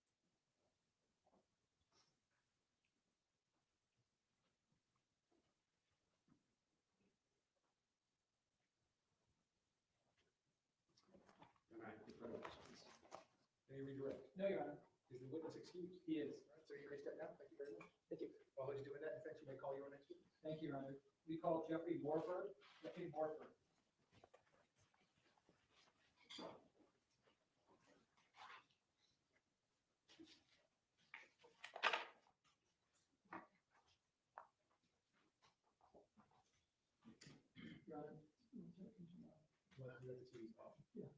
May you redirect? No, Your Honor. Is the witness excused? He is. All right, so you may step down. Thank you very much. Thank you. While he's doing that, thanks, you may call your next witness. Thank you, Your Honor. We call Jeffrey Morford. Jeffrey Morford. Your Honor. Well, I'm ready to see these off. Yeah.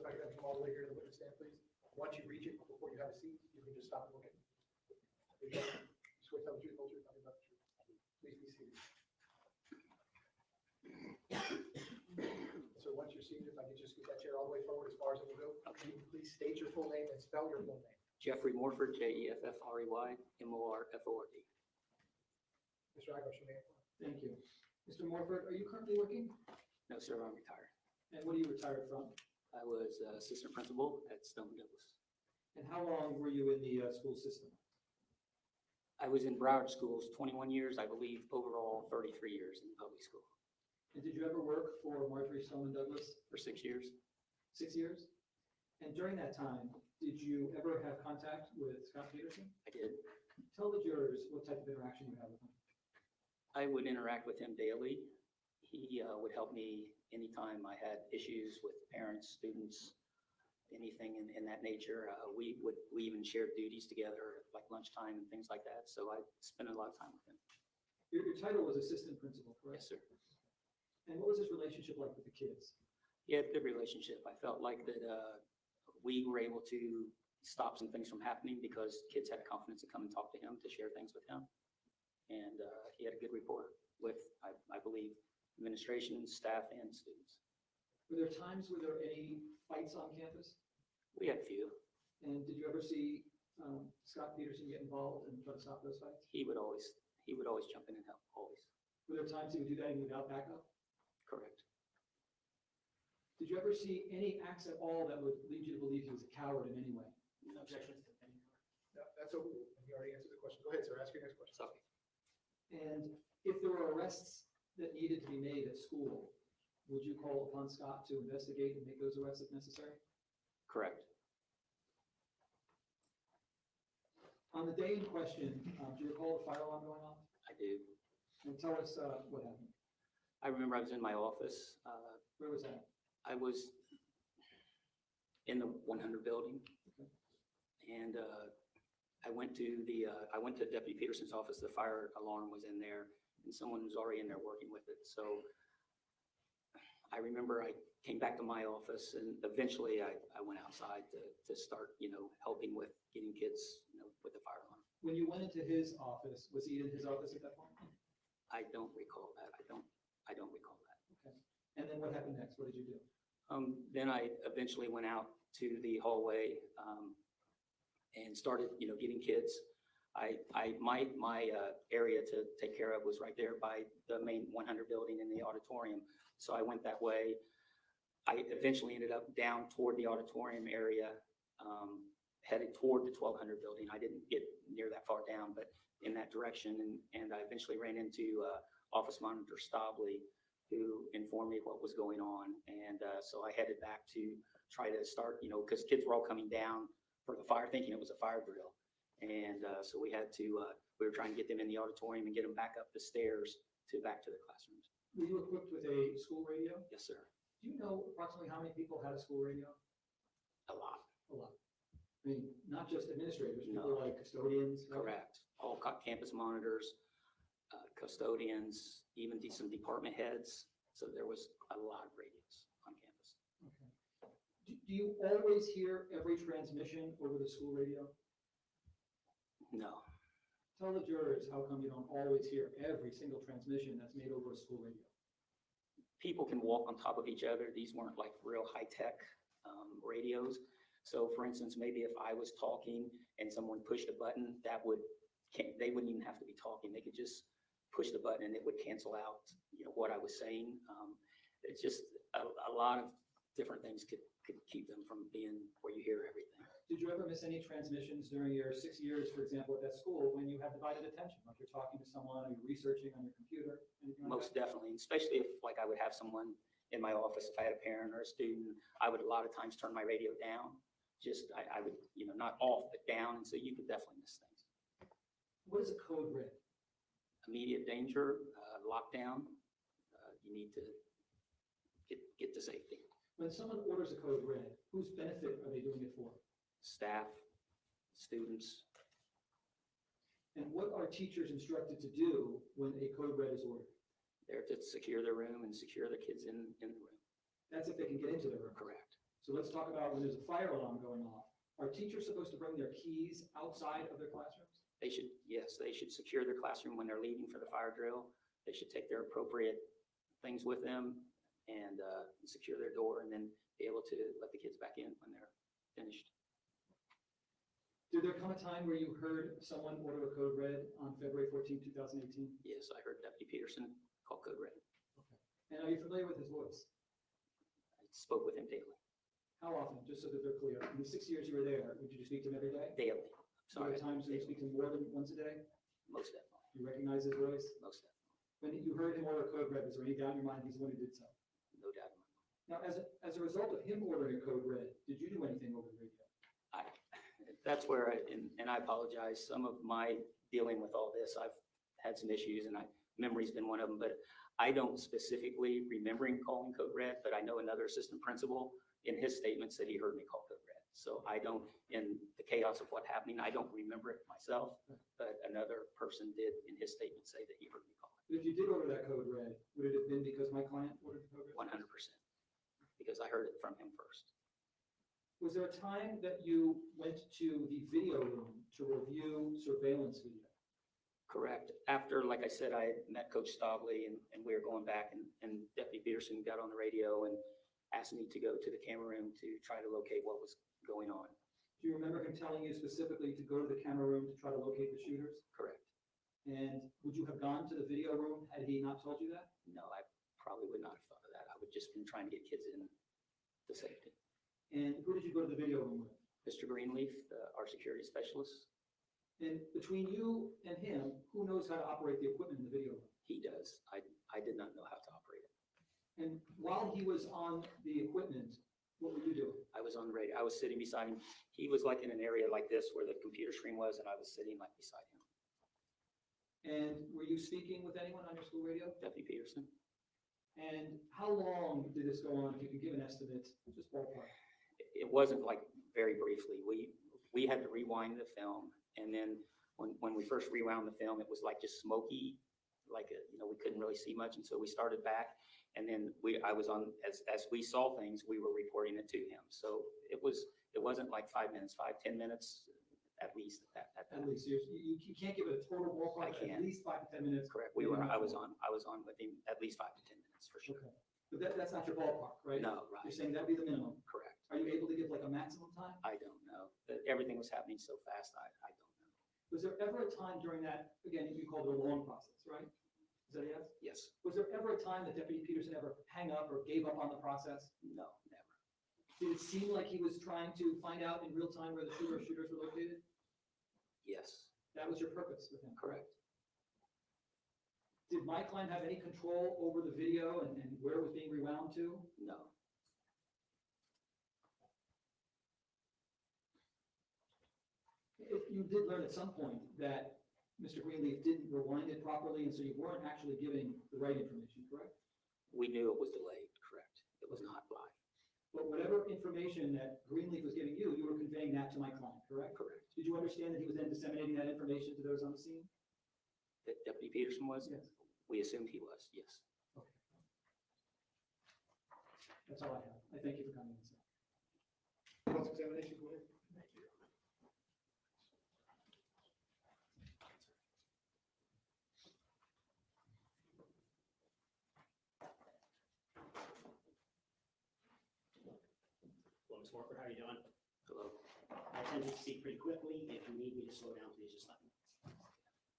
I can come all the way here to the witness stand, please? Once you reach it, before you have a seat, you can just stop and look at me. You swear to tell the truth, whole truth, nothing but the truth. Please be seated. So once you're seated, if I could just get that chair all the way forward as far as it will go. Can you please state your full name and spell your full name? Jeffrey Morford, Jeffrey, Morford. Mr. Agos, your name. Thank you. Mr. Morford, are you currently working? No, sir, I'm retired. And what are you retired from? I was assistant principal at Stoneman. And how long were you in the school system? I was in Broward schools 21 years, I believe, overall 33 years in public school. And did you ever work for Marjory Stoneman Douglas? For 6 years. 6 years? And during that time, did you ever have contact with Scot Peterson? I did. Tell the jurors what type of interaction you had with him. I would interact with him daily. He would help me anytime I had issues with parents, students, anything in that nature. We even shared duties together, like lunchtime and things like that. So I spent a lot of time with him. Your title was assistant principal, correct? Yes, sir. And what was his relationship like with the kids? He had a good relationship. I felt like that we were able to stop some things from happening because kids had confidence to come and talk to him, to share things with him. And he had a good rapport with, I believe, administration, staff, and students. Were there times where there were any fights on campus? We had a few. And did you ever see Scot Peterson get involved and try to stop those fights? He would always jump in and help, always. Were there times he would do that even without backup? Correct. Did you ever see any acts at all that would lead you to believe he was a coward in any way? No, Objections to any? No, that's over. You already answered the question. Go ahead, sir. Ask your next question. Sorry. And if there were arrests that needed to be made at school, would you call upon Scott to investigate and make those arrests if necessary? Correct. On the day in question, do you recall the fire alarm going off? I do. And tell us what happened. I remember I was in my office. Where was that? I was in the 100 building. Okay. And I went to Deputy Peterson's office. The fire alarm was in there and someone was already in there working with it. So I remember I came back to my office and eventually I went outside to start, helping with getting kids, with the fire alarm. When you went into his office, was he in his office at that point? I don't recall that. I don't recall that. Okay. And then what happened next? What did you do? Then I eventually went out to the hallway and started, getting kids. My area to take care of was right there by the main 100 building in the auditorium. So I went that way. I eventually ended up down toward the auditorium area, headed toward the 1200 building. I didn't get near that far down, but in that direction. And I eventually ran into Office Monitor Stobley, who informed me what was going on. And so I headed back to try to start, because kids were all coming down for the fire, thinking it was a fire drill. And so we were trying to get them in the auditorium and get them back up the stairs back to the classrooms. Were you equipped with a school radio? Yes, sir. Do you know approximately how many people had a school radio? A lot. A lot. I mean, not just administrators, No. people like custodians. Right? Correct. All campus monitors, custodians, even some department heads. So there was a lot of radios on campus. Okay. Do you always hear every transmission over the school radio? No. Tell the jurors how come you don't always hear every single transmission that's made over a school radio. People can walk on top of each other. These weren't like real high-tech radios. So for instance, maybe if I was talking and someone pushed a button, they wouldn't even have to be talking. They could just push the button and it would cancel out, what I was saying. It's just a lot of different things could keep them from being where you hear everything. Did you ever miss any transmissions during your 6 years, for example, at that school when you had divided attention? Like you're talking to someone, or you're researching on your computer, anything like Most that? definitely, especially if I would have someone in my office, if I had a parent or a student, I would a lot of times turn my radio down. I would, not off, but down, and so you could definitely miss things. What is a code red? Immediate danger, lockdown, you need to get to safety. When someone orders a code red, whose benefit are they doing it for? Staff, students, And what are teachers instructed to do when a code red is ordered? they're to secure their room and secure the kids in the room. That's if they can get into their room. Correct. So let's talk about when there's a fire alarm going off. Are teachers supposed to bring their keys outside of their classrooms? They should, yes, they should secure their classroom when they're leaving for the fire drill. They should take their appropriate things with them and secure their door, and then be able to let the kids back in when they're finished. Did there come a time where you heard someone order a code red on February 14, 2018? Yes, I heard Deputy Peterson call code red. And are you familiar with his voice? I spoke with him daily. How often, just so that they're clear? In the 6 years you were there, would you speak to him every day? Daily. So there are times when you speak to him more than once a day? Most definitely. You recognize his voice? Most definitely. When you heard him order code red, was there any doubt in your mind he's the one who did so? No doubt in my mind. Now, as a result of him ordering a code red, did you do anything over the radio? That's where and I apologize. Some of my dealing with all this, I've had some issues, and memory's been one of them, but I don't specifically remembering calling code red, but I know another assistant principal in his statement said he heard me call code red. So I don't, in the chaos of what happening, I don't remember it myself, but another person did in his statement say that he heard me call But if you did order that code red, would it have been because my client ordered the code red? 100%, because I heard it from him first. Was there a time that you went to the video room to review surveillance video? Correct. After, like I said, I met Coach Stobley and we were going back, and Deputy Peterson got on the radio and asked me to go to the camera room to try to locate what was going on. Do you remember him telling you specifically to go to the camera room to try to locate the shooters? Correct. And would you have gone to the video room had he not told you that? No, I probably would not have thought of that. I would just been trying to get kids in to safety. And who did you go to the video room with? Mr. Greenleaf, our security specialist. And between you and him, who knows how to operate the equipment in the video room? He does. I did not know how to operate it. And while he was on the equipment, what were you doing? I was on the radio. I was sitting beside him. He was like in an area like this where the computer screen was, and I was sitting like beside him. And were you speaking with anyone on your school radio? Deputy Peterson. And how long did this go on, if you could give an estimate, just ballpark? It wasn't like very briefly. We had to rewind the film, and then when we first rewound the film, it was like just smoky, like we couldn't really see much, and so we started back, and then I was on as we saw things, we were reporting it to him. So it wasn't like 5 minutes, 5-10 minutes at least at that. At least you can't give it a total ballpark. I can't. At least 5 to 10 minutes. Correct. I was on with him at least 5 to 10 minutes for sure. Okay. But that's not your ballpark, right? No, right. You're saying that'd be the minimum. Correct. Are you able to give like a maximum time? I don't know. Everything was happening so fast. I don't know. Was there ever a time during that, again, you called it a long process, right? Is that a yes? Yes. Was there ever a time that Deputy Peterson ever hang up or gave up on the process? No, never. Did it seem like he was trying to find out in real time where the shooters were located? Yes. That was your purpose with him? Correct. Did my client have any control over the video and where it was being rewound to? No. If you did learn at some point that Mr. Greenleaf didn't rewind it properly, and so you weren't actually giving the right information, correct? We knew it was delayed, correct. It was not live. But whatever information that Greenleaf was giving you, you were conveying that to my client, correct? Correct. Did you understand that he was then disseminating that information to those on the scene? That Deputy Peterson was? Yes. We assumed he was, yes. Okay. That's all I have. I thank you for coming in, sir. Cross-examination, go ahead. Thank you. Well, Ms. Morford, how are you doing? Hello. I tend to speak pretty quickly. If you need me to slow down, please just let me know.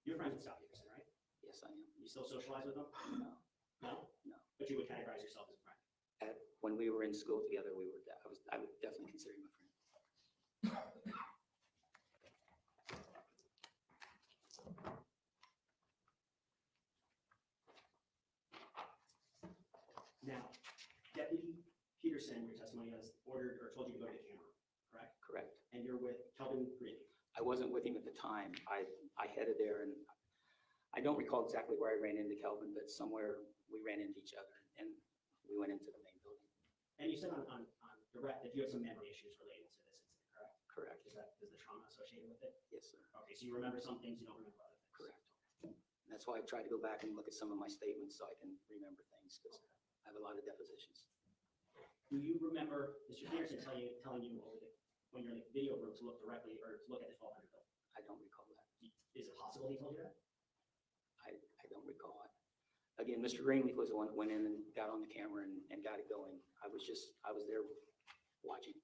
You're friends with Scot Peterson, right? Yes, I am. You still socialize with him? No. No? No. But you would categorize yourself as a friend? When we were in school together, I would definitely consider him a friend. Now, Deputy Peterson, your testimony has ordered or told you to go to the camera, correct? Correct. And you're with Kelvin Greenleaf? I wasn't with him at the time. I headed there, and I don't recall exactly where I ran into Kelvin, but somewhere we ran into each other, and we went into the main building. And you said on direct that you have some memory issues related to this incident, correct? Correct. Is the trauma associated with it? Yes, sir. Okay, so you remember some things, you don't remember other things? Correct. That's why I tried to go back and look at some of my statements so I can remember things, because I have a lot of depositions. Do you remember Mr. Peterson telling you over when you're in the video room to look directly or to look at the 1200 bill? I don't recall that. Is it possible he told you that? I don't recall it. Again, Mr. Greenleaf was the one that went in and got on the camera and got it going. I was there watching.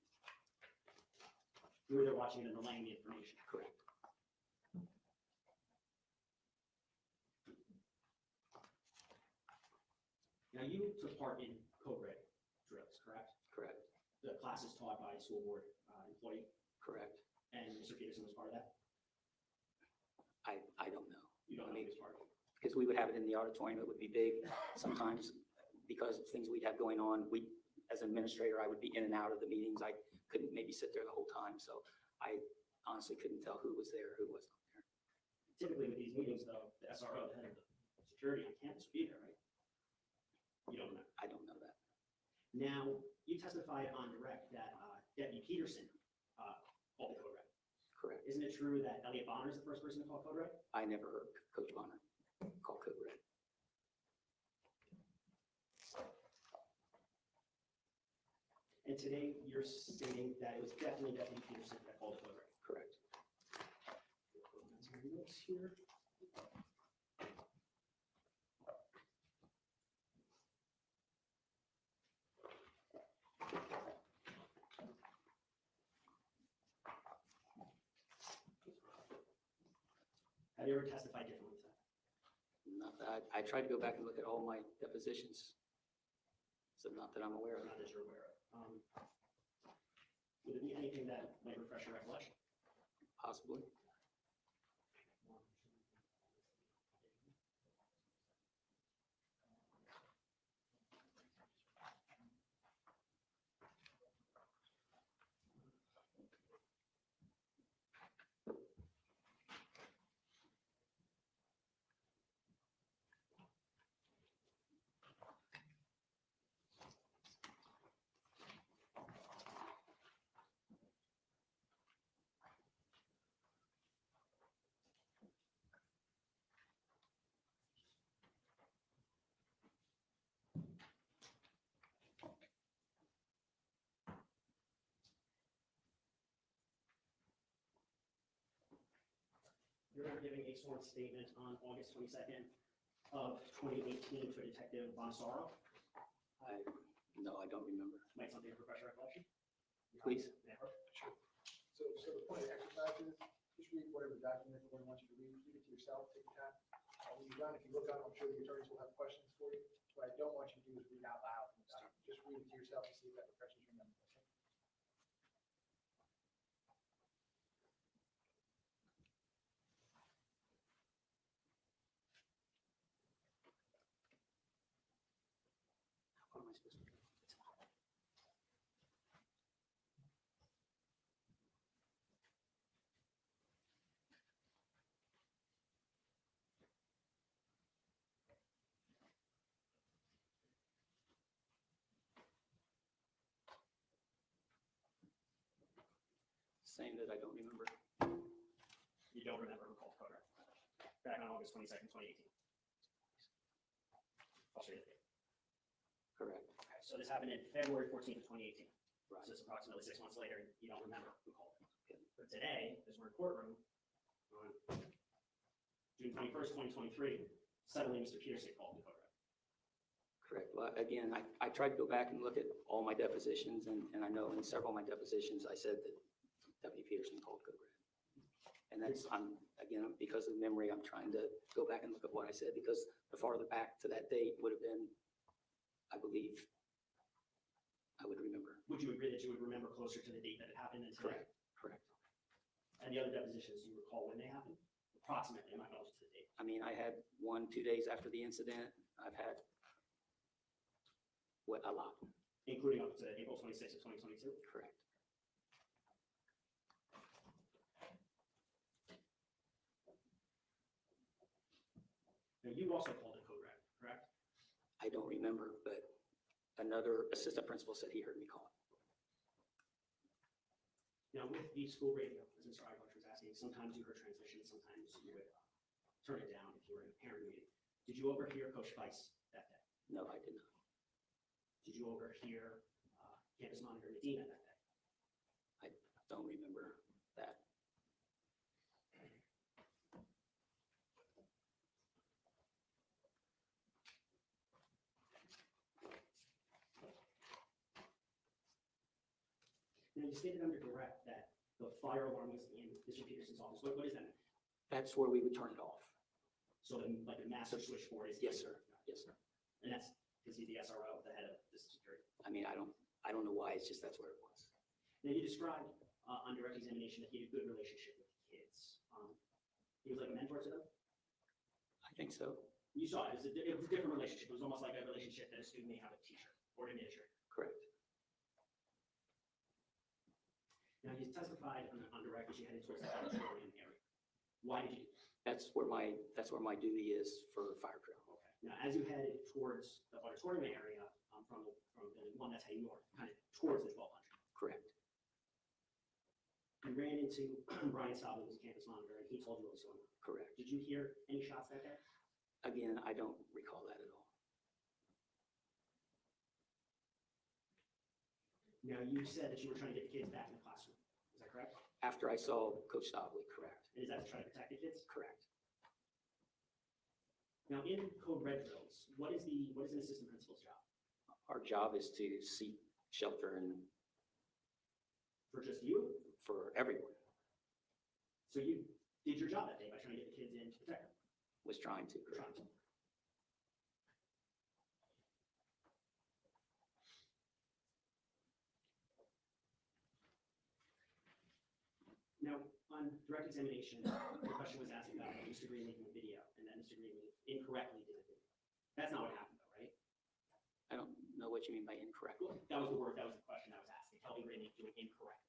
You were there watching and relaying the information. Correct. Now, you took part in code red drills, correct? Correct. The classes taught by a school board employee, Correct. and Mr. Peterson was part of that? I don't know. You don't know he was part of it? Because we would have it in the auditorium, it would be big. Sometimes because of things we'd have going on, as an administrator, I would be in and out of the meetings. I couldn't maybe sit there the whole time. So I honestly couldn't tell who was there, who wasn't there. Typically with these meetings, though, the SRO, the head of the security on campus, would be there, right? You don't know? I don't know that. Now, you testified on direct that Deputy Peterson called the code red. Correct. Isn't it true that Elliot Bonner is the first person to call code red? I never heard Coach Bonner call code red. And today, you're stating that it was definitely Deputy Peterson that called the code red. Correct. That's my notes here. Have you ever testified differently to that? Not that I tried to go back and look at all my depositions. So not that I'm aware of. Not that you're aware of. Would it be anything that might refresh your recollection? Possibly. You remember giving a sworn statement on August 22nd of 2018 to Detective Bonasaro? No, I don't remember. Might something refresh your recollection? Please. Never? Sure. So the point of the exercise is, just read whatever document the board wants you to read it to yourself, take your time. When you're done, if you look up, I'm sure the attorneys will have questions for you. What I don't want you to do is read out loud from the document. Just read it to yourself and see if that refreshes your memory. Okay? How am I supposed to do it? Saying that I don't remember. You don't remember who called code red? Back on August 22nd, 2018. I'll show you the date. Correct. Okay, so this happened in February 14th of 2018. Right. So it's approximately 6 months later, and you don't remember who called it. But today, as we're in courtroom, on June 21st, 2023, suddenly Mr. Peterson called the code red. Correct. Well, again, I tried to go back and look at all my depositions, and I know in several of my depositions, I said that Deputy Peterson called code red. And that's, again, because of memory, I'm trying to go back and look at what I said, because the farther back to that date would have been, I believe, I would remember. Would you agree that you would remember closer to the date that it happened than today? Correct. Correct. And the other depositions, you recall when they happened? Approximately, I'm not going to the date. I mean, I had 1, 2 days after the incident. I've had a lot. Including up to April 26th of 2022? Correct. Now, you also called it code red, correct? I don't remember, but another assistant principal said he heard me call it. Now, with the school radio, as Mr. Eichelch was asking, sometimes you heard transmissions, sometimes you would turn it down if you were in a parent meeting. Did you overhear Coach Weiss that day? No, I did not. Did you overhear campus monitor, and the dean at that day? I don't remember that. Now, you stated under direct that the fire alarm was in Mr. Peterson's office. What does that mean? That's where we would turn it off. So like the master switchboard is? Yes, sir. Yes, sir. And that's because he's the SRO, the head of the security. I mean, I don't know why, it's just that's where it was. Now, you described on direct examination that he had a good relationship with the kids. He was like a mentor to them? I think so. You saw it. It was a different relationship. It was almost like a relationship that a student may have with a teacher or an administrator. Correct. Now, you testified on direct that you headed towards the auditorium area. Why did you? That's where my duty is for fire drill. Now, as you headed towards the auditorium area, from the one that's heading north, kind of towards the 1200. Correct. You ran into Brian Stoneman, who was a campus monitor, and he told you what was going on. Correct. Did you hear any shots that day? Again, I don't recall that at all. Now, you said that you were trying to get the kids back in the classroom. Is that correct? After I saw Coach Stobley, correct. And is that to try to protect the kids? Correct. Now, in code red drills, what is an assistant principal's job? Our job is to seek shelter and For just you? for everyone. So you did your job that day by trying to get the kids in to protect them? Was trying to. Trying to. Now, on direct examination, the question was asked about Mr. Green making a video, and that Mr. Green incorrectly did a video. That's not what happened, though, right? I don't know what you mean by incorrect. That was the word, that was the question that was asked. They tell me Green doing incorrect.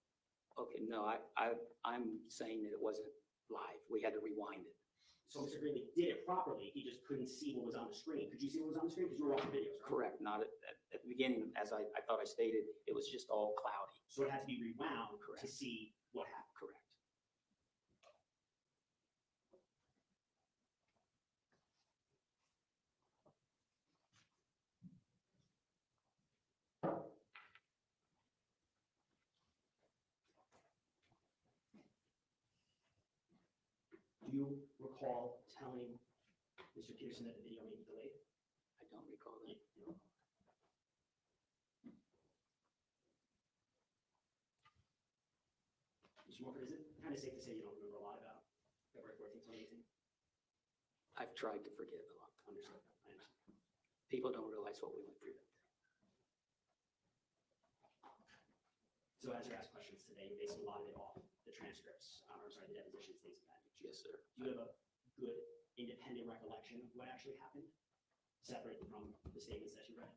Okay, no, I'm saying that it wasn't live. We had to rewind it. So Mr. Green did it properly, he just couldn't see what was on the screen. Could you see what was on the screen? Because you were watching videos, right? Correct. Not at the beginning, as I thought I stated, it was just all cloudy. So it had to be rewound Correct. to see what happened. Correct. Do you recall telling Mr. Peterson that the video may be delayed? I don't recall that. Mr. Morford, is it kind of safe to say you don't remember a lot about February 14th, 2018? I've tried to forget a lot. Understood. I understand. People don't realize what we went through that day. So as you're asked questions today, you're basing a lot of it off the transcripts, the depositions, things of that nature. Yes, sir. Do you have a good independent recollection of what actually happened, separate from the statements that you read?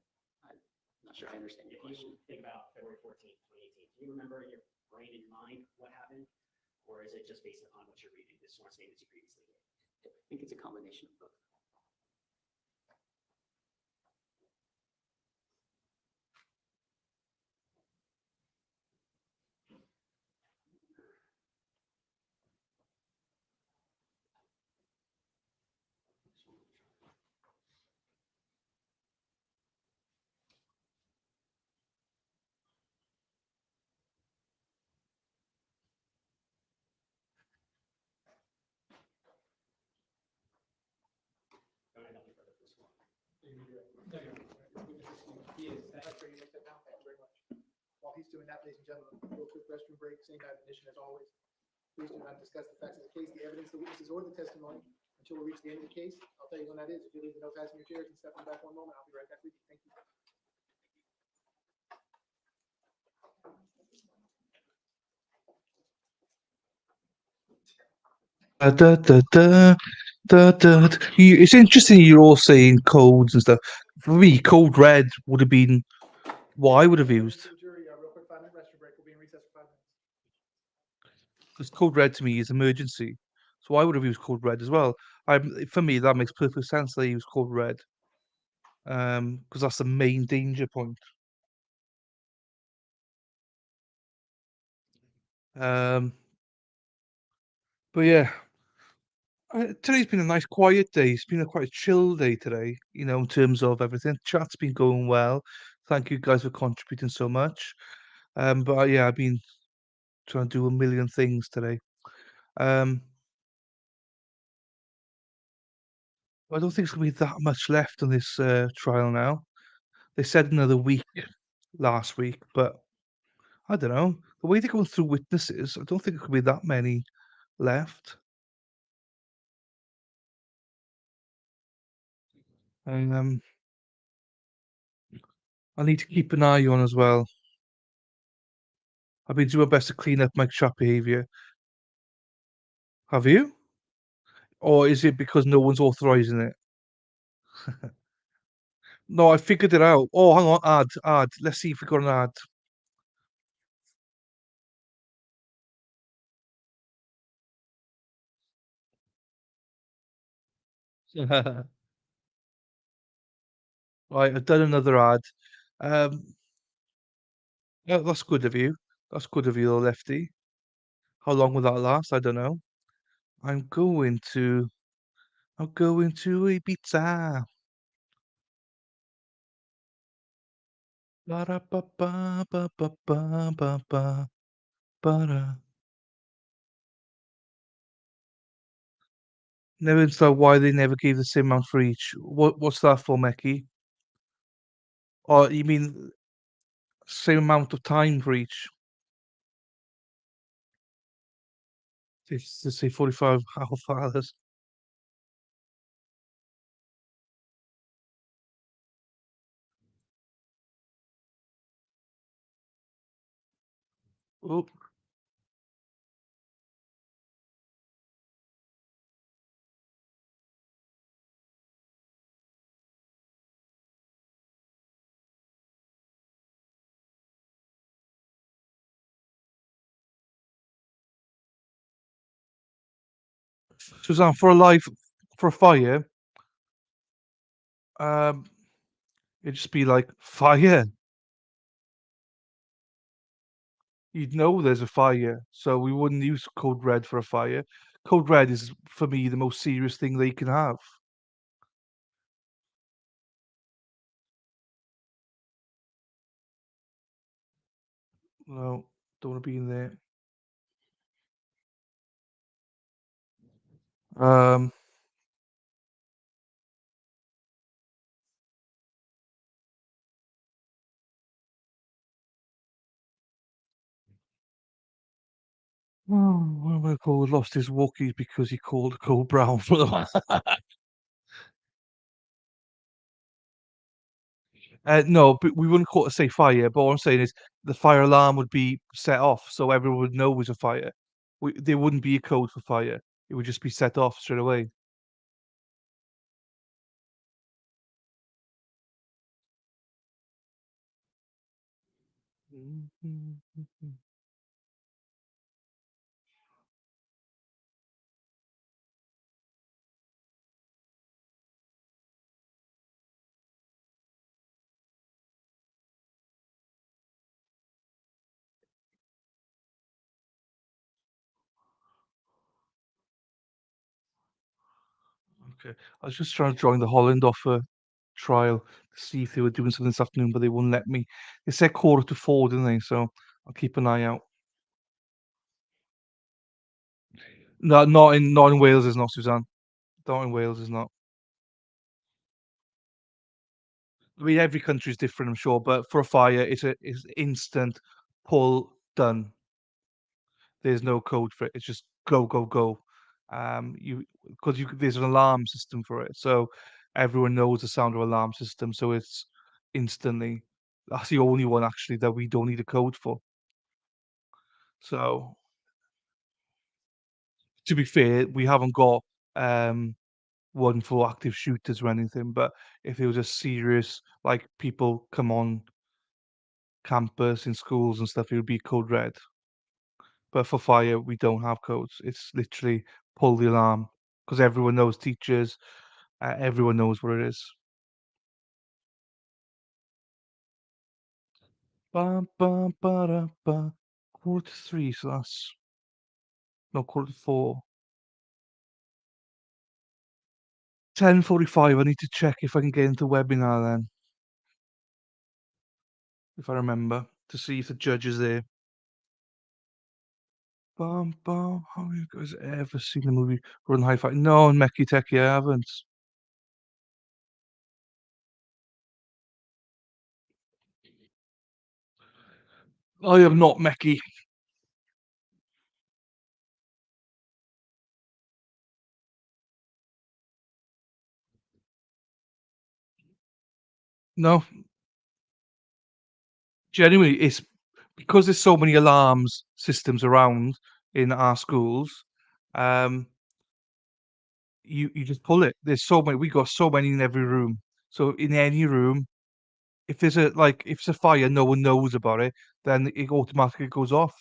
I'm not sure I understand your If question. you think about February 14th, 2018, can you remember in your brain and mind what happened? Or is it just based upon what you're reading, the sworn statements you previously gave? I think it's a combination of both. Can I help you further, please? That's where you make that down. Thank you very much. While he's doing that, ladies and gentlemen, real quick restroom break, same admonition as always. Please do not discuss the facts of the case, the evidence, the witnesses, or the testimony until we reach the end of the case. I'll tell you when that is. If you leave the notepads in your chairs and step in the back one moment, I'll be right back with you. Thank you. Da, da, da, da, da. It's interesting you're all saying codes and stuff. For me, code red would have been what I would have used. Jury, real quick 5-minute restroom break. We'll be in recess for 5 minutes. Because code red to me is emergency. So I would have used code red as well. For me, that makes perfect sense that I use code red. Because that's the main danger point. But yeah, today's been a nice quiet day. It's been a quite chill day today, in terms of everything. Chat's been going well. Thank you guys for contributing so much. But yeah, I've been trying to do a million things today. Um, I don't think it's gonna be that much left on this trial now. They said another week last week, but I don't know. The way they're going through witnesses, I don't think there could be that many left. And I need to keep an eye on as well. I've been doing my best to clean up my chat behavior. Have you? Or is it because no one's authorizing it? No, I figured it out. Oh, hang on, ad. Let's see if we got an ad. Right, I've done another ad. Um, yeah, that's good of you. That's good of you, little lefty. How long will that last? I don't know. I'm going to I'm going to Ibiza. Ba-da-ba-ba-ba-ba-ba-ba. Ba-da. Never understood why they never gave the same amount for each. What's that for, Mecky? Or you mean same amount of time for each? They say 45 half hours. Oh. Suzanne, for a fire, um, it'd just be like fire. You'd know there's a fire, so we wouldn't use code red for a fire. Code red is, for me, the most serious thing they can have. No, don't want to be in there. Um, oh, what am I called? Lost his walkie because he called Cole Brown for the. No, but we wouldn't call it a safe fire. But what I'm saying is the fire alarm would be set off, so everyone would know it was a fire. There wouldn't be a code for fire. It would just be set off straight away. Okay. I was just trying to join the Holland offer trial to see if they were doing something this afternoon, but they wouldn't let me. They said 3:45, didn't they? So I'll keep an eye out. No, not in Wales, is not, Suzanne. Not in Wales, is not. I mean, every country is different, I'm sure, but for a fire, it's instant pull done. There's no code for it. It's just go, go, go. You because there's an alarm system for it, so everyone knows the sound of alarm system, so it's instantly. That's the only one actually that we don't need a code for. So to be fair, we haven't got one for active shooters or anything, but if it was a serious like people come on campus in schools and stuff, it would be code red. But for fire, we don't have codes. It's literally pull the alarm because everyone knows teachers, everyone knows what it is. Bum, bum, ba-da, ba. 3:45, so that's no 4:45. 10:45. I need to check if I can get into webinar then. if I remember, to see if the judge is there. Bum, bum. How many guys ever seen the movie Run High Five? No, Mecky Techie, I haven't. I am not Mecky. No. Genuinely, it's because there's so many alarms systems around in our schools, um, you just pull it. There's so many. We got so many in every room. So in any room, if there's if it's a fire, no one knows about it, then it automatically goes off.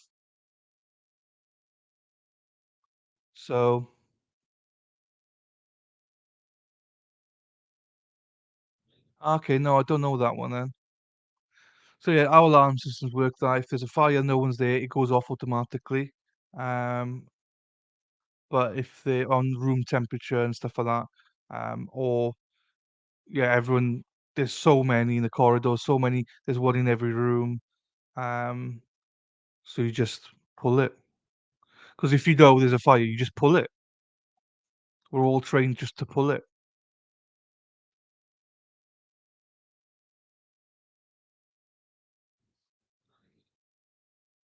So okay, no, I don't know that one then. So yeah, our alarm systems work that if there's a fire, no one's there, it goes off automatically. Um, but if they're on room temperature and stuff like that, or yeah, everyone, there's so many in the corridor, so many, there's one in every room. Um, so you just pull it. Because if you know there's a fire, you just pull it. We're all trained just to pull it.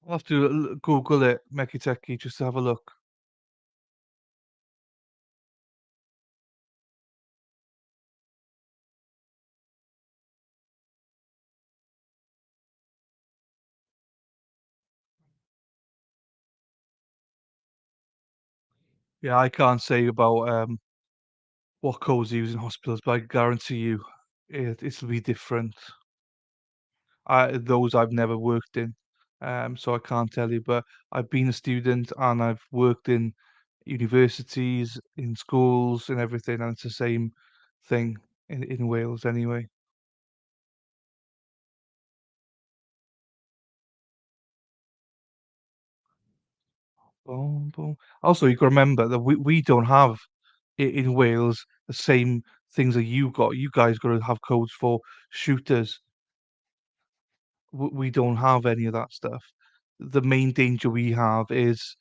I'll have to Google it, Mekiteki, just to have a look. Yeah, I can't say about what codes they use in hospitals, but I guarantee you it'll be different. Those I've never worked in, so I can't tell you. But I've been a student and I've worked in universities, in schools, and everything, and it's the same thing in Wales anyway. Boom, boom. Also, you got to remember that we don't have in Wales the same things that you got. You guys got to have codes for shooters. We don't have any of that stuff. The main danger we have is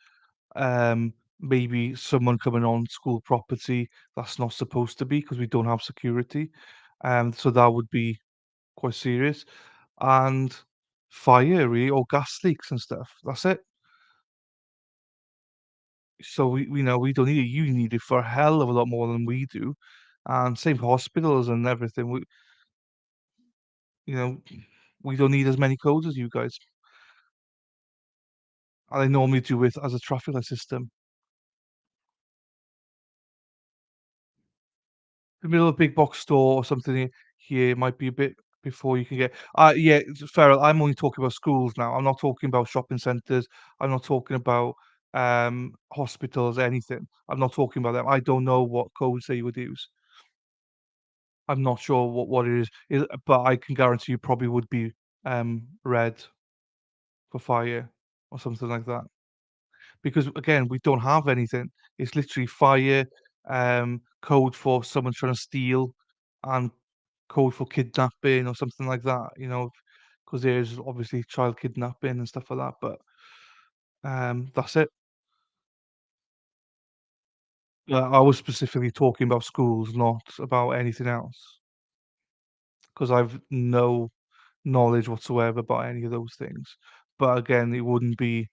maybe someone coming on school property that's not supposed to be because we don't have security. So that would be quite serious. And fire, really, or gas leaks and stuff. That's it. So we know we don't need it. You need it for a hell of a lot more than we do. And same for hospitals and everything. You know, we don't need as many codes as you guys. And I normally do it as a traffic light system. The middle of a big box store or something here might be a bit before you can get. Yeah, Farrell. I'm only talking about schools now. I'm not talking about shopping centres. I'm not talking about hospitals. Anything. I'm not talking about them. I don't know what codes they would use. I'm not sure what it is, but I can guarantee you probably would be red for fire or something like that. Because again, we don't have anything. It's literally fire, code for someone trying to steal, and code for kidnapping or something like that. Because there's obviously child kidnapping and stuff like that. But that's it. I was specifically talking about schools, not about anything else. Because I've no knowledge whatsoever about any of those things. But again, it wouldn't be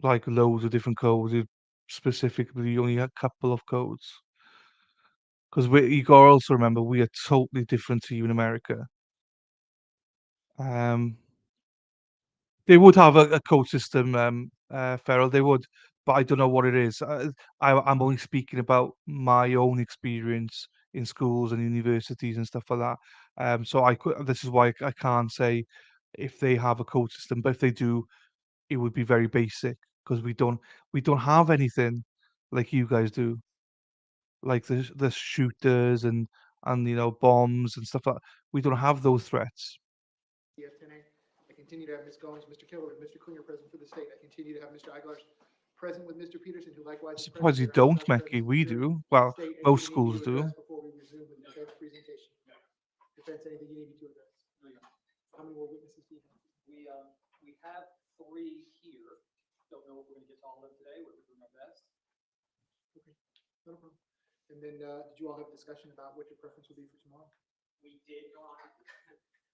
like loads of different codes. It specifically only a couple of codes. Because you got to also remember we are totally different to you in America. Um, they would have a code system, Farrell. They would, but I don't know what it is. I'm only speaking about my own experience in schools and universities and stuff like that. So I could. This is why I can't say if they have a code system, but if they do, it would be very basic because we don't have anything like you guys do, like the shooters and bombs and stuff like. We don't have those threats. EF10A. I continue to have Ms. Goins, Mr. Killer, and Mr. Klinger present for the state. I continue to have Mr. Iglar present with Mr. Peterson, who likewise is present. Surprised you don't, Mecky. We do. Well, State, most anything you need schools to address do. before we resume with the defense presentation? Defense, anything you need me to address? How many more witnesses do you have? We have 3 here. Don't know if we're gonna get to all of them today. We're doing our best. Okay, no problem. And then, did you all have a discussion about what your preference would be for tomorrow? We did go on,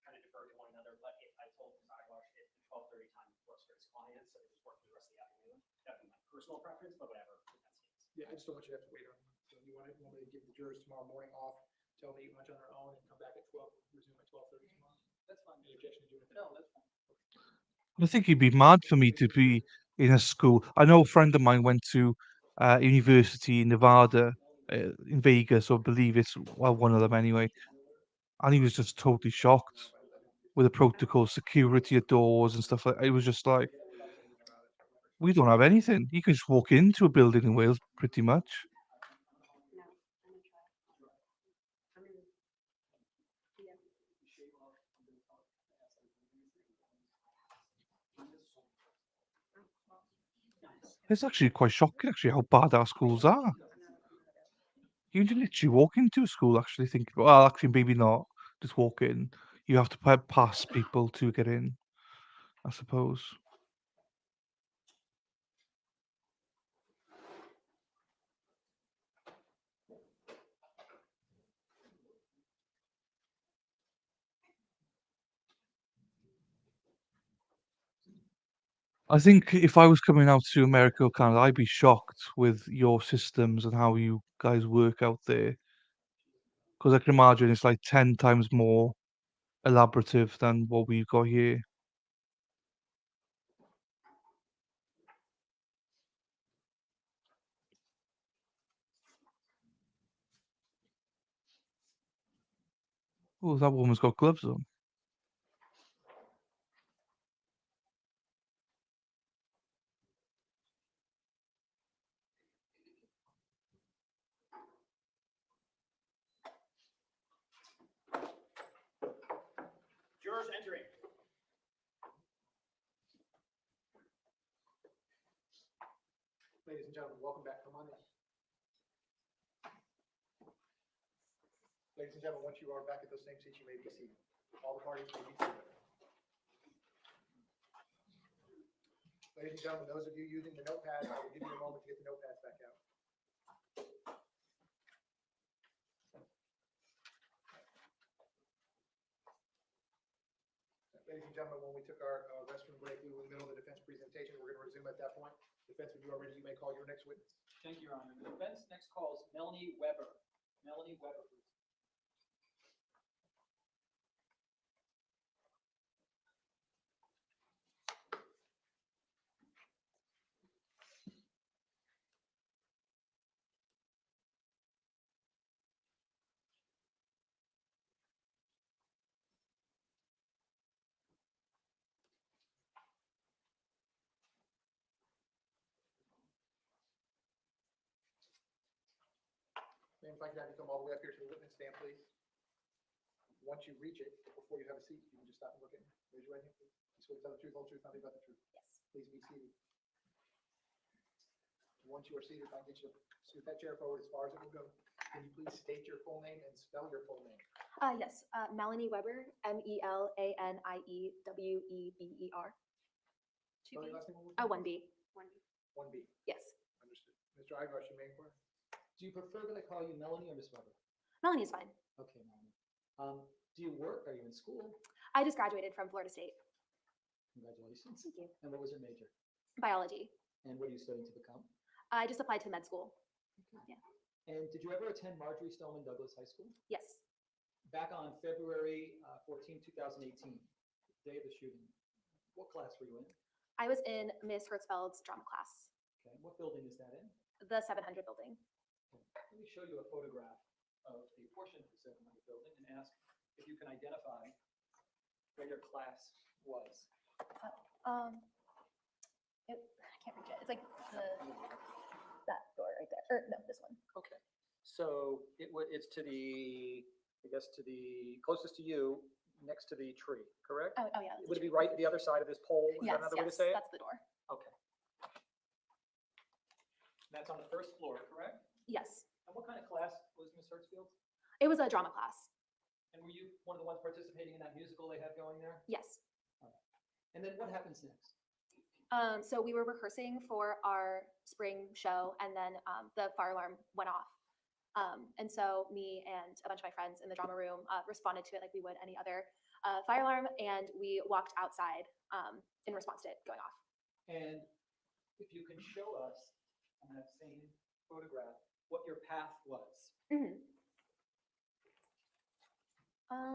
kind of defer to one another, but I told Ms. Iwash if the 12:30 time works for his clients, so just work for the rest of the afternoon. That would be my personal preference, but whatever. Yeah, I just don't want you to have to wait on them. So you want me to give the jurors tomorrow morning off, tell them to eat lunch on their own and come back at 12, resume at 12:30 tomorrow? That's fine. Any objection to doing it? No, that's fine. I think you'd be mad for me to be in a school. I know a friend of mine went to university in Nevada, in Vegas, or believe it's, well, one of them anyway, and he was just totally shocked with the protocol, security at doors and stuff like that. It was just like, we don't have anything. You can just walk into a building in Wales, pretty much. It's actually quite shocking, actually, how bad our schools are. You can literally walk into a school, actually think, well, actually, maybe not. Just walk in. You have to pass people to get in, I suppose. I think if I was coming out to America or Canada, I'd be shocked with your systems and how you guys work out there. Because I can imagine it's like 10 times more elaborative than what we've got here. Oh, that woman's got gloves on. Jurors entering. Ladies and gentlemen, welcome back. Come on in. Ladies and gentlemen, once you are back at those same seats, you may be seated. All the parties may be seated. Ladies and gentlemen, those of you using the notepads, I will give you a moment to get the notepads back out. Ladies and gentlemen, when we took our restroom break, we were in the middle of the defense presentation. We're going to resume at that point. Defense, when you are ready, you may call your next witness. Thank you, Your Honor. The defense next calls Melanie Weber. Melanie Weber, please. Ma'am, if I could have you come all the way up here to the witness stand, please. Once you reach it, before you have a seat, you can just stop and look at me. Raise your right hand, please. You swear to tell the truth, whole truth, nothing but the truth. Yes. Please be seated. Once you are seated, if I can get you to scoot that chair forward as far as it will go. Can you please state your full name and spell your full name? Yes, Melanie Weber, Melaniweber. Spell your last name one more Oh, time. 1B. 1B. Yes. Understood. Mr. Igosh, you may inquire. Do you prefer that I call you Melanie or Miss Weber? Melanie is fine. Okay, Melanie. Do you work? Are you in school? I just graduated from Florida State. Congratulations. Thank you. And what was your major? Biology. And what are you studying to become? I just applied to med school. Yeah. And did you ever attend Marjory Stoneman Douglas High School? Yes. Back on February 14, 2018, day of the shooting, what class were you in? I was in Miss Hertzfeld's drama class, Okay, what building is that in? the 700 building. Let me show you a photograph of a portion of the 700 building and ask if you can identify where your class was. I can't reach it. It's like that door right there. Or no, this one. Okay, so it's to the, I guess, to the closest to you, next to the tree, correct? Oh, yeah. that's Would it true. be right the other side of this pole? Is Yes, that another way to yes, say it? that's the door. Okay. That's on the first floor, correct? Yes. And what kind of class was Miss Hertzfield? It was a drama class. And were you one of the ones participating in that musical they have going there? Yes. And then what happens next? So we were rehearsing for our spring show, and then the fire alarm went off. And so me and a bunch of my friends in the drama room responded to it like we would any other fire alarm, and we walked outside in response to it going off. And if you can show us on that same photograph what your path was.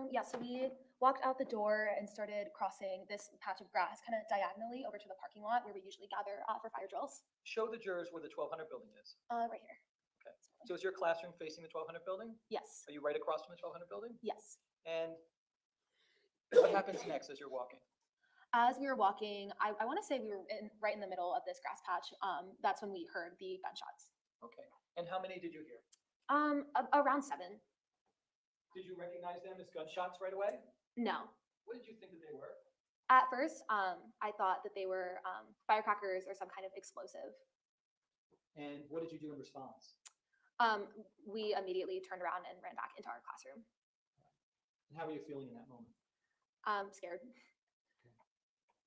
Yeah, so we walked out the door and started crossing this patch of grass kind of diagonally over to the parking lot where we usually gather for fire drills. Show the jurors where the 1200 building is. Right here. Okay. So is your classroom facing the 1200 building? Yes. Are you right across from the 1200 building? Yes. And what happens next as you're walking? As we were walking, I want to say we were right in the middle of this grass patch. That's when we heard the gunshots. Okay. And how many did you hear? Around 7. Did you recognize them as gunshots right away? No. What did you think that they were? At first, I thought that they were firecrackers or some kind of explosive. And what did you do in response? We immediately turned around and ran back into our classroom. And how were you feeling in that moment? Scared.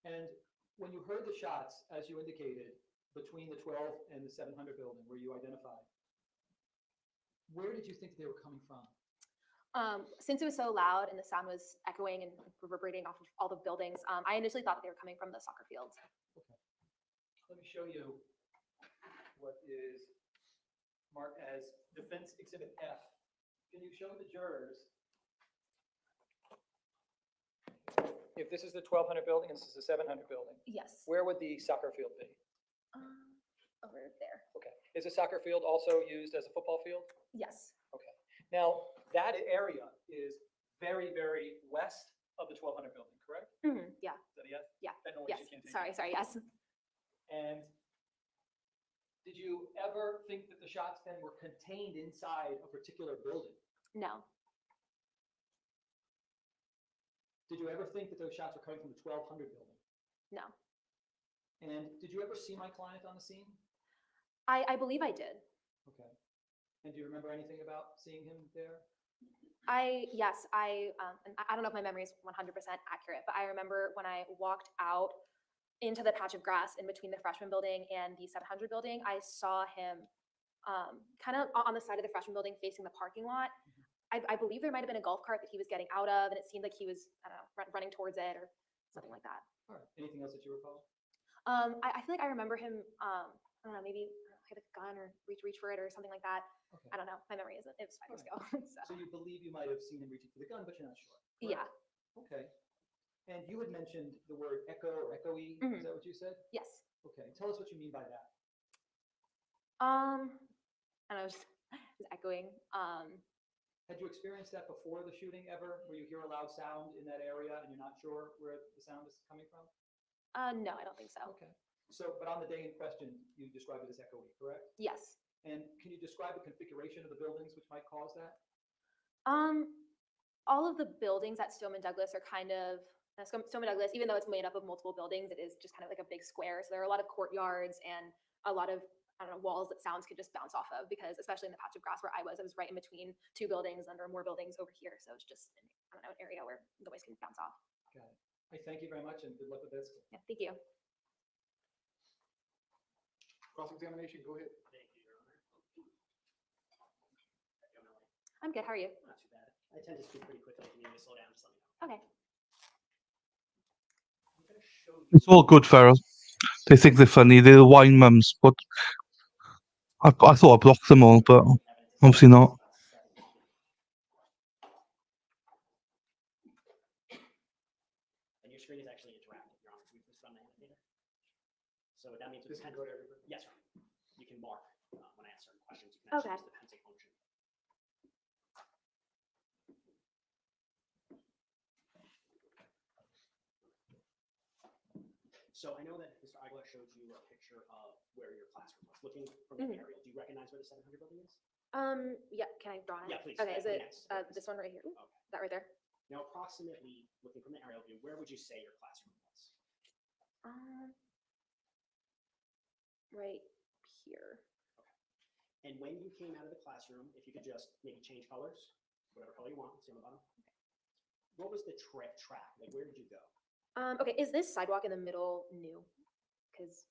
And when you heard the shots, as you indicated, between the 12 and the 700 building where you identified, where did you think they were coming from? Since it was so loud and the sound was echoing and reverberating off of all the buildings, I initially thought that they were coming from the soccer field. Okay. Let me show you what is marked as Defense Exhibit F. Can you show the jurors if this is the 1200 building and this is the 700 building? Yes. Where would the soccer field be? Over there. Okay. Is the soccer field also used as a football field? Yes. Okay. Now, that area is very, very west of the 1200 building, correct? Yeah. Is that a yes? Yeah. That noise Yes. you can't take. Sorry, yes. And did you ever think that the shots then were contained inside a particular building? No. Did you ever think that those shots were coming from the 1200 building? No. And did you ever see my client on the scene? I believe I did. Okay. And do you remember anything about seeing him there? Yes, and I don't know if my memory is 100% accurate, but I remember when I walked out into the patch of grass in between the freshman building and the 700 building, I saw him kind of on the side of the freshman building facing the parking lot. I believe there might have been a golf cart that he was getting out of, and it seemed like he was, I don't know, running towards it or something like that. All right. Anything else that you recall? I feel like I remember him, I don't know, maybe hit a gun or reach for it or something like that. Okay. I don't know. My memory isn't. It was 5 years ago. So you believe you might have seen him reaching for the gun, but you're not sure. Yeah. Okay. And you had mentioned the word echo or echoey. Is that what you said? Yes. Okay. Tell us what you mean by that. I don't know, just echoing. Had you experienced that before the shooting ever, where you hear a loud sound in that area and you're not sure where the sound is coming from? No, I don't think so. Okay. So, but on the day in question, you described it as echoey, correct? Yes. And can you describe the configuration of the buildings which might cause that? All of the buildings at Stoneman Douglas are kind of, Stoneman Douglas, even though it's made up of multiple buildings, it is just kind of like a big square. So there are a lot of courtyards and a lot of, I don't know, walls that sounds could just bounce off of, because especially in the patch of grass where I was right in between 2 buildings and there are more buildings over here. So it's just, I don't know, an area where the noise can bounce off. Got it. I thank you very much and good luck with this. Yeah, thank you. Cross-examination, go ahead. Thank you, Your Honor. I'm good. How are you? Not too bad. I tend to speak pretty quickly. If you need me to slow down, just let me know. Okay. I'm going to show you. It's all good, Farrell. They think they're funny. They're the wine mums, but I thought I blocked them all, but obviously not. And your screen is actually interactive, Your Honor. Can we please run the animator? So what that means with This can go to everybody? Yes, Your Honor. You can mark when I ask certain questions. You can actually Okay. use the pencil function. So I know that Mr. Eigler showed you a picture of where your classroom was. Looking from the aerial, do you recognize where the 700 building is? Yeah, can I draw it? Yeah, please. Okay, is it Next. this one right here? Ooh, Okay. that right there? Now, approximately, looking from the aerial view, where would you say your classroom was? Right here. And when you came out of the classroom, if you could just maybe change colors, whatever color you want, see on the bottom. what was the track? Like, where did you go? Okay, is this sidewalk in the middle new? Because,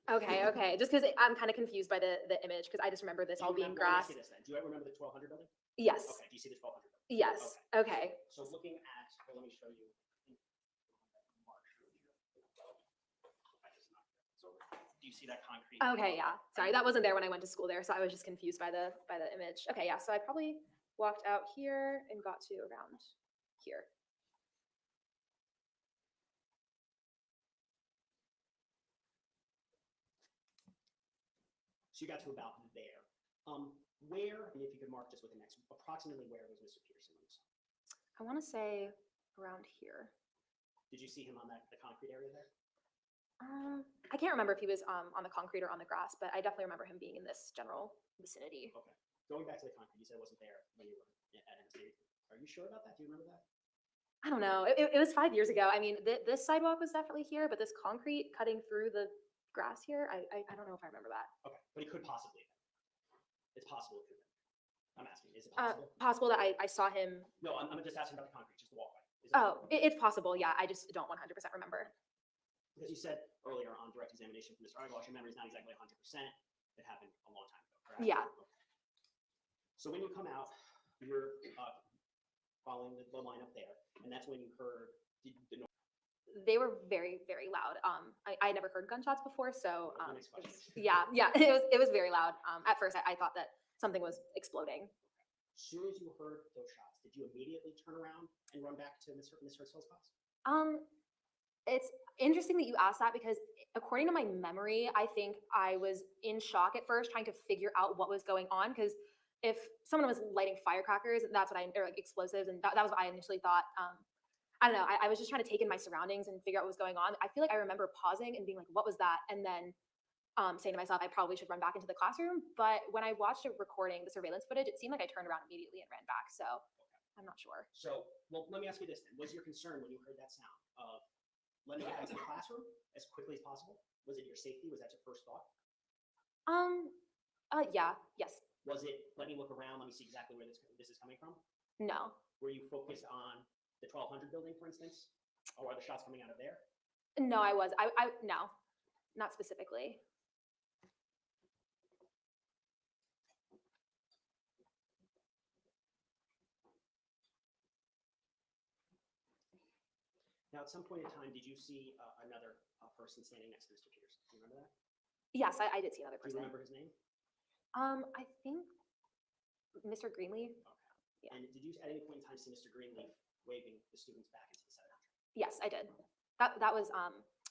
okay, just because I'm kind of confused by the image, because I just remember this Do all you being remember- let me grass. see this then. Do you ever remember the 1200 building? Yes. Okay, do you see the 1200 building? Yes, okay. So looking at, well, let me show you. Do you see that concrete? Okay, yeah, sorry, that wasn't there when I went to school there, so I was just confused by the image. Okay, yeah, so I probably walked out here and got to around here. So you got to about there. Where, and if you could mark just with an X, approximately where was Mr. Peterson when you saw him? I want to say around here. Did you see him on the concrete area there? I can't remember if he was on the concrete or on the grass, but I definitely remember him being in this general vicinity. Okay. Going back to the concrete, you said it wasn't there when you were at NSD. Are you sure about that? Do you remember that? I don't know. It was 5 years ago. I mean, this sidewalk was definitely here, but this concrete cutting through the grass here, I don't know if I remember that. Okay, but he could possibly have been. It's possible it could have been. I'm asking, is it possible? Possible that I saw him. No, I'm just asking about the concrete, just the walkway. It's possible. Yeah, I just don't 100% remember. Because you said earlier on direct examination from Mr. Argosh, your memory's not exactly 100%. It happened a long time ago, correct? Yeah. Okay. So when you come out, you're following the line up there, and that's when you heard the noise. They were very, very loud. I never heard gunshots before, so That was my next question. yeah, it was very loud. At first, I thought that something was exploding. As soon as you heard those shots, did you immediately turn around and run back to Ms. Hertzfeld's house? It's interesting that you asked that because according to my memory, I think I was in shock at first trying to figure out what was going on, because if someone was lighting firecrackers, that's what or like explosives, and that was what I initially thought. I don't know. I was just trying to take in my surroundings and figure out what was going on. I feel like I remember pausing and being like, what was that? And then saying to myself, I probably should run back into the classroom. But when I watched a recording, the surveillance footage, it seemed like I turned around immediately and ran back. So I'm not sure. So, well, let me ask you this then. Was your concern when you heard that sound of letting it into the classroom as quickly as possible? Was it your safety? Was that your first thought? Yeah, yes. Was it, let me look around, let me see exactly where this is coming from? No. Were you focused on the 1200 building, for instance? Or are the shots coming out of there? No, I was. No, not specifically. Now, at some point in time, did you see another person standing next to Mr. Peterson? Do you remember that? Yes, I did see another Do you person. remember his name? I think Mr. Greenleaf. Yeah. And did you at any point in time see Mr. Greenleaf waving the students back into the 700? Yes, I did. That was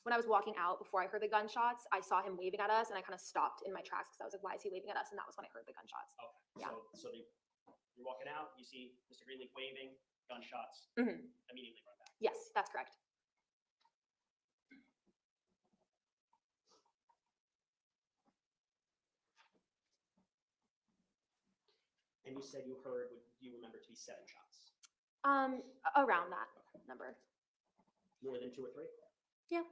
when I was walking out before I heard the gunshots. I saw him waving at us, and I kind of stopped in my tracks because I was like, "Why is he waving at us?" And that was when I heard the gunshots. Okay. Yeah. So you're walking out, you see Mr. Greenleaf waving, gunshots, immediately run back. Yes, that's correct. And you said you heard, what you remember to be 7 shots? Around that number. More than 2 or 3? Yeah.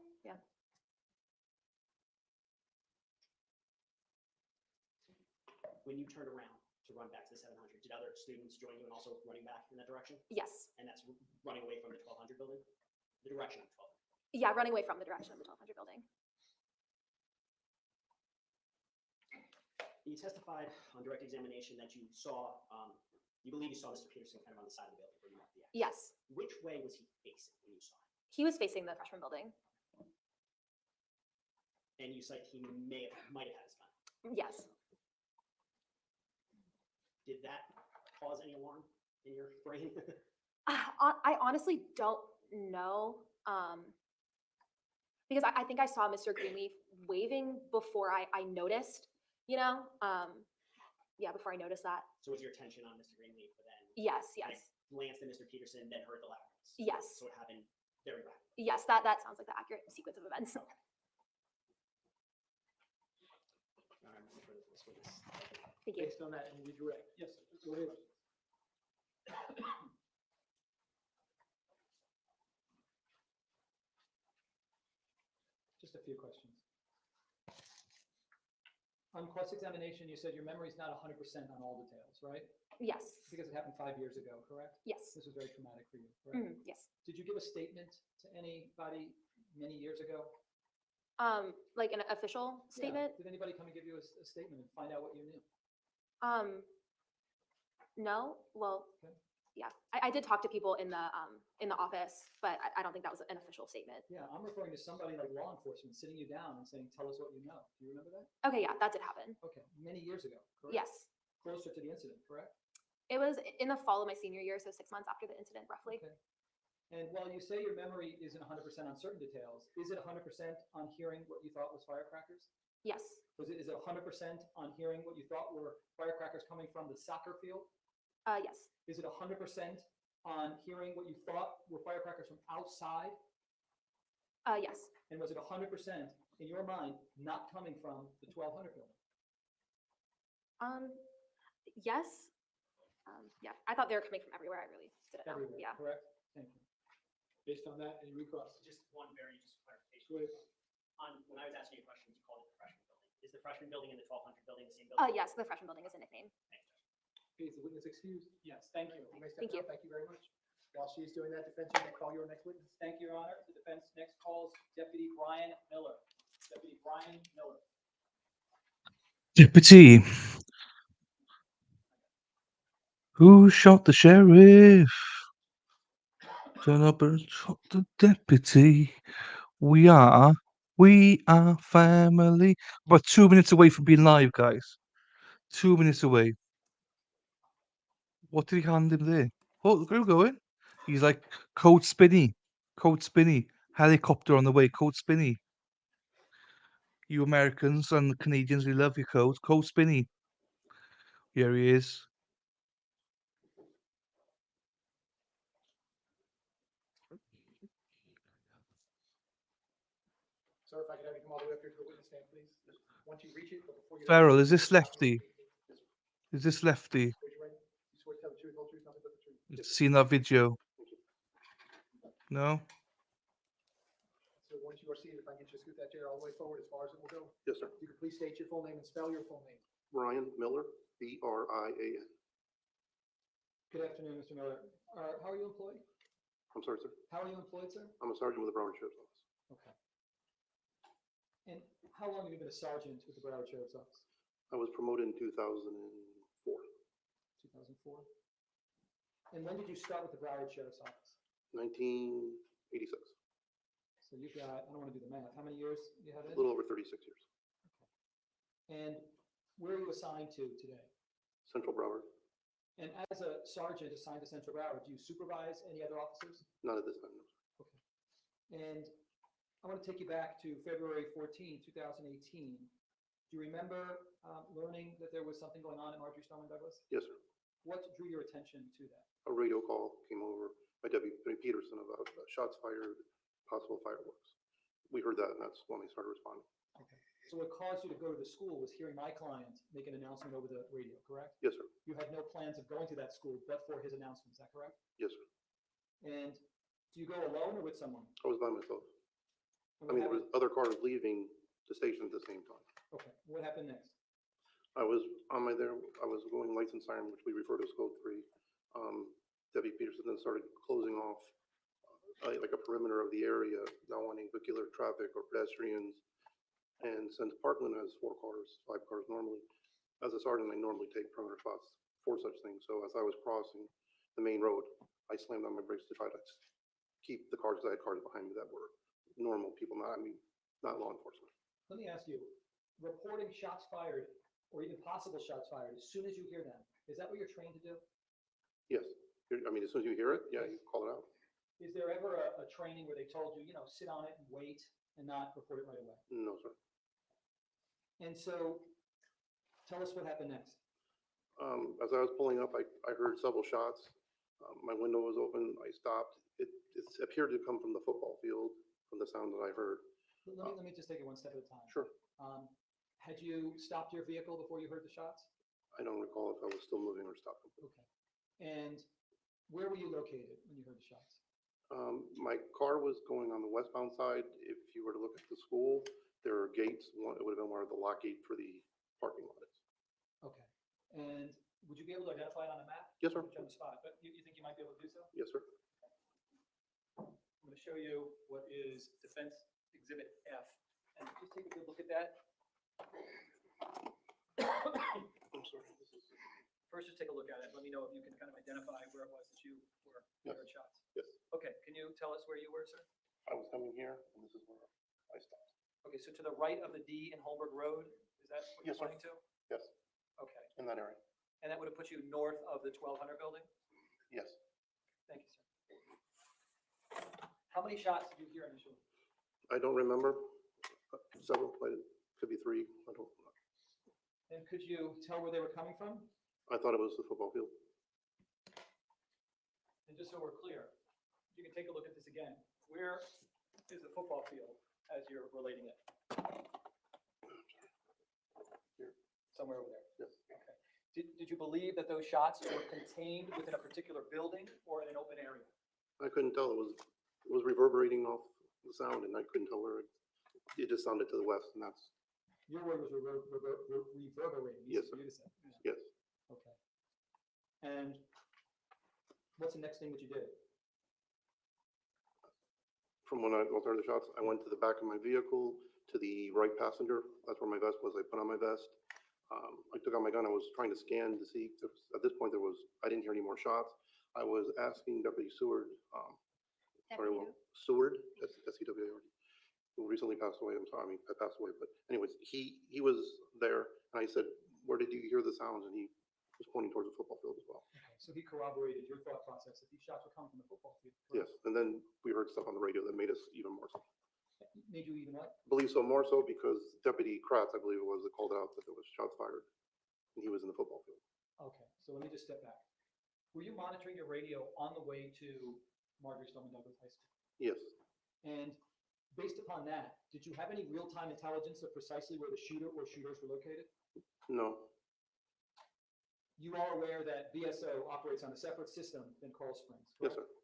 When you turned around to run back to the 700, did other students join you and also running back in that direction? Yes. And that's running away from the 1200 building? The direction of 1200? Yeah, running away from the direction of the 1200 building. You testified on direct examination that you saw, you believe you saw Mr. Peterson kind of on the side of the building where you marked the X. Yes. Which way was he facing when you saw him? He was facing the freshman building. And you said he might have had his gun. Yes. Did that cause any alarm in your brain? I honestly don't know. Because I think I saw Mr. Greenleaf waving before I noticed, yeah, before I noticed that. So was your attention on Mr. Greenleaf, but then Yes. glanced at Mr. Peterson, then heard the loud noise? Yes. So it happened very rapidly? Yes, that sounds like the accurate sequence of events. Okay. All right, Mr. Further for this witness. Thank you. Based on that, and redirect. Yes, go ahead. Just a few questions. On cross-examination, you said your memory's not 100% on all details, right? Yes. Because it happened 5 years ago, correct? Yes. This was very traumatic for you, correct? Yes. Did you give a statement to anybody many years ago? Like an official Yeah. statement? Did anybody come and give you a statement and find out what you knew? No, well, Okay. yeah, I did talk to people in the office, but I don't think that was an official statement. Yeah, I'm referring to somebody like law enforcement sitting you down and saying, tell us what you know. Do you remember that? Okay, yeah, that did happen. Okay, many years ago, correct? Yes. Closer to the incident, correct? It was in the fall of my senior year, so 6 months after the incident, roughly. Okay. And while you say your memory isn't 100% on certain details, is it 100% on hearing what you thought was firecrackers? Yes. Is it 100% on hearing what you thought were firecrackers coming from the soccer field? Yes. Is it 100% on hearing what you thought were firecrackers from outside? Yes. And was it 100% in your mind not coming from the 1200 building? Yes. Yeah, I thought they were coming from everywhere. I really didn't know. Everywhere, Yeah. correct? Thank you. Based on that, any recross? Just one very just clarification. When I was asking you questions, you called it the freshman building. Is the freshman building and the 1200 building the same building? Yes, the freshman building is a nickname. Okay, is the witness excused? Yes, thank you. You may step Thank you. down. Thank you very much. While she's doing that, defense, you may call your next witness. Thank you, Your Honor. The defense next calls Deputy Brian Miller. Deputy Brian Miller. Deputy. Who shot the sheriff? Turn up and shot the deputy. We are family. About 2 minutes away from being live, guys. 2 minutes away. What did he hand him there? Oh, look where we're going. He's like, code spinny. Code spinny. Helicopter on the way. Code spinny. You Americans and the Canadians, we love your code. Code spinny. Here he is. Sir, if I could have you come all the way up here to the witness stand, please. Once you reach it, but before you. Farrell, is this lefty? Is this lefty? Raise your right. You swear to tell the truth, whole truth, nothing but the truth. Seen that video? No? So once you are seated, if I can get you to scoot that chair all the way forward as far as it will go. Yes, sir. You can please state your full name and spell your full name. Brian Miller, Brian. Good afternoon, Mr. Miller. How are you employed? I'm sorry, sir. How are you employed, sir? I'm a sergeant with the Broward Sheriff's Office. Okay. And how long have you been a sergeant with the Broward Sheriff's Office? I was promoted in 2004. 2004. And when did you start with the Broward Sheriff's Office? 1986. So you've got, I don't want to do the math, how many years you have in? A little over 36 years. And where are you assigned to today? Central Broward. And as a sergeant assigned to Central Broward, do you supervise any other officers? Not at this time, no. Okay. And I want to take you back to February 14, 2018. Do you remember learning that there was something going on at Marjory Stoneman Douglas? Yes, sir. What drew your attention to that? A radio call came over by Deputy Peterson about shots fired, possible fireworks. We heard that, and that's when we started responding. Okay. So what caused you to go to the school was hearing my client make an announcement over the radio, correct? Yes, sir. You had no plans of going to that school but for his announcement, is that correct? Yes, sir. And do you go alone or with someone? I was by myself. And I mean, there what was other cars leaving the station at the same time. Okay, what happened next? I was on my there. I was going license siren, which we refer to as code 3. Deputy Peterson then started closing off like a perimeter of the area, not wanting vehicular traffic or pedestrians. And since Parkland has 4 cars, 5 cars normally, as a sergeant, I normally take perimeter spots for such things. So as I was crossing the main road, I slammed on my brakes to try to keep the cars, because I had cars behind me that were normal people, not law enforcement. Let me ask you, reporting shots fired or even possible shots fired as soon as you hear them, is that what you're trained to do? Yes. I mean, as soon as you hear it, yeah, you call it out. Is there ever a training where they told you, sit on it and wait and not report it right away? No, sir. And so tell us what happened next. As I was pulling up, I heard several shots. My window was open. I stopped. It appeared to come from the football field, from the sound that I heard. Let me just take it one step at a time. Sure. Had you stopped your vehicle before you heard the shots? I don't recall if I was still moving or stopped. Okay. And where were you located when you heard the shots? My car was going on the westbound side. If you were to look at the school, there are gates. It would have been where the lock gate for the parking lot is. Okay. And Would you be able to identify it on a map? Yes, sir. Put you on the spot, but you think you might be able to do so? Yes, sir. I'm going to show you what is Defense Exhibit F, and just take a good look at that. I'm sorry. This is, First, just take a look at it. Let me know if you can kind of identify where it was that you were Yes. fired shots. yes, Okay, can you tell us where you were, sir? I was coming here, and this is where I stopped. Okay, so to the right of the D in Holmberg Road, is that what you're Yes, sir. pointing to? Yes, Okay, in that area. and that would have put you north of the 1200 building? Yes. Thank you, sir. How many shots did you hear initially? I don't remember. Several, but it could be 3. I don't. And could you tell where they were coming from? I thought it was the football field. And just so we're clear, you can take a look at this again. Where is the football field as you're relating it? Here. Somewhere over there? Yes. Okay. Did you believe that those shots were contained within a particular building or in an open area? I couldn't tell. It was reverberating off the sound, and I couldn't tell where it just sounded to the west, and that's Your word was reverberating. Yes, Easy for sir. you to say. Yeah. yes. Okay. And what's the next thing that you did? From when I heard the shots, I went to the back of my vehicle to the right passenger. That's where my vest was. I put on my vest. I took out my gun. I was trying to scan to see. At this point, I didn't hear any more shots. I was asking Deputy Seward, Seward, S-E-W-A-R-D, who recently passed away. I'm sorry, I mean, I passed away. But anyways, he was there, and I said, "Where did you hear the sounds?" And he was pointing towards the football field as well. Okay. So he corroborated your thought process that these shots were coming from the football field. Yes, and then we heard stuff on the radio that made us even more so. Made you even what? Believe so, more so because Deputy Kratz, I believe it was, that called out that there was shots fired, and he was in the football field. Okay, so let me just step back. Were you monitoring your radio on the way to Marjory Stoneman Douglas High School? Yes, And based upon that, did you have any real-time intelligence of precisely where the shooter or shooters were located? no, You are aware that BSO operates on a separate system than Coral Springs, yes, correct? sir.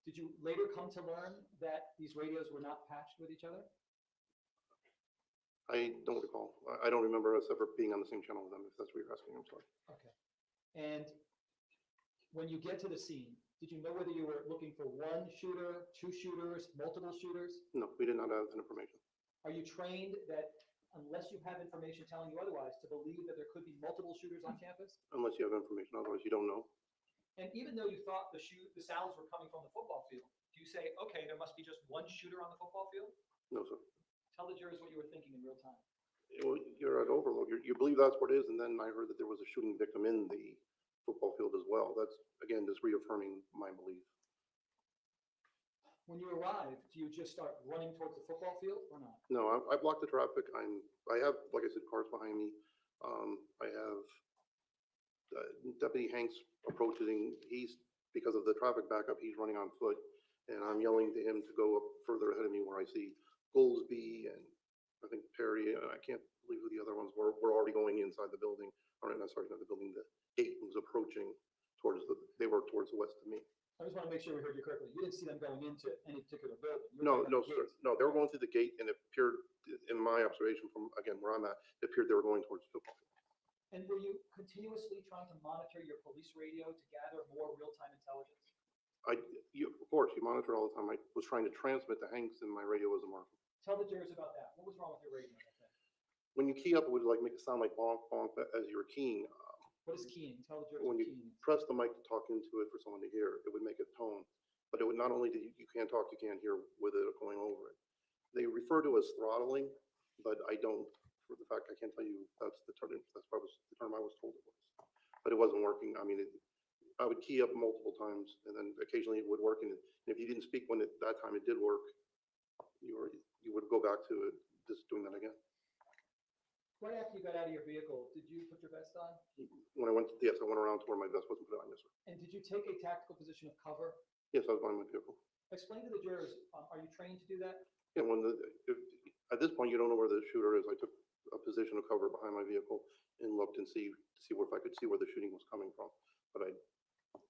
Did you later come to learn that these radios were not patched with each other? I don't recall. I don't remember us ever being on the same channel with them, if that's what you're asking, I'm sorry. Okay. And when you get to the scene, did you know whether you were looking for one shooter, two shooters, multiple shooters? No, we did not have that information. Are you trained that unless you have information telling you otherwise, to believe that there could be multiple shooters on campus? Unless you have information, otherwise you don't know. And even though you thought the sounds were coming from the football field, do you say, okay, there must be just one shooter on the football field? No, sir. Tell the jurors what you were thinking in real time. You're at overload. You believe that's what it is, and then I heard that there was a shooting victim in the football field as well. That's, again, just reaffirming my belief. When you arrive, do you just start running towards the football field or not? No, I blocked the traffic. I have, like I said, cars behind me. I have Deputy Hanks approaching. Because of the traffic backup, he's running on foot, and I'm yelling to him to go up further ahead of me where I see Goolsby and I think Perry, and I can't believe who the other ones were already going inside the building, or not, sorry, not the building, the gate was approaching they were towards the west of me. I just want to make sure we heard you correctly. You didn't see them going into any particular building. You were No, talking no, about the sir. gates. No, they were going through the gate, and it appeared, in my observation from, again, where I'm at, it appeared they were going towards the football field. And were you continuously trying to monitor your police radio to gather more real-time intelligence? Of course, you monitor all the time. I was trying to transmit to Hanks, and my radio wasn't working. Tell the jurors about that. What was wrong with your radio that day? When you key up, it would like make it sound like bonk, bonk as you were keying. What is keying? Tell the jurors When what you keying is. press the mic to talk into it for someone to hear, it would make a tone. But it would not only do you can't talk, you can't hear with it going over it. They refer to it as throttling, but I don't. For the fact I can't tell you that's the term. That's what the term I was told it was. But it wasn't working. I mean, I would key up multiple times, and then occasionally it would work. And if you didn't speak when that time it did work, you would go back to it, just doing that again. Right after you got out of your vehicle, did you put your vest on? When I went, yes, I went around to where my vest wasn't put on. Yes, sir. And did you take a tactical position of cover? Yes, I was behind my vehicle. Explain to the jurors, are you trained to do that? Yeah, at this point, you don't know where the shooter is. I took a position of cover behind my vehicle and looked and see if I could see where the shooting was coming from. But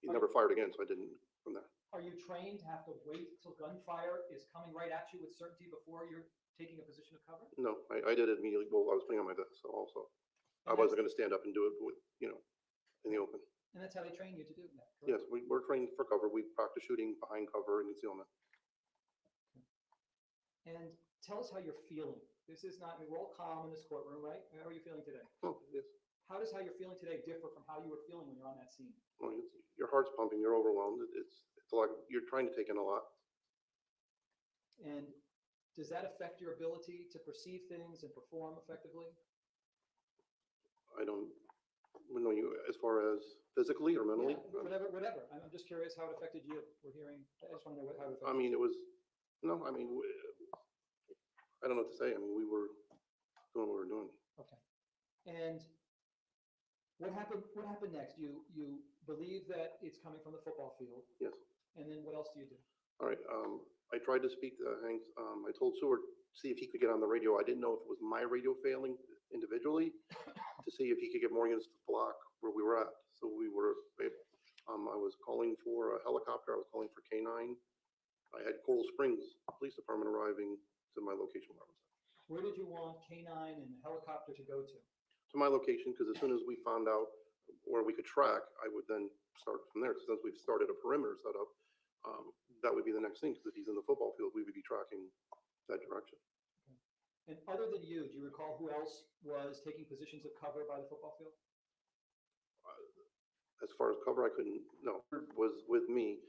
he never fired again, so I didn't from there. Are you trained to have to wait till gunfire is coming right at you with certainty before you're taking a position of cover? No, I did it immediately. Well, I was putting on my vest, so also. I wasn't going to stand up and do it with, in the open. And that's how they train you to do that, correct? Yes, we're trained for cover. We practice shooting behind cover and concealment. And tell us how you're feeling. This is not, we're all calm in this courtroom, right? How are you feeling today? Oh, yes. How does how you're feeling today differ from how you were feeling when you're on that scene? Well, your heart's pumping, you're overwhelmed. It's a lot, you're trying to take in a lot. And does that affect your ability to perceive things and perform effectively? I don't know you as far as physically or mentally. Yeah, whatever. I'm just curious how it affected you. We're hearing, I just want to know how it affected I mean, you. it was, no, I mean, I don't know what to say. I mean, we were doing what we were doing. Okay. And what happened next? You believe that it's coming from the football field. Yes. And then what else do you do? All right. I tried to speak to Hanks. I told Seward, see if he could get on the radio. I didn't know if it was my radio failing individually to see if he could get more units to the block where we were at. So we were, I was calling for a helicopter. I was calling for K9. I had Coral Springs Police Department arriving to my location where I was at. Where did you want K9 and the helicopter to go to? To my location, because as soon as we found out where we could track, I would then start from there. Since we've started a perimeter setup, that would be the next thing, because if he's in the football field, we would be tracking that direction. And other than you, do you recall who else was taking positions of cover by the football field? As far as cover, I couldn't, no, was with me.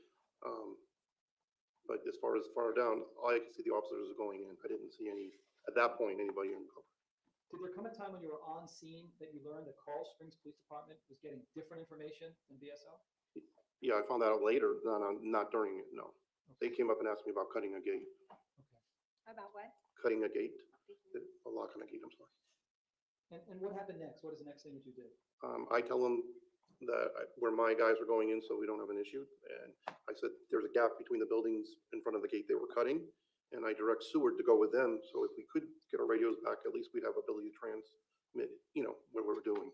But as far down, I could see the officers going in. I didn't see any, at that point, anybody in cover. Did there come a time when you were on scene that you learned that Coral Springs Police Department was getting different information than BSO? Yeah, I found that out later, not during it, no. They came up and asked me about cutting a gate, About what? cutting a gate, a lock on a gate, I'm sorry. And what happened next? What is the next thing that you did? I tell them that where my guys are going in, so we don't have an issue. And I said, there's a gap between the buildings in front of the gate they were cutting. And I direct Seward to go with them. So if we could get our radios back, at least we'd have ability to transmit, what we're doing.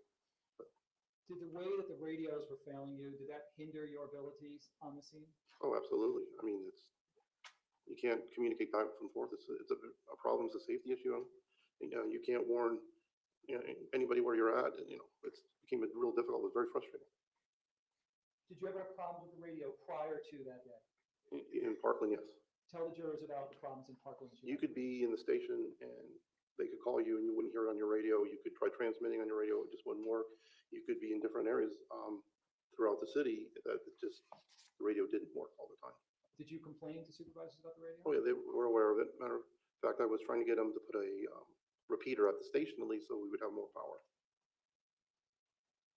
Did the way that the radios were failing you, did that hinder your abilities on the scene? Oh, absolutely. I mean, you can't communicate back and forth. It's a problem. It's a safety issue. You can't warn anybody where you're at. And, it became real difficult. It was very frustrating. Did you ever have problems with the radio prior to that day? In Parkland, yes. Tell the jurors about the problems in Parkland. You could be in the station and they could call you and you wouldn't hear it on your radio. You could try transmitting on your radio. It just wouldn't work. You could be in different areas throughout the city that the radio didn't work all the time. Did you complain to supervisors about the radio? Oh yeah, they were aware of it. Matter of fact, I was trying to get them to put a repeater at the station at least so we would have more power.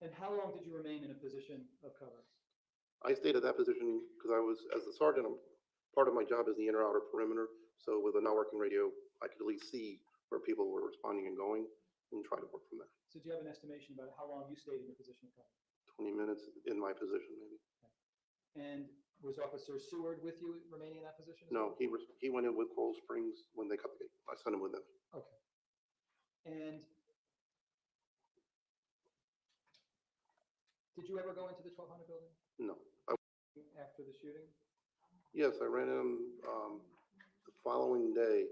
And how long did you remain in a position of cover? I stayed at that position because I was, as the sergeant, part of my job is the inner outer perimeter. So with a not working radio, I could at least see where people were responding and going and try to work from there. So do you have an estimation about how long you stayed in your position of cover? 20 minutes in my position, maybe. And was Officer Seward with you remaining in that position? No, he went in with Coral Springs when they cut the gate. I sent him with them. Okay. And did you ever go into the 1200 building No. after the shooting? Yes, I ran him the following day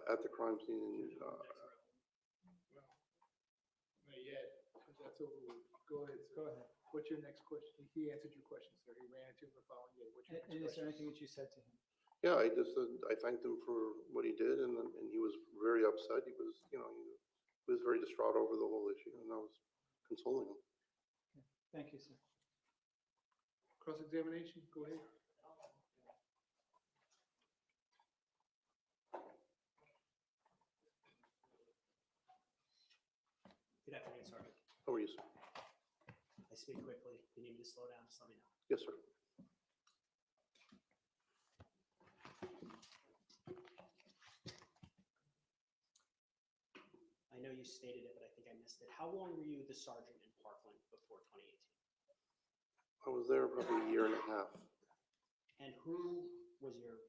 at the crime scene. Not yet, because that's over with. Go ahead, sir. Go ahead. What's your next question? He answered your question, sir. He ran into him the following day. What's your And is next there question? anything that you said to him? Yeah, I just I thanked him for what he did, and he was very upset. He was, he was very distraught over the whole issue, and I was consoling him. Thank you, sir. Cross-examination, go ahead. Good afternoon, Sergeant. How are you, sir? I speak quickly. If you need me to slow down, just let me know. Yes, sir. I know you stated it, but I think I missed it. How long were you the sergeant in Parkland before 2018? I was there probably a year and a half. And who was your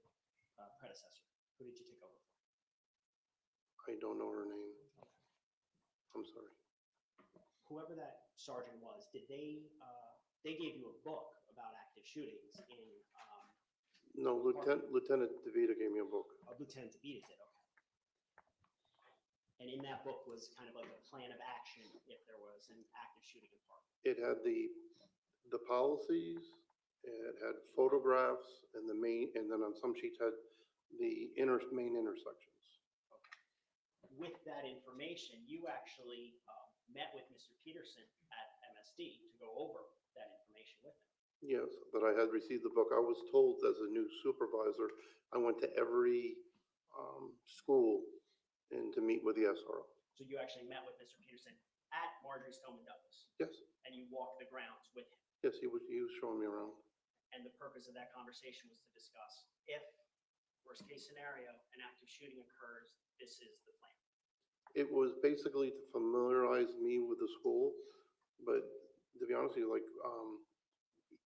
predecessor? Who did you take over for? I don't know her name. I'm sorry. Whoever that sergeant was, did they gave you a book about active shootings in No, Lieutenant DeVita gave me a book. Lieutenant DeVita did, okay. And in that book was kind of like a plan of action if there was an active shooting in Park. It had the policies, it had photographs, and and then on some sheets had the main intersections. With that information, you actually met with Mr. Peterson at MSD to go over that information with him. Yes, that I had received the book. I was told as a new supervisor, I went to every school and to meet with the SRO. So you actually met with Mr. Peterson at Marjory Stoneman Douglas, Yes, and you walked the grounds with him. yes, he was showing me around. And the purpose of that conversation was to discuss if, worst case scenario, an active shooting occurs, this is the plan. It was basically to familiarize me with the school, but to be honest with you, like,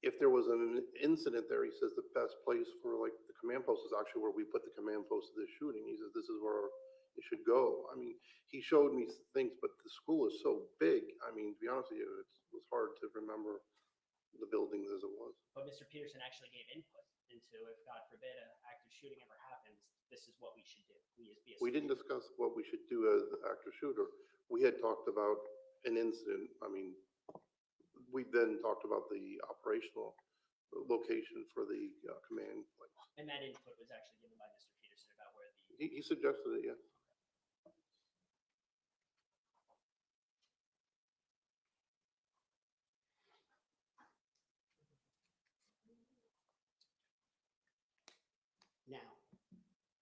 if there was an incident there, he says the best place for like the command post is actually where we put the command post of the shooting. He says this is where it should go. I mean, he showed me things, but the school is so big. I mean, to be honest with you, it was hard to remember the buildings as it was. But Mr. Peterson actually gave input into if, God forbid, an active shooting ever happens, this is what we should do. We didn't discuss what we should do as the active shooter. We had talked about an incident. I mean, we then talked about the operational location for the command place. And that input was actually given by Mr. Peterson about where the. He suggested it, yes. Now,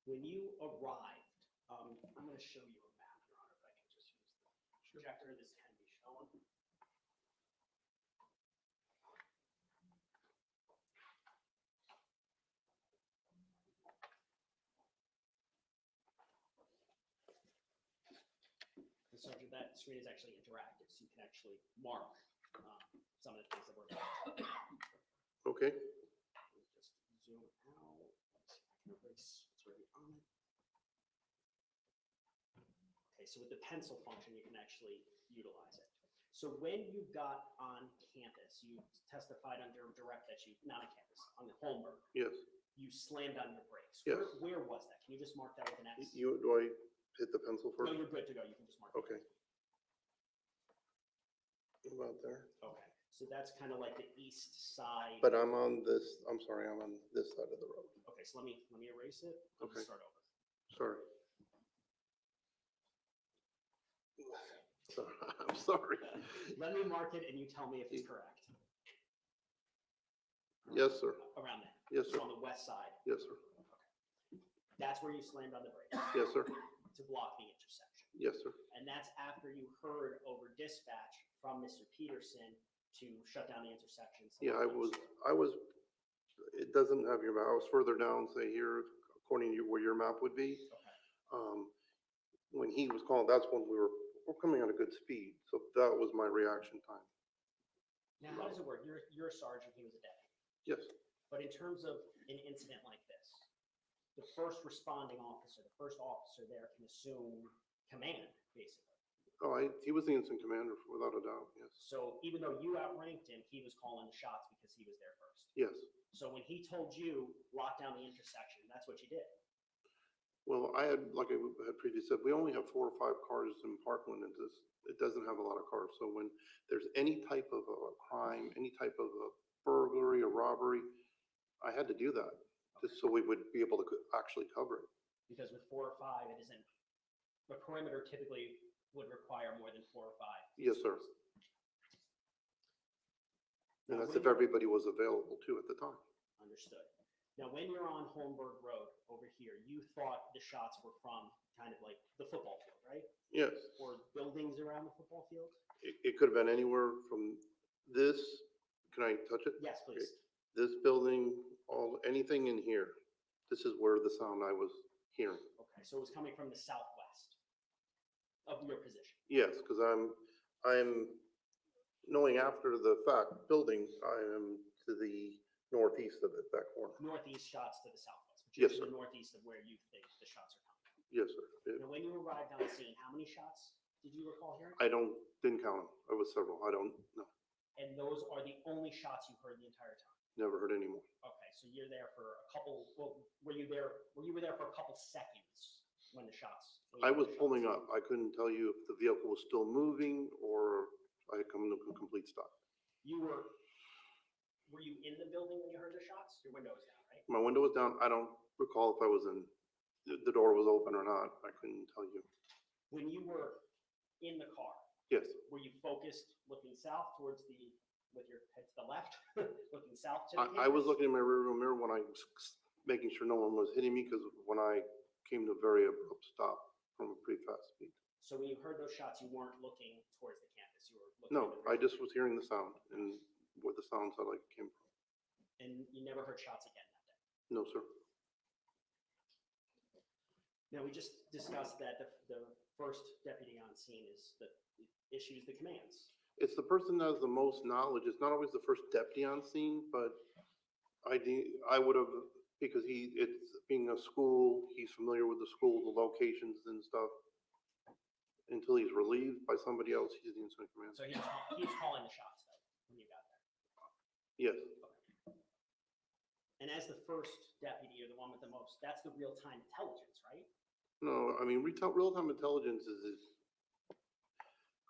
when you arrived, I'm going to show you a map, Your Honor, if I can just use the projector. This can be shown. And Sergeant, that screen is actually interactive, so you can actually mark some of the things that we're about to talk about. Okay. Just zoom out. Let's see if I can erase what's already on it. Okay, so with the pencil function, you can actually utilize it. So when you got on campus, you testified under direct that you, not on campus, on the Holmberg, Yes. you slammed on your brakes. Yes. Where was that? Can you just mark that with an X? Do I hit the pencil first? No, you're good to go. You can just mark it. Okay. About there. Okay, so that's kind of like the east side. But I'm on this, I'm sorry, I'm on this side of the road. Okay, so let me erase it. Let me Okay. start over. Sorry. I'm sorry. Let me mark it and you tell me if it's correct. Yes, sir. Around that. Yes, sir. So on the west side. Yes, sir. That's where you slammed on the brakes. Yes, sir. To block the intersection. Yes, sir. And that's after you heard over dispatch from Mr. Peterson to shut down the intersection. Yeah, I was, it doesn't have your map. I was further down, say here, according to where your map would be. When he was calling, that's when we're coming at a good speed. So that was my reaction time. Now, how does it work? You're a sergeant, he was a deputy. Yes. But in terms of an incident like this, the first responding officer, the first officer there can assume command, basically. Oh, he was the instant commander without a doubt, yes. So even though you outranked him, he was calling the shots because he was there first. Yes. So when he told you, lock down the intersection, that's what you did. Well, I had, like I had previously said, we only have 4 or 5 cars in Parkland, and it doesn't have a lot of cars. So when there's any type of a crime, any type of a burglary or robbery, I had to do that just so we would be able to actually cover it. Because with 4 or 5, it isn't, the perimeter typically would require more than 4 or 5. Yes, sir. And that's if everybody was available too at the time. Understood. Now, when you're on Holmberg Road over here, you thought the shots were from kind of like the football field, right? Yes. Or buildings around the football field? It could have been anywhere from this, can I touch it? Yes, please. Okay. This building, anything in here. This is where the sound I was hearing. Okay, so it was coming from the southwest of your position. Yes, because I'm knowing after the fact building, I am to the northeast of it, that corner. Northeast shots to the southwest, which Yes, is sir. the northeast of where you think the shots are coming. Yes, sir. Now, when you arrived on scene, how many shots did you recall hearing? I didn't count them. It was several. I don't know. And those are the only shots you heard the entire time? Never heard any more. Okay, so you're there for a couple, well, were you there for a couple seconds when the shots? I was pulling up. I couldn't tell you if the vehicle was still moving or I had come to a complete stop. Were you in the building when you heard the shots? Your window was down, right? My window was down. I don't recall if I was in, the door was open or not. I couldn't tell you. When you were in the car, Yes, were you focused looking south towards with your head to the left, looking south to the I was campus? looking in my rearview mirror when I was making sure no one was hitting me because when I came to a very abrupt stop from a pretty fast speed. So when you heard those shots, you weren't looking towards the campus, you were looking. No, I just was hearing the sound and where the sound sounded like it came from. And you never heard shots again that day? No, sir. Now, we just discussed that the first deputy on scene is the issues the commands. It's the person that has the most knowledge. It's not always the first deputy on scene, but I would have, because it's being a school, he's familiar with the school, the locations and stuff. Until he's relieved by somebody else, he's the incident commander. So he was calling the shots though, when you got there? Yes, And as the first deputy, or the one with the most, that's the real-time intelligence, right? no, I mean, real-time intelligence is,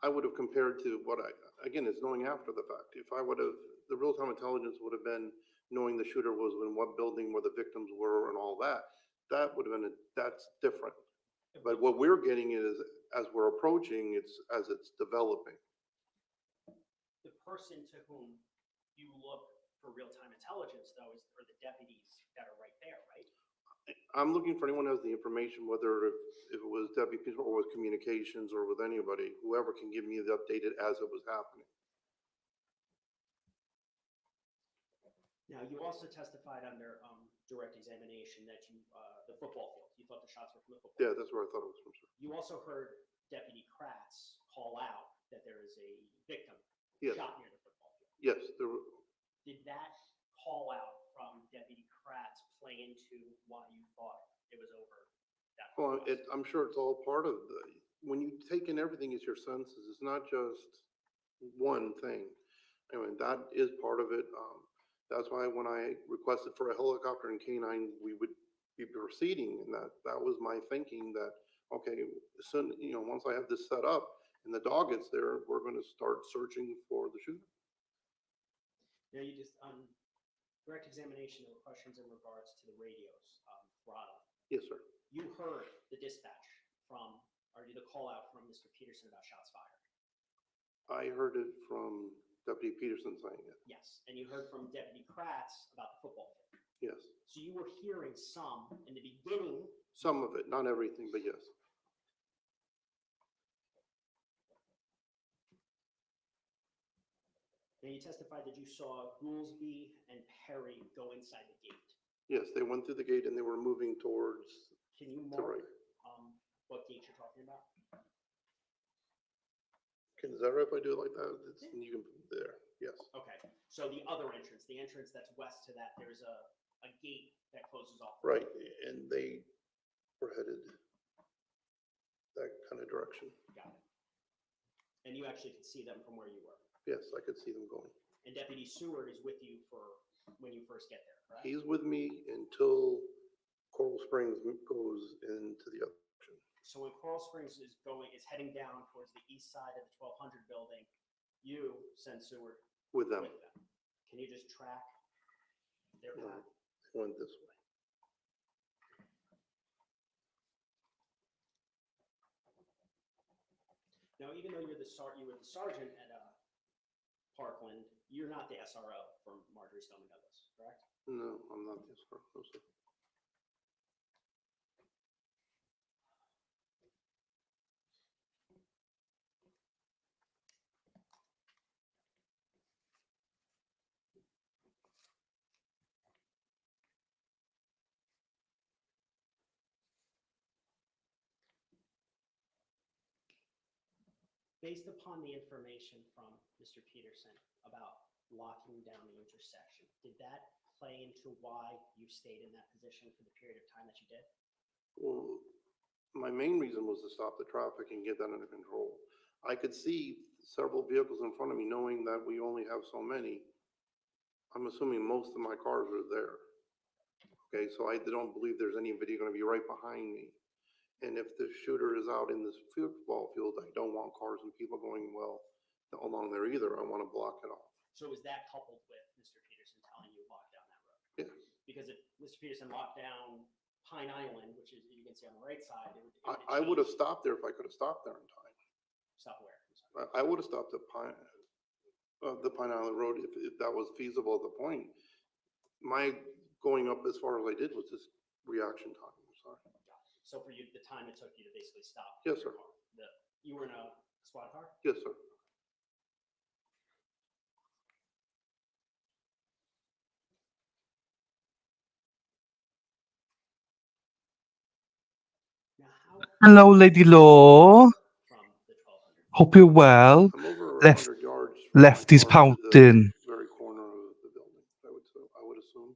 I would have compared to what again, it's knowing after the fact. If I would have, the real-time intelligence would have been knowing the shooter was in what building, where the victims were and all that. That would have been, that's different. But what we're getting is, as we're approaching, as it's developing. The person to whom you look for real-time intelligence though are the deputies that are right there, right? I'm looking for anyone who has the information, whether if it was deputies or with communications or with anybody, whoever can give me the updated as it was happening. Now, you also testified under direct examination that the football field, you thought the shots were from the football field. Yeah, that's where I thought it was from, sir. You also heard Deputy Kratz call out that there is a victim Yes. shot near the football field. Yes, there were, Did that call out from Deputy Kratz play into why you thought it was over that? well, I'm sure it's all part of when you take in everything as your senses, it's not just one thing. Anyway, that is part of it. That's why when I requested for a helicopter and canine, we would be proceeding, and that was my thinking that, okay, soon, once I have this set up and the dog gets there, we're going to start searching for the shooter. Now, you just, direct examination, there were questions in regards to the radios, throttle. Yes, sir. You heard the dispatch or the call out from Mr. Peterson about shots fired. I heard it from Deputy Peterson saying it. Yes, and you heard from Deputy Kratz about the football field. Yes. So you were hearing some in the beginning. Some of it, not everything, but yes. Now, you testified that you saw Goolsby and Perry go inside the gate. Yes, they went through the gate and they were moving towards Can you the mark right. what gate you're talking about? Is that right if I do it like that? You can put it there, yes. Okay, so the other entrance, the entrance that's west to that, there's a gate that closes off. Right, and they were headed that kind of direction. Got it. And you actually could see them from where you were. Yes, I could see them going. And Deputy Seward is with you for when you first get there, correct? He's with me until Coral Springs goes into the other direction. So when Coral Springs is heading down towards the east side of the 1200 building, you send Seward With them. Can you just track their No, path? they went this way. Now, even though you were the sergeant at Parkland, you're not the SRO from Marjory, Stoneman, Douglas, correct? No, I'm not this far. No, sir. Based upon the information from Mr. Peterson about locking down the intersection, did that play into why you stayed in that position for the period of time that you did? Well, my main reason was to stop the traffic and get that under control. I could see several vehicles in front of me, knowing that we only have so many. I'm assuming most of my cars are there. Okay, so I don't believe there's anybody going to be right behind me. And if the shooter is out in this football field, I don't want cars and people going along there either. I want to block it off. So is that coupled with Mr. Peterson telling you walk down that road? Yeah. Because if Mr. Peterson walked down Pine Island, which is, you can see on the right side, I would have stopped there if I could have stopped there in time. Stop where? I'm sorry. I would have stopped at the Pine Island Road if that was feasible at the point. My going up as far as I did was just reaction time. I'm sorry. So for you, the time it took you to basically stop? Yes, sir. You were in a squad car? Yes, sir. Hello, Lady Law. Hope you're well. I'm over Left, 100 yards. lefty's pouting. Very corner of the building, I would assume.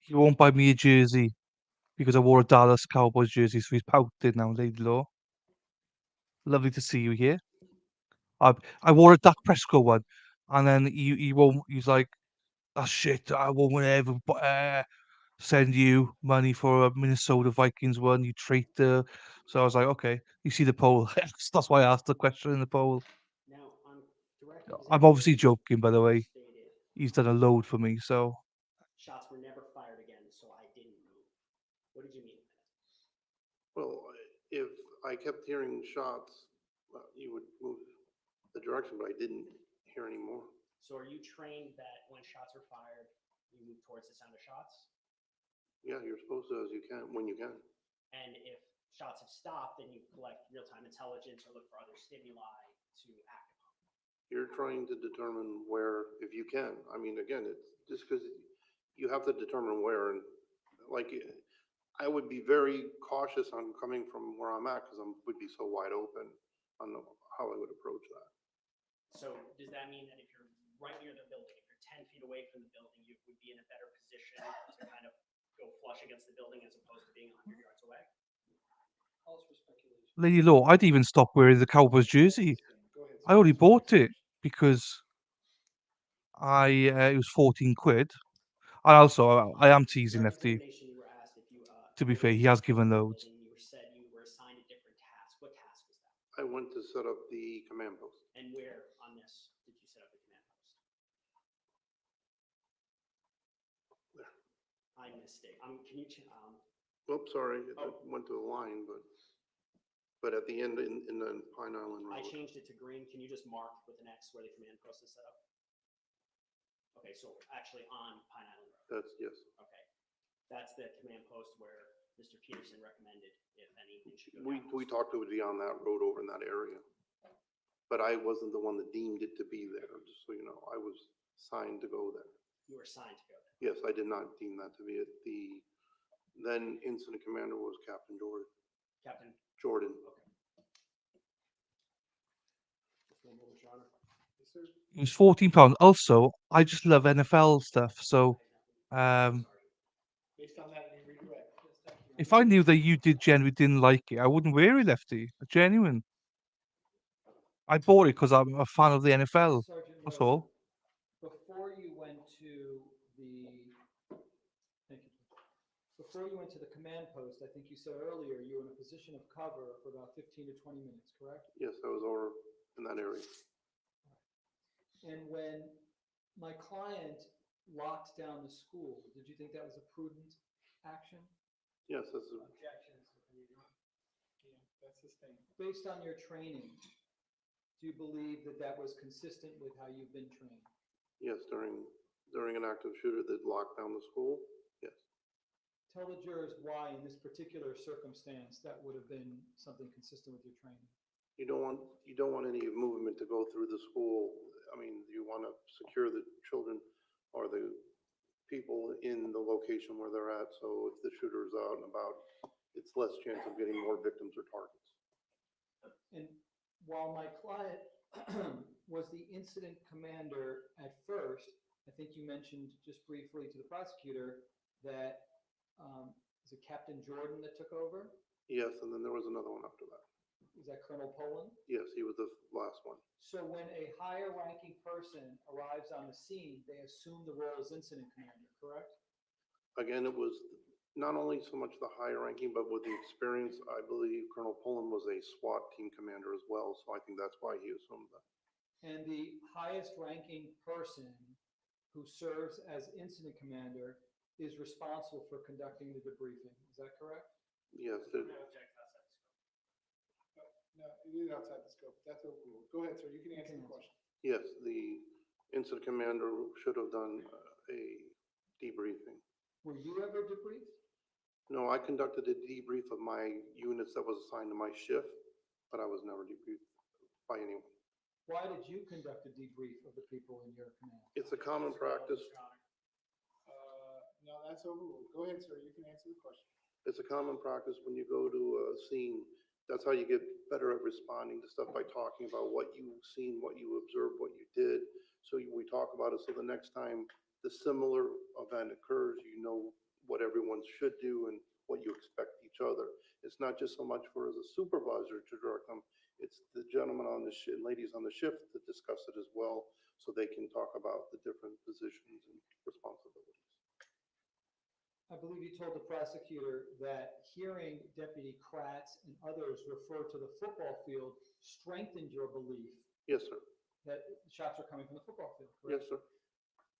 He won't buy me a jersey because I wore a Dallas Cowboys jersey, so he's pouting now, Lady Law. Lovely to see you here. I wore a Dak Prescott one, and then he won't. He's like, "Oh shit, I won't ever send you money for a Minnesota Vikings one, you traitor." So I was like, okay, you see the poll. That's why I asked the question in the poll. Now, on direct I'm obviously joking, by the way. stated He's done a load for me, so shots were never fired again, so I didn't move. What did you mean? Well, if I kept hearing shots, you would move the direction, but I didn't hear any more. So are you trained that when shots are fired, you move towards the sound of shots? Yeah, you're supposed to when you can. And if shots have stopped, then you collect real-time intelligence or look for other stimuli to act upon. You're trying to determine where, if you can. I mean, again, it's just because you have to determine where, and like, I would be very cautious on coming from where I'm at because I would be so wide open on how I would approach that. So does that mean that if you're right near the building, if you're 10 feet away from the building, you would be in a better position to kind of go flush against the building as opposed to being 100 yards away? Lady Law, I'd even stop wearing the Cowboys jersey. I only bought it because it was 14 quid. And also, I am teasing Lefty. To be fair, he has given loads. You were said you were assigned a different task. What task was that? I went to set up the command post. And where on this did you set up the command post? There. I missed it. Can you? Oops, sorry, it went to a line, but at the end in the Pine Island Road. I changed it to green. Can you just mark with an X where the command post is set up? Okay, so actually on Pine Island Road. Yes. Okay, that's the command post where Mr. Peterson recommended if anything should go down. We talked to it be on that road over in that area, but I wasn't the one that deemed it to be there. Just so you know, I was signed to go there. You were assigned to go there. Yes, I did not deem that to be it. The then incident commander was Captain Jordan. Captain Jordan. Okay. It was £14. Also, I just love NFL stuff, so Based on that, you redirect. if I knew that you genuinely didn't like it, I wouldn't wear it, Lefty. Genuine. I bought it because I'm a fan of the NFL. That's all. Before you went to Before you went to the command post, I think you said earlier you were in a position of cover for about 15 to 20 minutes, correct? Yes, I was over in that area. And when my client locked down the school, did you think that was a prudent action? Yes, that's Objections. Yeah, that's his thing. Based on your training, do you believe that that was consistent with how you've been trained? yes, during an active shooter that locked down the school. Yes. Tell the jurors why in this particular circumstance that would have been something consistent with your training. You don't want any movement to go through the school. I mean, you want to secure the children or the people in the location where they're at. So if the shooter is out and about, it's less chance of getting more victims or targets. And while my client was the incident commander at first, I think you mentioned just briefly to the prosecutor that is it Captain Jordan that took over? Yes, and then there was another one after that. Is that Colonel Poland? Yes, he was the last one. So when a higher ranking person arrives on the scene, they assume the role as incident commander, correct? Again, it was not only so much the higher ranking, but with the experience, I believe Colonel Pullen was a SWAT team commander as well, so I think that's why he assumed that. And the highest ranking person who serves as incident commander is responsible for conducting the debriefing. Is that correct? Yes, No, it is outside the scope. That's overruled. Go ahead, sir. You can answer the question. yes, the incident commander should have done a debriefing. Were you ever debriefed? No, I conducted a debrief of my units that was assigned to my shift, but I was never debriefed by anyone. Why did you conduct a debrief of the people in your command? It's a common practice. No, that's overruled. Go ahead, sir. You can answer the question. It's a common practice when you go to a scene. That's how you get better at responding to stuff, by talking about what you've seen, what you observed, what you did. So we talk about it, so the next time the similar event occurs, you know what everyone should do and what you expect each other. It's not just so much for as a supervisor to direct them, it's the gentlemen on the ladies on the shift to discuss it as well, so they can talk about the different positions and responsibilities. I believe you told the prosecutor that hearing Deputy Kratz and others refer to the football field strengthened your belief Yes, sir. that shots were coming from the football field, correct? Yes, sir.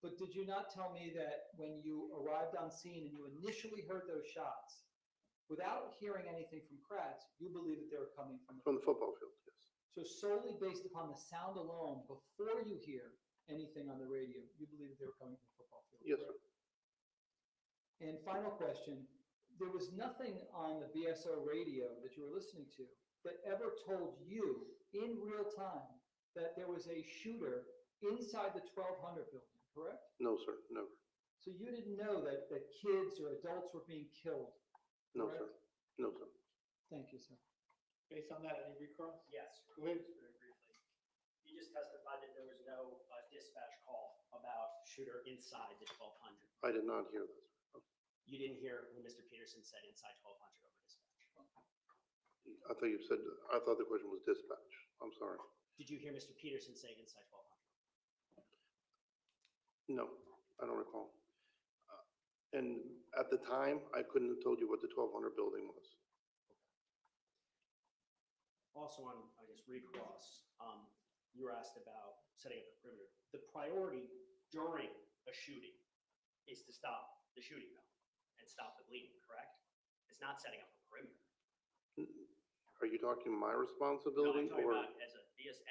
But did you not tell me that when you arrived on scene and you initially heard those shots, without hearing anything from Kratz, you believed that they were coming from the football field, yes. So solely based upon the sound alone, before you hear anything on the radio, you believe that they were coming from the football field? Yes, sir. And final question, there was nothing on the BSO radio that you were listening to that ever told you in real time that there was a shooter inside the 1200 building, correct? No, sir, never. So you didn't know that kids or adults were being killed? No, correct? sir. No, sir. Thank you, sir. Based on that, any recross? Yes. Go ahead. Very briefly. You just testified that there was no dispatch call about shooter inside the 1200. I did not hear that. You didn't hear when Mr. Peterson said inside 1200 over dispatch. I thought the question was dispatch. I'm sorry. Did you hear Mr. Peterson say inside 1200? No, I don't recall. And at the time, I couldn't have told you what the 1200 building was. Also on, I guess, recross, you were asked about setting up the perimeter. The priority during a shooting is to stop the shooting though and stop the bleeding, correct? It's not setting up a perimeter. Are you talking my No, responsibility I'm talking or? about as a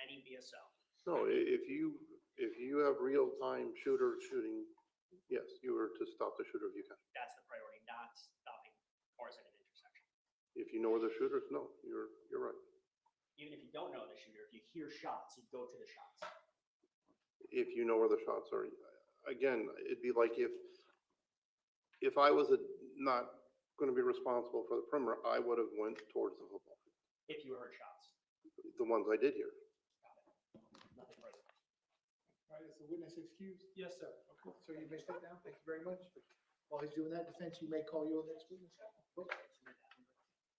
any BSO. No, if you have real-time shooter shooting, yes, you are to stop the shooter if you can. That's the priority, not stopping cars at an intersection. If you know where the shooter is, no, you're right. Even if you don't know the shooter, if you hear shots, you go to the shots. If you know where the shots are, again, it'd be like if I was not going to be responsible for the perimeter, I would have went towards the football field. If you heard shots. The ones I did hear. Nothing further. All right, is the witness excused? Yes, sir. Okay, so you may step down. Thank you very much. While he's doing that, defense, you may call your next witness.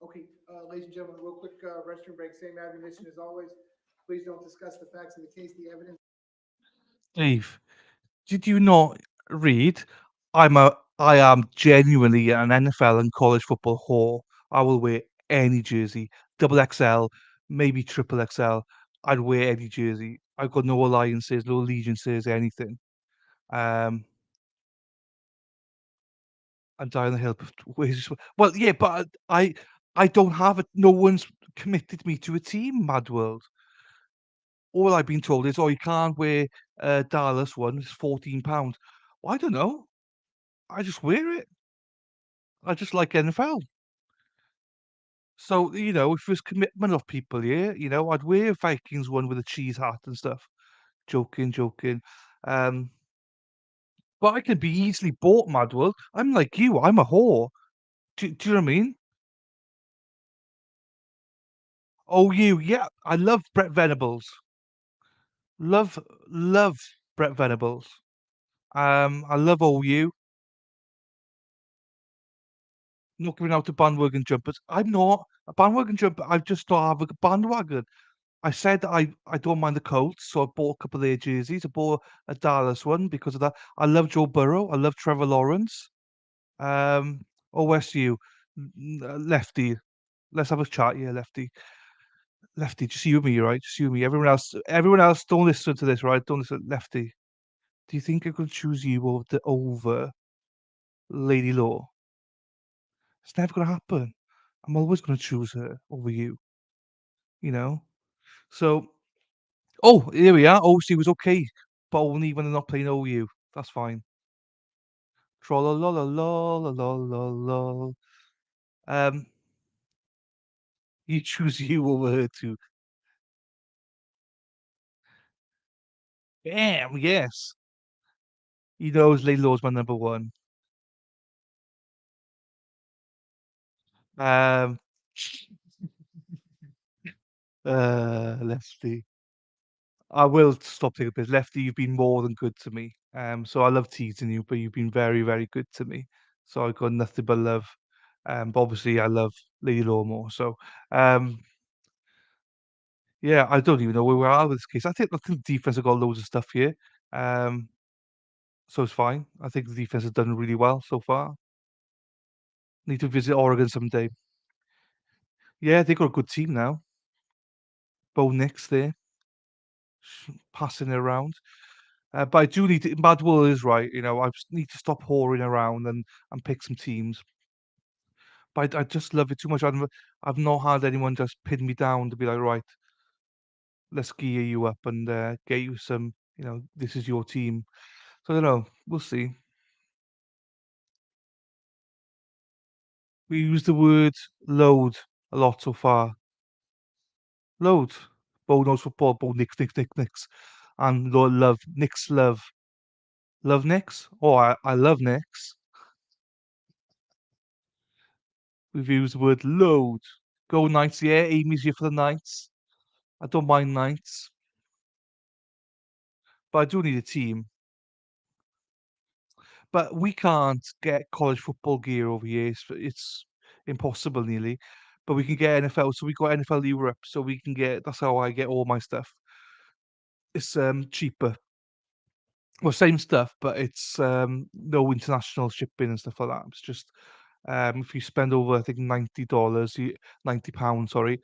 Okay, ladies and gentlemen, real quick restroom break, same admonition as always. Please don't discuss the facts of the case, the evidence. Dave, did you not read? I am genuinely an NFL and college football whore. I will wear any jersey, double XL, maybe triple XL. I'd wear any jersey. I've got no alliances, no allegiances, anything. I'm down the hill. Well, yeah, but I don't have it. No one's committed me to a team, Mad World. All I've been told is, oh, you can't wear Dallas one. It's £14. Well, I don't know. I just wear it. I just like NFL. So, if there's commitment of people here, I'd wear a Vikings one with a cheese hat and stuff. Joking, joking. But I can be easily bought, Mad World. I'm like you. I'm a whore. Do you know what I mean? Oh, yeah. I love Brett Venables. Love Brett Venables. I love OU. Not giving out to bandwagon jumpers. I'm not a bandwagon jumper. I just don't have a bandwagon. I said I don't mind the Colts, so I bought a couple of their jerseys. I bought a Dallas one because of that. I love Joe Burrow. I love Trevor Lawrence. OSU, Lefty. Let's have a chat here, Lefty. Lefty, just you and me, right? Just you and me. Everyone else, don't listen to this, right? Don't listen. Lefty, do you think I could choose you over Lady Law? It's never gonna happen. I'm always gonna choose her over you. You know. So, oh, here we are. OC was okay, but only when they're not playing OU. That's fine. Trollololololololol. You choose you over her too. Damn, yes. He knows Lady Law's my number one. Um, Lefty. I will stop taking a piss. Lefty, you've been more than good to me. So I love teasing you, but you've been very, very good to me. So I've got nothing but love. But obviously I love Lady Law more. So um, yeah, I don't even know where we are with this case. I think the defense have got loads of stuff here. Um, so it's fine. I think the defense has done really well so far. Need to visit Oregon someday. Yeah, they got a good team now. Bo Nix there, passing it around. But I do need to, Madwell is right, I just need to stop whoring around and pick some teams. But I just love it too much. I've not had anyone just pin me down to be like, right, let's gear you up and get you some, this is your team. So I don't know. We'll see. We use the word load a lot so far. Load. Bo knows football. Bo Nicks. And love. Nicks love. Love Nicks? Oh, I love Nicks. We've used the word load. Go Knights, yeah. Amy's here for the Knights. I don't mind Knights. But I do need a team. But we can't get college football gear over here. It's impossible nearly. But we can get NFL. So we got NFL Europe. So we can get, that's how I get all my stuff. It's cheaper. Well, same stuff, but it's no international shipping and stuff like that. It's just if you spend over, I think $90, £90, sorry,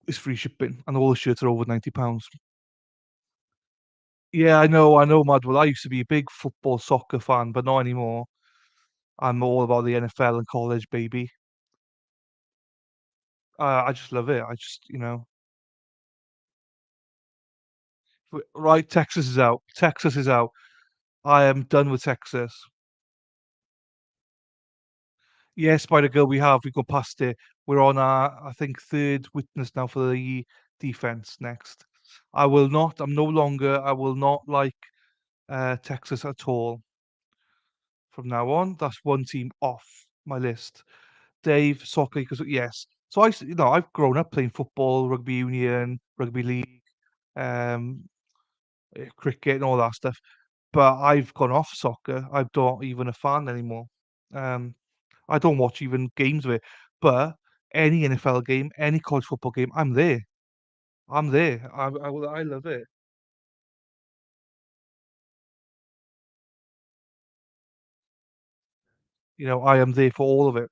it's free shipping, and all the shirts are over £90. Yeah, I know, Madwell. I used to be a big football soccer fan, but not anymore. I'm all about the NFL and college, baby. I just love it. Right, Texas is out. Texas is out. I am done with Texas. Yes, by the girl we got past it. We're on our, I think, third witness now for the defense next. I will not like Texas at all from now on. That's one team off my list. Dave, soccer, because yes. So I've grown up playing football, rugby union, rugby league, um, cricket, and all that stuff. But I've gone off soccer. I'm not even a fan anymore. Um, I don't watch even games of it. But any NFL game, any college football game, I'm there. I'm there. I love it. I am there for all of it.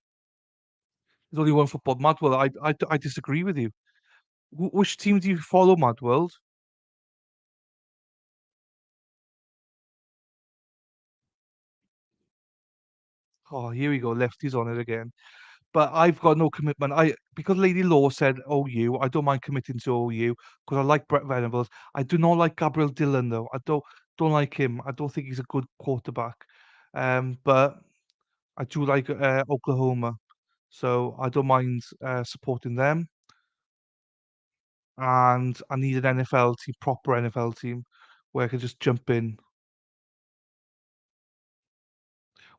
There's only one football. Madwell, I disagree with you. Which team do you follow, Madwell? Oh, here we go. Lefty's on it again. But I've got no commitment. Because Lady Law said OU, I don't mind committing to OU because I like Brett Venables. I do not like Gabriel Dillon though. I don't like him. I don't think he's a good quarterback. But I do like Oklahoma, so I don't mind supporting them. And I need an NFL team, proper NFL team, where I can just jump in.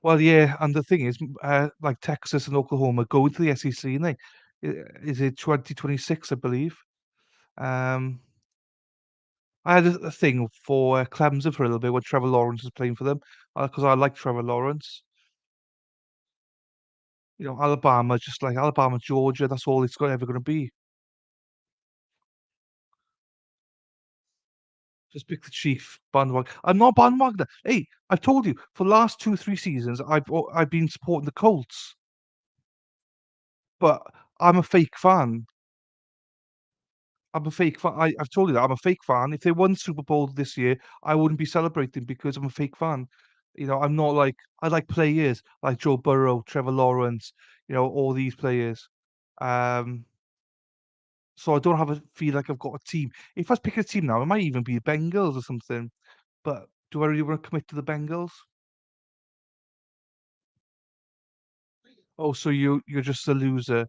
Well, yeah, and the thing is, like Texas and Oklahoma go to the SEC, and is it 2026, I believe. Um, I had a thing for Clemson for a little bit when Trevor Lawrence was playing for them, because I like Trevor Lawrence. Alabama, just like Alabama, Georgia, that's all it's ever going to be. Just pick the Chief bandwagon. I'm not bandwagoner. Hey, I've told you for the last 2, 3 seasons, I've been supporting the Colts, but I'm a fake fan. I'm a fake fan. I've told you that I'm a fake fan. If they won Super Bowl this year, I wouldn't be celebrating because I'm a fake fan. I'm not like I like players like Joe Burrow, Trevor Lawrence, all these players. Um, so I don't have a feel like I've got a team. If I was picking a team now, it might even be the Bengals or something. But do I really want to commit to the Bengals? Oh, so you're just a loser.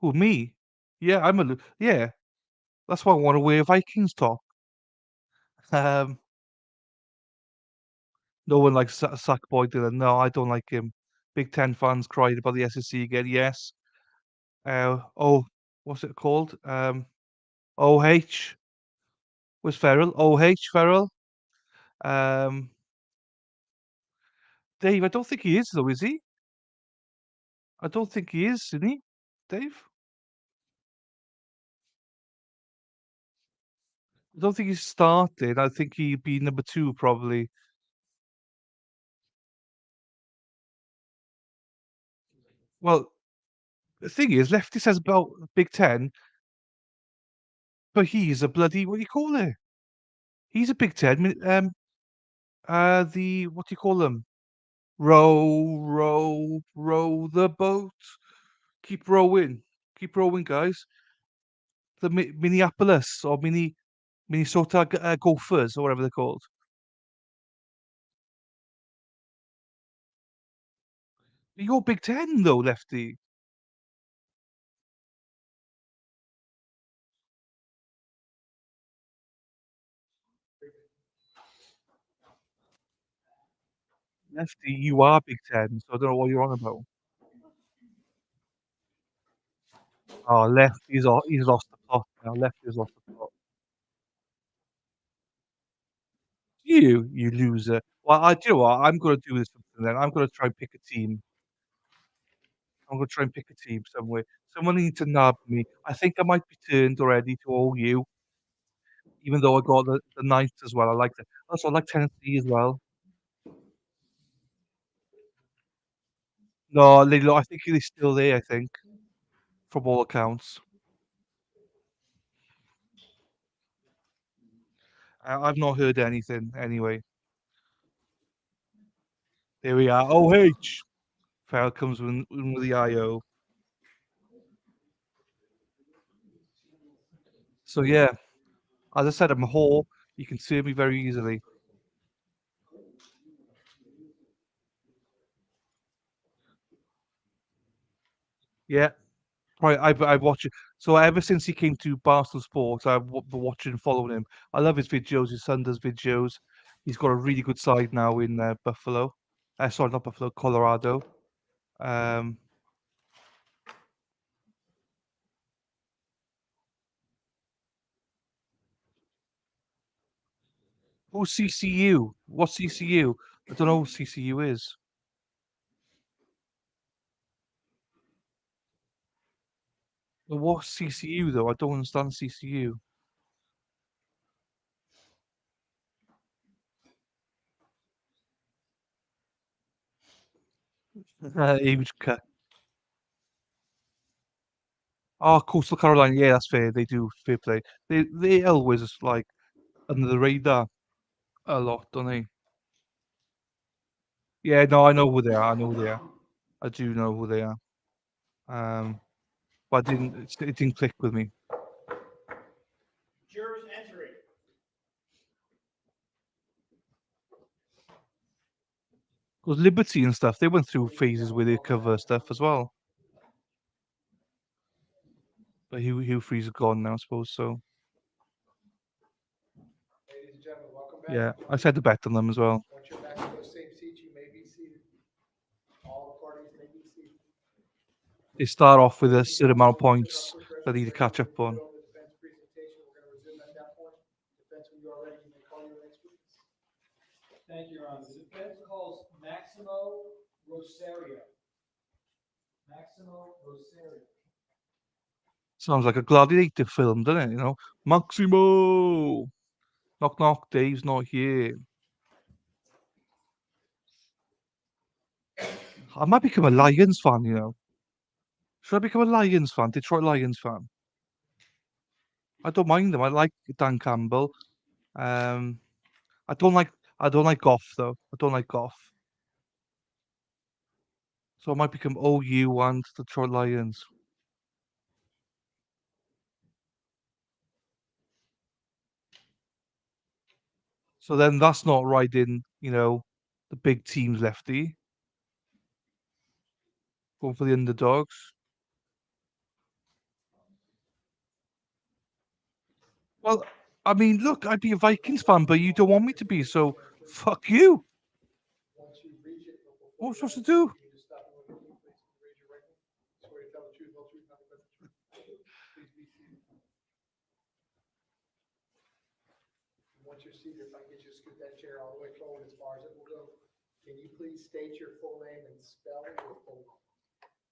Who, me? Yeah, I'm a yeah. That's why I want to wear a Vikings top. Um, no one likes Sackboy Dylan. No, I don't like him. Big Ten fans cried about the SEC again. Yes. Oh, what's it called? OH was Ferrell. OH Ferrell. Um, Dave, I don't think he is though, is he? I don't think he is he? Dave? I don't think he's started. I think he'd be number 2 probably. Well, the thing is, Lefty says about Big Ten, but he's a bloody what do you call it? He's a Big Ten. The what do you call them? Row, row, row the boat. Keep rowing, guys. The Minneapolis or Minnesota Gophers or whatever they're called. You're Big Ten though, Lefty. Lefty, you are Big Ten, so I don't know what you're on about. Oh, he's lost the plot now. Lefty's lost the plot. You loser. Well, do you know what? I'm gonna do this something then. I'm gonna try and pick a team. I'm gonna try and pick a team somewhere. Someone needs to nab me. I think I might be turned already to OU, even though I got the Knights as well. I like that. Also, I like Tennessee as well. No, I think they're still there, I think, from all accounts. I've not heard anything anyway. There we are. OH! Farrell comes with the IO. So yeah, as I said, I'm a whore. You can see me very easily. Yeah, right. I watch it. So ever since he came to Barstool Sports, I've been watching and following him. I love his videos. His son does videos. He's got a really good side now in Buffalo. Sorry, not Buffalo, Colorado. Um, who's CCU? What's CCU? I don't know who CCU is. Well, what's CCU though? I don't understand CCU. Huge cut. Oh, Coastal Carolina. Yeah, that's fair. They do fair play. They always like under the radar a lot, don't they? Yeah, no, I know who they are. I know who they are. I do know who they are. But it didn't click with me. Jurors entering. Because Liberty and stuff, they went through phases where they cover stuff as well. But Hugh Freeze is gone now, I suppose. So Ladies and gentlemen, welcome back. yeah, I said to bet on them as well. Once you're back in those same seats, you may be seated. All the parties may be seated. They start off with a certain amount of points that they need to catch up on. Defense presentation, we're gonna resume at that point. Defense, when you are ready, you may call your next witness. Thank you, Your Honor. The defense calls Maximo Rosario. Maximo Rosario. Sounds like a gladiator film, doesn't it? Maximo. Knock knock, Dave's not here. I might become a Lions fan, you know. Should I become a Lions fan? Detroit Lions fan? I don't mind them. I like Dan Campbell. Um, I don't like Goff though. I don't like Goff. So I might become OU and Detroit Lions. So then that's not riding, the big teams lefty. Going for the underdogs. Well, I mean, look, I'd be a Vikings fan, but you don't want me to be, so fuck you. Once you reach it. What am I supposed to do? Can you just stop and look at me, please? Raise your right hand. Swear to tell the truth, whole truth, nothing but the truth. Please be seated. Once you're seated, if I can get you to scoot that chair all the way forward as far as it will go, can you please state your full name and spell your full name?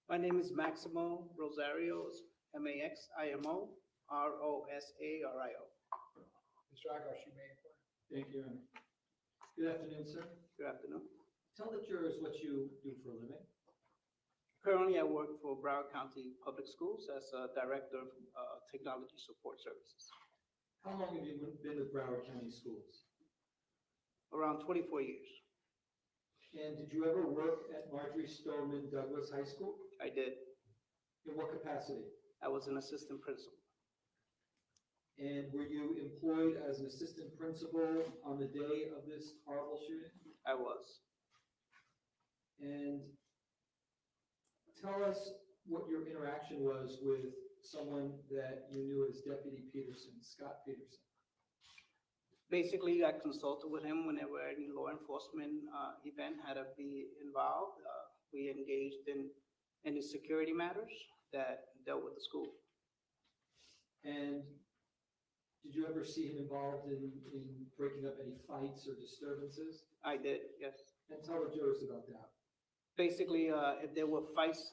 My name is Maximo Rosario, Maximo Rosario. Mr. Agash, you may inquire. Thank you. Good afternoon, sir. Good afternoon. Tell the jurors what you do for a living. Currently, I work for Broward County Public Schools as a Director of Technology Support Services. How long have you been with Broward County Schools? Around 24 years. And did you ever work at Marjory Stoneman Douglas High School? I did. In what capacity? I was an assistant principal. And were you employed as an assistant principal on the day of this horrible shooting? I was. And tell us what your interaction was with someone that you knew as Deputy Peterson, Scot Peterson. Basically, I consulted with him whenever any law enforcement event had to be involved. We engaged in any security matters that dealt with the school. And did you ever see him involved in breaking up any fights or disturbances? I did, yes. And tell the jurors about that. Basically, if there were fights,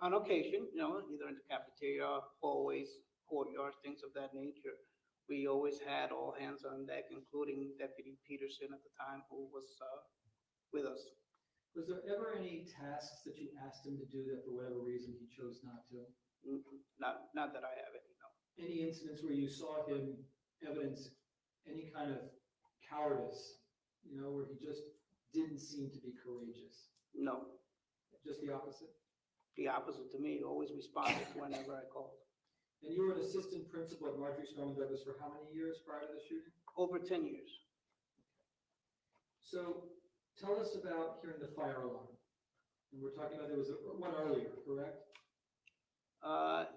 on occasion, either in the cafeteria, hallways, courtyards, things of that nature, we always had all hands on deck, including Deputy Peterson at the time, who was with us. Was there ever any tasks that you asked him to do that for whatever reason he chose not to? Not that I have any, no. Any incidents where you saw him evidence any kind of cowardice, where he just didn't seem to be courageous? No. Just the opposite? The opposite to me, always responded whenever I called. And you were an assistant principal at Marjory Stoneman Douglas for how many years prior to the shooting? Over 10 years. So tell us about hearing the fire alarm. And we're talking about there was one earlier, correct? I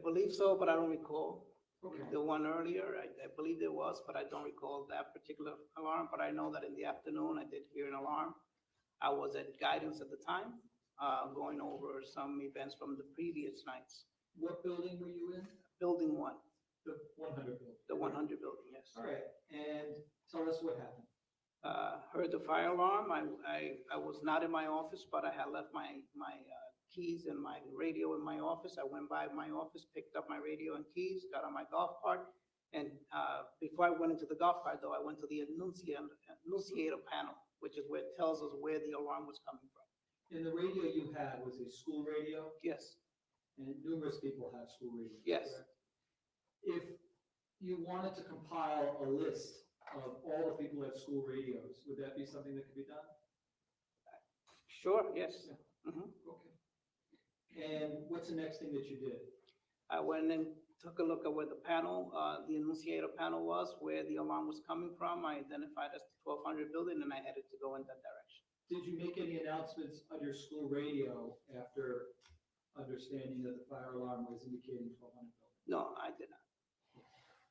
believe so, but I don't recall. Okay. The one earlier, I believe there was, but I don't recall that particular alarm. But I know that in the afternoon, I did hear an alarm. I was at guidance at the time, going over some events from the previous nights. What building were you in? Building 1. The 100 building. The 100 building, yes. All right. And tell us what happened. Heard the fire alarm. I was not in my office, but I had left my keys and my radio in my office. I went by my office, picked up my radio and keys, got on my golf cart. And before I went into the golf cart, though, I went to the annunciator panel, which is where it tells us where the alarm was coming from. And the radio you had was a school radio? Yes. And numerous people have school radios. Yes. Correct? If you wanted to compile a list of all the people who have school radios, would that be something that could be done? Sure, yes. Yeah. Mhm. Okay. And what's the next thing that you did? I went and took a look at where the panel, the annunciator panel was, where the alarm was coming from. I identified as the 1200 building, and I headed to go in that direction. Did you make any announcements on your school radio after understanding that the fire alarm was indicating 1200 building? No, I did not.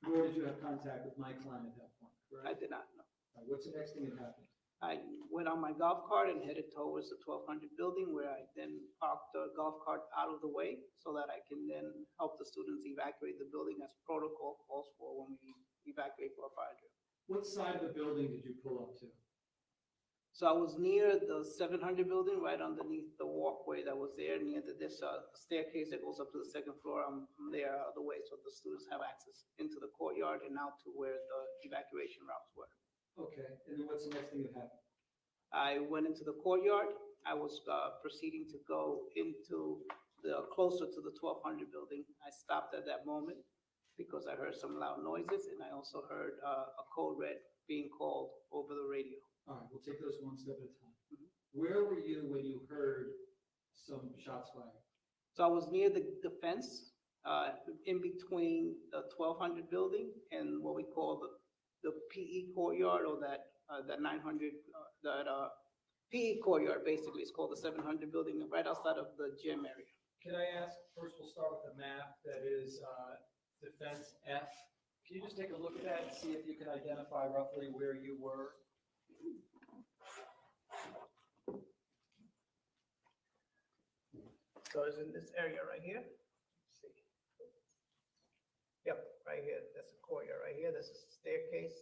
Nor did you have contact with my client at that point, correct? I did not, no. What's the next thing that happened? I went on my golf cart and headed towards the 1200 building, where I then parked the golf cart out of the way so that I can then help the students evacuate the building as protocol calls for when we evacuate for a fire drill. What side of the building did you pull up to? So I was near the 700 building, right underneath the walkway that was there, near this staircase that goes up to the second floor. I'm there out of the way, so the students have access into the courtyard and out to where the evacuation routes were. Okay, and then what's the next thing that happened? I went into the courtyard. I was proceeding to go into closer to the 1200 building. I stopped at that moment because I heard some loud noises, and I also heard a code red being called over the radio. All right, we'll take those one step at a time. Where were you when you heard some shots fired? So I was near the fence, in between the 1200 building and what we call the PE courtyard, or that 900, PE courtyard, basically. It's called the 700 building, right outside of the gym area. Can I ask, first we'll start with the map that is Defense F. Can you just take a look at that and see if you can identify roughly where you were? So it's in this area right here. Let's see. Yep, right here. That's a courtyard right here. This is the staircase.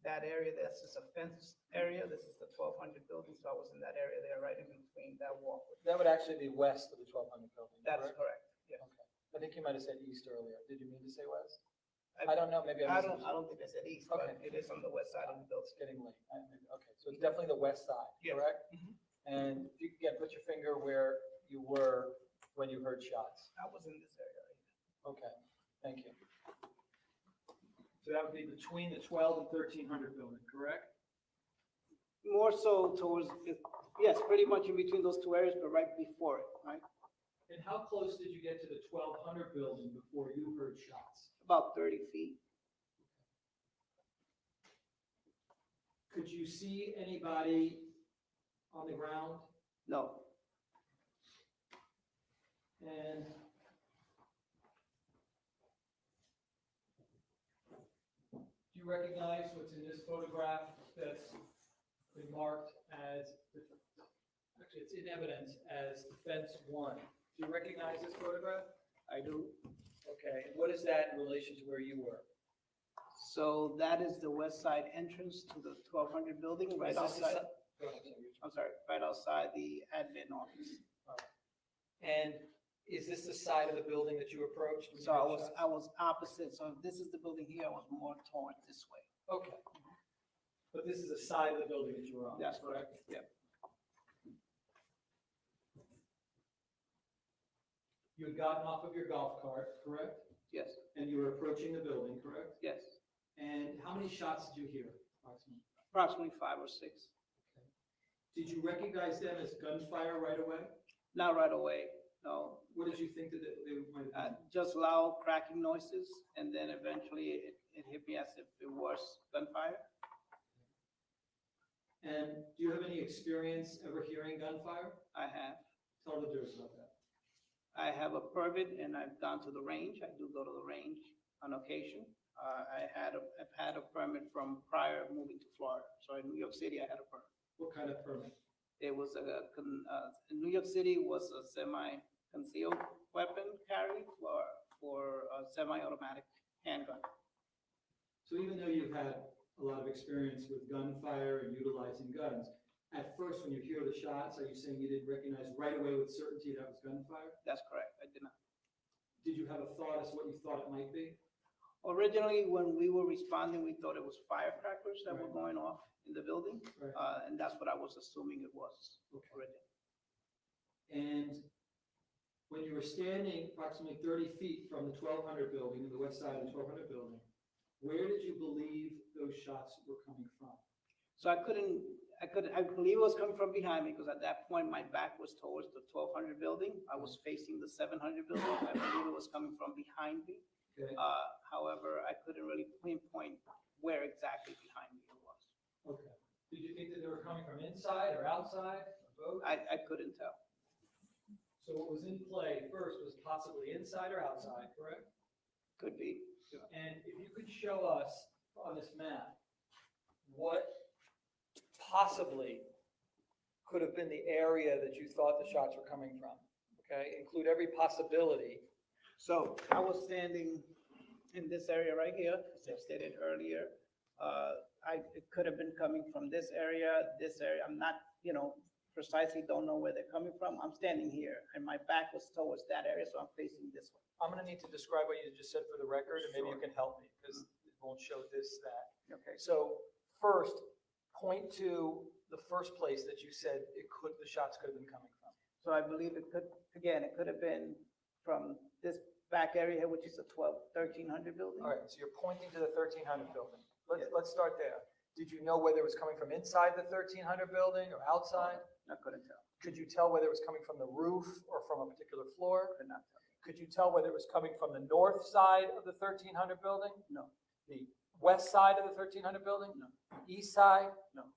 That area, this is a fence area. This is the 1200 building. So I was in that area there, right in between that walkway. That would actually be west of the 1200 building. That's correct. Yeah. Okay. I think you might have said east earlier. Did you mean to say west? I don't know. Maybe I don't think I said east, Okay. but it is on the west side of the building. It's getting late. Okay, so it's definitely the west side, Yes. correct? And if you can put your finger where you were when you heard shots. I was in this area right here. Okay, thank you. So that would be between the 12 and 1300 building, correct? More so towards, yes, pretty much in between those two areas, but right before it, right? And how close did you get to the 1200 building before you heard shots? About 30 feet. Could you see anybody on the ground? No. And do you recognize what's in this photograph that's been marked as, actually it's in evidence as Defense 1? Do you recognize this photograph? I do. Okay, and what is that in relation to where you were? So that is the west side entrance to the 1200 building, right Is this the outside. Go ahead, sorry. I'm sorry, right outside the admin office. And is this the side of the building that you approached? when you So heard shots? I was opposite. So if this is the building here, I was more toward this way. Okay. But this is the side of the building that you were on? That's correct. Yep. You had gotten off of your golf cart, correct? Yes. And you were approaching the building, correct? Yes. And how many shots did you hear approximately? Approximately 5 or 6. Did you recognize them as gunfire right away? Not right away. No. What did you think that they might have been? Just loud cracking noises, and then eventually it hit me as if it was gunfire. And do you have any experience ever hearing gunfire? I have. Tell the viewers about that. I have a permit, and I've gone to the range. I do go to the range on occasion. I've had a permit from prior moving to Florida. So in New York City, I had a permit. What kind of permit? It was in New York City was a semi-concealed weapon carry for a semi-automatic handgun. So even though you've had a lot of experience with gunfire and utilizing guns, at first when you hear the shots, are you saying you didn't recognize right away with certainty that was gunfire? That's correct. I did not. Did you have a thought as to what you thought it might be? Originally, when we were responding, we thought it was firecrackers that were going off in the building. Right. And that's what I was assuming it was originally. And when you were standing approximately 30 feet from the 1200 building, the west side of the 1200 building, where did you believe those shots were coming from? So I believe it was coming from behind me, because at that point, my back was towards the 1200 building. I was facing the 700 building. I believe it was coming from behind me. Okay. However, I couldn't really pinpoint where exactly behind me it was. Okay. Did you think that they were coming from inside or outside or both? I couldn't tell. So what was in play first was possibly inside or outside, correct? Could be. And if you could show us on this map what possibly could have been the area that you thought the shots were coming from, okay? Include every possibility. So I was standing in this area right here, as I stated earlier. it could have been coming from this area. I'm not, precisely don't know where they're coming from. I'm standing here and my back was towards that area, so I'm facing this way. I'm gonna need to describe what you just said for the record, and maybe you can help me, because it won't show this, that. Okay. So first, point to the first place that you said the shots could have been coming from. So I believe it could have been from this back area, which is a 1300 building. All right, so you're pointing to the 1300 building. Let's start there. Did you know whether it was coming from inside the 1300 building or outside? I couldn't tell. Could you tell whether it was coming from the roof or from a particular floor? Could not tell. Could you tell whether it was coming from the north side of the 1300 building? No. The west side of the 1300 building? No. The east side? No.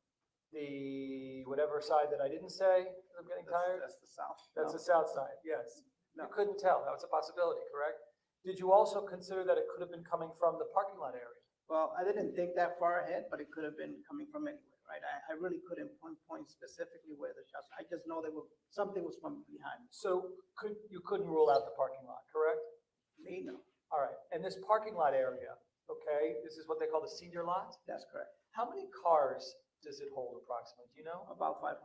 The whatever side that I didn't say? I'm getting tired. That's the south. That's No. the south side, yes. No. You couldn't tell. That was a possibility, correct? Did you also consider that it could have been coming from the parking lot area? Well, I didn't think that far ahead, but it could have been coming from anywhere, right? I really couldn't point specifically where the shots. I just know something was from behind. So you couldn't rule out the parking lot, correct? Me, no. All right. And this parking lot area, okay, this is what they call the senior lot? That's correct. How many cars does it hold approximately? Do you know? About 500.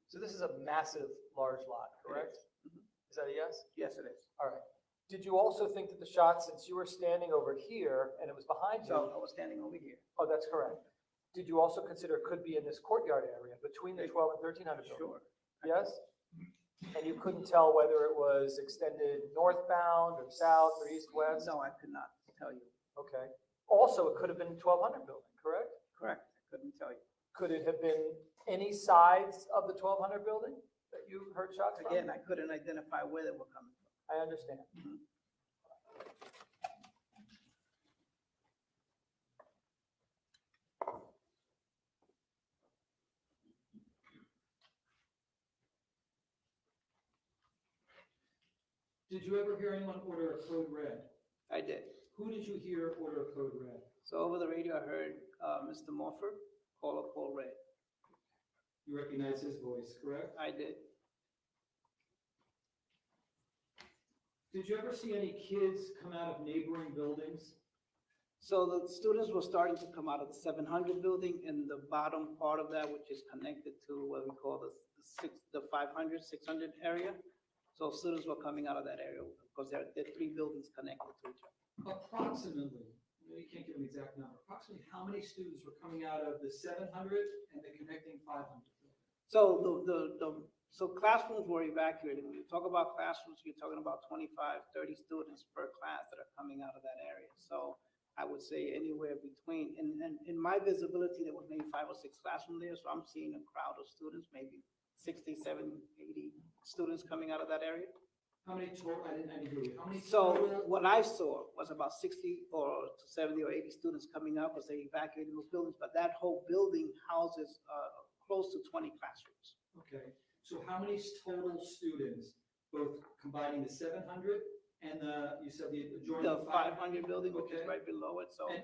So this is a massive, large lot, correct? Is that a yes? Yes, it is. All right. Did you also think that the shot, since you were standing over here and it was behind you? So I was standing over here. Oh, that's correct. Did you also consider it could be in this courtyard area between the 12 and 1300 building? Sure. Yes? And you couldn't tell whether it was extended northbound or south or east, west? No, I could not tell you. Okay. Also, it could have been 1200 building, correct? Correct. I couldn't tell you. Could it have been any sides of the 1200 building that you heard shots from? Again, I couldn't identify where they were coming from. I understand. Did you ever hear anyone order a code red? I did. Who did you hear order a code red? So over the radio, I heard Mr. Morford call a call red. You recognize his voice, correct? I did. Did you ever see any kids come out of neighboring buildings? So the students were starting to come out of the 700 building in the bottom part of that, which is connected to what we call the 500, 600 area. So students were coming out of that area because there are three buildings connected to each other. Approximately, you can't give an exact number, approximately how many students were coming out of the 700 and the connecting 500? So so classrooms were evacuated. When you talk about classrooms, you're talking about 25, 30 students per class that are coming out of that area. So I would say anywhere between, and in my visibility, there was maybe 5 or 6 classrooms there. So I'm seeing a crowd of students, maybe 60, 70, 80 students coming out of that area. How many total, I didn't hear you, how many So total? what I saw was about 60 or to 70 or 80 students coming out because they evacuated those buildings, but that whole building houses close to 20 classrooms. Okay, so how many total students, both combining the 700 and you said the adjoining The 500 building, which is Okay. right below it, so And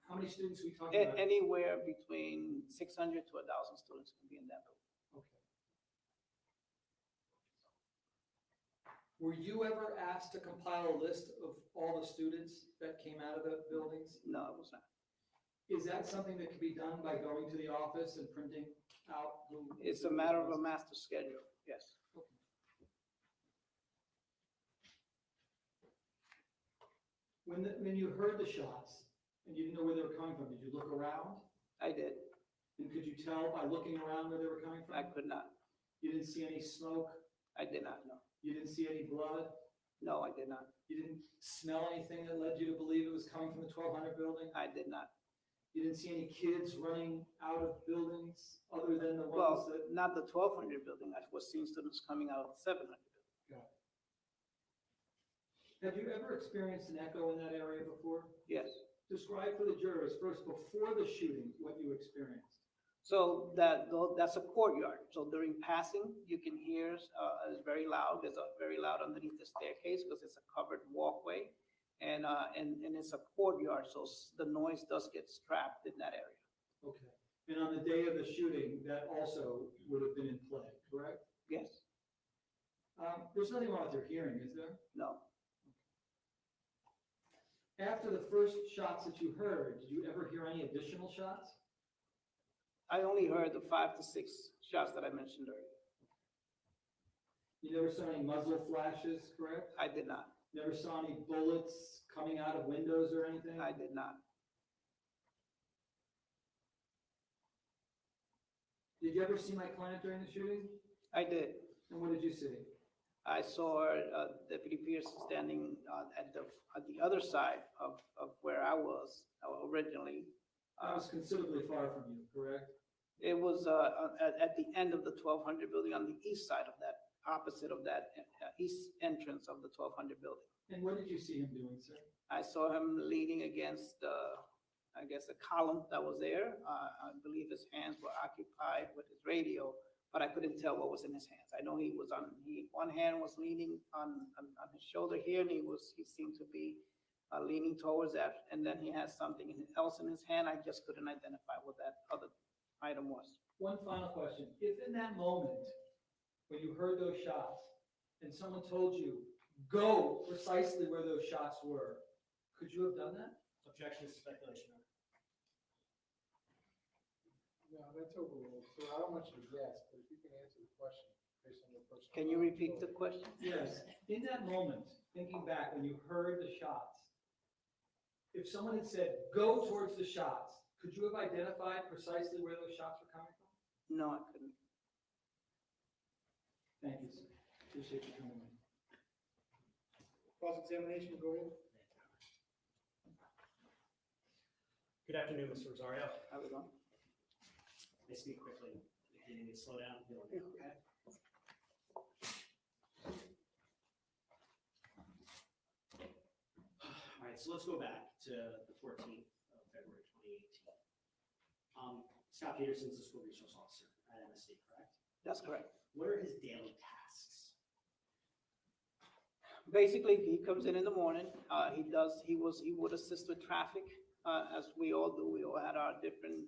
how many students are we talking about? anywhere between 600 to 1,000 students can be in that building. Okay. Were you ever asked to compile a list of all the students that came out of the buildings? No, it was not. Is that something that can be done by going to the office and printing out who? It's a matter of a master schedule, yes. When you heard the shots and you didn't know where they were coming from, did you look around? I did. And could you tell by looking around where they were coming from? I could not. You didn't see any smoke? I did not know. You didn't see any blood? No, I did not. You didn't smell anything that led you to believe it was coming from the 1200 building? I did not. You didn't see any kids running out of buildings other than the ones Well, that? not the 1,200 building. I was seeing students coming out of the 700 building. Got it. Have you ever experienced an echo in that area before? Yes. Describe for the jurors first, before the shooting, what you experienced. So that's a courtyard. So during passing, you can hear it's very loud. There's a very loud underneath the staircase because it's a covered walkway, and it's a courtyard. So the noise does get trapped in that area. Okay. And on the day of the shooting, that also would have been in play, correct? Yes. There's nothing wrong with your hearing, is there? No. After the first shots that you heard, did you ever hear any additional shots? I only heard the 5 to 6 shots that I mentioned earlier. You never saw any muzzle flashes, correct? I did not. Never saw any bullets coming out of windows or anything? I did not. Did you ever see my client during the shooting? I did. And what did you see? I saw Deputy Peterson standing at the other side of where I was originally. That was considerably far from you, correct? It was at the end of the 1200 building on the east side of that, opposite of that east entrance of the 1200 building. And what did you see him doing, sir? I saw him leaning against, I guess, a column that was there. I believe his hands were occupied with his radio, but I couldn't tell what was in his hands. I know he was one hand was leaning on his shoulder here, and he seemed to be leaning towards that. And then he has something else in his hand. I just couldn't identify what that other item was. One final question. If in that moment, when you heard those shots, and someone told you, go precisely where those shots were, could you have done that? Objection is speculation. No, that's overruled. So I don't want you to guess, but if you can answer the question based on your personal. Can you repeat the question? Yes. In that moment, thinking back when you heard the shots, if someone had said, go towards the shots, could you have identified precisely where those shots were coming from? No, I couldn't. Thank you, sir. Appreciate you coming in. Cross-examination, go ahead. Good afternoon, Mr. Rosario. How's it going? May I speak quickly? If you need to slow down, you'll know, okay? All right, so let's go back to the 14th of February, 2018. Scot Peterson's the school resource officer at MSD, correct? That's correct. What are his daily tasks? Basically, he comes in the morning. He would assist with traffic, as we all do. We all had our different,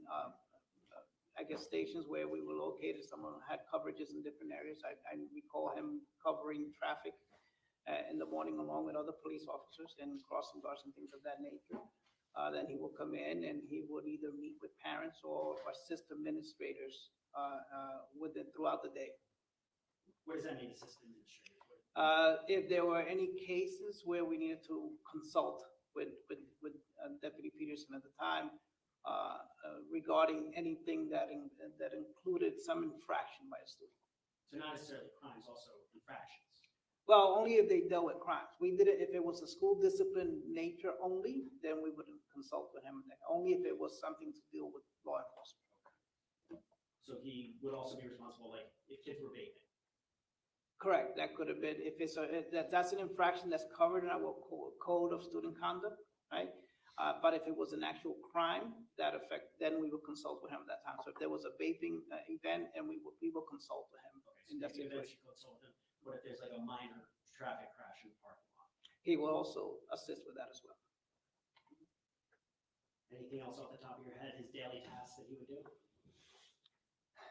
I guess, stations where we were located. Some of them had coverages in different areas. I recall him covering traffic in the morning along with other police officers and crossing guards and things of that nature. Then he will come in and he would either meet with parents or assist administrators throughout the day. What does that mean, assistant administrator? If there were any cases where we needed to consult with Deputy Peterson at the time regarding anything that included some infraction by a student. So not necessarily crimes, also infractions. Well, only if they dealt with crimes. We did it if it was a school discipline nature only, then we wouldn't consult with him. Only if it was something to deal with law enforcement. So he would also be responsible, like if kids were vaping. Correct. That could have been, if it's that's an infraction that's covered in our code of student conduct, right? But if it was an actual crime, then we would consult with him at that time. So if there was a vaping event, and we will consult with him. Okay, so maybe eventually consult with him. What if there's like a minor traffic crash in the parking lot? He will also assist with that as well. Anything else off the top of your head, his daily tasks that he would do?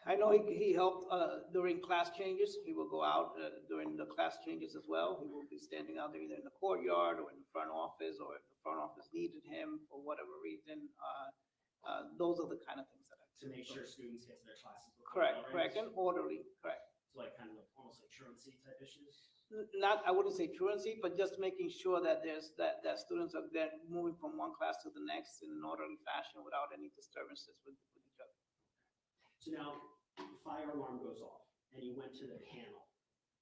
I know he helped during class changes. He will go out during the class changes as well. He will be standing out there either in the courtyard or in the front office, or if the front office needed him for whatever reason. Those are the kind of things that I To make sure students get to their classes. Correct, and orderly, correct. So like kind of like almost like truancy type issues? Not, I wouldn't say truancy, but just making sure that that students are then moving from one class to the next in an orderly fashion without any disturbances with each other. So now, the fire alarm goes off, and you went to the panel.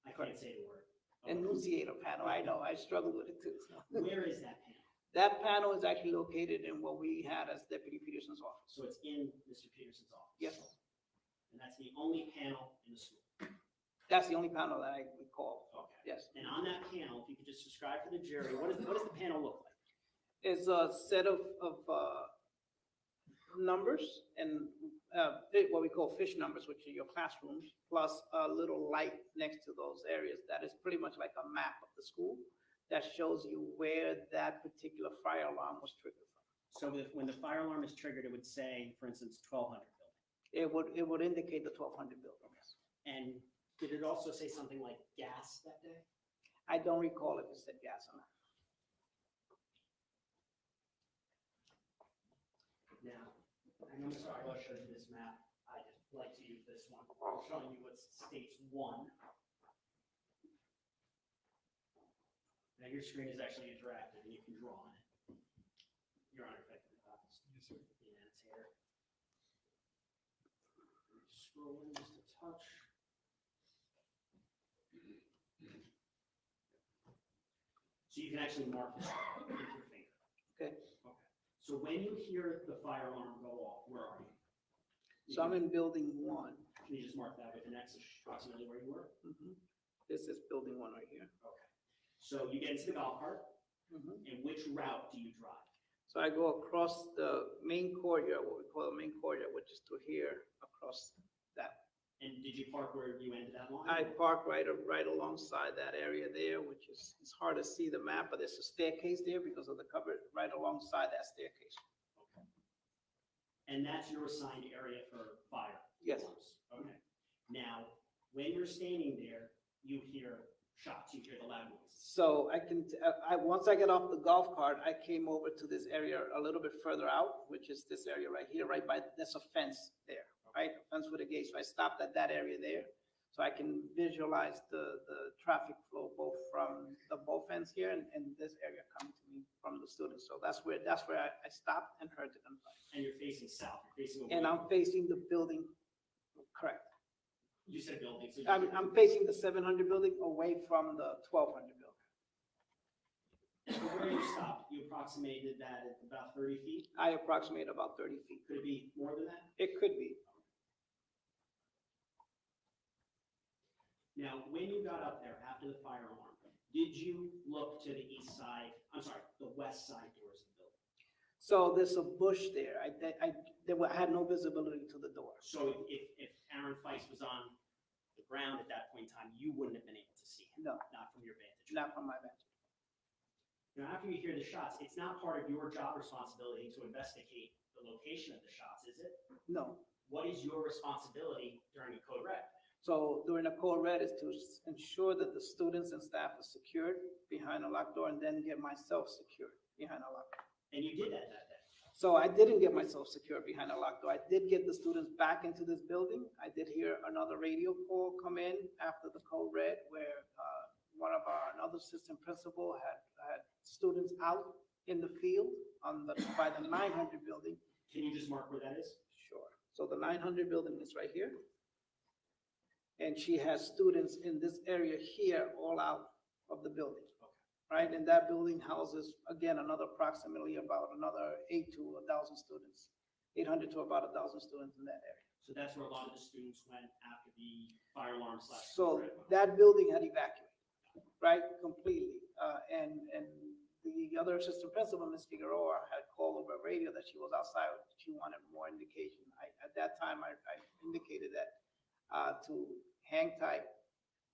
I can't say the word. Enunciator panel, I know, I struggled with it too. So. Where is that panel? That panel is actually located in what we had as Deputy Peterson's office. So it's in Mr. Peterson's office? Yes. And that's the only panel in the school? That's the only panel that I recall. Okay. Yes. And on that panel, if you could just describe for the jury, what does the panel look like? It's a set of numbers and what we call fish numbers, which are your classrooms, plus a little light next to those areas. That is pretty much like a map of the school that shows you where that particular fire alarm was triggered from. So when the fire alarm is triggered, it would say, for instance, 1200 building. It would indicate the 1200 building. Yes. And did it also say something like gas that day? I don't recall if it said gas or not. And I'm sorry, I'll show you this map. I just like to use this one. I'm showing you what states won. Now your screen is actually interactive and you can draw on it. Your Honor, if I can, yes, sir. Yeah, it's here. Scroll in just a touch. So you can actually mark this with your finger. Okay. Okay. So when you hear the fire alarm go off, where are you? So I'm in building 1. Can you just mark that with an X, approximately where you were? This is building 1 right here. Okay. So you get into the golf cart, Mhm. and which route do you drive? So I go across the main courtyard, what we call the main courtyard, which is to here, across that. And did you park where you ended that line? I park right alongside that area there, which is, it's hard to see the map, but there's a staircase there because of the cover, right alongside that staircase. Okay. And that's your assigned area for fire? Yes. alarms. Okay. Now, when you're standing there, you hear shots, you hear the loud noise. So once I get off the golf cart, I came over to this area a little bit further out, which is this area right here, right by, there's a fence there, right? A fence with a gate. So I stopped at that area there. So I can visualize the traffic flow both from the both ends here and this area coming to me from the students. So that's where I stopped and heard the gunfire. And you're facing south, you're facing away. And I'm facing the building, correct. You said building, so I'm facing the 700 building away from the 1200 building. So where you stopped, you approximated that at about 30 feet? I approximate about 30 feet. Could it be more than that? It could be. Now, when you got up there after the fire alarm, did you look to the east side, I'm sorry, the west side doors of the building? So there's a bush there. I had no visibility to the door. So if Aaron Feist was on the ground at that point in time, you wouldn't have been able to see him? No. Not from your vantage? Not from my vantage. Now, after you hear the shots, it's not part of your job responsibility to investigate the location of the shots, is it? No. What is your responsibility during a code red? So during a code red is to ensure that the students and staff are secured behind a locked door and then get myself secured behind a locked door. And you did that day? So I didn't get myself secured behind a locked door. I did get the students back into this building. I did hear another radio call come in after the code red where another assistant principal had students out in the field by the 900 building. Can you just mark where that is? Sure. So the 900 building is right here. And she has students in this area here all out of the building. Right, and that building houses, again, approximately about another 800 to 1,000 students, 800 to about 1,000 students in that area. So that's where a lot of the students went after the fire alarm / So code red went off. that building had evacuated, right, completely. And the other assistant principal, Ms. Figueroa, had called over radio that she was outside. She wanted more indication. At that time, I indicated that to hang tight.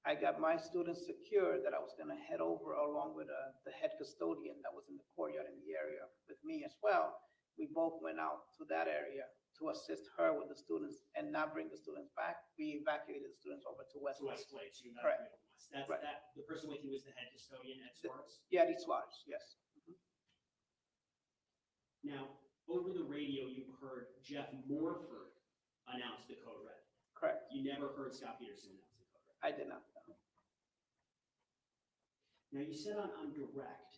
I got my students secured that I was gonna head over along with the head custodian that was in the courtyard in the area with me as well. We both went out to that area to assist her with the students and not bring the students back. We evacuated the students over to West. To West Glade, so you Correct. evacuated West. That's Right. that, the person with you was the head custodian at Suarez? Yeah, these Suarez, yes. Now, over the radio, you heard Jeff Morford announce the code red. Correct. You never heard Scot Peterson announce the code red. I did not. Now, you said on direct,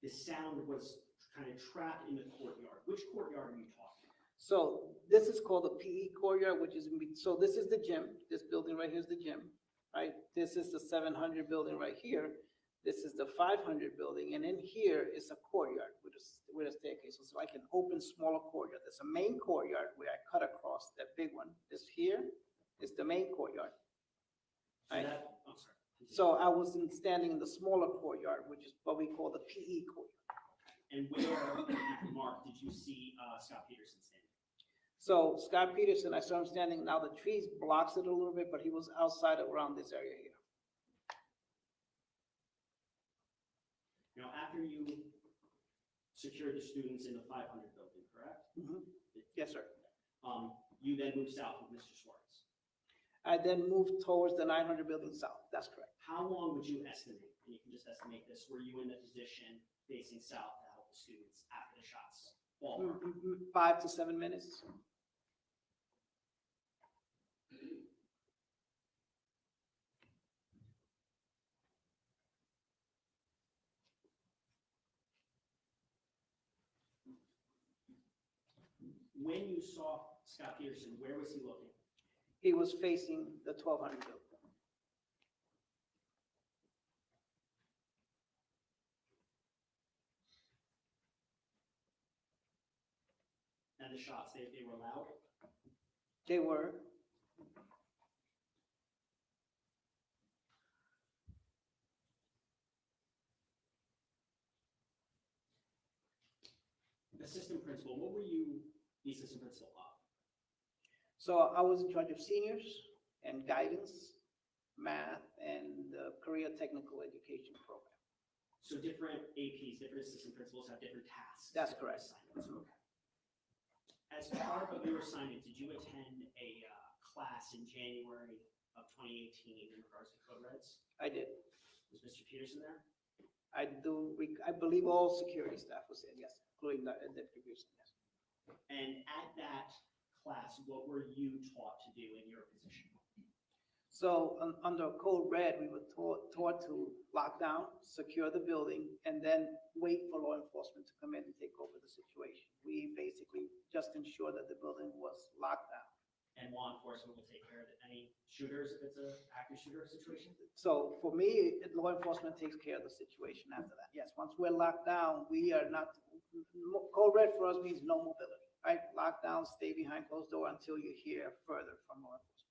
the sound was kind of trapped in the courtyard. Which courtyard are you talking about? So this is called the PE courtyard, which is, so this is the gym. This building right here is the gym, right? This is the 700 building right here. This is the 500 building. And in here is a courtyard with a staircase. So it's like an open, smaller courtyard. There's a main courtyard where I cut across that big one. This here is the main courtyard. So Right? I'm sorry. So I was standing in the smaller courtyard, which is what we call the PE courtyard. And where, Mark, did you see Scot Peterson standing? So Scot Peterson, I saw him standing, now the trees blocks it a little bit, but he was outside around this area here. Now, after you secured the students in the 500 building, correct? Yes, sir. You then moved south with Mr. Suarez. I then moved towards the 900 building south. That's correct. How long would you estimate, and you can just estimate this, were you in the position facing south to help the students after the shots? Ballpark. 5 to 7 minutes. When you saw Scot Peterson, where was he looking? He was facing the 1200 building. And the shots, they were loud? They were. Assistant principal, what were you the assistant principal of? So I was in charge of seniors and guidance, math, and the career technical education program. So different APs, different assistant principals have different tasks. That's correct. Assignments, okay. As part of your assignment, did you attend a class in January of 2018 in regards to code reds? I did. Was Mr. Peterson there? I believe all security staff was there, yes, including the deputy Peterson, yes. And at that class, what were you taught to do in your position? So under Code Red, we were taught to lock down, secure the building, and then wait for law enforcement to come in and take over the situation. We basically just ensured that the building was locked down. And law enforcement will take care of any shooters if it's an active shooter situation? So for me, law enforcement takes care of the situation after that. Yes, once we're locked down, we are not, Code Red for us means no mobility, right? Lock down, stay behind closed door until you hear further from law enforcement.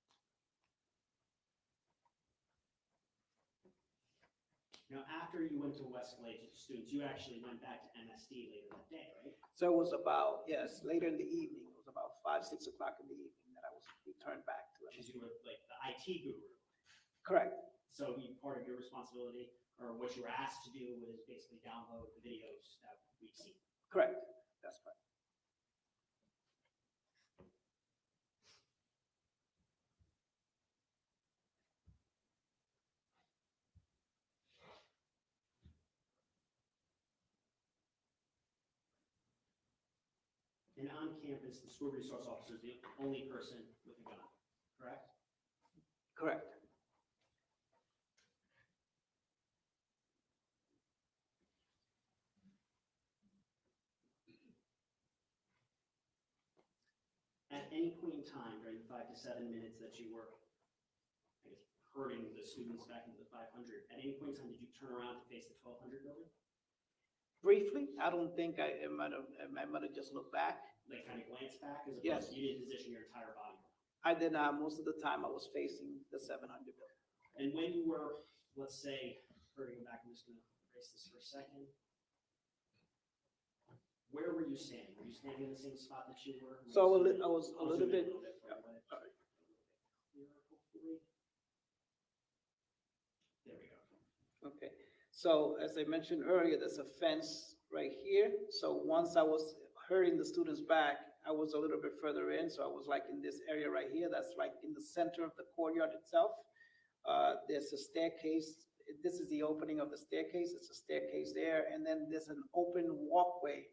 Now, after you went to Westlake with the students, you actually went back to MSD later that day, right? So it was about, yes, later in the evening, it was about 5, 6 o'clock in the evening that I was returned back to Because MSD. you were like the IT guru. Correct. So part of your responsibility, or what you were asked to do, was basically download the videos that we've seen. Correct, that's correct. And on campus, the school resource officer is the only person with a gun, correct? Correct. At any point in time during the 5 to 7 minutes that you were, I guess, herding the students back into the 500, at any point in time, did you turn around to face the 1200 building? Briefly, I don't think I might have just looked back. Like kind of glance back as Yes. opposed to you didn't position your entire body? I did not. Most of the time I was facing the 700 building. And when you were, let's say, herding them back, I'm just gonna erase this for a second. Where were you standing? Were you standing in the same spot that you were? So I was a little bit, There we go. okay. So as I mentioned earlier, there's a fence right here. So once I was herding the students back, I was a little bit further in. So I was like in this area right here. That's like in the center of the courtyard itself. There's a staircase. This is the opening of the staircase. It's a staircase there. And then there's an open walkway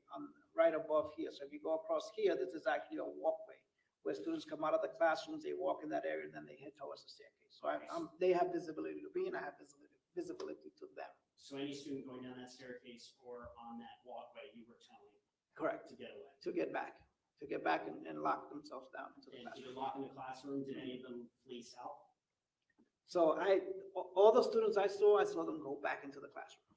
right above here. So if you go across here, this is actually a walkway where students come out of the classrooms, they walk in that area, and then they head towards the staircase. So they have visibility to me, and I have visibility to them. So any student going down that staircase or on that walkway, you were telling Correct. to get away? To get back and lock themselves down into the And classroom. did you lock in the classroom? Did any of them flee south? So all the students I saw them go back into the classroom.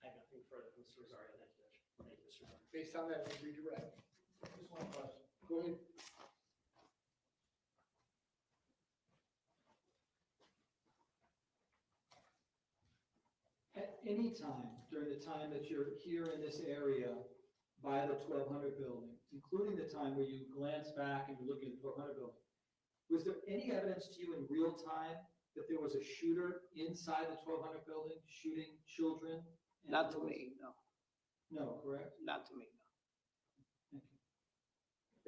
I have nothing further from Mr. Rosario. Thank you, Judge. Thank you, Mr. Rosario. Based on that, we redirect. Just one question. Go ahead. At any time during the time that you're here in this area, by the 1200 building, including the time where you glance back and you're looking at the 1200 building, was there any evidence to you in real time that there was a shooter inside the 1200 building shooting children? Not to me, no. No, correct? Not to me, no.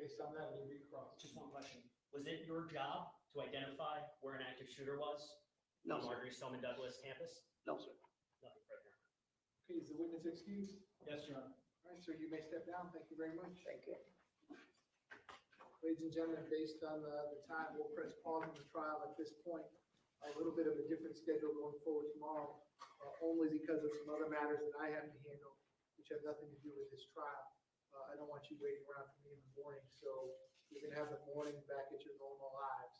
Based on that, we recross. Just one question. Was it your job to identify where an active shooter was? No, on sir. Marjory Stoneman Douglas campus? No, sir. Nothing further. Okay, is the witness excused? Yes, Your Honor. All right, sir, you may step down. Thank you very much. Thank you. Ladies and gentlemen, based on the time, we'll press pause on the trial at this point. A little bit of a different schedule going forward tomorrow, only because of some other matters that I have to handle, which have nothing to do with this trial. I don't want you waiting around for me in the morning, so you're gonna have the morning back at your normal lives.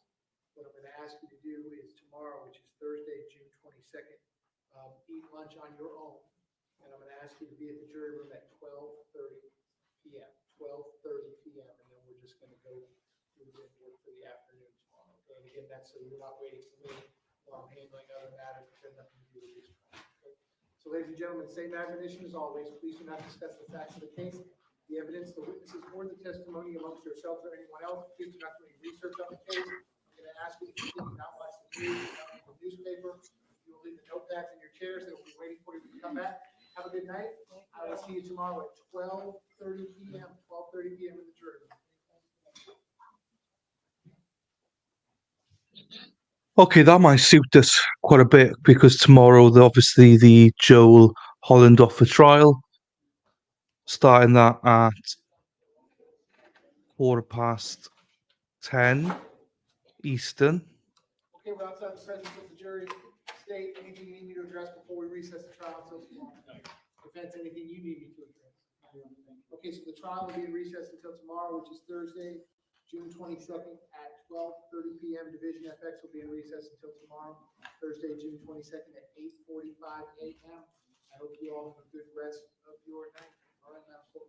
What I'm gonna ask you to do is tomorrow, which is Thursday, June 22nd, eat lunch on your own. And I'm gonna ask you to be at the jury room at 12:30 PM, 12:30 PM, and then we're just gonna go through the work for the afternoon tomorrow. Okay, and again, that's so you're not waiting for me while I'm handling other matters that have nothing to do with this trial. Okay? So ladies and gentlemen, same admonition as always, please do not discuss the facts of the case, the evidence, the witnesses, or the testimony amongst yourselves or anyone else. Please do not do any research on the case. I'm gonna ask you to continue not watch the news, not read the newspaper. You will leave the notepads in your chairs, they will be waiting for you when you come back. Have a good night. I will see you tomorrow at 12:30 PM, 12:30 PM in the jury room. Okay, that might suit us quite a bit because tomorrow, obviously, the Joel Holland offer trial, starting that at 10:15 Eastern. Okay, we're outside the presence of the jury. State, anything you need me to address before we recess the trial until tomorrow? Defense, anything you need me to address? Okay, so the trial will be in recess until tomorrow, which is Thursday, June 22nd at 12:30 PM. Division FX will be in recess until tomorrow, Thursday, June 22nd at 8:45 AM. I hope you all have a good rest of your night. All right, now, that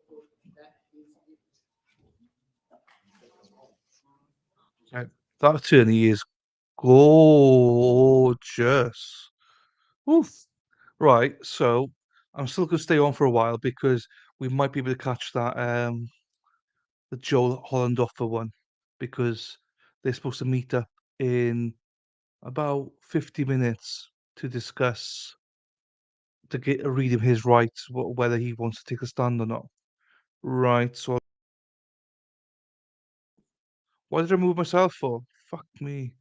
is it. That attorney is gorgeous. Oof. Right, so I'm still gonna stay on for a while because we might be able to catch that the Joel Holland offer one because they're supposed to meet up in about 50 minutes to discuss read him his rights, whether he wants to take a stand or not. Right, so why did I move myself for? Fuck me.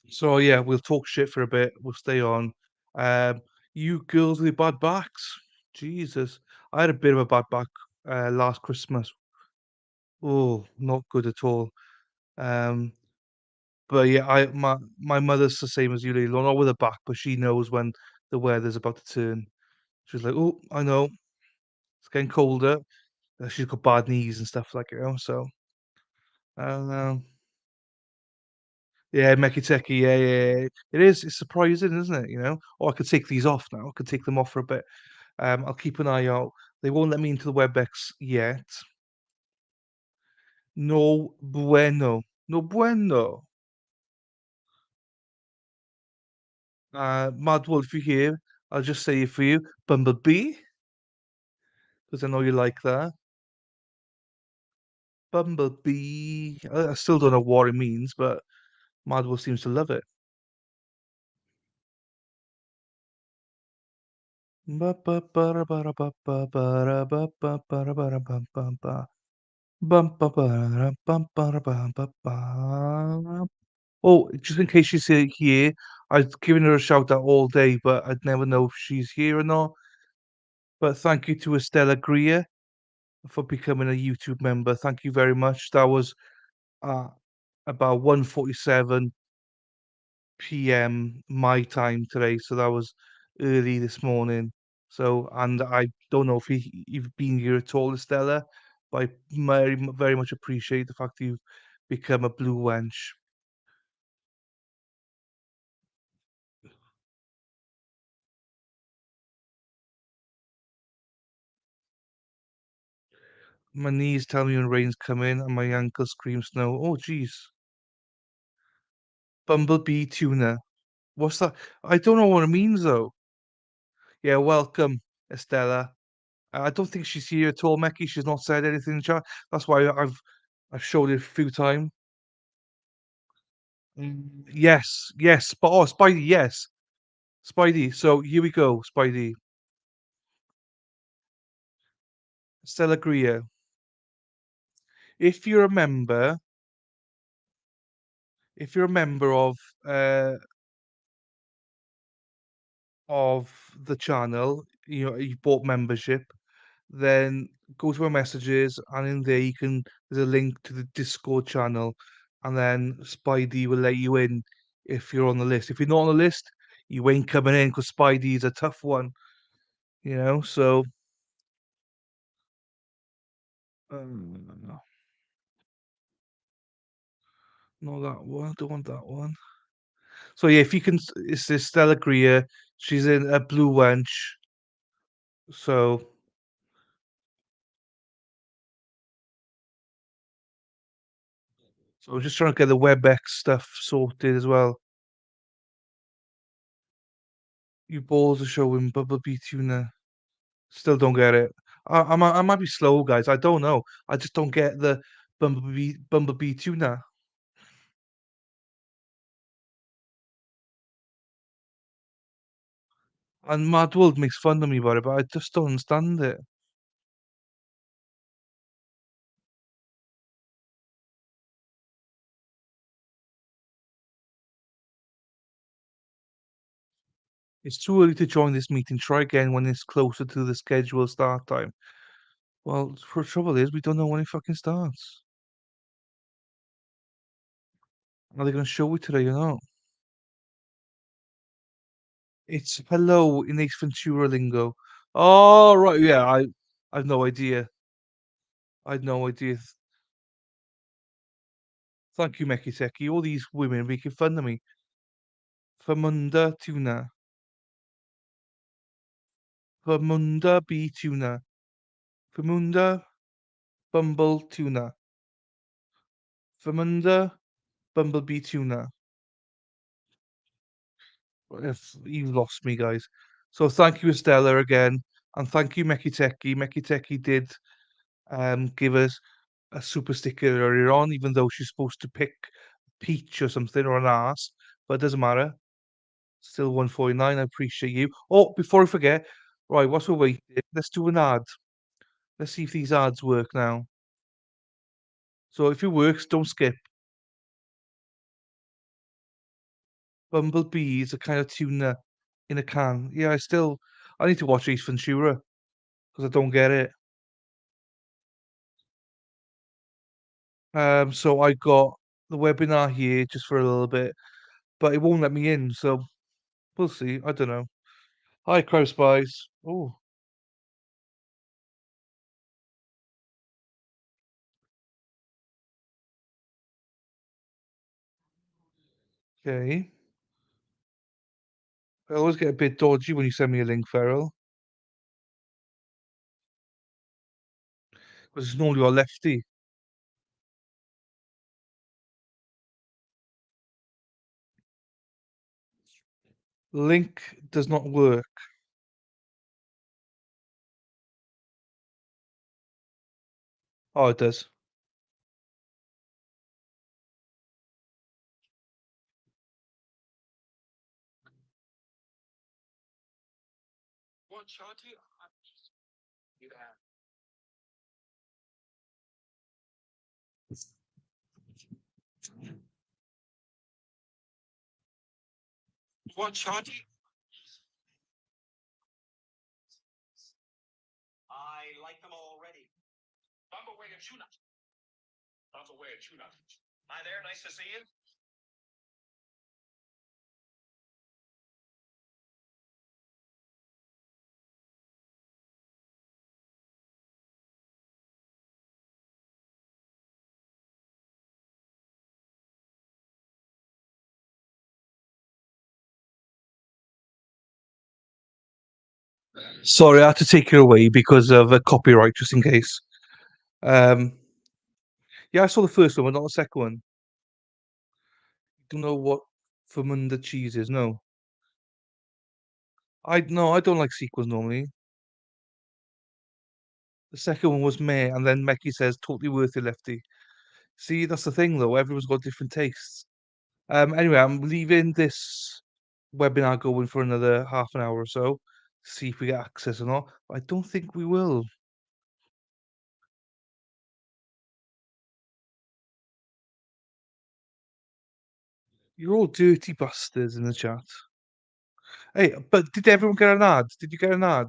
So yeah, we'll talk shit for a bit. We'll stay on. You girls with bad backs. Jesus. I had a bit of a bad back last Christmas. Oh, not good at all. Um, but yeah, my mother's the same as you, Lilo, not with her back, but she knows when the weather's about to turn. She's like, oh, I know, it's getting colder. She's got bad knees and stuff like so I don't know. Yeah, Mekiteki, yeah. It is. It's surprising, isn't it? Oh, I could take these off now. I could take them off for a bit. I'll keep an eye out. They won't let me into the WebEx yet. No bueno. No bueno. Mad Wolf, you here? I'll just say it for you. Bumblebee. Because I know you like that. Bumblebee. I still don't know what it means, but Mad Wolf seems to love it. Oh, just in case she's here, I've given her a shout out all day, but I'd never know if she's here or not. But thank you to Estella Greer for becoming a YouTube member. Thank you very much. That was about 1:47 PM my time today, so that was early this morning. So, and I don't know if you've been here at all, Estella, but I very much appreciate the fact that you've become a blue wench. My knees tell me when rain's coming, and my ankle screams snow. Oh, jeez. Bumblebee tuna. What's that? I don't know what it means, though. Yeah, welcome, Estella. I don't think she's here at all, Mecky. She's not said anything in chat. That's why I've showed it a few times. Yes, yes, but oh, Spidey, yes, Spidey. So here we go, Spidey. Stella Greer. If you're a member, uh of the channel, you bought membership, then go to our messages, and in there there's a link to the Discord channel, and then Spidey will let you in if you're on the list. If you're not on the list, you ain't coming in because Spidey is a tough one, so no, not that one, don't want that one. So yeah, if you can, it's this Stella Greer. She's in a blue wench. So I'm just trying to get the WebEx stuff sorted as well. You balls are showing Bumblebee Tuna. Still don't get it. I might be slow, guys. I don't know. I just don't get the Bumblebee Tuna. And Mad World makes fun of me about it, but I just don't understand it. It's too early to join this meeting. Try again when it's closer to the scheduled start time. Well, the trouble is, we don't know when it fucking starts. Are they going to show it today or not? It's hello in Ace Ventura lingo. Oh, right, yeah, I've no idea. I had no idea. Thank you, Meki Seki. All these women making fun of me. Famunda Tuna. Famunda Bee Tuna. Famunda Bumble Tuna. Famunda Bumblebee Tuna. If you lost me, guys. So thank you, Estella, again. And thank you, Meki Teki. Meki Teki did give us a super sticker earlier on, even though she's supposed to pick peach or something or an ass. But it doesn't matter. Still 149. I appreciate you. Oh, before I forget, right, whilst we're waiting, let's do an ad. Let's see if these ads work now. So if it works, don't skip. Bumblebee is a kind of tuna in a can. Yeah, I need to watch Ace Ventura because I don't get it. So I got the webinar here just for a little bit, but it won't let me in. So we'll see. I don't know. Hi, Crow Spies. Oh, okay. I always get a bit dodgy when you send me a link, Ferrell, because it's normally our lefty. Link does not work. Oh, it does. I like them already. Bumbleway and Tuna. Bumbleway and Tuna. Hi there, nice to see you. Sorry, I had to take it away because of copyright, just in case. Yeah, I saw the first one, but not the second one. Don't know what Famunda cheese is. No, I don't like sequels normally. The second one was meh, and then Mecky says, "Totally worth it, Lefty." See, that's the thing, though. Everyone's got different tastes. Anyway, I'm leaving this webinar going for another half an hour or so, see if we get access or not. I don't think we will. You're all dirty bastards in the chat. Hey, but did everyone get an ad? Did you get an ad?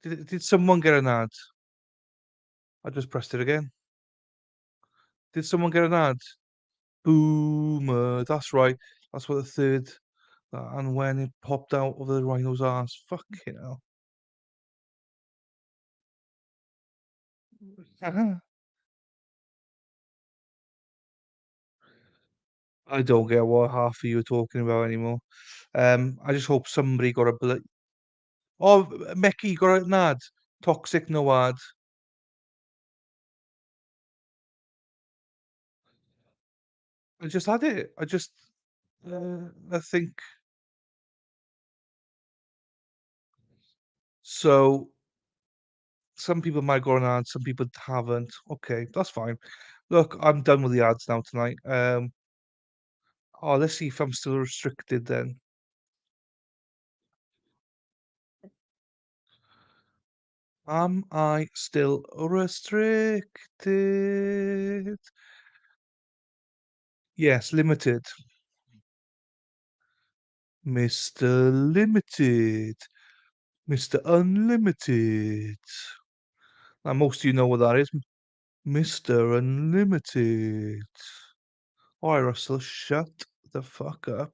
Did someone get an ad? I just pressed it again. Did someone get an ad? Boomer. That's right. That's what the third. And when it popped out of the rhino's ass. Fucking hell. I don't get what half of you are talking about anymore. I just hope somebody got a bullet. Oh, Mickey, you got an ad. Toxic no ad. I just had it. I think. So, some people might got an ad, some people haven't. Okay, that's fine. Look, I'm done with the ads now tonight. Oh, let's see if I'm still restricted then. Am I still restricted? Yes, limited. Mr. Limited. Mr. Unlimited. Now, most of you know what that is. Mr. Unlimited. All right, Russell, shut the fuck up.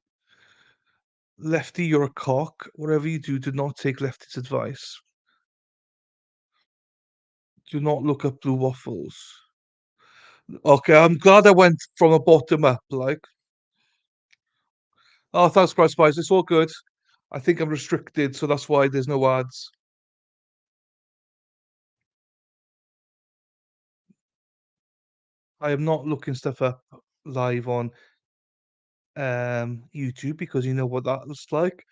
Lefty, you're a cock. Whatever you do not take Lefty's advice. Do not look up blue waffles. Okay, I'm glad I went from a bottom up, like. Oh, thanks, Price Spice. It's all good. I think I'm restricted, so that's why there's no ads. I am not looking stuff up live on YouTube because you know what that looks like.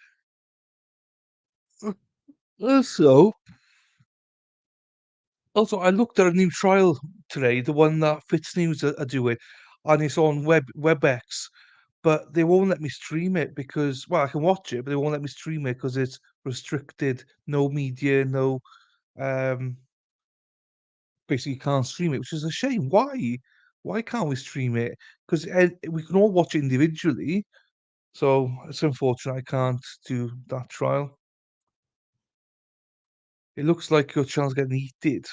Also, I looked at a new trial today, the one that Fitz News are doing, and it's on WebEx, but they won't let me stream it because, well, I can watch it, but they won't let me stream it because it's restricted. No media, no, um, basically you can't stream it, which is a shame. Why? Why can't we stream it? Because we can all watch it individually. So it's unfortunate I can't do that trial. It looks like your channel's getting heated.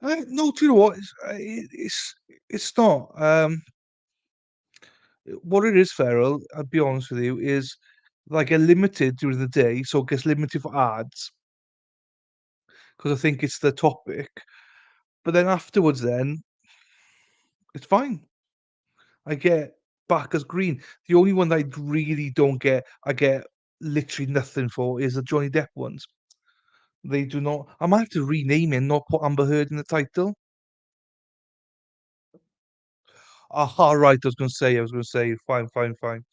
No, do you know what? It's not. What it is, Farrell, I'll be honest with you, is like a limited during the day, so it gets limited for ads because I think it's the topic. But then afterwards, then it's fine. I get back as green. The only one that I really don't get, I get literally nothing for, is the Johnny Depp ones. They do not. I might have to rename it and not put Amber Heard in the title. Aha, right. I was gonna say, fine, fine, fine.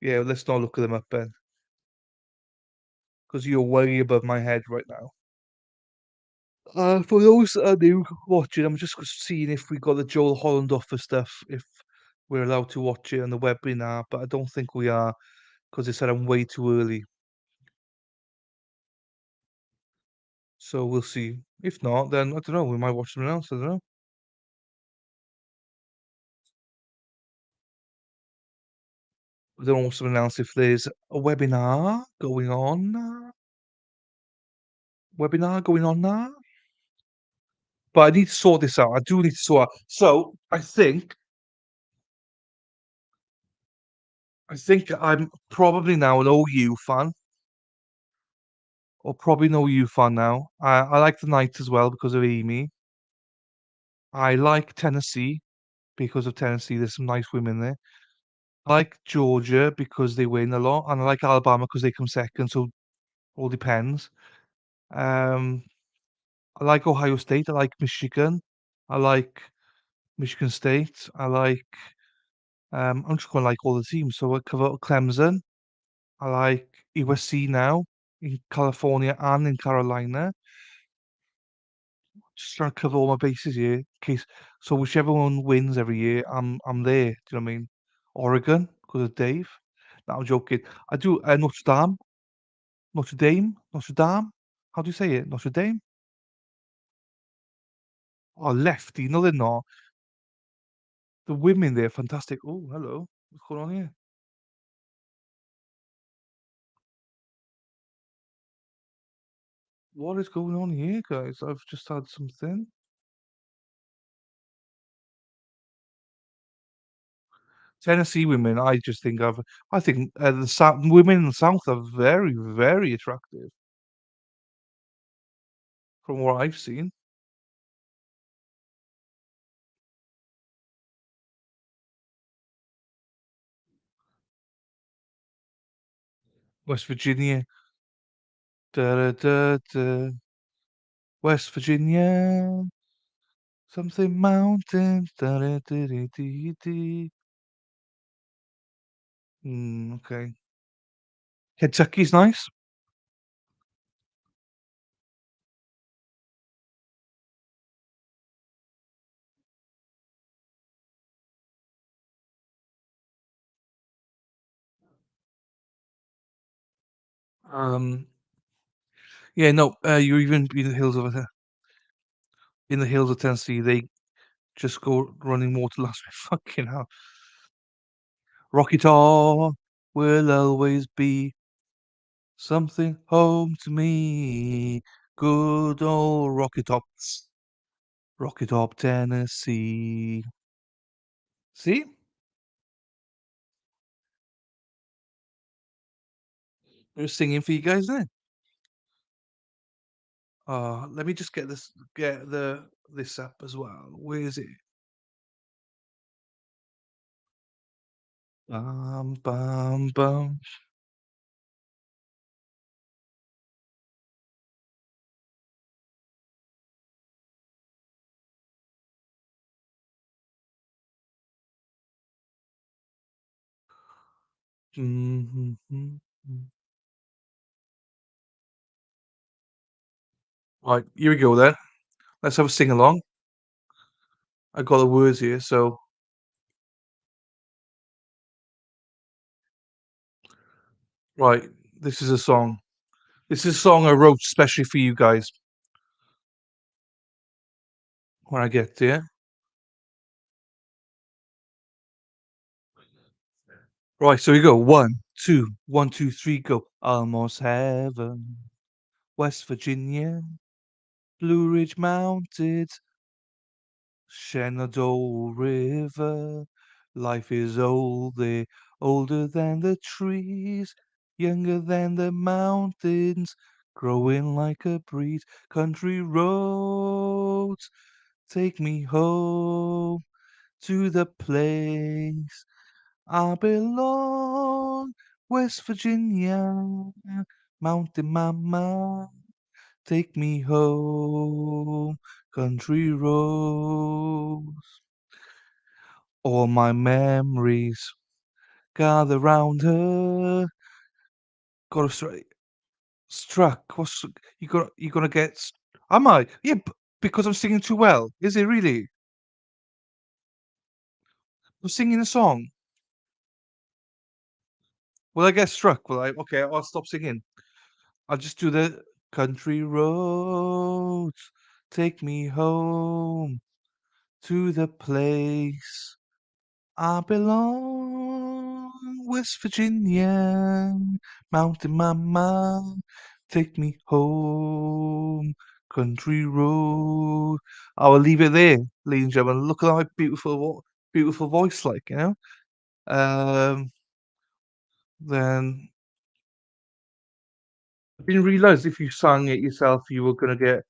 Yeah, let's not look at them up then. Because you're way above my head right now. For those that are new watching, I'm just seeing if we got the Joel Holland offer stuff, if we're allowed to watch it on the webinar, but I don't think we are, because they said I'm way too early. So we'll see. If not, then I don't know, we might watch something else, I don't know. I don't know something else if there's a webinar going on. Webinar going on now. But I need to sort this out. I do need to sort out. So I think I'm probably now an OU fan. Or probably an OU fan now. I like the Knights as well because of Amy. I like Tennessee because of Tennessee. There's some nice women there. I like Georgia because they win a lot, and I like Alabama because they come second. So all depends. Um, I like Ohio State. I like Michigan. I like Michigan State. I like. I'm just gonna like all the teams. So I cover Clemson. I like USC now. in California and in Carolina. Just trying to cover all my bases here, in case so whichever one wins every year, I'm there. Do you know what I mean? Oregon, because of Dave. No, I'm joking. I do Notre Dame, Notre Dame, Notre Dame. How do you say it? Notre Dame? Oh, lefty. No, they're not. The women there, fantastic. Oh, hello. What's going on here? What is going on here, guys? I've just had something. Tennessee women, I just think I think the South women in the South are very, very attractive from what I've seen. West Virginia. Da, da, da, da. West Virginia. Something mountains. Da, da, da, da, da, da. Okay. Kentucky's nice. Um, yeah, no, you even in the hills of Tennessee, they just go running water last week. Fucking hell. Rocky Top will always be something home to me. Good old Rocky Tops. Rocky Top, Tennessee. See? We're singing for you guys there. Let me just get this up as well. Where is it? Bum bum bum. Mhm. Right, here we go then. Let's have a sing along. I got the words here, so right. This is a song. This is a song I wrote especially for you guys. When I get to it. Right, so we go. 1, 2, 1, 2, 3, go. Almost heaven, West Virginia, Blue Ridge Mountains, Shenandoah River. Life is old there, older than the trees, younger than the mountains, growing like a breeze. Country roads, take me home to the place I belong. West Virginia, Mountain Mama, take me home, country roads. All my memories gather round her. Got to struck. You gonna get? Am I? Yeah, because I'm singing too well. Is it really? I'm singing a song. Will I get struck? Will I? Okay, I'll stop singing. I'll just do the country roads. Take me home to the place I belong. West Virginia, Mountain Mama, take me home. Country road. I will leave it there, ladies and gentlemen. Look at my beautiful voice, like you know. Um, then I didn't realize if you sang it yourself, you were gonna get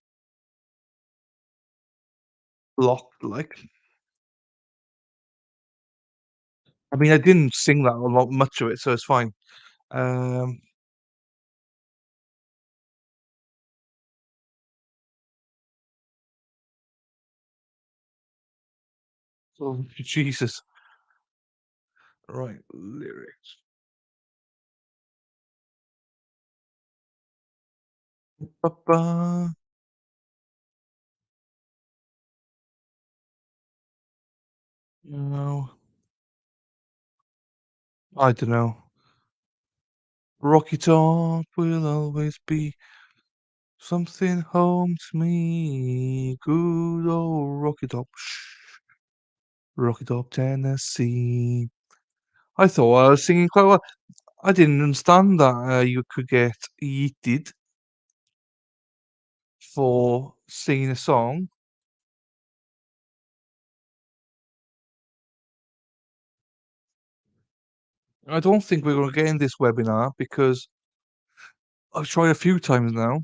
blocked. Like, I mean, I didn't sing that a lot, much of it, so it's fine. Um, oh, Jesus. Right, lyrics. Ba-ba. No. I don't know. Rocky Top will always be something home to me. Good old Rocky Top. Shh. Rocky Top, Tennessee. I thought I was singing quite well. I didn't understand that you could get yeeted for singing a song. I don't think we're going to get in this webinar because I've tried a few times now.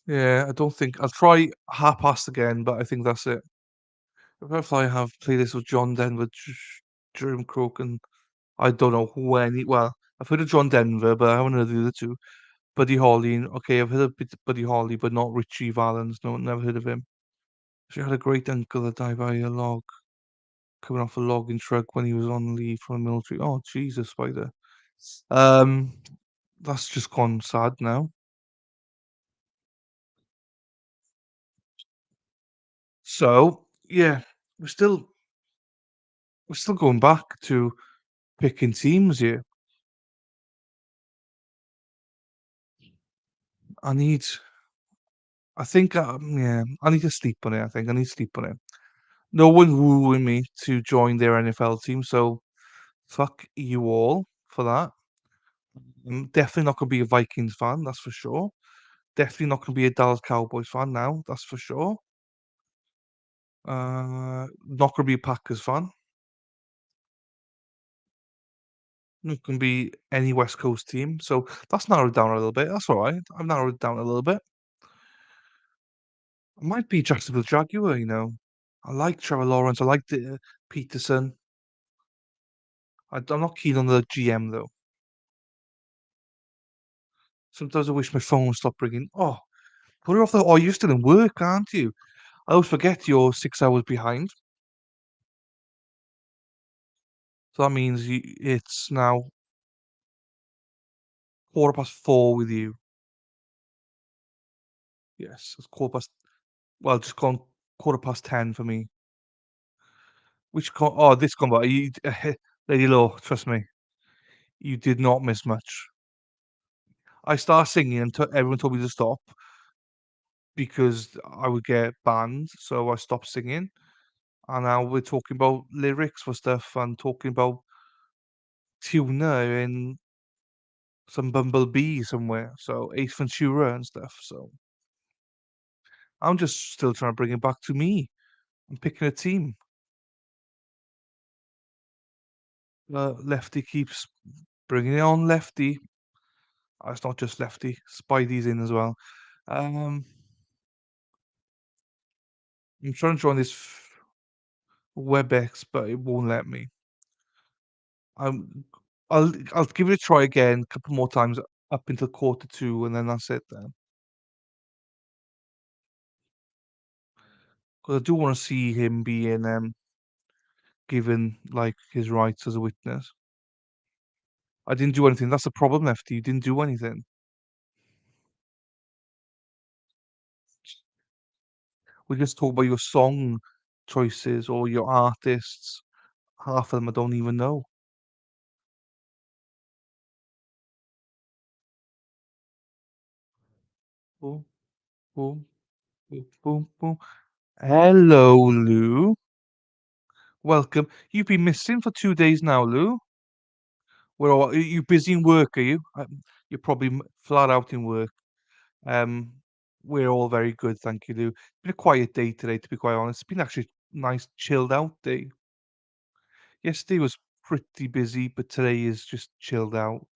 Yeah, I don't think I'll try half past again, but I think that's it. If I have played this with John Denver, Jerome Crook, and I don't know who any. Well, I've heard of John Denver, but I haven't heard of the other two. Buddy Holly, okay, I've heard of Buddy Holly, but not Richie Valens. No, never heard of him. She had a great uncle that died by a log, coming off a logging truck when he was on leave from the military. Oh, Jesus, Spider. Um, that's just gone sad now. So yeah, we're still going back to picking teams here. I need. I think. Yeah, I need to sleep on it. I think I need to sleep on it. No one wooing me to join their NFL team, so fuck you all for that. I'm definitely not gonna be a Vikings fan, that's for sure. Definitely not gonna be a Dallas Cowboys fan now, that's for sure. Not gonna be a Packers fan. Not gonna be any West Coast team. So that's narrowed down a little bit. That's all right. I've narrowed it down a little bit. I might be Jacksonville Jaguar, you know. I like Trevor Lawrence. I like the Peterson. I'm not keen on the GM though. Sometimes I wish my phone stopped ringing. Oh, put it off the. Oh, you're still in work, aren't you? I always forget you're 6 hours behind. So that means it's now 4:15 with you. Yes, it's quarter past. Well, just gone 10:15 for me. Oh, this gone by. Lady Law, trust me, you did not miss much. I started singing and everyone told me to stop because I would get banned, so I stopped singing. And now we're talking about lyrics for stuff and talking about tuna and some bumblebee somewhere. So Ace Ventura and stuff. So I'm just still trying to bring it back to me. I'm picking a team. Lefty keeps bringing it on. Lefty. It's not just Lefty. Spidey's in as well. I'm trying to join this WebEx, but it won't let me. I'll give it a try again, a couple more times up until 1:45, and then that's it then. Because I do want to see him being given like his rights as a witness. I didn't do anything. That's the problem, Lefty. You didn't do anything. We just talk about your song choices or your artists. Half of them I don't even know. Boom, boom, boom, boom, boom. Hello, Lou. Welcome. You've been missing for 2 days now, Lou. Are you busy in work? Are you? You're probably flat out in work. Um, we're all very good, thank you, Lou. It's been a quiet day today, to be quite honest. It's been actually a nice, chilled out day. Yesterday was pretty busy, but today is just chilled out.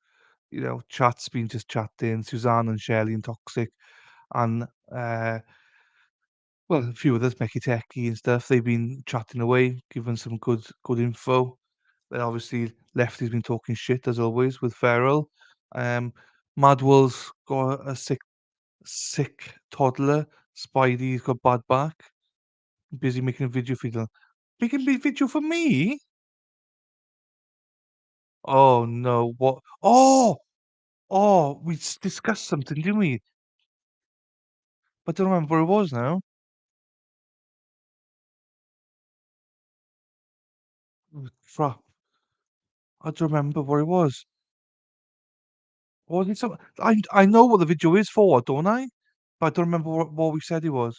You know, chat's been just chatting. Suzanne and Shelley and Toxic, and well, a few others, Mecky Techie and stuff. They've been chatting away, giving some good info. Then obviously Lefty's been talking shit as always with Farrell. Madwell's got a sick toddler. Spidey's got bad back. Busy making a video for you. Making a video for me? Oh, no, what? Oh! Oh, we discussed something, didn't we? But I don't remember what it was now. Oh, crap. I don't remember what it was. Was it some I know what the video is for, don't I? But I don't remember what we said it was.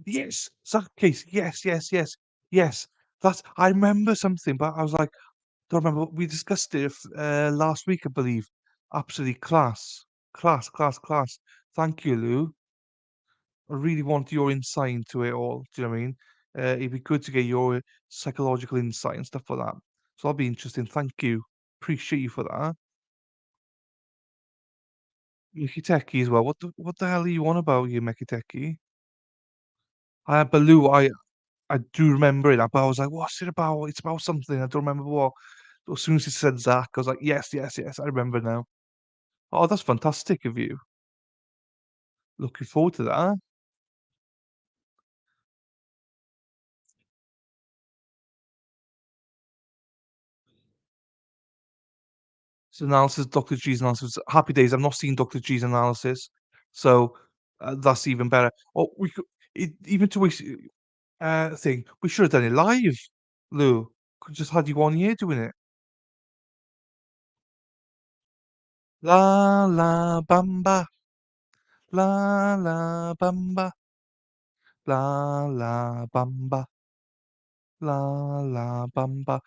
Yes! Case. Yes, yes, yes, yes. That's I remember something, but I was like, don't remember. We discussed it last week, I believe. Absolutely class. Class, class, class. Thank you, Lou. I really want your insight into it all. Do you know what I mean? It'd be good to get your psychological insight and stuff like that. So that'll be interesting. Thank you. Appreciate you for that. Mikiteki as well. What the hell are you on about, you Mikiteki? Baloo, I do remember it, but I was like, what's it about? It's about something. I don't remember what. As soon as he said Zach, I was like, yes, yes, yes, I remember now. Oh, that's fantastic of you. Looking forward to that. So analysis, Dr. G's analysis. Happy days. I've not seen Dr. G's analysis, so that's even better. Oh, we could even to waste thing. We should have done it live, Lou. Could just had you on here doing it. La la bamba, la la bamba, la la bamba, la la bamba.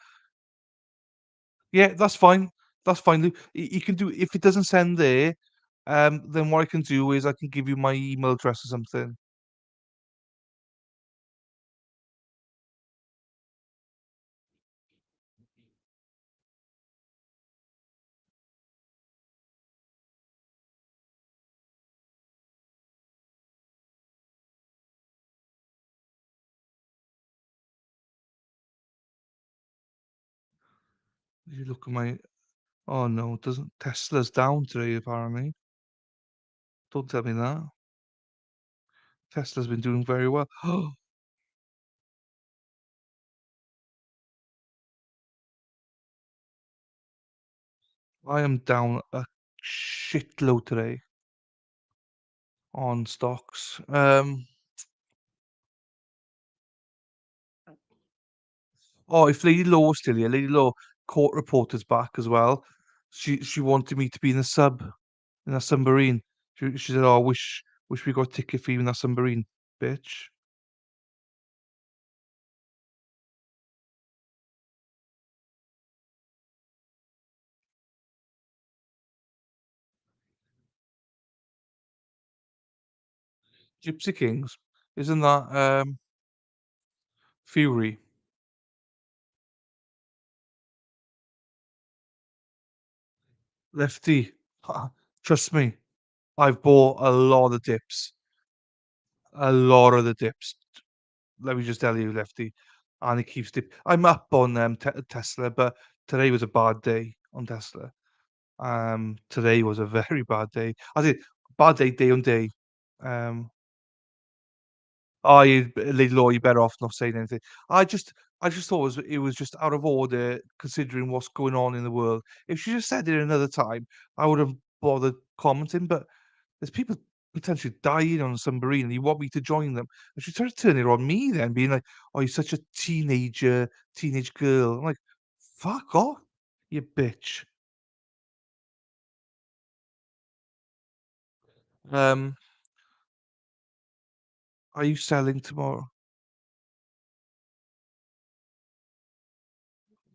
Yeah, that's fine. That's fine, Lou. You can do if it doesn't send there. Then what I can do is I can give you my email address or something. You look at my. Oh no, it doesn't. Tesla's down today apparently. Don't tell me that. Tesla's been doing very well. I am down a shitload today on stocks. Oh, if Lady Law was still here, Lady Law court reporter's back as well. She wanted me to be in a submarine. She said, "Oh, I wish we got a ticket for you in that submarine, bitch." Gypsy Kings, isn't that Fury? Lefty, trust me, I've bought a lot of dips. A lot of the dips. Let me just tell you, Lefty, and it keeps dip. I'm up on Tesla, but today was a bad day on Tesla. Today was a very bad day. I did bad day, day on day. Um, oh, you Lady Law, you better off not saying anything. I just thought it was just out of order considering what's going on in the world. If she just said it another time, I would have bothered commenting. But there's people potentially dying on a submarine, and you want me to join them. And she started turning it on me then, being like, "Oh, you're such a teenage girl." I'm like, "Fuck off, you bitch." Um, are you selling tomorrow?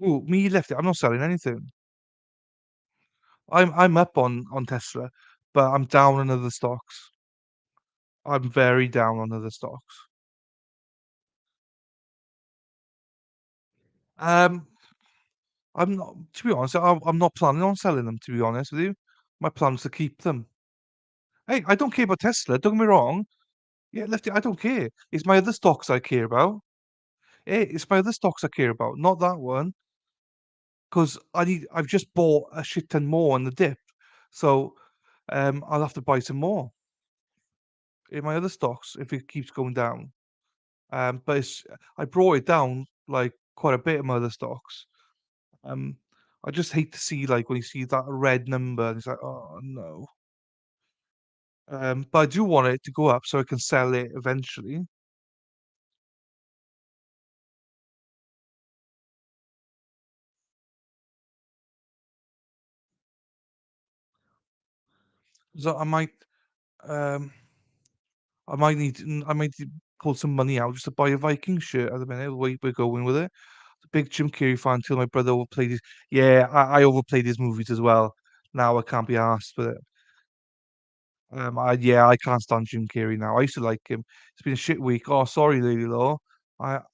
Oh, me left it. I'm not selling anything. I'm up on Tesla, but I'm down on other stocks. I'm very down on other stocks. Um, I'm not, to be honest, I'm not planning on selling them, to be honest with you. My plan's to keep them. Hey, I don't care about Tesla, don't get me wrong. Yeah, Lefty, I don't care. It's my other stocks I care about. Hey, it's my other stocks I care about, not that one. Because I've just bought a shit ton more on the dip. So I'll have to buy some more in my other stocks if it keeps going down. But I brought it down like quite a bit in my other stocks. Um, I just hate to see, like, when you see that red number, and it's like, "Oh, no." But I do want it to go up so I can sell it eventually. So um, I might need to pull some money out just to buy a Viking shirt at the minute, the way we're going with it. The big Jim Carrey fan till my brother overplayed his. Yeah, I overplayed his movies as well. Now I can't be asked for it. I can't stand Jim Carrey now. I used to like him. It's been a shit week. Oh, sorry, Lady Law.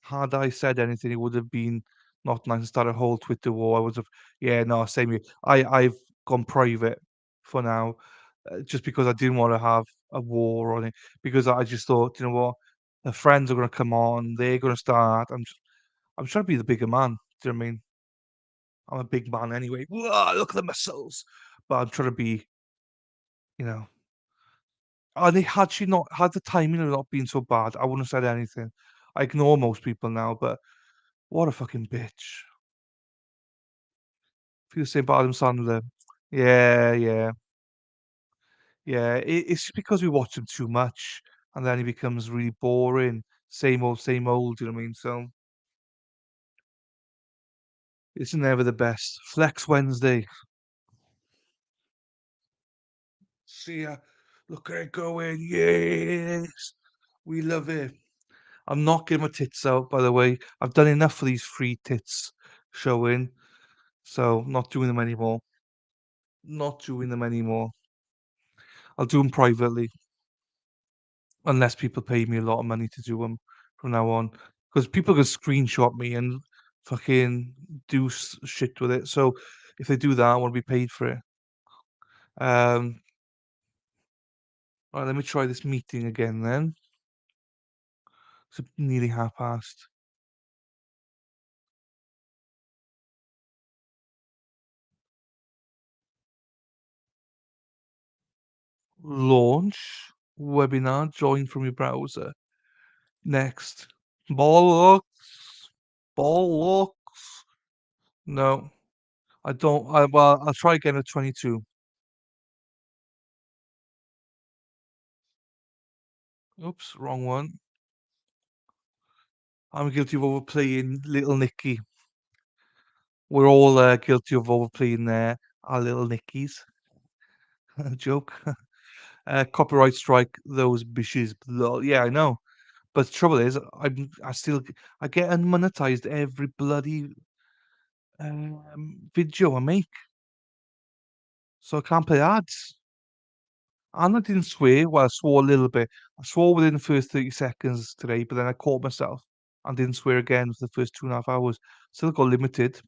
Had I said anything, it would have been not nice to start a whole Twitter war. I would have. Yeah, no, same here. I've gone private for now, just because I didn't want to have a war on it. Because I just thought, you know what, the friends are gonna come on. They're gonna start. I'm trying to be the bigger man. Do you know what I mean? I'm a big man anyway. Whoa, look at the muscles. But I'm trying to be, you know. And had she not had the timing of not being so bad, I wouldn't have said anything. I ignore most people now, but what a fucking bitch. Feel the same about Adam Sandler. Yeah, yeah, yeah. It's just because we watch him too much, and then he becomes really boring. Same old. You know what I mean? So it's never the best. Flex Wednesday. See ya. Look at it going. Yes, we love it. I'm not getting my tits out, by the way. I've done enough for these free tits showing. So, not doing them anymore. Not doing them anymore. I'll do them privately, unless people pay me a lot of money to do them from now on. Because people can screenshot me and fucking do shit with it. So, if they do that, I want to be paid for it. Um, all right, let me try this meeting again then. It's nearly past. Launch webinar. Join from your browser. Next. Bollocks. Bollocks. No, I don't. Well, I'll try again at 22. Oops, wrong one. I'm guilty of overplaying Little Nicky. We're all guilty of overplaying our little Nickies. Joke. Copyright strike those bitches. Lol. Yeah, I know. But the trouble is, I get unmonetized every bloody video I make, so I can't play ads. And I didn't swear. Well, I swore a little bit. I swore within the first 30 seconds today, but then I caught myself and didn't swear again for the first 2.5 hours. Still got limited.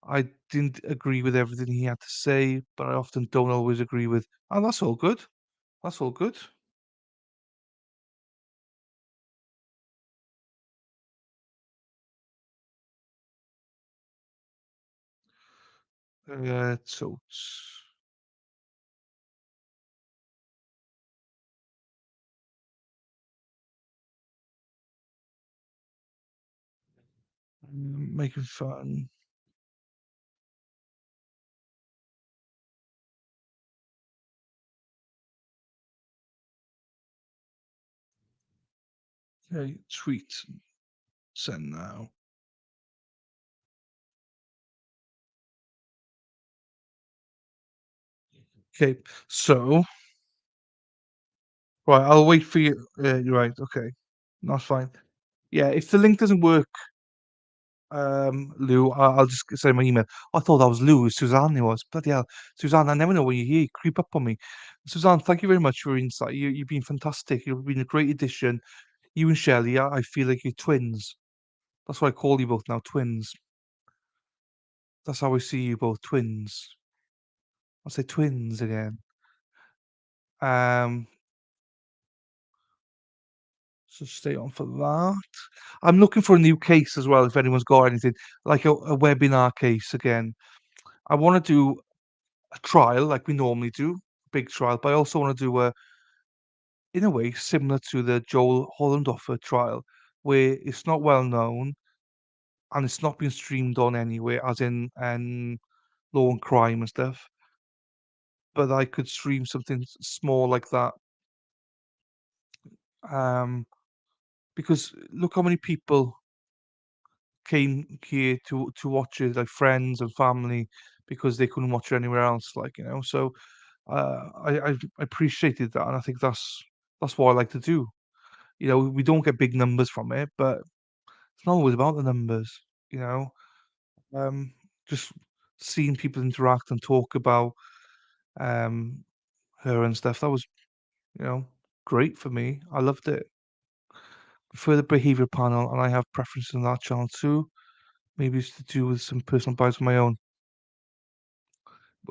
I didn't agree with everything he had to say, but I often don't always agree with. And that's all good. That's all good. Totes. Making fun. Okay, tweet. Send now. Okay, so right, I'll wait for you. You're right. Okay, that's fine. Yeah, if the link doesn't work, Lou, I'll just send my email. I thought that was Lou. It was Suzanne. It was bloody hell, Suzanne. I never know when you're here. You creep up on me, Suzanne. Thank you very much for your insight. You've been fantastic. You've been a great addition. You and Shelley, I feel like you're twins. That's why I call you both now, twins. That's how I see you both, twins. I'll say twins again. Um, so stay on for that. I'm looking for a new case as well. If anyone's got anything like a webinar case again, I want to do a trial like we normally do, big trial, but I also want to do in a way similar to the Joel Hollendorfer trial, where it's not well known. and it's not being streamed on anywhere, as in Law and Crime and stuff. But I could stream something small like that. Because look how many people came here to watch it, like friends and family, because they couldn't watch it anywhere else, like, you know. So I appreciated that, and I think that's what I like to do. You know, we don't get big numbers from it, but it's not always about the numbers, you know. Um, just seeing people interact and talk about um her and stuff, that was, you know, great for me. I loved it. For the behavior panel, and I have preferences on that channel too. Maybe it's to do with some personal bias of my own.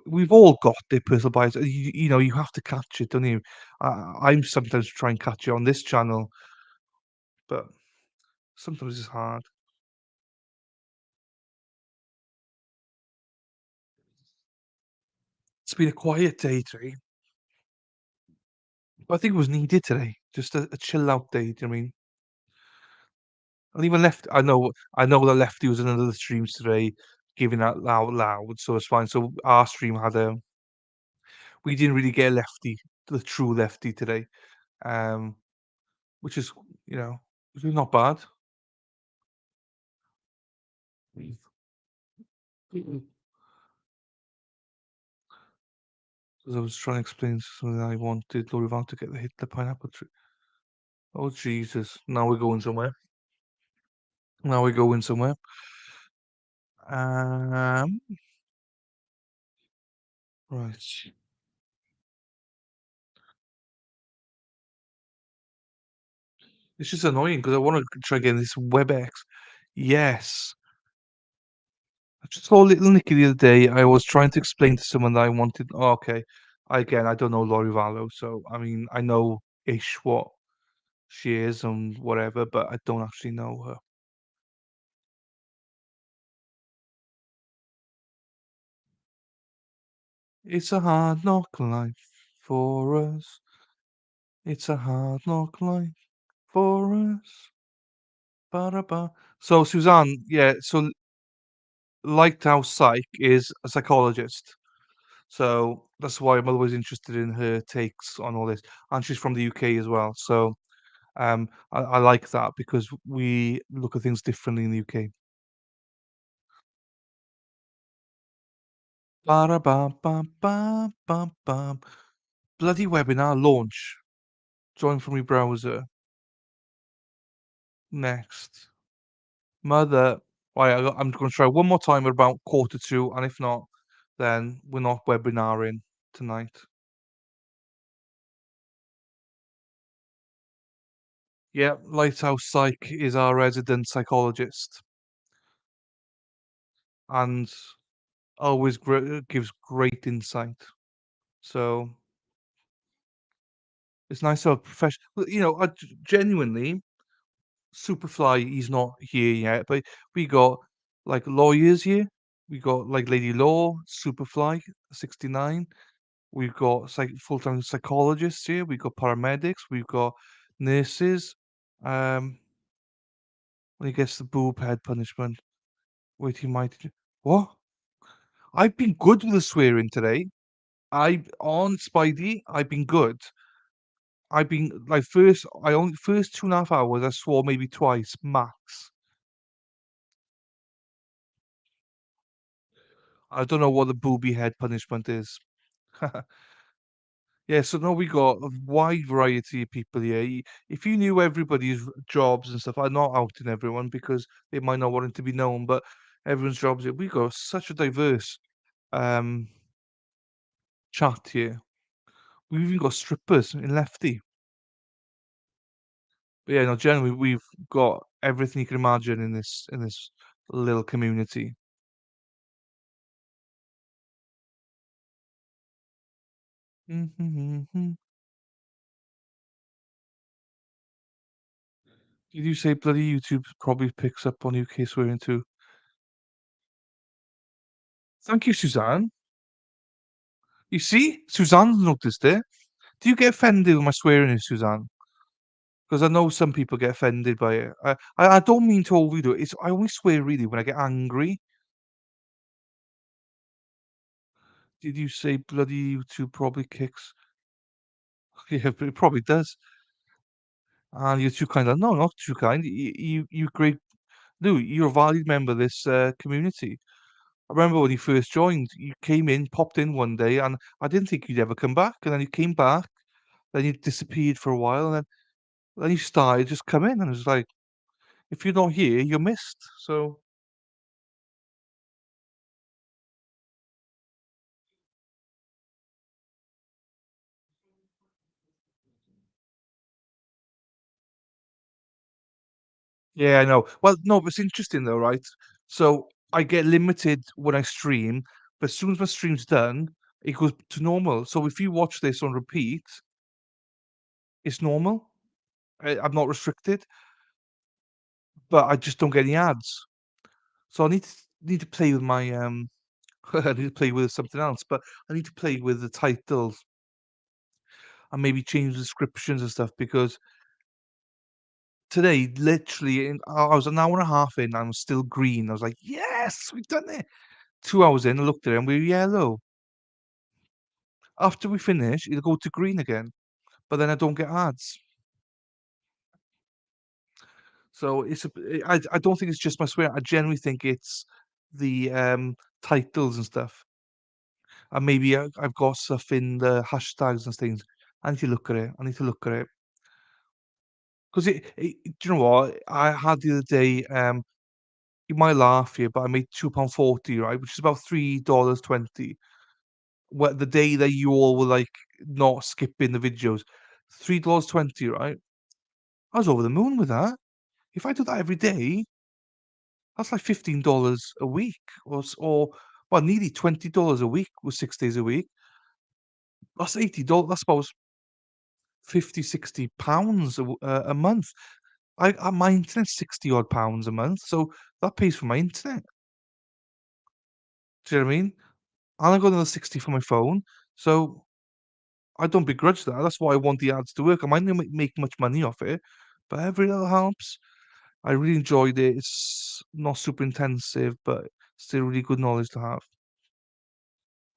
We've all got their personal bias. You know, you have to catch it, don't you? I'm sometimes try and catch it on this channel, but sometimes it's hard. It's been a quiet day today, but I think it was needed today. Just a chill out day. Do you know what I mean? And even left. I know that Lefty was in another streams today, giving out loud, so it's fine. So our stream had a. We didn't really get a Lefty, the true Lefty today, um, which is, you know, which is not bad. As I was trying to explain something I wanted Lorival to get the pineapple tree. Oh Jesus! Now we're going somewhere. Now we're going somewhere. Right. It's just annoying because I want to try getting this WebEx. Yes. I just saw little Nicky the other day. I was trying to explain to someone that I wanted. Oh, okay. Again, I don't know Lori Vallow, so I mean, I know ish what she is and whatever, but I don't actually know her. It's a hard knock life for us. It's a hard knock life for us. Ba-da-ba. So Suzanne, yeah, so Lighthouse Psych is a psychologist. So that's why I'm always interested in her takes on all this. And she's from the UK as well. So I like that because we look at things differently in the UK. Ba-da-ba-ba-ba-ba-bam. Bloody webinar launch. Join from your browser. Next. Mother. Right, I'm going to try one more time at about 1:45, and if not, then we're not webinaring tonight. Yeah, Lighthouse Psych is our resident psychologist, and always gives great insight. So it's nice to have professional. You know, genuinely, Superfly, he's not here yet, but we got like lawyers here. We got like Lady Law, Superfly, 69. We've got full-time psychologists here. We've got paramedics. We've got nurses. Um, when he gets the boob head punishment, wait, he might. What? I've been good with the swearing today. On Spidey, I've been good. I've been like first 2.5 hours I swore maybe twice max. I don't know what the booby head punishment is. Yeah, so now we got a wide variety of people here. If you knew everybody's jobs and stuff, I'm not outing everyone because they might not want it to be known, but everyone's jobs here. We got such a diverse um chat here. We've even got strippers in Lefty. But yeah, no, generally we've got everything you can imagine in this little community. Did you say bloody YouTube probably picks up on UK swearing too? Thank you, Suzanne. You see, Suzanne's noticed it. Do you get offended with my swearing, Suzanne? 'Cause I know some people get offended by it. I don't mean to overdo it. I only swear really when I get angry. Did you say bloody YouTube probably kicks? Yeah, but it probably does. And you're too kind. No, not too kind. You great. No, you're a valued member of this community. I remember when you first joined, you came in, popped in one day, and I didn't think you'd ever come back. And then you came back, then you disappeared for a while, and then you started just come in, and it was like, if you're not here, you're missed. So yeah, I know. Well, no, but it's interesting though, right? So I get limited when I stream, but as soon as my stream's done, it goes to normal. So if you watch this on repeat, it's normal. I'm not restricted, but I just don't get any ads. So I need to play with my I need to play with something else, but I need to play with the titles and maybe change the descriptions and stuff because today, literally, I was an hour and a half in, and I'm still green. I was like, yes, we've done it. 2 hours in, I looked at it, and we were yellow. After we finish, it'll go to green again, but then I don't get ads. So I don't think it's just my swear. I generally think it's the titles and stuff. And maybe I've got stuff in the hashtags and things. I need to look at it. I need to look at it. Because do you know what? I had the other day, you might laugh here, but I made £2.40, right? Which is about $3.20. What the day that you all were like not skipping the videos. $3.20, right? I was over the moon with that. If I do that every day, that's like $15 a week or well, nearly $20 a week with 6 days a week. That's $80. That's about 50, £60 a month. My internet's 60 odd pounds a month, so that pays for my internet. Do you know what I mean? And I got another 60 for my phone, so I don't begrudge that. That's why I want the ads to work. I might not make much money off it, but every little helps. I really enjoyed it. It's not super intensive, but still really good knowledge to have.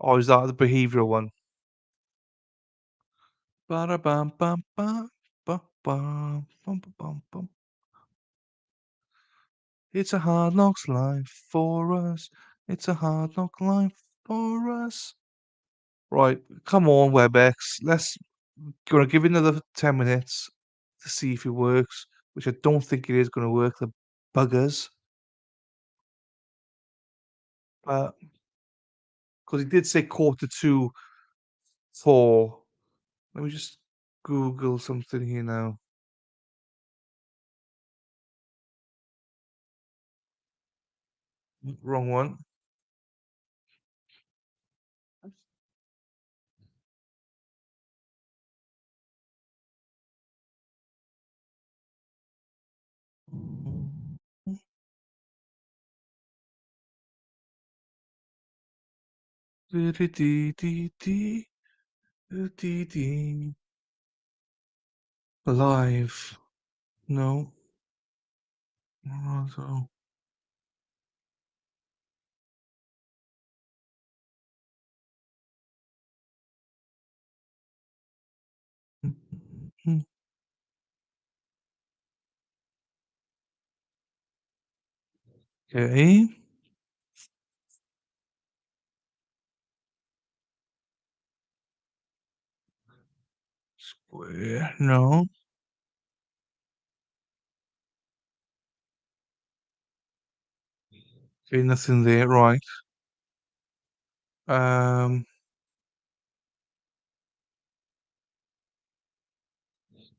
Or is that the behavioral one? Ba-da-bum-bum-bum, bum-bum, bum-ba-bum-bum. It's a hard knocks life for us. It's a hard knock life for us. Right, come on, WebEx. Let's gonna give it another 10 minutes to see if it works, which I don't think it is gonna work. The buggers. Because he did say quarter to 4. Let me just Google something here now. Wrong one. Live. No. So. Okay. Square. No. Okay, nothing there. Right. Um.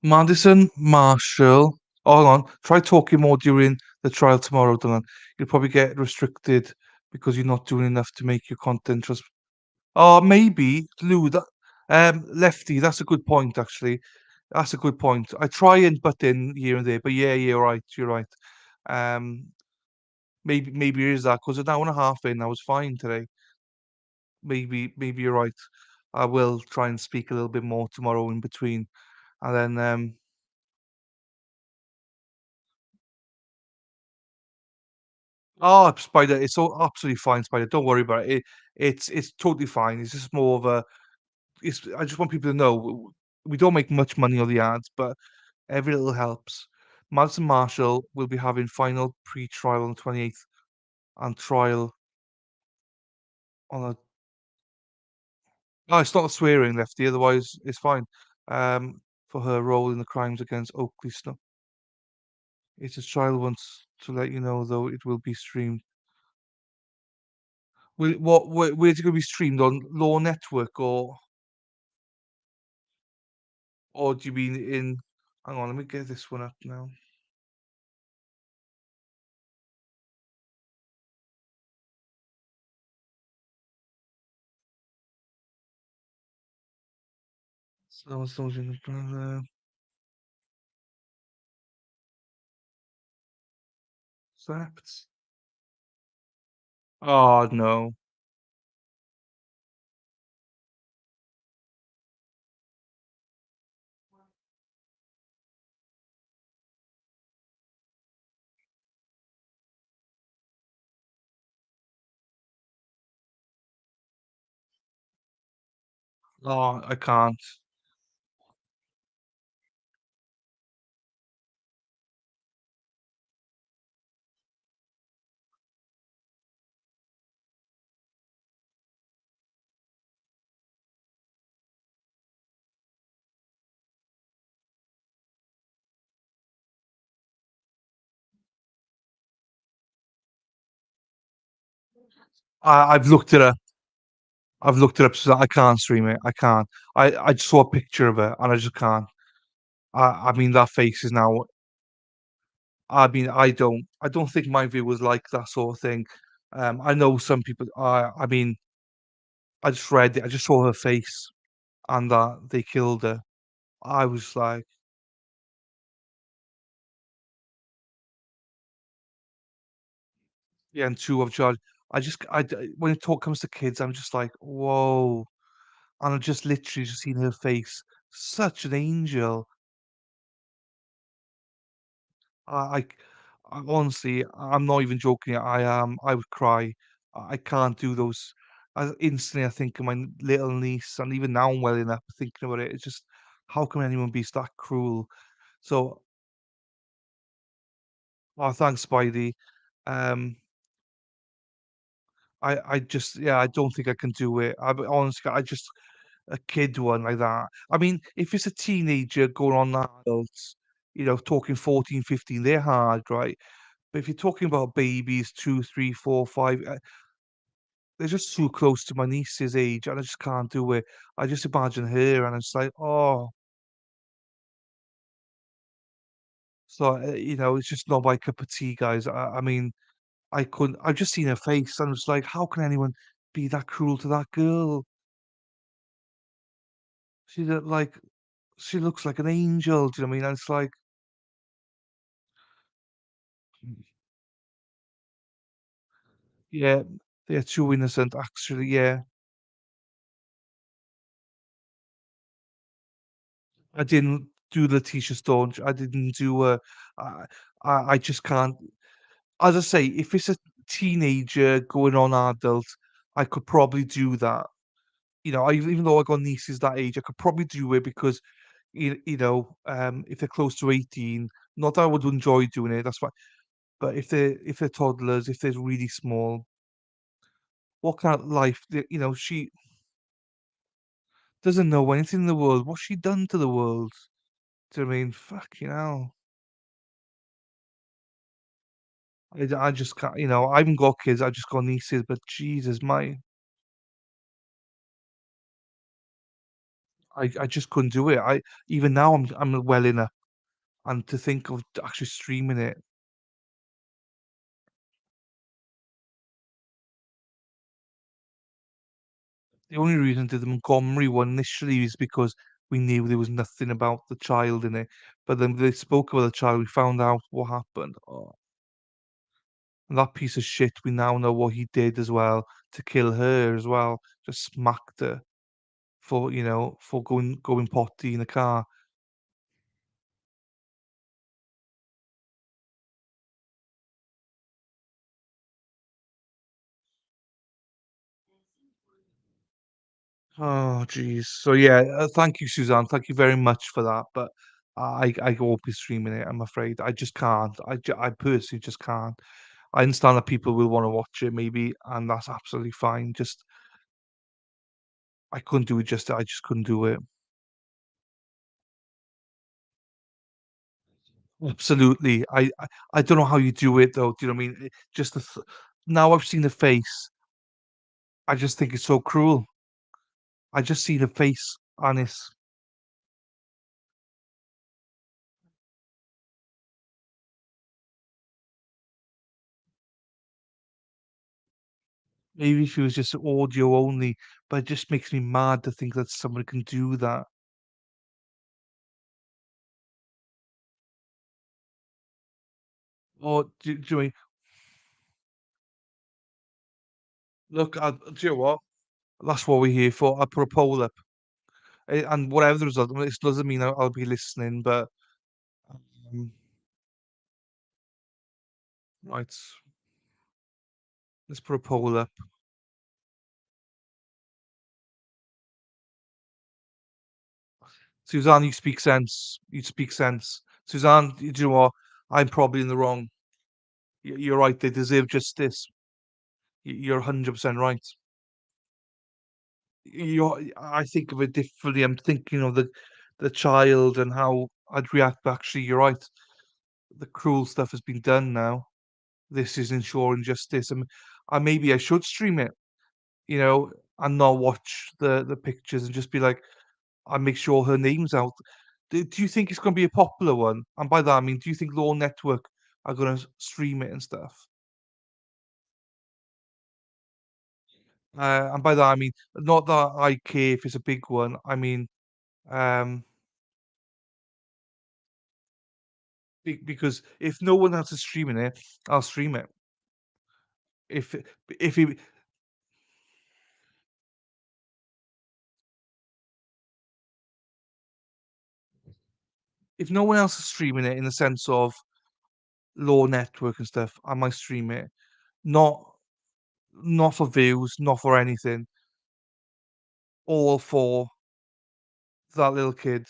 Madison, Marshall. Hold on. Try talking more during the trial tomorrow, Dylan. You'll probably get restricted because you're not doing enough to make your content trust. Oh, maybe, Lou, Lefty, that's a good point, actually. That's a good point. I try and butt in here and there, but yeah, you're right. You're right. Um, maybe it is that because an hour and a half in, I was fine today. Maybe you're right. I will try and speak a little bit more tomorrow in between, and then Oh, Spider, it's all absolutely fine, Spider. Don't worry about it. It's totally fine. It's just more of a. It's. I just want people to know we don't make much money on the ads, but every little helps. Madison Marshall will be having final pre-trial on the 28th and trial on a. No, it's not swearing, Lefty. Otherwise, it's fine. For her role in the crimes against Oakley Snow. It's a trial wants to let you know, though it will be streamed. Where's it going to be streamed on Law Network or do you mean in? Hang on, let me get this one up now. Someone's in the brother. Zapped. Oh no. Oh, I can't. I've looked it up. I've looked it up, so I can't stream it. I can't. I just saw a picture of it, and I just can't. I mean, that face is now. I mean, I don't think my viewers like that sort of thing. I know some people. I mean, I just read it. I just saw her face, and that they killed her. I was like, yeah, and two of George. When it talk comes to kids, I'm just like, whoa, and I've just literally just seen her face. Such an angel. I, I, I honestly, I'm not even joking. I would cry. I can't do those. Instantly, I think of my little niece, and even now I'm welling up thinking about it. It's just, how can anyone be that cruel? So, oh, thanks, Spidey. Um, I just, yeah, I don't think I can do it. Honestly, I just a kid one like that. I mean, if it's a teenager going on adults, talking 14, 15, they're hard, right? But if you're talking about babies, 2, 3, 4, 5, they're just too close to my niece's age, and I just can't do it. I just imagine her, and it's like, oh, so it's just not my cup of tea, guys. I mean, I couldn't. I've just seen her face, and it's like, how can anyone be that cruel to that girl? She look like she looks like an angel. Do you know what I mean? And it's like, yeah, they're too innocent, actually. Yeah, I didn't do Letitia Staunch. I didn't do. I, I just can't. As I say, if it's a teenager going on adult, I could probably do that. Even though I got nieces that age, I could probably do it because if they're close to 18, not that I would enjoy doing it. That's fine. But if they're toddlers, if they're really small, what kind of life? She doesn't know anything in the world. What's she done to the world? Do you know what I mean? Fucking hell. I just can't. I haven't got kids. I just got nieces. But Jesus, I just couldn't do it. Even now I'm welling up, and to think of actually streaming it. The only reason I did the Montgomery one initially is because we knew there was nothing about the child in it. But then they spoke about the child. We found out what happened. Oh, and that piece of shit. We now know what he did as well to kill her as well. Just smacked her for going potty in the car. Oh, geez. So yeah, thank you, Suzanne. Thank you very much for that. But I won't be streaming it. I'm afraid. I just can't. I personally just can't. I understand that people will want to watch it, maybe, and that's absolutely fine. Just I couldn't do it. I just couldn't do it. Absolutely. I don't know how you do it though. Do you know what I mean? Just now I've seen the face. I just think it's so cruel. I just see the face, and it's maybe if it was just audio only, but it just makes me mad to think that someone can do that. Or do you mean, look, do you know what? That's what we're here for. I'll put a poll up, and whatever the result, well, it doesn't mean I'll be listening, but um, right, let's put a poll up. Suzanne, you speak sense. You speak sense. Suzanne, do you know what? I'm probably in the wrong. You're right. They deserve justice. You're 100% right. I think of it differently. I'm thinking of the child and how I'd react. But actually, you're right. The cruel stuff has been done now. This is ensuring justice, and maybe I should stream it, you know, and not watch the pictures and just be like, I make sure her name's out. Do you think it's going to be a popular one? And by that I mean, do you think Law Network are going to stream it and stuff? And by that I mean, not that I care if it's a big one. I mean, um, because if no one else is streaming it, I'll stream it. If if it, if no one else is streaming it in the sense of Law Network and stuff, I might stream it. Not not for views, not for anything. All for that little kid,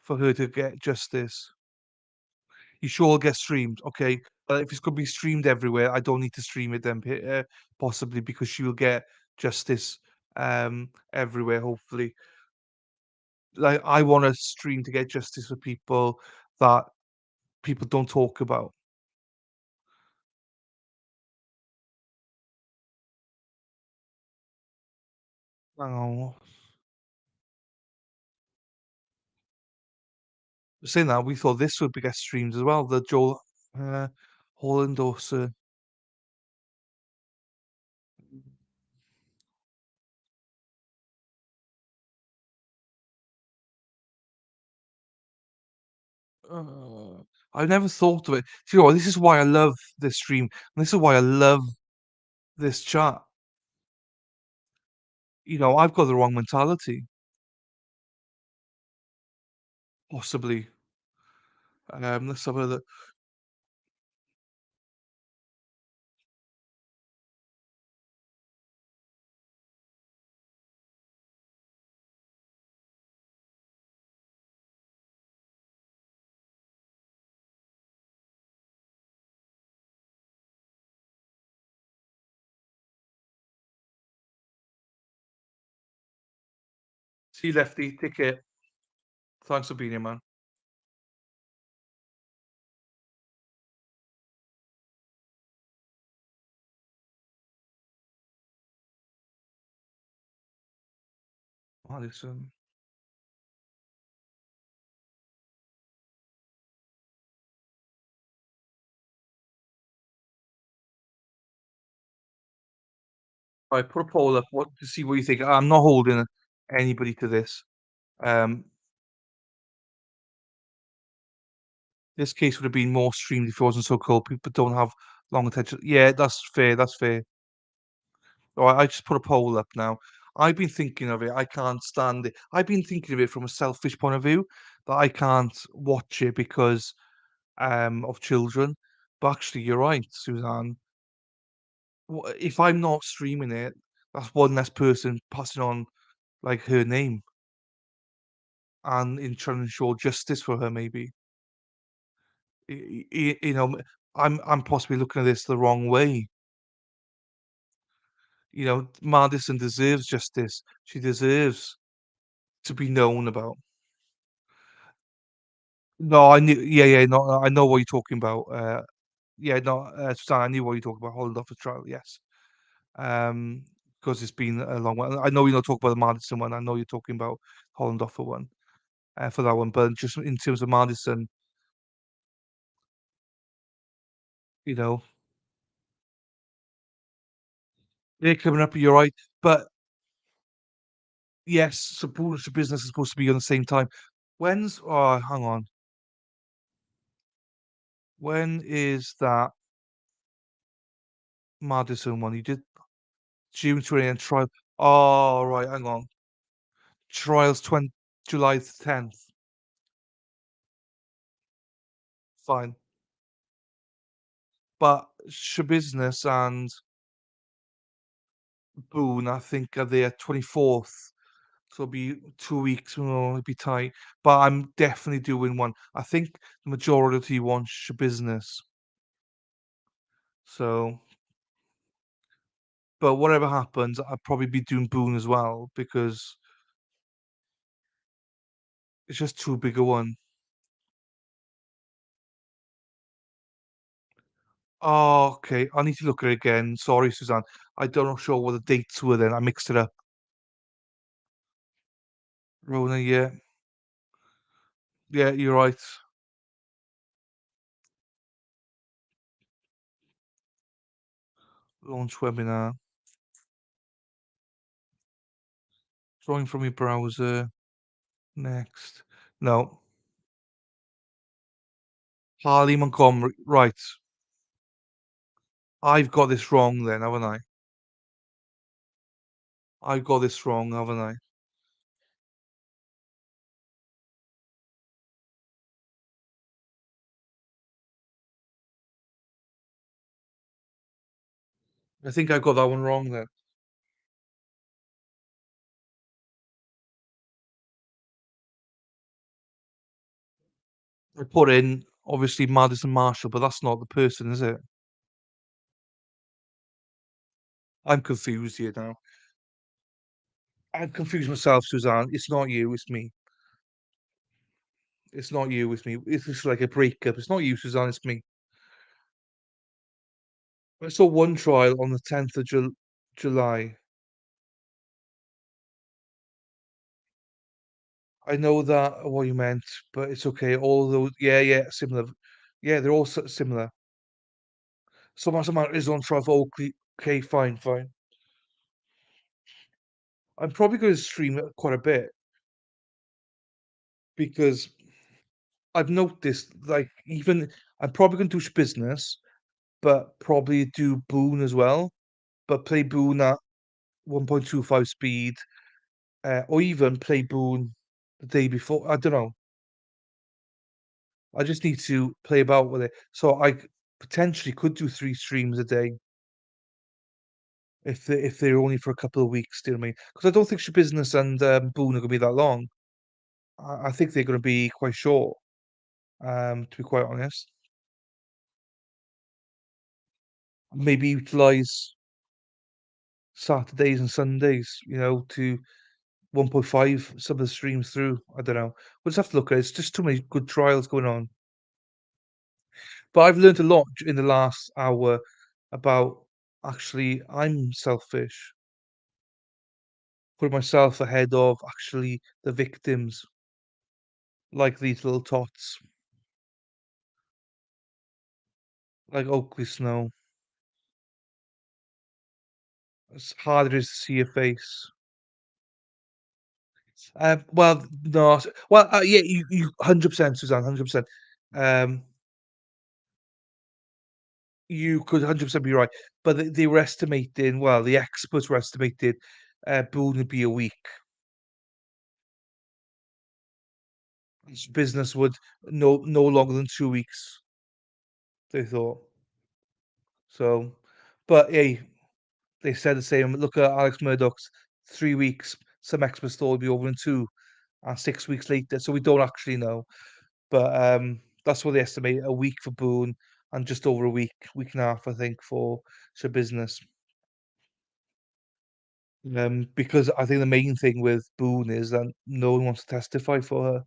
for her to get justice. You sure it'll get streamed, okay? But if it's gonna be streamed everywhere, I don't need to stream it then, possibly because she will get justice everywhere, hopefully. Like I want a stream to get justice for people that people don't talk about. Oh, saying that, we thought this would be get streamed as well. The Joel uh, Holland Dawson. I never thought of it. Do you know what? This is why I love this stream. And this is why I love this chat. You know, I've got the wrong mentality, possibly. Let's have a look. See, Lefty, take care. Thanks for being here, man. Oh, listen. Alright, put a poll up. What to see what you think. I'm not holding anybody to this. Um, this case would have been more streamed if it wasn't so cold. People don't have long attention. Yeah, that's fair. That's fair. Alright, I just put a poll up now. I've been thinking of it. I can't stand it. I've been thinking of it from a selfish point of view that I can't watch it because of children. But actually, you're right, Suzanne. If I'm not streaming it, That's one less person passing on, like, her name and in trying to ensure justice for her maybe. You know, I'm possibly looking at this the wrong way. You know, Madison deserves justice. She deserves to be known about. No, I knew no, I know what you're talking about. Yeah, no, Susanna, I knew what you're talking about, holding off the trial, yes. Um, because it's been a long one. I know you're not talking about the Madison one. I know you're talking about Holland Offer one, for that one. But just in terms of Madison, you know, they're coming up, you're right. But yes, supporters of business is supposed to be on the same time. Hang on. When is that Madison one? You did June 20 and trial. Oh, right, hang on. Trials 20, July 10th. Fine. But Shabusiness and Boone, I think, are there 24th. So it'll be 2 weeks, it'll be tight. But I'm definitely doing one. I think the majority want Shabusiness. So, but whatever happens, I'll probably be doing Boone as well because it's just too big a one. Oh, okay. I need to look at it again. Sorry, Suzanne. I don't know sure what the dates were then. I mixed it up. Rona, yeah. Yeah, you're right. Launch webinar. Drawing from your browser. Next. No. Harley Montgomery. Right. I've got this wrong then, haven't I? I've got this wrong, haven't I? I think I got that one wrong then. I put in, obviously, Madison Marshall, but that's not the person, is it? I'm confused here now. I've confused myself, Suzanne. It's not you, it's me. It's not you, it's me. It's just like a breakup. It's not you, Suzanne, it's me. I saw one trial on the 10th of July. I know that what you meant, but it's okay. All of those, yeah, similar. Yeah, they're all similar. Someone is on trial for Oakley. Okay, fine. I'm probably going to stream it quite a bit because I've noticed, like, even I'm probably going to do business, but probably do Boone as well, but play Boone at 1.25 speed, or even play Boone the day before. I don't know. I just need to play about with it. So potentially could do 3 streams a day if they're only for a couple of weeks, do you know what I mean? Because I don't think Business and Boone are gonna be that long. I think they're gonna be quite short, to be quite honest. Maybe utilize Saturdays and Sundays, to 1.5 some of the streams through. I don't know. We'll just have to look at it. It's just too many good trials going on. But I've learned a lot in the last hour about actually I'm selfish. Put myself ahead of actually the victims, like these little tots, like Oakley Snow. It's harder to see your face. Well, no, well, yeah, you 100%, Suzanne, 100%. Um, you could 100% be right, but they were estimating. Well, the experts were estimating, Boone would be a week. Business would no longer than 2 weeks. They thought. So, but hey. they said the same. Look at Alex Murdoch's 3 weeks. Some experts thought it'd be over in 2 and 6 weeks later, so we don't actually know. But, that's what they estimate, a week for Boone and just over a week and a half, I think, for Business. Because I think the main thing with Boone is that no one wants to testify for her.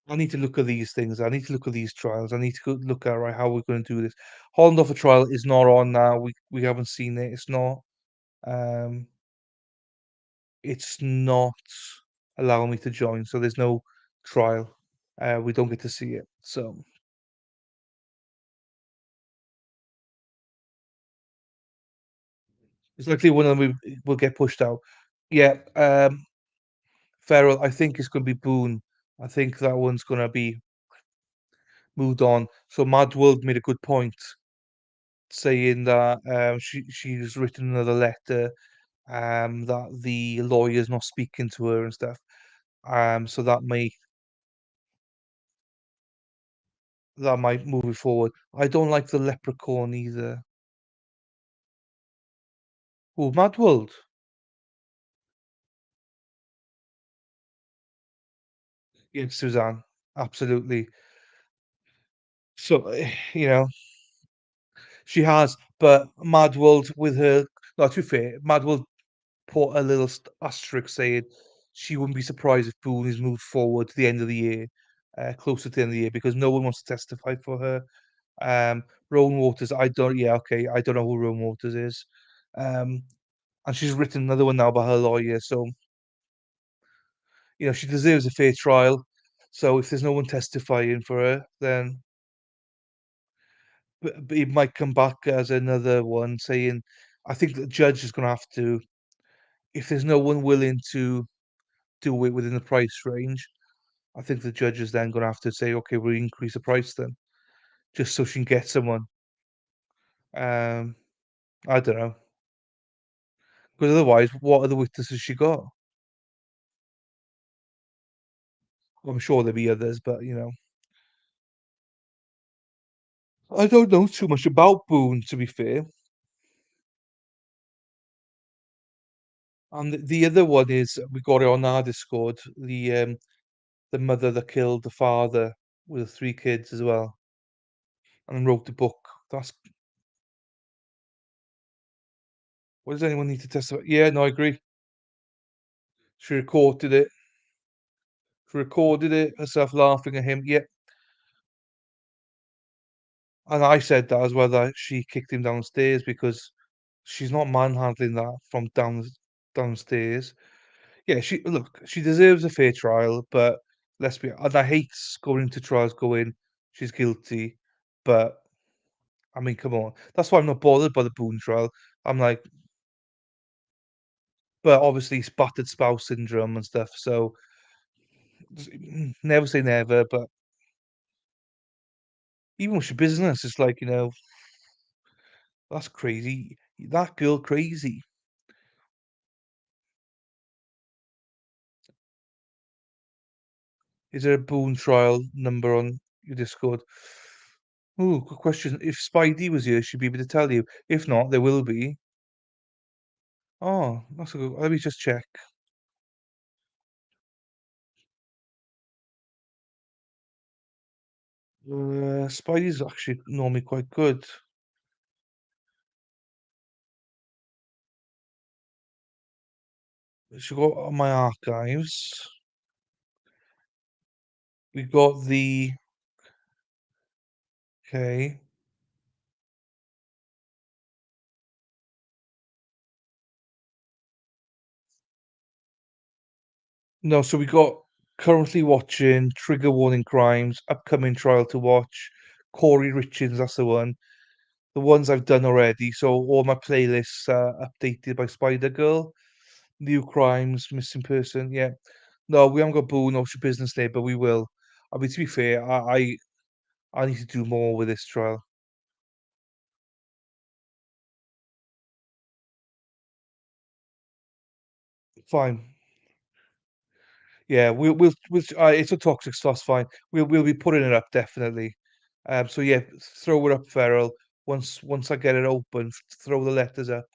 I need to look at these things. I need to look at these trials. I need to go look at, right, how we're gonna do this. Hollendorfer trial is not on now. We haven't seen it. Um, it's not allowing me to join, so there's no trial. We don't get to see it, so it's likely one of them will get pushed out. Yeah, Farrell, I think it's gonna be Boone. I think that one's gonna be moved on. So Mad World made a good point saying that she's written another letter that the lawyer's not speaking to her and stuff. So that might move it forward. I don't like the leprechaun either. Oh, Mad World. Yes, Suzanne. Absolutely. So, you know, she has, but Mad World with her. Not too fair. Mad World put a little asterisk saying she wouldn't be surprised if Boone is moved forward to the end of the year, closer to the end of the year, because no one wants to testify for her. Rowan Waters, I don't. Yeah, okay, I don't know who Rowan Waters is. Um, and she's written another one now by her lawyer, so she deserves a fair trial. So if there's no one testifying for her, then but it might come back as another one saying, I think the judge is going to have to, if there's no one willing to do it within the price range, I think the judge is then going to have to say, okay, we'll increase the price then, just so she can get someone. Um, I don't know, because otherwise, what other witnesses she got? I'm sure there'll be others, but I don't know too much about Boone, to be fair. And the other one is we got it on our Discord. The mother that killed the father with the 3 kids as well, and wrote the book. That's what does anyone need to testify? Yeah, no, I agree. She recorded it. She recorded it herself laughing at him. Yep. And I said that as well, that she kicked him downstairs because she's not manhandling that from downstairs. Yeah, she deserves a fair trial, but let's be and I hate going into trials going, she's guilty, but I mean, come on. That's why I'm not bothered by the Boone trial. I'm like, but obviously it's battered spouse syndrome and stuff, so never say never, but even with your business, it's like, that's crazy. That girl crazy. Is there a Boone trial number on your Discord? Ooh, good question. If Spidey was here, she'd be able to tell you. If not, there will be. Oh, that's a good. Let me just check. Spidey's actually normally quite good. Should go on my archives. We got the okay. No, so we got currently watching Trigger Warning Crimes, upcoming trial to watch, Corey Richards, that's the one. The ones I've done already, so all my playlists are updated by Spider Girl. New crimes, missing person, yeah. No, we haven't got Boone or Business Day, but we will. I mean, to be fair, I need to do more with this trial. Fine. Yeah, we'll it's a toxic stuff, fine. We'll be putting it up definitely. So yeah, throw it up, Ferrell. Once I get it open, throw the letters up.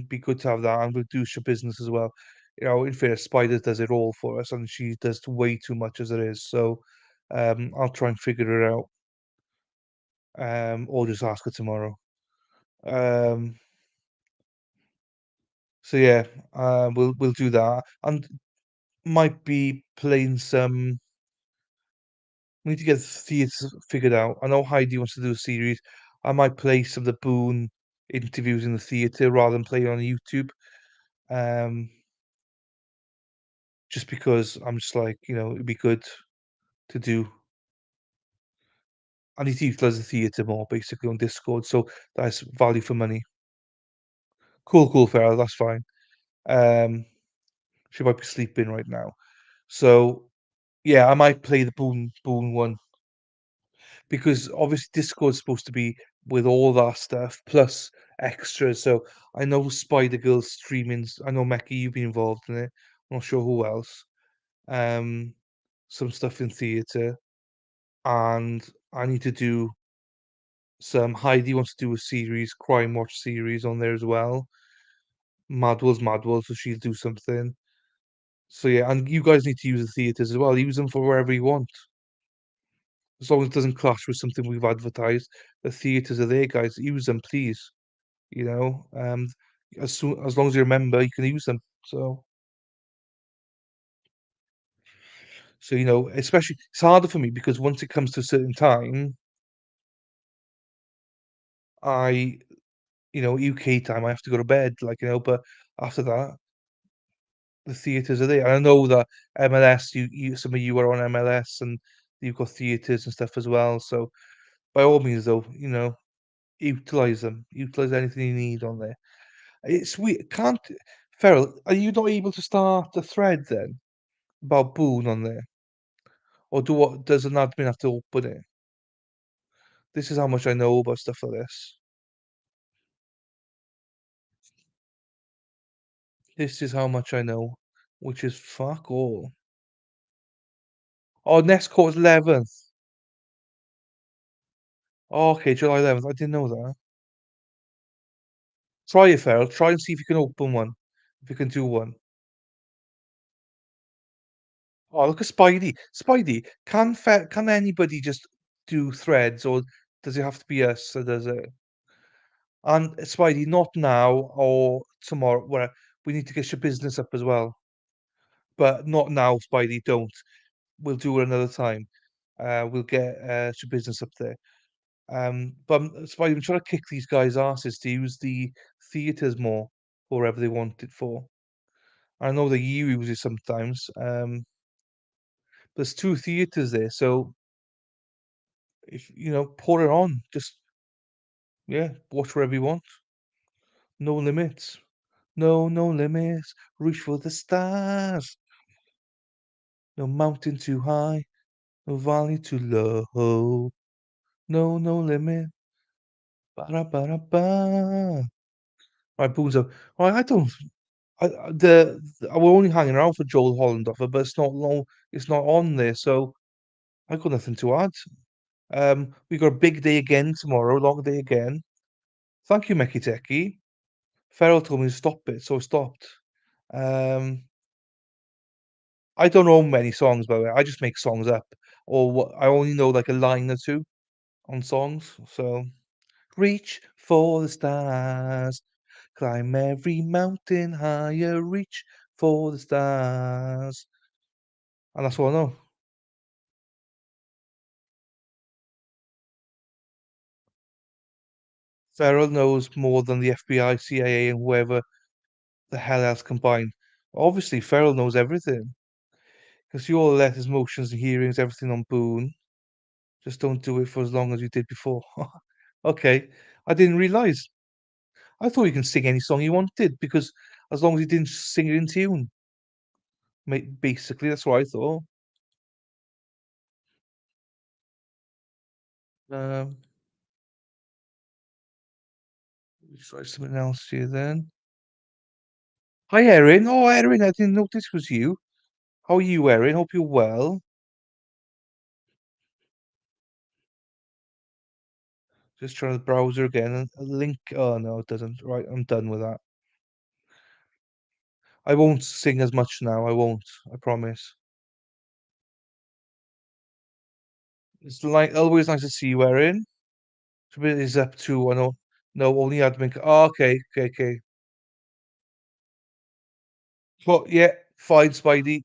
Be good to have that, and we'll do your business as well. You know, in fairness, Spider does it all for us, and she does way too much as it is. So, I'll try and figure it out. Or just ask her tomorrow. Um, so yeah, we'll do that, and might be playing some. We need to get the theatres figured out. I know Heidi wants to do a series. I might play some of the Boone interviews in the theatre rather than play it on YouTube. Um, just because I'm just like, it'd be good to do. I need to utilize the theatre more basically on Discord, so that's value for money. Cool, Farrell, that's fine. Um, she might be sleeping right now. So yeah, I might play the Boone one because obviously Discord's supposed to be with all that stuff plus extras. So I know Spider Girl's streamings. I know Mecky, you've been involved in it. I'm not sure who else. Um, some stuff in theatre, and I need to do some. Heidi wants to do a series, Crime Watch series on there as well. Madwell's, so she'll do something. So yeah, and you guys need to use the theatres as well. Use them for wherever you want. As long as it doesn't clash with something we've advertised. The theatres are there, guys. Use them, please. You know, as long as you're a member, you can use them. So especially it's harder for me because once it comes to a certain time, I UK time, I have to go to bed, but after that, the theatres are there. And I know that MLS, some of you are on MLS and you've got theatres and stuff as well. So by all means, though, utilize them. Utilize anything you need on there. It's weird. Can't Ferrell? Are you not able to start the thread then about Boone on there, or does an admin have to open it? This is how much I know about stuff like this. This is how much I know, which is fuck all. Oh, next court's 11th. Oh, okay, July 11th. I didn't know that. Try it, Ferrell. Try and see if you can open one. If you can do one. Oh, look at Spidey. Spidey, can anybody just do threads, or does it have to be us that does it? And Spidey, not now or tomorrow. Where we need to get your business up as well, but not now, Spidey. Don't. We'll do it another time. We'll get your business up there. But Spidey, I'm trying to kick these guys' asses to use the theatres more for whatever they want it for. I know that you use it sometimes. There's two theatres there, so if pour it on. Just watch wherever you want. No limits. No limits. Reach for the stars. No mountain too high. No valley too low. No limit. Ba-da-ba-da-ba. Right, Boone's up. Right, I don't. We're only hanging around for Joel Holland offer, but it's not long. It's not on there, so I've got nothing to add. We got a big day again tomorrow, long day again. Thank you, Meki Teki. Farrell told me to stop it, so I stopped. I don't know many songs, by the way. I just make songs up, or what I only know like a line or two on songs. So reach for the stars, climb every mountain higher, reach for the stars, and that's all I know. Farrell knows more than the FBI, CIA, and whoever the hell else combined. Obviously, Farrell knows everything. Because you all letters, motions, and hearings, everything on Boone. Just don't do it for as long as you did before. Okay. I didn't realize. I thought you can sing any song you wanted because as long as you didn't sing it in tune. Basically, that's what I thought. Um, let's try something else here then. Hi, Erin. Oh, Erin, I didn't know this was you. How are you, Erin? Hope you're well. Just trying to browser again and a link. Oh no, it doesn't. Right, I'm done with that. I won't sing as much now. I won't. I promise. It's like always nice to see you, Erin. Submit is up to I know. No, only admin. Oh, okay, okay, okay. But yeah, fine, Spidey.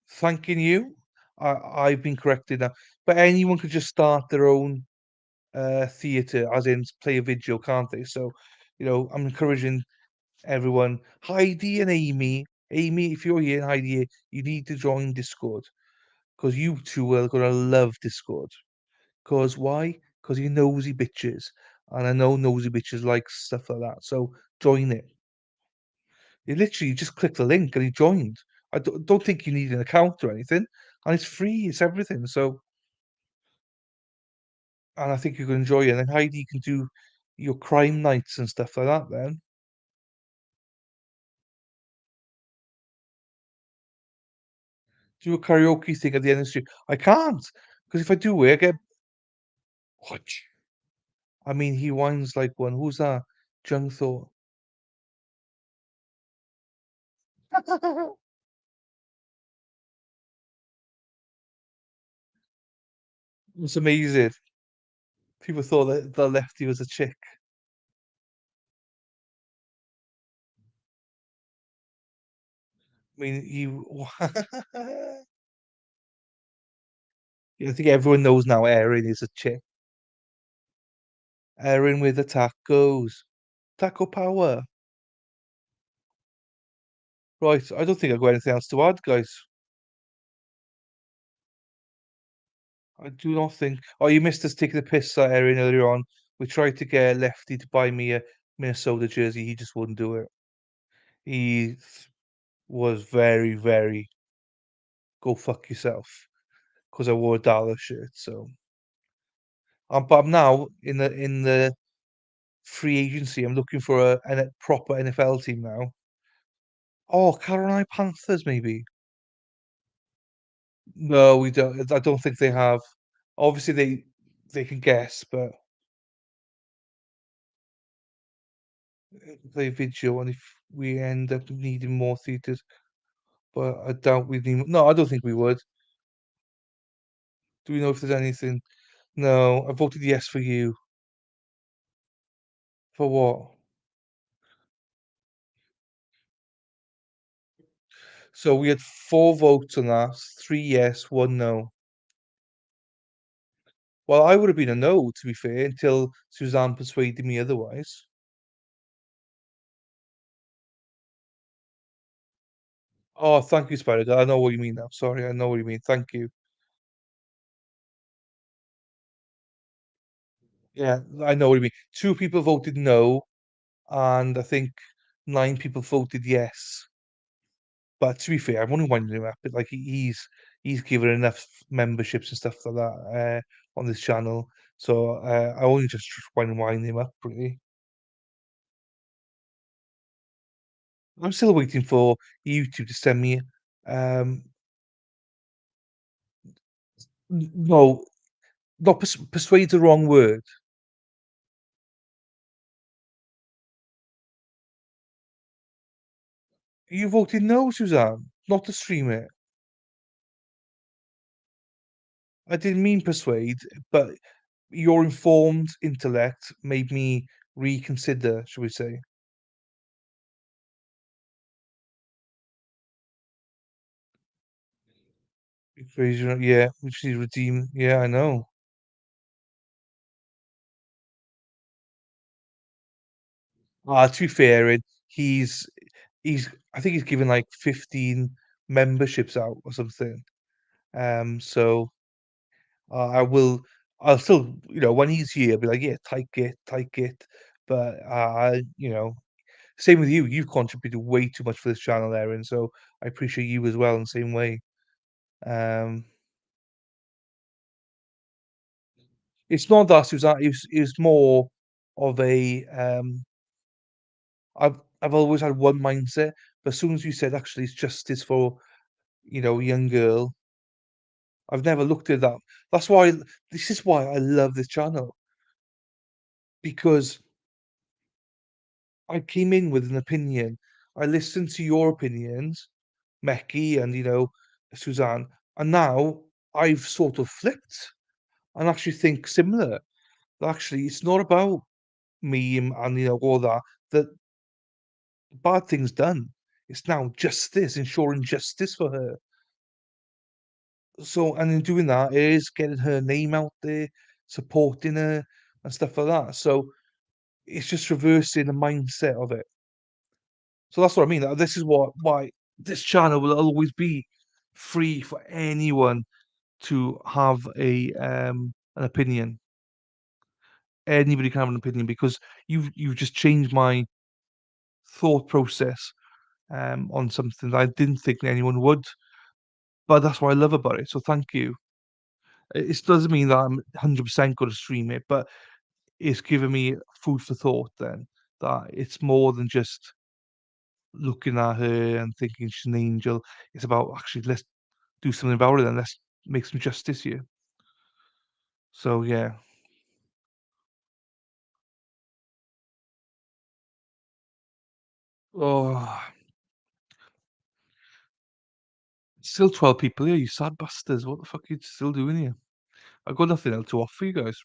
Thanking you. I've been corrected now. But anyone could just start their own theatre, as in play a video, can't they? So, I'm encouraging everyone. Heidi and Amy. Amy, if you're here, Heidi, you need to join Discord because you two are gonna love Discord. Cause why? Cause you nosy bitches, and I know nosy bitches like stuff like that. So join it. You literally just click the link and you joined. I don't think you need an account or anything, and it's free. It's everything. So, and I think you can enjoy it. And then Heidi can do your crime nights and stuff like that. Then do a karaoke thing at the end of the street. I can't because if I do it, I get. What? I mean, he whines like one. Who's that? Jung Thought. It's amazing. People thought that the lefty was a chick. I mean, I think everyone knows now Erin is a chick. Erin with the tacos. Taco power. Right, I don't think I've got anything else to add, guys. I do not think. Oh, you missed us taking the piss at Erin earlier on. We tried to get Lefty to buy me a Minnesota jersey. He just wouldn't do it. He was very, very go fuck yourself because I wore a Dallas shirt. So, but I'm now in the free agency. I'm looking for a proper NFL team now. Oh, Carolina Panthers, maybe. No, we don't. I don't think they have. Obviously, they can guess, but play video, and if we end up needing more theaters, but I doubt we need. No, I don't think we would. Do we know if there's anything? No, I voted yes for you. For what? So we had 4 votes on that, 3 yes, 1 no. Well, I would have been a no, to be fair, until Suzanne persuaded me otherwise. Oh, thank you, Spider Girl. I know what you mean now. Sorry, I know what you mean. Thank you. Yeah, I know what you mean. 2 people voted no, and I think 9 people voted yes. But to be fair, I'm only winding him up. But like he's given enough memberships and stuff like that on this channel, so I only just wind him up really. I'm still waiting for YouTube to send me. No, not persuade the wrong word. You voted no, Suzanne, not to stream it. I didn't mean persuade, but your informed intellect made me reconsider, shall we say. Equation, yeah, which is redeem. Yeah, I know. To be fair, he's I think he's given like 15 memberships out or something. So I will. I'll still, when he's here, I'll be like, yeah, take it. But same with you. You've contributed way too much for this channel, Erin. So I appreciate you as well in the same way. Um, it's not that Suzanne. It's more of a. I've always had one mindset, but as soon as you said actually it's justice for a young girl, I've never looked at that. That's why this is why I love this channel. because I came in with an opinion. I listened to your opinions, Mecky and, Suzanne, and now I've sort of flipped and actually think similar. Actually, it's not about me and all that. That bad things done. It's now justice, ensuring justice for her. So, and in doing that is getting her name out there, supporting her and stuff like that. So it's just reversing the mindset of it. So that's what I mean. This is why this channel will always be free for anyone to have an opinion. Anybody can have an opinion because you've just changed my thought process on something that I didn't think anyone would. But that's what I love about it. So thank you. It doesn't mean that I'm 100% going to stream it, but it's given me food for thought. Then that it's more than just looking at her and thinking she's an angel. It's about actually let's do something about it and let's make some justice here. So yeah. Oh, still 12 people here, you sad bastards. What the fuck are you still doing here? I've got nothing else to offer you guys.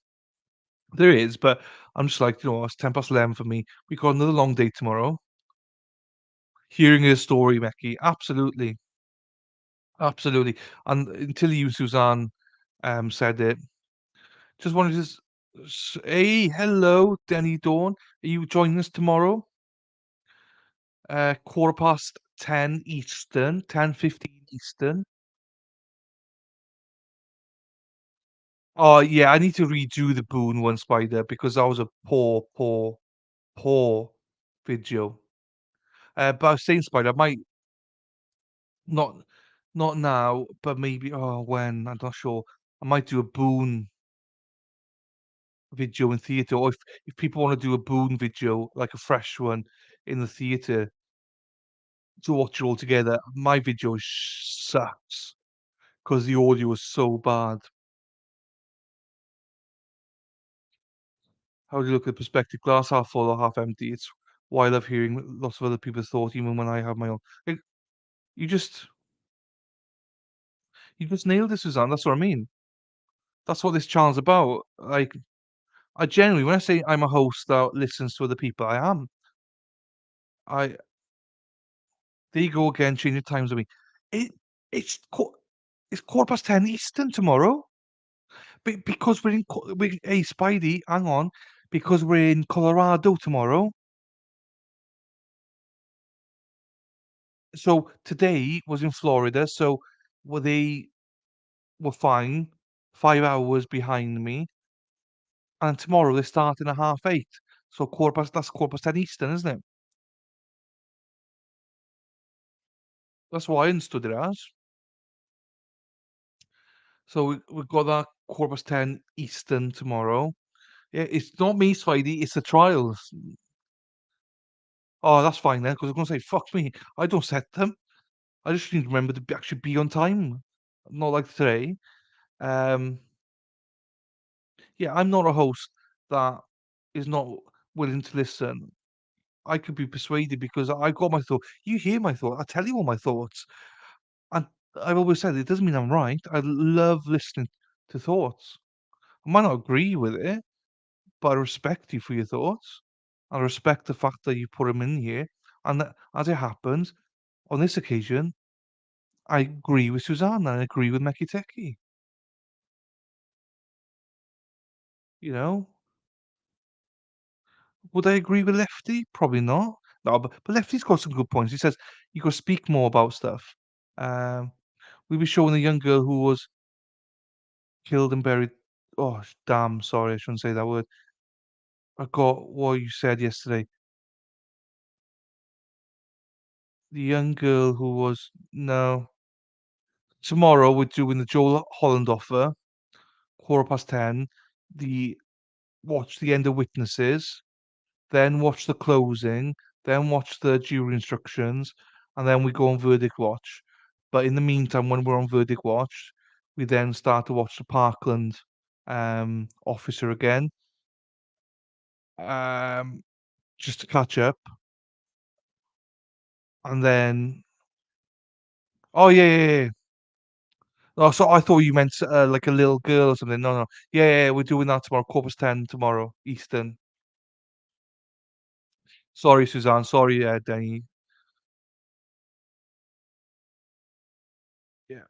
There is, but I'm just like, it's 10 past 11 for me. We got another long day tomorrow. Hearing her story, Becky, absolutely. Absolutely. And until you, Suzanne, said it, just wanted to hey, hello, Denny Dawn. Are you joining us tomorrow? 10:15 Eastern, 10:15 Eastern. Oh, yeah, I need to redo the Boone one, Spider, because that was a poor, poor, poor video. But I was saying, Spider, I might not not now, but maybe when, I'm not sure. I might do a Boone video in theatre, or if people want to do a Boone video, like a fresh one in the theatre to watch it all together. My video sucks because the audio is so bad. How do you look at perspective? Glass half full or half empty? It's why I love hearing lots of other people's thoughts, even when I have my own. Like, you just you just nailed it, Suzanne. That's what I mean. That's what this channel's about. Like, I genuinely, when I say I'm a host that listens to other people, I am. I There you go again, changing times with me. It it's it's 10:15 Eastern tomorrow. Because hey Spidey, hang on, because we're in Colorado tomorrow. So today was in Florida, so they were fine, 5 hours behind me, and tomorrow they're starting at 8:30. So that's 10:15 Eastern, isn't it? That's what I understood it as. So we've got that 10:15 Eastern tomorrow. Yeah, it's not me, Spidey, it's the trials. Oh, that's fine then, because I was gonna say, fuck me, I don't set them. I just need to remember to actually be on time, not like today. Um, yeah, I'm not a host that is not willing to listen. I could be persuaded because I got my thought. You hear my thought. I tell you all my thoughts, and I've always said it doesn't mean I'm right. I love listening to thoughts. I might not agree with it, but I respect you for your thoughts. I respect the fact that you put them in here, and that, as it happens, on this occasion, I agree with Susanna. And I agree with Mekiteki. You know, would I agree with Lefty? Probably not. No, but Lefty's got some good points. He says you got to speak more about stuff. We were showing a young girl who was killed and buried. Oh, damn! Sorry, I shouldn't say that word. I got what you said yesterday. The young girl who was no. Tomorrow we're doing the Joel Holland offer, 10:15. The Watch the end of witnesses, then watch the closing, then watch the jury instructions, and then we go on verdict watch. But in the meantime, when we're on verdict watch, we then start to watch the Parkland officer again. just to catch up, and then oh, yeah, yeah, yeah. Oh, so I thought you meant, like a little girl or something. No, no. Yeah, yeah, yeah, we're doing that tomorrow, 10:15 tomorrow, Eastern. Sorry, Suzanne. Sorry, Denny. Yeah.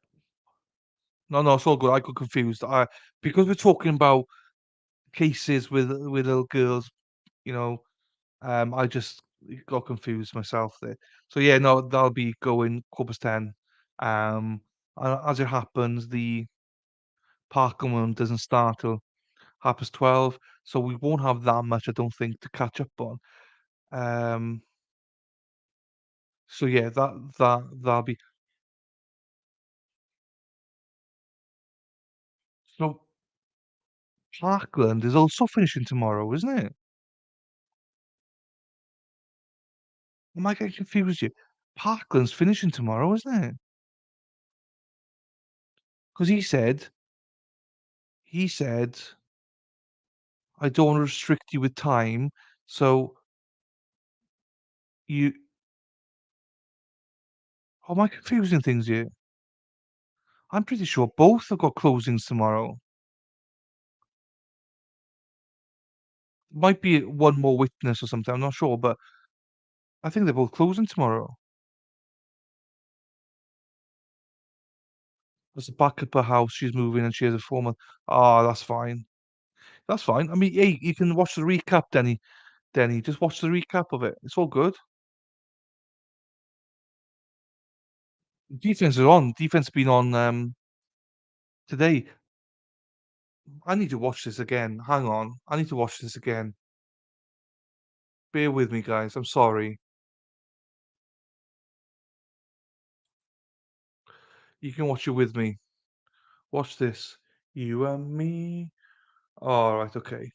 No, no, it's all good. I got confused. Because we're talking about cases with little girls, you know, I just got confused myself there. So yeah, no, that'll be going 10:15. As it happens, the Parkland one doesn't start till 12:30, so we won't have that much, I don't think, to catch up on. Um, so yeah, that'll be so Parkland is also finishing tomorrow, isn't it? Am I getting confused here? Parkland's finishing tomorrow, isn't it? Because he said, I don't want to restrict you with time, so you. Am I confusing things here? I'm pretty sure both have got closings tomorrow. Might be one more witness or something. I'm not sure, but I think they're both closing tomorrow. There's a back at her house. She's moving and she has a 4 month. Oh, that's fine. That's fine. I mean, hey, you can watch the recap, Denny. Denny, just watch the recap of it. It's all good. Defense is on. Defense been on today. I need to watch this again. Hang on. I need to watch this again. Bear with me, guys. I'm sorry. You can watch it with me. Watch this. You and me. All right, okay.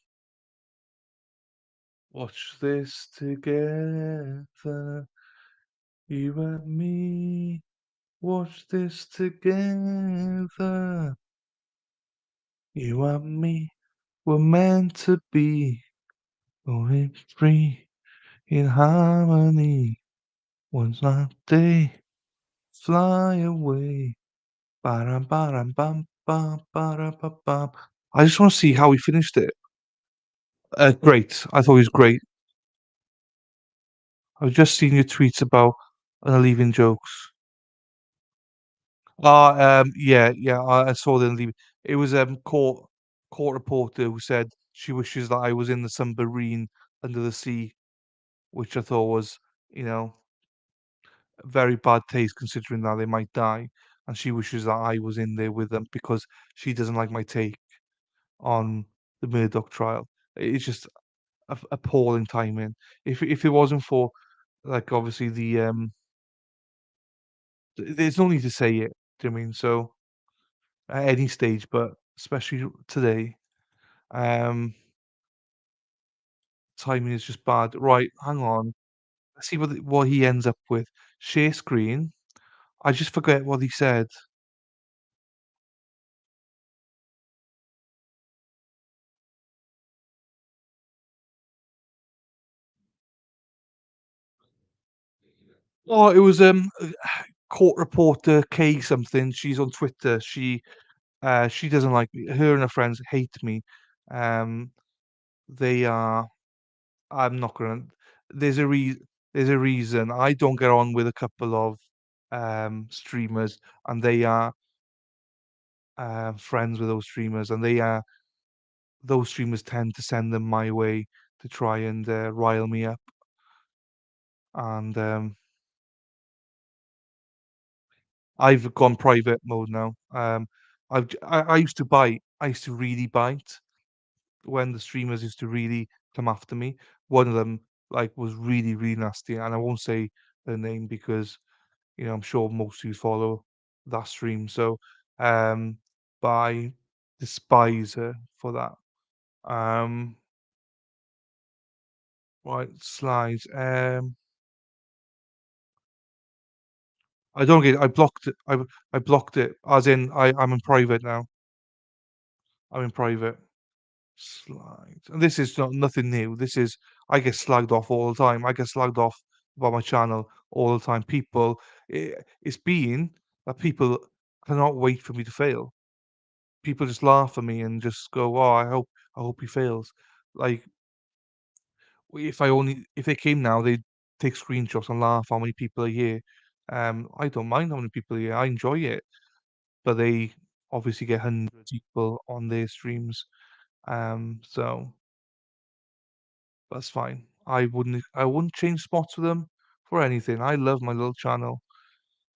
Watch this together. You and me. Watch this together. You and me were meant to be going free in harmony. Once that day fly away. Ba-dum, ba-dum, bum, bum, ba-dum, ba, bum. I just want to see how he finished it. Great. I thought he was great. I've just seen your tweets about leaving jokes. Yeah, yeah. I saw them leaving. It was court reporter who said she wishes that I was in the submarine under the sea, which I thought was, you know, very bad taste considering that they might die, and she wishes that I was in there with them because she doesn't like my take on the Murdoch trial. It's just appalling timing. If it wasn't for like obviously there's no need to say it. Do you know what I mean? So at any stage, but especially today, um, timing is just bad. Right, hang on. Let's see what he ends up with. Share screen. I just forget what he said. Oh, it was court reporter K something. She's on Twitter. She doesn't like me. Her and her friends hate me. Um, they are. I'm not gonna. There's a There's a reason I don't get on with a couple of streamers, and they are friends with those streamers, and those streamers tend to send them my way to try and rile me up. And I've gone private mode now. I used to bite. I used to really bite when the streamers used to really come after me. One of them like was really really nasty, and I won't say their name because I'm sure most of you follow that stream. So, um, but I despise her for that. Um, right, slides. I don't get. I blocked it. I blocked it. As in, I'm in private now. I'm in private. Slagged. And this is not nothing new. This is I get slagged off all the time. I get slagged off by my channel all the time. People, it's being that people cannot wait for me to fail. People just laugh at me and just go, "Oh, I hope he fails." Like if they came now, they'd take screenshots and laugh how many people are here. I don't mind how many people are here. I enjoy it, but they obviously get hundreds of people on their streams. So that's fine. I wouldn't change spots with them for anything. I love my little channel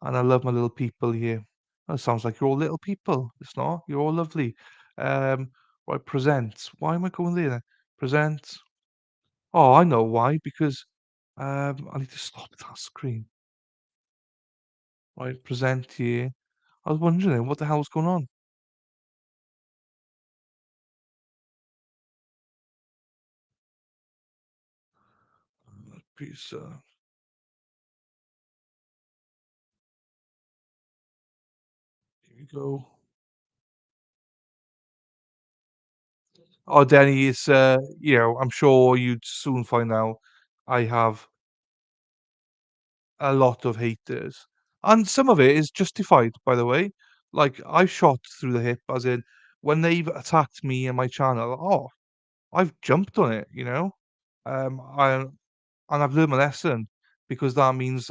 and I love my little people here. That sounds like you're all little people. It's not. You're all lovely. Right, present. Why am I going there? Present. Oh, I know why. Because I need to stop that screen. Right, present here. I was wondering what the hell's going on. Pizza. Here we go. Oh, Danny, it's I'm sure you'd soon find out I have a lot of haters. And some of it is justified, by the way. Like I shot through the hip, as in when they've attacked me and my channel, oh, I've jumped on it, you know? I and I've learned my lesson because that means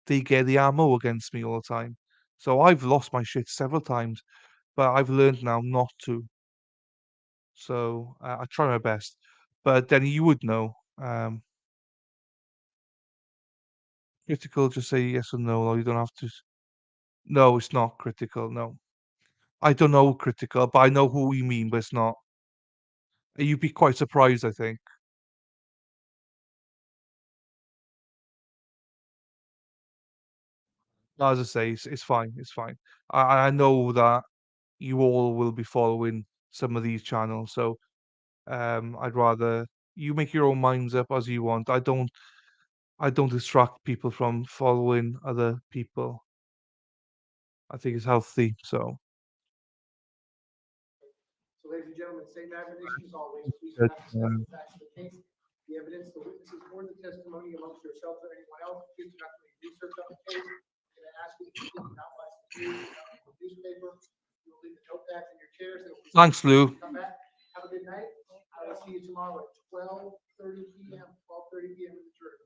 they get the ammo against me all the time. So I've lost my shit several times, but I've learned now not to. So I try my best. But then you would know. Critical, just say yes or no, or you don't have to. No, it's not critical. No, I don't know critical, but I know who you mean, but it's not. You'd be quite surprised, I think. As I say, it's fine. It's fine. I know that you all will be following some of these channels, so I'd rather you make your own minds up as you want. I don't distract people from following other people. I think it's healthy. So So ladies and gentlemen, same admonition as always, please do Good, not discuss the facts of the case, the evidence, the witnesses, or the testimony amongst yourselves or anyone else. Please do not do any research on the case. I'm going to ask you to please do not watch the news, not read the newspaper. You'll leave the notepads in your chairs. Thanks, Lou. Come back. Have a good night. I will see you tomorrow at 12:30 p.m. 12:30 p.m. in the jury.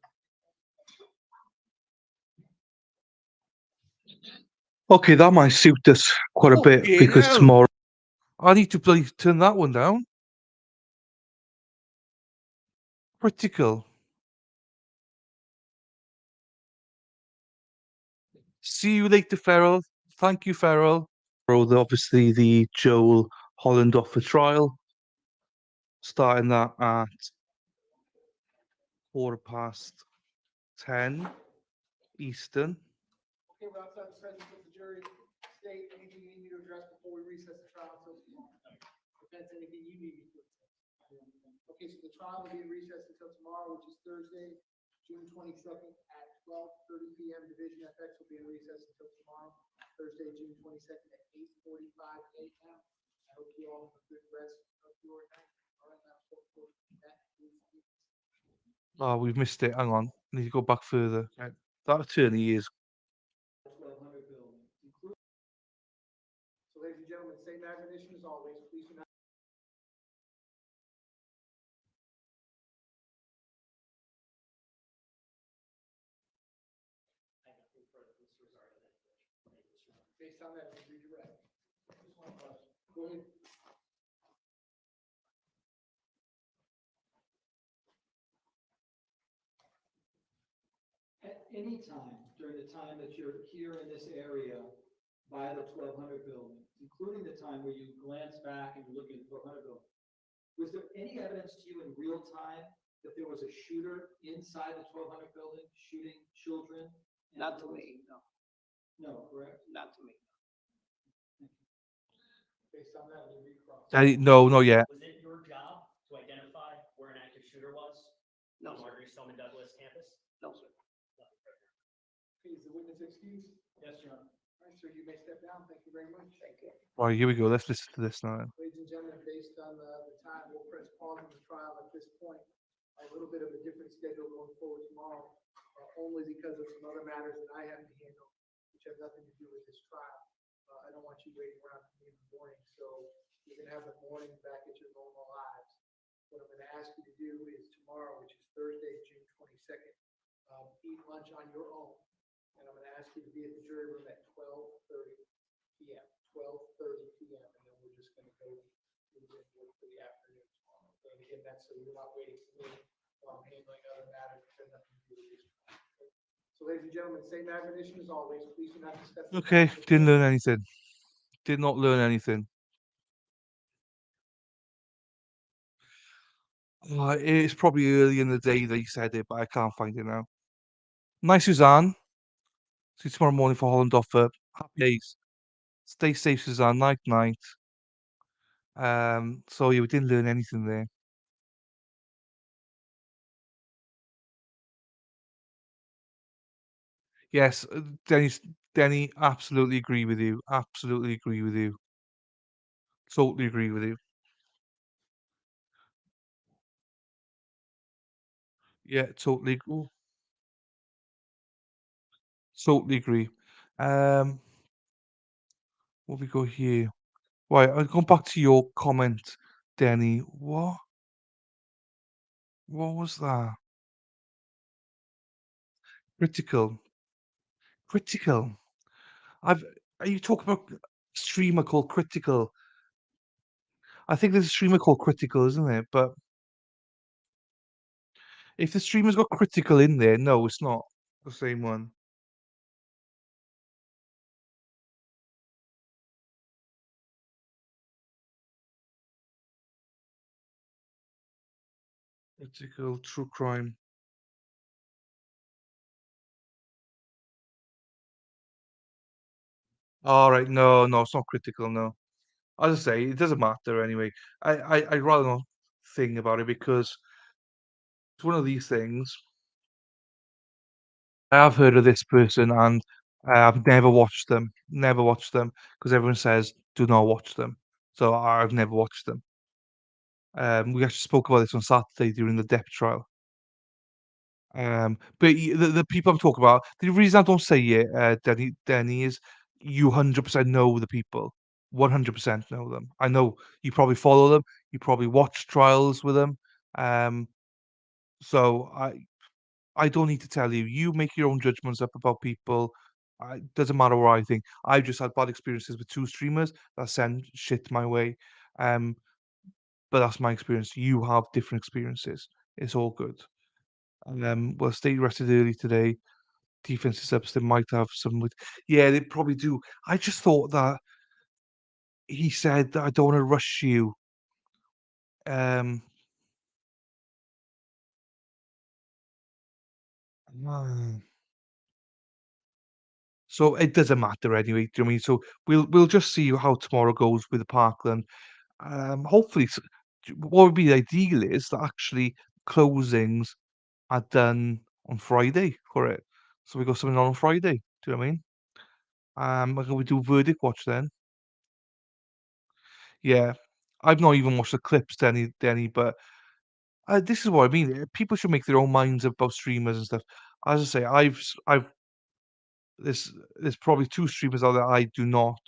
Okay, that might suit us quite a bit because tomorrow I need to bloody turn that one down. Critical. See you later, Farrell. Thank you, Farrell. Obviously, the Joel Holland offer trial, starting that at 10:15 Eastern. Okay, we're outside the presence of the jury. State anything you need me to address before we recess the trial until tomorrow. Defense, anything you need me to address. Okay, so the trial will be in recess until tomorrow, which is Thursday, June 22nd at 12:30 p.m. Division FX will be in recess until tomorrow, Thursday, June 22nd at 8:45 a.m. I hope you all have a good rest of your night. All right, now, that is. Oh, we've missed it. Hang on. I need to go back further. Right. That attorney is. So ladies and gentlemen, same admonition as always, please do not. Based on that, read your rest. Go ahead. At any time during the time that you're here in this area by the 1200 building, including the time where you glance back and you're looking at the 1200 building, was there any evidence to you in real time that there was a shooter inside the 1200 building shooting children? Not to me, no. No, correct? Not to me. Based on that, we recross. No, not yet. Was it your job to identify where an active shooter was? No, on sir. Marjory Stoneman Douglas campus? No, sir. Okay, is the witness excused? Yes, Your Honor. All right, sir, you may step down. Thank you very much. Thank you. Right, here we go. Let's listen to this now. Ladies and gentlemen, based on the time, we'll press pause on the trial at this point. A little bit of a different schedule going forward tomorrow, only because of some other matters that I have to handle, which have nothing to do with this trial. I don't want you waiting around for me in the morning, so you're gonna have the morning back at your normal lives. What I'm gonna ask you to do is tomorrow, which is Thursday, June 22nd, eat lunch on your own. And I'm gonna ask you to be at the jury room at 12:30 PM, 12:30 PM, and then we're just gonna go to the work for the afternoon tomorrow. And again, that's so you're not waiting for me while I'm handling other matters that have nothing to do with this. So ladies and gentlemen, same admonition as always, please do not discuss. Okay, didn't learn anything. Did not learn anything. It's probably early in the day that you said it, but I can't find it now. Nice, Suzanne. See you tomorrow morning for Holland Offer. Happy days. Stay safe, Suzanne. Night, night. So yeah, we didn't learn anything there. Yes, Denny, absolutely agree with you. Absolutely agree with you. Totally agree with you. Yeah, totally agree. Um, what we got here? Right, I'll go back to your comment, Denny. What? What was that? Critical. Critical. Are you talking about a streamer called Critical? I think there's a streamer called Critical, isn't it? But if the streamer's got Critical in there, no, it's not the same one. Critical true crime. All right, no, it's not Critical. No, as I say, it doesn't matter anyway. I'd rather not think about it because it's one of these things. I have heard of this person and I've never watched them. Never watched them because everyone says do not watch them. So I've never watched them. We actually spoke about this on Saturday during the Depp trial. But the people I'm talking about, the reason I don't say it, Denny, is you 100% know the people. 100% know them. I know you probably follow them. You probably watch trials with them. Um, so I don't need to tell you. You make your own judgments up about people. Doesn't matter what I think. I've just had bad experiences with two streamers that send shit my way. Um, but that's my experience. You have different experiences. It's all good. Well, State rested early today. Defensive subs, they might have some with. Yeah, they probably do. I just thought that he said that I don't want to rush you. Um, ah. So it doesn't matter anyway. Do you know what I mean? So we'll just see how tomorrow goes with the Parkland. Hopefully, what would be ideal is that actually closings are done on Friday for it. So we got something on Friday. Do you know what I mean? Can we do verdict watch then? Yeah, I've not even watched the clips, Denny, but this is what I mean. People should make their own minds about streamers and stuff. As I say, I've there's probably two streamers out there I do not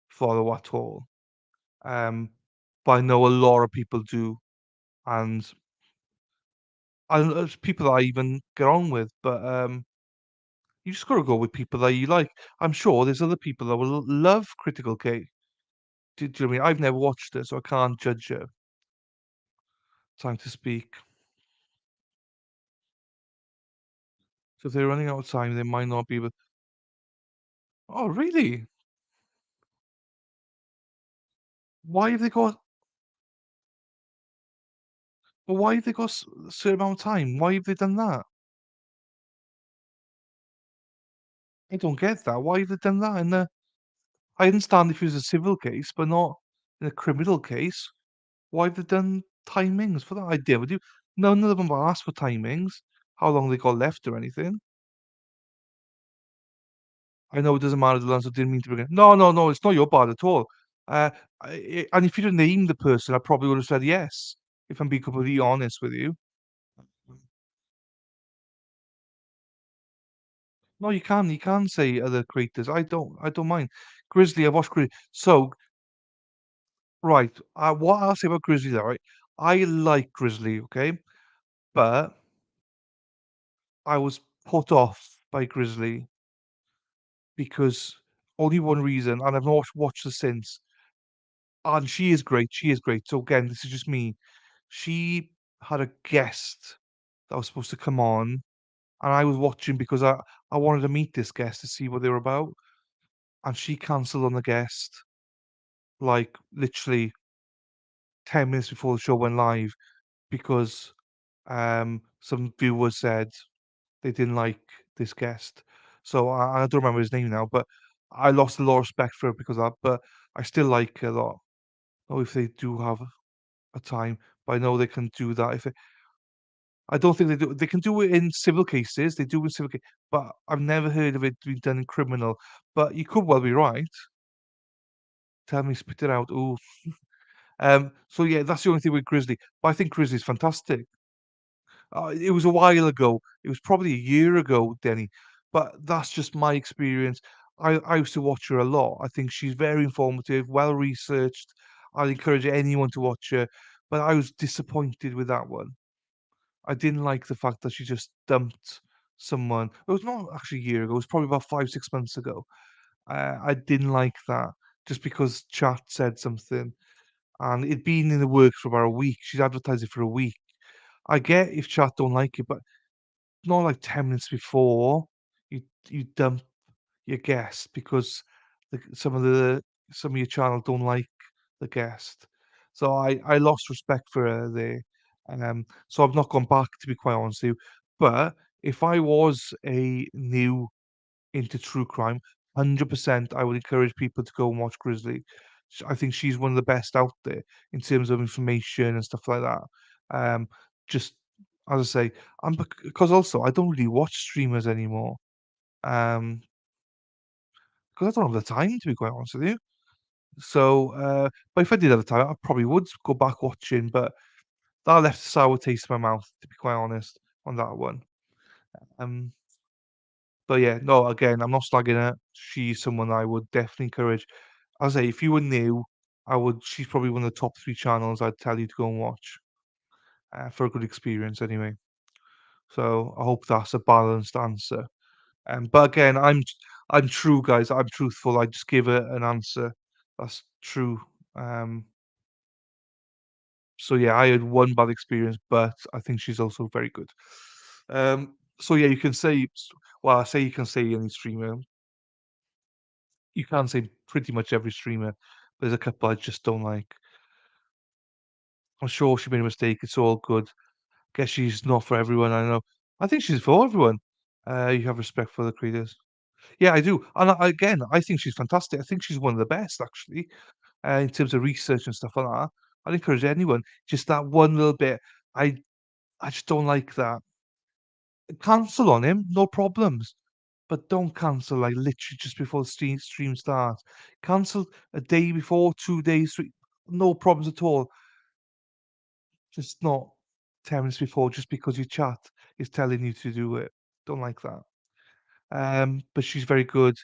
follow at all. But I know a lot of people do, and there's people that I even get on with. But you just got to go with people that you like. I'm sure there's other people that will love Critical K. Do you know what I mean? I've never watched it, so I can't judge it. Time to speak. So if they're running out of time, they might not be able. Oh, really? Why have they got? But why have they got a certain amount of time? Why have they done that? I don't get that. Why have they done that? I understand if it was a civil case, but not in a criminal case. Why have they done timings for that? I did. Would you? None of them asked for timings. How long they got left or anything. I know it doesn't matter, Alonso didn't mean to bring it. No, no, no, it's not your bad at all. And if you'd have named the person, I probably would have said yes, if I'm being completely honest with you. No, you can say other creators. I don't mind. Grizzly, I've watched Grizzly. So, right, what I'll say about Grizzly, though, right? I like Grizzly, okay? But I was put off by Grizzly because only one reason, and I've not watched her since. And she is great. She is great. So again, this is just me. She had a guest that was supposed to come on, and I was watching because I wanted to meet this guest to see what they were about, and she cancelled on the guest like literally 10 minutes before the show went live because some viewers said they didn't like this guest. So I don't remember his name now, but I lost a lot of respect for her because of that. But I still like her a lot. Know if they do have a time, but I know they can do that. If I don't think they do. They can do it in civil cases. They do in civil cases, but I've never heard of it being done in criminal. But you could well be right. Tell me, spit it out. Ooh. So yeah, that's the only thing with Grizzly. But I think Grizzly's fantastic. It was a while ago. It was probably a year ago, Denny. But that's just my experience. I used to watch her a lot. I think she's very informative, well researched. I'd encourage anyone to watch her. But I was disappointed with that one. I didn't like the fact that she just dumped someone. It was not actually a year ago. It was probably about 5, 6 months ago. I didn't like that just because chat said something, and it'd been in the works for about a week. She'd advertised it for a week. I get if chat don't like it, but not like 10 minutes before you dump your guest because some of your channel don't like the guest. So I lost respect for her there. So I've not gone back to be quite honest with you. But if I was a new into true crime, 100% I would encourage people to go and watch Grizzly. I think she's one of the best out there in terms of information and stuff like that. Just as I say, because also I don't really watch streamers anymore. Um, because I don't have the time to be quite honest with you. So, but if I did have the time, I probably would go back watching. But that left a sour taste in my mouth, to be quite honest, on that one. Um, but yeah, no, again, I'm not slagging her. She's someone I would definitely encourage. As I say, if you were new, I would. She's probably one of the top 3 channels I'd tell you to go and watch for a good experience, anyway. So I hope that's a balanced answer. But again, I'm true, guys. I'm truthful. I just give her an answer that's true. Um, so yeah, I had one bad experience, but I think she's also very good. So yeah, you can say, well, I say you can say any streamer. You can say pretty much every streamer. There's a couple I just don't like. I'm sure she made a mistake. It's all good. Guess she's not for everyone. I know. I think she's for everyone. You have respect for the creators. Yeah, I do. And again, I think she's fantastic. I think she's one of the best, actually, in terms of research and stuff like that. I'd encourage anyone. Just that one little bit. I I just don't like that. Cancel on him, no problems. But don't cancel like literally just before the stream starts. Cancel a day before, 2 days, no problems at all. Just not 10 minutes before, just because your chat is telling you to do it. Don't like that. But she's very good.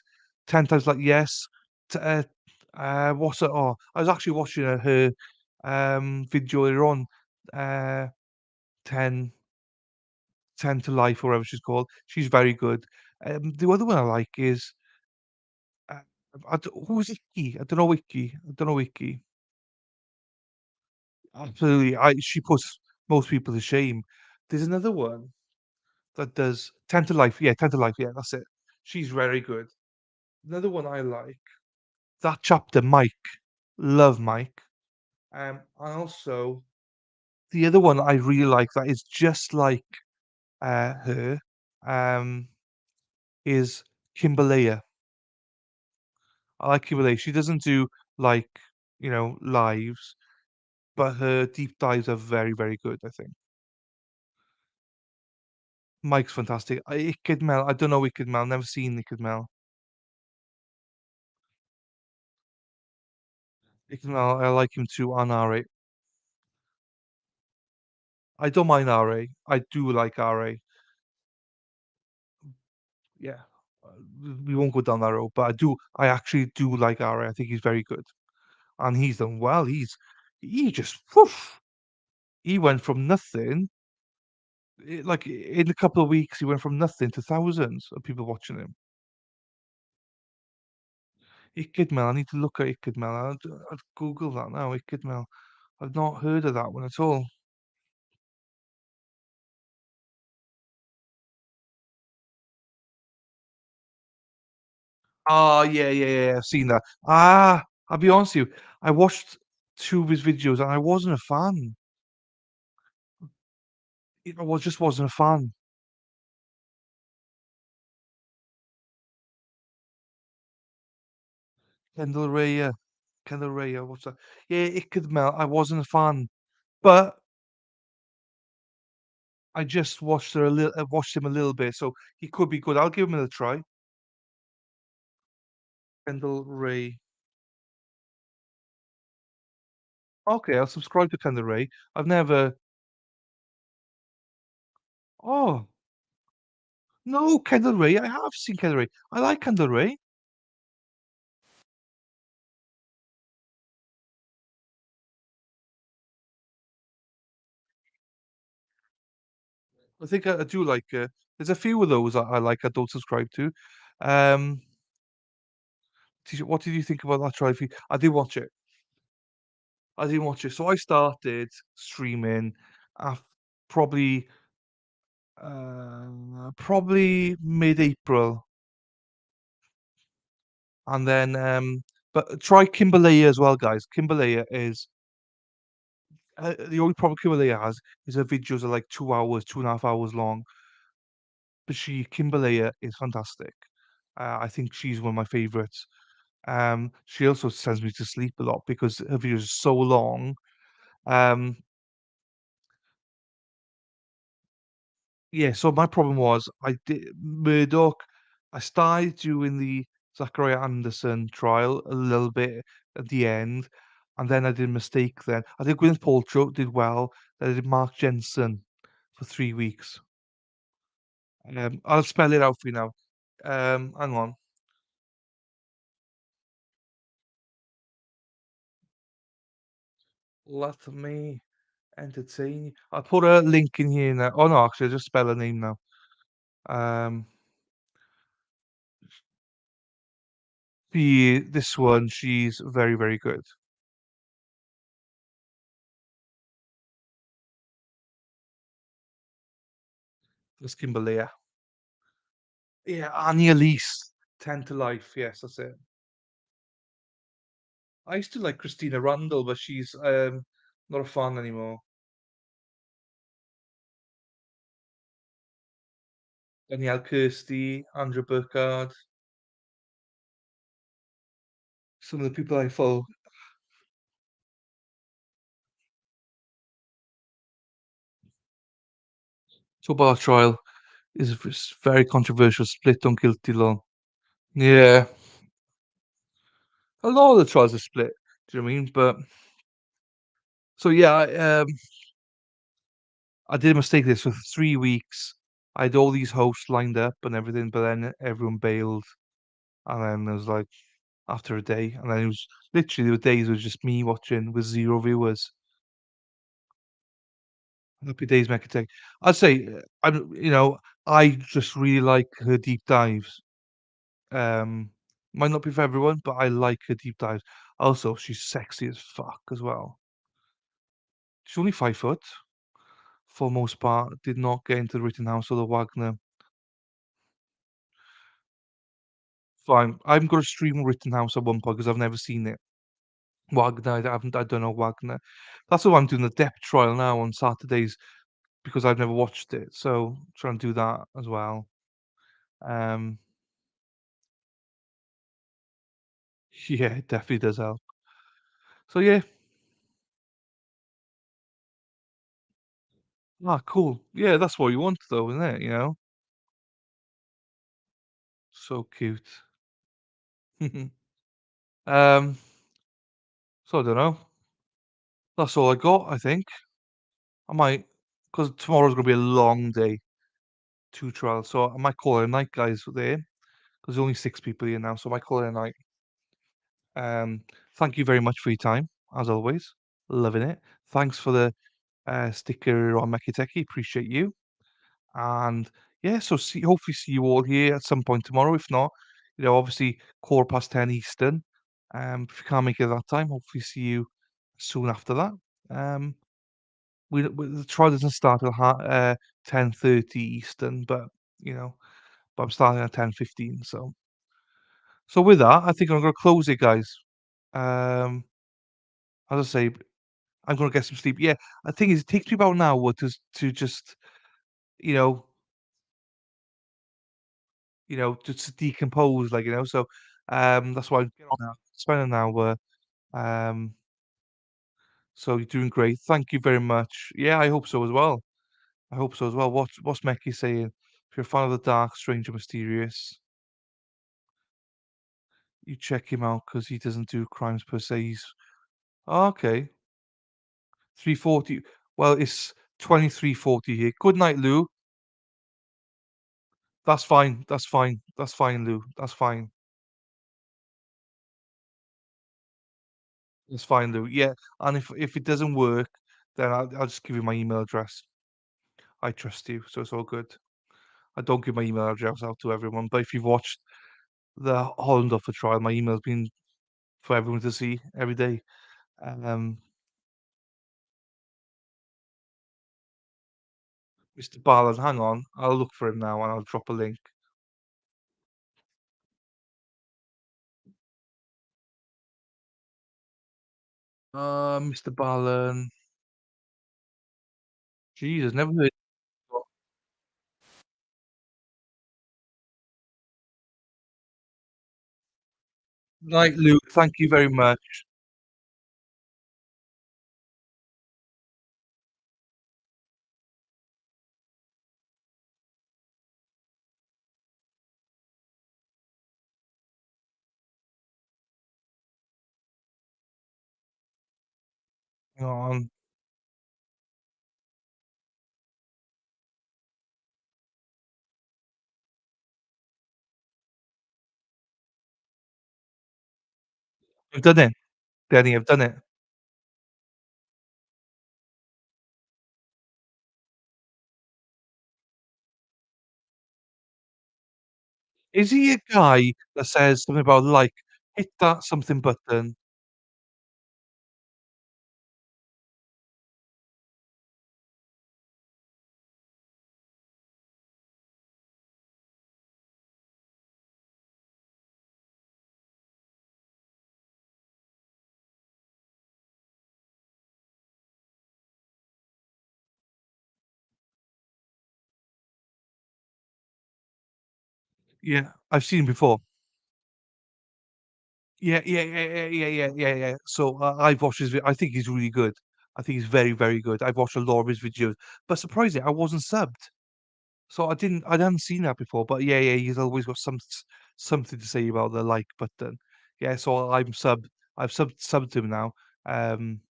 10 times like yes. T- uh, what's it? Oh, I was actually watching her video earlier on. Uh, 10, 10 to life, or whatever she's called. She's very good. The other one I like is uh, who's Icky? I don't know Icky. I don't know Icky. Absolutely, she puts most people to shame. There's another one that does 10 to life. Yeah, 10 to life. Yeah, that's it. She's very good. Another one I like. That chapter, Mike. Love Mike. And also the other one I really like that is just like her, um, is Kimberlea. I like Kimberlea. She doesn't do like, lives, but her deep dives are very, very good, I think. Mike's fantastic. Ikid Mel, I don't know Ikid Mel, never seen Ikid Mel. I like him too on RA. I don't mind RA. I do like RA. Yeah. We won't go down that road, but I actually do like RA. I think he's very good. And he's done well. He just woof, he went from nothing. Like in a couple of weeks, he went from nothing to thousands of people watching him. Ikidmel, I need to look at Ikidmel. I'd Google that now. Ikidmel. I've not heard of that one at all. Oh, yeah, yeah, yeah, I've seen that. I'll be honest with you, I watched 2 of his videos and I wasn't a fan. Just wasn't a fan. Kendall Ray, Kendall Ray, what's that? Yeah, Ikidmel, I wasn't a fan, but I just watched him a little bit, so he could be good. I'll give him a try. Kendall Ray. Okay, I'll subscribe to Kendall Ray. I've never. Oh, no, Kendall Ray. I have seen Kendall Ray. I like Kendall Ray. I think I do like. There's a few of those I like. I don't subscribe to. Um, what did you think about that trophy? I did watch it. I didn't watch it. So I started streaming, af probably probably mid-April, and then but try Kimberlea as well, guys. Kimberlea is the only problem Kimberlea has is her videos are like 2 hours, 2.5 hours long. But Kimberlea is fantastic. I think she's one of my favorites. She also sends me to sleep a lot because her videos are so long. Um, yeah, so my problem was I did Murdoch. I started doing the Zachariah Anderson trial a little bit at the end, and then I did a mistake. Then I did Gwyneth Paltrow did well. Then I did Mark Jensen for 3 weeks. I'll spell it out for you now. Hang on. Let me entertain you. I'll put a link in here now. Oh no, actually, I'll just spell her name now. Um, this one, she's very, very good. That's Kimberly. Yeah, Annie Elise, 10 to Life. Yes, that's it. I used to like Christina Randall, but she's not a fan anymore. Danielle Kirsty, Andrew Burkhardt, some of the people I follow. So bar trial is very controversial, split on guilty law. Yeah, a lot of the trials are split. Do you know what I mean? But so yeah, I did a mistake this for 3 weeks. I had all these hosts lined up and everything, but then everyone bailed. And then it was like after a day, and then it was literally there were days it was just me watching with 0 viewers. Happy days, Mecca. I'd say I just really like her deep dives. Um, might not be for everyone, but I like her deep dives. Also, she's sexy as fuck as well. She's only 5 foot for most part. Did not get into the Rittenhouse or the Wagner. Fine. I'm gonna stream Rittenhouse at one point because I've never seen it. Wagner, I don't know Wagner. That's why I'm doing the depth trial now on Saturdays because I've never watched it. So trying to do that as well. Um, yeah, it definitely does help. So yeah. Cool. Yeah, that's what you want though, isn't it? So cute. Um, So I don't know. That's all I got, I think. I might, because tomorrow's gonna be a long day, 2 trials, so I might call it a night, guys, there, because there's only 6 people here now, so I might call it a night. Thank you very much for your time, as always. Loving it. Thanks for the sticker on Meki Teki. Appreciate you. And yeah, so hopefully see you all here at some point tomorrow. If not, obviously 10:15 Eastern. If you can't make it that time, hopefully see you soon after that. The trial doesn't start at 10:30 Eastern, but I'm starting at 10:15. So with that, I think I'm gonna close it, guys. Um, as I say, I'm gonna get some sleep. Yeah, the thing is, it takes me about an hour to just you know just to decompose, so that's why I get on now. Spend an hour. Um, so you're doing great. Thank you very much. Yeah, I hope so as well. I hope so as well. What's Mecky saying? If you're a fan of the dark, strange, and mysterious, you check him out because he doesn't do crimes per se. Okay. 3:40. Well, it's 23:40 here. Good night, Lou. That's fine. That's fine. That's fine, Lou. That's fine. That's fine, Lou. Yeah, and if it doesn't work, then I'll just give you my email address. I trust you, so it's all good. I don't give my email address out to everyone, but if you've watched the Hollendorfer trial, my email's been for everyone to see every day. Mr. Ballard, hang on, I'll look for him now and I'll drop a link. Mr. Ballon. Jesus, never heard. Night, Luke. Thank you very much. Hang on. I've done it. Danny, I've done it. Is he a guy that says something about, like, hit that something button? Yeah, I've seen him before. Yeah. So, I've watched his I think he's really good. I think he's very, very good. I've watched a lot of his videos, but surprisingly, I wasn't subbed. So I hadn't seen that before, but yeah, he's always got something to say about the like button. Yeah, so I've subbed him now. Um,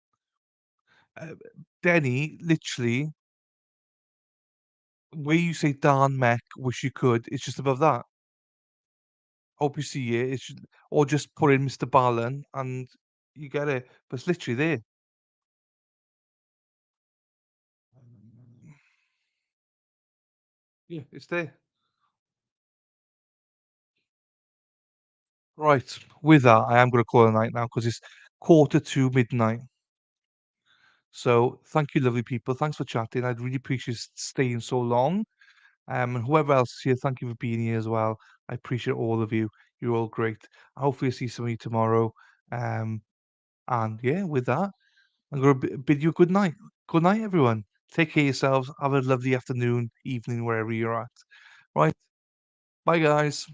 uh, Denny, literally, where you say Dan Mech, wish you could, it's just above that. Hope you see it. Or just put in Mr. Ballen and you get it. But it's literally there. Yeah, it's there. Right. With that, I am going to call it a night now because it's 1:45 midnight. So thank you, lovely people. Thanks for chatting. I'd really appreciate staying so long. And whoever else is here, thank you for being here as well. I appreciate all of you. You're all great. Hopefully, I see some of you tomorrow. And yeah, with that, I'm going to bid you good night. Good night, everyone. Take care of yourselves. Have a lovely afternoon, evening, wherever you're at. Right. Bye, guys.